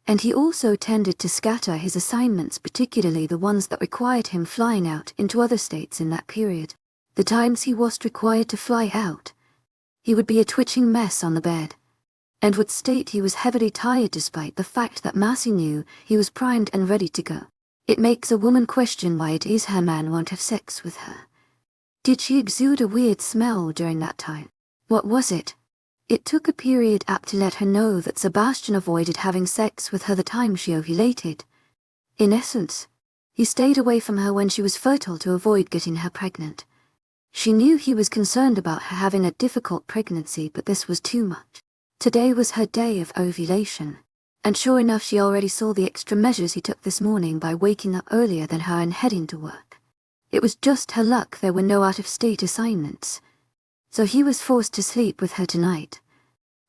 And he also tended to scatter his assignments, particularly the ones that required him flying out into other states in that period. The times he was required to fly out, he would be a twitching mess on the bed, and would state he was heavily tired despite the fact that Marcy knew he was primed and ready to go. It makes a woman question why it is her man won't have sex with her. Did she exude a weird smell during that time? What was it? It took a period apt to let her know that Sebastian avoided having sex with her the time she ovulated. In essence, he stayed away from her when she was fertile to avoid getting her pregnant. She knew he was concerned about her having a difficult pregnancy, but this was too much. Today was her day of ovulation, and sure enough she already saw the extra measures he took this morning by waking up earlier than her and heading to work. It was just her luck there were no out-of-state assignments, so he was forced to sleep with her tonight.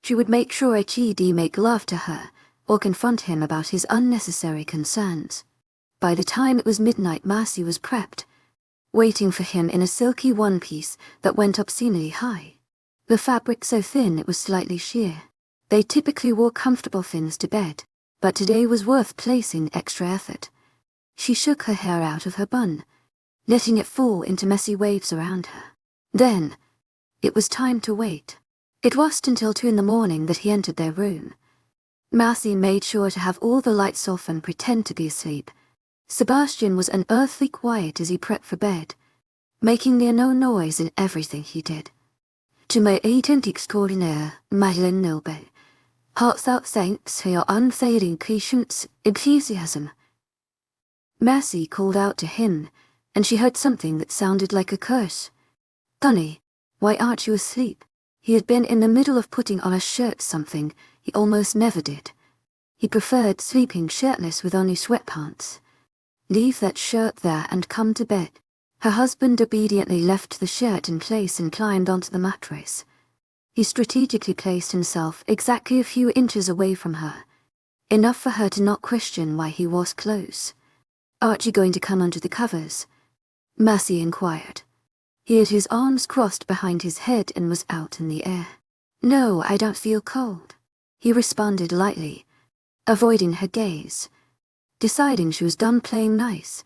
She would make sure 𝐊𝐲𝐷 make love to her, or confront him about his unnecessary concerns. By the time it was midnight, Marcy was prepped, waiting for him in a silky one-piece that went obscenely high. The fabric so thin it was slightly sheer. They typically wore comfortable things to bed, but today was worth placing extra effort. She shook her hair out of her bun, letting it fall into messy waves around her. Then, it was time to wait. It wasn't until 2 in the morning that he entered their room. Marcy made sure to have all the lights off and pretend to be asleep. Sebastian was unearthly quiet as he prepped for bed, making near no noise in everything he did. To my ancient extraordinaire, Madeleine Nilbe, hearts out thanks for your unfailing patience, enthusiasm. Marcy called out to him, and she heard something that sounded like a curse. Dunny, why aren't you asleep? He had been in the middle of putting on a shirt, something he almost never did. He preferred sleeping shirtless with only sweatpants. Leave that shirt there and come to bed. Her husband obediently left the shirt in place and climbed onto the mattress. He strategically placed himself exactly a few inches away from her, enough for her to not question why he was close. Aren't you going to come under the covers? Marcy inquired. He had his arms crossed behind his head and was out in the air. No, I don't feel cold, he responded lightly, avoiding her gaze. Deciding she was done playing nice,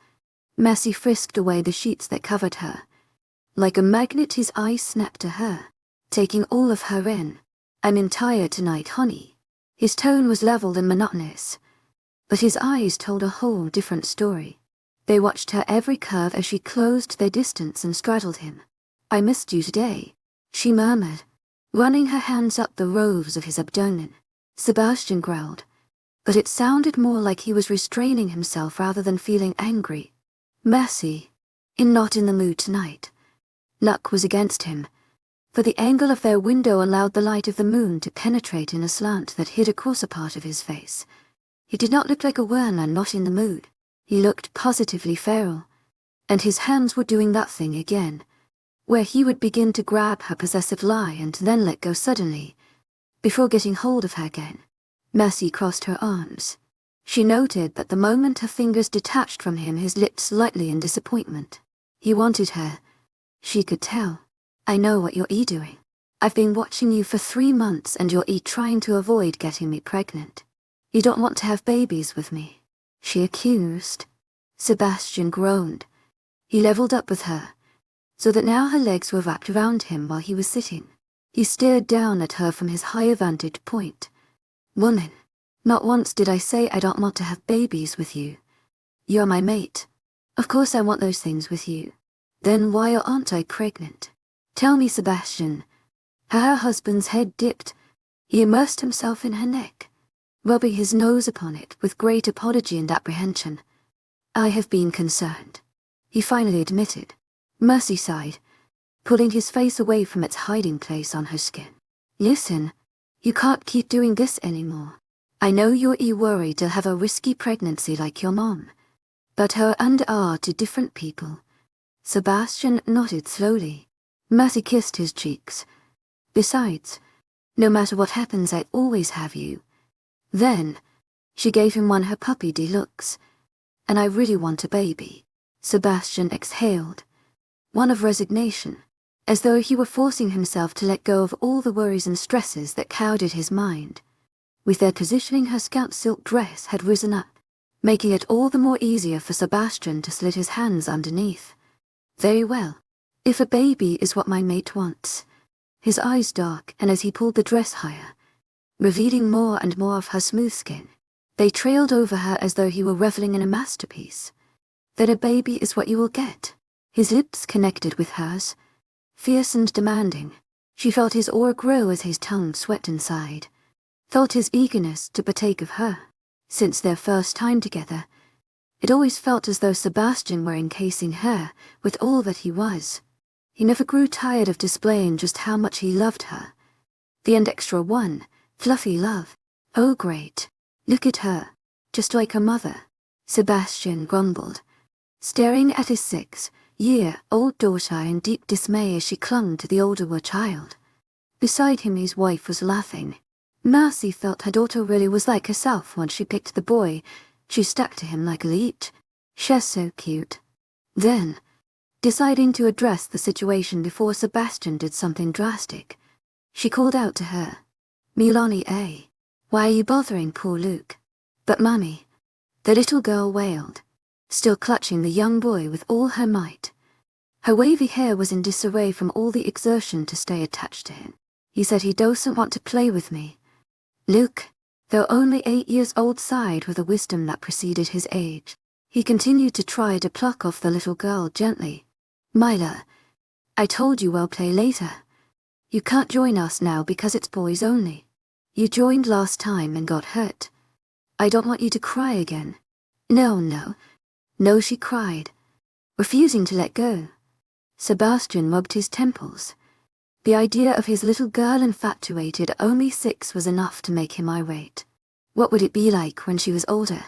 Marcy frisked away the sheets that covered her. Like a magnet, his eyes snapped to her, taking all of her in. I'm tired tonight, honey. His tone was leveled and monotonous, but his eyes told a whole different story. They watched her every curve as she closed their distance and straddled him. I missed you today, she murmured, running her hands up the rows of his abdomen. Sebastian growled, but it sounded more like he was restraining himself rather than feeling angry. Marcy, not in the mood tonight. Luck was against him, for the angle of their window allowed the light of the moon to penetrate in a slant that hid a coarser part of his face. He did not look like a worm and not in the mood. He looked positively feral, and his hands were doing that thing again, where he would begin to grab her possessive lie and then let go suddenly, before getting hold of her again. Marcy crossed her arms. She noted that the moment her fingers detached from him, his lips slightly in disappointment. He wanted her. She could tell. I know what you're doing. I've been watching you for 3 months and you're trying to avoid getting me pregnant. You don't want to have babies with me, she accused. Sebastian groaned. He leveled up with her, so that now her legs were wrapped around him while he was sitting. He stared down at her from his higher vantage point. Woman, not once did I say I don't want to have babies with you. You're my mate. Of course I want those things with you. Then why aren't I pregnant? Tell me, Sebastian. Her husband's head dipped. He immersed himself in her neck, rubbing his nose upon it with great apology and apprehension. I have been concerned, he finally admitted. Marcy sighed, pulling his face away from its hiding place on her skin. Listen, you can't keep doing this anymore. I know you're worried to have a risky pregnancy like your mom, but her and are two different people. Sebastian nodded slowly. Marcy kissed his cheeks. Besides, no matter what happens, I always have you. Then, she gave him one of her puppy-d looks. And I really want a baby. Sebastian exhaled, one of resignation, as though he were forcing himself to let go of all the worries and stresses that clouded his mind. With their positioning, her scout silk dress had risen up, making it all the more easier for Sebastian to slip his hands underneath. Very well, if a baby is what my mate wants. His eyes dark, and as he pulled the dress higher, revealing more and more of her smooth skin, they trailed over her as though he were reveling in a masterpiece. That a baby is what you will get. His lips connected with hers, fierce and demanding. She felt his aura grow as his tongue sweat inside, felt his eagerness to partake of her. Since their first time together, it always felt as though Sebastian were encasing her with all that he was. He never grew tired of displaying just how much he loved her. The and extra one, fluffy love. Oh great, look at her, just like her mother, Sebastian grumbled, staring at his 6-year-old daughter in deep dismay as she clung to the older child. Beside him his wife was laughing. Mercy felt her daughter really was like herself once she picked the boy. She stuck to him like a leech. She's so cute. Then, deciding to address the situation before Sebastian did something drastic, she called out to her, 𝐿𝐤𝐬, why are you bothering poor Luke? But Mummy, the little girl wailed, still clutching the young boy with all her might. Her wavy hair was in disarray from all the exertion to stay attached to him. He said he doesn't want to play with me. Luke, though only 8 years old, sighed with a wisdom that preceded his age. He continued to try to pluck off the little girl gently. Myla, I told you we'll play later. You can't join us now because it's boys only. You joined last time and got hurt. I don't want you to cry again. No, she cried, refusing to let go. Sebastian rubbed his temples. The idea of his little girl infatuated at only 6 was enough to make him irate. What would it be like when she was older?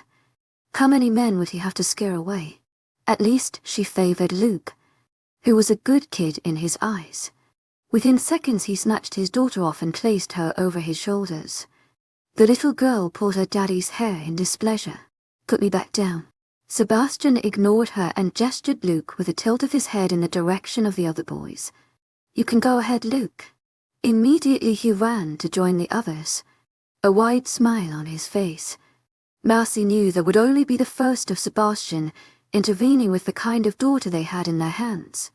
How many men would he have to scare away? At least she favored Luke, who was a good kid in his eyes. Within seconds he snatched his daughter off and placed her over his shoulders. The little girl pulled her daddy's hair in displeasure. Put me back down. Sebastian ignored her and gestured Luke with a tilt of his head in the direction of the other boys. You can go ahead, Luke. Immediately he ran to join the others, a wide smile on his face. Mercy knew that would only be the first of Sebastian intervening with the kind of daughter they had in their hands.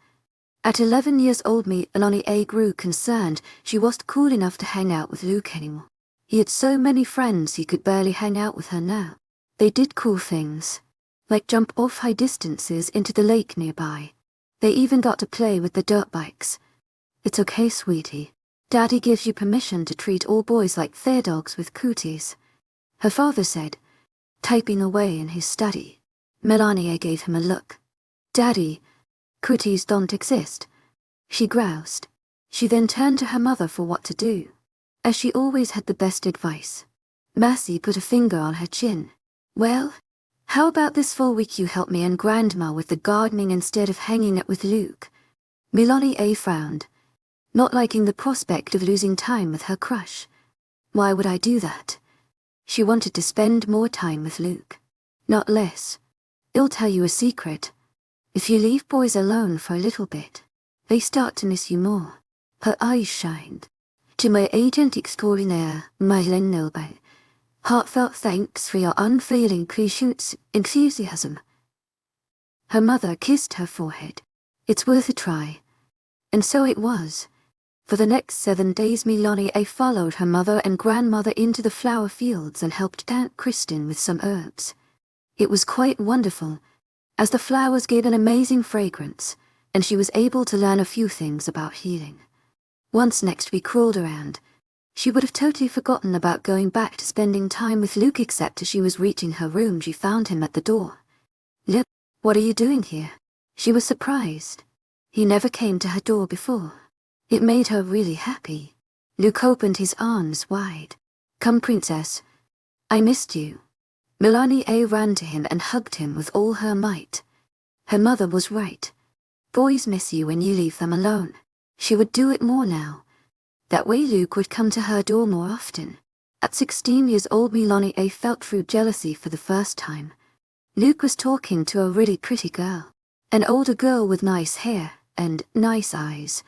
At 11 years old, 𝐿𝐤𝐬 grew concerned she wasn't cool enough to hang out with Luke anymore. He had so many friends he could barely hang out with her now. They did cool things, like jump off high distances into the lake nearby. They even got to play with the dirt bikes. It's okay, sweetie. Daddy gives you permission to treat all boys like their dogs with cooties, her father said, typing away in his study. 𝐿𝐤𝐬 gave him a look. Daddy, cooties don't exist, she groused. She then turned to her mother for what to do, as she always had the best advice. Mercy put a finger on her chin. Well, how about this full week you help me and Grandma with the gardening instead of hanging out with Luke? 𝐿𝐤𝐬 frowned, not liking the prospect of losing time with her crush. Why would I do that? She wanted to spend more time with Luke, not less. I'll tell you a secret. If you leave boys alone for a little bit, they start to miss you more. Her eyes shined. To my agent extraordinaire, 𝐿𝐤𝐬, heartfelt thanks for your unfailing patience and enthusiasm. Her mother kissed her forehead. It's worth a try. And so it was. For the next 7 days 𝐿𝐤𝐬 followed her mother and grandmother into the flower fields and helped Aunt Kristen with some herbs. It was quite wonderful, as the flowers gave an amazing fragrance, and she was able to learn a few things about healing. Once next week crawled around, she would have totally forgotten about going back to spending time with Luke, except as she was reaching her room she found him at the door. Lip, what are you doing here? She was surprised. He never came to her door before. It made her really happy. Luke opened his arms wide. Come, princess. I missed you. 𝐿𝐤𝐬 ran to him and hugged him with all her might. Her mother was right. Boys miss you when you leave them alone. She would do it more now. That way Luke would come to her door more often. At 16 years old 𝐿𝐤𝐬 felt true jealousy for the first time. Luke was talking to a really pretty girl. An older girl with nice hair and nice eyes.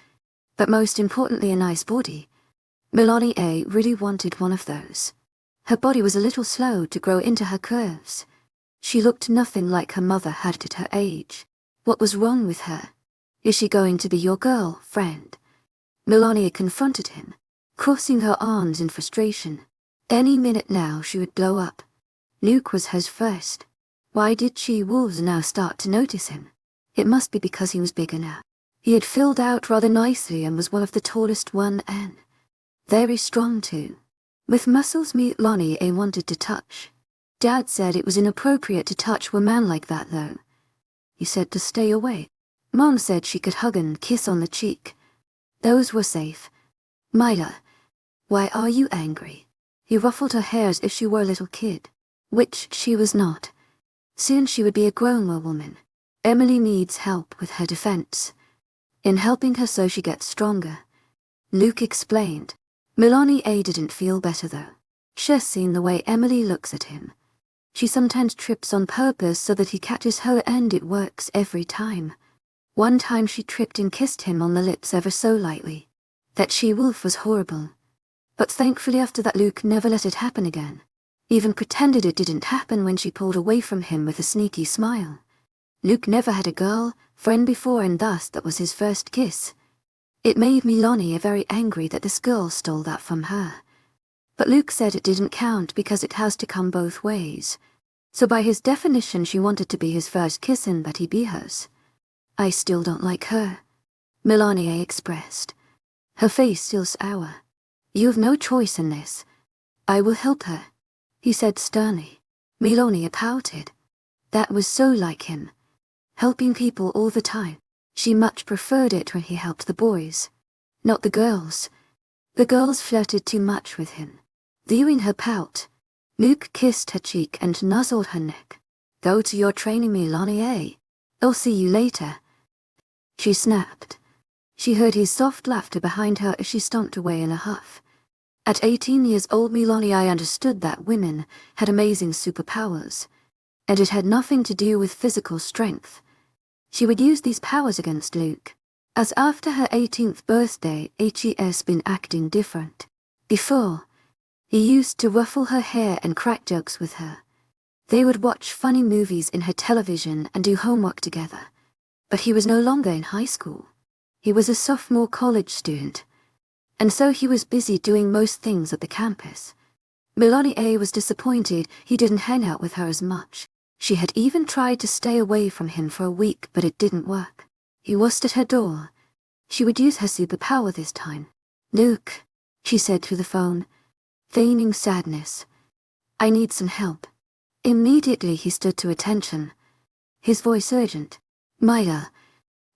But most importantly a nice body. 𝐿𝐤𝐬 really wanted one of those. Her body was a little slow to grow into her curves. She looked nothing like her mother had at her age. What was wrong with her? Is she going to be your girl, friend? 𝐿𝐤𝐬 confronted him, crossing her arms in frustration. Any minute now she would blow up. Luke was hers first. Why did 𝐿𝐤 now start to notice him? It must be because he was bigger now. He had filled out rather nicely and was one of the tallest one and very strong too. With muscles 𝐊𝐤𝐬 wanted to touch. Dad said it was inappropriate to touch a man like that though. He said to stay away. Mom said she could hug and kiss on the cheek. Those were safe. 𝐿𝐤𝐬, why are you angry? He ruffled her hair as if she were a little kid, which she was not. Soon she would be a grown woman. Emily needs help with her defense. In helping her so she gets stronger. Luke explained. 𝐿𝐤𝐬 didn't feel better though. She's seen the way Emily looks at him. She sometimes trips on purpose so that he catches her and it works every time. One time she tripped and kissed him on the lips ever so lightly. That 𝐿𝐤 was horrible. But thankfully after that Luke never let it happen again. Even pretended it didn't happen when she pulled away from him with a sneaky smile. Luke never had a girl friend before and thus that was his first kiss. It made 𝐿𝐤𝐬 very angry that this girl stole that from her. But Luke said it didn't count because it has to come both ways. So by his definition she wanted to be his first kiss and that he be hers. I still don't like her, 𝐿𝐤𝐬 expressed. Her face still sour. You have no choice in this. I will help her, he said sternly. 𝐿𝐤𝐬 pouted. That was so like him. Helping people all the time. She much preferred it when he helped the boys. Not the girls. The girls flirted too much with him. Viewing her pout, Luke kissed her cheek and nuzzled her neck. Go to your training 𝐿𝐤𝐬. I'll see you later. She snapped. She heard his soft laughter behind her as she stomped away in a huff. At 18 years old 𝐿𝐤𝐬 understood that women had amazing superpowers, and it had nothing to do with physical strength. She would use these powers against Luke, as after her 18th birthday 𝐻E's been acting different. Before, he used to ruffle her hair and crack jokes with her. They would watch funny movies in her television and do homework together. But he was no longer in high school. He was a sophomore college student, and so he was busy doing most things at the campus. 𝐿𝐤𝐬 was disappointed he didn't hang out with her as much. She had even tried to stay away from him for a week, but it didn't work. He was at her door. She would use her superpower this time. Luke, she said through the phone, feigning sadness. I need some help. Immediately he stood to attention. His voice urgent. 𝐿𝐤𝐬,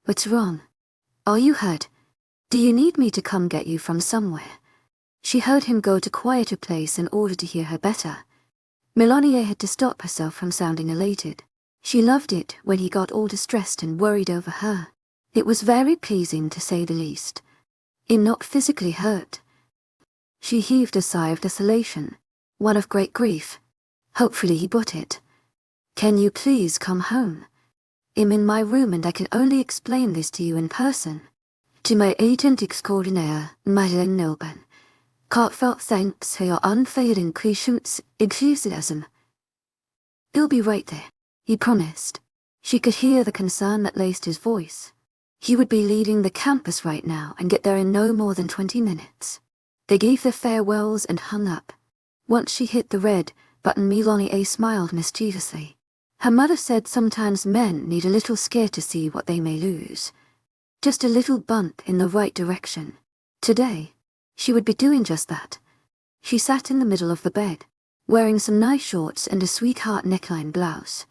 what's wrong? Are you hurt? Do you need me to come get you from somewhere? She heard him go to a quieter place in order to hear her better. 𝐿𝐤𝐬 had to stop herself from sounding elated. She loved it when he got all distressed and worried over her. It was very pleasing to say the least. I'm not physically hurt. She heaved a sigh of desolation, one of great grief. Hopefully he got it. Can you please come home? I'm in my room and I can only explain this to you in person. To my agent 𝐿𝐤𝐬, 𝐊𝐤𝐬. Heartfelt thanks for your unfailing patience, enthusiasm. He'll be right there, he promised. She could hear the concern that laced his voice. He would be leaving the campus right now and get there in no more than 20 minutes. They gave their farewells and hung up. Once she hit the red button, 𝐿𝐤𝐬 smiled mischievously. Her mother said sometimes men need a little scare to see what they may lose. Just a little bump in the right direction. Today, she would be doing just that. She sat in the middle of the bed, wearing some nice shorts and a sweetheart neckline blouse.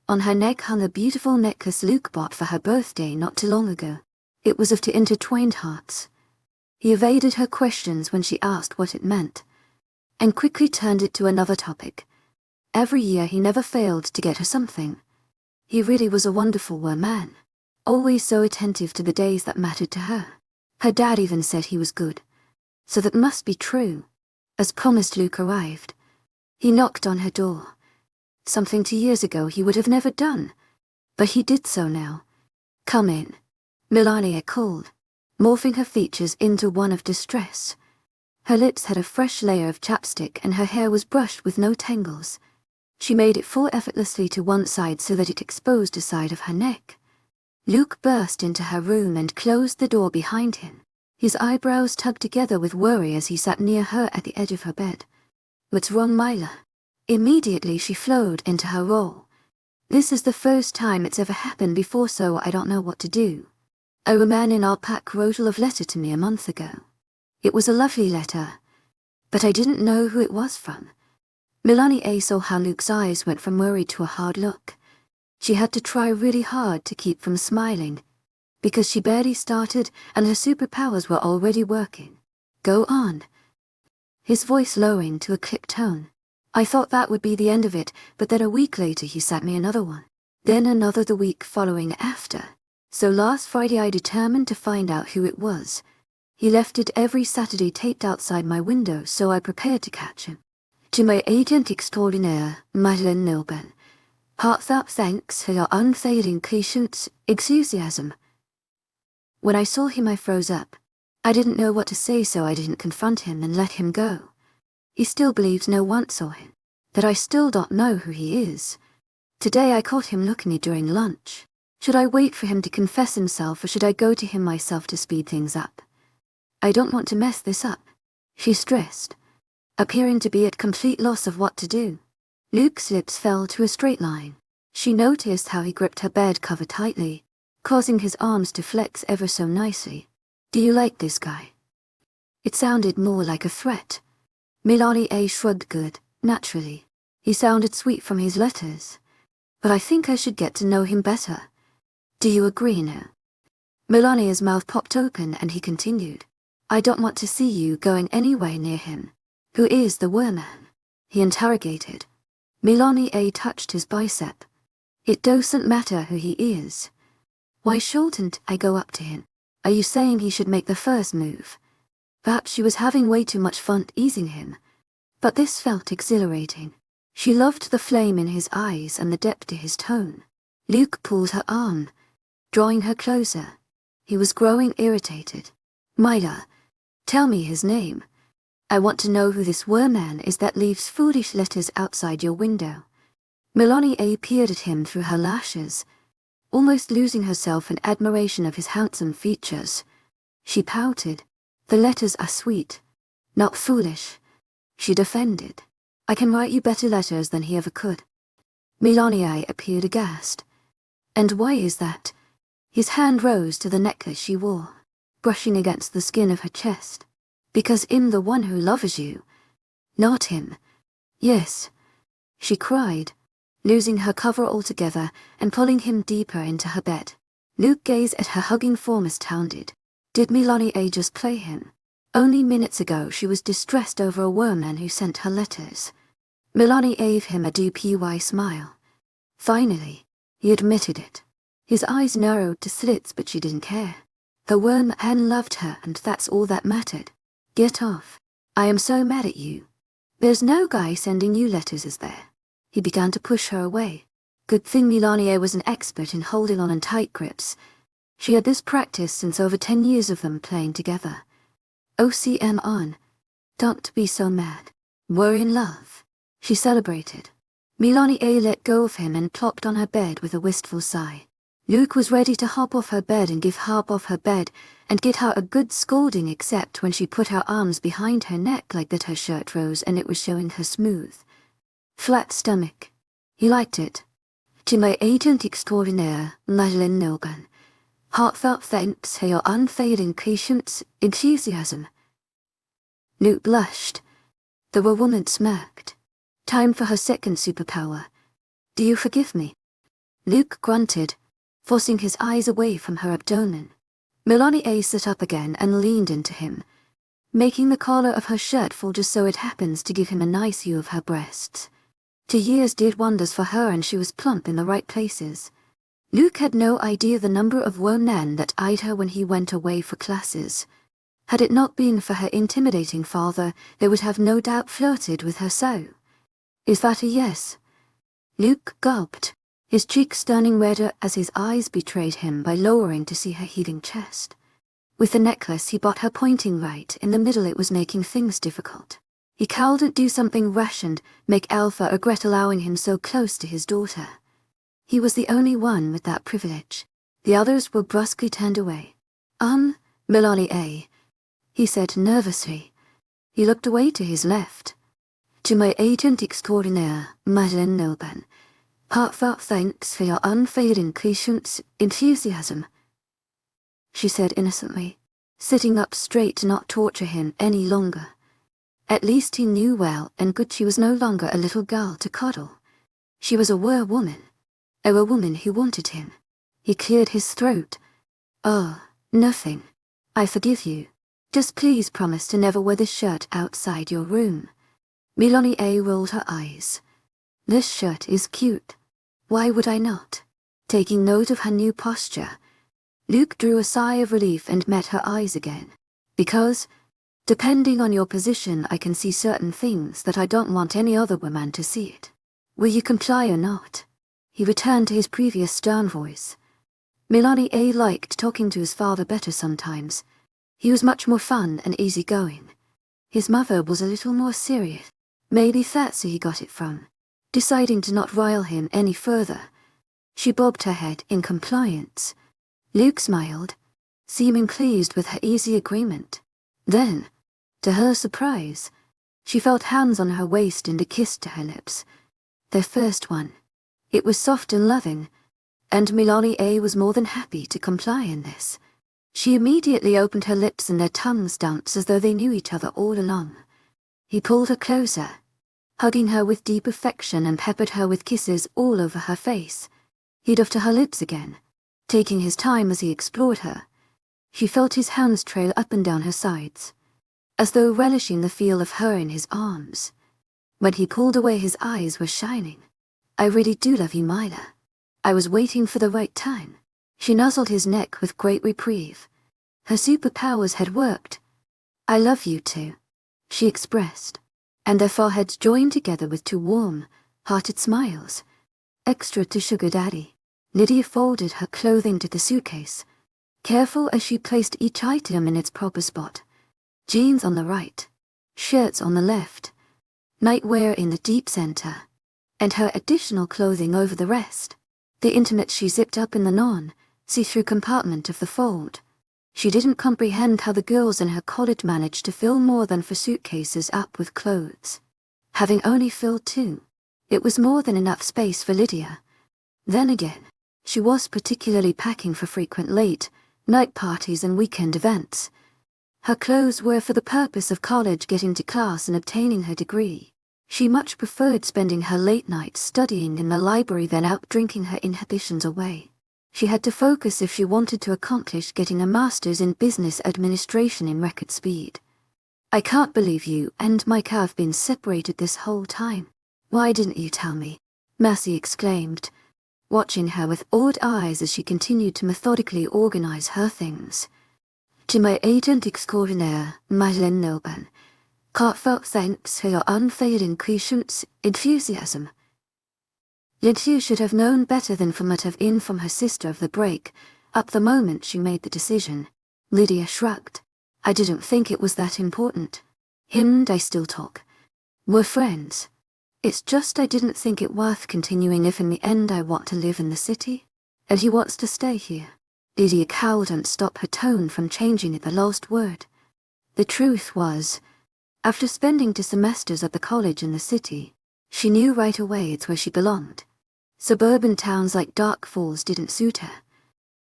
On her neck hung a beautiful necklace Luke bought for her birthday not too long ago. It was of two intertwined hearts. He evaded her questions when she asked what it meant, and quickly turned it to another topic. Every year he never failed to get her something. He really was a wonderful man, always so attentive to the days that mattered to her. Her dad even said he was good. So that must be true. As promised, Luke arrived. He knocked on her door. Something 2 years ago he would have never done, but he did so now. Come in, 𝐿𝐤𝐬 called, morphing her features into one of distress. Her lips had a fresh layer of chapstick and her hair was brushed with no tangles. She made it fall effortlessly to one side so that it exposed a side of her neck. Luke burst into her room and closed the door behind him, his eyebrows tugged together with worry as he sat near her at the edge of her bed. What's wrong, 𝐿𝐤𝐬? Immediately she flowed into her role. This is the first time it's ever happened before, so I don't know what to do. A man in our pack wrote a love letter to me a month ago. It was a lovely letter, but I didn't know who it was from. 𝐿 saw how Luke's eyes went from worried to a hard look. She had to try really hard to keep from smiling, because she barely started and her superpowers were already working. Go on. His voice lowering to a click tone. I thought that would be the end of it, but then a week later he sent me another one. Then another the week following after. So last Friday I determined to find out who it was. He left it every Saturday taped outside my window, so I prepared to catch him. To my agent extraordinaire, 𝐿𝐻𝐿, heartfelt thanks for your unfailing patience, enthusiasm. When I saw him I froze up. I didn't know what to say, so I didn't confront him and let him go. He still believes no one saw him, that I still don't know who he is. Today I caught him looking at me during lunch. Should I wait for him to confess himself, or should I go to him myself to speed things up? I don't want to mess this up. She stressed, appearing to be at complete loss of what to do. Luke's lips fell to a straight line. She noticed how he gripped her bed cover tightly, causing his arms to flex ever so nicely. Do you like this guy? It sounded more like a threat. 𝐿𝐻𝐿 shrugged. Good, naturally. He sounded sweet from his letters. But I think I should get to know him better. Do you agree now? 𝐿𝐻𝐿's mouth popped open and he continued. I don't want to see you going anywhere near him. Who is the werewolf? He interrogated. 𝐿𝐻𝐿 touched his bicep. It doesn't matter who he is. Why shouldn't I go up to him? Are you saying he should make the first move? Perhaps she was having way too much fun easing him. But this felt exhilarating. She loved the flame in his eyes and the depth to his tone. Luke pulled her arm, drawing her closer. He was growing irritated. 𝐿𝐻𝐿, tell me his name. I want to know who this werewolf is that leaves foolish letters outside your window. 𝐿𝐻𝐿 peered at him through her lashes, almost losing herself in admiration of his handsome features. She pouted. The letters are sweet, not foolish. She defended. I can write you better letters than he ever could. 𝐿𝐻𝐿 appeared aghast. And why is that? His hand rose to the necklace she wore, brushing against the skin of her chest. Because I'm the one who loves you. Not him. Yes, she cried, losing her cover altogether and pulling him deeper into her bed. Luke gazed at her hugging form astounded. Did 𝐿𝐻𝐿 just play him? Only minutes ago she was distressed over a werewolf who sent her letters. 𝐿𝐻𝐿 gave him a deepy smile. Finally, he admitted it. His eyes narrowed to slits, but she didn't care. The werewolf loved her, and that's all that mattered. Get off. I am so mad at you. There's no guy sending you letters, is there? He began to push her away. Good thing 𝐿𝐻𝐿 was an expert in holding on in tight grips. She had this practice since over 10 years of them playing together. OCM on. Don't be so mad. We're in love. She celebrated. 𝐿𝐻𝐿 let go of him and plopped on her bed with a wistful sigh. Luke was ready to hop off her bed and give hop off her bed and get her a good scolding, except when she put her arms behind her neck like that her shirt rose and it was showing her smooth, flat stomach. He liked it. To my agent extraordinaire, 𝐿𝐻𝐿, heartfelt thanks for your unfailing patience, enthusiasm. Luke blushed. The woman smirked. Time for her second superpower. Do you forgive me? Luke grunted, forcing his eyes away from her abdomen. 𝐿𝐻𝐿 sat up again and leaned into him, making the collar of her shirt fall just so it happens to give him a nice view of her breasts. 2 years did wonders for her, and she was plump in the right places. Luke had no idea the number of women that eyed her when he went away for classes. Had it not been for her intimidating father, they would have no doubt flirted with her so. Is that a yes? Luke gulped, his cheeks turning redder as his eyes betrayed him by lowering to see her heaving chest. With the necklace he bought her pointing right in the middle, it was making things difficult. He couldn't do something rash and make Alpha regret allowing him so close to his daughter. He was the only one with that privilege. The others were brusquely turned away. 𝐿𝐻𝐿, he said nervously. He looked away to his left. To my agent extraordinaire, 𝐿𝐻𝐿, Heartfelt thanks for your unfading patience, enthusiasm, she said innocently, sitting up straight to not torture him any longer. At least he knew well and good she was no longer a little girl to coddle. She was a werewoman, a woman who wanted him. He cleared his throat. Oh, nothing. I forgive you. Just please promise to never wear this shirt outside your room. 𝐿𝐤 rolled her eyes. This shirt is cute. Why would I not? Taking note of her new posture, Luke drew a sigh of relief and met her eyes again. Because, depending on your position, I can see certain things that I don't want any other woman to see it. Will you comply or not? He returned to his previous stern voice. 𝐿𝐤 liked talking to his father better sometimes. He was much more fun and easygoing. His mother was a little more serious. Maybe that's where he got it from. Deciding to not rile him any further, she bobbed her head in compliance. Luke smiled, seeming pleased with her easy agreement. Then, to her surprise, she felt hands on her waist and a kiss to her lips. Their first one. It was soft and loving, and 𝐿𝐤 was more than happy to comply in this. She immediately opened her lips and their tongues danced as though they knew each other all along. He pulled her closer, hugging her with deep affection and peppered her with kisses all over her face. He dove to her lips again, taking his time as he explored her. She felt his hands trail up and down her sides, as though relishing the feel of her in his arms. When he pulled away, his eyes were shining. I really do love you, 𝐿𝐤. I was waiting for the right time. She nuzzled his neck with great reprieve. Her superpowers had worked. I love you too, she expressed, and their foreheads joined together with two warm, hearted smiles. Extra to sugar daddy. Lydia folded her clothing to the suitcase, careful as she placed each item in its proper spot. Jeans on the right, shirts on the left, nightwear in the deep center, and her additional clothing over the rest. The intimates she zipped up in the non-see-through compartment of the fold. She didn't comprehend how the girls in her college managed to fill more than 4 suitcases up with clothes. Having only filled 2, it was more than enough space for Lydia. Then again, she was particularly packing for frequent late night parties and weekend events. Her clothes were for the purpose of college, getting to class and obtaining her degree. She much preferred spending her late nights studying in the library than out drinking her inhibitions away. She had to focus if she wanted to accomplish getting a master's in business administration in record speed. I can't believe you and Mike have been separated this whole time. Why didn't you tell me? Mercy exclaimed, watching her with awed eyes as she continued to methodically organize her things. To my agent extraordinaire, 𝐿𝐤, heartfelt thanks for your unfailing patience, enthusiasm. Lydia should have known better than for much of in from her sister of the break, up the moment she made the decision. Lydia shrugged. I didn't think it was that important. Him and I still talk. We're friends. It's just I didn't think it worth continuing if in the end I want to live in the city, and he wants to stay here. Lydia cowled and stopped her tone from changing at the last word. The truth was, after spending 2 semesters at the college in the city, she knew right away it's where she belonged. Suburban towns like Dark Falls didn't suit her.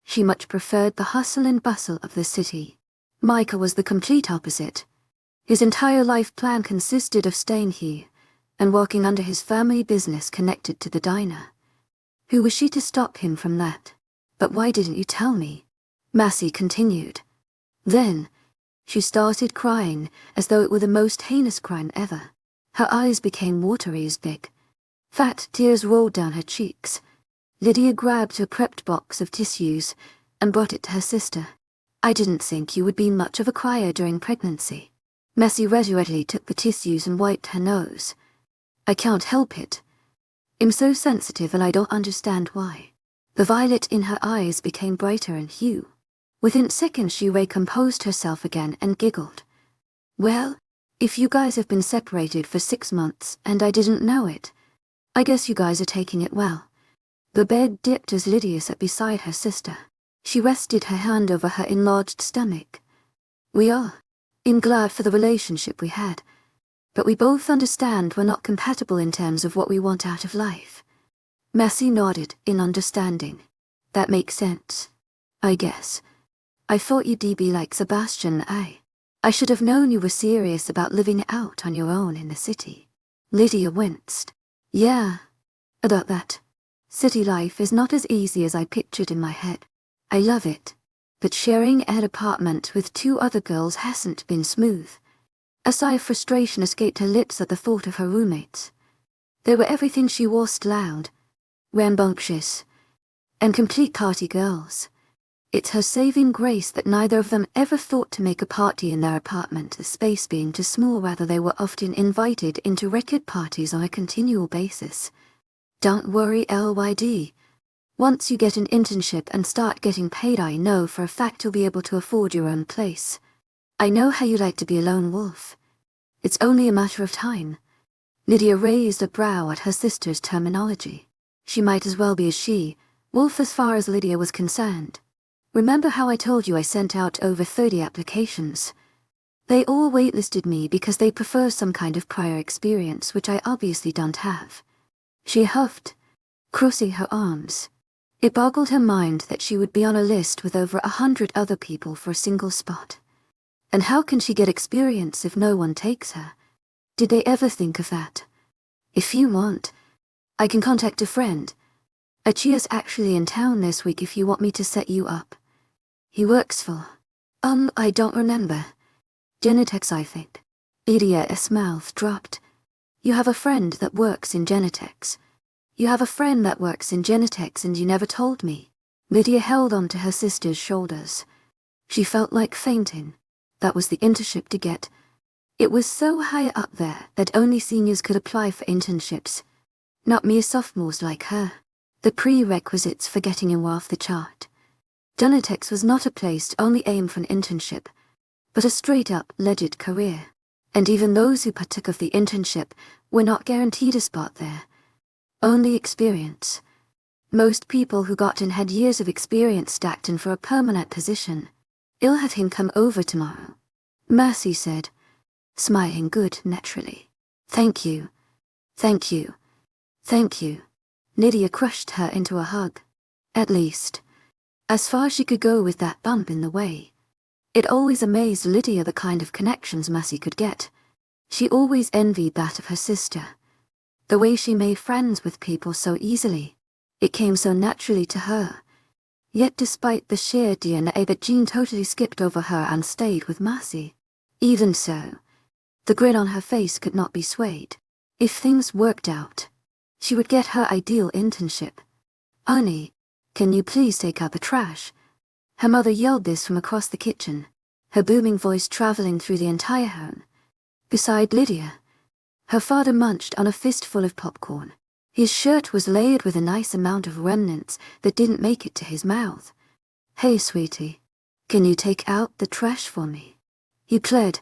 She much preferred the hustle and bustle of the city. Micah was the complete opposite. His entire life plan consisted of staying here and working under his family business connected to the diner. Who was she to stop him from that? But why didn't you tell me? Massey continued. Then, she started crying as though it were the most heinous crime ever. Her eyes became watery as big. Fat tears rolled down her cheeks. Lydia grabbed a prepped box of tissues and brought it to her sister. I didn't think you would be much of a crier during pregnancy. Massey readily took the tissues and wiped her nose. I can't help it. I'm so sensitive and I don't understand why. The violet in her eyes became brighter in hue. Within seconds she recomposed herself again and giggled. Well, if you guys have been separated for 6 months and I didn't know it, I guess you guys are taking it well. The bed dipped as Lydia sat beside her sister. She rested her hand over her enlarged stomach. We are. I'm glad for the relationship we had, but we both understand we're not compatible in terms of what we want out of life. Massey nodded in understanding. That makes sense, I guess. I thought you'd be like Sebastian, I should have known you were serious about living out on your own in the city. Lydia winced. Yeah, about that. City life is not as easy as I pictured in my head. I love it, but sharing an apartment with 2 other girls hasn't been smooth. A sigh of frustration escaped her lips at the thought of her roommates. They were everything she was loud, rambunctious, and complete party girls. It's her saving grace that neither of them ever thought to make a party in their apartment, the space being too small. Rather, they were often invited into record parties on a continual basis. Don't worry, LYD. Once you get an internship and start getting paid, I know for a fact you'll be able to afford your own place. I know how you like to be a lone wolf. It's only a matter of time. Lydia raised a brow at her sister's terminology. She might as well be a she-wolf as far as Lydia was concerned. Remember how I told you I sent out over 30 applications? They all waitlisted me because they prefer some kind of prior experience, which I obviously don't have. She huffed, crossing her arms. It boggled her mind that she would be on a list with over 100 other people for a single spot. And how can she get experience if no one takes her? Did they ever think of that? If you want, I can contact a friend. 𝐿𝐤's actually in town this week if you want me to set you up. He works for... I don't remember. Genetics, I think. Lydia's mouth dropped. You have a friend that works in genetics. You have a friend that works in genetics and you never told me. Lydia held on to her sister's shoulders. She felt like fainting. That was the internship to get. It was so high up there that only seniors could apply for internships. Not mere sophomores like her. The prerequisites for getting in were off the chart. Genetics was not a place to only aim for an internship, but a straight-up legit career. And even those who partook of the internship were not guaranteed a spot there. Only experience. Most people who got in had years of experience stacked in for a permanent position. I'll have him come over tomorrow, Massey said, smiling good naturally. Thank you. Thank you. Thank you. Lydia crushed her into a hug. At least, as far as she could go with that bump in the way. It always amazed Lydia the kind of connections Massey could get. She always envied that of her sister. The way she made friends with people so easily. It came so naturally to her. Yet despite the sheer DNA that Jean totally skipped over her and stayed with Massey. Even so, the grin on her face could not be swayed. If things worked out, she would get her ideal internship. Honey, can you please take out the trash? Her mother yelled this from across the kitchen, her booming voice traveling through the entire home. Beside Lydia, her father munched on a fistful of popcorn. His shirt was layered with a nice amount of remnants that didn't make it to his mouth. Hey, sweetie, can you take out the trash for me? He pled,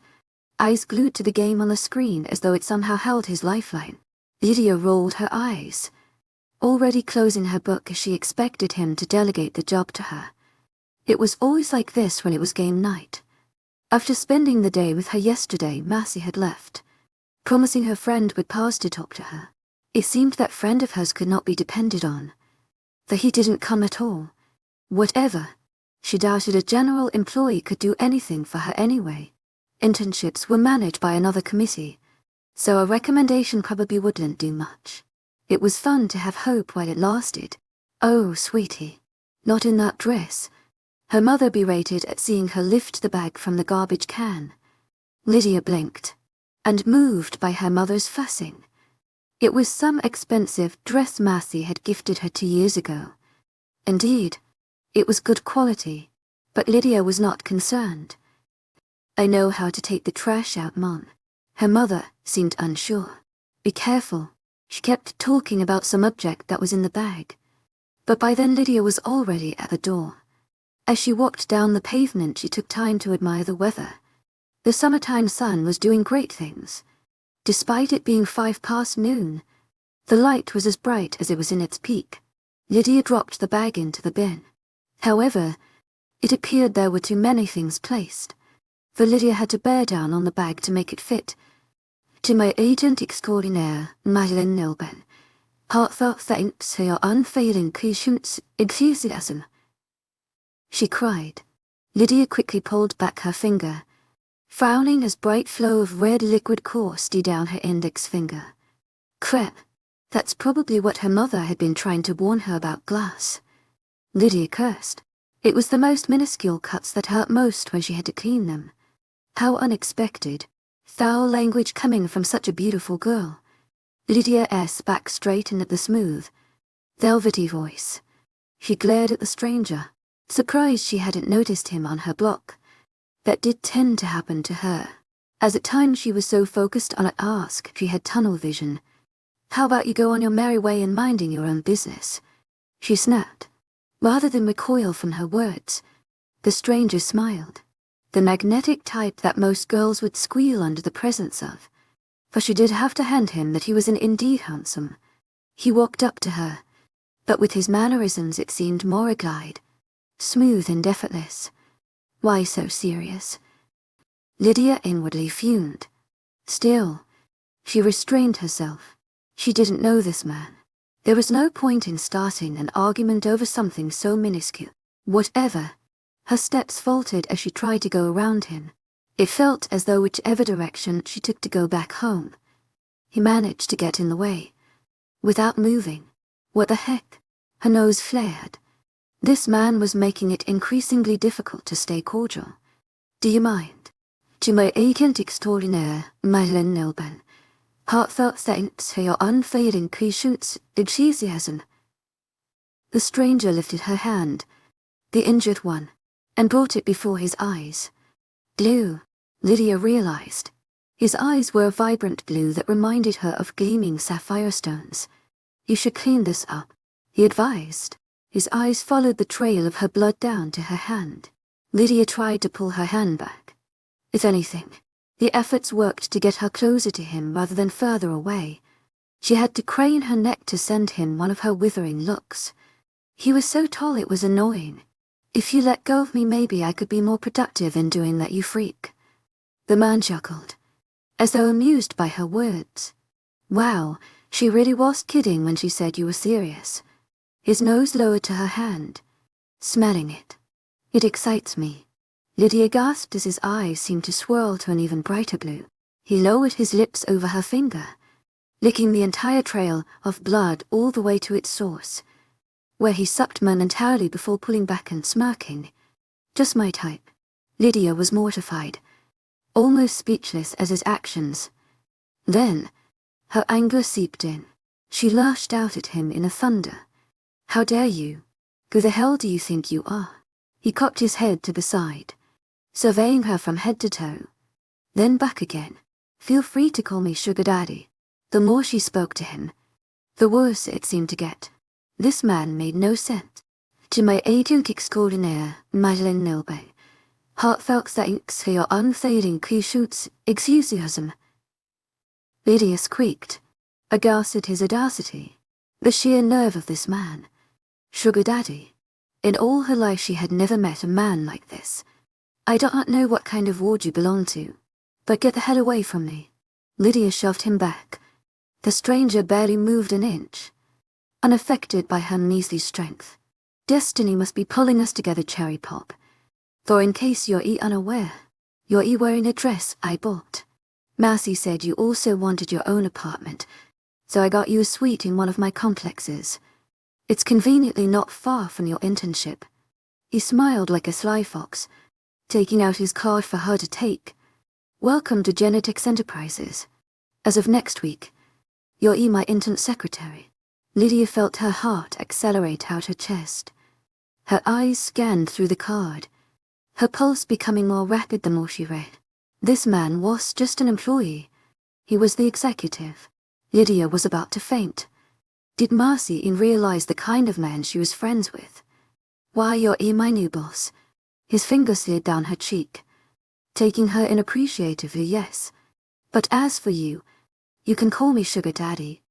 eyes glued to the game on the screen as though it somehow held his lifeline. Lydia rolled her eyes, already closing her book as she expected him to delegate the job to her. It was always like this when it was game night. After spending the day with her yesterday, Massey had left, promising her friend would pass to talk to her. It seemed that friend of hers could not be depended on. That he didn't come at all. Whatever. She doubted a general employee could do anything for her anyway. Internships were managed by another committee, so a recommendation probably wouldn't do much. It was fun to have hope while it lasted. Oh, sweetie. Not in that dress. Her mother berated at seeing her lift the bag from the garbage can. Lydia blinked, and moved by her mother's fussing. It was some expensive dress Massey had gifted her 2 years ago. Indeed, it was good quality, but Lydia was not concerned. I know how to take the trash out, Mom. Her mother seemed unsure. Be careful. She kept talking about some object that was in the bag. But by then Lydia was already at the door. As she walked down the pavement, she took time to admire the weather. The summertime sun was doing great things. Despite it being noon, the light was as bright as it was in its peak. Lydia dropped the bag into the bin. However, it appeared there were too many things placed, for Lydia had to bear down on the bag to make it fit. To my agent extraordinaire, Madeleine Nilben, Heartfelt thanks for your unfailing patience, enthusiasm, she cried. Lydia quickly pulled back her finger, frowning as bright flow of red liquid coursed down her index finger. Crap, that's probably what her mother had been trying to warn her about glass. Lydia cursed. It was the most minuscule cuts that hurt most when she had to clean them. How unexpected. Foul language coming from such a beautiful girl. Lydia's back straightened at the smooth, velvety voice. She glared at the stranger, surprised she hadn't noticed him on her block. That did tend to happen to her, as at times she was so focused on a task she had tunnel vision. How about you go on your merry way and minding your own business? She snapped. Rather than recoil from her words, the stranger smiled, the magnetic type that most girls would squeal under the presence of. For she did have to hand him that he was indeed handsome. He walked up to her, but with his mannerisms it seemed more a glide, smooth and effortless. Why so serious? Lydia inwardly fumed. Still, she restrained herself. She didn't know this man. There was no point in starting an argument over something so minuscule. Whatever. Her steps faltered as she tried to go around him. It felt as though whichever direction she took to go back home, he managed to get in the way. Without moving. What the heck? Her nose flared. This man was making it increasingly difficult to stay cordial. Do you mind? 𝐿𝐤𝐧𝐼𝐻 𝐿𝐤𝐽𝐿𝐤. Heartfelt thanks for your unfailing patience, enthusiasm. The stranger lifted her hand, the injured one, and brought it before his eyes. Blue, Lydia realized. His eyes were a vibrant blue that reminded her of gleaming sapphire stones. You should clean this up, he advised. His eyes followed the trail of her blood down to her hand. Lydia tried to pull her hand back. If anything, the efforts worked to get her closer to him rather than further away. She had to crane her neck to send him one of her withering looks. He was so tall it was annoying. If you let go of me, maybe I could be more productive in doing that, you freak. The man chuckled, as though amused by her words. Wow, she really was kidding when she said you were serious. His nose lowered to her hand, smelling it. It excites me. Lydia gasped as his eyes seemed to swirl to an even brighter blue. He lowered his lips over her finger, licking the entire trail of blood all the way to its source, where he sucked momentarily before pulling back and smirking. Just my type. Lydia was mortified, almost speechless at his actions. Then, her anger seeped in. She lashed out at him in a thunder. How dare you? Who the hell do you think you are? He cocked his head to the side, surveying her from head to toe, then back again. Feel free to call me sugar daddy. The more she spoke to him, the worse it seemed to get. This man made no sense. 𝐿𝐤𝐧𝐼𝐻 𝐿𝐤𝐽𝐿𝐤. Heartfelt thanks for your unfailing enthusiasm. Lydia squeaked, aghast at his audacity, the sheer nerve of this man. Sugar daddy. In all her life she had never met a man like this. I don't know what kind of ward you belong to, but get the hell away from me. Lydia shoved him back. The stranger barely moved an inch, unaffected by her measly strength. Destiny must be pulling us together, Cherry Pop. For in case you're unaware, you're wearing a dress I bought. Massey said you also wanted your own apartment, so I got you a suite in one of my complexes. It's conveniently not far from your internship. He smiled like a sly fox, taking out his card for her to take. Welcome to Genetics Enterprises. As of next week, you're my intern secretary. Lydia felt her heart accelerate out her chest. Her eyes scanned through the card, her pulse becoming more rapid the more she read. This man was just an employee. He was the executive. Lydia was about to faint. Did Marcy realize the kind of man she was friends with? Why, you're my new boss. His finger slid down her cheek, taking her in appreciatively, yes. But as for you, you can call me sugar daddy.